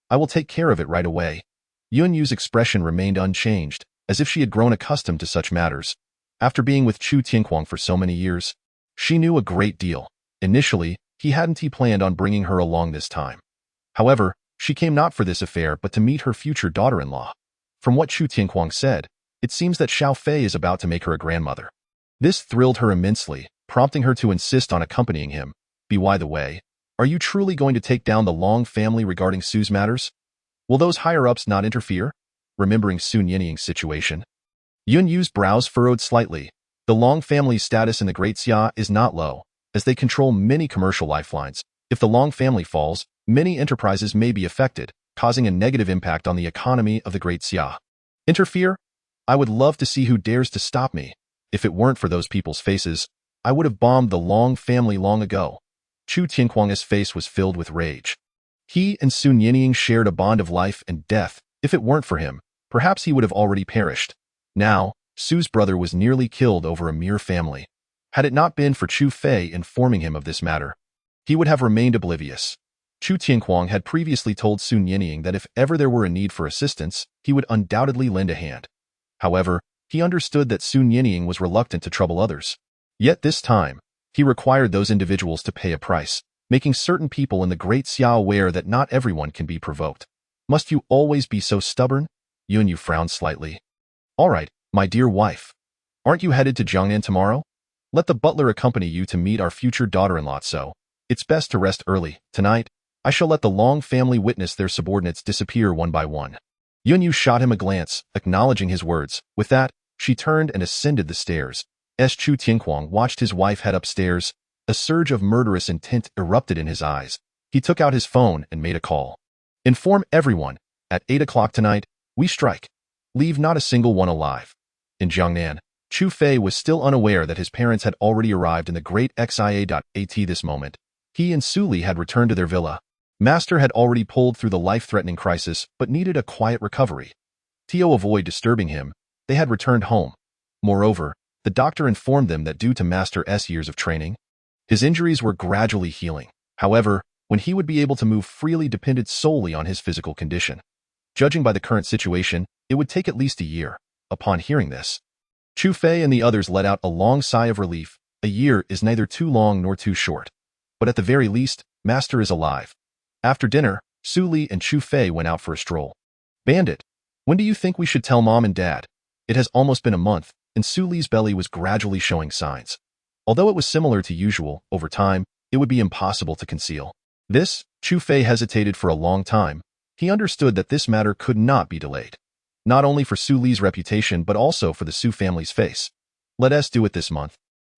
I will take care of it right away. Yunyu's expression remained unchanged, as if she had grown accustomed to such matters. After being with Chu Tianquang for so many years, she knew a great deal. Initially, he planned on bringing her along this time. However, she came not for this affair but to meet her future daughter-in-law. From what Chu Tianquang said, it seems that Chu Fei is about to make her a grandmother. This thrilled her immensely, prompting her to insist on accompanying him. By the way, are you truly going to take down the Long family regarding Su's matters? Will those higher-ups not interfere? Remembering Sun Yinying's situation, Yunyu's brows furrowed slightly. The Long family's status in the Great Xia is not low, as they control many commercial lifelines. If the Long family falls, many enterprises may be affected, causing a negative impact on the economy of the Great Xia. Interfere? I would love to see who dares to stop me. If it weren't for those people's faces, I would have bombed the Long family long ago. Chu Tianquang's face was filled with rage. He and Sun Yinying shared a bond of life and death. If it weren't for him, perhaps he would have already perished. Now, Su's brother was nearly killed over a mere family. Had it not been for Chu Fei informing him of this matter, he would have remained oblivious. Chu Tianquang had previously told Sun Yinying that if ever there were a need for assistance, he would undoubtedly lend a hand. However, he understood that Sun Yinying was reluctant to trouble others. Yet this time, he required those individuals to pay a price, making certain people in the Great Xia aware that not everyone can be provoked. Must you always be so stubborn? Yunyu frowned slightly. All right, my dear wife. Aren't you headed to Jiangnan tomorrow? Let the butler accompany you to meet our future daughter-in-law, so it's best to rest early. Tonight, I shall let the Long family witness their subordinates disappear one by one. Yunyu shot him a glance, acknowledging his words. With that, she turned and ascended the stairs. As Chu Tianquang watched his wife head upstairs, a surge of murderous intent erupted in his eyes. He took out his phone and made a call. Inform everyone, at 8 o'clock tonight, we strike. Leave not a single one alive. In Jiangnan, Chu Fei was still unaware that his parents had already arrived in the great Xia.at this moment. He and Su Li had returned to their villa. Master had already pulled through the life-threatening crisis but needed a quiet recovery. To avoid disturbing him, they had returned home. Moreover, the doctor informed them that due to Master's years of training, his injuries were gradually healing. However, when he would be able to move freely depended solely on his physical condition. Judging by the current situation, it would take at least a year. Upon hearing this, Chu Fei and the others let out a long sigh of relief. A year is neither too long nor too short. But at the very least, Master is alive. After dinner, Su Li and Chu Fei went out for a stroll. Bandit, When do you think we should tell Mom and Dad? It has almost been a month, and Su Li's belly was gradually showing signs. Although it was similar to usual, over time, it would be impossible to conceal. This, Chu Fei hesitated for a long time. He understood that this matter could not be delayed. Not only for Su Li's reputation but also for the Su family's face. Let us do it this month.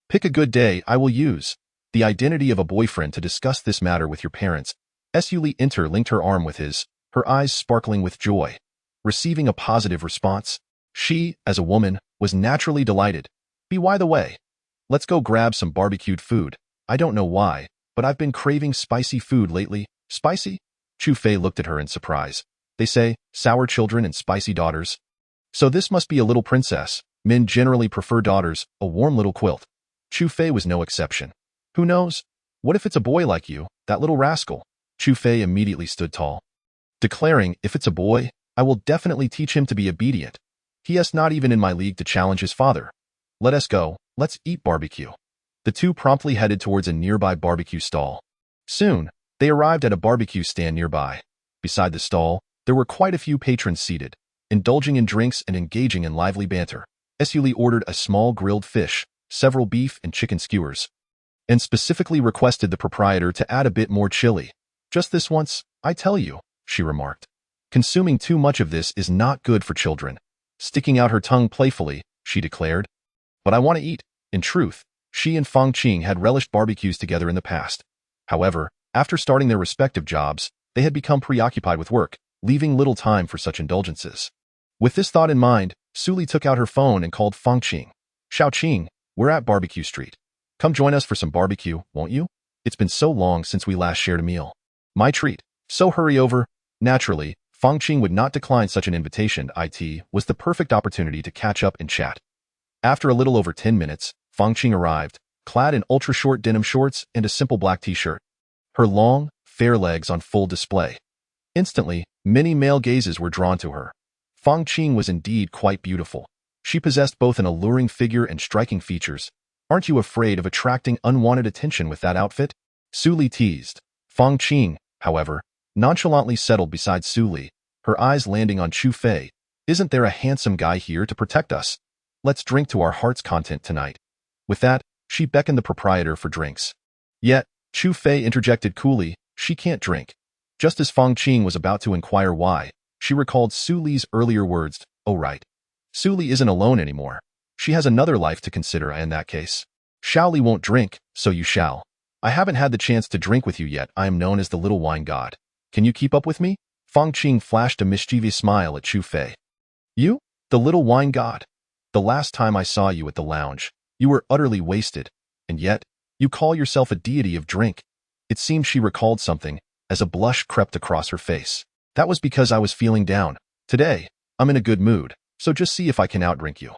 Pick a good day. I will use the identity of a boyfriend to discuss this matter with your parents. Su Li interlinked her arm with his, her eyes sparkling with joy. Receiving a positive response, she, as a woman, was naturally delighted. By the way, let's go grab some barbecued food. I don't know why, but I've been craving spicy food lately. Spicy? Chu Fei looked at her in surprise. They say, sour children and spicy daughters. So this must be a little princess. Men generally prefer daughters, a warm little quilt. Chu Fei was no exception. Who knows? What if it's a boy like you, that little rascal? Chu Fei immediately stood tall, declaring, if it's a boy, I will definitely teach him to be obedient. He is not even in my league to challenge his father. Let us go, let's eat barbecue. The two promptly headed towards a nearby barbecue stall. Soon, they arrived at a barbecue stand nearby. Beside the stall, there were quite a few patrons seated, indulging in drinks and engaging in lively banter. Su Li ordered a small grilled fish, several beef and chicken skewers, and specifically requested the proprietor to add a bit more chili. Just this once, I tell you, she remarked. Consuming too much of this is not good for children. Sticking out her tongue playfully, she declared. But I want to eat. In truth, she and Fang Qing had relished barbecues together in the past. However, after starting their respective jobs, they had become preoccupied with work, leaving little time for such indulgences. With this thought in mind, Su Li took out her phone and called Fang Qing. Xiao Qing, we're at Barbecue Street. Come join us for some barbecue, won't you? It's been so long since we last shared a meal. My treat. So hurry over. Naturally, Fang Qing would not decline such an invitation. It was the perfect opportunity to catch up and chat. After a little over 10 minutes, Fang Qing arrived, clad in ultra-short denim shorts and a simple black t-shirt. Her long, fair legs on full display. Instantly, many male gazes were drawn to her. Fang Qing was indeed quite beautiful. She possessed both an alluring figure and striking features. Aren't you afraid of attracting unwanted attention with that outfit? Su Li teased. Fang Qing, however, nonchalantly settled beside Su Li, her eyes landing on Chu Fei. Isn't there a handsome guy here to protect us? Let's drink to our heart's content tonight. With that, she beckoned the proprietor for drinks. Yet, Chu Fei interjected coolly, she can't drink. Just as Fang Qing was about to inquire why, she recalled Su Li's earlier words, oh right. Su Li isn't alone anymore. She has another life to consider in that case. Xiao Li won't drink, so you shall. I haven't had the chance to drink with you yet. I am known as the little wine god. Can you keep up with me? Fang Qing flashed a mischievous smile at Chu Fei. You? The little wine god? The last time I saw you at the lounge, you were utterly wasted, and yet, you call yourself a deity of drink. It seemed she recalled something, as a blush crept across her face. That was because I was feeling down. Today, I'm in a good mood, so just see if I can outdrink you.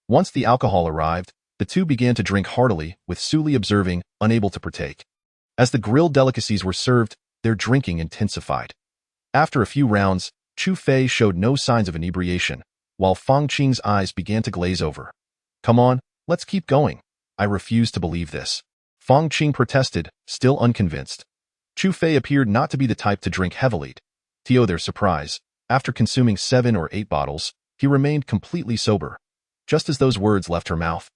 Once the alcohol arrived, the two began to drink heartily, with Su Li observing, unable to partake. As the grilled delicacies were served, their drinking intensified. After a few rounds, Chu Fei showed no signs of inebriation, while Fang Qing's eyes began to glaze over. Come on, let's keep going. I refuse to believe this. Fang Qing protested, still unconvinced. Chu Fei appeared not to be the type to drink heavily. To their surprise, after consuming 7 or 8 bottles, he remained completely sober. Just as those words left her mouth,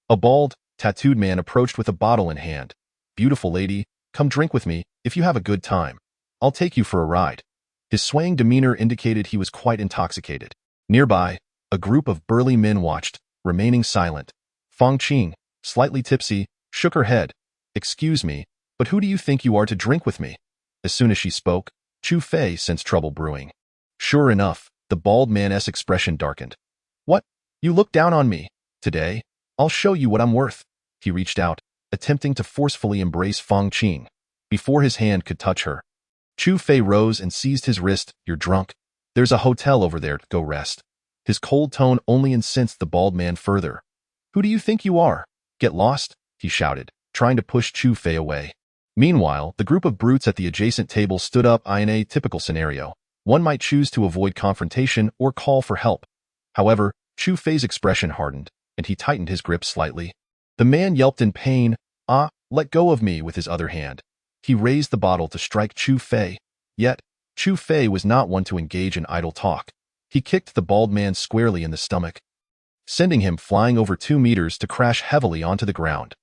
a bald, tattooed man approached with a bottle in hand. Beautiful lady, come drink with me, if you have a good time. I'll take you for a ride. His swaying demeanor indicated he was quite intoxicated. Nearby, a group of burly men watched, remaining silent. Fang Qing, slightly tipsy, shook her head. Excuse me, but who do you think you are to drink with me? As soon as she spoke, Chu Fei sensed trouble brewing. Sure enough, the bald man's expression darkened. What? You look down on me. Today, I'll show you what I'm worth. He reached out, attempting to forcefully embrace Fang Qing. Before his hand could touch her, Chu Fei rose and seized his wrist. You're drunk. There's a hotel over there, go rest. His cold tone only incensed the bald man further. Who do you think you are? Get lost, he shouted, trying to push Chu Fei away. Meanwhile, the group of brutes at the adjacent table stood up. In a typical scenario, one might choose to avoid confrontation or call for help. However, Chu Fei's expression hardened, and he tightened his grip slightly. The man yelped in pain. Ah, let go of me with his other hand. He raised the bottle to strike Chu Fei. Yet, Chu Fei was not one to engage in idle talk. He kicked the bald man squarely in the stomach, sending him flying over 2 meters to crash heavily onto the ground.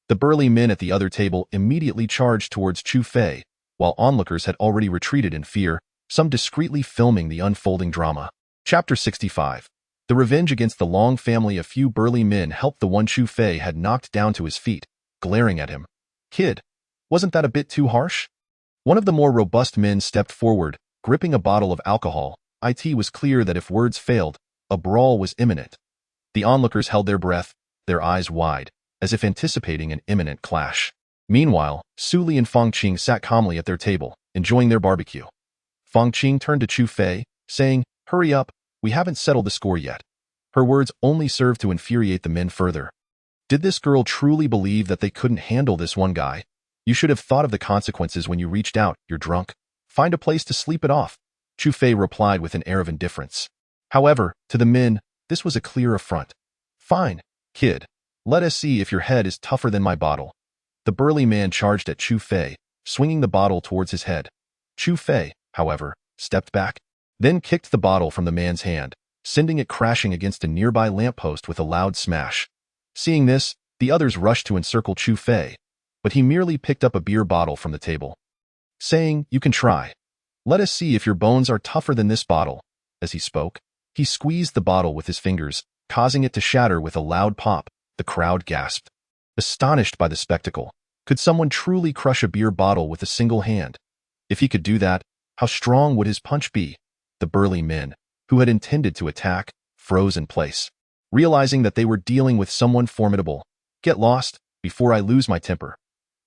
The burly men at the other table immediately charged towards Chu Fei, while onlookers had already retreated in fear, some discreetly filming the unfolding drama. Chapter 65. The revenge against the Long family. A few burly men helped the one Chu Fei had knocked down to his feet, glaring at him. Kid, wasn't that a bit too harsh? One of the more robust men stepped forward, gripping a bottle of alcohol. It was clear that if words failed, a brawl was imminent. The onlookers held their breath, their eyes wide, as if anticipating an imminent clash. Meanwhile, Su Li and Fang Qing sat calmly at their table, enjoying their barbecue. Fang Qing turned to Chu Fei, saying, "Hurry up, we haven't settled the score yet." Her words only served to infuriate the men further. Did this girl truly believe that they couldn't handle this one guy? You should have thought of the consequences when you reached out. You're drunk. Find a place to sleep it off. Chu Fei replied with an air of indifference. However, to the men, this was a clear affront. Fine, kid. Let us see if your head is tougher than my bottle. The burly man charged at Chu Fei, swinging the bottle towards his head. Chu Fei, however, stepped back, then kicked the bottle from the man's hand, sending it crashing against a nearby lamppost with a loud smash. Seeing this, the others rushed to encircle Chu Fei, but he merely picked up a beer bottle from the table, saying, "You can try. Let us see if your bones are tougher than this bottle." As he spoke, he squeezed the bottle with his fingers, causing it to shatter with a loud pop. The crowd gasped, astonished by the spectacle. Could someone truly crush a beer bottle with a single hand? If he could do that, how strong would his punch be? The burly men, who had intended to attack, froze in place, realizing that they were dealing with someone formidable. "Get lost, before I lose my temper."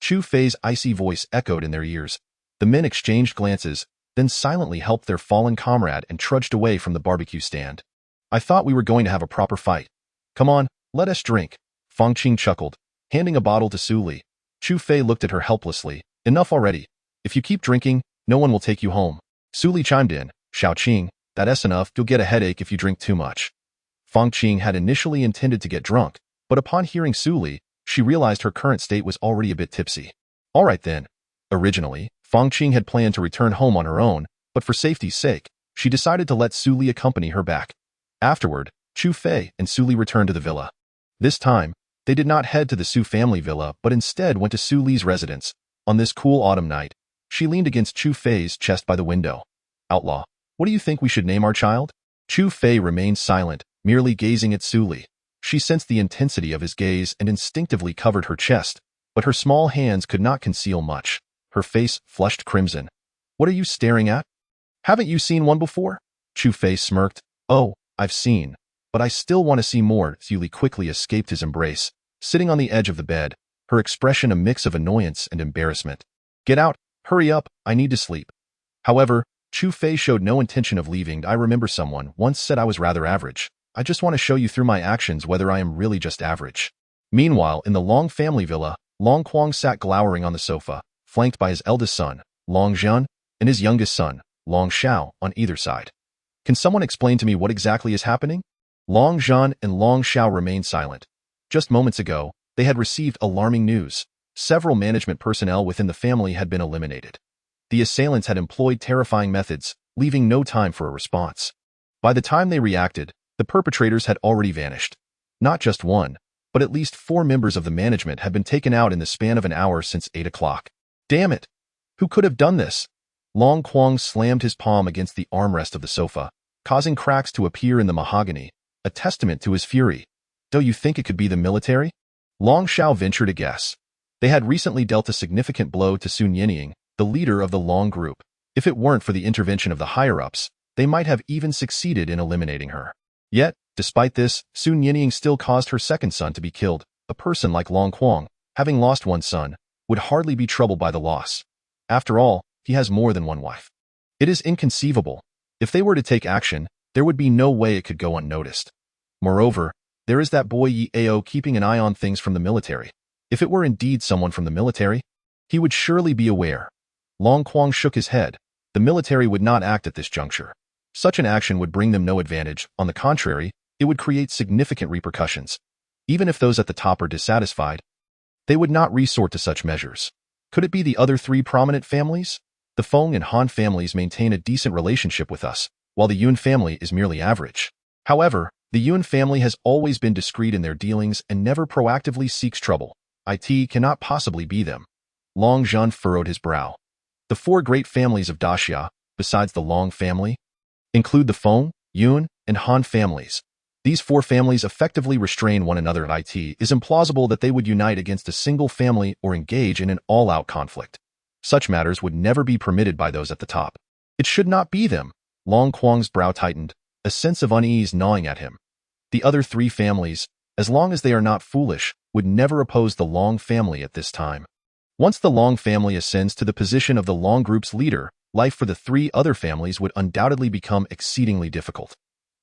Chu Fei's icy voice echoed in their ears. The men exchanged glances, then silently helped their fallen comrade and trudged away from the barbecue stand. "I thought we were going to have a proper fight. Come on, let us drink." Fang Qing chuckled, handing a bottle to Su Li. Chu Fei looked at her helplessly. "Enough already. If you keep drinking, no one will take you home." Su Li chimed in. "Xiao Qing, that's enough. You'll get a headache if you drink too much." Fang Qing had initially intended to get drunk, but upon hearing Su Li, she realized her current state was already a bit tipsy. All right then. Originally, Fang Qing had planned to return home on her own, but for safety's sake, she decided to let Su Li accompany her back. Afterward, Chu Fei and Su Li returned to the villa. This time, they did not head to the Su family villa but instead went to Su Li's residence. On this cool autumn night, she leaned against Chu Fei's chest by the window. "Outlaw, what do you think we should name our child?" Chu Fei remained silent, merely gazing at Su Li. She sensed the intensity of his gaze and instinctively covered her chest, but her small hands could not conceal much. Her face flushed crimson. "What are you staring at? Haven't you seen one before?" Chu Fei smirked. "Oh, I've seen, but I still want to see more." Su Li quickly escaped his embrace, sitting on the edge of the bed, her expression a mix of annoyance and embarrassment. "Get out, hurry up, I need to sleep." However, Chu Fei showed no intention of leaving. "I remember someone once said I was rather average. I just want to show you through my actions whether I am really just average." Meanwhile, in the Long family villa, Long Quang sat glowering on the sofa, flanked by his eldest son, Long Zhan, and his youngest son, Long Xiao, on either side. "Can someone explain to me what exactly is happening?" Long Zhan and Long Xiao remained silent. Just moments ago, they had received alarming news. Several management personnel within the family had been eliminated. The assailants had employed terrifying methods, leaving no time for a response. By the time they reacted, the perpetrators had already vanished. Not just one, but at least 4 members of the management had been taken out in the span of an hour since 8 o'clock. Damn it! Who could have done this? Long Quang slammed his palm against the armrest of the sofa, causing cracks to appear in the mahogany, a testament to his fury. "Do you think it could be the military?" Long Xiao ventured a guess. They had recently dealt a significant blow to Sun Yinying, the leader of the Long group. If it weren't for the intervention of the higher-ups, they might have even succeeded in eliminating her. Yet, despite this, Sun Yinying still caused her second son to be killed. A person like Long Quang, having lost one son, would hardly be troubled by the loss. After all, he has more than one wife. It is inconceivable. If they were to take action, there would be no way it could go unnoticed. Moreover, there is that boy Yi Ao keeping an eye on things from the military. If it were indeed someone from the military, he would surely be aware. Long Quang shook his head. The military would not act at this juncture. Such an action would bring them no advantage. On the contrary, it would create significant repercussions. Even if those at the top are dissatisfied, they would not resort to such measures. Could it be the other 3 prominent families? The Feng and Han families maintain a decent relationship with us. while the Yun family is merely average. However, the Yun family has always been discreet in their dealings and never proactively seeks trouble. It cannot possibly be them. Long Zhan furrowed his brow. The four great families of Daxia, besides the Long family, include the Feng, Yun, and Han families. These four families effectively restrain one another. It is implausible that they would unite against a single family or engage in an all-out conflict. Such matters would never be permitted by those at the top. It should not be them. Long Quang's brow tightened, a sense of unease gnawing at him. The other three families, as long as they are not foolish, would never oppose the Long family at this time. Once the Long family ascends to the position of the Long group's leader, life for the three other families would undoubtedly become exceedingly difficult.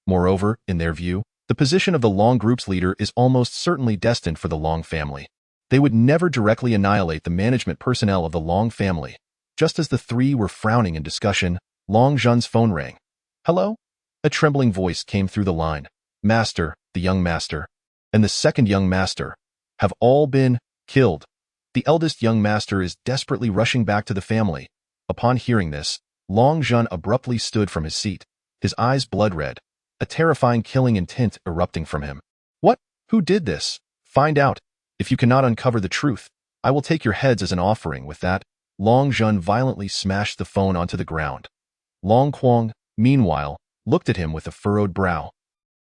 Moreover, in their view, the position of the Long group's leader is almost certainly destined for the Long family. They would never directly annihilate the management personnel of the Long family. Just as the three were frowning in discussion, Long Zhan's phone rang. "Hello?" A trembling voice came through the line. "Master, the young master, and the second young master have all been killed. The eldest young master is desperately rushing back to the family." Upon hearing this, Long Zhan abruptly stood from his seat, his eyes blood-red, a terrifying killing intent erupting from him. "What? Who did this? Find out. If you cannot uncover the truth, I will take your heads as an offering." With that, Long Zhan violently smashed the phone onto the ground. Long Quang, meanwhile, looked at him with a furrowed brow.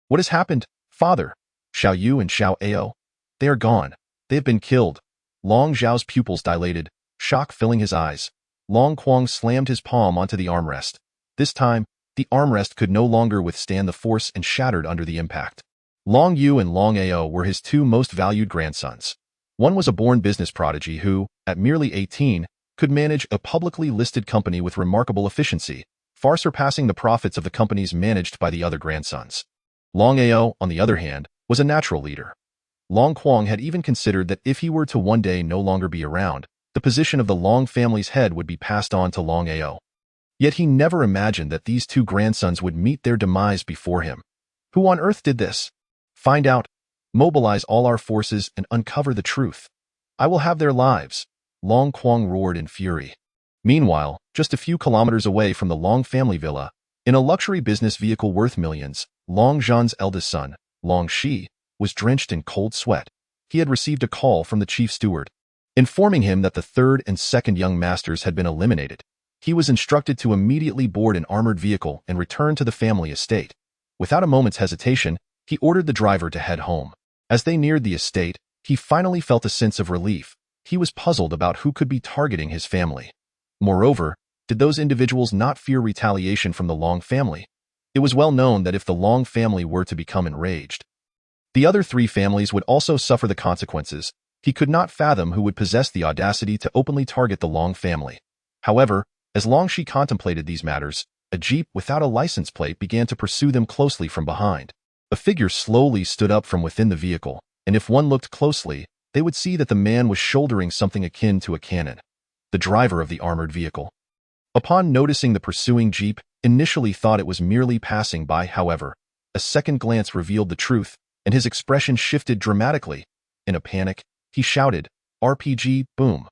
"What has happened, father? Xiao Yu and Xiao Ao? They are gone. They have been killed." Long Zhao's pupils dilated, shock filling his eyes. Long Quang slammed his palm onto the armrest. This time, the armrest could no longer withstand the force and shattered under the impact. Long Yu and Long Ao were his two most valued grandsons. One was a born business prodigy who, at merely 18, could manage a publicly listed company with remarkable efficiency, far surpassing the profits of the companies managed by the other grandsons. Long Ao, on the other hand, was a natural leader. Long Quang had even considered that if he were to one day no longer be around, the position of the Long family's head would be passed on to Long Ao. Yet he never imagined that these two grandsons would meet their demise before him. Who on earth did this? Find out, mobilize all our forces and uncover the truth. I will have their lives, Long Quang roared in fury. Meanwhile, just a few kilometers away from the Long family villa, in a luxury business vehicle worth millions, Long Zhan's eldest son, Long Shi, was drenched in cold sweat. He had received a call from the chief steward, informing him that the third and second young masters had been eliminated. He was instructed to immediately board an armored vehicle and return to the family estate. Without a moment's hesitation, he ordered the driver to head home. As they neared the estate, he finally felt a sense of relief. He was puzzled about who could be targeting his family. Moreover, did those individuals not fear retaliation from the Long family? It was well known that if the Long family were to become enraged, the other three families would also suffer the consequences. He could not fathom who would possess the audacity to openly target the Long family. However, as Long Shi contemplated these matters, a jeep without a license plate began to pursue them closely from behind. A figure slowly stood up from within the vehicle, and if one looked closely, they would see that the man was shouldering something akin to a cannon. The driver of the armored vehicle, upon noticing the pursuing jeep, initially thought it was merely passing by. However, a second glance revealed the truth, and his expression shifted dramatically. In a panic, he shouted, "RPG, boom!"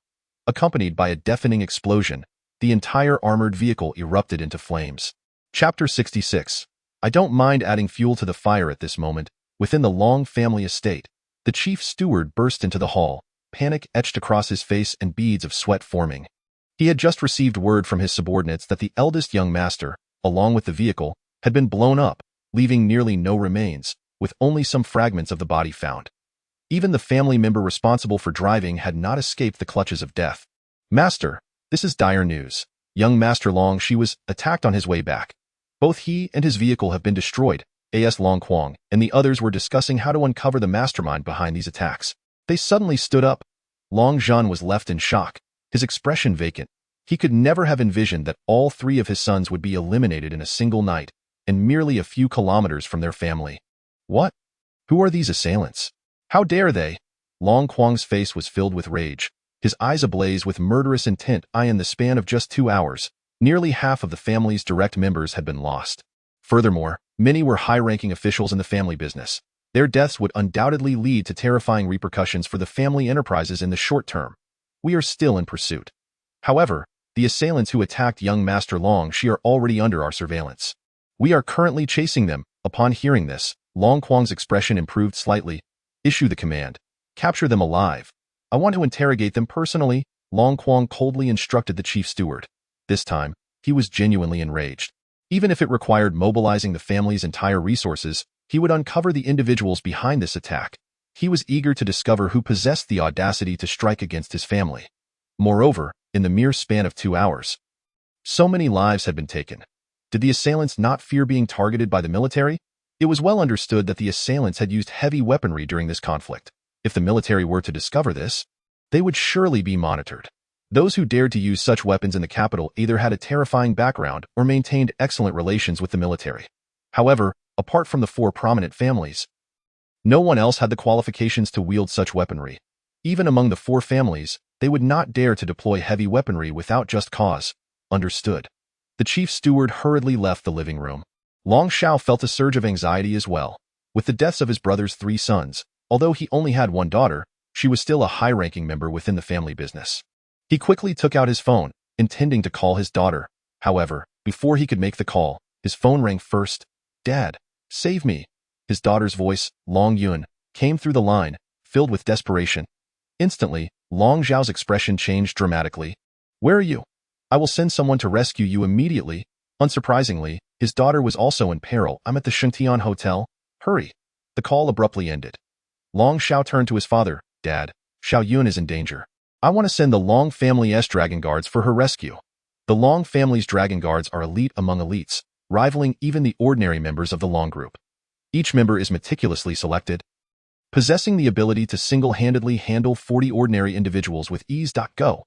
Accompanied by a deafening explosion, the entire armored vehicle erupted into flames. Chapter 66. I don't mind adding fuel to the fire at this moment. Within the Long family estate, the chief steward burst into the hall, panic etched across his face and beads of sweat forming. He had just received word from his subordinates that the eldest young master, along with the vehicle, had been blown up, leaving nearly no remains, with only some fragments of the body found. Even the family member responsible for driving had not escaped the clutches of death. "Master, this is dire news. Young Master Long Shi was attacked on his way back. Both he and his vehicle have been destroyed." As Long Quang and the others were discussing how to uncover the mastermind behind these attacks, they suddenly stood up. Long Zhan was left in shock, his expression vacant. He could never have envisioned that all three of his sons would be eliminated in a single night, and merely a few kilometers from their family. What? Who are these assailants? How dare they? Long Quang's face was filled with rage, his eyes ablaze with murderous intent. In the span of just 2 hours, nearly half of the family's direct members had been lost. Furthermore, many were high-ranking officials in the family business. Their deaths would undoubtedly lead to terrifying repercussions for the family enterprises in the short term. We are still in pursuit. However, the assailants who attacked young Master Long Shi are already under our surveillance. We are currently chasing them. Upon hearing this, Long Quang's expression improved slightly. Issue the command. Capture them alive. I want to interrogate them personally, Long Quang coldly instructed the chief steward. This time, he was genuinely enraged. Even if it required mobilizing the family's entire resources, he would uncover the individuals behind this attack. He was eager to discover who possessed the audacity to strike against his family. Moreover, in the mere span of 2 hours, so many lives had been taken. Did the assailants not fear being targeted by the military? It was well understood that the assailants had used heavy weaponry during this conflict. If the military were to discover this, they would surely be monitored. Those who dared to use such weapons in the capital either had a terrifying background or maintained excellent relations with the military. However, apart from the 4 prominent families, no one else had the qualifications to wield such weaponry. Even among the 4 families, they would not dare to deploy heavy weaponry without just cause. Understood. The chief steward hurriedly left the living room. Long Shao felt a surge of anxiety as well. With the deaths of his brother's 3 sons, although he only had 1 daughter, she was still a high-ranking member within the family business. He quickly took out his phone, intending to call his daughter. However, before he could make the call, his phone rang first. "Dad, save me." His daughter's voice, Long Yun, came through the line, filled with desperation. Instantly, Long Zhao's expression changed dramatically. "Where are you? I will send someone to rescue you immediately." Unsurprisingly, his daughter was also in peril. "I'm at the Shengtian Hotel. Hurry." The call abruptly ended. Long Shao turned to his father. "Dad, Xiao Yun is in danger. I want to send the Long family's dragon guards for her rescue." The Long family's dragon guards are elite among elites, rivaling even the ordinary members of the Long group. Each member is meticulously selected, possessing the ability to single-handedly handle 40 ordinary individuals with ease. Go.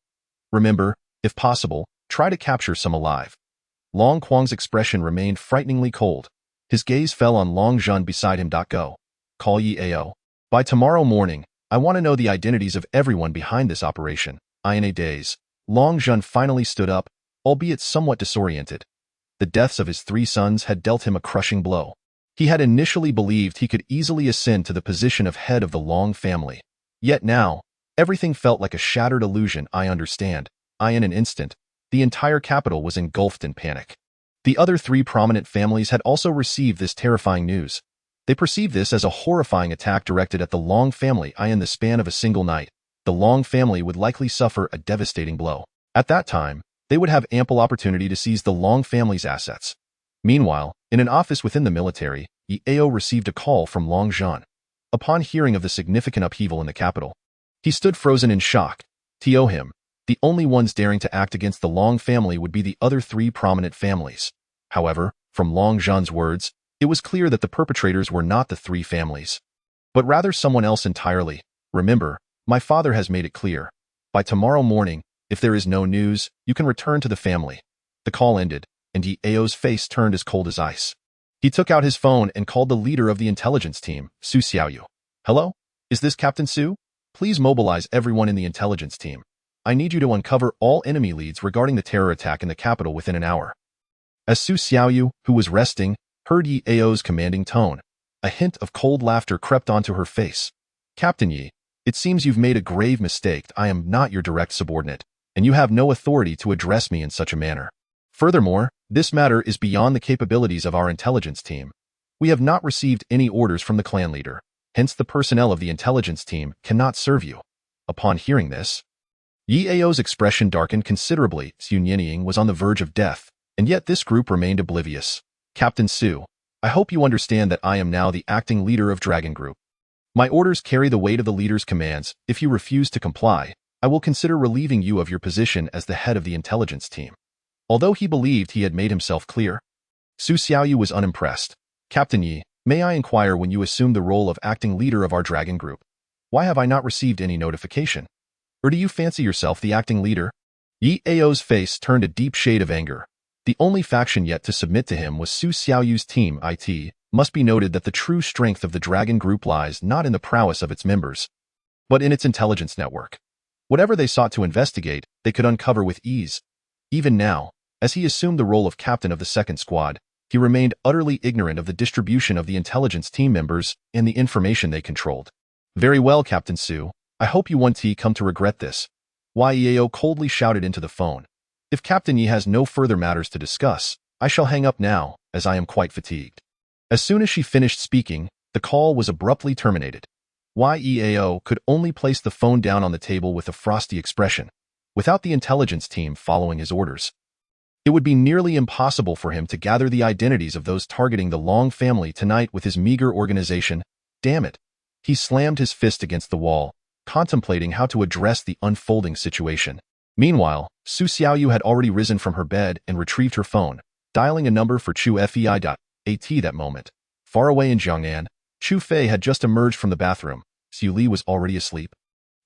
Remember, if possible, try to capture some alive. Long Quang's expression remained frighteningly cold. His gaze fell on Long Zhun beside him. Go. Call Yi Ao. By tomorrow morning, I want to know the identities of everyone behind this operation. In a daze, Long Zhun finally stood up, albeit somewhat disoriented. The deaths of his 3 sons had dealt him a crushing blow. He had initially believed he could easily ascend to the position of head of the Long family. Yet now, everything felt like a shattered illusion. I understand. In an instant, the entire capital was engulfed in panic. The other 3 prominent families had also received this terrifying news. They perceived this as a horrifying attack directed at the Long family. In the span of a single night, the Long family would likely suffer a devastating blow. At that time, they would have ample opportunity to seize the Long family's assets. Meanwhile, in an office within the military, Yi Ao received a call from Long Zhan. Upon hearing of the significant upheaval in the capital, he stood frozen in shock. To him, the only ones daring to act against the Long family would be the other 3 prominent families. However, from Long Zhan's words, it was clear that the perpetrators were not the 3 families, but rather someone else entirely. "Remember, my father has made it clear. By tomorrow morning, if there is no news, you can return to the family." The call ended, and Yi Ao's face turned as cold as ice. He took out his phone and called the leader of the intelligence team, Su Xiaoyu. "Hello? Is this Captain Su? Please mobilize everyone in the intelligence team. I need you to uncover all enemy leads regarding the terror attack in the capital within an hour." As Su Xiaoyu, who was resting, heard Yi Ao's commanding tone, a hint of cold laughter crept onto her face. "Captain Yi, it seems you've made a grave mistake. I am not your direct subordinate, and you have no authority to address me in such a manner. Furthermore, this matter is beyond the capabilities of our intelligence team. We have not received any orders from the clan leader, hence the personnel of the intelligence team cannot serve you." Upon hearing this, Yi Ao's expression darkened considerably. Xun Yinying was on the verge of death, and yet this group remained oblivious. "Captain Su, I hope you understand that I am now the acting leader of Dragon Group. My orders carry the weight of the leader's commands. If you refuse to comply, I will consider relieving you of your position as the head of the intelligence team." Although he believed he had made himself clear, Su Xiaoyu was unimpressed. "Captain Yi, may I inquire when you assumed the role of acting leader of our Dragon Group? Why have I not received any notification? Or do you fancy yourself the acting leader?" Yi Ao's face turned a deep shade of anger. The only faction yet to submit to him was Su Xiaoyu's team. It must be noted that the true strength of the Dragon Group lies not in the prowess of its members, but in its intelligence network. Whatever they sought to investigate, they could uncover with ease. Even now, as he assumed the role of captain of the 2nd Squad, he remained utterly ignorant of the distribution of the intelligence team members and the information they controlled. "Very well, Captain Su. I hope you won't come to regret this." Yi Ao coldly shouted into the phone. "If Captain Yi has no further matters to discuss, I shall hang up now, as I am quite fatigued." As soon as she finished speaking, the call was abruptly terminated. Yeao could only place the phone down on the table with a frosty expression, without the intelligence team following his orders. It would be nearly impossible for him to gather the identities of those targeting the Long family tonight with his meager organization. Damn it. He slammed his fist against the wall, contemplating how to address the unfolding situation. Meanwhile, Su Xiaoyu had already risen from her bed and retrieved her phone, dialing a number for Chu Fei. That moment. Far away in Jiangnan, Chu Fei had just emerged from the bathroom. Xu Li was already asleep,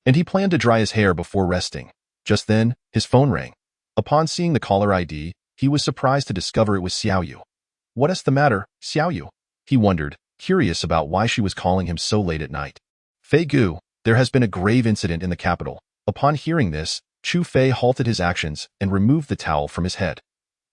and he planned to dry his hair before resting. Just then, his phone rang. Upon seeing the caller ID, he was surprised to discover it was Xiaoyu. "What is the matter, Xiaoyu?" he wondered, curious about why she was calling him so late at night. "Fei Gu, there has been a grave incident in the capital." Upon hearing this, Chu Fei halted his actions and removed the towel from his head.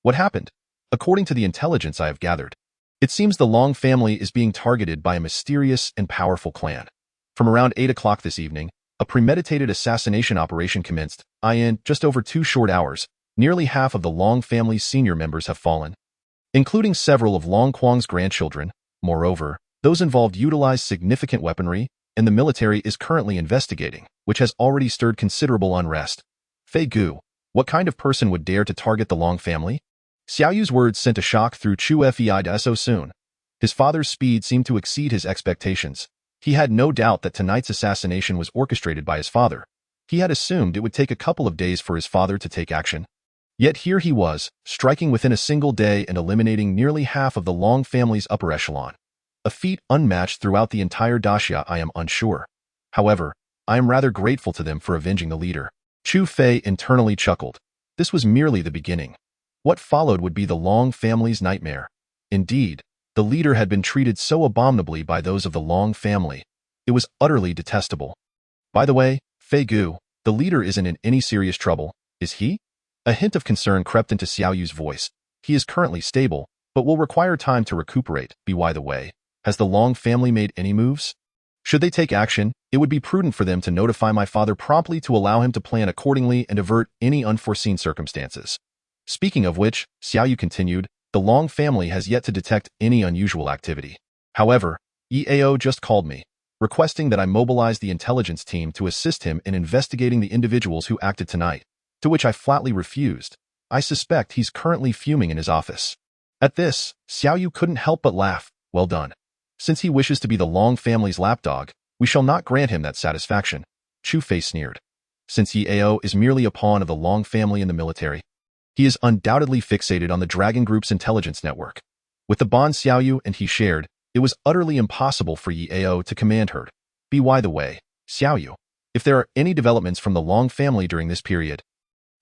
"What happened?" "According to the intelligence I have gathered, it seems the Long family is being targeted by a mysterious and powerful clan. From around 8 o'clock this evening, a premeditated assassination operation commenced. In just over 2 short hours, nearly half of the Long family's senior members have fallen, including several of Long Quang's grandchildren. Moreover, those involved utilized significant weaponry, and the military is currently investigating, which has already stirred considerable unrest." Fei Gu, what kind of person would dare to target the Long family? Xiaoyu's words sent a shock through Chu Fei so soon. His father's speed seemed to exceed his expectations. He had no doubt that tonight's assassination was orchestrated by his father. He had assumed it would take a couple of days for his father to take action. Yet here he was, striking within a single day and eliminating nearly half of the Long family's upper echelon. A feat unmatched throughout the entire daxia. I am unsure. However, I am rather grateful to them for avenging the leader. Chu Fei internally chuckled. This was merely the beginning. What followed would be the Long family's nightmare. Indeed, the leader had been treated so abominably by those of the Long family. It was utterly detestable. "By the way, Fei Gu, the leader isn't in any serious trouble, is he?" A hint of concern crept into Xiaoyu's voice. "He is currently stable, but will require time to recuperate. By the way, has the Long family made any moves? Should they take action, it would be prudent for them to notify my father promptly to allow him to plan accordingly and avert any unforeseen circumstances." Speaking of which, Xiaoyu continued, the Long family has yet to detect any unusual activity. However, Yeao just called me, requesting that I mobilize the intelligence team to assist him in investigating the individuals who acted tonight, to which I flatly refused. I suspect he's currently fuming in his office. At this, Xiaoyu couldn't help but laugh. "Well done. Since he wishes to be the Long family's lapdog, we shall not grant him that satisfaction." Chu Fei sneered. Since Yeao is merely a pawn of the Long family in the military, he is undoubtedly fixated on the Dragon Group's intelligence network. With the bond Xiaoyu and he shared, it was utterly impossible for Yeao to command her. By the way, Xiaoyu, if there are any developments from the Long family during this period,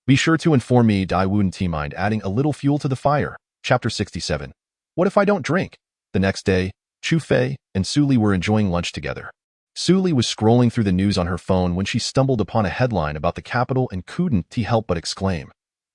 be sure to inform me. Wouldn't mind adding a little fuel to the fire. Chapter 67. What if I don't drink? The next day, Chu Fei and Su Li were enjoying lunch together. Su Li was scrolling through the news on her phone when she stumbled upon a headline about the capital and couldn't help but exclaim,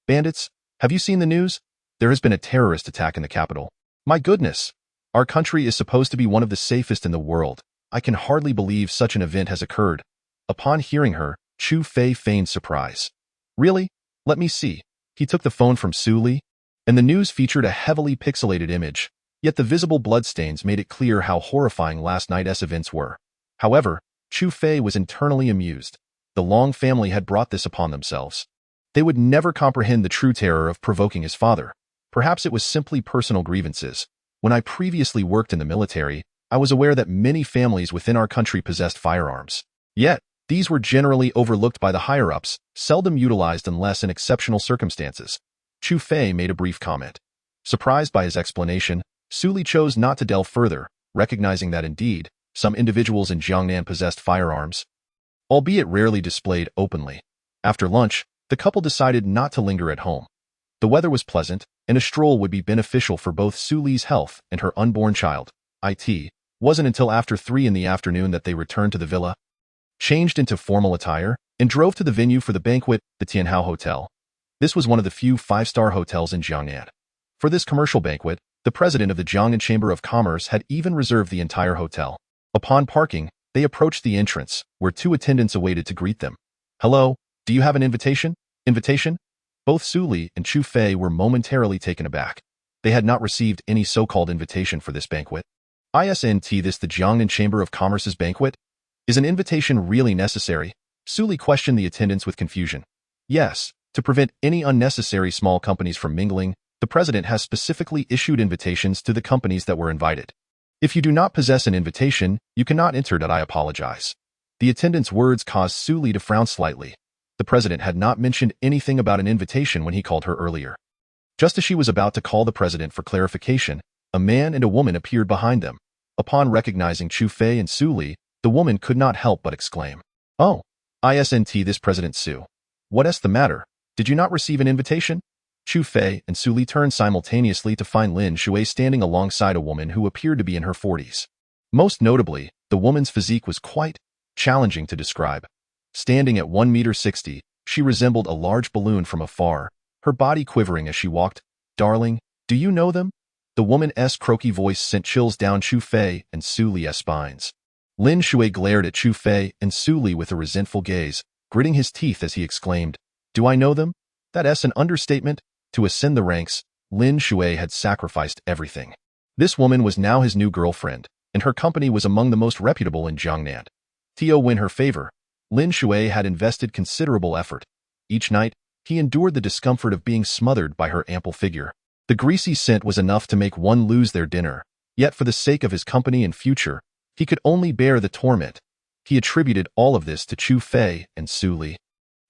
"Bandits, have you seen the news? There has been a terrorist attack in the capital. My goodness! Our country is supposed to be one of the safest in the world. I can hardly believe such an event has occurred." Upon hearing her, Chu Fei feigned surprise. "Really? Let me see." He took the phone from Su Li, and the news featured a heavily pixelated image, yet the visible bloodstains made it clear how horrifying last night's events were. However, Chu Fei was internally amused. The Long family had brought this upon themselves. They would never comprehend the true terror of provoking his father. Perhaps it was simply personal grievances. When I previously worked in the military, I was aware that many families within our country possessed firearms. Yet, these were generally overlooked by the higher-ups, seldom utilized unless in exceptional circumstances. Chu Fei made a brief comment. Surprised by his explanation, Su Li chose not to delve further, recognizing that indeed, some individuals in Jiangnan possessed firearms, albeit rarely displayed openly. After lunch, the couple decided not to linger at home. The weather was pleasant, and a stroll would be beneficial for both Su Li's health and her unborn child. It wasn't until after 3 in the afternoon that they returned to the villa, changed into formal attire, and drove to the venue for the banquet, the Tianhao Hotel. This was one of the few 5-star hotels in Jiangnan. For this commercial banquet, the president of the Jiangnan Chamber of Commerce had even reserved the entire hotel. Upon parking, they approached the entrance, where 2 attendants awaited to greet them. "Hello, do you have an invitation?" Invitation? Both Su Li and Chu Fei were momentarily taken aback. They had not received any so-called invitation for this banquet. Isn't this the Jiangnan Chamber of Commerce's banquet? Is an invitation really necessary? Su Li questioned the attendants with confusion. Yes, to prevent any unnecessary small companies from mingling, the president has specifically issued invitations to the companies that were invited. If you do not possess an invitation, you cannot enter. I apologize. The attendant's words caused Su Li to frown slightly. The president had not mentioned anything about an invitation when he called her earlier. Just as she was about to call the president for clarification, a man and a woman appeared behind them. Upon recognizing Chu Fei and Su Li, the woman could not help but exclaim, "Oh, isn't this President Su? What's the matter? Did you not receive an invitation?" Chu Fei and Su Li turned simultaneously to find Lin Shui standing alongside a woman who appeared to be in her 40s. Most notably, the woman's physique was quite challenging to describe. Standing at 1.60 meters, she resembled a large balloon from afar, her body quivering as she walked. "Darling, do you know them?" The woman's croaky voice sent chills down Chu Fei and Su Li's spines. Lin Shui glared at Chu Fei and Su Li with a resentful gaze, gritting his teeth as he exclaimed, "Do I know them? That's an understatement." To ascend the ranks, Lin Shui had sacrificed everything. This woman was now his new girlfriend, and her company was among the most reputable in Jiangnan. To win her favor, Lin Shui had invested considerable effort. Each night, he endured the discomfort of being smothered by her ample figure. The greasy scent was enough to make one lose their dinner, yet for the sake of his company and future, he could only bear the torment. He attributed all of this to Chu Fei and Su Li.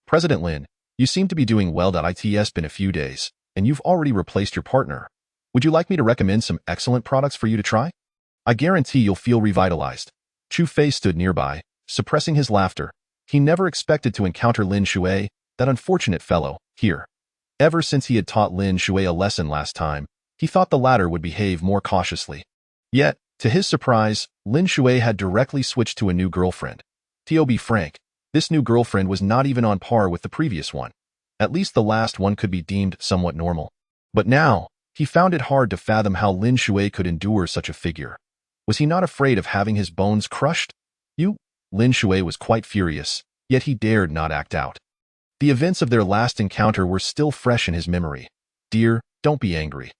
"President Lin, you seem to be doing well. It's been a few days, and you've already replaced your partner. Would you like me to recommend some excellent products for you to try? I guarantee you'll feel revitalized." Chu Fei stood nearby, suppressing his laughter. He never expected to encounter Lin Shui, that unfortunate fellow, here. Ever since he had taught Lin Shui a lesson last time, he thought the latter would behave more cautiously. Yet, to his surprise, Lin Shui had directly switched to a new girlfriend. To be frank, this new girlfriend was not even on par with the previous one. At least the last one could be deemed somewhat normal. But now, he found it hard to fathom how Lin Shui could endure such a figure. Was he not afraid of having his bones crushed? Lin Shui was quite furious, yet he dared not act out. The events of their last encounter were still fresh in his memory. "Dear, don't be angry.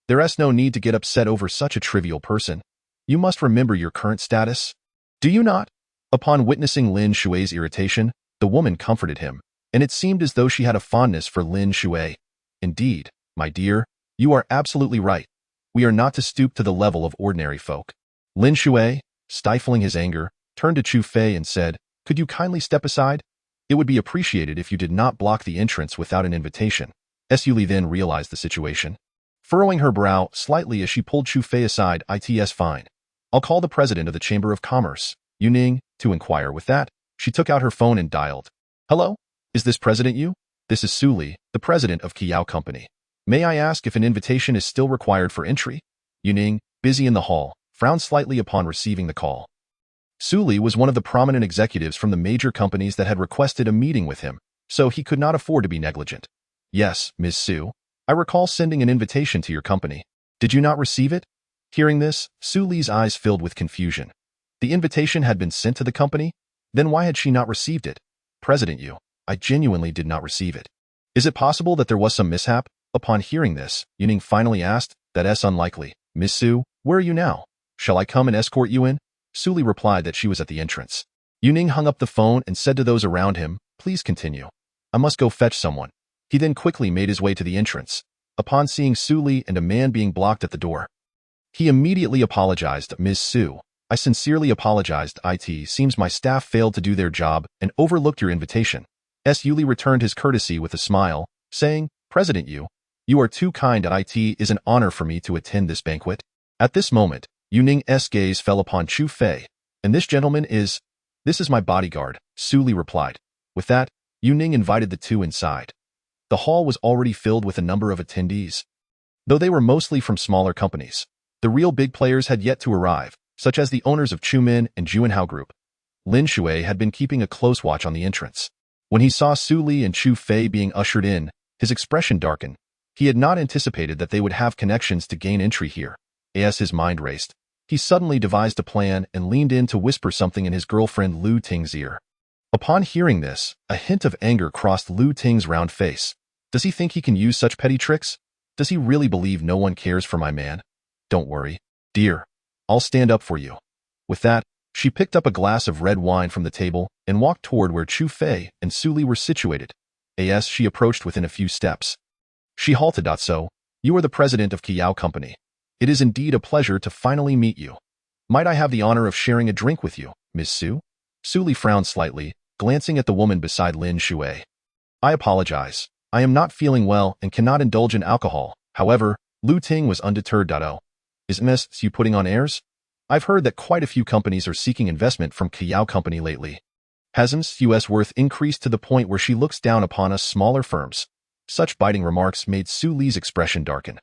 There's no need to get upset over such a trivial person. You must remember your current status. Do you not?" Upon witnessing Lin Shui's irritation, the woman comforted him, and it seemed as though she had a fondness for Lin Shui. "Indeed, my dear, you are absolutely right. We are not to stoop to the level of ordinary folk." Lin Shui, stifling his anger, turned to Chu Fei and said, "Could you kindly step aside? It would be appreciated if you did not block the entrance without an invitation." Su Li then realized the situation. Furrowing her brow slightly as she pulled Chu Fei aside, "It's fine. I'll call the president of the Chamber of Commerce, Yuning, to inquire." With that, she took out her phone and dialed. "Hello? Is this President Yu? This is Su Li, the president of Kiao Company. May I ask if an invitation is still required for entry?" Yuning, busy in the hall, frowned slightly upon receiving the call. Su Li was one of the prominent executives from the major companies that had requested a meeting with him, so he could not afford to be negligent. "Yes, Ms. Su. I recall sending an invitation to your company. Did you not receive it?" Hearing this, Su Li's eyes filled with confusion. The invitation had been sent to the company? Then why had she not received it? "President Yu, I genuinely did not receive it." "Is it possible that there was some mishap?" Upon hearing this, Yuning finally asked, "That's unlikely. Ms. Su, where are you now? Shall I come and escort you in?" Su Li replied that she was at the entrance. Yuning hung up the phone and said to those around him, "Please continue. I must go fetch someone." He then quickly made his way to the entrance. Upon seeing Su Li and a man being blocked at the door, he immediately apologized. "Ms. Su, I sincerely apologized. It seems my staff failed to do their job and overlooked your invitation." Su Li returned his courtesy with a smile, saying, "President Yu, you are too kind. It is an honor for me to attend this banquet." At this moment, Yuning's gaze fell upon Chu Fei. "And this gentleman is—" "This is my bodyguard," Su Li replied. With that, Yuning invited the two inside. The hall was already filled with a number of attendees. Though they were mostly from smaller companies, the real big players had yet to arrive, such as the owners of Chumin and Juanhao Group. Lin Shui had been keeping a close watch on the entrance. When he saw Su Li and Chu Fei being ushered in, his expression darkened. He had not anticipated that they would have connections to gain entry here. As his mind raced, he suddenly devised a plan and leaned in to whisper something in his girlfriend Lu Ting's ear. Upon hearing this, a hint of anger crossed Lu Ting's round face. Does he think he can use such petty tricks? Does he really believe no one cares for my man? Don't worry, dear. I'll stand up for you. With that, she picked up a glass of red wine from the table and walked toward where Chu Fei and Su Li were situated. As she approached within a few steps, she halted. So, you are the president of Kiao Company. It is indeed a pleasure to finally meet you. Might I have the honor of sharing a drink with you, Miss Su? Su Li frowned slightly, glancing at the woman beside Lin Shui. I apologize. I am not feeling well and cannot indulge in alcohol. However, Lu Ting was undeterred. Oh, is Miss Su putting on airs? I've heard that quite a few companies are seeking investment from Kiao Company lately. Hasn't Su's worth increased to the point where she looks down upon us smaller firms? Such biting remarks made Su Li's expression darken.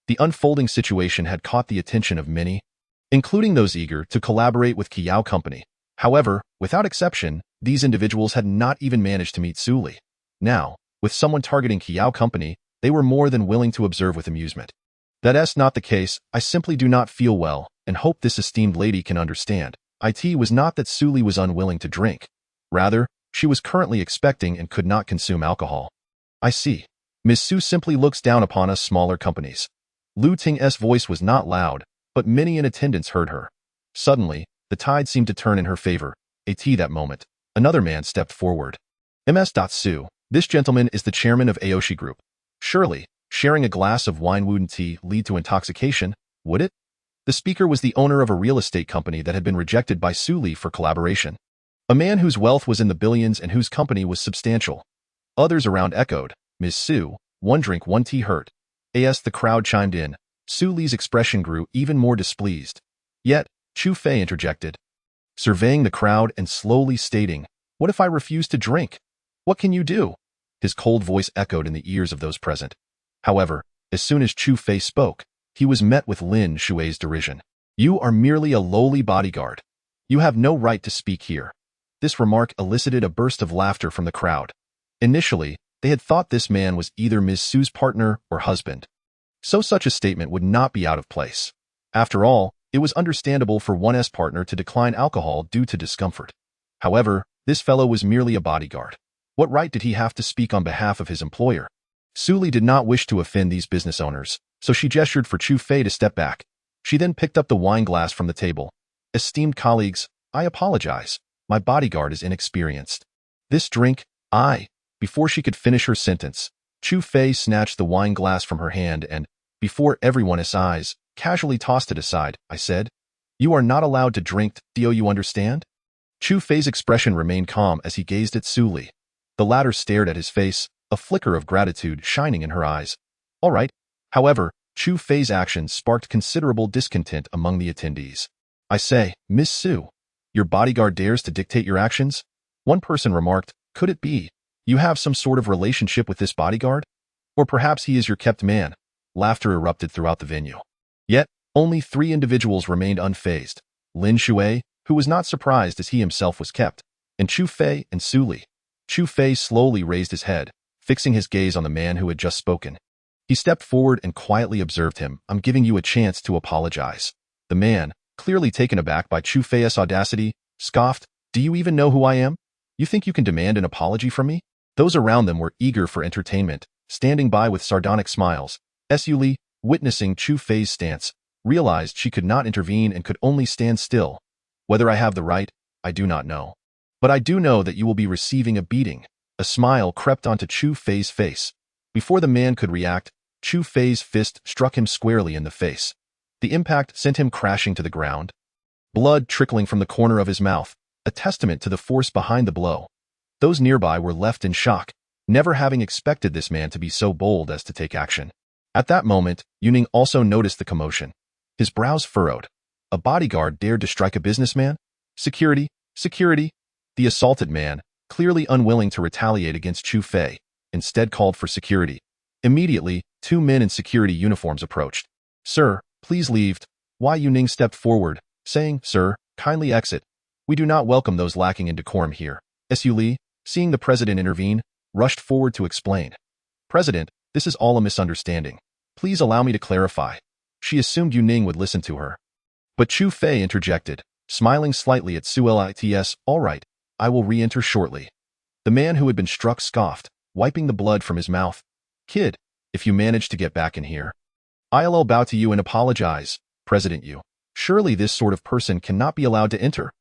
The unfolding situation had caught the attention of many, including those eager to collaborate with Kiao Company. However, without exception, these individuals had not even managed to meet Su Li. Now, with someone targeting Kiao Company, they were more than willing to observe with amusement. That's not the case. I simply do not feel well, and hope this esteemed lady can understand. It was not that Su Li was unwilling to drink. Rather, she was currently expecting and could not consume alcohol. I see. Miss Su simply looks down upon us smaller companies. Lu Ting's voice was not loud, but many in attendance heard her. Suddenly, the tide seemed to turn in her favor. That moment, another man stepped forward. Ms. Su, this gentleman is the chairman of Aoshi Group. Surely, sharing a glass of wine wouldn't lead to intoxication, would it? The speaker was the owner of a real estate company that had been rejected by Su Li for collaboration. A man whose wealth was in the billions and whose company was substantial. Others around echoed, Miss Su, one drink, one tea hurt. As the crowd chimed in, Su Li's expression grew even more displeased. Yet, Chu Fei interjected, surveying the crowd and slowly stating, what if I refuse to drink? What can you do? His cold voice echoed in the ears of those present. However, as soon as Chu Fei spoke, he was met with Lin Shui's derision. You are merely a lowly bodyguard. You have no right to speak here. This remark elicited a burst of laughter from the crowd. Initially, they had thought this man was either Miss Su's partner or husband. So such a statement would not be out of place. After all, it was understandable for one's partner to decline alcohol due to discomfort. However, this fellow was merely a bodyguard. What right did he have to speak on behalf of his employer? Su Li did not wish to offend these business owners, so she gestured for Chu Fei to step back. She then picked up the wine glass from the table. Esteemed colleagues, I apologize. My bodyguard is inexperienced. This drink, Before she could finish her sentence, Chu Fei snatched the wine glass from her hand and, before everyone's eyes, casually tossed it aside. I said, you are not allowed to drink, do you understand? Chu Fei's expression remained calm as he gazed at Su Li. The latter stared at his face, a flicker of gratitude shining in her eyes. All right. However, Chu Fei's actions sparked considerable discontent among the attendees. I say, Miss Su, your bodyguard dares to dictate your actions? One person remarked, could it be you have some sort of relationship with this bodyguard? Or perhaps he is your kept man? Laughter erupted throughout the venue. Yet, only 3 individuals remained unfazed. Lin Shui, who was not surprised as he himself was kept, and Chu Fei and Su Li. Chu Fei slowly raised his head, fixing his gaze on the man who had just spoken. He stepped forward and quietly observed him. I'm giving you a chance to apologize. The man, clearly taken aback by Chu Fei's audacity, scoffed, do you even know who I am? You think you can demand an apology from me? Those around them were eager for entertainment, standing by with sardonic smiles. Su Li, witnessing Chu Fei's stance, realized she could not intervene and could only stand still. Whether I have the right, I do not know. But I do know that you will be receiving a beating. A smile crept onto Chu Fei's face. Before the man could react, Chu Fei's fist struck him squarely in the face. The impact sent him crashing to the ground. Blood trickling from the corner of his mouth, a testament to the force behind the blow. Those nearby were left in shock, never having expected this man to be so bold as to take action. At that moment, Yuning also noticed the commotion. His brows furrowed. A bodyguard dared to strike a businessman? Security, security! The assaulted man, clearly unwilling to retaliate against Chu Fei, instead called for security. Immediately, 2 men in security uniforms approached. Sir, please leave. Wai Yuning stepped forward, saying, Sir, kindly exit. We do not welcome those lacking in decorum here. Su Li, seeing the president intervene, rushed forward to explain. President, this is all a misunderstanding. Please allow me to clarify. She assumed Yuning would listen to her. But Chu Fei interjected, smiling slightly at Su Lits. All right, I will re-enter shortly. The man who had been struck scoffed, wiping the blood from his mouth. Kid, if you manage to get back in here. I'll bow to you and apologize, President Yu. Surely this sort of person cannot be allowed to enter.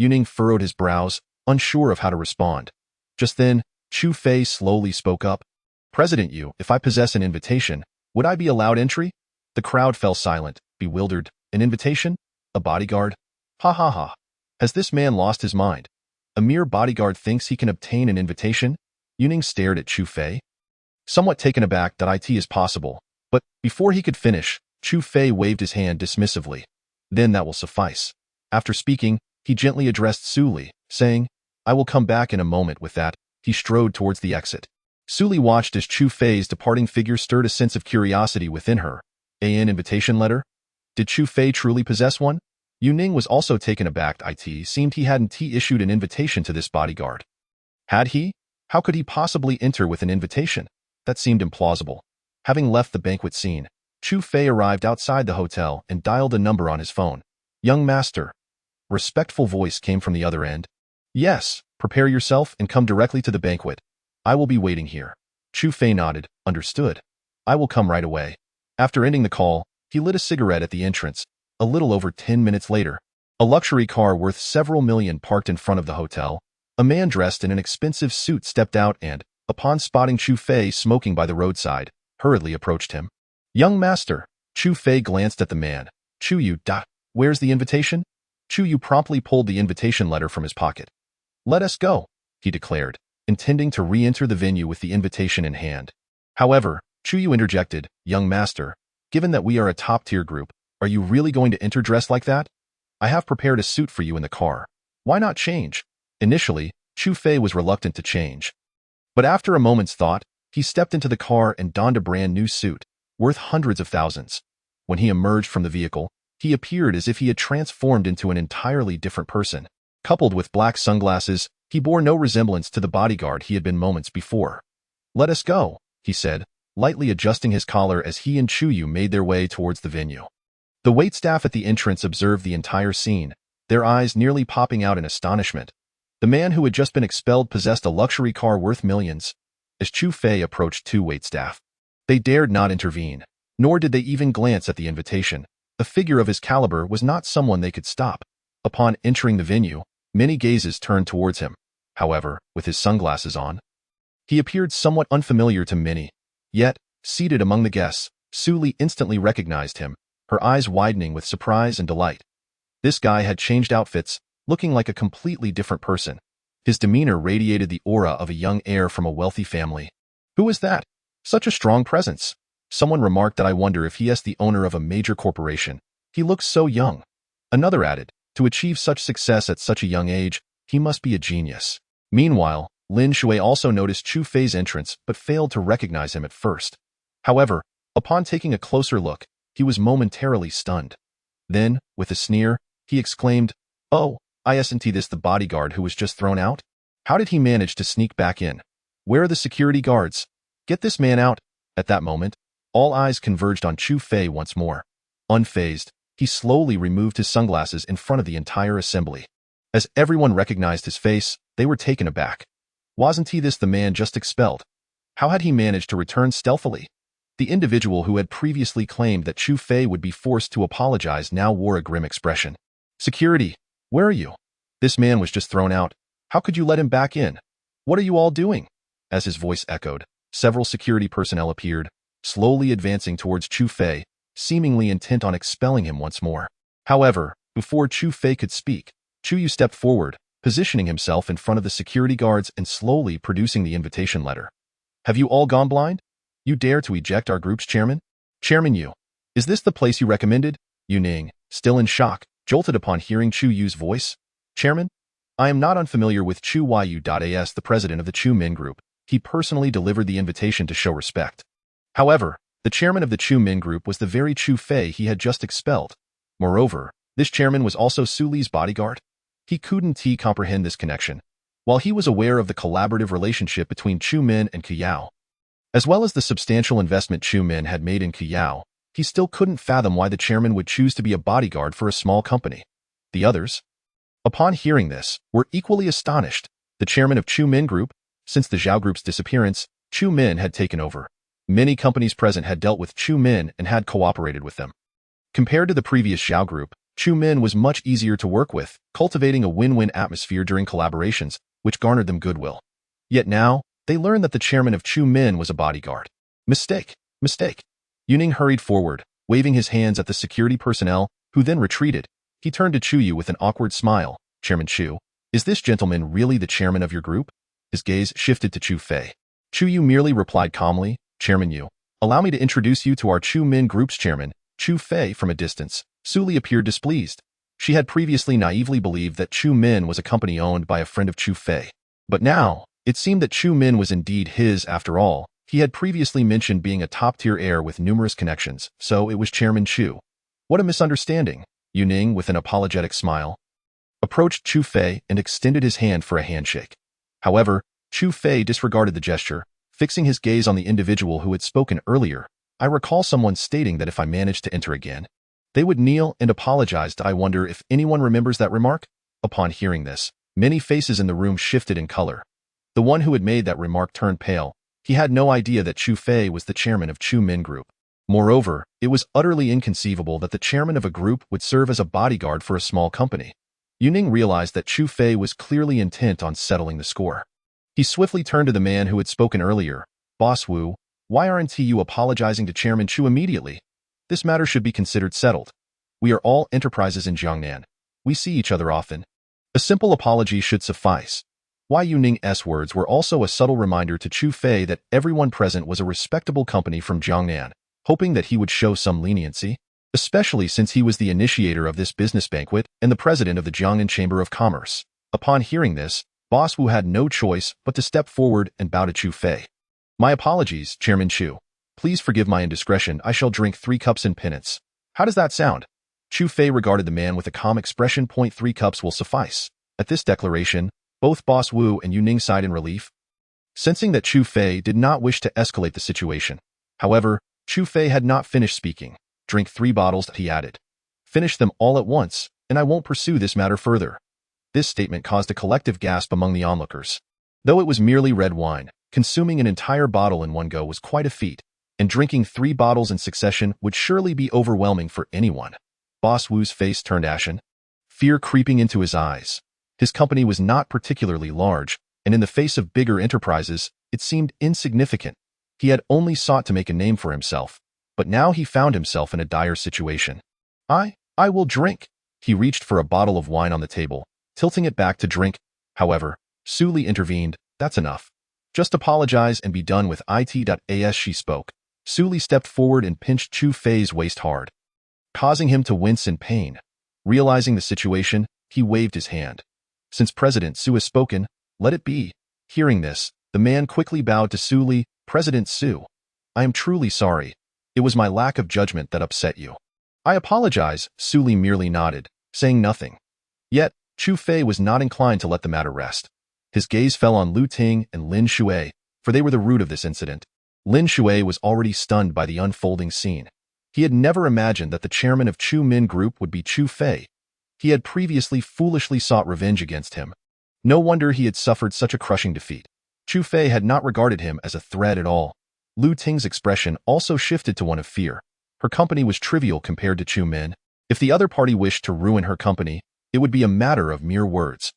Yuning furrowed his brows, unsure of how to respond. Just then, Chu Fei slowly spoke up. President Yu, if I possess an invitation, would I be allowed entry? The crowd fell silent, bewildered. An invitation? A bodyguard? Ha ha ha. Has this man lost his mind? A mere bodyguard thinks he can obtain an invitation? Yuning stared at Chu Fei, somewhat taken aback that it is possible. But before he could finish, Chu Fei waved his hand dismissively. Then that will suffice. After speaking, he gently addressed Su Li, saying, I will come back in a moment. With that, he strode towards the exit. Su Li watched as Chu Fei's departing figure stirred a sense of curiosity within her. An invitation letter? Did Chu Fei truly possess one? Yu Ning was also taken aback. It seemed he hadn't issued an invitation to this bodyguard. Had he? How could he possibly enter with an invitation? That seemed implausible. Having left the banquet scene, Chu Fei arrived outside the hotel and dialed a number on his phone. Young master. A respectful voice came from the other end. Yes, prepare yourself and come directly to the banquet. I will be waiting here. Chu Fei nodded. Understood. I will come right away. After ending the call, he lit a cigarette at the entrance. A little over 10 minutes later, a luxury car worth several million parked in front of the hotel. A man dressed in an expensive suit stepped out and, upon spotting Chu Fei smoking by the roadside, hurriedly approached him. Young master. Chu Fei glanced at the man. Chu Yu. Where's the invitation? Chu Yu promptly pulled the invitation letter from his pocket. Let us go, he declared, intending to re-enter the venue with the invitation in hand. However, Chu Yu interjected, Young master, given that we are a top-tier group, are you really going to enter dressed like that? I have prepared a suit for you in the car. Why not change? Initially, Chu Fei was reluctant to change. But after a moment's thought, he stepped into the car and donned a brand new suit, worth hundreds of thousands. When he emerged from the vehicle, he appeared as if he had transformed into an entirely different person. Coupled with black sunglasses, he bore no resemblance to the bodyguard he had been moments before. Let us go, he said, lightly adjusting his collar as he and Chu Yu made their way towards the venue. The waitstaff at the entrance observed the entire scene, their eyes nearly popping out in astonishment. The man who had just been expelled possessed a luxury car worth millions. As Chu Fei approached two waitstaff, they dared not intervene, nor did they even glance at the invitation. A figure of his caliber was not someone they could stop. Upon entering the venue, many gazes turned towards him. However, with his sunglasses on, he appeared somewhat unfamiliar to many. Yet, seated among the guests, Su Li instantly recognized him, her eyes widening with surprise and delight. This guy had changed outfits, looking like a completely different person. His demeanor radiated the aura of a young heir from a wealthy family. Who is that? Such a strong presence. Someone remarked that I wonder if he is the owner of a major corporation. He looks so young. Another added, to achieve such success at such a young age, he must be a genius. Meanwhile, Lin Shui also noticed Chu Fei's entrance but failed to recognize him at first. However, upon taking a closer look, he was momentarily stunned. Then, with a sneer, he exclaimed, Oh, isn't this the bodyguard who was just thrown out? How did he manage to sneak back in? Where are the security guards? Get this man out. At that moment, all eyes converged on Chu Fei once more. Unfazed, he slowly removed his sunglasses in front of the entire assembly. As everyone recognized his face, they were taken aback. Wasn't this the man just expelled? How had he managed to return stealthily? The individual who had previously claimed that Chu Fei would be forced to apologize now wore a grim expression. Security, where are you? This man was just thrown out. How could you let him back in? What are you all doing? As his voice echoed, several security personnel appeared, slowly advancing towards Chu Fei, seemingly intent on expelling him once more. However, before Chu Fei could speak, Chu Yu stepped forward, positioning himself in front of the security guards and slowly producing the invitation letter. Have you all gone blind? You dare to eject our group's chairman? Chairman Yu, is this the place you recommended? Yu Ning, still in shock, jolted upon hearing Chu Yu's voice. Chairman? I am not unfamiliar with Chu Yu. As the president of the Chu Min Group, he personally delivered the invitation to show respect. However, the chairman of the Chu Min Group was the very Chu Fei he had just expelled. Moreover, this chairman was also Su Li's bodyguard. He couldn't comprehend this connection. While he was aware of the collaborative relationship between Chu Min and Kuyao, as well as the substantial investment Chu Min had made in Kuyao, he still couldn't fathom why the chairman would choose to be a bodyguard for a small company. The others, upon hearing this, were equally astonished. The chairman of Chu Min Group, since the Zhao Group's disappearance, Chu Min had taken over. Many companies present had dealt with Chu Min and had cooperated with them. Compared to the previous Xiao group, Chu Min was much easier to work with, cultivating a win-win atmosphere during collaborations, which garnered them goodwill. Yet now, they learned that the chairman of Chu Min was a bodyguard. Mistake, mistake. Yuning hurried forward, waving his hands at the security personnel, who then retreated. He turned to Chu Yu with an awkward smile. Chairman Chu, is this gentleman really the chairman of your group? His gaze shifted to Chu Fei. Chu Yu merely replied calmly, Chairman Yu, allow me to introduce you to our Chu Min group's chairman, Chu Fei. From a distance, Su Li appeared displeased. She had previously naively believed that Chu Min was a company owned by a friend of Chu Fei. But now, it seemed that Chu Min was indeed his after all. He had previously mentioned being a top-tier heir with numerous connections, so it was Chairman Chu. What a misunderstanding. Yuning, with an apologetic smile, approached Chu Fei and extended his hand for a handshake. However, Chu Fei disregarded the gesture, fixing his gaze on the individual who had spoken earlier. I recall someone stating that if I managed to enter again, they would kneel and apologize. I wonder if anyone remembers that remark? Upon hearing this, many faces in the room shifted in color. The one who had made that remark turned pale. He had no idea that Chu Fei was the chairman of Chu Min Group. Moreover, it was utterly inconceivable that the chairman of a group would serve as a bodyguard for a small company. Yuning realized that Chu Fei was clearly intent on settling the score. He swiftly turned to the man who had spoken earlier. Boss Wu, why aren't you apologizing to Chairman Chu immediately? This matter should be considered settled. We are all enterprises in Jiangnan. We see each other often. A simple apology should suffice. Why Yuning's words were also a subtle reminder to Chu Fei that everyone present was a respectable company from Jiangnan, hoping that he would show some leniency, especially since he was the initiator of this business banquet and the president of the Jiangnan Chamber of Commerce. Upon hearing this, Boss Wu had no choice but to step forward and bow to Chu Fei. My apologies, Chairman Chu. Please forgive my indiscretion. I shall drink 3 cups in penance. How does that sound? Chu Fei regarded the man with a calm expression. 3 cups will suffice. At this declaration, both Boss Wu and Yuning sighed in relief, sensing that Chu Fei did not wish to escalate the situation. However, Chu Fei had not finished speaking. Drink 3 bottles, he added. Finish them all at once, and I won't pursue this matter further. This statement caused a collective gasp among the onlookers. Though it was merely red wine, consuming an entire bottle in one go was quite a feat, and drinking 3 bottles in succession would surely be overwhelming for anyone. Boss Wu's face turned ashen, fear creeping into his eyes. His company was not particularly large, and in the face of bigger enterprises, it seemed insignificant. He had only sought to make a name for himself, but now he found himself in a dire situation. I will drink. He reached for a bottle of wine on the table, tilting it back to drink. However, Su Li intervened. That's enough. Just apologize and be done with it. As she spoke, Su Li stepped forward and pinched Chu Fei's waist hard, causing him to wince in pain. Realizing the situation, he waved his hand. Since President Su has spoken, let it be. Hearing this, the man quickly bowed to Su Li. President Su, I am truly sorry. It was my lack of judgment that upset you. I apologize. Su Li merely nodded, saying nothing. Yet, Chu Fei was not inclined to let the matter rest. His gaze fell on Lu Ting and Lin Shui, for they were the root of this incident. Lin Shui was already stunned by the unfolding scene. He had never imagined that the chairman of Chu Min Group would be Chu Fei. He had previously foolishly sought revenge against him. No wonder he had suffered such a crushing defeat. Chu Fei had not regarded him as a threat at all. Lu Ting's expression also shifted to one of fear. Her company was trivial compared to Chu Min. If the other party wished to ruin her company, it would be a matter of mere words.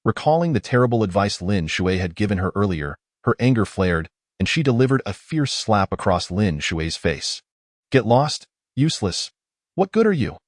Recalling the terrible advice Lin Shui had given her earlier, her anger flared, and she delivered a fierce slap across Lin Shui's face. Get lost? Useless. What good are you?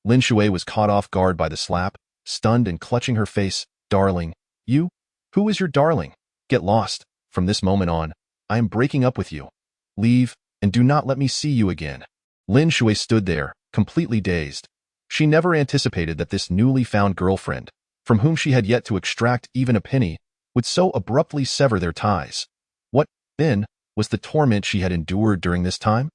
Lin Shui was caught off guard by the slap, stunned and clutching her face. Darling. You? Who is your darling? Get lost. From this moment on, I am breaking up with you. Leave, and do not let me see you again. Lin Shui stood there, completely dazed. She never anticipated that this newly found girlfriend, from whom she had yet to extract even a penny, would so abruptly sever their ties. What, then, was the torment she had endured during this time?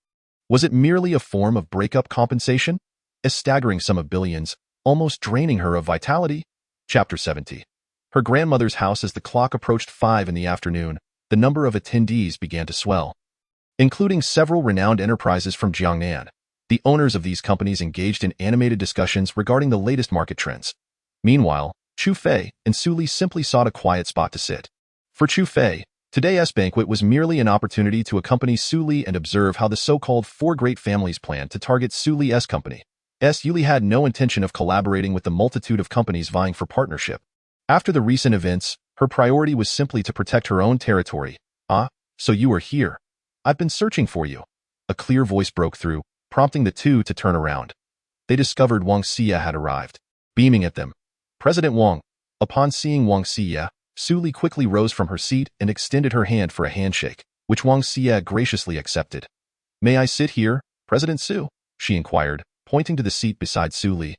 Was it merely a form of breakup compensation? A staggering sum of billions, almost draining her of vitality? Chapter 70. Her grandmother's house. As the clock approached 5 in the afternoon, the number of attendees began to swell, including several renowned enterprises from Jiangnan. The owners of these companies engaged in animated discussions regarding the latest market trends. Meanwhile, Chu Fei and Su Li simply sought a quiet spot to sit. For Chu Fei, Today's banquet was merely an opportunity to accompany Su Li and observe how the so-called four great families planned to target Su Li's company. Yuli had no intention of collaborating with the multitude of companies vying for partnership. After the recent events, her priority was simply to protect her own territory. Ah, so you are here. I've been searching for you. A clear voice broke through, prompting the two to turn around. They discovered Wang Xie had arrived, beaming at them. President Wang. Upon seeing Wang Xie, Su Li quickly rose from her seat and extended her hand for a handshake, which Wang Xie graciously accepted. May I sit here, President Su? She inquired, pointing to the seat beside Su Li.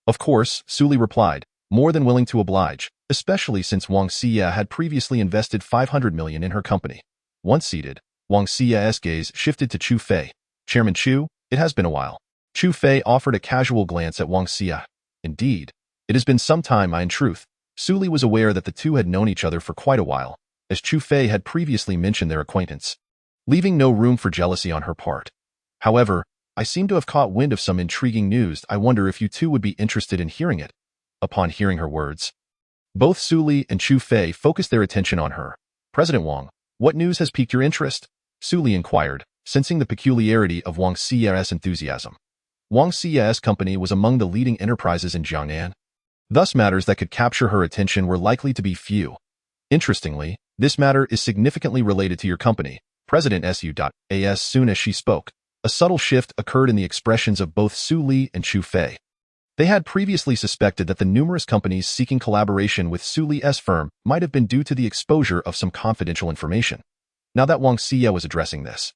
Of course, Su Li replied, more than willing to oblige, especially since Wang Xie had previously invested 500 million in her company. Once seated, Wang Xie's gaze shifted to Chu Fei. Chairman Chu, it has been a while. Chu Fei offered a casual glance at Wang Xie. Indeed, it has been some time. In truth, Su Li was aware that the two had known each other for quite a while, as Chu Fei had previously mentioned their acquaintance, leaving no room for jealousy on her part. However, I seem to have caught wind of some intriguing news. I wonder if you two would be interested in hearing it. Upon hearing her words, both Su Li and Chu Fei focused their attention on her. President Wang, what news has piqued your interest? Su Li inquired, sensing the peculiarity of Wang Xie's enthusiasm. Wang Xie's company was among the leading enterprises in Jiangnan. Thus, matters that could capture her attention were likely to be few. Interestingly, this matter is significantly related to your company, President Su. As soon as she spoke, a subtle shift occurred in the expressions of both Su Li and Chu Fei. They had previously suspected that the numerous companies seeking collaboration with Su Li's firm might have been due to the exposure of some confidential information. Now that Wang Xie was addressing this,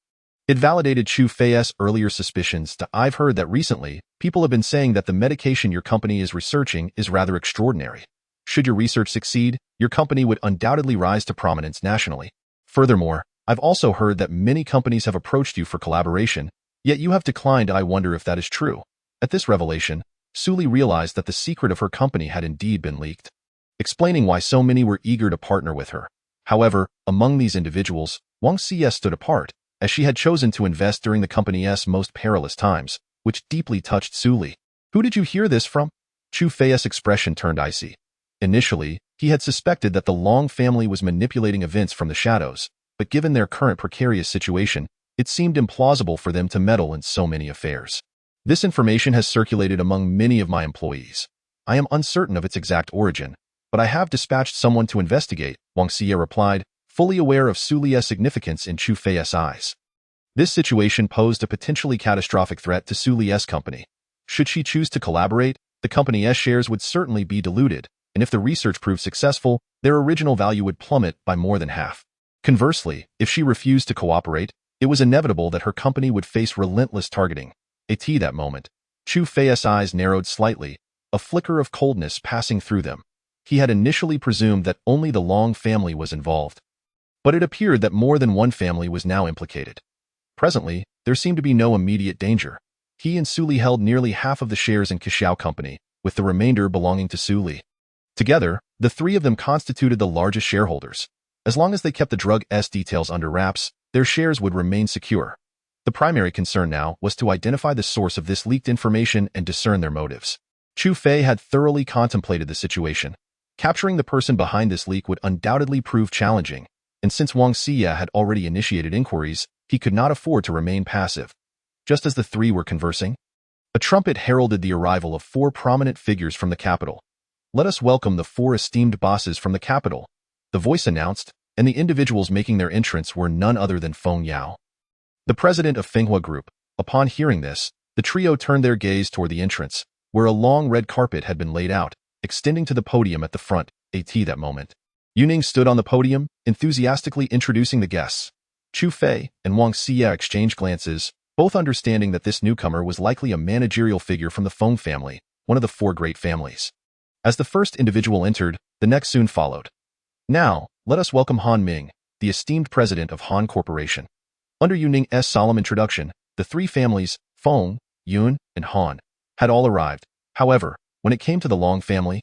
it validated Chu Fei's earlier suspicions. I've heard that recently, people have been saying that the medication your company is researching is rather extraordinary. Should your research succeed, your company would undoubtedly rise to prominence nationally. Furthermore, I've also heard that many companies have approached you for collaboration, yet you have declined. I wonder if that is true. At this revelation, Su Li realized that the secret of her company had indeed been leaked, explaining why so many were eager to partner with her. However, among these individuals, Wang Xie stood apart, as she had chosen to invest during the company's most perilous times, which deeply touched Su Li. Who did you hear this from? Chu Fei's expression turned icy. Initially, he had suspected that the Long family was manipulating events from the shadows, but given their current precarious situation, it seemed implausible for them to meddle in so many affairs. This information has circulated among many of my employees. I am uncertain of its exact origin, but I have dispatched someone to investigate, Wang Xie replied, fully aware of Su Li's significance in Chu Fei's eyes. This situation posed a potentially catastrophic threat to Su Li's company. Should she choose to collaborate, the company's shares would certainly be diluted, and if the research proved successful, their original value would plummet by more than half. Conversely, if she refused to cooperate, it was inevitable that her company would face relentless targeting. At that moment, Chu Fei's eyes narrowed slightly, a flicker of coldness passing through them. He had initially presumed that only the Long family was involved, but it appeared that more than one family was now implicated. Presently, there seemed to be no immediate danger. He and Su Li held nearly half of the shares in Qixiao Company, with the remainder belonging to Su Li. Together, the three of them constituted the largest shareholders. As long as they kept the drug's details under wraps, their shares would remain secure. The primary concern now was to identify the source of this leaked information and discern their motives. Chu Fei had thoroughly contemplated the situation. Capturing the person behind this leak would undoubtedly prove challenging, and since Wang Xie had already initiated inquiries, he could not afford to remain passive. Just as the three were conversing, a trumpet heralded the arrival of four prominent figures from the capital. Let us welcome the four esteemed bosses from the capital, the voice announced, and the individuals making their entrance were none other than Feng Yao, the president of Fenghua Group. Upon hearing this, the trio turned their gaze toward the entrance, where a long red carpet had been laid out, extending to the podium at the front. At that moment, Yuning stood on the podium, enthusiastically introducing the guests. Chu Fei and Wang Xie exchanged glances, both understanding that this newcomer was likely a managerial figure from the Feng family, one of the four great families. As the first individual entered, the next soon followed. Now, let us welcome Han Ming, the esteemed president of Han Corporation. Under Yuning's solemn introduction, the three families, Feng, Yun, and Han, had all arrived. However, when it came to the Long family,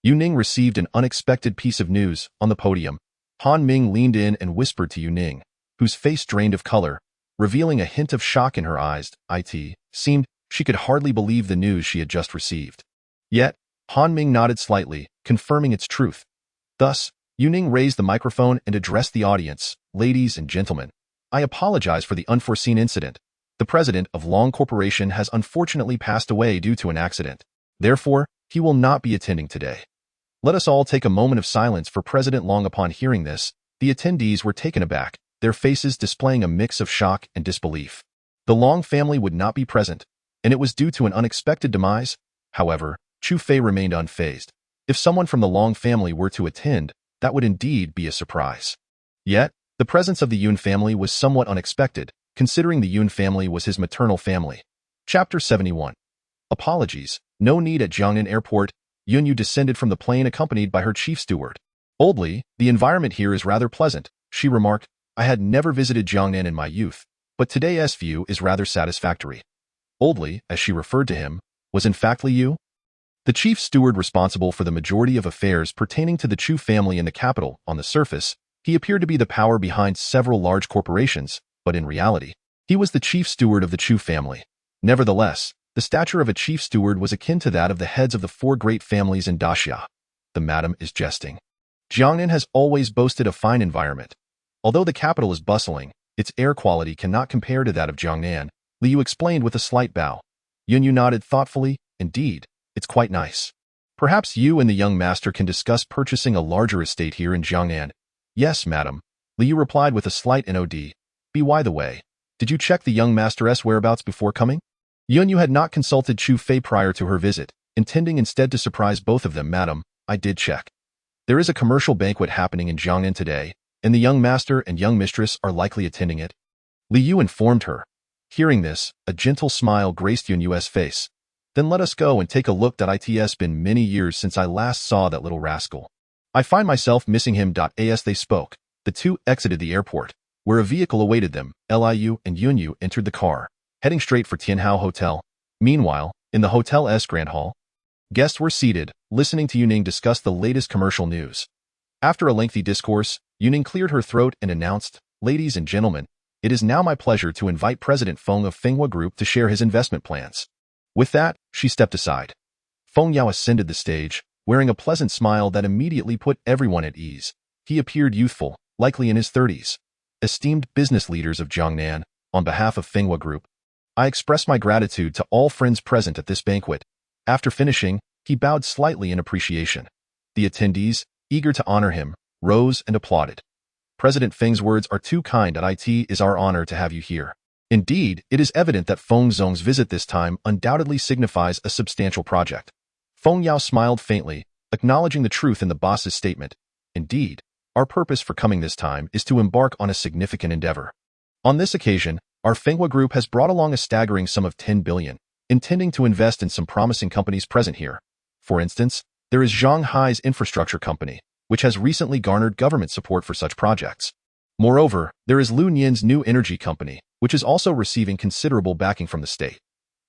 Yuning received an unexpected piece of news. On the podium, Han Ming leaned in and whispered to Yuning, whose face drained of color, revealing a hint of shock in her eyes. It seemed she could hardly believe the news she had just received. Yet, Han Ming nodded slightly, confirming its truth. Thus, Yuning raised the microphone and addressed the audience. Ladies and gentlemen, I apologize for the unforeseen incident. The president of Long Corporation has unfortunately passed away due to an accident. Therefore, he will not be attending today. Let us all take a moment of silence for President Long. Upon hearing this, the attendees were taken aback, their faces displaying a mix of shock and disbelief. The Long family would not be present, and it was due to an unexpected demise. However, Chu Fei remained unfazed. If someone from the Long family were to attend, that would indeed be a surprise. Yet, the presence of the Yun family was somewhat unexpected, considering the Yun family was his maternal family. Chapter 71. Apologies. No need. At Jiangnan Airport, Yun Yu descended from the plane accompanied by her chief steward. Oldly, the environment here is rather pleasant, she remarked. I had never visited Jiangnan in my youth, but today's view is rather satisfactory. Oldly, as she referred to him, was in fact Li Yu? The chief steward responsible for the majority of affairs pertaining to the Chu family in the capital. On the surface, he appeared to be the power behind several large corporations, but in reality, he was the chief steward of the Chu family. Nevertheless, the stature of a chief steward was akin to that of the heads of the four great families in Daxia. The madam is jesting. Jiangnan has always boasted a fine environment. Although the capital is bustling, its air quality cannot compare to that of Jiangnan, Li Yu explained with a slight bow. Yun Yu nodded thoughtfully. Indeed, it's quite nice. Perhaps you and the young master can discuss purchasing a larger estate here in Jiangnan. Yes, madam, Li Yu replied with a slight nod. By the way, did you check the young master's whereabouts before coming? Yun Yu had not consulted Chu Fei prior to her visit, intending instead to surprise both of them. Madam, I did check. There is a commercial banquet happening in Jiangnan today, and the young master and young mistress are likely attending it. Li Yu informed her. Hearing this, a gentle smile graced Yun Yu's face. Then let us go and take a look. It's been many years since I last saw that little rascal. I find myself missing him. As they spoke, the two exited the airport, where a vehicle awaited them. Liu and Yun Yu entered the car, heading straight for Tianhao Hotel. Meanwhile, in the hotel's grand hall, guests were seated, listening to Yuning discuss the latest commercial news. After a lengthy discourse, Yuning cleared her throat and announced, Ladies and gentlemen, it is now my pleasure to invite President Feng of Fenghua Group to share his investment plans. With that, she stepped aside. Feng Yao ascended the stage, wearing a pleasant smile that immediately put everyone at ease. He appeared youthful, likely in his 30s. Esteemed business leaders of Jiangnan, on behalf of Fenghua Group, I express my gratitude to all friends present at this banquet. After finishing, he bowed slightly in appreciation. The attendees, eager to honor him, rose and applauded. President Feng's words are too kind. It is our honor to have you here. Indeed, it is evident that Feng Zong's visit this time undoubtedly signifies a substantial project. Feng Yao smiled faintly, acknowledging the truth in the boss's statement. Indeed, our purpose for coming this time is to embark on a significant endeavor. On this occasion, our Fenghua Group has brought along a staggering sum of 10 billion, intending to invest in some promising companies present here. For instance, there is Zhanghai's infrastructure company, which has recently garnered government support for such projects. Moreover, there is Lu Nian's new energy company, which is also receiving considerable backing from the state.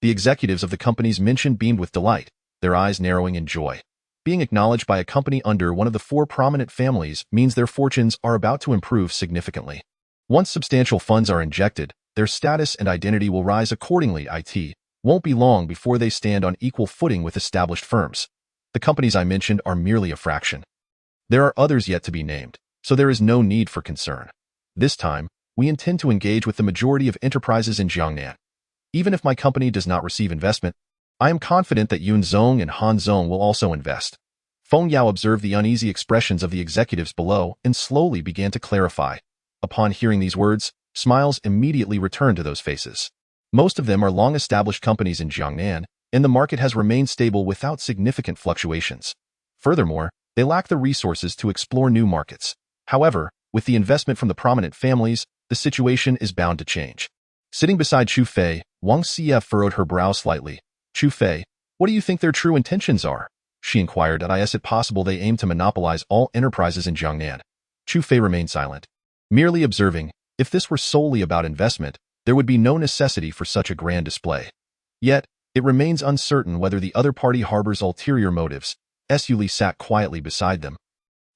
The executives of the companies mentioned beamed with delight, their eyes narrowing in joy. Being acknowledged by a company under one of the four prominent families means their fortunes are about to improve significantly. Once substantial funds are injected, their status and identity will rise accordingly. It won't be long before they stand on equal footing with established firms. The companies I mentioned are merely a fraction. There are others yet to be named, so there is no need for concern. This time, we intend to engage with the majority of enterprises in Jiangnan. Even if my company does not receive investment, I am confident that Yun Zong and Han Zong will also invest. Feng Yao observed the uneasy expressions of the executives below and slowly began to clarify. Upon hearing these words, smiles immediately returned to those faces. Most of them are long-established companies in Jiangnan, and the market has remained stable without significant fluctuations. Furthermore, they lack the resources to explore new markets. However, with the investment from the prominent families, the situation is bound to change. Sitting beside Chu Fei, Wang Xie furrowed her brow slightly. Chu Fei, what do you think their true intentions are? She inquired. Is it possible they aim to monopolize all enterprises in Jiangnan? Chu Fei remained silent, merely observing, if this were solely about investment, there would be no necessity for such a grand display. Yet, it remains uncertain whether the other party harbors ulterior motives. Li sat quietly beside them.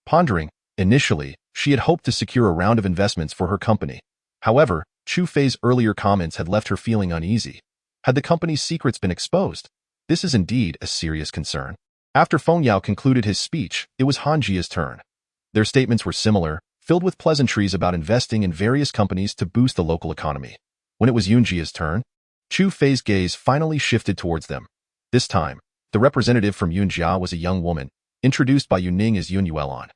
Pondering, initially, she had hoped to secure a round of investments for her company. However, Chu Fei's earlier comments had left her feeling uneasy. Had the company's secrets been exposed? This is indeed a serious concern. After Feng Yao concluded his speech, it was Han Jia's turn. Their statements were similar, filled with pleasantries about investing in various companies to boost the local economy. When it was Yunjia's turn, Chu Fei's gaze finally shifted towards them. This time, the representative from Yunjia was a young woman, introduced by Yuning as Yun Yuelon.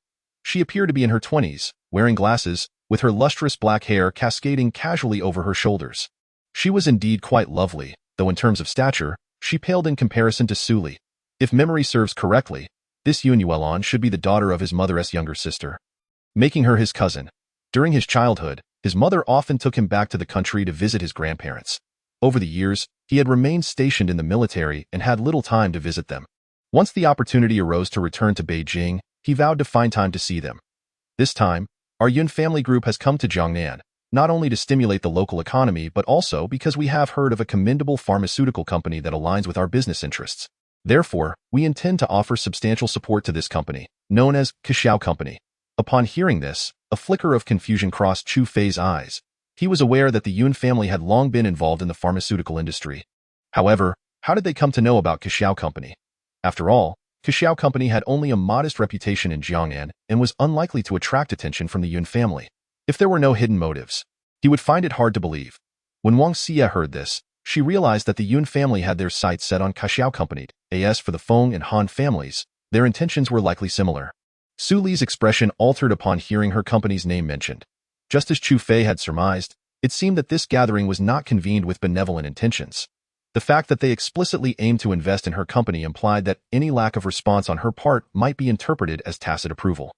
She appeared to be in her 20s, wearing glasses, with her lustrous black hair cascading casually over her shoulders. She was indeed quite lovely, though in terms of stature, she paled in comparison to Su Li. If memory serves correctly, this Yun Yuelon should be the daughter of his mother's younger sister, making her his cousin. During his childhood, his mother often took him back to the country to visit his grandparents. Over the years, he had remained stationed in the military and had little time to visit them. Once the opportunity arose to return to Beijing, he vowed to find time to see them. This time, our Yun family group has come to Jiangnan, not only to stimulate the local economy but also because we have heard of a commendable pharmaceutical company that aligns with our business interests. Therefore, we intend to offer substantial support to this company, known as Kashao Company. Upon hearing this, a flicker of confusion crossed Chu Fei's eyes. He was aware that the Yun family had long been involved in the pharmaceutical industry. However, how did they come to know about Kashao Company? After all, Kashao Company had only a modest reputation in Jiangnan and was unlikely to attract attention from the Yun family. If there were no hidden motives, he would find it hard to believe. When Wang Xie heard this, she realized that the Yun family had their sights set on Kashao Company. As for the Feng and Han families, their intentions were likely similar. Su Li's expression altered upon hearing her company's name mentioned. Just as Chu Fei had surmised, it seemed that this gathering was not convened with benevolent intentions. The fact that they explicitly aimed to invest in her company implied that any lack of response on her part might be interpreted as tacit approval.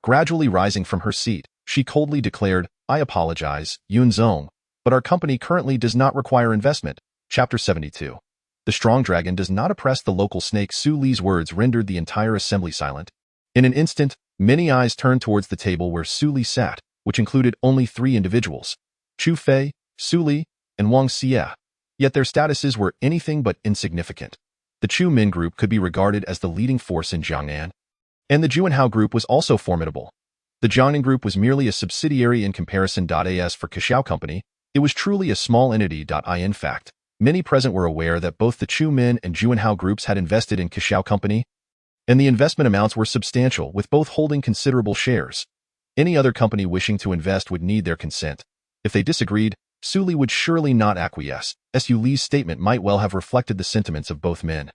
Gradually rising from her seat, she coldly declared, "I apologize, Yun Zong, but our company currently does not require investment." Chapter 72. The strong dragon does not oppress the local snake. Su Li's words rendered the entire assembly silent. In an instant, many eyes turned towards the table where Su Li sat, which included only 3 individuals: Chu Fei, Su Li, and Wang Xie. Yet their statuses were anything but insignificant. The Chu Min group could be regarded as the leading force in Jiangnan, and the Juanhao group was also formidable. The Jiangnan group was merely a subsidiary in comparison. As for Kashao Company, it was truly a small entity. In fact, many present were aware that both the Chu Min and Juanhao groups had invested in Kashao Company, and the investment amounts were substantial, with both holding considerable shares. Any other company wishing to invest would need their consent. If they disagreed, Su Li would surely not acquiesce. Su Li's statement might well have reflected the sentiments of both men.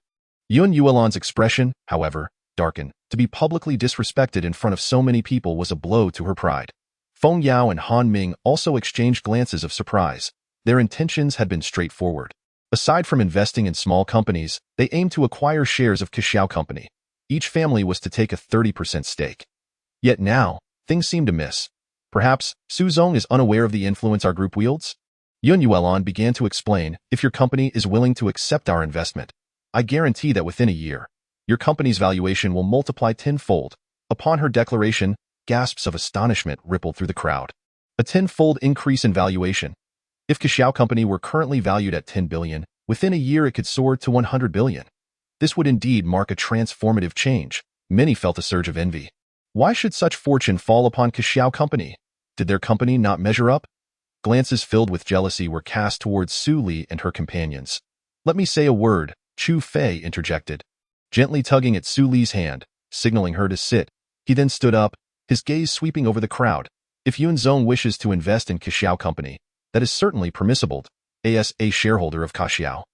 Yun Yuelon's expression, however, darkened. To be publicly disrespected in front of so many people was a blow to her pride. Feng Yao and Han Ming also exchanged glances of surprise. Their intentions had been straightforward. Aside from investing in small companies, they aimed to acquire shares of Kashao Company. Each family was to take a 30% stake. Yet now, things seemed amiss. Perhaps Su Zong is unaware of the influence our group wields? Yun Yuelon began to explain, "If your company is willing to accept our investment, I guarantee that within a year, your company's valuation will multiply tenfold." Upon her declaration, gasps of astonishment rippled through the crowd. A tenfold increase in valuation. If Kashao Company were currently valued at 10 billion, within a year it could soar to 100 billion. This would indeed mark a transformative change. Many felt a surge of envy. Why should such fortune fall upon Kashao Company? Did their company not measure up? Glances filled with jealousy were cast towards Su Li and her companions. "Let me say a word," Chu Fei interjected, gently tugging at Su Li's hand, signaling her to sit. He then stood up, his gaze sweeping over the crowd. "If Yun Zong wishes to invest in Kashao Company, that is certainly permissible. As a shareholder of Kashao,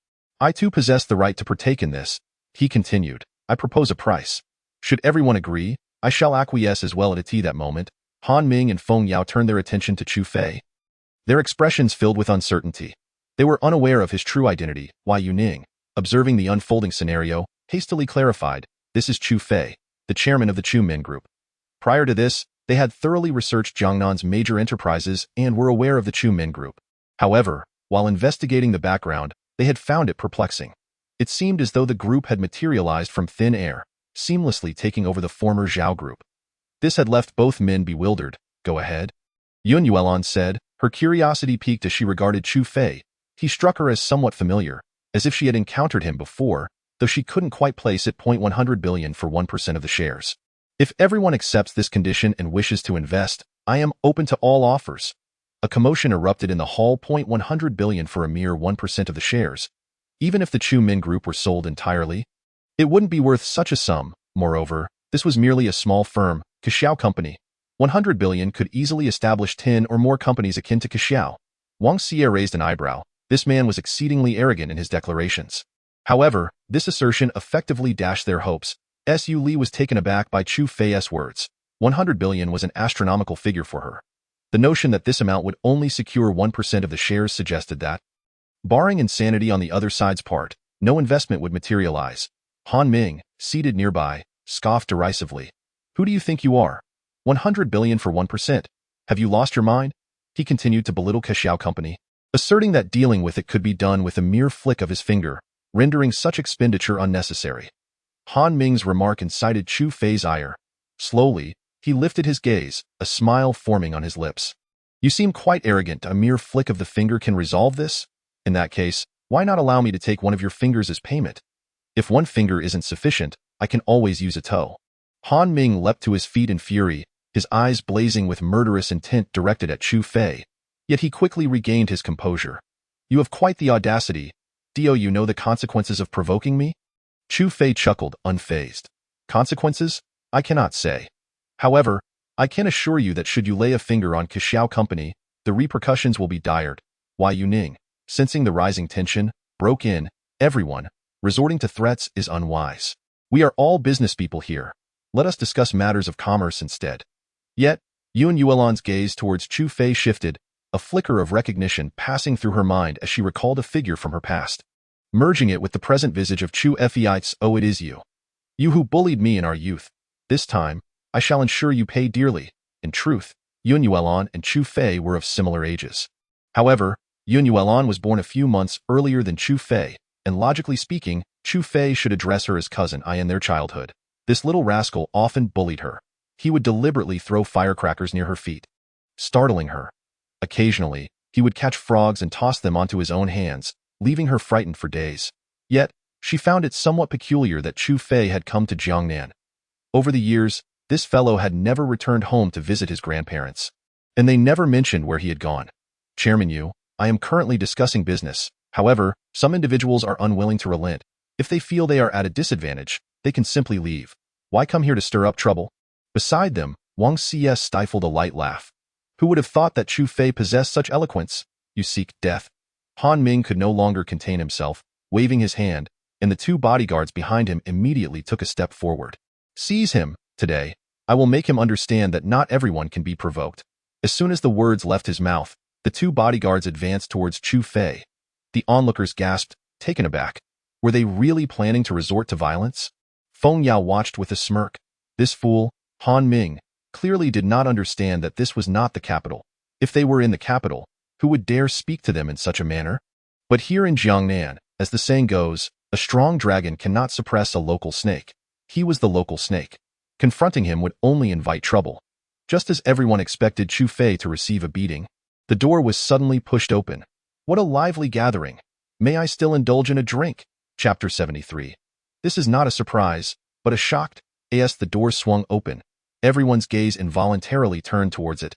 I too possess the right to partake in this," he continued. "I propose a price. Should everyone agree, I shall acquiesce as well." At that moment, Han Ming and Feng Yao turned their attention to Chu Fei. Their expressions filled with uncertainty. They were unaware of his true identity. Why Yuning, observing the unfolding scenario, hastily clarified, "This is Chu Fei, the chairman of the Chu Min Group." Prior to this, they had thoroughly researched Jiangnan's major enterprises and were aware of the Chu Min Group. However, while investigating the background, they had found it perplexing. It seemed as though the group had materialized from thin air, seamlessly taking over the former Zhao Group. This had left both men bewildered. "Go ahead," Yun Yuelon said, her curiosity piqued as she regarded Chu Fei. He struck her as somewhat familiar, as if she had encountered him before, though she couldn't quite place it. 100 billion for 1% of the shares. "If everyone accepts this condition and wishes to invest, I am open to all offers." A commotion erupted in the hall. 100 billion for a mere 1% of the shares. Even if the Chu Min Group were sold entirely, it wouldn't be worth such a sum. Moreover, this was merely a small firm. Kaxiao Company. 100 billion could easily establish 10 or more companies akin to Kaxiao. Wang Xie raised an eyebrow. This man was exceedingly arrogant in his declarations. However, this assertion effectively dashed their hopes. Su Li was taken aback by Chu Fei's words. 100 billion was an astronomical figure for her. The notion that this amount would only secure 1% of the shares suggested that, barring insanity on the other side's part, no investment would materialize. Han Ming, seated nearby, scoffed derisively. Who do you think you are? 100 billion for 1%. Have you lost your mind? He continued to belittle Kaxiao Company, asserting that dealing with it could be done with a mere flick of his finger, rendering such expenditure unnecessary. Han Ming's remark incited Chu Fei's ire. Slowly, he lifted his gaze, a smile forming on his lips. You seem quite arrogant. A mere flick of the finger can resolve this? In that case, why not allow me to take one of your fingers as payment? If one finger isn't sufficient, I can always use a toe. Han Ming leapt to his feet in fury, his eyes blazing with murderous intent directed at Chu Fei. Yet he quickly regained his composure. You have quite the audacity. Do you know the consequences of provoking me? Chu Fei chuckled, unfazed. Consequences? I cannot say. However, I can assure you that should you lay a finger on Kaxiao Company, the repercussions will be dire. Why Yuning, sensing the rising tension, broke in. Everyone, resorting to threats is unwise. We are all business people here. Let us discuss matters of commerce instead. Yet, Yun Yuelan's gaze towards Chu Fei shifted, a flicker of recognition passing through her mind as she recalled a figure from her past, merging it with the present visage of Chu Fei's. Oh, it is you. You who bullied me in our youth. This time, I shall ensure you pay dearly. In truth, Yun Yuelan and Chu Fei were of similar ages. However, Yun Yuelan was born a few months earlier than Chu Fei, and logically speaking, Chu Fei should address her as cousin I in their childhood. This little rascal often bullied her. He would deliberately throw firecrackers near her feet, startling her. Occasionally, he would catch frogs and toss them onto his own hands, leaving her frightened for days. Yet, she found it somewhat peculiar that Chu Fei had come to Jiangnan. Over the years, this fellow had never returned home to visit his grandparents, and they never mentioned where he had gone. Chairman Yu, I am currently discussing business. However, some individuals are unwilling to relent. If they feel they are at a disadvantage, they can simply leave. Why come here to stir up trouble? Beside them, Wang Xie stifled a light laugh. Who would have thought that Chu Fei possessed such eloquence? You seek death. Han Ming could no longer contain himself, waving his hand, and the two bodyguards behind him immediately took a step forward. Seize him. Today, I will make him understand that not everyone can be provoked. As soon as the words left his mouth, the two bodyguards advanced towards Chu Fei. The onlookers gasped, taken aback. Were they really planning to resort to violence? Feng Yao watched with a smirk. This fool, Han Ming, clearly did not understand that this was not the capital. If they were in the capital, who would dare speak to them in such a manner? But here in Jiangnan, as the saying goes, a strong dragon cannot suppress a local snake. He was the local snake. Confronting him would only invite trouble. Just as everyone expected Chu Fei to receive a beating, the door was suddenly pushed open. What a lively gathering! May I still indulge in a drink? Chapter 73. This is not a surprise, but a shock. As the door swung open, everyone's gaze involuntarily turned towards it.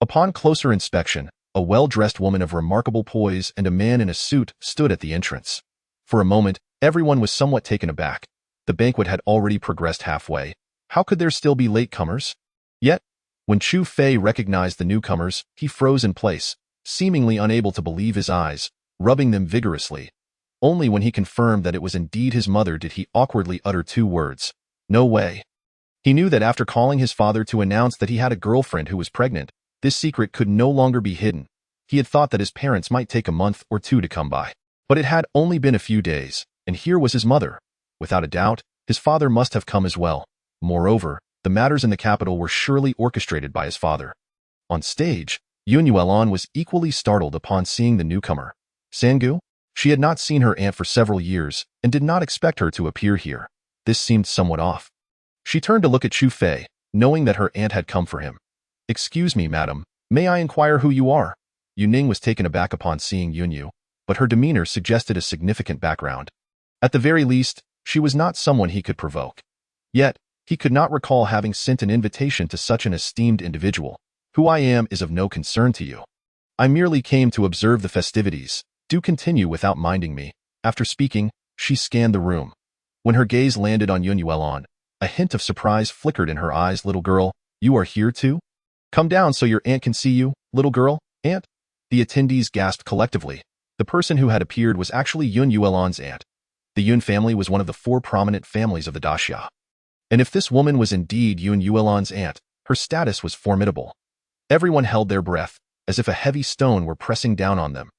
Upon closer inspection, a well-dressed woman of remarkable poise and a man in a suit stood at the entrance. For a moment, everyone was somewhat taken aback. The banquet had already progressed halfway. How could there still be latecomers? Yet, when Chu Fei recognized the newcomers, he froze in place, seemingly unable to believe his eyes, rubbing them vigorously. Only when he confirmed that it was indeed his mother did he awkwardly utter two words. No way. He knew that after calling his father to announce that he had a girlfriend who was pregnant, this secret could no longer be hidden. He had thought that his parents might take a month or two to come by. But it had only been a few days, and here was his mother. Without a doubt, his father must have come as well. Moreover, the matters in the capital were surely orchestrated by his father. On stage, Yun Yuelan was equally startled upon seeing the newcomer. Sangu? She had not seen her aunt for several years, and did not expect her to appear here. This seemed somewhat off. She turned to look at Chu Fei, knowing that her aunt had come for him. Excuse me, madam, may I inquire who you are? Yuning was taken aback upon seeing Yunyu, but her demeanor suggested a significant background. At the very least, she was not someone he could provoke. Yet, he could not recall having sent an invitation to such an esteemed individual. Who I am is of no concern to you. I merely came to observe the festivities. Do continue without minding me. After speaking, she scanned the room. When her gaze landed on Yun Yuelan, a hint of surprise flickered in her eyes. Little girl, You are here too? Come down so your aunt can see you, little girl, aunt. The attendees gasped collectively. The person who had appeared was actually Yun Yuelan's aunt. The Yun family was one of the 4 prominent families of the Daxia. And if this woman was indeed Yun Yuelan's aunt, her status was formidable. Everyone held their breath, as if a heavy stone were pressing down on them.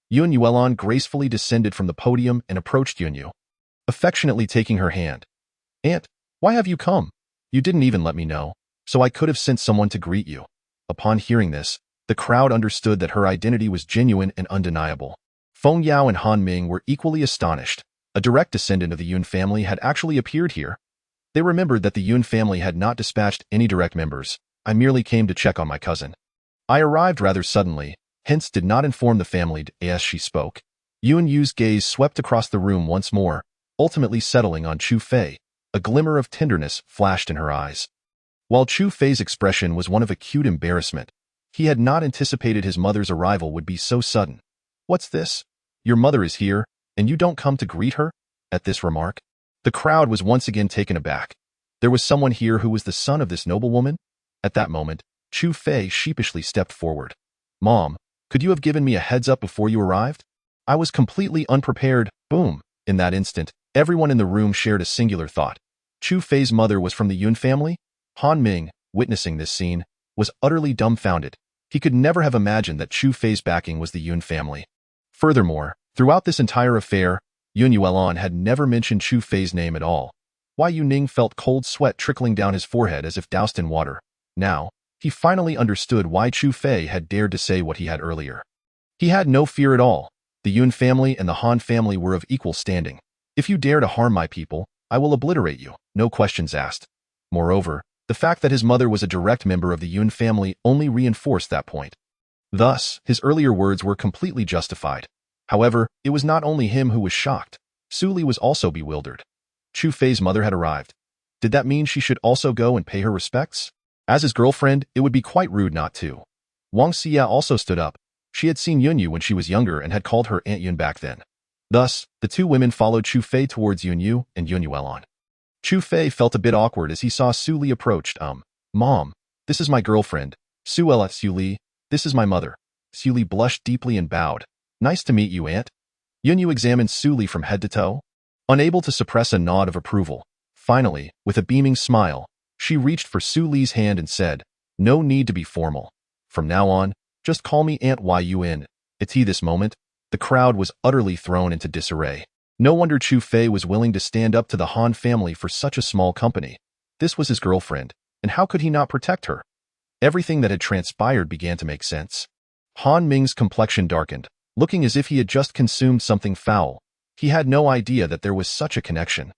Yun Yuelan gracefully descended from the podium and approached Yunyu, affectionately taking her hand. Aunt, why have you come? You didn't even let me know, so I could have sent someone to greet you. Upon hearing this, the crowd understood that her identity was genuine and undeniable. Feng Yao and Han Ming were equally astonished. A direct descendant of the Yun family had actually appeared here. They remembered that the Yun family had not dispatched any direct members. I merely came to check on my cousin. I arrived rather suddenly, hence did not inform the family as she spoke. Yun Yu's gaze swept across the room once more, ultimately settling on Chu Fei. A glimmer of tenderness flashed in her eyes. While Chu Fei's expression was one of acute embarrassment, he had not anticipated his mother's arrival would be so sudden. What's this? Your mother is here, and you don't come to greet her? At this remark, the crowd was once again taken aback. There was someone here who was the son of this noblewoman? At that moment, Chu Fei sheepishly stepped forward. Mom, could you have given me a heads up before you arrived? I was completely unprepared. Boom. In that instant, everyone in the room shared a singular thought. Chu Fei's mother was from the Yun family? Han Ming, witnessing this scene, was utterly dumbfounded. He could never have imagined that Chu Fei's backing was the Yun family. Furthermore, throughout this entire affair, Yun Yuelan had never mentioned Chu Fei's name at all. Why Yuning felt cold sweat trickling down his forehead as if doused in water. Now, he finally understood why Chu Fei had dared to say what he had earlier. He had no fear at all. The Yun family and the Han family were of equal standing. If you dare to harm my people, I will obliterate you, no questions asked. Moreover, the fact that his mother was a direct member of the Yun family only reinforced that point. Thus, his earlier words were completely justified. However, it was not only him who was shocked. Su Li was also bewildered. Chu Fei's mother had arrived. Did that mean she should also go and pay her respects? As his girlfriend, it would be quite rude not to. Wang Xia also stood up. She had seen Yunyu when she was younger and had called her Aunt Yun back then. Thus, the 2 women followed Chu Fei towards Yunyu and Yun Yuelan. Chu Fei felt a bit awkward as he saw Su Li approached. Mom, this is my girlfriend. Su Li, this is my mother. Su Li blushed deeply and bowed. Nice to meet you, Aunt. Yunyu examined Su Li from head to toe, unable to suppress a nod of approval. Finally, with a beaming smile, she reached for Su Li's hand and said, No need to be formal. From now on, just call me Aunt Yun. At this moment, the crowd was utterly thrown into disarray. No wonder Chu Fei was willing to stand up to the Han family for such a small company. This was his girlfriend, and how could he not protect her? Everything that had transpired began to make sense. Han Ming's complexion darkened, looking as if he had just consumed something foul. He had no idea that there was such a connection.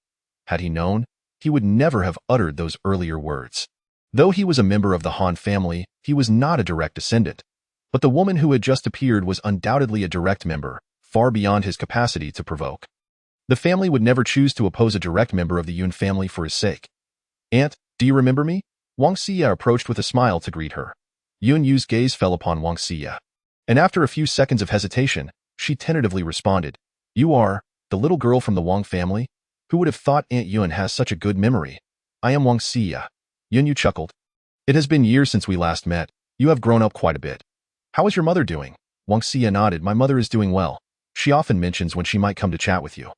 Had he known, he would never have uttered those earlier words. Though he was a member of the Han family, he was not a direct descendant. But the woman who had just appeared was undoubtedly a direct member, far beyond his capacity to provoke. The family would never choose to oppose a direct member of the Yun family for his sake. Aunt, do you remember me? Wang Xia approached with a smile to greet her. Yun Yu's gaze fell upon Wang Xia. And after a few seconds of hesitation, she tentatively responded, You are, the little girl from the Wang family? Who would have thought Aunt Yun has such a good memory? I am Wang Xia. Yun Yu chuckled. It has been years since we last met. You have grown up quite a bit. How is your mother doing? Wang Xia nodded. My mother is doing well. She often mentions when she might come to chat with you.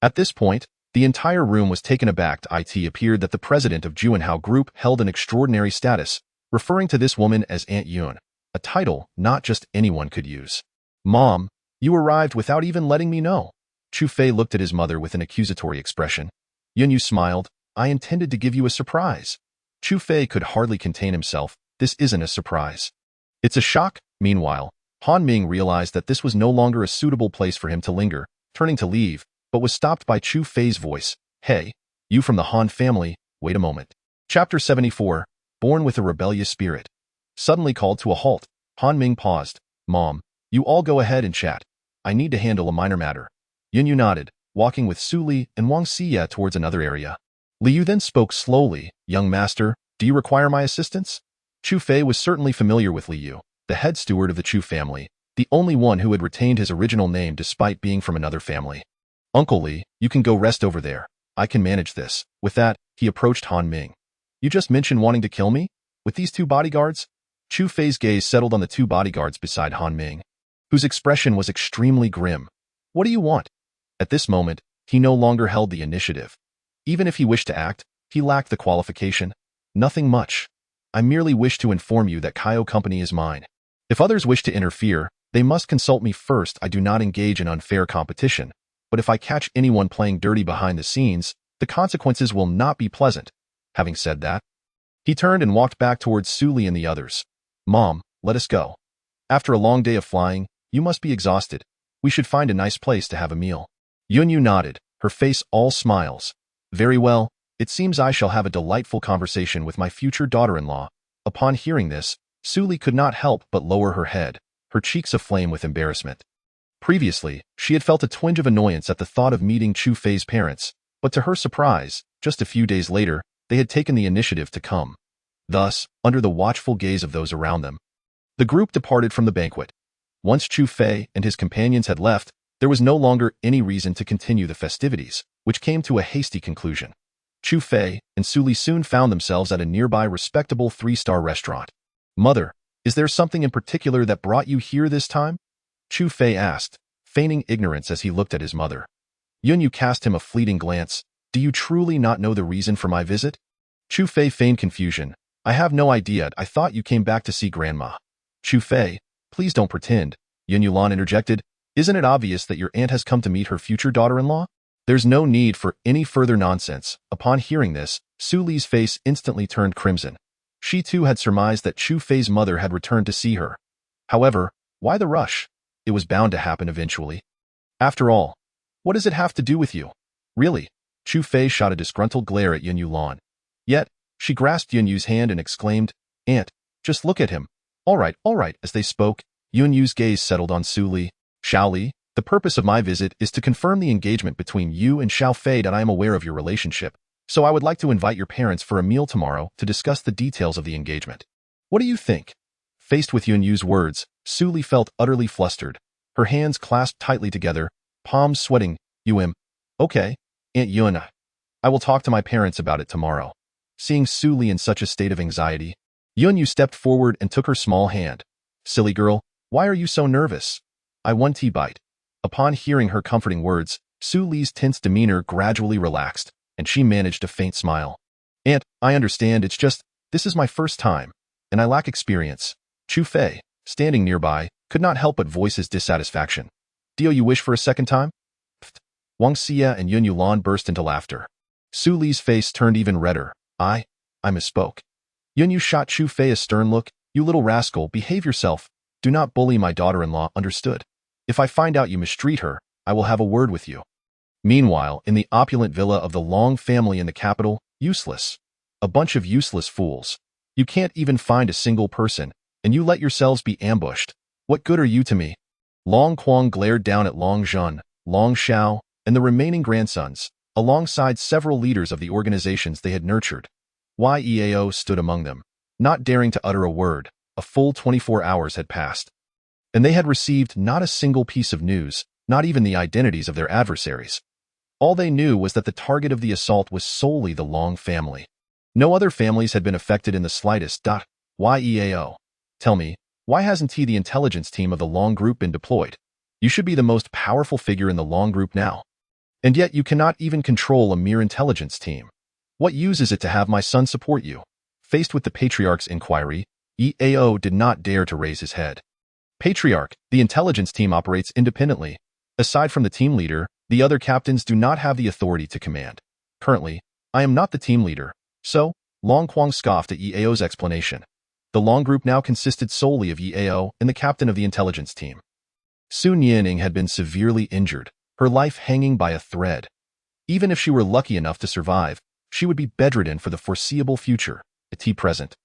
At this point, the entire room was taken aback. It appeared that the president of Juanhao Group held an extraordinary status, referring to this woman as Aunt Yun, a title not just anyone could use. Mom, you arrived without even letting me know. Chu Fei looked at his mother with an accusatory expression. Yunyu smiled. I intended to give you a surprise. Chu Fei could hardly contain himself. This isn't a surprise. It's a shock. Meanwhile, Han Ming realized that this was no longer a suitable place for him to linger, turning to leave, but was stopped by Chu Fei's voice. Hey, you from the Han family, wait a moment. Chapter 74, Born with a Rebellious Spirit. Suddenly called to a halt, Han Ming paused. Mom, you all go ahead and chat. I need to handle a minor matter. Yunyu nodded, walking with Su Li and Wang Xia towards another area. Li Yu then spoke slowly. Young master, do you require my assistance? Chu Fei was certainly familiar with Li Yu, the head steward of the Chu family, the only one who had retained his original name despite being from another family. Uncle Li, you can go rest over there. I can manage this. With that, he approached Han Ming. You just mentioned wanting to kill me? With these two bodyguards? Chu Fei's gaze settled on the two bodyguards beside Han Ming, whose expression was extremely grim. What do you want? At this moment, he no longer held the initiative. Even if he wished to act, he lacked the qualification. Nothing much. I merely wish to inform you that Kaio Company is mine. If others wish to interfere, they must consult me first. I do not engage in unfair competition, but if I catch anyone playing dirty behind the scenes, the consequences will not be pleasant. Having said that, he turned and walked back towards Su Li and the others. Mom, let us go. After a long day of flying, you must be exhausted. We should find a nice place to have a meal. Yunyu nodded, her face all smiles. Very well, it seems I shall have a delightful conversation with my future daughter-in-law. Upon hearing this, Su Li could not help but lower her head, her cheeks aflame with embarrassment. Previously, she had felt a twinge of annoyance at the thought of meeting Chu Fei's parents, but to her surprise, just a few days later, they had taken the initiative to come. Thus, under the watchful gaze of those around them, the group departed from the banquet. Once Chu Fei and his companions had left, there was no longer any reason to continue the festivities, which came to a hasty conclusion. Chu Fei and Su Li soon found themselves at a nearby respectable 3-star restaurant. Mother, is there something in particular that brought you here this time? Chu Fei asked, feigning ignorance as he looked at his mother. Yunyu cast him a fleeting glance. Do you truly not know the reason for my visit? Chu Fei feigned confusion. I have no idea. I thought you came back to see Grandma. Chu Fei, please don't pretend, Yunyu Lan interjected. Isn't it obvious that your aunt has come to meet her future daughter-in-law? There's no need for any further nonsense. Upon hearing this, Su Li's face instantly turned crimson. She too had surmised that Chu Fei's mother had returned to see her. However, why the rush? It was bound to happen eventually. After all, what does it have to do with you? Really? Chu Fei shot a disgruntled glare at Yunyu Lan. Yet, she grasped Yunyu's hand and exclaimed, Aunt, just look at him. All right. As they spoke, Yunyu's gaze settled on Su Li. Xiao Li, the purpose of my visit is to confirm the engagement between you and Xiao Fei. That I am aware of your relationship, so I would like to invite your parents for a meal tomorrow to discuss the details of the engagement. What do you think? Faced with Yunyu's words, Su Li felt utterly flustered. Her hands clasped tightly together, palms sweating. Okay, Aunt Yun, I will talk to my parents about it tomorrow. Seeing Su Li in such a state of anxiety, Yunyu stepped forward and took her small hand. Silly girl, why are you so nervous? I one tea bite. Upon hearing her comforting words, Su Li's tense demeanor gradually relaxed, and she managed a faint smile. Aunt, I understand, it's just, this is my first time, and I lack experience. Chu Fei, standing nearby, could not help but voice his dissatisfaction. Do you wish for a second time? Pfft. Wang Xia and Yunyu Lan burst into laughter. Su Li's face turned even redder. I misspoke. Yunyu shot Chu Fei a stern look. You little rascal, behave yourself. Do not bully my daughter-in-law, understood? If I find out you mistreat her, I will have a word with you. Meanwhile, in the opulent villa of the Long family in the capital, useless. A bunch of useless fools. You can't even find a single person, and you let yourselves be ambushed. What good are you to me? Long Kuang glared down at Long Zhun, Long Xiao, and the remaining grandsons, alongside several leaders of the organizations they had nurtured. Yeao stood among them, not daring to utter a word. A full 24 hours had passed, and they had received not a single piece of news, not even the identities of their adversaries. All they knew was that the target of the assault was solely the Long family. No other families had been affected in the slightest. Yeao, tell me, why hasn't the intelligence team of the Long group been deployed? You should be the most powerful figure in the Long group now. And yet you cannot even control a mere intelligence team. What use is it to have my son support you? Faced with the Patriarch's inquiry, Yeao did not dare to raise his head. Patriarch, the intelligence team operates independently. Aside from the team leader, the other captains do not have the authority to command. Currently, I am not the team leader. So, Long Kuang scoffed at Yeao's explanation. The Long group now consisted solely of Yeao and the captain of the intelligence team. Su Nianing had been severely injured, her life hanging by a thread. Even if she were lucky enough to survive, she would be bedridden for the foreseeable future. At present,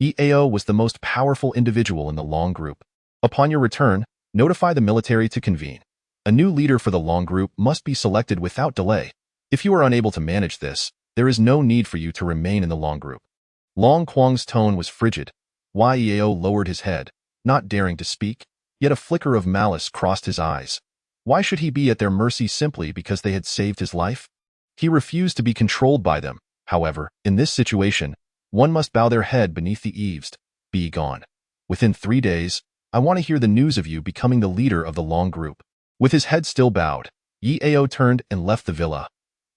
Yeao was the most powerful individual in the Long group. Upon your return, notify the military to convene. A new leader for the Long group must be selected without delay. If you are unable to manage this, there is no need for you to remain in the Long group. Long Kuang's tone was frigid. Yeao lowered his head, not daring to speak, yet a flicker of malice crossed his eyes. Why should he be at their mercy simply because they had saved his life? He refused to be controlled by them. However, in this situation, One must bow their head beneath the eaves. Be gone. Within 3 days, I want to hear the news of you becoming the leader of the Long group. With his head still bowed, Yi Ao turned and left the villa.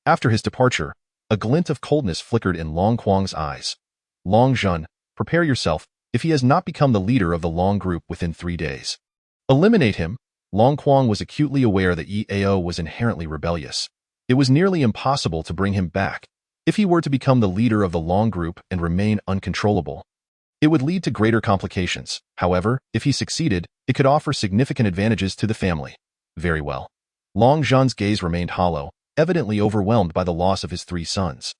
After his departure, a glint of coldness flickered in Long Quang's eyes. Long Zhun, prepare yourself if he has not become the leader of the Long group within 3 days. Eliminate him. Long Quang was acutely aware that Yi Ao was inherently rebellious. It was nearly impossible to bring him back. If he were to become the leader of the Long group and remain uncontrollable, it would lead to greater complications. However, if he succeeded, it could offer significant advantages to the family. Very well. Long Zhun's gaze remained hollow, evidently overwhelmed by the loss of his 3 sons.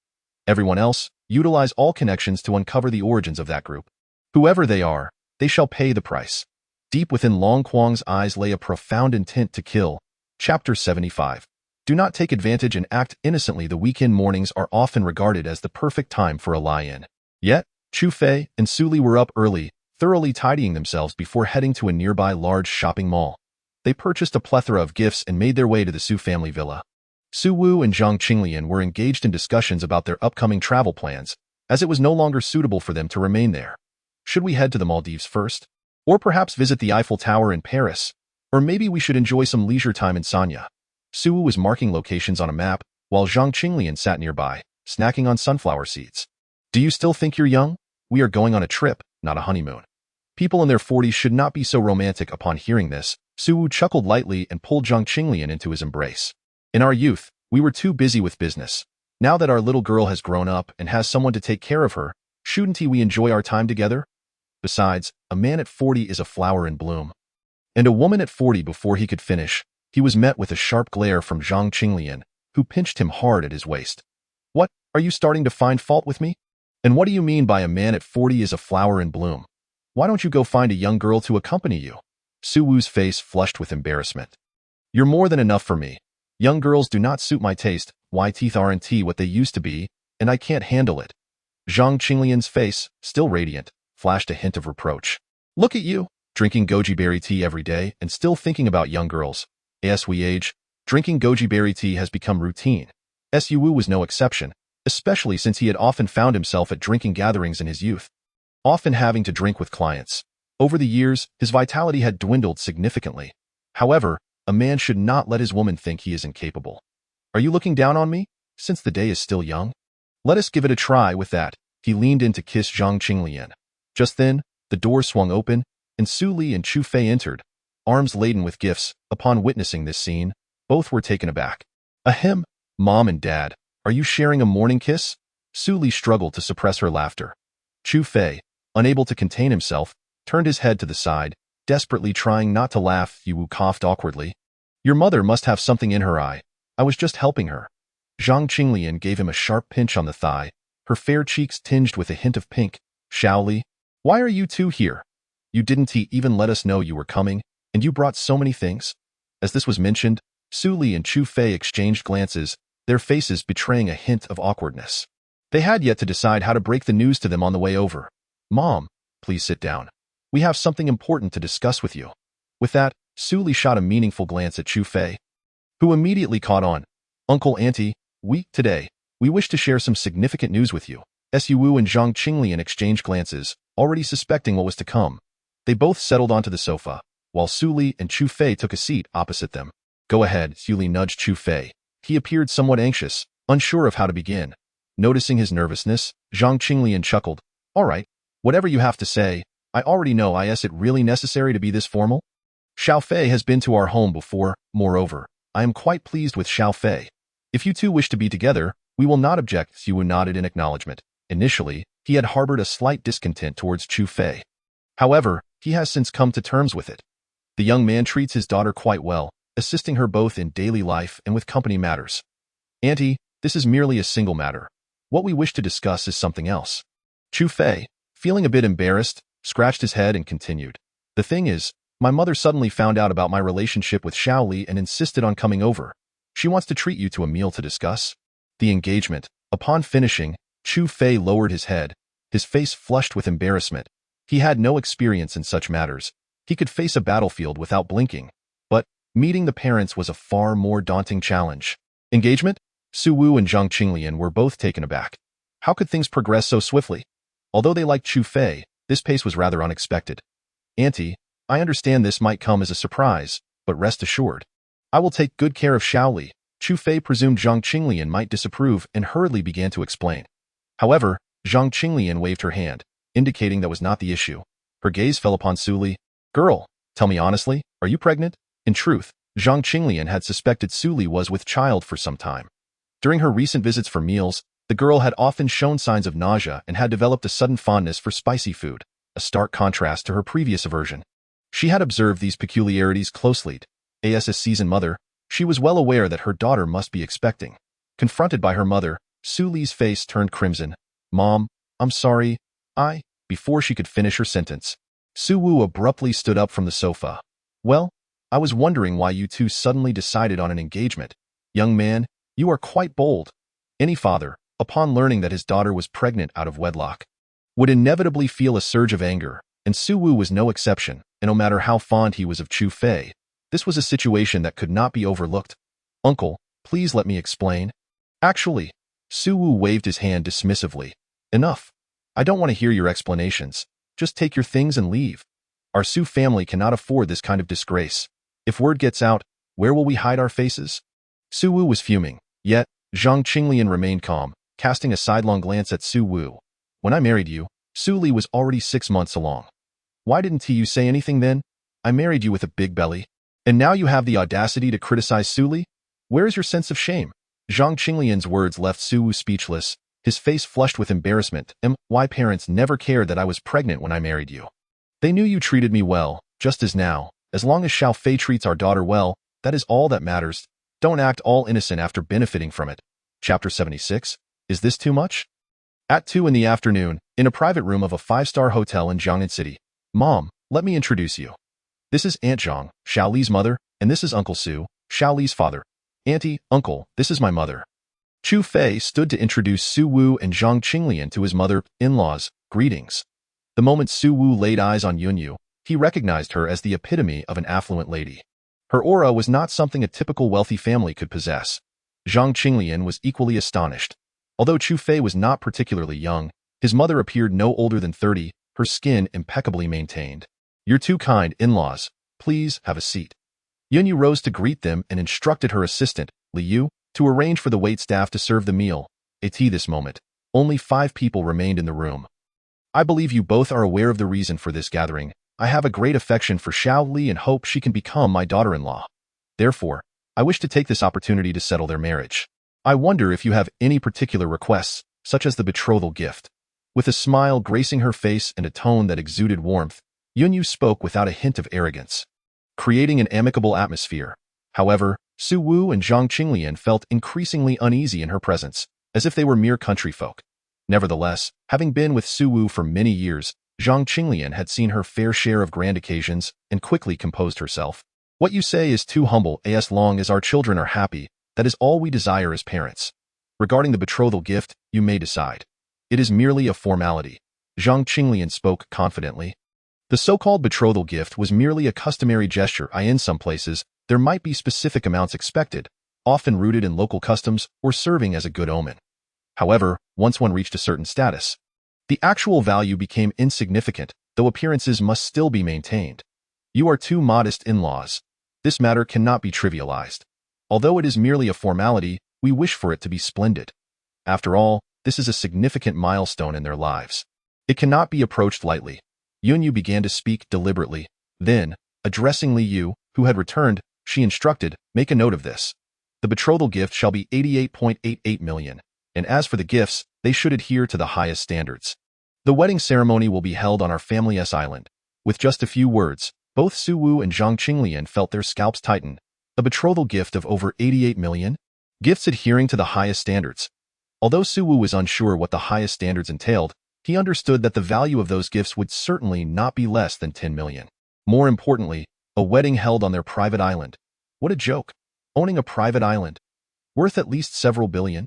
Everyone else, utilize all connections to uncover the origins of that group. Whoever they are, they shall pay the price. Deep within Long Quang's eyes lay a profound intent to kill. Chapter 75. Do not take advantage and act innocently. The weekend mornings are often regarded as the perfect time for a lie-in. Yet, Chu Fei and Su Li were up early, thoroughly tidying themselves before heading to a nearby large shopping mall. They purchased a plethora of gifts and made their way to the Su family villa. Su Wu and Zhang Qinglian were engaged in discussions about their upcoming travel plans, as it was no longer suitable for them to remain there. Should we head to the Maldives first? Or perhaps visit the Eiffel Tower in Paris? Or maybe we should enjoy some leisure time in Sanya. Su Wu was marking locations on a map, while Zhang Qinglian sat nearby, snacking on sunflower seeds. Do you still think you're young? We are going on a trip, not a honeymoon. People in their 40s should not be so romantic. Upon hearing this, Su Wu chuckled lightly and pulled Zhang Qinglian into his embrace. In our youth, we were too busy with business. Now that our little girl has grown up and has someone to take care of her, shouldn't we enjoy our time together? Besides, a man at 40 is a flower in bloom. And a woman at 40 before he could finish, he was met with a sharp glare from Zhang Qinglian, who pinched him hard at his waist. What, are you starting to find fault with me? And what do you mean by a man at 40 is a flower in bloom? Why don't you go find a young girl to accompany you? Su Wu's face flushed with embarrassment. You're more than enough for me. Young girls do not suit my taste. Why teeth aren't what they used to be, and I can't handle it. Zhang Qinglian's face, still radiant, flashed a hint of reproach. Look at you, drinking goji berry tea every day and still thinking about young girls. As we age, drinking goji berry tea has become routine. Su Wu was no exception, especially since he had often found himself at drinking gatherings in his youth, often having to drink with clients. Over the years, his vitality had dwindled significantly. However, a man should not let his woman think he is incapable. Are you looking down on me, since the day is still young? Let us give it a try. With that, he leaned in to kiss Zhang Qinglian. Just then, the door swung open, and Su Li and Chu Fei entered, arms laden with gifts. Upon witnessing this scene, both were taken aback. Ahem, Mom and Dad, are you sharing a morning kiss? Su Li struggled to suppress her laughter. Chu Fei, unable to contain himself, turned his head to the side, desperately trying not to laugh. Yu Wu coughed awkwardly. Your mother must have something in her eye. I was just helping her. Zhang Qinglian gave him a sharp pinch on the thigh, her fair cheeks tinged with a hint of pink. Xiao Li, why are you two here? You didn't even let us know you were coming, and you brought so many things. As this was mentioned, Su Li and Chu Fei exchanged glances, their faces betraying a hint of awkwardness. They had yet to decide how to break the news to them on the way over. Mom, please sit down. We have something important to discuss with you. With that, Su Li shot a meaningful glance at Chu Fei, who immediately caught on. Uncle, Auntie, today, we wish to share some significant news with you. Su Wu and Zhang Qinglian exchanged glances, already suspecting what was to come. They both settled onto the sofa, while Su Li and Chu Fei took a seat opposite them. Go ahead, Su Li nudged Chu Fei. He appeared somewhat anxious, unsure of how to begin. Noticing his nervousness, Zhang Qinglian chuckled. All right, whatever you have to say, I already know. Is it really necessary to be this formal? Xiao Fei has been to our home before. Moreover, I am quite pleased with Xiao Fei. If you two wish to be together, we will not object. Su Wu nodded in acknowledgement. Initially, he had harbored a slight discontent towards Chu Fei. However, he has since come to terms with it. The young man treats his daughter quite well, assisting her both in daily life and with company matters. Auntie, this is merely a single matter. What we wish to discuss is something else. Chu Fei, feeling a bit embarrassed, scratched his head and continued. The thing is, my mother suddenly found out about my relationship with Xiao Li and insisted on coming over. She wants to treat you to a meal to discuss the engagement. Upon finishing, Chu Fei lowered his head, his face flushed with embarrassment. He had no experience in such matters. He could face a battlefield without blinking. But meeting the parents was a far more daunting challenge. Engagement? Su Wu and Zhang Qinglian were both taken aback. How could things progress so swiftly? Although they liked Chu Fei, this pace was rather unexpected. Auntie, I understand this might come as a surprise, but rest assured, I will take good care of Xiaoli. Chu Fei presumed Zhang Qinglian might disapprove and hurriedly began to explain. However, Zhang Qinglian waved her hand, indicating that was not the issue. Her gaze fell upon Su Li. Girl, tell me honestly, are you pregnant? In truth, Zhang Qinglian had suspected Su Li was with child for some time. During her recent visits for meals, the girl had often shown signs of nausea and had developed a sudden fondness for spicy food, a stark contrast to her previous aversion. She had observed these peculiarities closely. As a seasoned mother, she was well aware that her daughter must be expecting. Confronted by her mother, Su Li's face turned crimson. Mom, I'm sorry, Before she could finish her sentence, Su Wu abruptly stood up from the sofa. Well, I was wondering why you two suddenly decided on an engagement. Young man, you are quite bold. Any father, upon learning that his daughter was pregnant out of wedlock, would inevitably feel a surge of anger, and Su Wu was no exception, and no matter how fond he was of Chu Fei, this was a situation that could not be overlooked. Uncle, please let me explain. Actually, Su Wu waved his hand dismissively. Enough. I don't want to hear your explanations. Just take your things and leave. Our Su family cannot afford this kind of disgrace. If word gets out, where will we hide our faces? Su Wu was fuming, yet Zhang Qinglian remained calm, casting a sidelong glance at Su Wu. When I married you, Su Li was already 6 months along. Why didn't you say anything then? I married you with a big belly. And now you have the audacity to criticize Su Li? Where is your sense of shame? Zhang Qinglian's words left Su Wu speechless, his face flushed with embarrassment. My parents never cared that I was pregnant when I married you. They knew you treated me well, just as now. As long as Xiao Fei treats our daughter well, that is all that matters. Don't act all innocent after benefiting from it. Chapter 76. Is this too much? At 2 in the afternoon, in a private room of a 5-star hotel in Jiangnan City. Mom, let me introduce you. This is Aunt Zhang, Xiaoli's mother, and this is Uncle Su, Xiaoli's father. Auntie, uncle, this is my mother. Chu Fei stood to introduce Su Wu and Zhang Qinglian to his mother-in-law's. Greetings. The moment Su Wu laid eyes on Yunyu, he recognized her as the epitome of an affluent lady. Her aura was not something a typical wealthy family could possess. Zhang Qinglian was equally astonished. Although Chu Fei was not particularly young, his mother appeared no older than 30, her skin impeccably maintained. You're too kind, in-laws. Please have a seat. Yunyu rose to greet them and instructed her assistant, Li Yu, to arrange for the waitstaff to serve the meal. At this moment, only 5 people remained in the room. I believe you both are aware of the reason for this gathering. I have a great affection for Xiaoli and hope she can become my daughter-in-law. Therefore, I wish to take this opportunity to settle their marriage. I wonder if you have any particular requests, such as the betrothal gift. With a smile gracing her face and a tone that exuded warmth, Yunyu spoke without a hint of arrogance, creating an amicable atmosphere. However, Su Wu and Zhang Qinglian felt increasingly uneasy in her presence, as if they were mere country folk. Nevertheless, having been with Su Wu for many years, Zhang Qinglian had seen her fair share of grand occasions and quickly composed herself. What you say is too humble. As long as our children are happy, that is all we desire as parents. Regarding the betrothal gift, you may decide. It is merely a formality. Zhang Qinglian spoke confidently. The so-called betrothal gift was merely a customary gesture. In some places, there might be specific amounts expected, often rooted in local customs or serving as a good omen. However, once one reached a certain status, the actual value became insignificant, though appearances must still be maintained. You are too modest, in-laws. This matter cannot be trivialized. Although it is merely a formality, we wish for it to be splendid. After all, this is a significant milestone in their lives. It cannot be approached lightly. Yunyu began to speak deliberately. Then, addressing Li Yu, who had returned, she instructed, make a note of this. The betrothal gift shall be 88.88 million, and as for the gifts, they should adhere to the highest standards. The wedding ceremony will be held on our family's island. With just a few words, both Su Wu and Zhang Qinglian felt their scalps tighten. A betrothal gift of over 88 million? Gifts adhering to the highest standards. Although Su Wu was unsure what the highest standards entailed, he understood that the value of those gifts would certainly not be less than 10 million. More importantly, a wedding held on their private island. What a joke. Owning a private island. Worth at least several billion?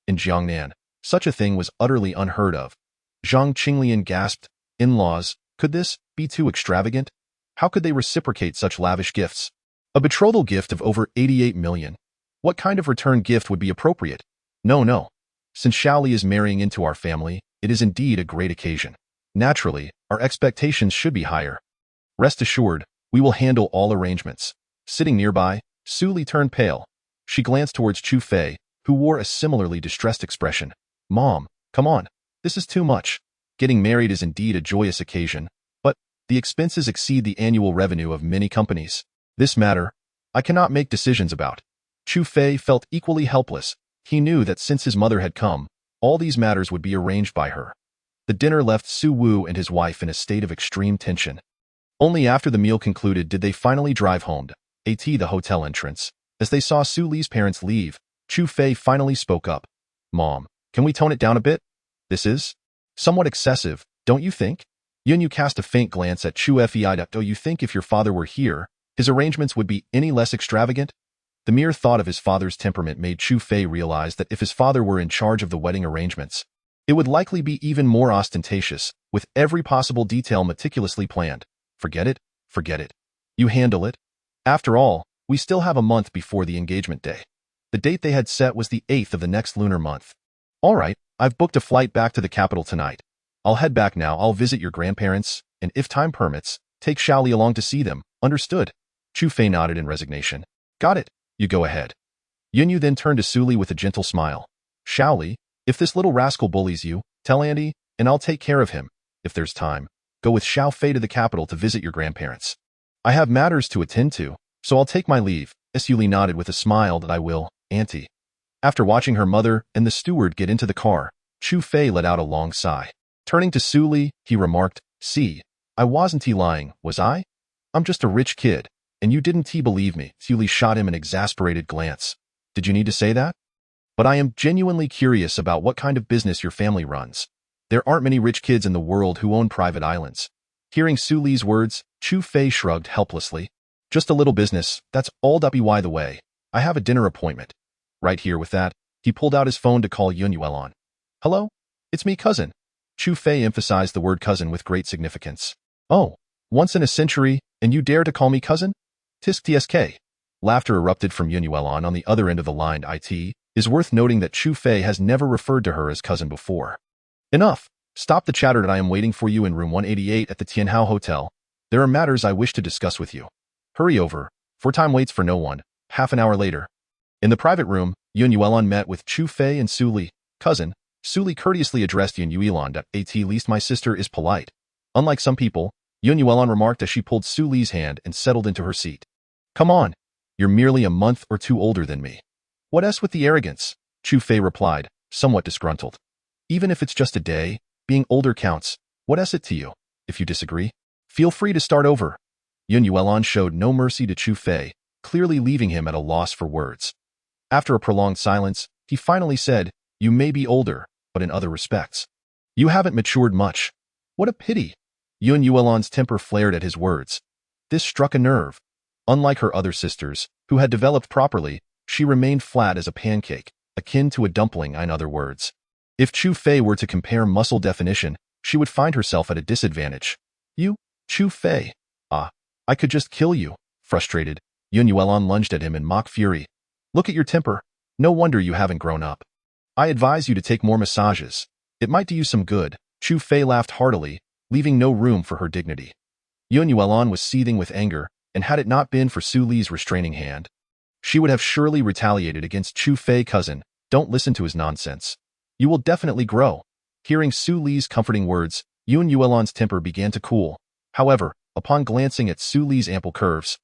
In Jiangnan, such a thing was utterly unheard of. Zhang Qinglian gasped, in-laws, could this be too extravagant? How could they reciprocate such lavish gifts? A betrothal gift of over 88 million. What kind of return gift would be appropriate? No. Since Xiaoli is marrying into our family, it is indeed a great occasion. Naturally, our expectations should be higher. Rest assured, we will handle all arrangements. Sitting nearby, Su Li turned pale. She glanced towards Chu Fei, who wore a similarly distressed expression. Mom, come on. This is too much. Getting married is indeed a joyous occasion, but the expenses exceed the annual revenue of many companies. This matter, I cannot make decisions about. Chu Fei felt equally helpless. He knew that since his mother had come, all these matters would be arranged by her. The dinner left Su Wu and his wife in a state of extreme tension. Only after the meal concluded did they finally drive home to the hotel entrance. As they saw Su Li's parents leave, Chu Fei finally spoke up. Mom, can we tone it down a bit? This is somewhat excessive, don't you think? Yunyu cast a faint glance at Chu Fei. Do you think if your father were here, his arrangements would be any less extravagant? The mere thought of his father's temperament made Chu Fei realize that if his father were in charge of the wedding arrangements, it would likely be even more ostentatious, with every possible detail meticulously planned. Forget it, forget it. You handle it. After all, we still have a month before the engagement day. The date they had set was the 8th of the next lunar month. All right, I've booked a flight back to the capital tonight. I'll head back now. I'll visit your grandparents, and if time permits, take Xiaoli along to see them. Understood? Chu Fei nodded in resignation. Got it. You go ahead. Yunyu then turned to Su Li with a gentle smile. Xiaoli, if this little rascal bullies you, tell Andy, and I'll take care of him. If there's time, go with Xiao Fei to the capital to visit your grandparents. I have matters to attend to, so I'll take my leave. Su Li nodded with a smile. That I will, Auntie. After watching her mother and the steward get into the car, Chu Fei let out a long sigh. Turning to Su Li, he remarked, See, I wasn't lying, was I? I'm just a rich kid, and you didn't believe me. Su Li shot him an exasperated glance. Did you need to say that? But I am genuinely curious about what kind of business your family runs. There aren't many rich kids in the world who own private islands. Hearing Su Li's words, Chu Fei shrugged helplessly. Just a little business, that's all. By the way, I have a dinner appointment. Right here. With that, he pulled out his phone to call Yunyu on. Hello? It's me, cousin. Chu Fei emphasized the word cousin with great significance. Oh, once in a century, and you dare to call me cousin? Tisk tsk. Laughter erupted from Yunyu on the other end of the line. It is worth noting that Chu Fei has never referred to her as cousin before. Enough. Stop the chatter. I am waiting for you in room 188 at the Tianhao Hotel. There are matters I wish to discuss with you. Hurry over, for time waits for no one. Half an hour later. In the private room, Yunyu met with Chu Fei and Su Li. Cousin, Su Li courteously addressed Yunyu. At least my sister is polite. Unlike some people, Yunyu remarked as she pulled Su Li's hand and settled into her seat. Come on. You're merely a month or two older than me. What else with the arrogance? Chu Fei replied, somewhat disgruntled. Even if it's just a day, being older counts. What is it to you? If you disagree, feel free to start over. Yunyu showed no mercy to Chu Fei, clearly leaving him at a loss for words. After a prolonged silence, he finally said, You may be older, but in other respects, you haven't matured much. What a pity. Yunyu's temper flared at his words. This struck a nerve. Unlike her other sisters, who had developed properly, she remained flat as a pancake, akin to a dumpling. In other words, if Chu Fei were to compare muscle definition, she would find herself at a disadvantage. You, Chu Fei. I could just kill you. Frustrated, Yunyu lunged at him in mock fury. Look at your temper. No wonder you haven't grown up. I advise you to take more massages. It might do you some good. Chu Fei laughed heartily, leaving no room for her dignity. Yunyu was seething with anger, and had it not been for Su Li's restraining hand, she would have surely retaliated against Chu Fei. Cousin, don't listen to his nonsense. You will definitely grow. Hearing Su Li's comforting words, Yunyu's temper began to cool. However, upon glancing at Su Li's ample curves,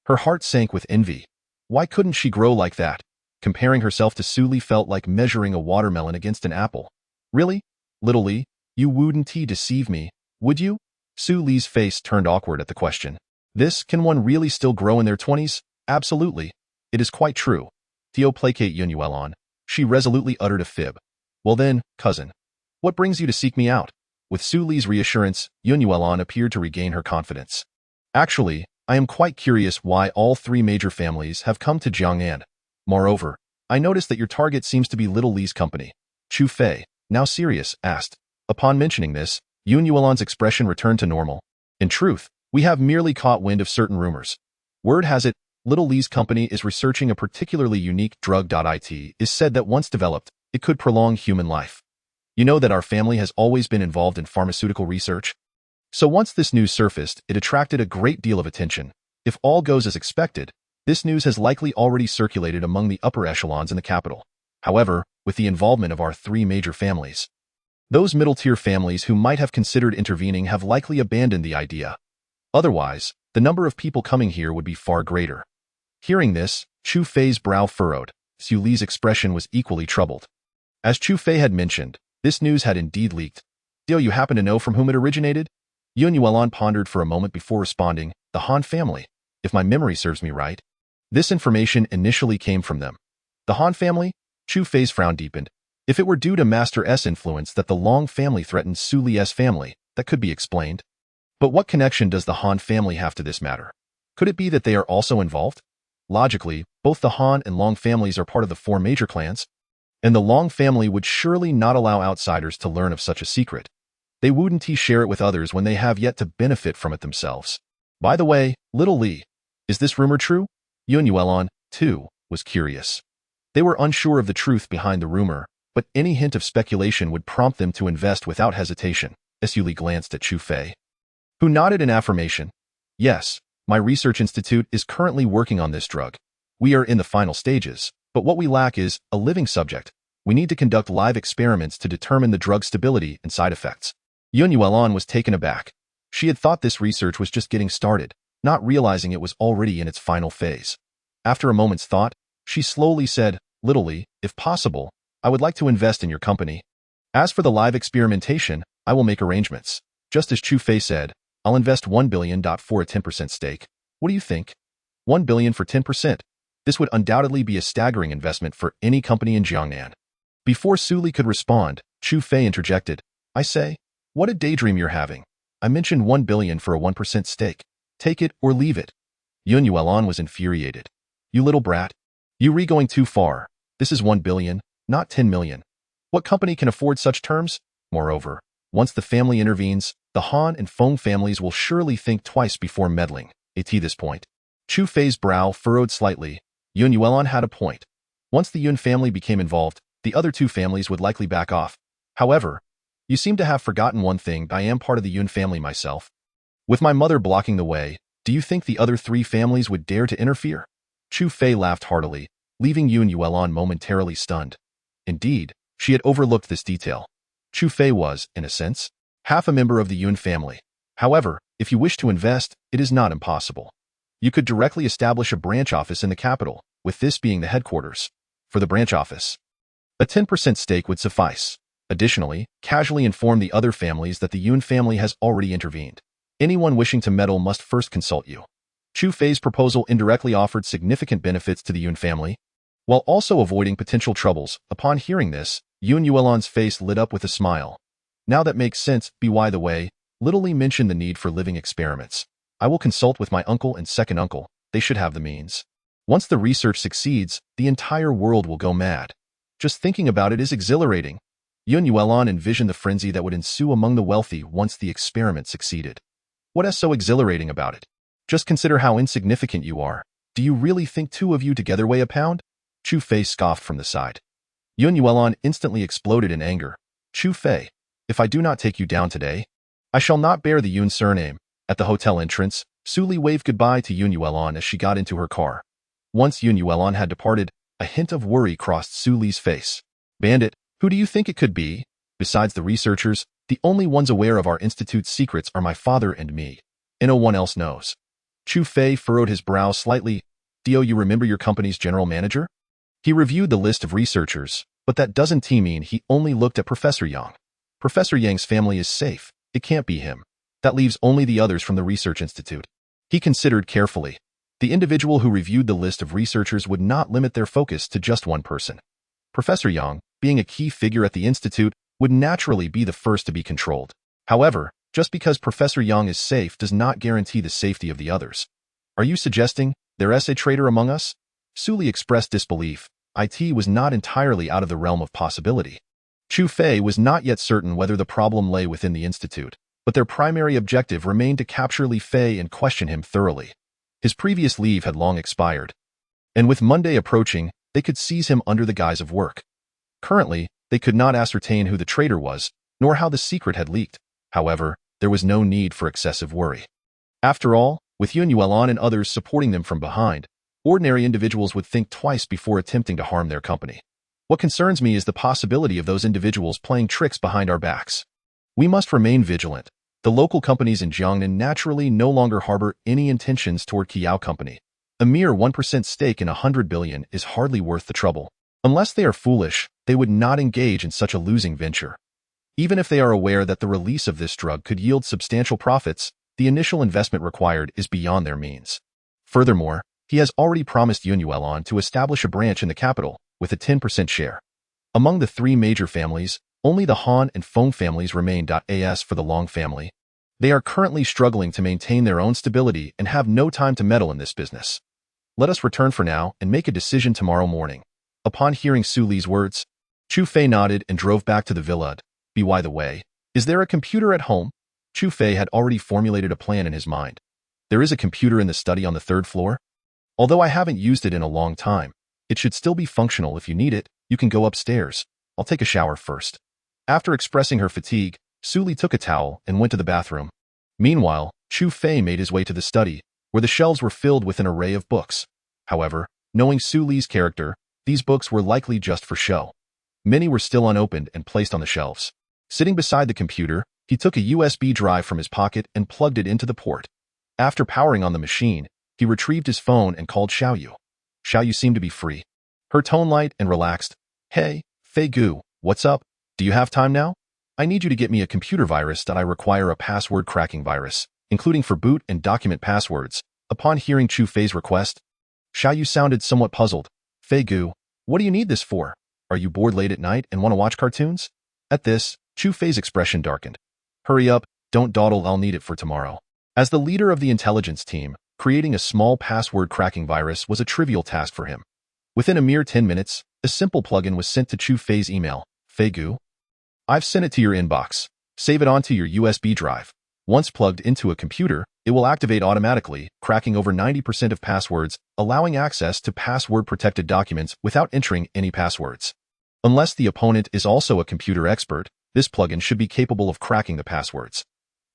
her heart sank with envy. Why couldn't she grow like that? Comparing herself to Su Li felt like measuring a watermelon against an apple. Really? Little Li, you wouldn't deceive me, would you? Su Li's face turned awkward at the question. Can one really still grow in their 20s? Absolutely. It is quite true. Theo placate Yunyu. She resolutely uttered a fib. Well then, cousin. What brings you to seek me out? With Su Li's reassurance, Yunyu appeared to regain her confidence. Actually, I am quite curious why all three major families have come to Jiang'an. Moreover, I noticed that your target seems to be Little Li's company. Chu Fei, now serious, asked. Upon mentioning this, Yunyu's expression returned to normal. In truth, we have merely caught wind of certain rumors. Word has it, Little Li's company is researching a particularly unique drug. It is said that once developed, it could prolong human life. You know that our family has always been involved in pharmaceutical research? So once this news surfaced, it attracted a great deal of attention. If all goes as expected, this news has likely already circulated among the upper echelons in the capital. However, with the involvement of our three major families, those middle-tier families who might have considered intervening have likely abandoned the idea. Otherwise, the number of people coming here would be far greater. Hearing this, Chu Fei's brow furrowed. Su Li's expression was equally troubled. As Chu Fei had mentioned, this news had indeed leaked. Do you happen to know from whom it originated? Yun Yuelon pondered for a moment before responding, the Han family. If my memory serves me right, this information initially came from them. The Han family? Chu Fei's frown deepened. If it were due to Master S influence that the Long family threatened Su Li's family, that could be explained. But what connection does the Han family have to this matter? Could it be that they are also involved? Logically, both the Han and Long families are part of the four major clans, and the Long family would surely not allow outsiders to learn of such a secret. They wouldn't share it with others when they have yet to benefit from it themselves. By the way, little Li, is this rumor true? Yun Yuelon, too, was curious. They were unsure of the truth behind the rumor, but any hint of speculation would prompt them to invest without hesitation. Su Li glanced at Chu Fei, who nodded in affirmation. Yes, my research institute is currently working on this drug. We are in the final stages, but what we lack is a living subject. We need to conduct live experiments to determine the drug's stability and side effects. Yun Yuelon was taken aback. She had thought this research was just getting started, not realizing it was already in its final phase. After a moment's thought, she slowly said, Little Li, if possible, I would like to invest in your company. As for the live experimentation, I will make arrangements. Just as Chu Fei said, I'll invest 1 billion for a 10% stake. What do you think? 1 billion for 10%. This would undoubtedly be a staggering investment for any company in Jiangnan. Before Su Li could respond, Chu Fei interjected, I say, what a daydream you're having. I mentioned 1 billion for a 1% stake. Take it or leave it. Yun Yuelon was infuriated. You little brat. You're going too far. This is 1 billion, not 10 million. What company can afford such terms? Moreover, once the family intervenes, the Han and Feng families will surely think twice before meddling. At this point, Chu Fei's brow furrowed slightly. Yun Yuelon had a point. Once the Yun family became involved, the other two families would likely back off. However, you seem to have forgotten one thing. I am part of the Yun family myself. With my mother blocking the way, do you think the other three families would dare to interfere? Chu Fei laughed heartily, leaving Yun Yuelon momentarily stunned. Indeed, she had overlooked this detail. Chu Fei was, in a sense, half a member of the Yun family. However, if you wish to invest, it is not impossible. You could directly establish a branch office in the capital, with this being the headquarters. For the branch office, a 10% stake would suffice. Additionally, casually inform the other families that the Yun family has already intervened. Anyone wishing to meddle must first consult you. Chu Fei's proposal indirectly offered significant benefits to the Yun family, while also avoiding potential troubles. Upon hearing this, Yun Yuelon's face lit up with a smile. Now that makes sense. By the way, Little Li mentioned the need for living experiments. I will consult with my uncle and second uncle. They should have the means. Once the research succeeds, the entire world will go mad. Just thinking about it is exhilarating. Yun Yuelon envisioned the frenzy that would ensue among the wealthy once the experiment succeeded. What is so exhilarating about it? Just consider how insignificant you are. Do you really think two of you together weigh a pound? Chu Fei scoffed from the side. Yun Yuelon instantly exploded in anger. Chu Fei, if I do not take you down today, I shall not bear the Yun surname. At the hotel entrance, Su Li waved goodbye to Yun Yuelon as she got into her car. Once Yun Yuelon had departed, a hint of worry crossed Su Li's face. Bandit, who do you think it could be? Besides the researchers, the only ones aware of our institute's secrets are my father and me. And no one else knows. Chu Fei furrowed his brow slightly. Do you remember your company's general manager? He reviewed the list of researchers, but that doesn't mean he only looked at Professor Yang. Professor Yang's family is safe. It can't be him. That leaves only the others from the research institute. He considered carefully. The individual who reviewed the list of researchers would not limit their focus to just one person. Professor Yang, being a key figure at the institute, would naturally be the first to be controlled. However, just because Professor Yang is safe does not guarantee the safety of the others. Are you suggesting there is a traitor among us? Su Li expressed disbelief. It was not entirely out of the realm of possibility. Chu Fei was not yet certain whether the problem lay within the institute, but their primary objective remained to capture Li Fei and question him thoroughly. His previous leave had long expired, and with Monday approaching, they could seize him under the guise of work. Currently, they could not ascertain who the traitor was, nor how the secret had leaked. However, there was no need for excessive worry. After all, with Yun Yuelon and others supporting them from behind, ordinary individuals would think twice before attempting to harm their company. What concerns me is the possibility of those individuals playing tricks behind our backs. We must remain vigilant. The local companies in Jiangnan naturally no longer harbor any intentions toward Kiao Company. A mere 1% stake in 100 billion is hardly worth the trouble. Unless they are foolish, they would not engage in such a losing venture. Even if they are aware that the release of this drug could yield substantial profits, the initial investment required is beyond their means. Furthermore, he has already promised Yun Yuelon to establish a branch in the capital with a 10% share. Among the three major families, only the Han and Feng families remain. As for the Long family, they are currently struggling to maintain their own stability and have no time to meddle in this business. Let us return for now and make a decision tomorrow morning. Upon hearing Su Li's words, Chu Fei nodded and drove back to the villa. By the way, is there a computer at home? Chu Fei had already formulated a plan in his mind. There is a computer in the study on the 3rd floor. Although I haven't used it in a long time, it should still be functional. If you need it, you can go upstairs. I'll take a shower first. After expressing her fatigue, Su Li took a towel and went to the bathroom. Meanwhile, Chu Fei made his way to the study, where the shelves were filled with an array of books. However, knowing Su Li's character, these books were likely just for show. Many were still unopened and placed on the shelves. Sitting beside the computer, he took a USB drive from his pocket and plugged it into the port. After powering on the machine, he retrieved his phone and called Xiaoyu. Xiaoyu seemed to be free. Her tone light and relaxed. Hey, Fei Gu, what's up? Do you have time now? I need you to get me a computer virus that I require a password cracking virus, including for boot and document passwords. Upon hearing Chu Fei's request, Xiaoyu sounded somewhat puzzled. Fei Gu, what do you need this for? Are you bored late at night and want to watch cartoons? At this, Chu Fei's expression darkened. Hurry up, don't dawdle, I'll need it for tomorrow. As the leader of the intelligence team, creating a small password cracking virus was a trivial task for him. Within a mere 10 minutes, a simple plugin was sent to Chu Fei's email. Fei Gu, I've sent it to your inbox. Save it onto your USB drive. Once plugged into a computer, it will activate automatically, cracking over 90% of passwords, allowing access to password-protected documents without entering any passwords. Unless the opponent is also a computer expert, this plugin should be capable of cracking the passwords.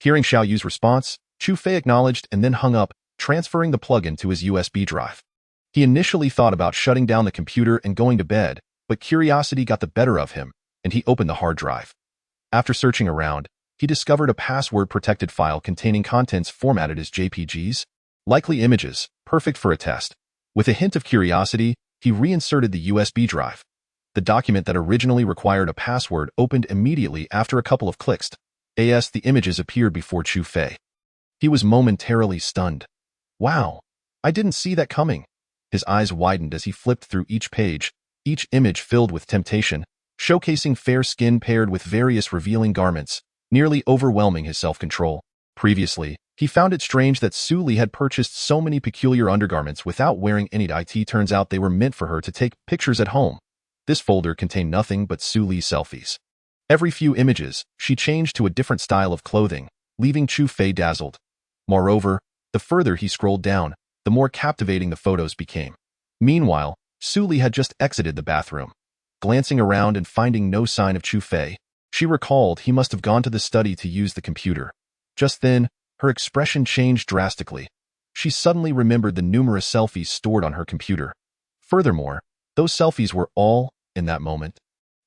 Hearing Xiaoyu's response, Chu Fei acknowledged and then hung up, transferring the plugin to his USB drive. He initially thought about shutting down the computer and going to bed, but curiosity got the better of him, and he opened the hard drive. After searching around, he discovered a password-protected file containing contents formatted as JPGs, likely images, perfect for a test. With a hint of curiosity, he reinserted the USB drive. The document that originally required a password opened immediately after a couple of clicks. The images appeared before Chu Fei. He was momentarily stunned. Wow, I didn't see that coming. His eyes widened as he flipped through each page, each image filled with temptation, showcasing fair skin paired with various revealing garments, nearly overwhelming his self-control. Previously, he found it strange that Su Li had purchased so many peculiar undergarments without wearing any. It turns out they were meant for her to take pictures at home. This folder contained nothing but Su Li's selfies. Every few images, she changed to a different style of clothing, leaving Chu Fei dazzled. Moreover, the further he scrolled down, the more captivating the photos became. Meanwhile, Su Li had just exited the bathroom. Glancing around and finding no sign of Chu Fei, she recalled he must have gone to the study to use the computer. Just then, her expression changed drastically. She suddenly remembered the numerous selfies stored on her computer. Furthermore, those selfies were all in that moment.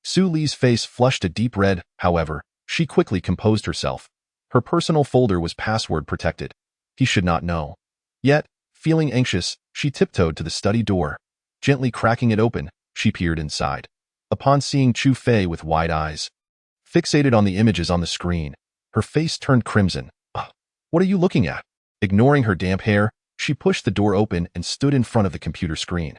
Su Li's face flushed a deep red, however, she quickly composed herself. Her personal folder was password protected. He should not know. Yet, feeling anxious, she tiptoed to the study door. Gently cracking it open, she peered inside. Upon seeing Chu Fei with wide eyes, fixated on the images on the screen, her face turned crimson. What are you looking at? Ignoring her damp hair, she pushed the door open and stood in front of the computer screen.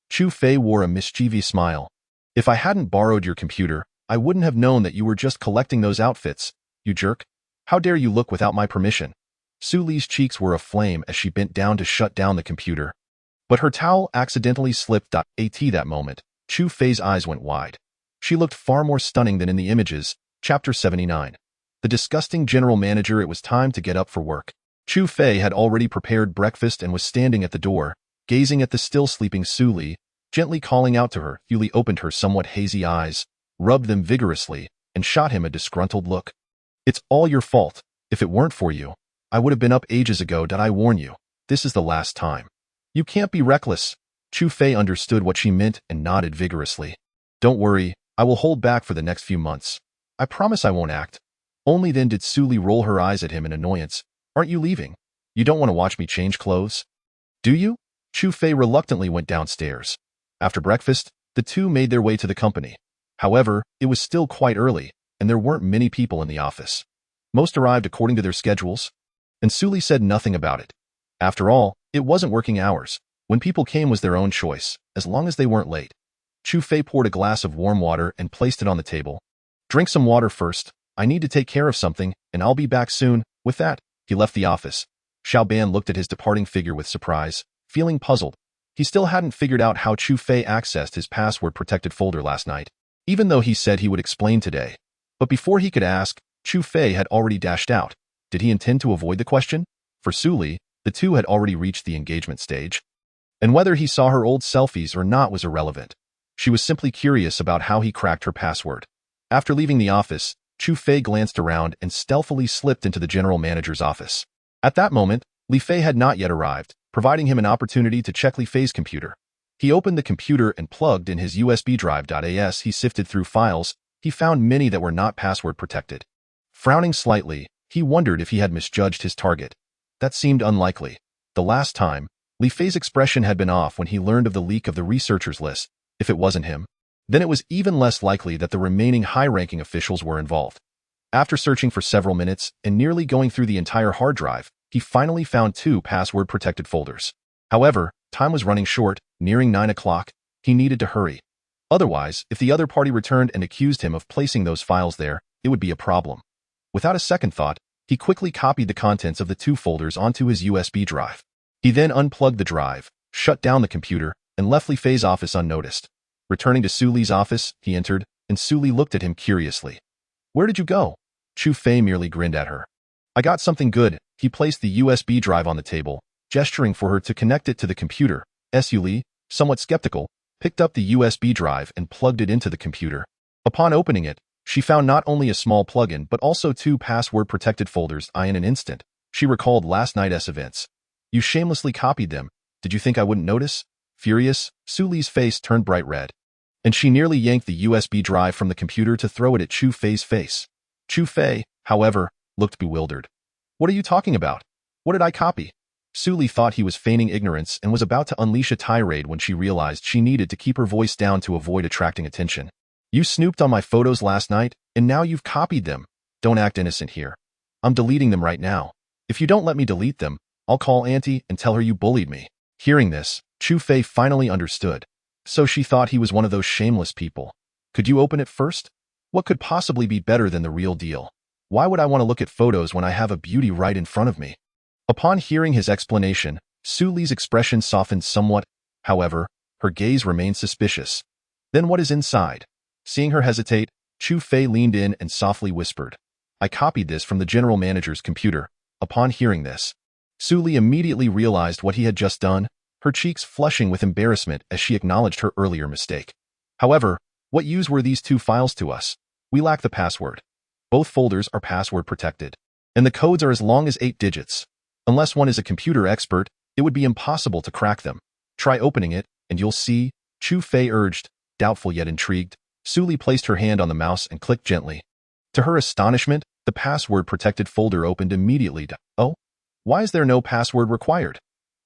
Chu Fei wore a mischievous smile. If I hadn't borrowed your computer, I wouldn't have known that you were just collecting those outfits, you jerk. How dare you look without my permission? Su Li's cheeks were aflame as she bent down to shut down the computer. But her towel accidentally slipped. At that moment, Chu Fei's eyes went wide. She looked far more stunning than in the images. Chapter 79. The disgusting general manager. It was time to get up for work. Chu Fei had already prepared breakfast and was standing at the door, gazing at the still sleeping Su Li, gently calling out to her. Su Li opened her somewhat hazy eyes, rubbed them vigorously, and shot him a disgruntled look. "It's all your fault. If it weren't for you, I would have been up ages ago. Did I warn you? This is the last time. You can't be reckless." Chu Fei understood what she meant and nodded vigorously. "Don't worry, I will hold back for the next few months. I promise I won't act." Only then did Su Li roll her eyes at him in annoyance. "Aren't you leaving? You don't want to watch me change clothes? Do you?" Chu Fei reluctantly went downstairs. After breakfast, the two made their way to the company. However, it was still quite early, and there weren't many people in the office. Most arrived according to their schedules, and Su Li said nothing about it. After all, it wasn't working hours. When people came was their own choice, as long as they weren't late. Chu Fei poured a glass of warm water and placed it on the table. "Drink some water first. I need to take care of something, and I'll be back soon." With that, he left the office. Xiao Ban looked at his departing figure with surprise, feeling puzzled. He still hadn't figured out how Chu Fei accessed his password-protected folder last night, even though he said he would explain today. But before he could ask, Chu Fei had already dashed out. Did he intend to avoid the question? For Su Li, the two had already reached the engagement stage. And whether he saw her old selfies or not was irrelevant. She was simply curious about how he cracked her password. After leaving the office, Chu Fei glanced around and stealthily slipped into the general manager's office. At that moment, Li Fei had not yet arrived, providing him an opportunity to check Li Fei's computer. He opened the computer and plugged in his USB drive. As he sifted through files, he found many that were not password protected. Frowning slightly, he wondered if he had misjudged his target. That seemed unlikely. The last time, Li Fei's expression had been off when he learned of the leak of the researchers list. If it wasn't him, then it was even less likely that the remaining high-ranking officials were involved. After searching for several minutes and nearly going through the entire hard drive, he finally found 2 password-protected folders. However, time was running short, nearing 9 o'clock. He needed to hurry. Otherwise, if the other party returned and accused him of placing those files there, it would be a problem. Without a second thought, he quickly copied the contents of the 2 folders onto his USB drive. He then unplugged the drive, shut down the computer, and left Li Fei's office unnoticed. Returning to Su Li's office, he entered, and Su Li looked at him curiously. "Where did you go?" Chu Fei merely grinned at her. "I got something good." He placed the USB drive on the table, gesturing for her to connect it to the computer. Su Li, somewhat skeptical, picked up the USB drive and plugged it into the computer. Upon opening it, she found not only a small plugin but also 2 password-protected folders. In an instant, she recalled last night's events. "You shamelessly copied them. Did you think I wouldn't notice?" Furious, Su Li's face turned bright red, and she nearly yanked the USB drive from the computer to throw it at Chu Fei's face. Chu Fei, however, looked bewildered. "What are you talking about? What did I copy?" Su Li thought he was feigning ignorance and was about to unleash a tirade when she realized she needed to keep her voice down to avoid attracting attention. "You snooped on my photos last night, and now you've copied them. Don't act innocent here. I'm deleting them right now. If you don't let me delete them, I'll call Auntie and tell her you bullied me." Hearing this, Chu Fei finally understood. So she thought he was one of those shameless people. "Could you open it first? What could possibly be better than the real deal? Why would I want to look at photos when I have a beauty right in front of me?" Upon hearing his explanation, Su Li's expression softened somewhat. However, her gaze remained suspicious. "Then what is inside?" Seeing her hesitate, Chu Fei leaned in and softly whispered, "I copied this from the general manager's computer." Upon hearing this, Su Li immediately realized what he had just done, her cheeks flushing with embarrassment as she acknowledged her earlier mistake. "However, what use were these 2 files to us? We lack the password. Both folders are password protected, and the codes are as long as 8 digits. Unless one is a computer expert, it would be impossible to crack them. Try opening it, and you'll see," Chu Fei urged, doubtful yet intrigued. Su Li placed her hand on the mouse and clicked gently. To her astonishment, the password-protected folder opened immediately. "Oh? Why is there no password required?"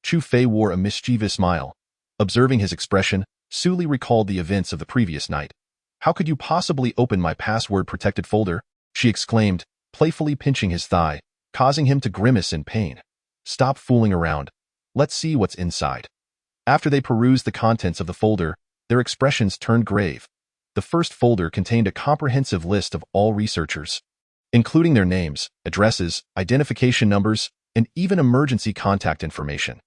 Chu Fei wore a mischievous smile. Observing his expression, Su Li recalled the events of the previous night. "How could you possibly open my password-protected folder?" she exclaimed, playfully pinching his thigh, causing him to grimace in pain. "Stop fooling around. Let's see what's inside." After they perused the contents of the folder, their expressions turned grave. The first folder contained a comprehensive list of all researchers, including their names, addresses, identification numbers, and even emergency contact information.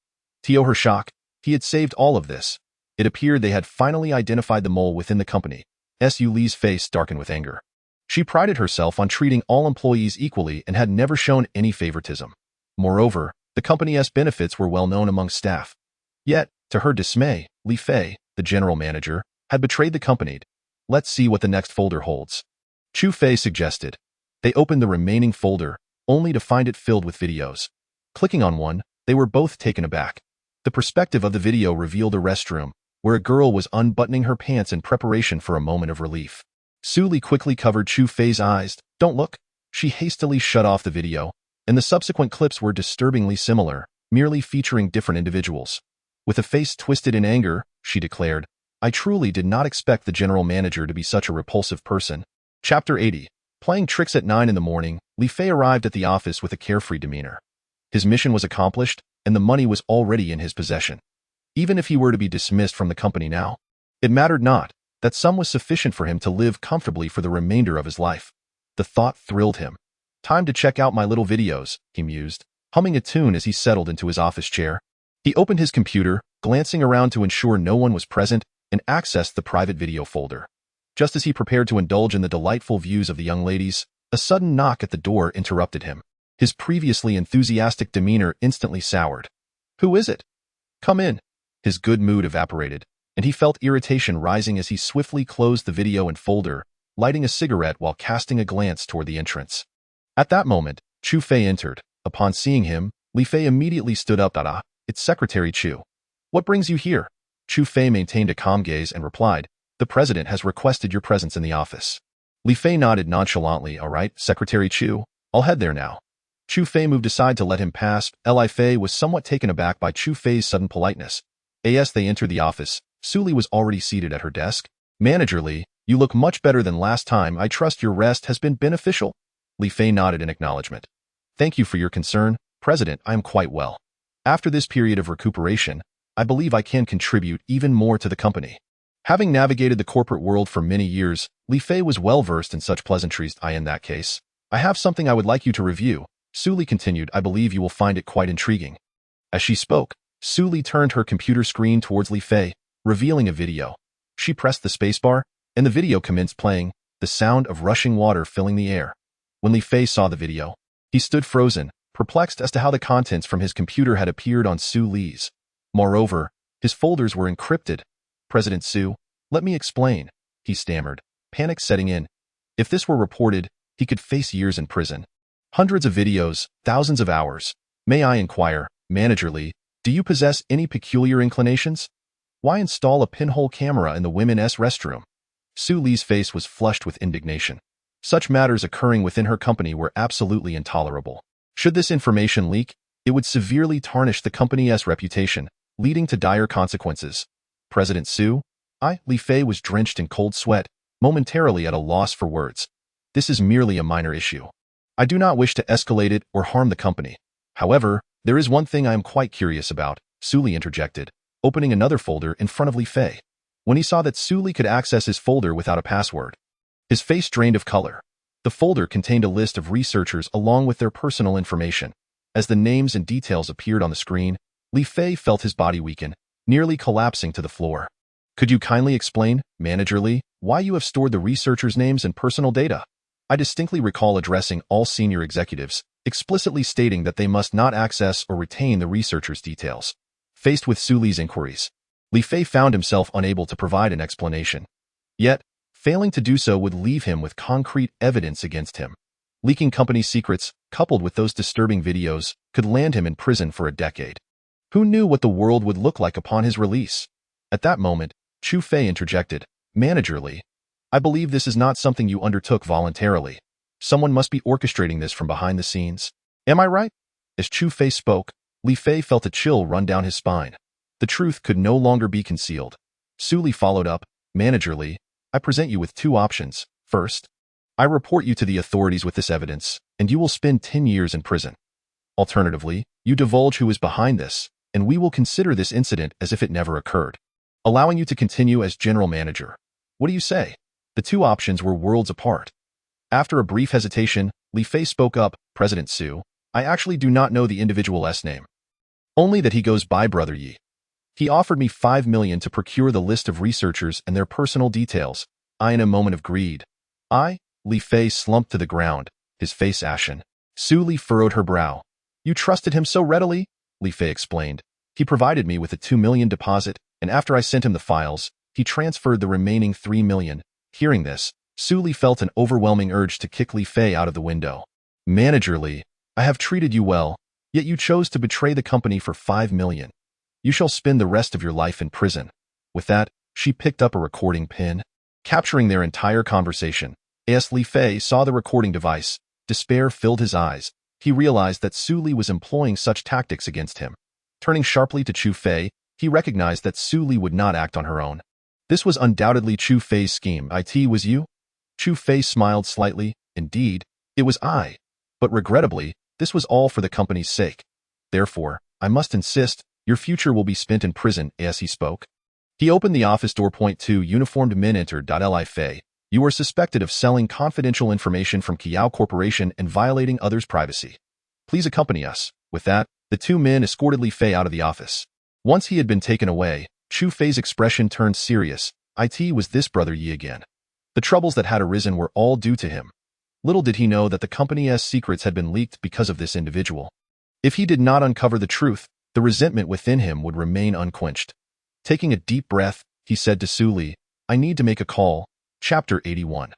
To her shock, he had saved all of this. It appeared they had finally identified the mole within the company. Su Li's face darkened with anger. She prided herself on treating all employees equally and had never shown any favoritism. Moreover, the company's benefits were well known among staff. Yet, to her dismay, Li Fei, the general manager, had betrayed the company. Let's see what the next folder holds. Chu Fei suggested. They opened the remaining folder, only to find it filled with videos. Clicking on one, they were both taken aback. The perspective of the video revealed a restroom, where a girl was unbuttoning her pants in preparation for a moment of relief. Su Li quickly covered Chu Fei's eyes. Don't look. She hastily shut off the video, and the subsequent clips were disturbingly similar, merely featuring different individuals. With a face twisted in anger, she declared, I truly did not expect the general manager to be such a repulsive person. Chapter 80. Playing tricks at 9 in the morning, Li Fei arrived at the office with a carefree demeanor. His mission was accomplished, and the money was already in his possession. Even if he were to be dismissed from the company now, it mattered not. That sum was sufficient for him to live comfortably for the remainder of his life. The thought thrilled him. Time to check out my little videos, he mused, humming a tune as he settled into his office chair. He opened his computer, glancing around to ensure no one was present, and accessed the private video folder. Just as he prepared to indulge in the delightful views of the young ladies, a sudden knock at the door interrupted him. His previously enthusiastic demeanor instantly soured. Who is it? Come in. His good mood evaporated, and he felt irritation rising as he swiftly closed the video and folder, lighting a cigarette while casting a glance toward the entrance. At that moment, Chu Fei entered. Upon seeing him, Li Fei immediately stood up. It's Secretary Chu. What brings you here? Chu Fei maintained a calm gaze and replied, The president has requested your presence in the office. Li Fei nodded nonchalantly. All right, Secretary Chu, I'll head there now. Chu Fei moved aside to let him pass. Li Fei was somewhat taken aback by Chu Fei's sudden politeness. As they entered the office, Su Li was already seated at her desk. Manager Li, you look much better than last time. I trust your rest has been beneficial. Li Fei nodded in acknowledgement. Thank you for your concern, President. I am quite well. After this period of recuperation, I believe I can contribute even more to the company. Having navigated the corporate world for many years, Li Fei was well versed in such pleasantries. In that case, I have something I would like you to review, Su Li continued. I believe you will find it quite intriguing. As she spoke, Su Li turned her computer screen towards Li Fei, revealing a video. She pressed the spacebar, and the video commenced playing, the sound of rushing water filling the air. When Li Fei saw the video, he stood frozen, perplexed as to how the contents from his computer had appeared on Su Li's. Moreover, his folders were encrypted. President Su, let me explain, he stammered, panic setting in. If this were reported, he could face years in prison. Hundreds of videos, thousands of hours. May I inquire, Manager Li, do you possess any peculiar inclinations? Why install a pinhole camera in the women's restroom? Su Li's face was flushed with indignation. Such matters occurring within her company were absolutely intolerable. Should this information leak, it would severely tarnish the company's reputation, leading to dire consequences. President Su, Li Fei was drenched in cold sweat, momentarily at a loss for words. This is merely a minor issue. I do not wish to escalate it or harm the company. However, there is one thing I am quite curious about, Su Li interjected, opening another folder in front of Li Fei. When he saw that Su Li could access his folder without a password, his face drained of color. The folder contained a list of researchers along with their personal information. As the names and details appeared on the screen, Li Fei felt his body weaken, nearly collapsing to the floor. Could you kindly explain, Manager Li, why you have stored the researchers' names and personal data? I distinctly recall addressing all senior executives, explicitly stating that they must not access or retain the researchers' details. Faced with Su Li's inquiries, Li Fei found himself unable to provide an explanation. Yet, failing to do so would leave him with concrete evidence against him. Leaking company secrets, coupled with those disturbing videos, could land him in prison for a decade. Who knew what the world would look like upon his release? At that moment, Chu Fei interjected, Manager Li, I believe this is not something you undertook voluntarily. Someone must be orchestrating this from behind the scenes. Am I right? As Chu Fei spoke, Li Fei felt a chill run down his spine. The truth could no longer be concealed. Su Li followed up, Manager Li, I present you with two options. First, I report you to the authorities with this evidence, and you will spend 10 years in prison. Alternatively, you divulge who is behind this, and we will consider this incident as if it never occurred, allowing you to continue as general manager. What do you say? The two options were worlds apart. After a brief hesitation, Li Fei spoke up, President Su, I actually do not know the individual's name. Only that he goes by Brother Yi. He offered me 5 million to procure the list of researchers and their personal details. In a moment of greed, Li Fei slumped to the ground, his face ashen. Su Li furrowed her brow. You trusted him so readily? Li Fei explained. He provided me with a 2 million deposit, and after I sent him the files, he transferred the remaining 3 million. Hearing this, Su Li felt an overwhelming urge to kick Li Fei out of the window. Manager Li, I have treated you well, yet you chose to betray the company for 5 million. You shall spend the rest of your life in prison. With that, she picked up a recording pin. Capturing their entire conversation, as Li Fei saw the recording device, despair filled his eyes. He realized that Su Li was employing such tactics against him. Turning sharply to Chu Fei, he recognized that Su Li would not act on her own. This was undoubtedly Chu Fei's scheme. It was you? Chu Fei smiled slightly. Indeed, it was I. But regrettably, this was all for the company's sake. Therefore, I must insist, your future will be spent in prison. As he spoke, he opened the office door. 2 Uniformed men entered. Li Fei, you are suspected of selling confidential information from Kiao Corporation and violating others' privacy. Please accompany us. With that, the 2 men escorted Li Fei out of the office. Once he had been taken away, Chu Fei's expression turned serious. It was this brother Yi again. The troubles that had arisen were all due to him. Little did he know that the company's secrets had been leaked because of this individual. If he did not uncover the truth, the resentment within him would remain unquenched. Taking a deep breath, he said to Su Li, I need to make a call. Chapter 81.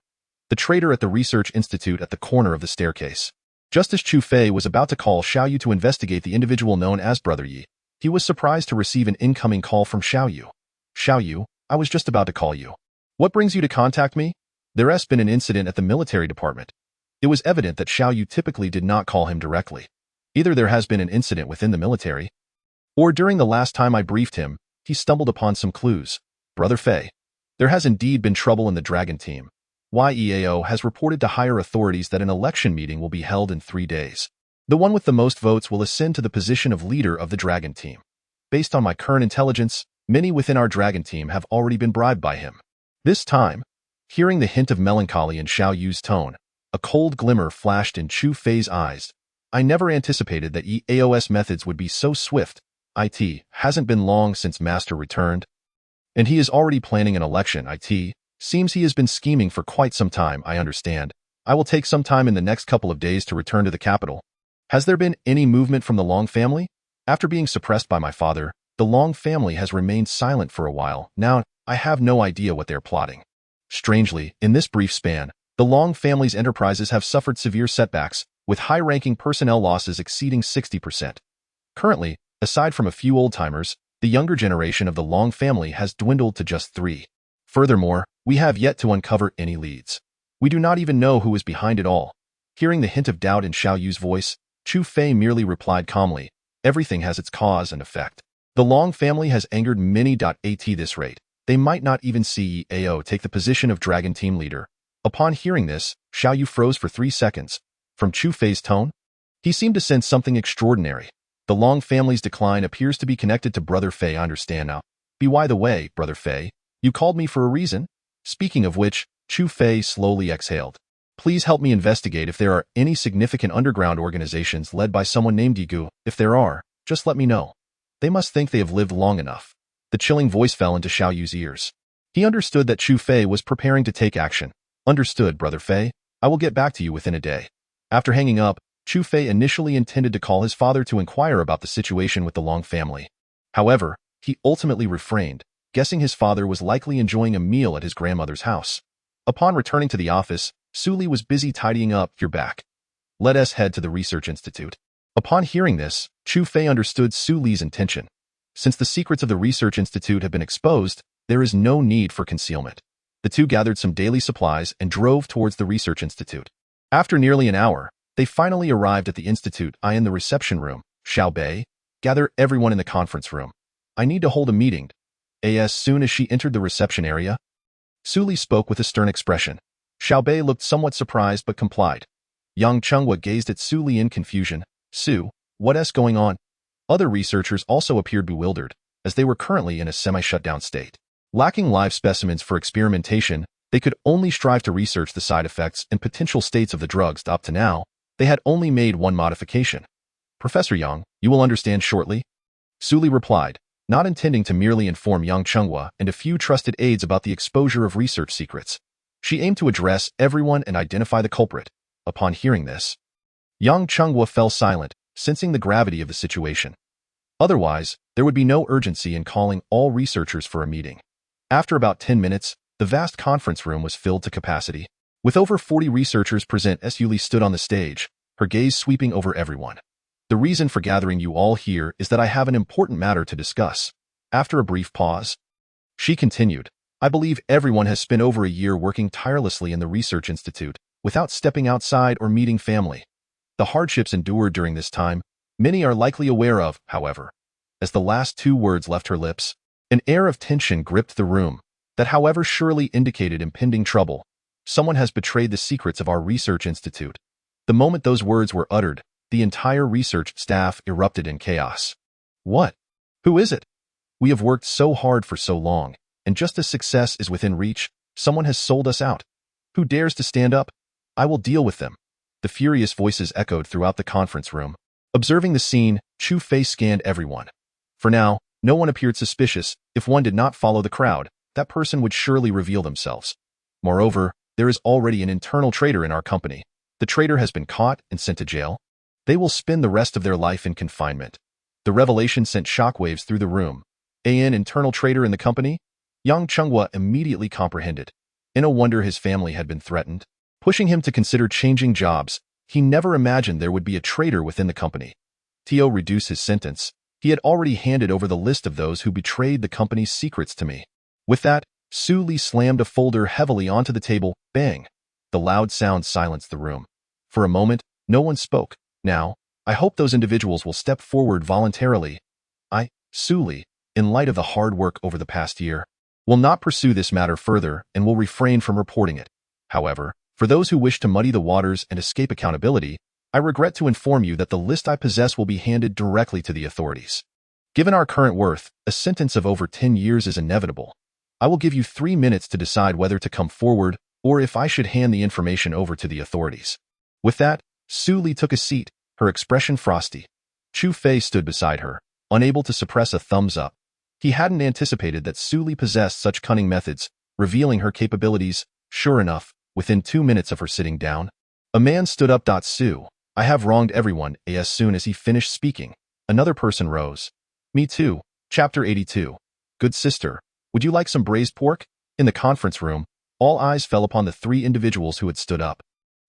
The traitor at the Research Institute at the corner of the staircase. Just as Chu Fei was about to call Xiao Yu to investigate the individual known as Brother Yi, he was surprised to receive an incoming call from Xiao Yu. Xiao Yu, I was just about to call you. What brings you to contact me? There has been an incident at the military department. It was evident that Xiao Yu typically did not call him directly. Either there has been an incident within the military, or during the last time I briefed him, he stumbled upon some clues. Brother Fei, there has indeed been trouble in the Dragon team. YEAO has reported to higher authorities that an election meeting will be held in 3 days. The one with the most votes will ascend to the position of leader of the Dragon team. Based on my current intelligence, many within our Dragon team have already been bribed by him. This time, hearing the hint of melancholy in Xiao Yu's tone, a cold glimmer flashed in Chu Fei's eyes. I never anticipated that EAO's methods would be so swift. It hasn't been long since Master returned, and he is already planning an election. It seems he has been scheming for quite some time. I understand. I will take some time in the next couple of days to return to the capital. Has there been any movement from the Long family? After being suppressed by my father, the Long family has remained silent for a while. Now, I have no idea what they're plotting. Strangely, in this brief span, the Long family's enterprises have suffered severe setbacks, with high-ranking personnel losses exceeding 60%. Currently, aside from a few old-timers, the younger generation of the Long family has dwindled to just 3. Furthermore, we have yet to uncover any leads. We do not even know who is behind it all. Hearing the hint of doubt in Xiao Yu's voice, Chu Fei merely replied calmly, everything has its cause and effect. The Long family has angered many. At this rate, they might not even see EAO take the position of Dragon team leader. Upon hearing this, Xiao Yu froze for 3 seconds. From Chu Fei's tone, he seemed to sense something extraordinary. The Long family's decline appears to be connected to Brother Fei. I understand now. By the way, Brother Fei, you called me for a reason? Speaking of which, Chu Fei slowly exhaled. Please help me investigate if there are any significant underground organizations led by someone named Yigu. If there are, just let me know. They must think they have lived long enough. The chilling voice fell into Xiao Yu's ears. He understood that Chu Fei was preparing to take action. Understood, Brother Fei. I will get back to you within a day. After hanging up, Chu Fei initially intended to call his father to inquire about the situation with the Long family. However, he ultimately refrained, guessing his father was likely enjoying a meal at his grandmother's house. Upon returning to the office, Su Li was busy tidying up. You're back. Let us head to the Research Institute. Upon hearing this, Chu Fei understood Su Li's intention. Since the secrets of the Research Institute have been exposed, there is no need for concealment. The two gathered some daily supplies and drove towards the Research Institute. After nearly an hour, they finally arrived at the institute. In the reception room, Xiao Bei, gather everyone in the conference room. I need to hold a meeting. As soon as she entered the reception area, Su Li spoke with a stern expression. Xiao Bei looked somewhat surprised but complied. Yang Chenghua gazed at Su Li in confusion. Su, what's going on? Other researchers also appeared bewildered, as they were currently in a semi-shutdown state. Lacking live specimens for experimentation, they could only strive to research the side effects and potential states of the drugs. Up to now, they had only made one modification. Professor Yang, you will understand shortly? Su Li replied, not intending to merely inform Yang Chenghua and a few trusted aides about the exposure of research secrets. She aimed to address everyone and identify the culprit. Upon hearing this, Yang Chenghua fell silent, sensing the gravity of the situation. Otherwise, there would be no urgency in calling all researchers for a meeting. After about 10 minutes, The vast conference room was filled to capacity. With over 40 researchers present, Yuli stood on the stage, her gaze sweeping over everyone. The reason for gathering you all here is that I have an important matter to discuss. After a brief pause, she continued, I believe everyone has spent over a year working tirelessly in the Research Institute without stepping outside or meeting family. The hardships endured during this time, many are likely aware of, however. As the last two words left her lips, an air of tension gripped the room that, however, surely indicated impending trouble. Someone has betrayed the secrets of our Research Institute. The moment those words were uttered, the entire research staff erupted in chaos. What? Who is it? We have worked so hard for so long, and just as success is within reach, someone has sold us out. Who dares to stand up? I will deal with them. The furious voices echoed throughout the conference room. Observing the scene, Chu Fei scanned everyone. For now, no one appeared suspicious. If one did not follow the crowd, that person would surely reveal themselves. Moreover, there is already an internal traitor in our company. The traitor has been caught and sent to jail. They will spend the rest of their life in confinement. The revelation sent shockwaves through the room. An internal traitor in the company? Yang Chenghua immediately comprehended. No wonder his family had been threatened, pushing him to consider changing jobs. He never imagined there would be a traitor within the company. Tio reduced his sentence. He had already handed over the list of those who betrayed the company's secrets to me. With that, Su Li slammed a folder heavily onto the table. Bang! The loud sound silenced the room. For a moment, no one spoke. Now, I hope those individuals will step forward voluntarily. Su Li, in light of the hard work over the past year, will not pursue this matter further and will refrain from reporting it. However, for those who wish to muddy the waters and escape accountability, I regret to inform you that the list I possess will be handed directly to the authorities. Given our current worth, a sentence of over 10 years is inevitable. I will give you 3 minutes to decide whether to come forward or if I should hand the information over to the authorities. With that, Su Li took a seat, her expression frosty. Chu Fei stood beside her, unable to suppress a thumbs up. He hadn't anticipated that Su Li possessed such cunning methods, revealing her capabilities. Sure enough, within 2 minutes of her sitting down, a man stood up. Su, I have wronged everyone. As soon as he finished speaking, another person rose. Me too. Chapter 82. Good sister, would you like some braised pork? In the conference room, all eyes fell upon the 3 individuals who had stood up.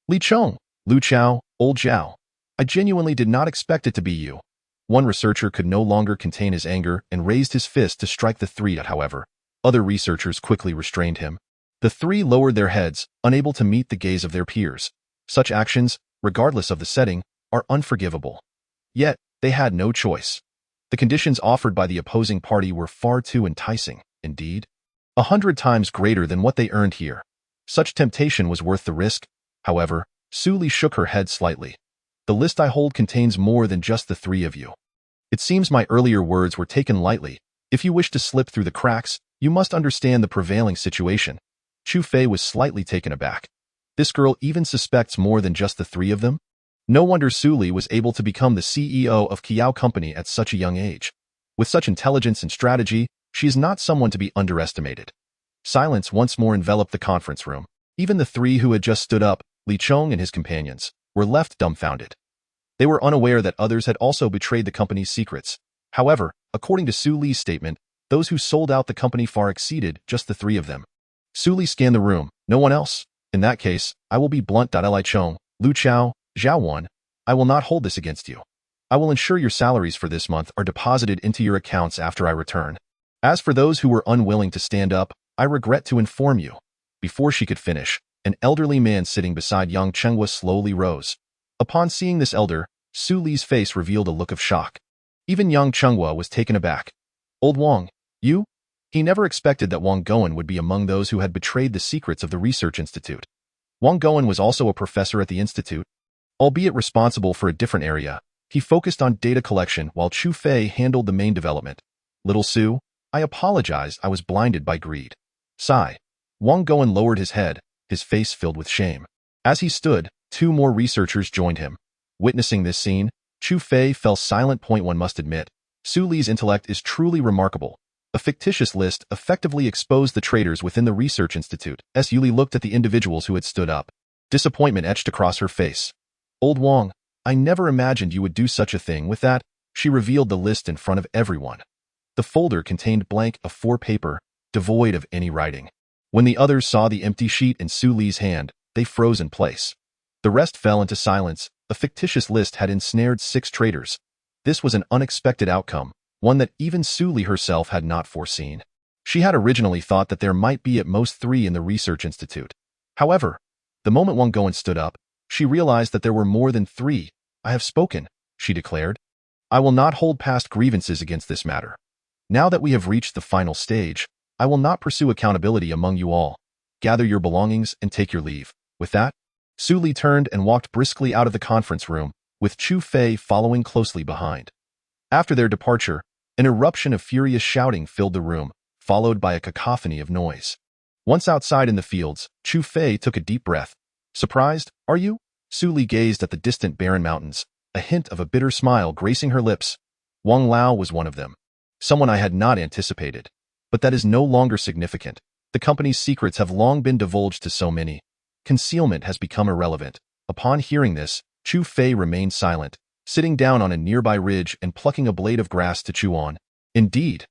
Li Chong, Lu Chao, Old Zhao. I genuinely did not expect it to be you. One researcher could no longer contain his anger and raised his fist to strike the 3. However, other researchers quickly restrained him. The 3 lowered their heads, unable to meet the gaze of their peers. Such actions, regardless of the setting, are unforgivable. Yet, they had no choice. The conditions offered by the opposing party were far too enticing, indeed, 100 times greater than what they earned here. Such temptation was worth the risk. However, Su Li shook her head slightly. The list I hold contains more than just the 3 of you. It seems my earlier words were taken lightly. If you wish to slip through the cracks, you must understand the prevailing situation. Chu Fei was slightly taken aback. This girl even suspects more than just the 3 of them? No wonder Su Li was able to become the CEO of Kiao Company at such a young age. With such intelligence and strategy, she is not someone to be underestimated. Silence once more enveloped the conference room. Even the 3 who had just stood up, Li Chong and his companions, were left dumbfounded. They were unaware that others had also betrayed the company's secrets. However, according to Su Li's statement, those who sold out the company far exceeded just the 3 of them. Su Li scanned the room. No one else? In that case, I will be blunt. Li Chong, Lu Chao, Zhao Wan, I will not hold this against you. I will ensure your salaries for this month are deposited into your accounts after I return. As for those who were unwilling to stand up, I regret to inform you. Before she could finish, an elderly man sitting beside Yang Chenghua slowly rose. Upon seeing this elder, Su Li's face revealed a look of shock. Even Yang Chenghua was taken aback. Old Wang, you? He never expected that Wang Goen would be among those who had betrayed the secrets of the Research Institute. Wang Goen was also a professor at the institute. Albeit responsible for a different area, he focused on data collection while Chu Fei handled the main development. Little Su, I apologize, I was blinded by greed. Sigh. Wang Goen lowered his head, his face filled with shame. As he stood, 2 more researchers joined him. Witnessing this scene, Chu Fei fell silent. One must admit, Su Li's intellect is truly remarkable. A fictitious list effectively exposed the traitors within the Research Institute. Yuli looked at the individuals who had stood up. Disappointment etched across her face. Old Wang, I never imagined you would do such a thing. With that, she revealed the list in front of everyone. The folder contained blank A4 paper, devoid of any writing. When the others saw the empty sheet in Su Li's hand, they froze in place. The rest fell into silence. A fictitious list had ensnared 6 traitors. This was an unexpected outcome, one that even Su Li herself had not foreseen. She had originally thought that there might be at most 3 in the research institute. However, the moment Wang Goen stood up, she realized that there were more than 3. "I have spoken," she declared. "I will not hold past grievances against this matter. Now that we have reached the final stage, I will not pursue accountability among you all. Gather your belongings and take your leave." With that, Su Li turned and walked briskly out of the conference room, with Chu Fei following closely behind. After their departure, an eruption of furious shouting filled the room, followed by a cacophony of noise. Once outside in the fields, Chu Fei took a deep breath. "Surprised, are you?" Su Li gazed at the distant barren mountains, a hint of a bitter smile gracing her lips. Wang Lao was one of them. Someone I had not anticipated. But that is no longer significant. The company's secrets have long been divulged to so many. Concealment has become irrelevant. Upon hearing this, Chu Fei remained silent, sitting down on a nearby ridge and plucking a blade of grass to chew on. Indeed.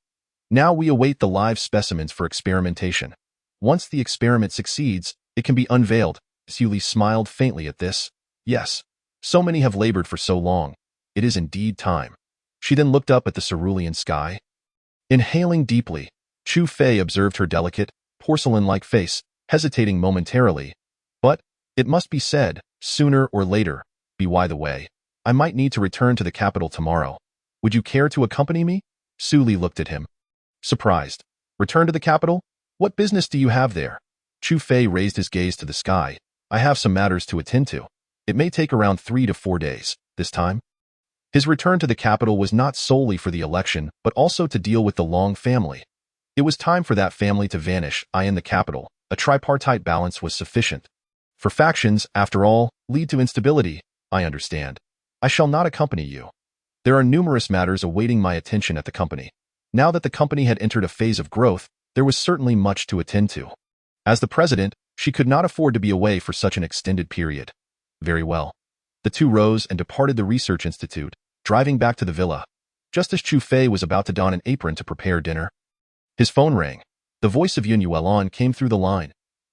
Now we await the live specimens for experimentation. Once the experiment succeeds, it can be unveiled. Su Li smiled faintly at this. Yes. So many have labored for so long. It is indeed time. She then looked up at the cerulean sky. Inhaling deeply, Chu Fei observed her delicate, porcelain-like face, hesitating momentarily. But, it must be said, sooner or later, by the way, I might need to return to the capital tomorrow. Would you care to accompany me? Su Li looked at him. Surprised. Return to the capital? What business do you have there? Chu Fei raised his gaze to the sky. I have some matters to attend to. It may take around 3 to 4 days, this time. His return to the capital was not solely for the election, but also to deal with the Long family. It was time for that family to vanish. In the capital, a tripartite balance was sufficient. For factions, after all, lead to instability. I understand. I shall not accompany you. There are numerous matters awaiting my attention at the company. Now that the company had entered a phase of growth, there was certainly much to attend to. As the president, she could not afford to be away for such an extended period. Very well. The two rose and departed the research institute, driving back to the villa. Just as Chu Fei was about to don an apron to prepare dinner, his phone rang. The voice of Yun Yuelon came through the line.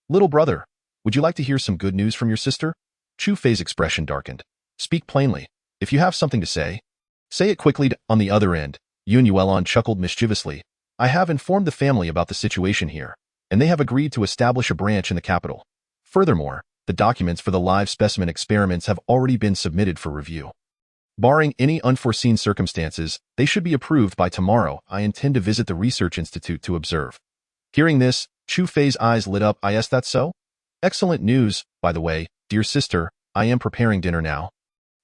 "Little brother, would you like to hear some good news from your sister?" Chu Fei's expression darkened. "Speak plainly. If you have something to say, say it quickly." On the other end, Yun Yuelon chuckled mischievously. "I have informed the family about the situation here, and they have agreed to establish a branch in the capital. Furthermore, the documents for the live specimen experiments have already been submitted for review. Barring any unforeseen circumstances, they should be approved by tomorrow. I intend to visit the research institute to observe." Hearing this, Chu Fei's eyes lit up. "Yes, that's so? Excellent news. By the way, dear sister, I am preparing dinner now.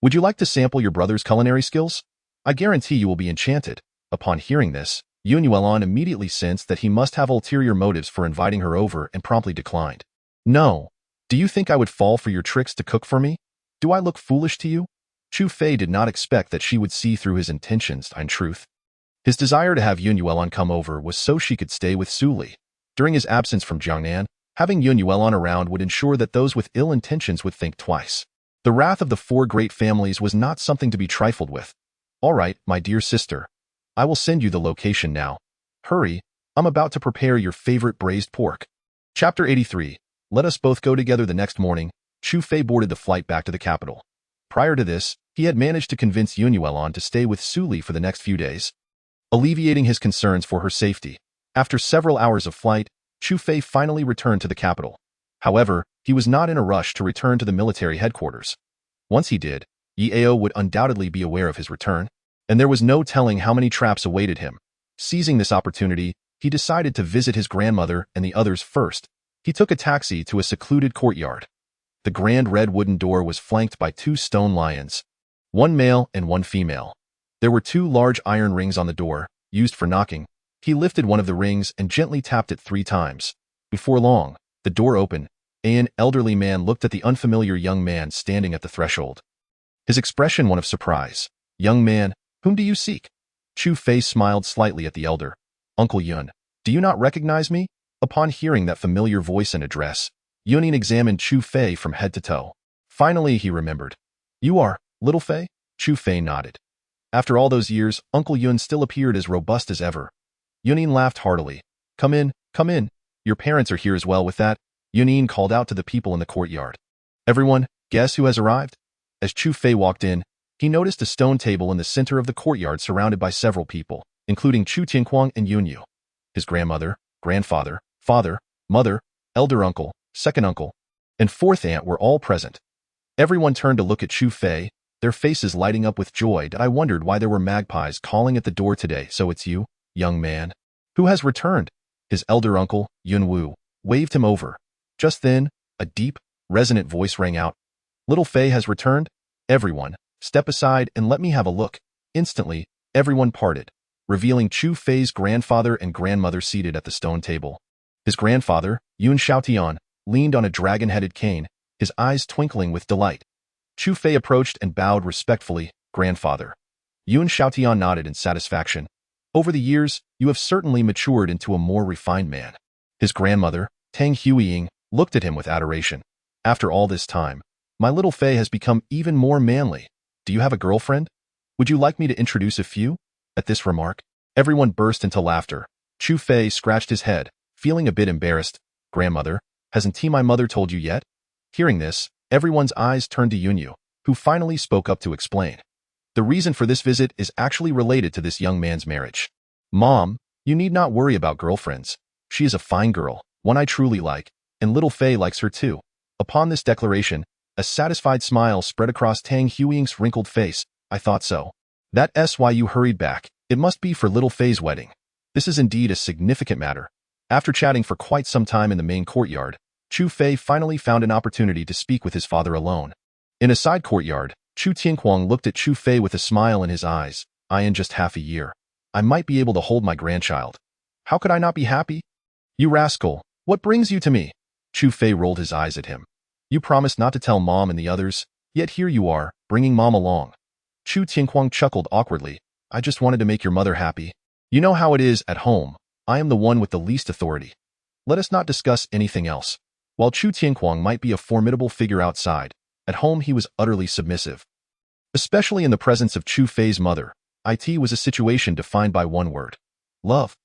Would you like to sample your brother's culinary skills? I guarantee you will be enchanted." Upon hearing this, Yun Yuelon immediately sensed that he must have ulterior motives for inviting her over and promptly declined. "No. Do you think I would fall for your tricks to cook for me? Do I look foolish to you?" Chu Fei did not expect that she would see through his intentions. In truth, his desire to have Yun Yuelon come over was so she could stay with Su Li. During his absence from Jiangnan, having Yun Yuelon around would ensure that those with ill intentions would think twice. The wrath of the 4 great families was not something to be trifled with. "All right, my dear sister. I will send you the location now. Hurry, I'm about to prepare your favorite braised pork." Chapter 83. Let us both go together. The next morning, Chu Fei boarded the flight back to the capital. Prior to this, he had managed to convince Yun Yuelon to stay with Su Li for the next few days, alleviating his concerns for her safety. After several hours of flight, Chu Fei finally returned to the capital. However, he was not in a rush to return to the military headquarters. Once he did, Yi Ao would undoubtedly be aware of his return, and there was no telling how many traps awaited him. Seizing this opportunity, he decided to visit his grandmother and the others first. He took a taxi to a secluded courtyard. The grand red wooden door was flanked by 2 stone lions, one male and one female. There were 2 large iron rings on the door, used for knocking. He lifted one of the rings and gently tapped it 3 times. Before long, the door opened. An elderly man looked at the unfamiliar young man standing at the threshold, his expression one of surprise. "Young man, whom do you seek?" Chu Fei smiled slightly at the elder. "Uncle Yun, do you not recognize me?" Upon hearing that familiar voice and address, Yunin examined Chu Fei from head to toe. Finally, he remembered. "You are Little Fei?" Chu Fei nodded. After all those years, Uncle Yun still appeared as robust as ever. Yunin laughed heartily. Come in, Your parents are here as well with that, Yunin called out to the people in the courtyard. Everyone, guess who has arrived? As Chu Fei walked in, he noticed a stone table in the center of the courtyard surrounded by several people, including Chu Tianquang and Yunyu. His grandmother, grandfather, father, mother, elder uncle, second uncle, and fourth aunt were all present. Everyone turned to look at Chu Fei, their faces lighting up with joy. I wondered why there were magpies calling at the door today. So it's you, young man, who has returned. His elder uncle, Yun Wu, waved him over. Just then, a deep, resonant voice rang out. Little Fei has returned? Everyone, step aside and let me have a look. Instantly, everyone parted, revealing Chu Fei's grandfather and grandmother seated at the stone table. His grandfather, Yun Xiaotian, leaned on a dragon-headed cane, his eyes twinkling with delight. Chu Fei approached and bowed respectfully. Grandfather. Yun Xiaotian nodded in satisfaction. Over the years, you have certainly matured into a more refined man. His grandmother, Tang Huiying, looked at him with adoration. After all this time, my little Fei has become even more manly. Do you have a girlfriend? Would you like me to introduce a few? At this remark, everyone burst into laughter. Chu Fei scratched his head, feeling a bit embarrassed. Grandmother, hasn't my mother told you yet? Hearing this, everyone's eyes turned to Yunyu, who finally spoke up to explain. The reason for this visit is actually related to this young man's marriage. Mom, you need not worry about girlfriends. She is a fine girl, one I truly like, and little Fei likes her too. Upon this declaration, a satisfied smile spread across Tang Huiying's wrinkled face. I thought so. That's why you hurried back. It must be for little Fei's wedding. This is indeed a significant matter. After chatting for quite some time in the main courtyard, Chu Fei finally found an opportunity to speak with his father alone. In a side courtyard, Chu Tianquang looked at Chu Fei with a smile in his eyes. In just half a year, I might be able to hold my grandchild. How could I not be happy? You rascal, what brings you to me? Chu Fei rolled his eyes at him. You promised not to tell Mom and the others, yet here you are, bringing Mom along. Chu Tianquang chuckled awkwardly. I just wanted to make your mother happy. You know how it is at home. I am the one with the least authority. Let us not discuss anything else. While Chu Tianquang might be a formidable figure outside, at home he was utterly submissive. Especially in the presence of Chu Fei's mother, it was a situation defined by one word. Love.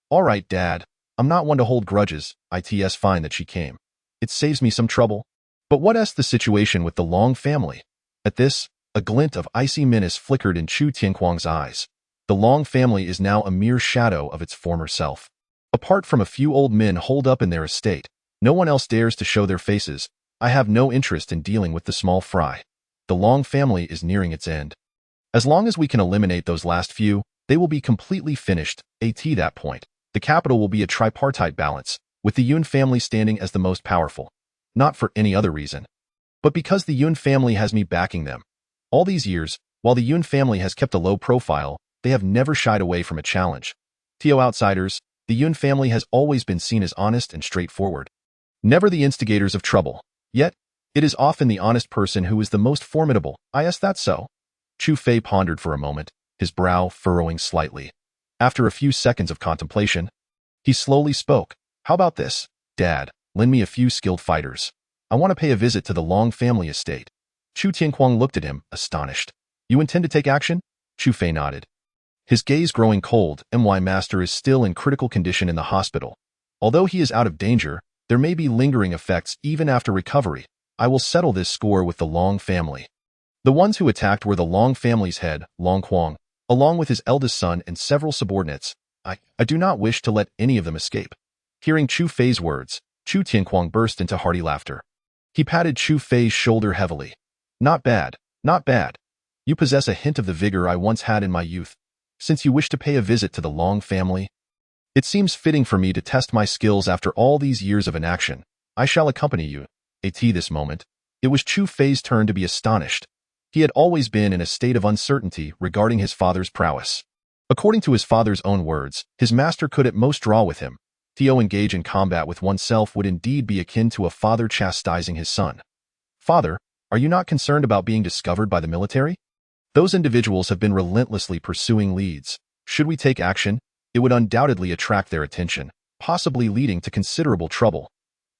All right, Dad. I'm not one to hold grudges. It's fine that she came. It saves me some trouble. But what's the situation with the Long family? At this, a glint of icy menace flickered in Chu Tianquang's eyes. The Long family is now a mere shadow of its former self. Apart from a few old men holed up in their estate, no one else dares to show their faces. I have no interest in dealing with the small fry. The Long family is nearing its end. As long as we can eliminate those last few, they will be completely finished. At that point, the capital will be a tripartite balance, with the Yun family standing as the most powerful. Not for any other reason, but because the Yun family has me backing them. All these years, while the Yun family has kept a low profile, they have never shied away from a challenge. To outsiders, the Yun family has always been seen as honest and straightforward. Never the instigators of trouble. Yet, it is often the honest person who is the most formidable. Is that so? Chu Fei pondered for a moment, his brow furrowing slightly. After a few seconds of contemplation, he slowly spoke. How about this, Dad? Lend me a few skilled fighters. I want to pay a visit to the Long family estate. Chu Tianquang looked at him, astonished. You intend to take action? Chu Fei nodded. His gaze growing cold. My master is still in critical condition in the hospital. Although he is out of danger, there may be lingering effects even after recovery. I will settle this score with the Long family. The ones who attacked were the Long family's head, Long Quang, along with his eldest son and several subordinates. I do not wish to let any of them escape. Hearing Chu Fei's words, Chu Tianquang burst into hearty laughter. He patted Chu Fei's shoulder heavily. Not bad, not bad. You possess a hint of the vigor I once had in my youth. Since you wish to pay a visit to the Long family, it seems fitting for me to test my skills after all these years of inaction. I shall accompany you. At this moment, it was Chu Fei's turn to be astonished. He had always been in a state of uncertainty regarding his father's prowess. According to his father's own words, his master could at most draw with him. To engage in combat with oneself would indeed be akin to a father chastising his son. Father, are you not concerned about being discovered by the military? Those individuals have been relentlessly pursuing leads. Should we take action, it would undoubtedly attract their attention, possibly leading to considerable trouble.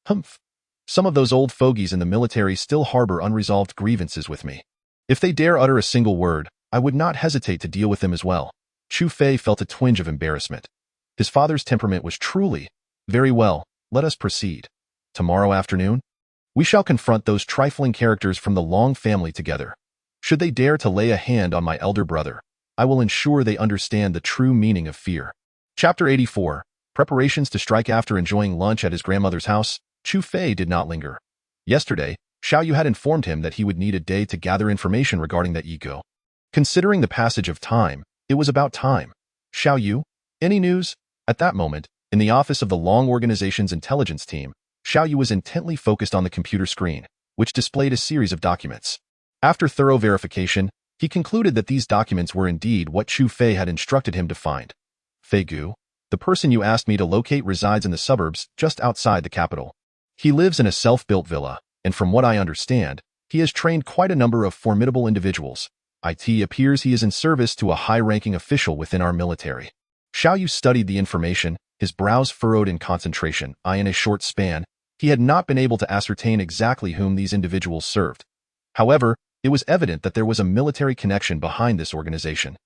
Humph. Some of those old fogies in the military still harbor unresolved grievances with me. If they dare utter a single word, I would not hesitate to deal with them as well. Chu Fei felt a twinge of embarrassment. His father's temperament was truly, very well, Let us proceed. Tomorrow afternoon, we shall confront those trifling characters from the Long family together. Should they dare to lay a hand on my elder brother, I will ensure they understand the true meaning of fear. Chapter 84. Preparations to strike. After enjoying lunch at his grandmother's house, Chu Fei did not linger. Yesterday, Xiao Yu had informed him that he would need a day to gather information regarding that ego. Considering the passage of time, it was about time. Xiao Yu, any news? At that moment, in the office of the Long organization's intelligence team, Xiao Yu was intently focused on the computer screen, which displayed a series of documents. After thorough verification, he concluded that these documents were indeed what Chu Fei had instructed him to find. Fei Gu, the person you asked me to locate, resides in the suburbs just outside the capital. He lives in a self-built villa, and from what I understand, he has trained quite a number of formidable individuals. It appears he is in service to a high-ranking official within our military. Xiao Yu studied the information, his brows furrowed in concentration. In a short span, he had not been able to ascertain exactly whom these individuals served. However, it was evident that there was a military connection behind this organization.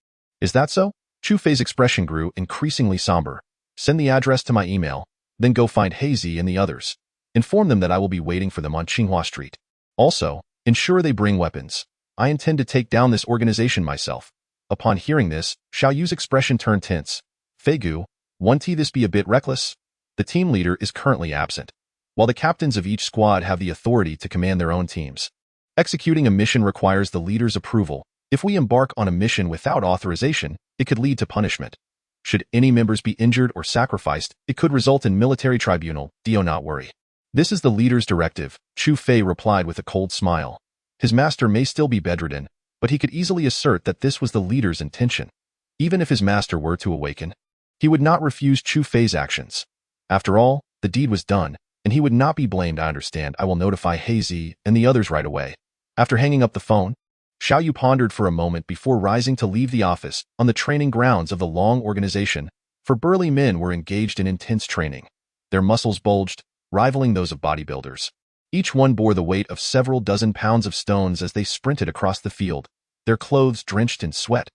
Is that so? Chu Fei's expression grew increasingly somber. Send the address to my email, then go find Hazy and the others. Inform them that I will be waiting for them on Qinghua Street. Also, ensure they bring weapons. I intend to take down this organization myself. Upon hearing this, Xiao Yu's expression turned tense. Fei Gu, won't this be a bit reckless? The team leader is currently absent, while the captains of each squad have the authority to command their own teams. Executing a mission requires the leader's approval. If we embark on a mission without authorization, it could lead to punishment. Should any members be injured or sacrificed, it could result in military tribunal. Do not worry. This is the leader's directive, Chu Fei replied with a cold smile. His master may still be bedridden, but he could easily assert that this was the leader's intention. Even if his master were to awaken, he would not refuse Chu Fei's actions. After all, the deed was done, and he would not be blamed. I understand. I will notify Hazy and the others right away. After hanging up the phone, Xiao Yu pondered for a moment before rising to leave the office. On the training grounds of the Long organization, for burly men were engaged in intense training. Their muscles bulged, rivaling those of bodybuilders. Each one bore the weight of several dozen pounds of stones as they sprinted across the field, their clothes drenched in sweat.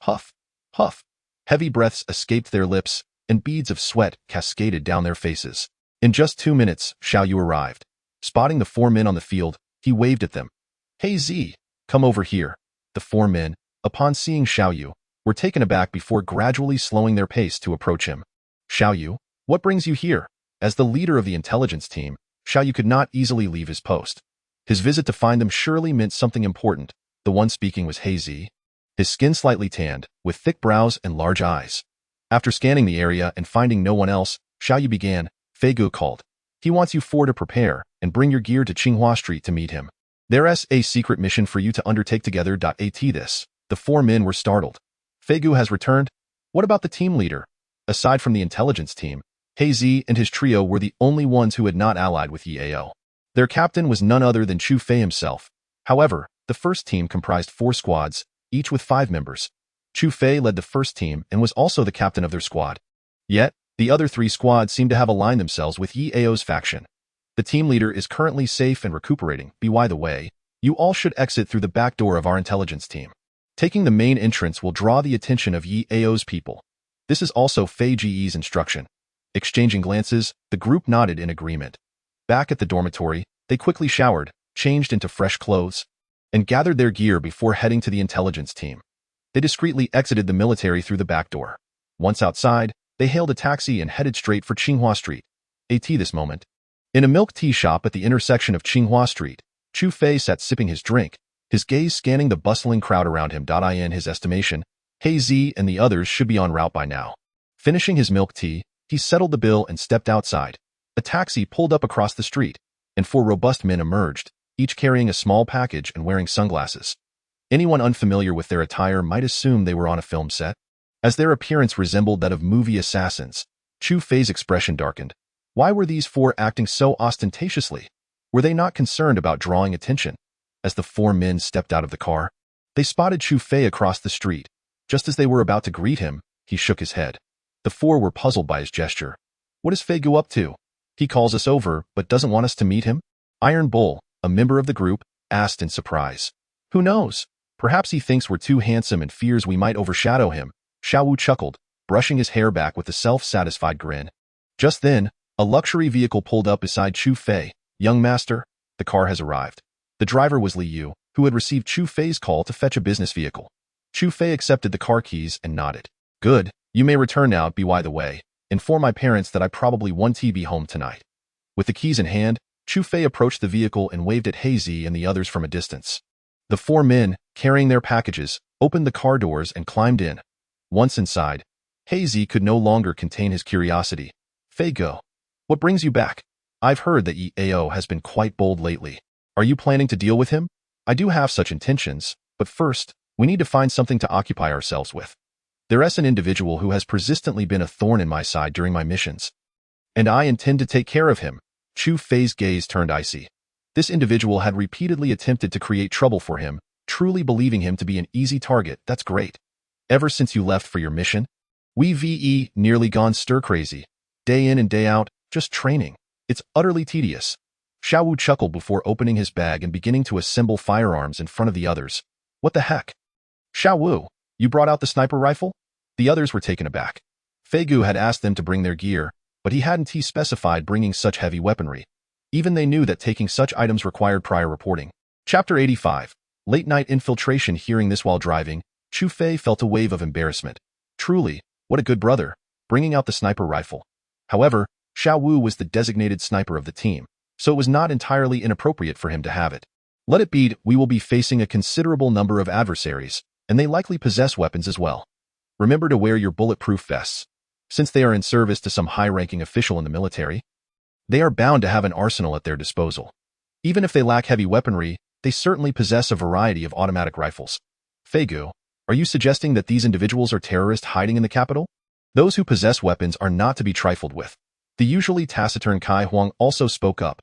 Huff, huff. Heavy breaths escaped their lips, and beads of sweat cascaded down their faces. In just 2 minutes, Xiao Yu arrived. Spotting the 4 men on the field, he waved at them. Hey Z, come over here. The 4 men, upon seeing Xiao Yu, were taken aback before gradually slowing their pace to approach him. Xiao Yu, what brings you here? As the leader of the intelligence team, Xiao Yu could not easily leave his post. His visit to find them surely meant something important. The one speaking was Hazy. His skin slightly tanned, with thick brows and large eyes. After scanning the area and finding no one else, Xiao Yu began. Fei Gu called. He wants you 4 to prepare and bring your gear to Qinghua Street to meet him. There's a secret mission for you to undertake together. The 4 men were startled. Fei Gu has returned? What about the team leader? Aside from the intelligence team, Hazy and his trio were the only ones who had not allied with Yao. Their captain was none other than Chu Fei himself. However, the first team comprised 4 squads, each with 5 members. Chu Fei led the first team and was also the captain of their squad. Yet, the other 3 squads seem to have aligned themselves with Yao's faction. The team leader is currently safe and recuperating. By the way, you all should exit through the back door of our intelligence team. Taking the main entrance will draw the attention of Yao's people. This is also Fei Ge's instruction. Exchanging glances, the group nodded in agreement. Back at the dormitory, they quickly showered, changed into fresh clothes, and gathered their gear before heading to the intelligence team. They discreetly exited the military through the back door. Once outside, they hailed a taxi and headed straight for Qinghua Street. This moment. In a milk tea shop at the intersection of Qinghua Street, Chu Fei sat sipping his drink, his gaze scanning the bustling crowd around him. In his estimation, Hazy and the others should be en route by now. Finishing his milk tea, he settled the bill and stepped outside. A taxi pulled up across the street, and 4 robust men emerged, each carrying a small package and wearing sunglasses. Anyone unfamiliar with their attire might assume they were on a film set. As their appearance resembled that of movie assassins, Chu Fei's expression darkened. Why were these 4 acting so ostentatiously? Were they not concerned about drawing attention? As the 4 men stepped out of the car, they spotted Chu Fei across the street. Just as they were about to greet him, he shook his head. The 4 were puzzled by his gesture. What is Fei Gu up to? He calls us over, but doesn't want us to meet him? Iron Bull, a member of the group, asked in surprise. Who knows? Perhaps he thinks we're too handsome and fears we might overshadow him. Xiao Wu chuckled, brushing his hair back with a self-satisfied grin. Just then, A luxury vehicle pulled up beside Chu Fei. "Young master, the car has arrived." The driver was Li Yu, who had received Chu Fei's call to fetch a business vehicle. Chu Fei accepted the car keys and nodded. "Good, you may return now. By the way, inform my parents that I probably won't be home tonight." With the keys in hand, Chu Fei approached the vehicle and waved at Hazy and the others from a distance. The four men, carrying their packages, opened the car doors and climbed in. Once inside, Hazy could no longer contain his curiosity. "Fei Go, what brings you back? I've heard that Yao has been quite bold lately. Are you planning to deal with him?" "I do have such intentions, but first, we need to find something to occupy ourselves with. There's an individual who has persistently been a thorn in my side during my missions, and I intend to take care of him." Chu Fei's gaze turned icy. This individual had repeatedly attempted to create trouble for him, truly believing him to be an easy target. "That's great. Ever since you left for your mission, we've nearly gone stir-crazy. Day in and day out, just training. It's utterly tedious." Xiao Wu chuckled before opening his bag and beginning to assemble firearms in front of the others. "What the heck? Xiao Wu, you brought out the sniper rifle?" The others were taken aback. Fei Gu had asked them to bring their gear, but he hadn't specified bringing such heavy weaponry. Even they knew that taking such items required prior reporting. Chapter 85. Late-night infiltration. Hearing this while driving, Chu Fei felt a wave of embarrassment. Truly, what a good brother, bringing out the sniper rifle. However, Xiao Wu was the designated sniper of the team, so it was not entirely inappropriate for him to have it. "Let it be. We will be facing a considerable number of adversaries, and they likely possess weapons as well. Remember to wear your bulletproof vests. Since they are in service to some high-ranking official in the military, they are bound to have an arsenal at their disposal. Even if they lack heavy weaponry, they certainly possess a variety of automatic rifles." "Fei Gu, are you suggesting that these individuals are terrorists hiding in the capital?" "Those who possess weapons are not to be trifled with." The usually taciturn Kai Huang also spoke up.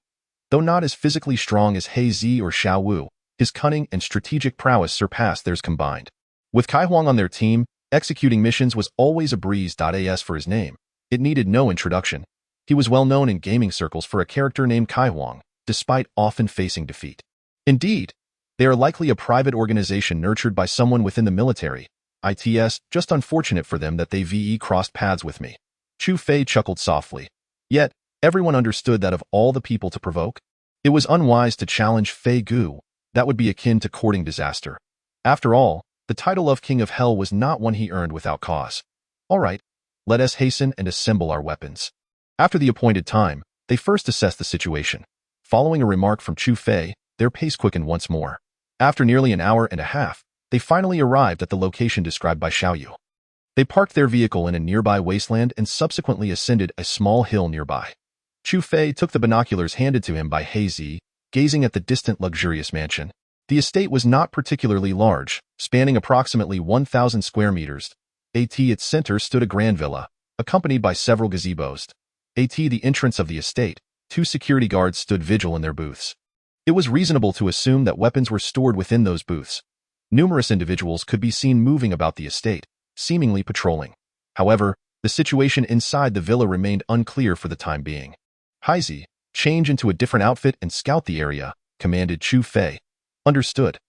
Though not as physically strong as He Zi or Xiao Wu, his cunning and strategic prowess surpassed theirs combined. With Kai Huang on their team, executing missions was always a breeze. As for his name, it needed no introduction. He was well known in gaming circles for a character named Kai Huang, despite often facing defeat. Indeed, they are likely a private organization nurtured by someone within the military. It's just unfortunate for them that they crossed paths with me. Chu Fei chuckled softly. Yet, everyone understood that of all the people to provoke, it was unwise to challenge Fei Gu. That would be akin to courting disaster. After all, the title of King of Hell was not one he earned without cause. "All right, let us hasten and assemble our weapons." After the appointed time, they first assessed the situation. Following a remark from Chu Fei, their pace quickened once more. After nearly an hour and a half, they finally arrived at the location described by Xiao Yu. They parked their vehicle in a nearby wasteland and subsequently ascended a small hill nearby. Chu Fei took the binoculars handed to him by He Zi, gazing at the distant luxurious mansion. The estate was not particularly large, spanning approximately 1,000 square meters. At its center stood a grand villa, accompanied by several gazebos. At the entrance of the estate, 2 security guards stood vigil in their booths. It was reasonable to assume that weapons were stored within those booths. Numerous individuals could be seen moving about the estate, seemingly patrolling. However, the situation inside the villa remained unclear for the time being. "Hazy, change into a different outfit and scout the area," commanded Chu Fei. "Understood."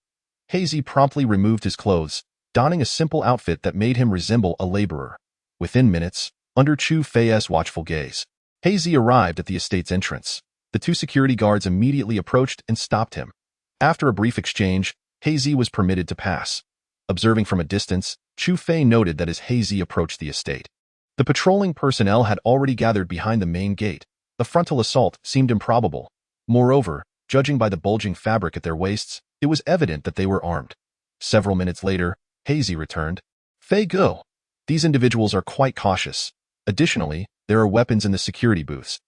Hazy promptly removed his clothes, donning a simple outfit that made him resemble a laborer. Within minutes, under Chu Fei's watchful gaze, Hazy arrived at the estate's entrance. The 2 security guards immediately approached and stopped him. After a brief exchange, Hazy was permitted to pass. Observing from a distance, Chu Fei noted that as Hazy approached the estate, the patrolling personnel had already gathered behind the main gate. The frontal assault seemed improbable. Moreover, judging by the bulging fabric at their waists, it was evident that they were armed. Several minutes later, Hazy returned. "Fei Gu, these individuals are quite cautious. Additionally, there are weapons in the security booths.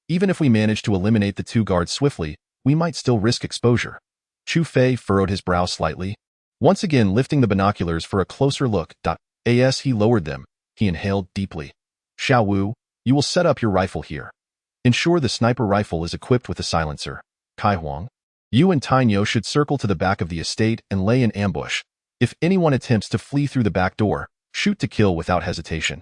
Even if we manage to eliminate the 2 guards swiftly, we might still risk exposure." Chu Fei furrowed his brow slightly, once again lifting the binoculars for a closer look. As he lowered them, he inhaled deeply. "Xiao Wu, you will set up your rifle here. Ensure the sniper rifle is equipped with a silencer. Kai Huang, you and Tainyo should circle to the back of the estate and lay in ambush. If anyone attempts to flee through the back door, shoot to kill without hesitation.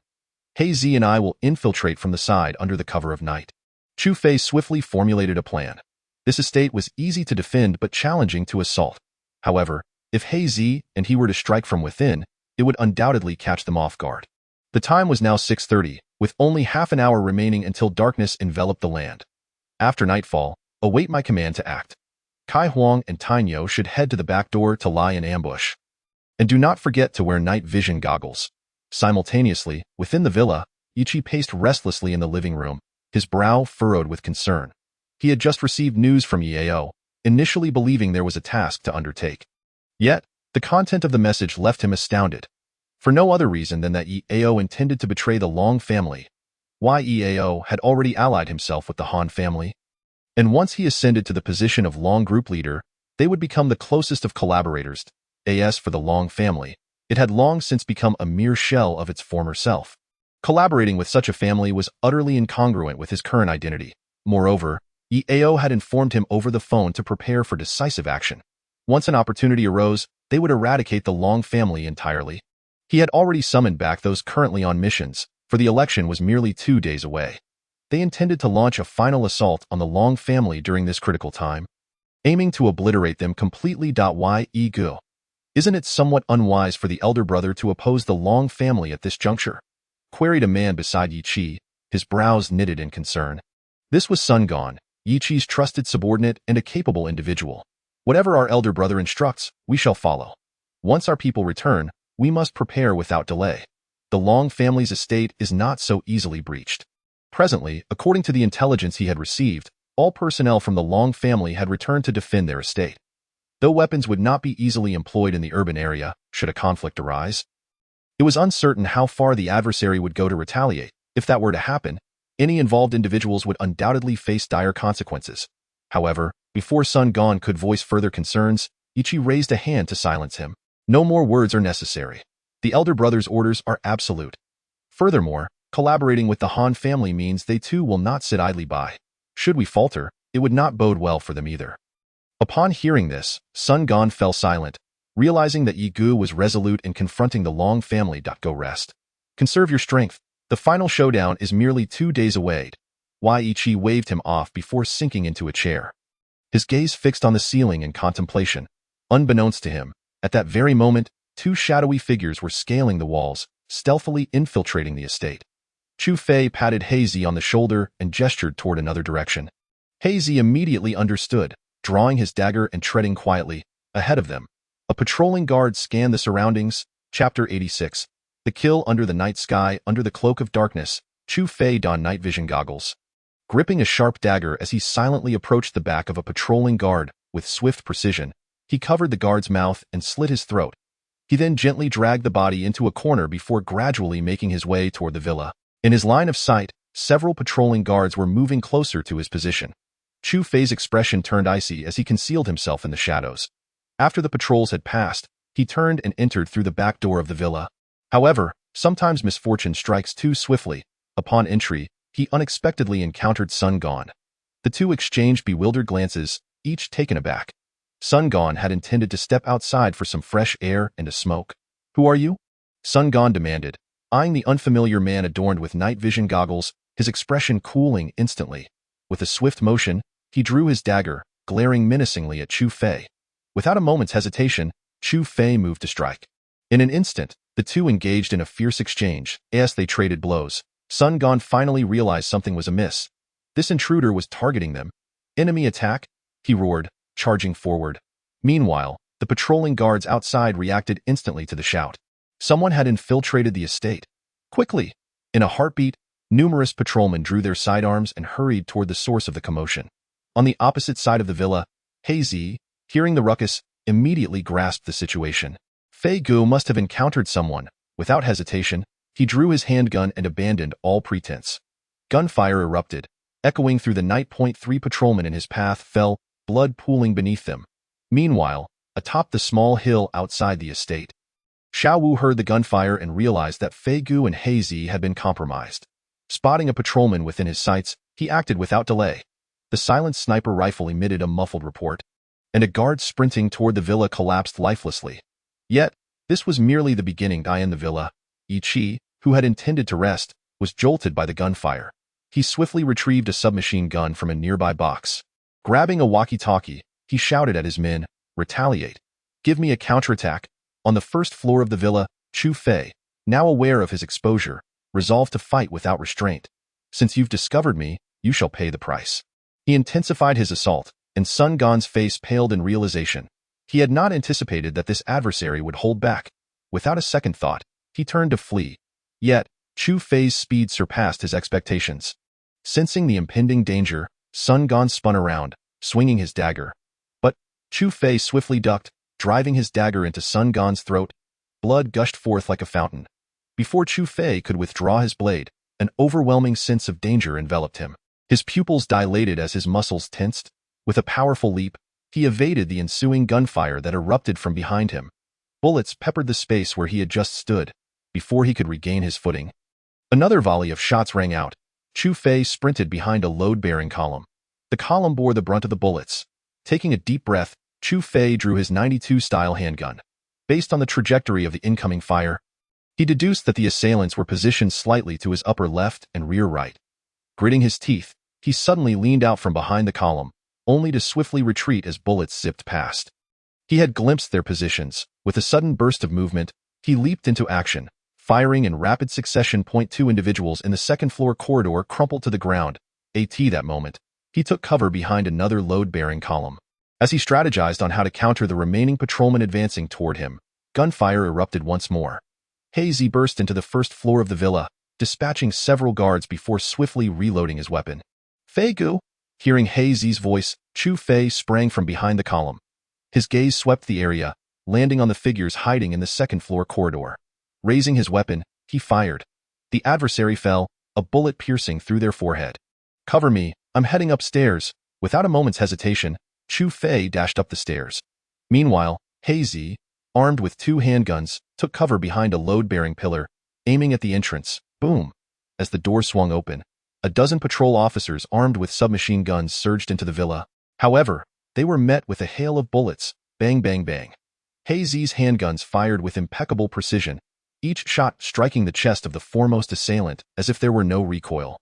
He Zi and I will infiltrate from the side under the cover of night." Chu Fei swiftly formulated a plan. This estate was easy to defend but challenging to assault. However, if He Zi and he were to strike from within, it would undoubtedly catch them off guard. The time was now 6:30, with only half an hour remaining until darkness enveloped the land. After nightfall, await my command to act. Kai Huang and Tainyo should head to the back door to lie in ambush. And do not forget to wear night vision goggles. Simultaneously, within the villa, Ichi paced restlessly in the living room, his brow furrowed with concern. He had just received news from Yao, initially believing there was a task to undertake. Yet, the content of the message left him astounded. For no other reason than that Yao intended to betray the Long family. Yao had already allied himself with the Han family. And once he ascended to the position of Long group leader, they would become the closest of collaborators. As for the Long family, it had long since become a mere shell of its former self. Collaborating with such a family was utterly incongruent with his current identity. Moreover, Yao had informed him over the phone to prepare for decisive action. Once an opportunity arose, they would eradicate the Long family entirely. He had already summoned back those currently on missions, for the election was merely 2 days away. They intended to launch a final assault on the Long family during this critical time, aiming to obliterate them completely. Gu. Isn't it somewhat unwise for the elder brother to oppose the Long family at this juncture? Queried a man beside Yi Chi, his brows knitted in concern. This was Sun Gong, Yi Chi's trusted subordinate and a capable individual. Whatever our elder brother instructs, we shall follow. Once our people return, we must prepare without delay. The Long family's estate is not so easily breached. Presently, according to the intelligence he had received, all personnel from the Long family had returned to defend their estate. Though weapons would not be easily employed in the urban area, should a conflict arise, it was uncertain how far the adversary would go to retaliate. If that were to happen, any involved individuals would undoubtedly face dire consequences. However, before Sun Gong could voice further concerns, Ichi raised a hand to silence him. No more words are necessary. The elder brother's orders are absolute. Furthermore, collaborating with the Han family means they too will not sit idly by. Should we falter, it would not bode well for them either. Upon hearing this, Sun Gong fell silent, realizing that Yi Gu was resolute in confronting the Long family. Go rest. Conserve your strength. The final showdown is merely 2 days away. Yi Chi waved him off before sinking into a chair. His gaze fixed on the ceiling in contemplation. Unbeknownst to him, at that very moment, 2 shadowy figures were scaling the walls, stealthily infiltrating the estate. Chu Fei patted Hazy on the shoulder and gestured toward another direction. Hazy immediately understood, drawing his dagger and treading quietly. Ahead of them, a patrolling guard scanned the surroundings. Chapter 86. The Kill Under the Night Sky. Under the cloak of darkness, Chu Fei donned night vision goggles. Gripping a sharp dagger as he silently approached the back of a patrolling guard, with swift precision, he covered the guard's mouth and slit his throat. He then gently dragged the body into a corner before gradually making his way toward the villa. In his line of sight, several patrolling guards were moving closer to his position. Chu Fei's expression turned icy as he concealed himself in the shadows. After the patrols had passed, he turned and entered through the back door of the villa. However, sometimes misfortune strikes too swiftly. Upon entry, he unexpectedly encountered Sun Gong. The two exchanged bewildered glances, each taken aback. Sun Gong had intended to step outside for some fresh air and a smoke. "Who are you?" Sun Gong demanded, eyeing the unfamiliar man adorned with night vision goggles, his expression cooling instantly. With a swift motion, he drew his dagger, glaring menacingly at Chu Fei. Without a moment's hesitation, Chu Fei moved to strike. In an instant, the two engaged in a fierce exchange. As they traded blows, Sun Gong finally realized something was amiss. This intruder was targeting them. "Enemy attack!" he roared, charging forward. Meanwhile, the patrolling guards outside reacted instantly to the shout. Someone had infiltrated the estate. Quickly! In a heartbeat, numerous patrolmen drew their sidearms and hurried toward the source of the commotion. On the opposite side of the villa, Hazy, hearing the ruckus, immediately grasped the situation. Fei Gu must have encountered someone. Without hesitation, he drew his handgun and abandoned all pretense. Gunfire erupted, echoing through the night. 3 patrolmen in his path fell, blood pooling beneath them. Meanwhile, atop the small hill outside the estate, Xiao Wu heard the gunfire and realized that Fei Gu and Hazy had been compromised. Spotting a patrolman within his sights, he acted without delay. The silenced sniper rifle emitted a muffled report, and a guard sprinting toward the villa collapsed lifelessly. Yet, this was merely the beginning. In the villa, Yi Chi, who had intended to rest, was jolted by the gunfire. He swiftly retrieved a submachine gun from a nearby box. Grabbing a walkie-talkie, he shouted at his men, "Retaliate! Give me a counterattack!" On the first floor of the villa, Chu Fei, now aware of his exposure, resolved to fight without restraint. Since you've discovered me, you shall pay the price. He intensified his assault, and Sun Gong's face paled in realization. He had not anticipated that this adversary would hold back. Without a second thought, he turned to flee. Yet, Chu Fei's speed surpassed his expectations. Sensing the impending danger, Sun Gong spun around, swinging his dagger. But Chu Fei swiftly ducked, driving his dagger into Sun Gong's throat. Blood gushed forth like a fountain. Before Chu Fei could withdraw his blade, an overwhelming sense of danger enveloped him. His pupils dilated as his muscles tensed. With a powerful leap, he evaded the ensuing gunfire that erupted from behind him. Bullets peppered the space where he had just stood, before he could regain his footing. Another volley of shots rang out. Chu Fei sprinted behind a load-bearing column. The column bore the brunt of the bullets. Taking a deep breath, Chu Fei drew his 92-style handgun. Based on the trajectory of the incoming fire, he deduced that the assailants were positioned slightly to his upper left and rear right. Gritting his teeth, he suddenly leaned out from behind the column, only to swiftly retreat as bullets zipped past. He had glimpsed their positions. With a sudden burst of movement, he leaped into action, firing in rapid succession. Two individuals in the second-floor corridor crumpled to the ground. That moment, he took cover behind another load-bearing column. As he strategized on how to counter the remaining patrolmen advancing toward him, gunfire erupted once more. Hazy burst into the first floor of the villa, dispatching several guards before swiftly reloading his weapon. Fei Gu! Hearing Hazy's voice, Chu Fei sprang from behind the column. His gaze swept the area, landing on the figures hiding in the second-floor corridor. Raising his weapon, he fired. The adversary fell, a bullet piercing through their forehead. Cover me, I'm heading upstairs. Without a moment's hesitation, Chu Fei dashed up the stairs. Meanwhile, Hazy, armed with 2 handguns, took cover behind a load-bearing pillar, aiming at the entrance. Boom! As the door swung open, a dozen patrol officers armed with submachine guns surged into the villa. However, they were met with a hail of bullets. Bang, bang, bang. Hazy's handguns fired with impeccable precision, each shot striking the chest of the foremost assailant as if there were no recoil.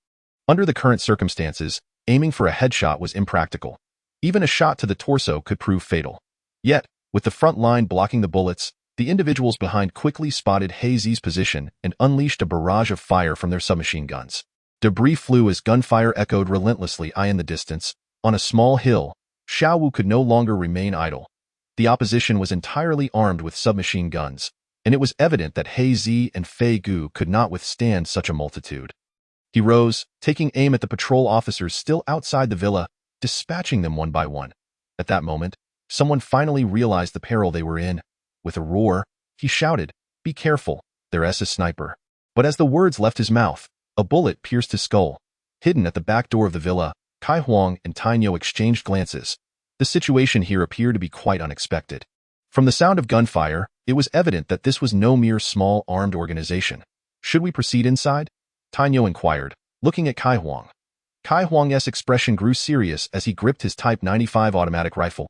Under the current circumstances, aiming for a headshot was impractical. Even a shot to the torso could prove fatal. Yet, with the front line blocking the bullets, the individuals behind quickly spotted Hazy's position and unleashed a barrage of fire from their submachine guns. Debris flew as gunfire echoed relentlessly in the distance. On a small hill, Xiaowu could no longer remain idle. The opposition was entirely armed with submachine guns, and it was evident that Hazy and Fei Gu could not withstand such a multitude. He rose, taking aim at the patrol officers still outside the villa, dispatching them one by one. At that moment, someone finally realized the peril they were in. With a roar, he shouted, "Be careful, there's a sniper." But as the words left his mouth, a bullet pierced his skull. Hidden at the back door of the villa, Kai Huang and Tainyo exchanged glances. The situation here appeared to be quite unexpected. From the sound of gunfire, it was evident that this was no mere small armed organization. "Should we proceed inside?" Tainyo inquired, looking at Kai Huang. Kai Huang's expression grew serious as he gripped his Type 95 automatic rifle.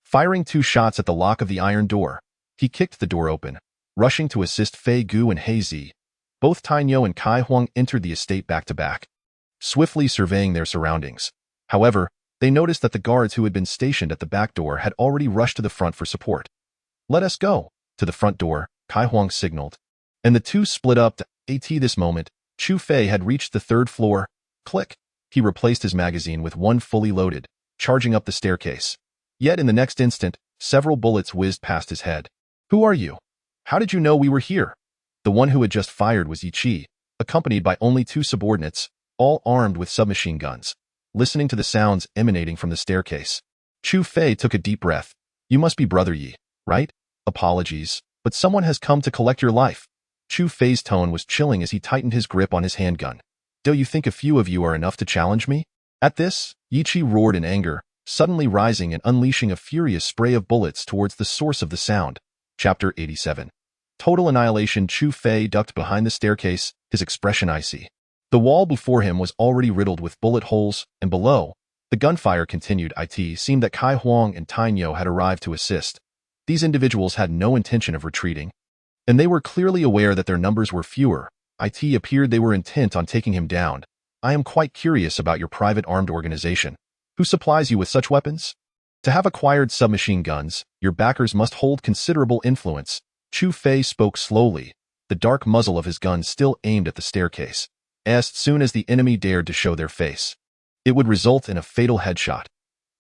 Firing 2 shots at the lock of the iron door, he kicked the door open, rushing to assist Fei Gu and Hazy. Both Tainyo and Kai Huang entered the estate back-to-back, swiftly surveying their surroundings. However, they noticed that the guards who had been stationed at the back door had already rushed to the front for support. "Let us go." To the front door, Kai Huang signaled, and the two split up. At this moment, Chu Fei had reached the 3rd floor. Click! He replaced his magazine with one fully loaded, charging up the staircase. Yet in the next instant, several bullets whizzed past his head. "Who are you? How did you know we were here?" The one who had just fired was Yi Qi, accompanied by only 2 subordinates, all armed with submachine guns. Listening to the sounds emanating from the staircase, Chu Fei took a deep breath. "You must be Brother Yi, right? Apologies, but someone has come to collect your life." Chu Fei's tone was chilling as he tightened his grip on his handgun. "Do you think a few of you are enough to challenge me?" At this, Yi Qi roared in anger, suddenly rising and unleashing a furious spray of bullets towards the source of the sound. Chapter 87. Total annihilation. Chu Fei ducked behind the staircase, his expression icy. The wall before him was already riddled with bullet holes, and below, the gunfire continued. It seemed that Kai Huang and Tainyo had arrived to assist. These individuals had no intention of retreating, and they were clearly aware that their numbers were fewer. It appeared they were intent on taking him down. "I am quite curious about your private armed organization. Who supplies you with such weapons? To have acquired submachine guns, your backers must hold considerable influence." Chu Fei spoke slowly, the dark muzzle of his gun still aimed at the staircase. As soon as the enemy dared to show their face, it would result in a fatal headshot.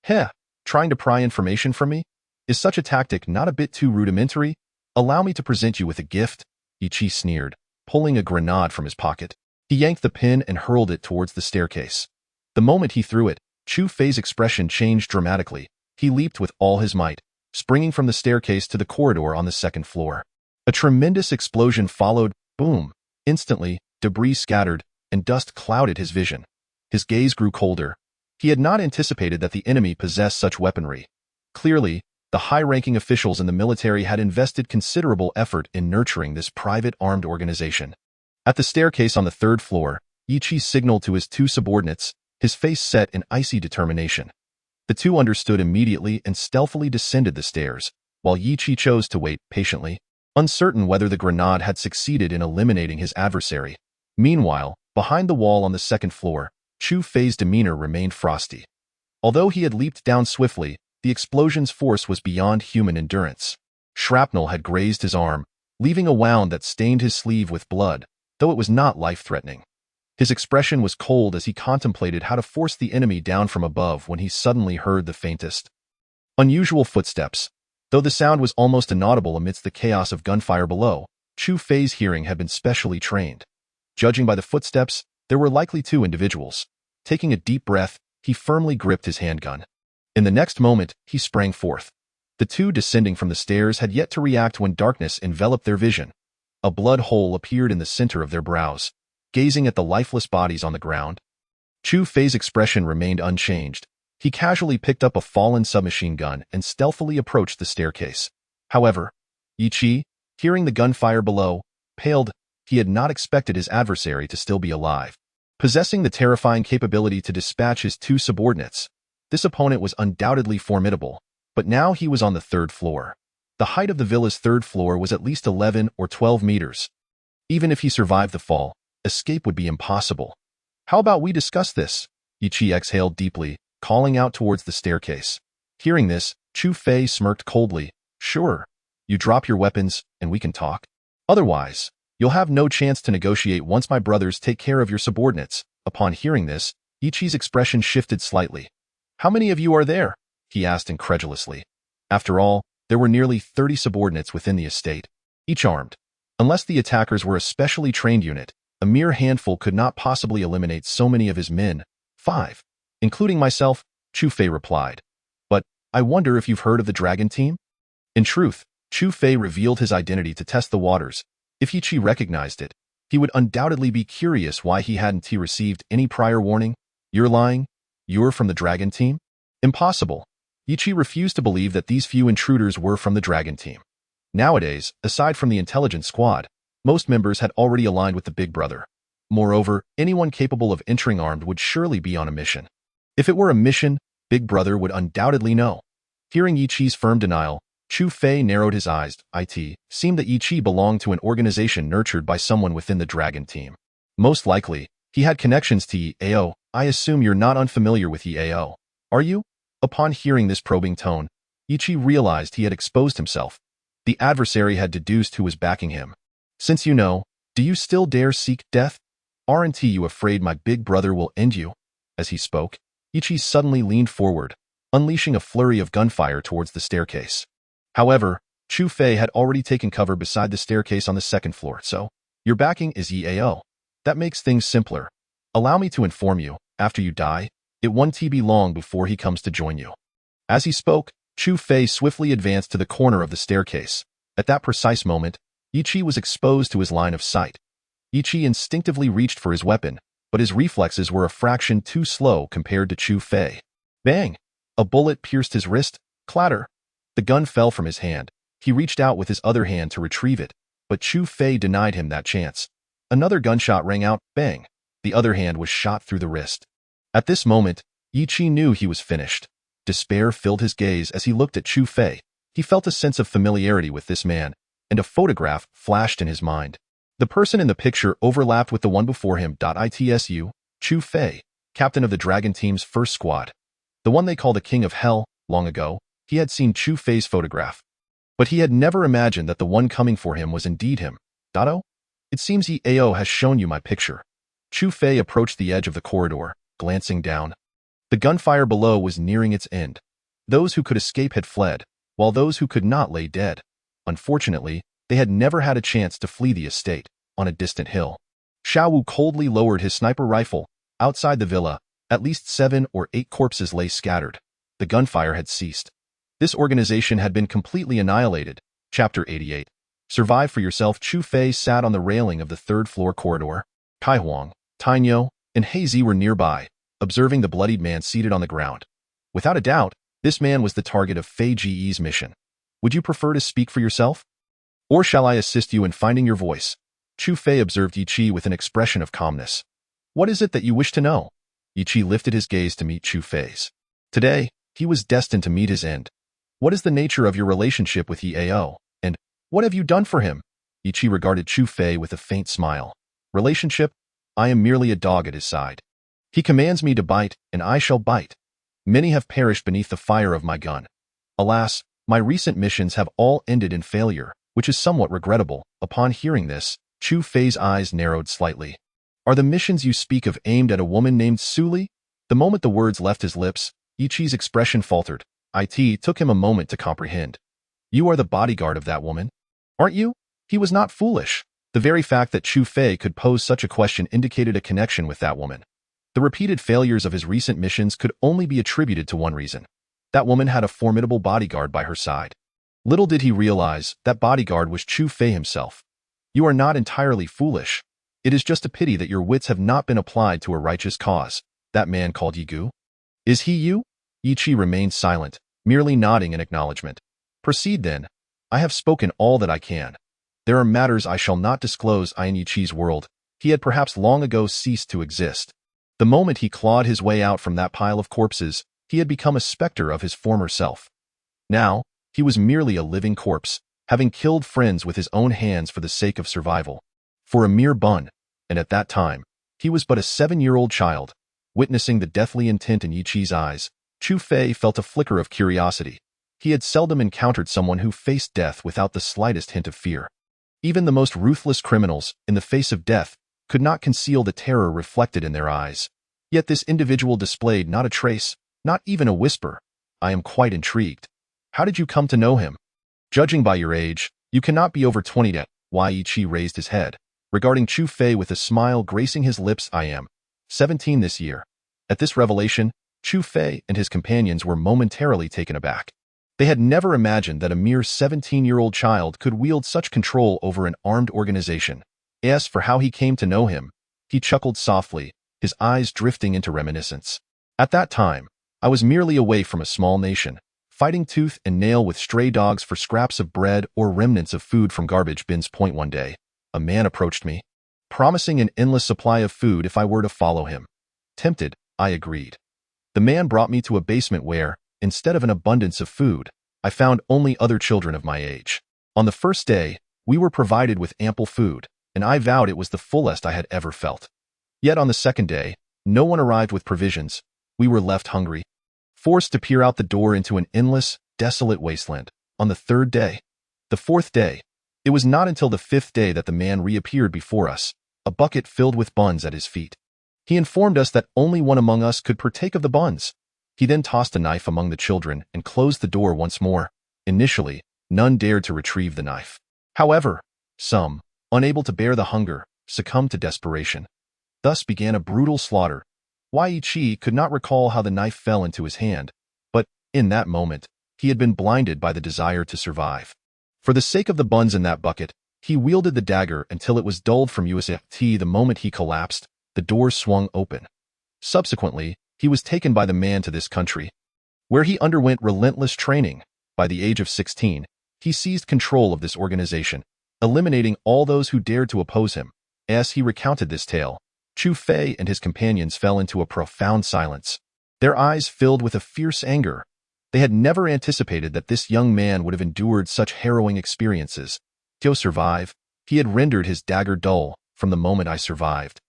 Heh, trying to pry information from me? Is such a tactic not a bit too rudimentary? Allow me to present you with a gift, Ichi sneered, pulling a grenade from his pocket. He yanked the pin and hurled it towards the staircase. The moment he threw it, Chu Fei's expression changed dramatically. He leaped with all his might, springing from the staircase to the corridor on the second floor. A tremendous explosion followed. Boom! Instantly, debris scattered, and dust clouded his vision. His gaze grew colder. He had not anticipated that the enemy possessed such weaponry. Clearly, the high-ranking officials in the military had invested considerable effort in nurturing this private armed organization. At the staircase on the third floor, Ichi signaled to his two subordinates, his face set in icy determination. The two understood immediately and stealthily descended the stairs, while Ichi chose to wait patiently, uncertain whether the grenade had succeeded in eliminating his adversary. Meanwhile, behind the wall on the second floor, Chu Fei's demeanor remained frosty. Although he had leaped down swiftly, the explosion's force was beyond human endurance. Shrapnel had grazed his arm, leaving a wound that stained his sleeve with blood, though it was not life-threatening. His expression was cold as he contemplated how to force the enemy down from above when he suddenly heard the faintest, unusual footsteps. Though the sound was almost inaudible amidst the chaos of gunfire below, Chu Fei's hearing had been specially trained. Judging by the footsteps, there were likely two individuals. Taking a deep breath, he firmly gripped his handgun. In the next moment, he sprang forth. The two descending from the stairs had yet to react when darkness enveloped their vision. A blood hole appeared in the center of their brows, gazing at the lifeless bodies on the ground. Chu Fei's expression remained unchanged. He casually picked up a fallen submachine gun and stealthily approached the staircase. However, Ichi, hearing the gunfire below, paled. He had not expected his adversary to still be alive. Possessing the terrifying capability to dispatch his two subordinates, this opponent was undoubtedly formidable, but now he was on the third floor. The height of the villa's third floor was at least 11 or 12 meters. Even if he survived the fall, escape would be impossible. How about we discuss this? Ichi exhaled deeply, calling out towards the staircase. Hearing this, Chu Fei smirked coldly. Sure, you drop your weapons and we can talk. Otherwise, you'll have no chance to negotiate once my brothers take care of your subordinates. Upon hearing this, Ichi's expression shifted slightly. How many of you are there? He asked incredulously. After all, there were nearly 30 subordinates within the estate, each armed. Unless the attackers were a specially trained unit, a mere handful could not possibly eliminate so many of his men. 5. Including myself, Chu Fei replied. But, I wonder if you've heard of the Dragon Team? In truth, Chu Fei revealed his identity to test the waters. If Ichi recognized it, he would undoubtedly be curious why he hadn't received any prior warning. You're lying? You're from the Dragon Team? Impossible. Ichi refused to believe that these few intruders were from the Dragon Team. Nowadays, aside from the intelligence squad, most members had already aligned with the Big Brother. Moreover, anyone capable of entering armed would surely be on a mission. If it were a mission, Big Brother would undoubtedly know. Hearing Ichi's firm denial, Chu Fei narrowed his eyes. It seemed that Ichi belonged to an organization nurtured by someone within the Dragon Team. Most likely, he had connections to EAO. I assume you're not unfamiliar with EAO, are you? Upon hearing this probing tone, Ichi realized he had exposed himself. The adversary had deduced who was backing him. Since you know, do you still dare seek death? Aren't you afraid my big brother will end you? As he spoke, Ichi suddenly leaned forward, unleashing a flurry of gunfire towards the staircase. However, Chu Fei had already taken cover beside the staircase on the second floor, so, your backing is EAO. That makes things simpler. Allow me to inform you, after you die, it won't be long before he comes to join you. As he spoke, Chu Fei swiftly advanced to the corner of the staircase. At that precise moment, Ichi was exposed to his line of sight. Ichi instinctively reached for his weapon, but his reflexes were a fraction too slow compared to Chu Fei. Bang! A bullet pierced his wrist. Clatter! The gun fell from his hand. He reached out with his other hand to retrieve it, but Chu Fei denied him that chance. Another gunshot rang out. Bang! The other hand was shot through the wrist. At this moment, Ichi knew he was finished. Despair filled his gaze as he looked at Chu Fei. He felt a sense of familiarity with this man, and a photograph flashed in his mind. The person in the picture overlapped with the one before him. Itsu, Chu Fei, captain of the Dragon Team's first squad. The one they call the King of Hell. Long ago, he had seen Chu Fei's photograph. But he had never imagined that the one coming for him was indeed him. Dato? It seems EAO has shown you my picture. Chu Fei approached the edge of the corridor, glancing down. The gunfire below was nearing its end. Those who could escape had fled, while those who could not lay dead. Unfortunately, they had never had a chance to flee the estate, on a distant hill. Xiao Wu coldly lowered his sniper rifle. Outside the villa, at least 7 or 8 corpses lay scattered. The gunfire had ceased. This organization had been completely annihilated. Chapter 88. Survive for yourself. Chu Fei sat on the railing of the third-floor corridor. Kai Huang, Tainyo, and Heizi were nearby, observing the bloodied man seated on the ground. Without a doubt, this man was the target of Fei Ji's mission. Would you prefer to speak for yourself? Or shall I assist you in finding your voice? Chu Fei observed Yi Qi with an expression of calmness. What is it that you wish to know? Yi Qi lifted his gaze to meet Chu Fei's. Today, he was destined to meet his end. What is the nature of your relationship with EAO, and what have you done for him? Yi Qi regarded Chu Fei with a faint smile. Relationship? I am merely a dog at his side. He commands me to bite, and I shall bite. Many have perished beneath the fire of my gun. Alas, my recent missions have all ended in failure, which is somewhat regrettable. Upon hearing this, Chu Fei's eyes narrowed slightly. Are the missions you speak of aimed at a woman named Suli? The moment the words left his lips, Yi Qi's expression faltered. It took him a moment to comprehend. You are the bodyguard of that woman, aren't you? He was not foolish. The very fact that Chu Fei could pose such a question indicated a connection with that woman. The repeated failures of his recent missions could only be attributed to one reason. That woman had a formidable bodyguard by her side. Little did he realize that bodyguard was Chu Fei himself. You are not entirely foolish. It is just a pity that your wits have not been applied to a righteous cause. That man called Yi Gu. Is he you? Yi Qi remained silent, merely nodding in acknowledgement. Proceed then. I have spoken all that I can. There are matters I shall not disclose. In Yi Qi's world, he had perhaps long ago ceased to exist. The moment he clawed his way out from that pile of corpses, he had become a specter of his former self. Now, he was merely a living corpse, having killed friends with his own hands for the sake of survival. For a mere bun, and at that time, he was but a 7-year-old child. Witnessing the deathly intent in Yi Qi's eyes, Chu Fei felt a flicker of curiosity. He had seldom encountered someone who faced death without the slightest hint of fear. Even the most ruthless criminals, in the face of death, could not conceal the terror reflected in their eyes. Yet this individual displayed not a trace, not even a whisper. I am quite intrigued. How did you come to know him? Judging by your age, you cannot be over 20 yet. Yi Qi raised his head, regarding Chu Fei with a smile gracing his lips. I am 17 this year. At this revelation, Chu Fei and his companions were momentarily taken aback. They had never imagined that a mere 17-year-old child could wield such control over an armed organization. As for how he came to know him, he chuckled softly, his eyes drifting into reminiscence. At that time, I was merely away from a small nation, fighting tooth and nail with stray dogs for scraps of bread or remnants of food from garbage bins. One day, a man approached me, promising an endless supply of food if I were to follow him. Tempted, I agreed. The man brought me to a basement where, instead of an abundance of food, I found only other children of my age. On the first day, we were provided with ample food, and I vowed it was the fullest I had ever felt. Yet on the second day, no one arrived with provisions. We were left hungry, forced to peer out the door into an endless, desolate wasteland. On the third day, the fourth day, it was not until the fifth day that the man reappeared before us, a bucket filled with buns at his feet. He informed us that only one among us could partake of the buns. He then tossed a knife among the children and closed the door once more. Initially, none dared to retrieve the knife. However, some, unable to bear the hunger, succumbed to desperation. Thus began a brutal slaughter. Yi Qi could not recall how the knife fell into his hand, but, in that moment, he had been blinded by the desire to survive. For the sake of the buns in that bucket, he wielded the dagger until it was dulled from USFT. The moment he collapsed, the door swung open. Subsequently, he was taken by the man to this country, where he underwent relentless training. By the age of 16, he seized control of this organization, eliminating all those who dared to oppose him. As he recounted this tale, Chu Fei and his companions fell into a profound silence. Their eyes filled with a fierce anger. They had never anticipated that this young man would have endured such harrowing experiences. To survive, he had rendered his dagger dull. From the moment I survived,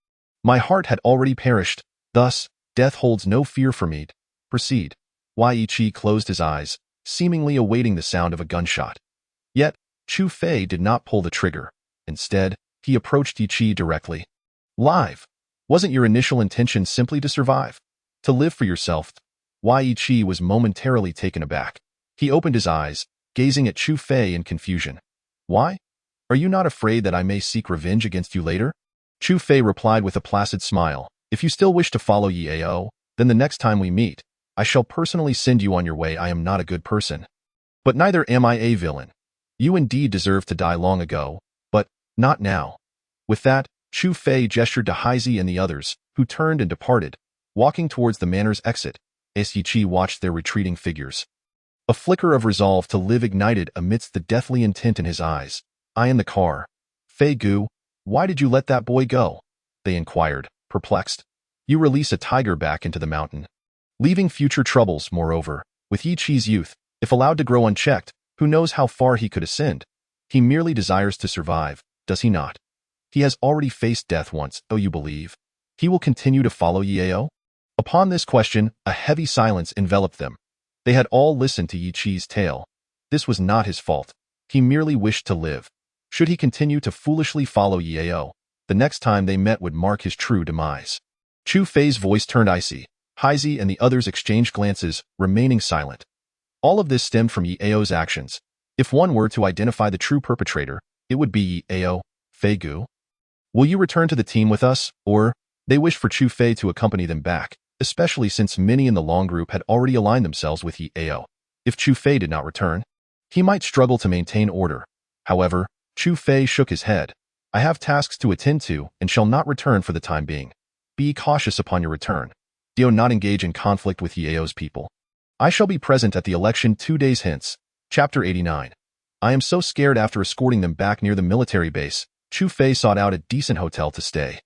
my heart had already perished. Thus, death holds no fear for me. Proceed. Yi Qi closed his eyes, seemingly awaiting the sound of a gunshot. Yet, Chu Fei did not pull the trigger. Instead, He approached Yi Chi directly. Live. Wasn't your initial intention simply to survive? To live for yourself? Why Yi Chi was momentarily taken aback. He opened his eyes, gazing at Chu Fei in confusion. Why? Are you not afraid that I may seek revenge against you later? Chu Fei replied with a placid smile. If you still wish to follow Yao, then the next time we meet, I shall personally send you on your way. I am not a good person. But neither am I a villain. You indeed deserve to die long ago, but not now. With that, Chu Fei gestured to Heizi and the others, who turned and departed, walking towards the manor's exit, as Yi Chi watched their retreating figures. A flicker of resolve to live ignited amidst the deathly intent in his eyes. I in the car. Fei Gu, why did you let that boy go? They inquired, perplexed. You release a tiger back into the mountain, leaving future troubles. Moreover, with Yi Chi's youth, if allowed to grow unchecked, who knows how far he could ascend? He merely desires to survive, does he not? He has already faced death once, oh you believe? He will continue to follow Yao? Upon this question, a heavy silence enveloped them. They had all listened to Yi Chi's tale. This was not his fault. He merely wished to live. Should he continue to foolishly follow Yao, the next time they met would mark his true demise. Chu Fei's voice turned icy. Heizi and the others exchanged glances, remaining silent. All of this stemmed from Yao's actions. If one were to identify the true perpetrator, it would be Yao. Fei Gu. Will you return to the team with us, or? They wished for Chu Fei to accompany them back, especially since many in the Long group had already aligned themselves with Yao. If Chu Fei did not return, he might struggle to maintain order. However, Chu Fei shook his head. I have tasks to attend to and shall not return for the time being. Be cautious upon your return. Do not engage in conflict with Yao's people. I shall be present at the election 2 days hence. Chapter 89. I am so scared. After escorting them back near the military base, Chu Fei sought out a decent hotel to stay.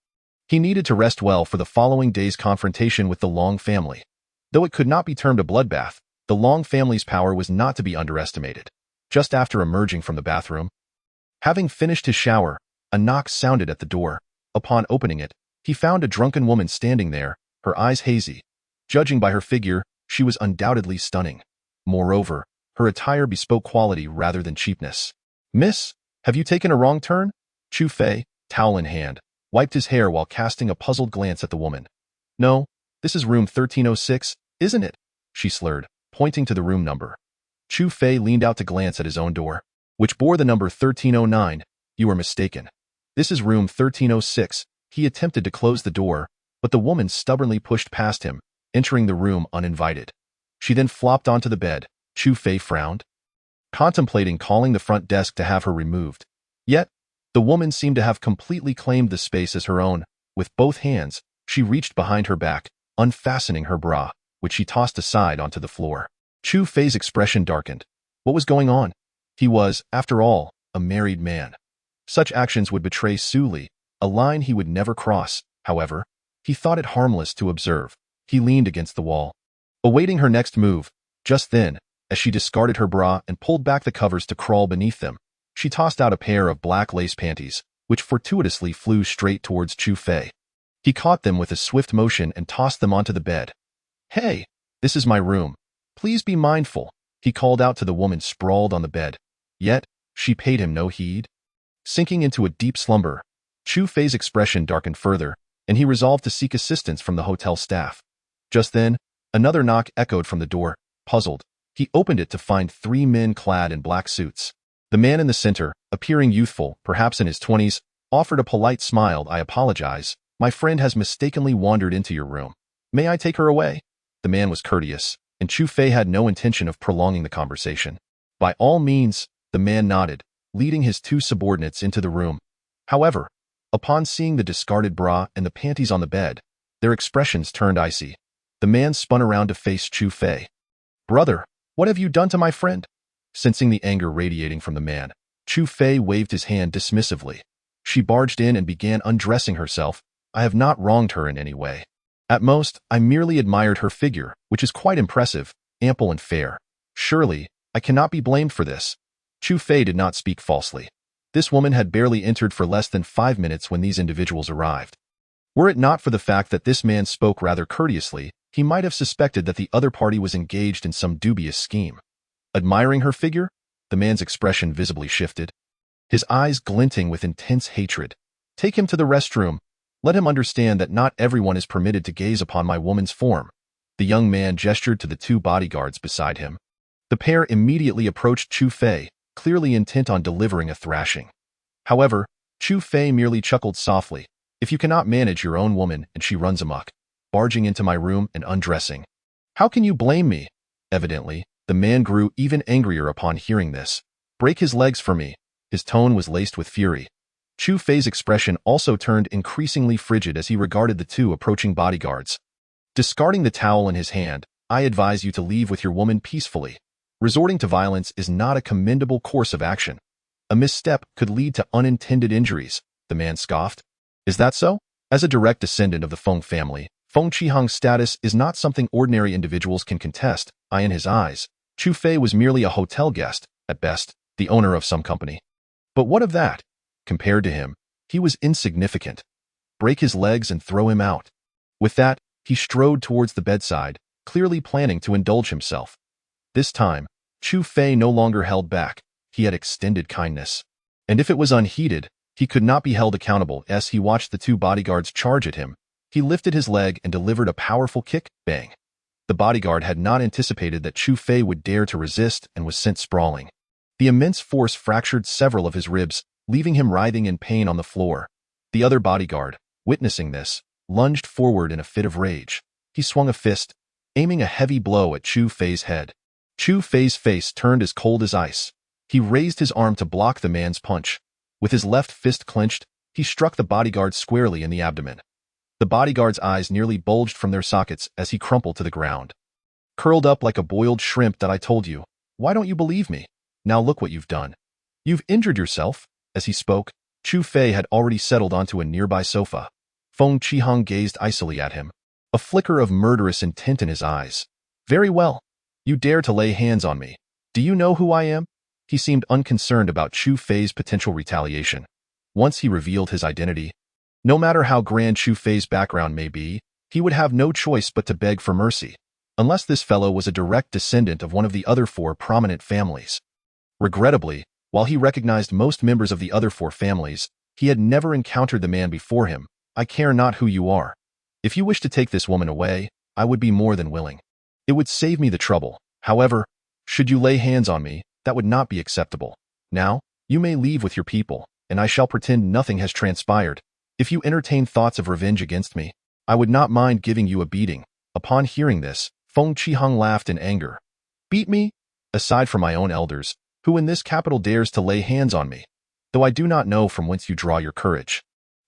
He needed to rest well for the following day's confrontation with the Long family. Though it could not be termed a bloodbath, the Long family's power was not to be underestimated. Just after emerging from the bathroom, having finished his shower, a knock sounded at the door. Upon opening it, he found a drunken woman standing there, her eyes hazy. Judging by her figure, she was undoubtedly stunning. Moreover, her attire bespoke quality rather than cheapness. Miss, have you taken a wrong turn? Chu Fei, towel in hand, wiped his hair while casting a puzzled glance at the woman. No, this is room 1306, isn't it? She slurred, pointing to the room number. Chu Fei leaned out to glance at his own door, which bore the number 1309. You are mistaken. This is room 1306. He attempted to close the door, but the woman stubbornly pushed past him, entering the room uninvited. She then flopped onto the bed. Chu Fei frowned, contemplating calling the front desk to have her removed. Yet, the woman seemed to have completely claimed the space as her own. With both hands, she reached behind her back, unfastening her bra, which she tossed aside onto the floor. Chu Fei's expression darkened. What was going on? He was, after all, a married man. Such actions would betray Su Li, a line he would never cross. However, he thought it harmless to observe. He leaned against the wall, awaiting her next move. Just then, as she discarded her bra and pulled back the covers to crawl beneath them, she tossed out a pair of black lace panties, which fortuitously flew straight towards Chu Fei. He caught them with a swift motion and tossed them onto the bed. Hey, this is my room. Please be mindful, he called out to the woman sprawled on the bed. Yet, she paid him no heed. Sinking into a deep slumber, Chu Fei's expression darkened further, and he resolved to seek assistance from the hotel staff. Just then, another knock echoed from the door. Puzzled, he opened it to find 3 men clad in black suits. The man in the center, appearing youthful, perhaps in his 20s, offered a polite smile. I apologize. My friend has mistakenly wandered into your room. May I take her away? The man was courteous, and Chu Fei had no intention of prolonging the conversation. By all means, the man nodded, leading his 2 subordinates into the room. However, upon seeing the discarded bra and the panties on the bed, their expressions turned icy. The man spun around to face Chu Fei. Brother, what have you done to my friend? Sensing the anger radiating from the man, Chu Fei waved his hand dismissively. She barged in and began undressing herself. I have not wronged her in any way. At most, I merely admired her figure, which is quite impressive, ample and fair. Surely, I cannot be blamed for this. Chu Fei did not speak falsely. This woman had barely entered for less than 5 minutes when these individuals arrived. Were it not for the fact that this man spoke rather courteously, he might have suspected that the other party was engaged in some dubious scheme. Admiring her figure, the man's expression visibly shifted, his eyes glinting with intense hatred. Take him to the restroom. Let him understand that not everyone is permitted to gaze upon my woman's form." The young man gestured to the two bodyguards beside him. The pair immediately approached Chu Fei, clearly intent on delivering a thrashing. However, Chu Fei merely chuckled softly. "If you cannot manage your own woman and she runs amok, barging into my room and undressing, how can you blame me?" Evidently, the man grew even angrier upon hearing this. "Break his legs for me." His tone was laced with fury. Chu Fei's expression also turned increasingly frigid as he regarded the two approaching bodyguards. Discarding the towel in his hand, "I advise you to leave with your woman peacefully. Resorting to violence is not a commendable course of action. A misstep could lead to unintended injuries," the man scoffed. "Is that so?" As a direct descendant of the Feng family, Feng Qihang's status is not something ordinary individuals can contest. In his eyes, Chu Fei was merely a hotel guest, at best, the owner of some company. But what of that? Compared to him, he was insignificant. Break his legs and throw him out. With that, he strode towards the bedside, clearly planning to indulge himself. This time, Chu Fei no longer held back. He had extended kindness. And if it was unheeded, he could not be held accountable. As he watched the two bodyguards charge at him, he lifted his leg and delivered a powerful kick. Bang! The bodyguard had not anticipated that Chu Fei would dare to resist and was sent sprawling. The immense force fractured several of his ribs, leaving him writhing in pain on the floor. The other bodyguard, witnessing this, lunged forward in a fit of rage. He swung a fist, aiming a heavy blow at Chu Fei's head. Chu Fei's face turned as cold as ice. He raised his arm to block the man's punch. With his left fist clenched, he struck the bodyguard squarely in the abdomen. The bodyguard's eyes nearly bulged from their sockets as he crumpled to the ground. "Curled up like a boiled shrimp that I told you. Why don't you believe me? Now look what you've done. You've injured yourself." As he spoke, Chu Fei had already settled onto a nearby sofa. Feng Qihang gazed icily at him, a flicker of murderous intent in his eyes. "Very well. You dare to lay hands on me. Do you know who I am?" He seemed unconcerned about Chu Fei's potential retaliation. Once he revealed his identity, no matter how grand Chu Fei's background may be, he would have no choice but to beg for mercy, unless this fellow was a direct descendant of one of the other four prominent families. Regrettably, while he recognized most members of the other four families, he had never encountered the man before him. "I care not who you are. If you wish to take this woman away, I would be more than willing. It would save me the trouble. However, should you lay hands on me, that would not be acceptable. Now, you may leave with your people, and I shall pretend nothing has transpired. If you entertain thoughts of revenge against me, I would not mind giving you a beating." Upon hearing this, Feng Qihang laughed in anger. "Beat me? Aside from my own elders, who in this capital dares to lay hands on me? Though I do not know from whence you draw your courage.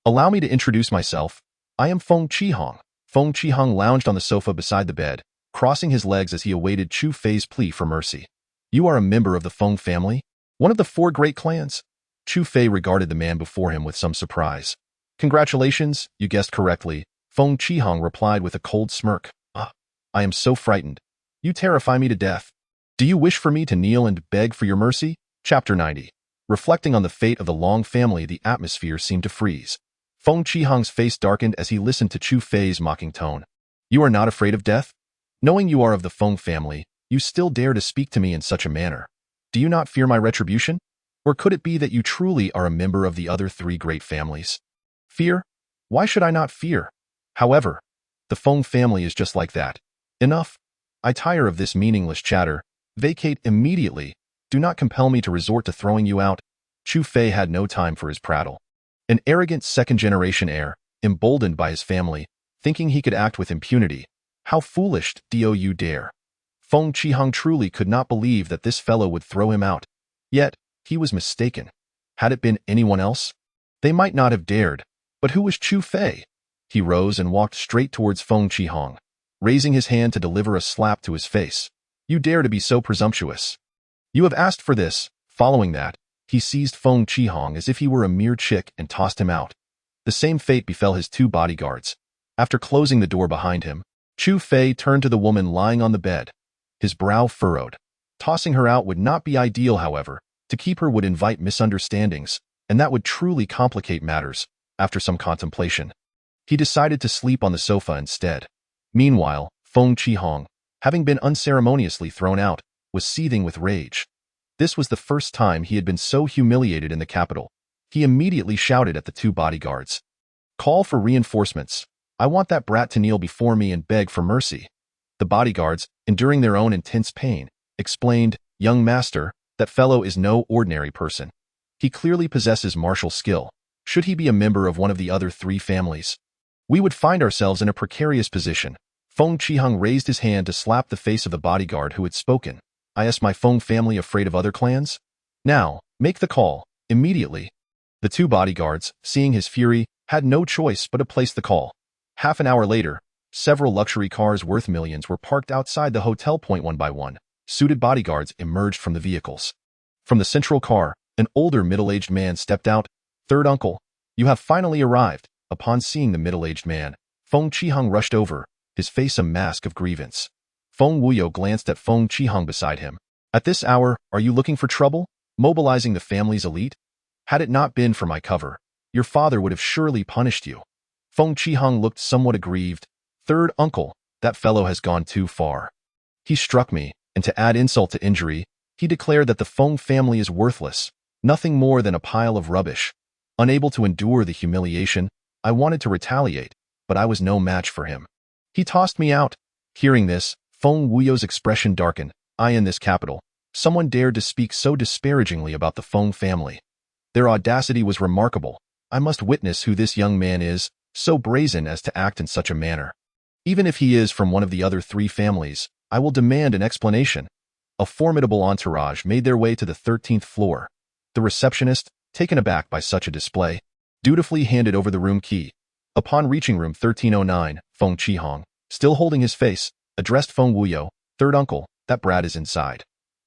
Allow me to introduce myself. I am Feng Qihang." Feng Qihang lounged on the sofa beside the bed, crossing his legs as he awaited Chu Fei's plea for mercy. "You are a member of the Feng family? One of the four great clans?" Chu Fei regarded the man before him with some surprise. "Congratulations, you guessed correctly," Feng Qihang replied with a cold smirk. "Ah, I am so frightened. You terrify me to death. Do you wish for me to kneel and beg for your mercy?" Chapter 90. Reflecting on the fate of the Long family, the atmosphere seemed to freeze. Feng Qihang's face darkened as he listened to Chu Fei's mocking tone. "You are not afraid of death? Knowing you are of the Feng family, you still dare to speak to me in such a manner. Do you not fear my retribution? Or could it be that you truly are a member of the other three great families?" "Fear? Why should I not fear? However, the Feng family is just like that. Enough. I tire of this meaningless chatter. Vacate immediately. Do not compel me to resort to throwing you out." Chu Fei had no time for his prattle. An arrogant second-generation heir, emboldened by his family, thinking he could act with impunity. How foolish, do you dare? Feng Qihang truly could not believe that this fellow would throw him out. Yet, he was mistaken. Had it been anyone else, they might not have dared. But who was Chu Fei? He rose and walked straight towards Feng Qihang, raising his hand to deliver a slap to his face. "You dare to be so presumptuous. You have asked for this." Following that, he seized Feng Qihang as if he were a mere chick and tossed him out. The same fate befell his two bodyguards. After closing the door behind him, Chu Fei turned to the woman lying on the bed, his brow furrowed. Tossing her out would not be ideal, however. To keep her would invite misunderstandings, and that would truly complicate matters. After some contemplation, he decided to sleep on the sofa instead. Meanwhile, Feng Qihang, having been unceremoniously thrown out, was seething with rage. This was the first time he had been so humiliated in the capital. He immediately shouted at the two bodyguards. "Call for reinforcements. I want that brat to kneel before me and beg for mercy." The bodyguards, enduring their own intense pain, explained, "Young master, that fellow is no ordinary person. He clearly possesses martial skill. Should he be a member of one of the other three families, we would find ourselves in a precarious position." Feng Qihang raised his hand to slap the face of the bodyguard who had spoken. "Is my Feng family afraid of other clans? Now, make the call, immediately." The two bodyguards, seeing his fury, had no choice but to place the call. Half an hour later, several luxury cars worth millions were parked outside the hotel point. One by one, suited bodyguards emerged from the vehicles. From the central car, an older middle-aged man stepped out. "Third uncle, you have finally arrived." Upon seeing the middle-aged man, Feng Qihang rushed over, his face a mask of grievance. Feng Wuyo glanced at Feng Qihang beside him. "At this hour, are you looking for trouble? Mobilizing the family's elite? Had it not been for my cover, your father would have surely punished you." Feng Qihang looked somewhat aggrieved. "Third uncle, that fellow has gone too far. He struck me, and to add insult to injury, he declared that the Feng family is worthless, nothing more than a pile of rubbish." Unable to endure the humiliation, I wanted to retaliate, but I was no match for him. He tossed me out. Hearing this, Feng Wuyo's expression darkened. In this capital, someone dared to speak so disparagingly about the Feng family. Their audacity was remarkable. I must witness who this young man is, so brazen as to act in such a manner. Even if he is from one of the other three families, I will demand an explanation. A formidable entourage made their way to the 13th floor. The receptionist, taken aback by such a display, dutifully handed over the room key. Upon reaching room 1309, Feng Qihang, still holding his face, addressed Feng Wuyo. "Third uncle, that brat is inside."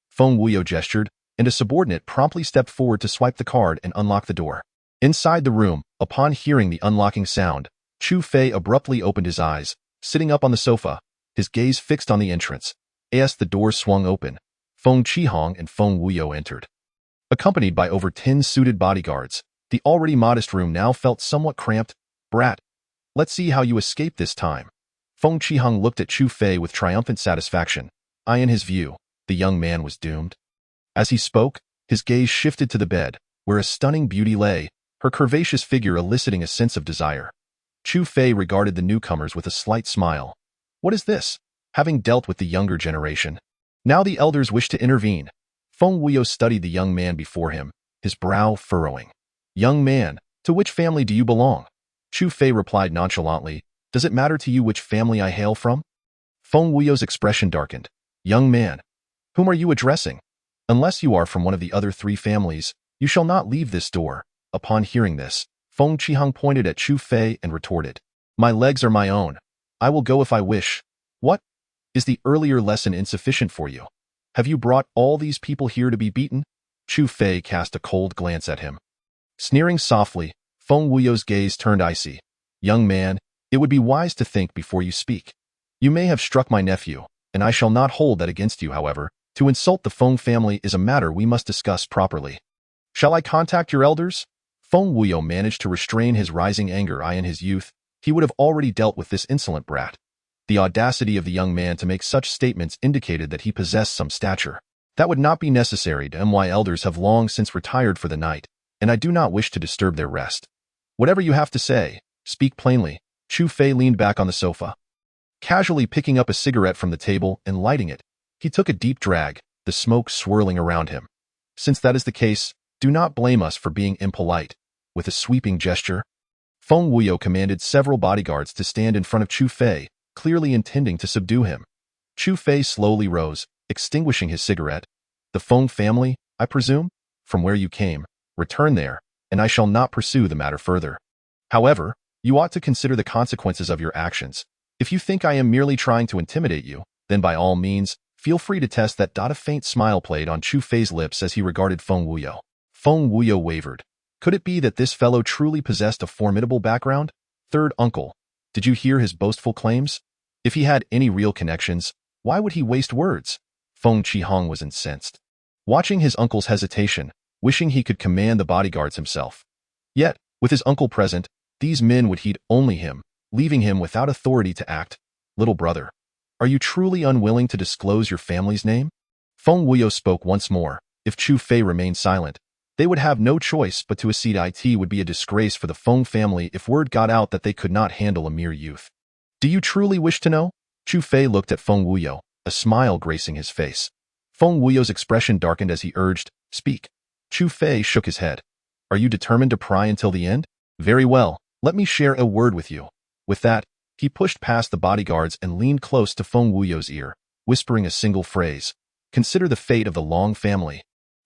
Feng Wuyo gestured, and a subordinate promptly stepped forward to swipe the card and unlock the door. Inside the room, upon hearing the unlocking sound, Chu Fei abruptly opened his eyes, sitting up on the sofa, his gaze fixed on the entrance. As the door swung open, Feng Qihang and Feng Wuyo entered. Accompanied by over 10 suited bodyguards, the already modest room now felt somewhat cramped. "Brat, let's see how you escape this time." Feng Qihang looked at Chu Fei with triumphant satisfaction. In his view, the young man was doomed. As he spoke, his gaze shifted to the bed, where a stunning beauty lay, her curvaceous figure eliciting a sense of desire. Chu Fei regarded the newcomers with a slight smile. What is this? Having dealt with the younger generation, now the elders wish to intervene. Feng Wuyo studied the young man before him, his brow furrowing. "Young man, to which family do you belong?" Chu Fei replied nonchalantly, "Does it matter to you which family I hail from?" Feng Wuyo's expression darkened. "Young man, whom are you addressing? Unless you are from one of the other three families, you shall not leave this door." Upon hearing this, Feng Qihang pointed at Chu Fei and retorted, "My legs are my own. I will go if I wish." "What? Is the earlier lesson insufficient for you? Have you brought all these people here to be beaten?" Chu Fei cast a cold glance at him. Sneering softly, Feng Wuyo's gaze turned icy. "Young man, it would be wise to think before you speak. You may have struck my nephew, and I shall not hold that against you, however. To insult the Feng family is a matter we must discuss properly. Shall I contact your elders?" Feng Wuyo managed to restrain his rising anger. In his youth, he would have already dealt with this insolent brat. The audacity of the young man to make such statements indicated that he possessed some stature. "That would not be necessary. My elders have long since retired for the night, and I do not wish to disturb their rest. Whatever you have to say, speak plainly." Chu Fei leaned back on the sofa. Casually picking up a cigarette from the table and lighting it, he took a deep drag, the smoke swirling around him. "Since that is the case, do not blame us for being impolite." With a sweeping gesture, Feng Wuyo commanded several bodyguards to stand in front of Chu Fei, clearly intending to subdue him. Chu Fei slowly rose, extinguishing his cigarette. "The Feng family, I presume? From where you came, return there, and I shall not pursue the matter further. However, you ought to consider the consequences of your actions. If you think I am merely trying to intimidate you, then by all means, feel free to test that." A faint smile played on Chu Fei's lips as he regarded Feng Wuyo. Feng Wuyo wavered. Could it be that this fellow truly possessed a formidable background? "Third uncle, did you hear his boastful claims? If he had any real connections, why would he waste words?" Feng Qihang was incensed, watching his uncle's hesitation, wishing he could command the bodyguards himself. Yet, with his uncle present, these men would heed only him, leaving him without authority to act. "Little brother, are you truly unwilling to disclose your family's name?" Feng Wuyo spoke once more. If Chu Fei remained silent, They would have no choice but to accede. It would be a disgrace for the Feng family if word got out that they could not handle a mere youth. Do you truly wish to know? Chu Fei looked at Feng Wuyo, a smile gracing his face. Feng Wuyo's expression darkened as he urged, "Speak." Chu Fei shook his head. "Are you determined to pry until the end? Very well, let me share a word with you." With that, he pushed past the bodyguards and leaned close to Feng Wuyo's ear, whispering a single phrase, "Consider the fate of the Long family."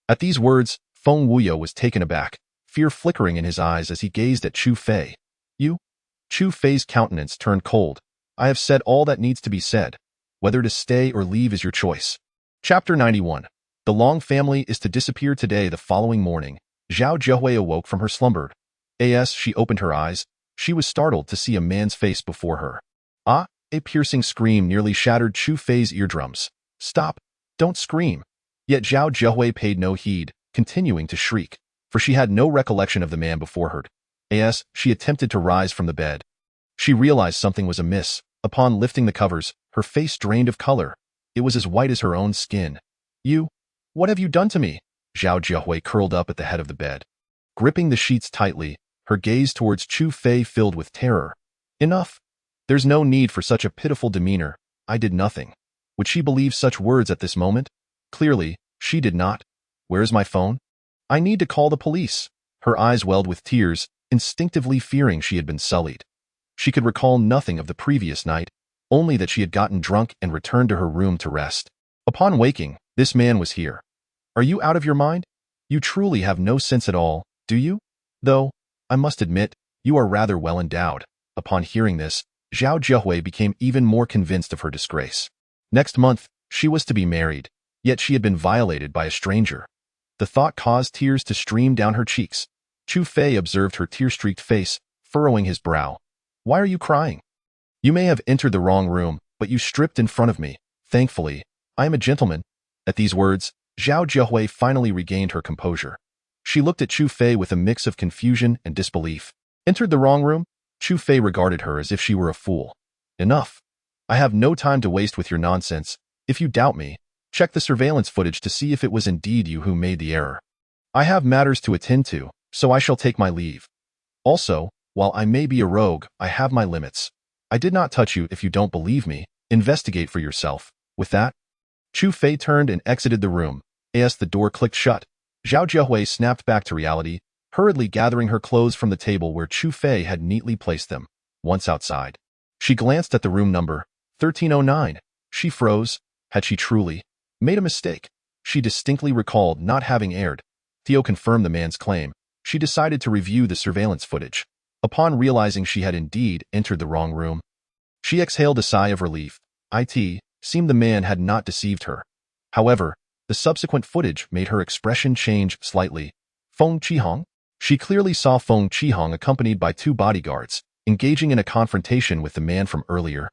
At these words, Feng Wuyo was taken aback, fear flickering in his eyes as he gazed at Chu Fei. "You?" Chu Fei's countenance turned cold. "I have said all that needs to be said. Whether to stay or leave is your choice." Chapter 91. The Long family is to disappear today. The following morning, Zhao Zhehui awoke from her slumber. As she opened her eyes, she was startled to see a man's face before her. Ah! A piercing scream nearly shattered Chu Fei's eardrums. "Stop! Don't scream!" Yet Zhao Zhehui paid no heed, continuing to shriek, for she had no recollection of the man before her. As she attempted to rise from the bed, she realized something was amiss. Upon lifting the covers, her face drained of color. It was as white as her own skin. What have you done to me?" Zhao Zhehui curled up at the head of the bed. Gripping the sheets tightly, her gaze towards Chu Fei filled with terror. "Enough! There's no need for such a pitiful demeanor. I did nothing." Would she believe such words at this moment? Clearly, she did not. "Where is my phone? I need to call the police." Her eyes welled with tears, instinctively fearing she had been sullied. She could recall nothing of the previous night, only that she had gotten drunk and returned to her room to rest. Upon waking, this man was here. "Are you out of your mind? You truly have no sense at all, do you? Though, I must admit, you are rather well endowed." Upon hearing this, Zhao Zhehui became even more convinced of her disgrace. Next month, she was to be married, yet she had been violated by a stranger. The thought caused tears to stream down her cheeks. Chu Fei observed her tear-streaked face, furrowing his brow. "Why are you crying? You may have entered the wrong room, but you stripped in front of me. Thankfully, I am a gentleman." At these words, Zhao Zhehui finally regained her composure. She looked at Chu Fei with a mix of confusion and disbelief. "Entered the wrong room?" Chu Fei regarded her as if she were a fool. "Enough. I have no time to waste with your nonsense. If you doubt me, check the surveillance footage to see if it was indeed you who made the error. I have matters to attend to, so I shall take my leave. Also, while I may be a rogue, I have my limits. I did not touch you. If you don't believe me, investigate for yourself." With that, Chu Fei turned and exited the room. As the door clicked shut, Zhao Zhehui snapped back to reality, hurriedly gathering her clothes from the table where Chu Fei had neatly placed them. Once outside, she glanced at the room number, 1309. She froze. Had she truly made a mistake? She distinctly recalled not having erred. Theo confirmed the man's claim. She decided to review the surveillance footage. Upon realizing she had indeed entered the wrong room, she exhaled a sigh of relief. It seemed the man had not deceived her. However, the subsequent footage made her expression change slightly. Feng Qihong? She clearly saw Feng Qihong accompanied by two bodyguards, engaging in a confrontation with the man from earlier.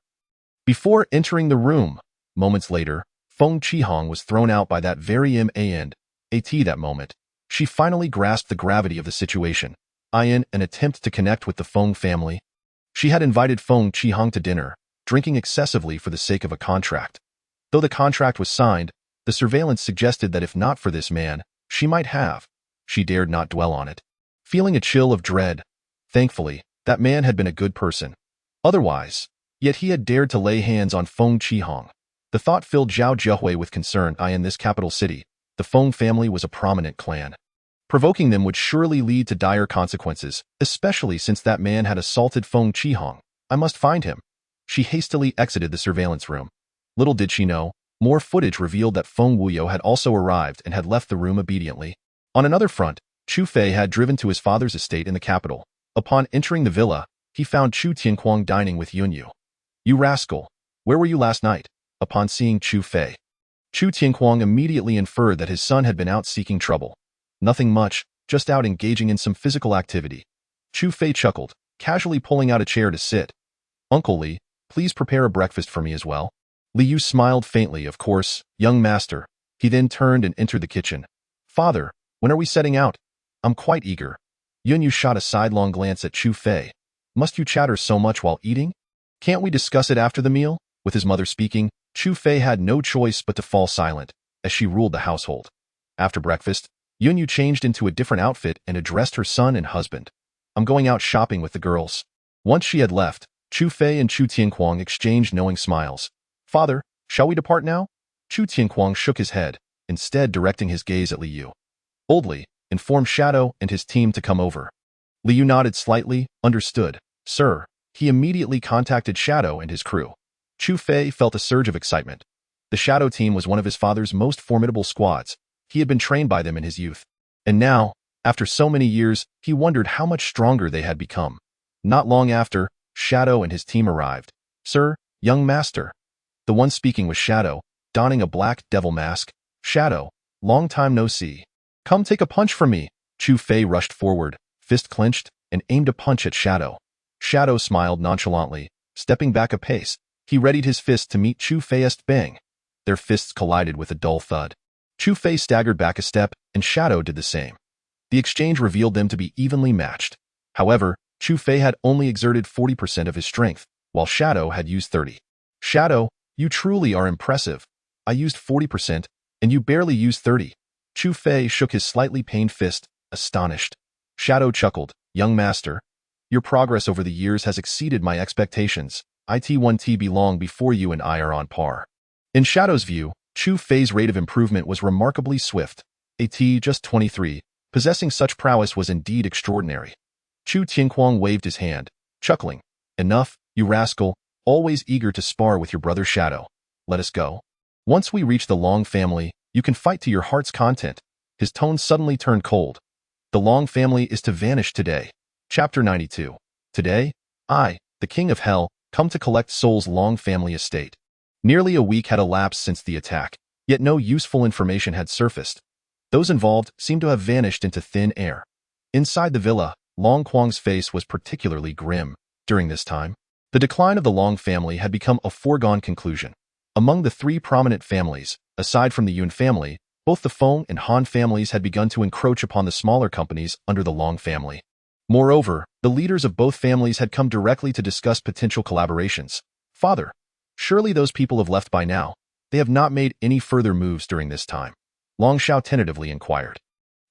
Before entering the room, moments later, Feng Qihong was thrown out by that very man. That moment, she finally grasped the gravity of the situation. In an attempt to connect with the Feng family, she had invited Feng Qihong to dinner, drinking excessively for the sake of a contract. Though the contract was signed, the surveillance suggested that if not for this man, she might have. She dared not dwell on it, feeling a chill of dread. Thankfully, that man had been a good person. Otherwise, yet he had dared to lay hands on Feng Qihong. The thought filled Zhao Zhehui with concern. In this capital city, the Feng family was a prominent clan. Provoking them would surely lead to dire consequences, especially since that man had assaulted Feng Qihong. I must find him. She hastily exited the surveillance room. Little did she know, more footage revealed that Feng Wuyo had also arrived and had left the room obediently. On another front, Chu Fei had driven to his father's estate in the capital. Upon entering the villa, he found Chu Tianquang dining with Yunyu. "You rascal! Where were you last night?" Upon seeing Chu Fei, Chu Tianquang immediately inferred that his son had been out seeking trouble. "Nothing much, just out engaging in some physical activity." Chu Fei chuckled, casually pulling out a chair to sit. "Uncle Li, please prepare a breakfast for me as well." Li Yu smiled faintly. "Of course, young master." He then turned and entered the kitchen. "Father, when are we setting out?" "I'm quite eager." Yunyu shot a sidelong glance at Chu Fei. "Must you chatter so much while eating? Can't we discuss it after the meal?" With his mother speaking, Chu Fei had no choice but to fall silent, as she ruled the household. After breakfast, Yunyu changed into a different outfit and addressed her son and husband. I'm going out shopping with the girls. Once she had left, Chu Fei and Chu Tianquang exchanged knowing smiles. Father, shall we depart now? Chu Tianquang shook his head, instead directing his gaze at Li Yu. Boldly, inform Shadow and his team to come over. Li Yu nodded slightly, understood. Sir. He immediately contacted Shadow and his crew. Chu Fei felt a surge of excitement. The Shadow team was one of his father's most formidable squads. He had been trained by them in his youth. And now, after so many years, he wondered how much stronger they had become. Not long after, Shadow and his team arrived. Sir, young master. The one speaking was Shadow, donning a black devil mask. Shadow, long time no see. Come take a punch from me. Chu Fei rushed forward, fist clenched, and aimed a punch at Shadow. Shadow smiled nonchalantly, stepping back a pace. He readied his fist to meet Chu Fei's bang. Their fists collided with a dull thud. Chu Fei staggered back a step, and Shadow did the same. The exchange revealed them to be evenly matched. However, Chu Fei had only exerted 40% of his strength, while Shadow had used 30%. Shadow, you truly are impressive. I used 40%, and you barely used 30%. Chu Fei shook his slightly pained fist, astonished. Shadow chuckled. Young master, your progress over the years has exceeded my expectations. IT1TB long before you and I are on par. In Shadow's view, Chu Fei's rate of improvement was remarkably swift. AT just 23, possessing such prowess was indeed extraordinary. Chu Tianquang waved his hand, chuckling. Enough, you rascal, always eager to spar with your brother Shadow. Let us go. Once we reach the Long family, you can fight to your heart's content. His tone suddenly turned cold. The Long family is to vanish today. Chapter 92. Today, I, the King of Hell, come to collect Soul's Long family estate. Nearly a week had elapsed since the attack, yet no useful information had surfaced. Those involved seemed to have vanished into thin air. Inside the villa, Long Quang's face was particularly grim. During this time, the decline of the Long family had become a foregone conclusion. Among the three prominent families, aside from the Yun family, both the Feng and Han families had begun to encroach upon the smaller companies under the Long family. Moreover, the leaders of both families had come directly to discuss potential collaborations. Father, surely those people have left by now. They have not made any further moves during this time. Long Xiao tentatively inquired.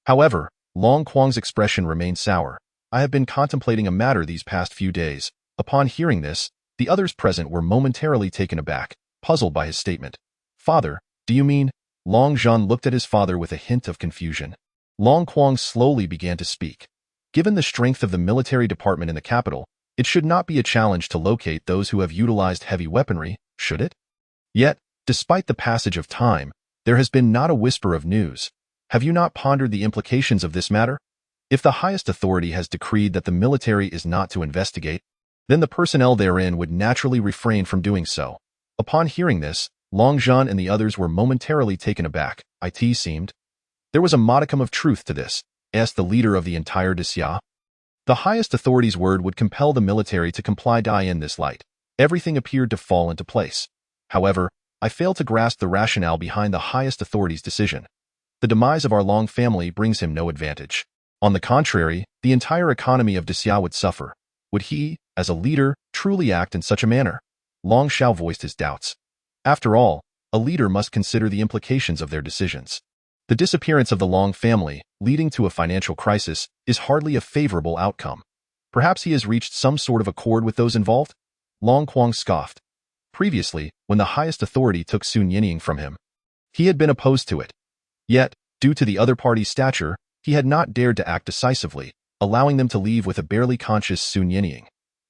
However, Long Quang's expression remained sour. I have been contemplating a matter these past few days. Upon hearing this, the others present were momentarily taken aback, puzzled by his statement. Father, do you mean? Long Zhan looked at his father with a hint of confusion. Long Quang slowly began to speak. Given the strength of the military department in the capital, it should not be a challenge to locate those who have utilized heavy weaponry, should it? Yet, despite the passage of time, there has been not a whisper of news. Have you not pondered the implications of this matter? If the highest authority has decreed that the military is not to investigate, then the personnel therein would naturally refrain from doing so. Upon hearing this, Long Zhan and the others were momentarily taken aback. It seemed. There was a modicum of truth to this, asked the leader of the entire Disya. The highest authority's word would compel the military to comply. In this light, everything appeared to fall into place. However, I fail to grasp the rationale behind the highest authority's decision. The demise of our Long family brings him no advantage. On the contrary, the entire economy of Disya would suffer. Would he, as a leader, truly act in such a manner? Long Xiao voiced his doubts. After all, a leader must consider the implications of their decisions. The disappearance of the Long family, leading to a financial crisis, is hardly a favorable outcome. Perhaps he has reached some sort of accord with those involved? Long Quang scoffed. Previously, when the highest authority took Sun Yinying from him, he had been opposed to it. Yet, due to the other party's stature, he had not dared to act decisively, allowing them to leave with a barely conscious Sun Yinying.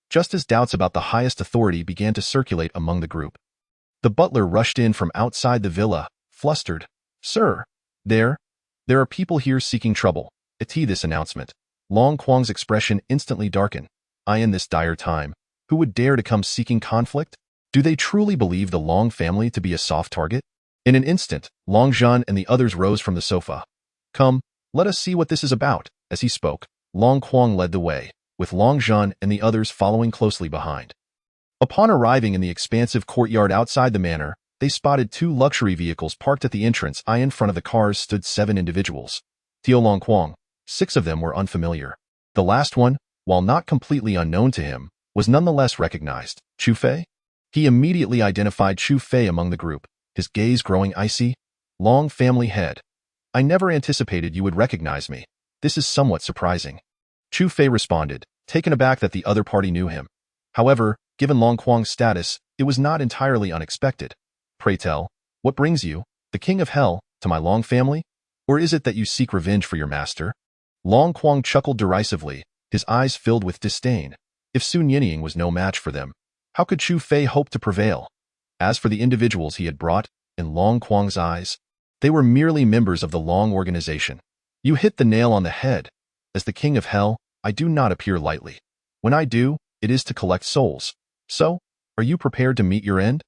Just as doubts about the highest authority began to circulate among the group, the butler rushed in from outside the villa, flustered. Sir, there are people here seeking trouble. This announcement. Long Quang's expression instantly darkened. In this dire time, who would dare to come seeking conflict? Do they truly believe the Long family to be a soft target? In an instant, Long Zhan and the others rose from the sofa. Come, let us see what this is about. As he spoke, Long Quang led the way, with Long Zhan and the others following closely behind. Upon arriving in the expansive courtyard outside the manor, they spotted two luxury vehicles parked at the entrance. In front of the cars stood 7 individuals. Tio Long Quang, 6 of them were unfamiliar. The last one, while not completely unknown to him, was nonetheless recognized. Chu Fei? He immediately identified Chu Fei among the group, his gaze growing icy. Long family head. I never anticipated you would recognize me. This is somewhat surprising. Chu Fei responded, taken aback that the other party knew him. However, given Long Quang's status, it was not entirely unexpected. Pray tell, what brings you, the King of Hell, to my Long family? Or is it that you seek revenge for your master? Long Quang chuckled derisively, his eyes filled with disdain. If Sun Yinying was no match for them, how could Chu Fei hope to prevail? As for the individuals he had brought, in Long Quang's eyes, they were merely members of the Long organization. You hit the nail on the head. As the King of Hell, I do not appear lightly. When I do, it is to collect souls. So, are you prepared to meet your end?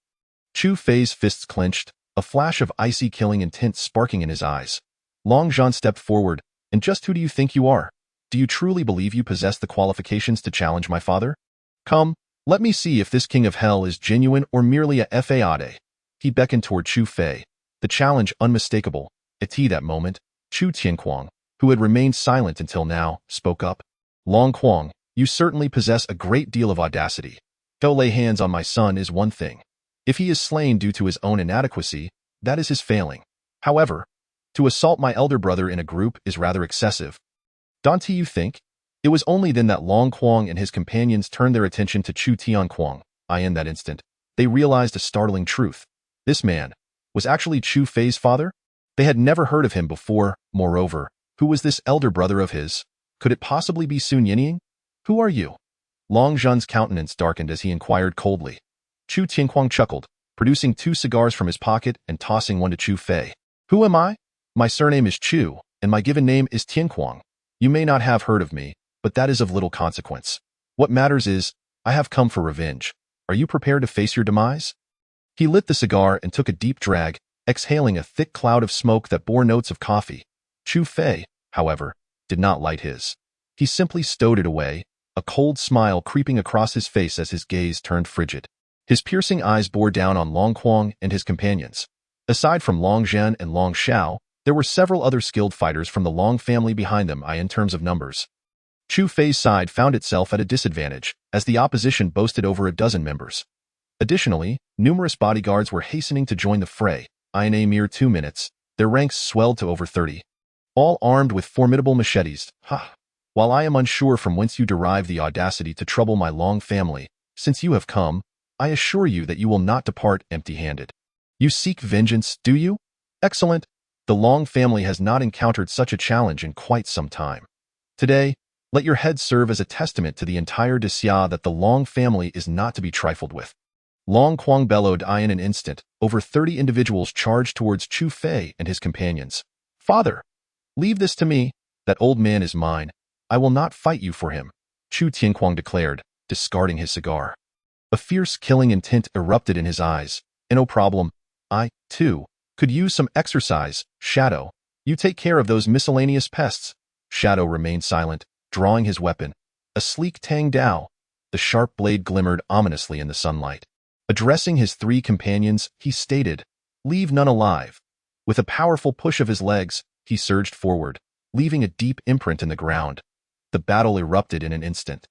Chu Fei's fists clenched, a flash of icy killing intent sparking in his eyes. Long Zhan stepped forward. And just who do you think you are? Do you truly believe you possess the qualifications to challenge my father? Come, let me see if this King of Hell is genuine or merely a fade. He beckoned toward Chu Fei, the challenge unmistakable. At that moment, Chu Tianquang, who had remained silent until now, spoke up. Long Quang, you certainly possess a great deal of audacity. Go lay hands on my son is one thing. If he is slain due to his own inadequacy, that is his failing. However, to assault my elder brother in a group is rather excessive. Don't you think? It was only then that Long Quang and his companions turned their attention to Chu Tianquang. In that instant, they realized a startling truth. This man was actually Chu Fei's father? They had never heard of him before. Moreover, who was this elder brother of his? Could it possibly be Sun Yinying? Who are you? Long Zhan's countenance darkened as he inquired coldly. Chu Tianquang chuckled, producing 2 cigars from his pocket and tossing one to Chu Fei. Who am I? My surname is Chu, and my given name is Tianquang. You may not have heard of me, but that is of little consequence. What matters is, I have come for revenge. Are you prepared to face your demise? He lit the cigar and took a deep drag, exhaling a thick cloud of smoke that bore notes of coffee. Chu Fei, however, did not light his. He simply stowed it away, a cold smile creeping across his face as his gaze turned frigid. His piercing eyes bore down on Long Quang and his companions. Aside from Long Zhan and Long Xiao, there were several other skilled fighters from the Long family behind them in terms of numbers. Chu Fei's side found itself at a disadvantage, as the opposition boasted over a dozen members. Additionally, numerous bodyguards were hastening to join the fray. In a mere 2 minutes, their ranks swelled to over 30. All armed with formidable machetes. While I am unsure from whence you derive the audacity to trouble my Long family, since you have come, I assure you that you will not depart empty-handed. You seek vengeance, do you? Excellent. The Long family has not encountered such a challenge in quite some time. Today, let your head serve as a testament to the entire Xia that the Long family is not to be trifled with. Long Quang bellowed. In an instant, over 30 individuals charged towards Chu Fei and his companions. Father, leave this to me. That old man is mine. I will not fight you for him, Chu Tianquang declared, discarding his cigar. A fierce killing intent erupted in his eyes. No problem. I, too, could use some exercise. Shadow, you take care of those miscellaneous pests. Shadow remained silent, drawing his weapon, a sleek Tang Dao. The sharp blade glimmered ominously in the sunlight. Addressing his 3 companions, he stated, "Leave none alive." With a powerful push of his legs, he surged forward, leaving a deep imprint in the ground. The battle erupted in an instant.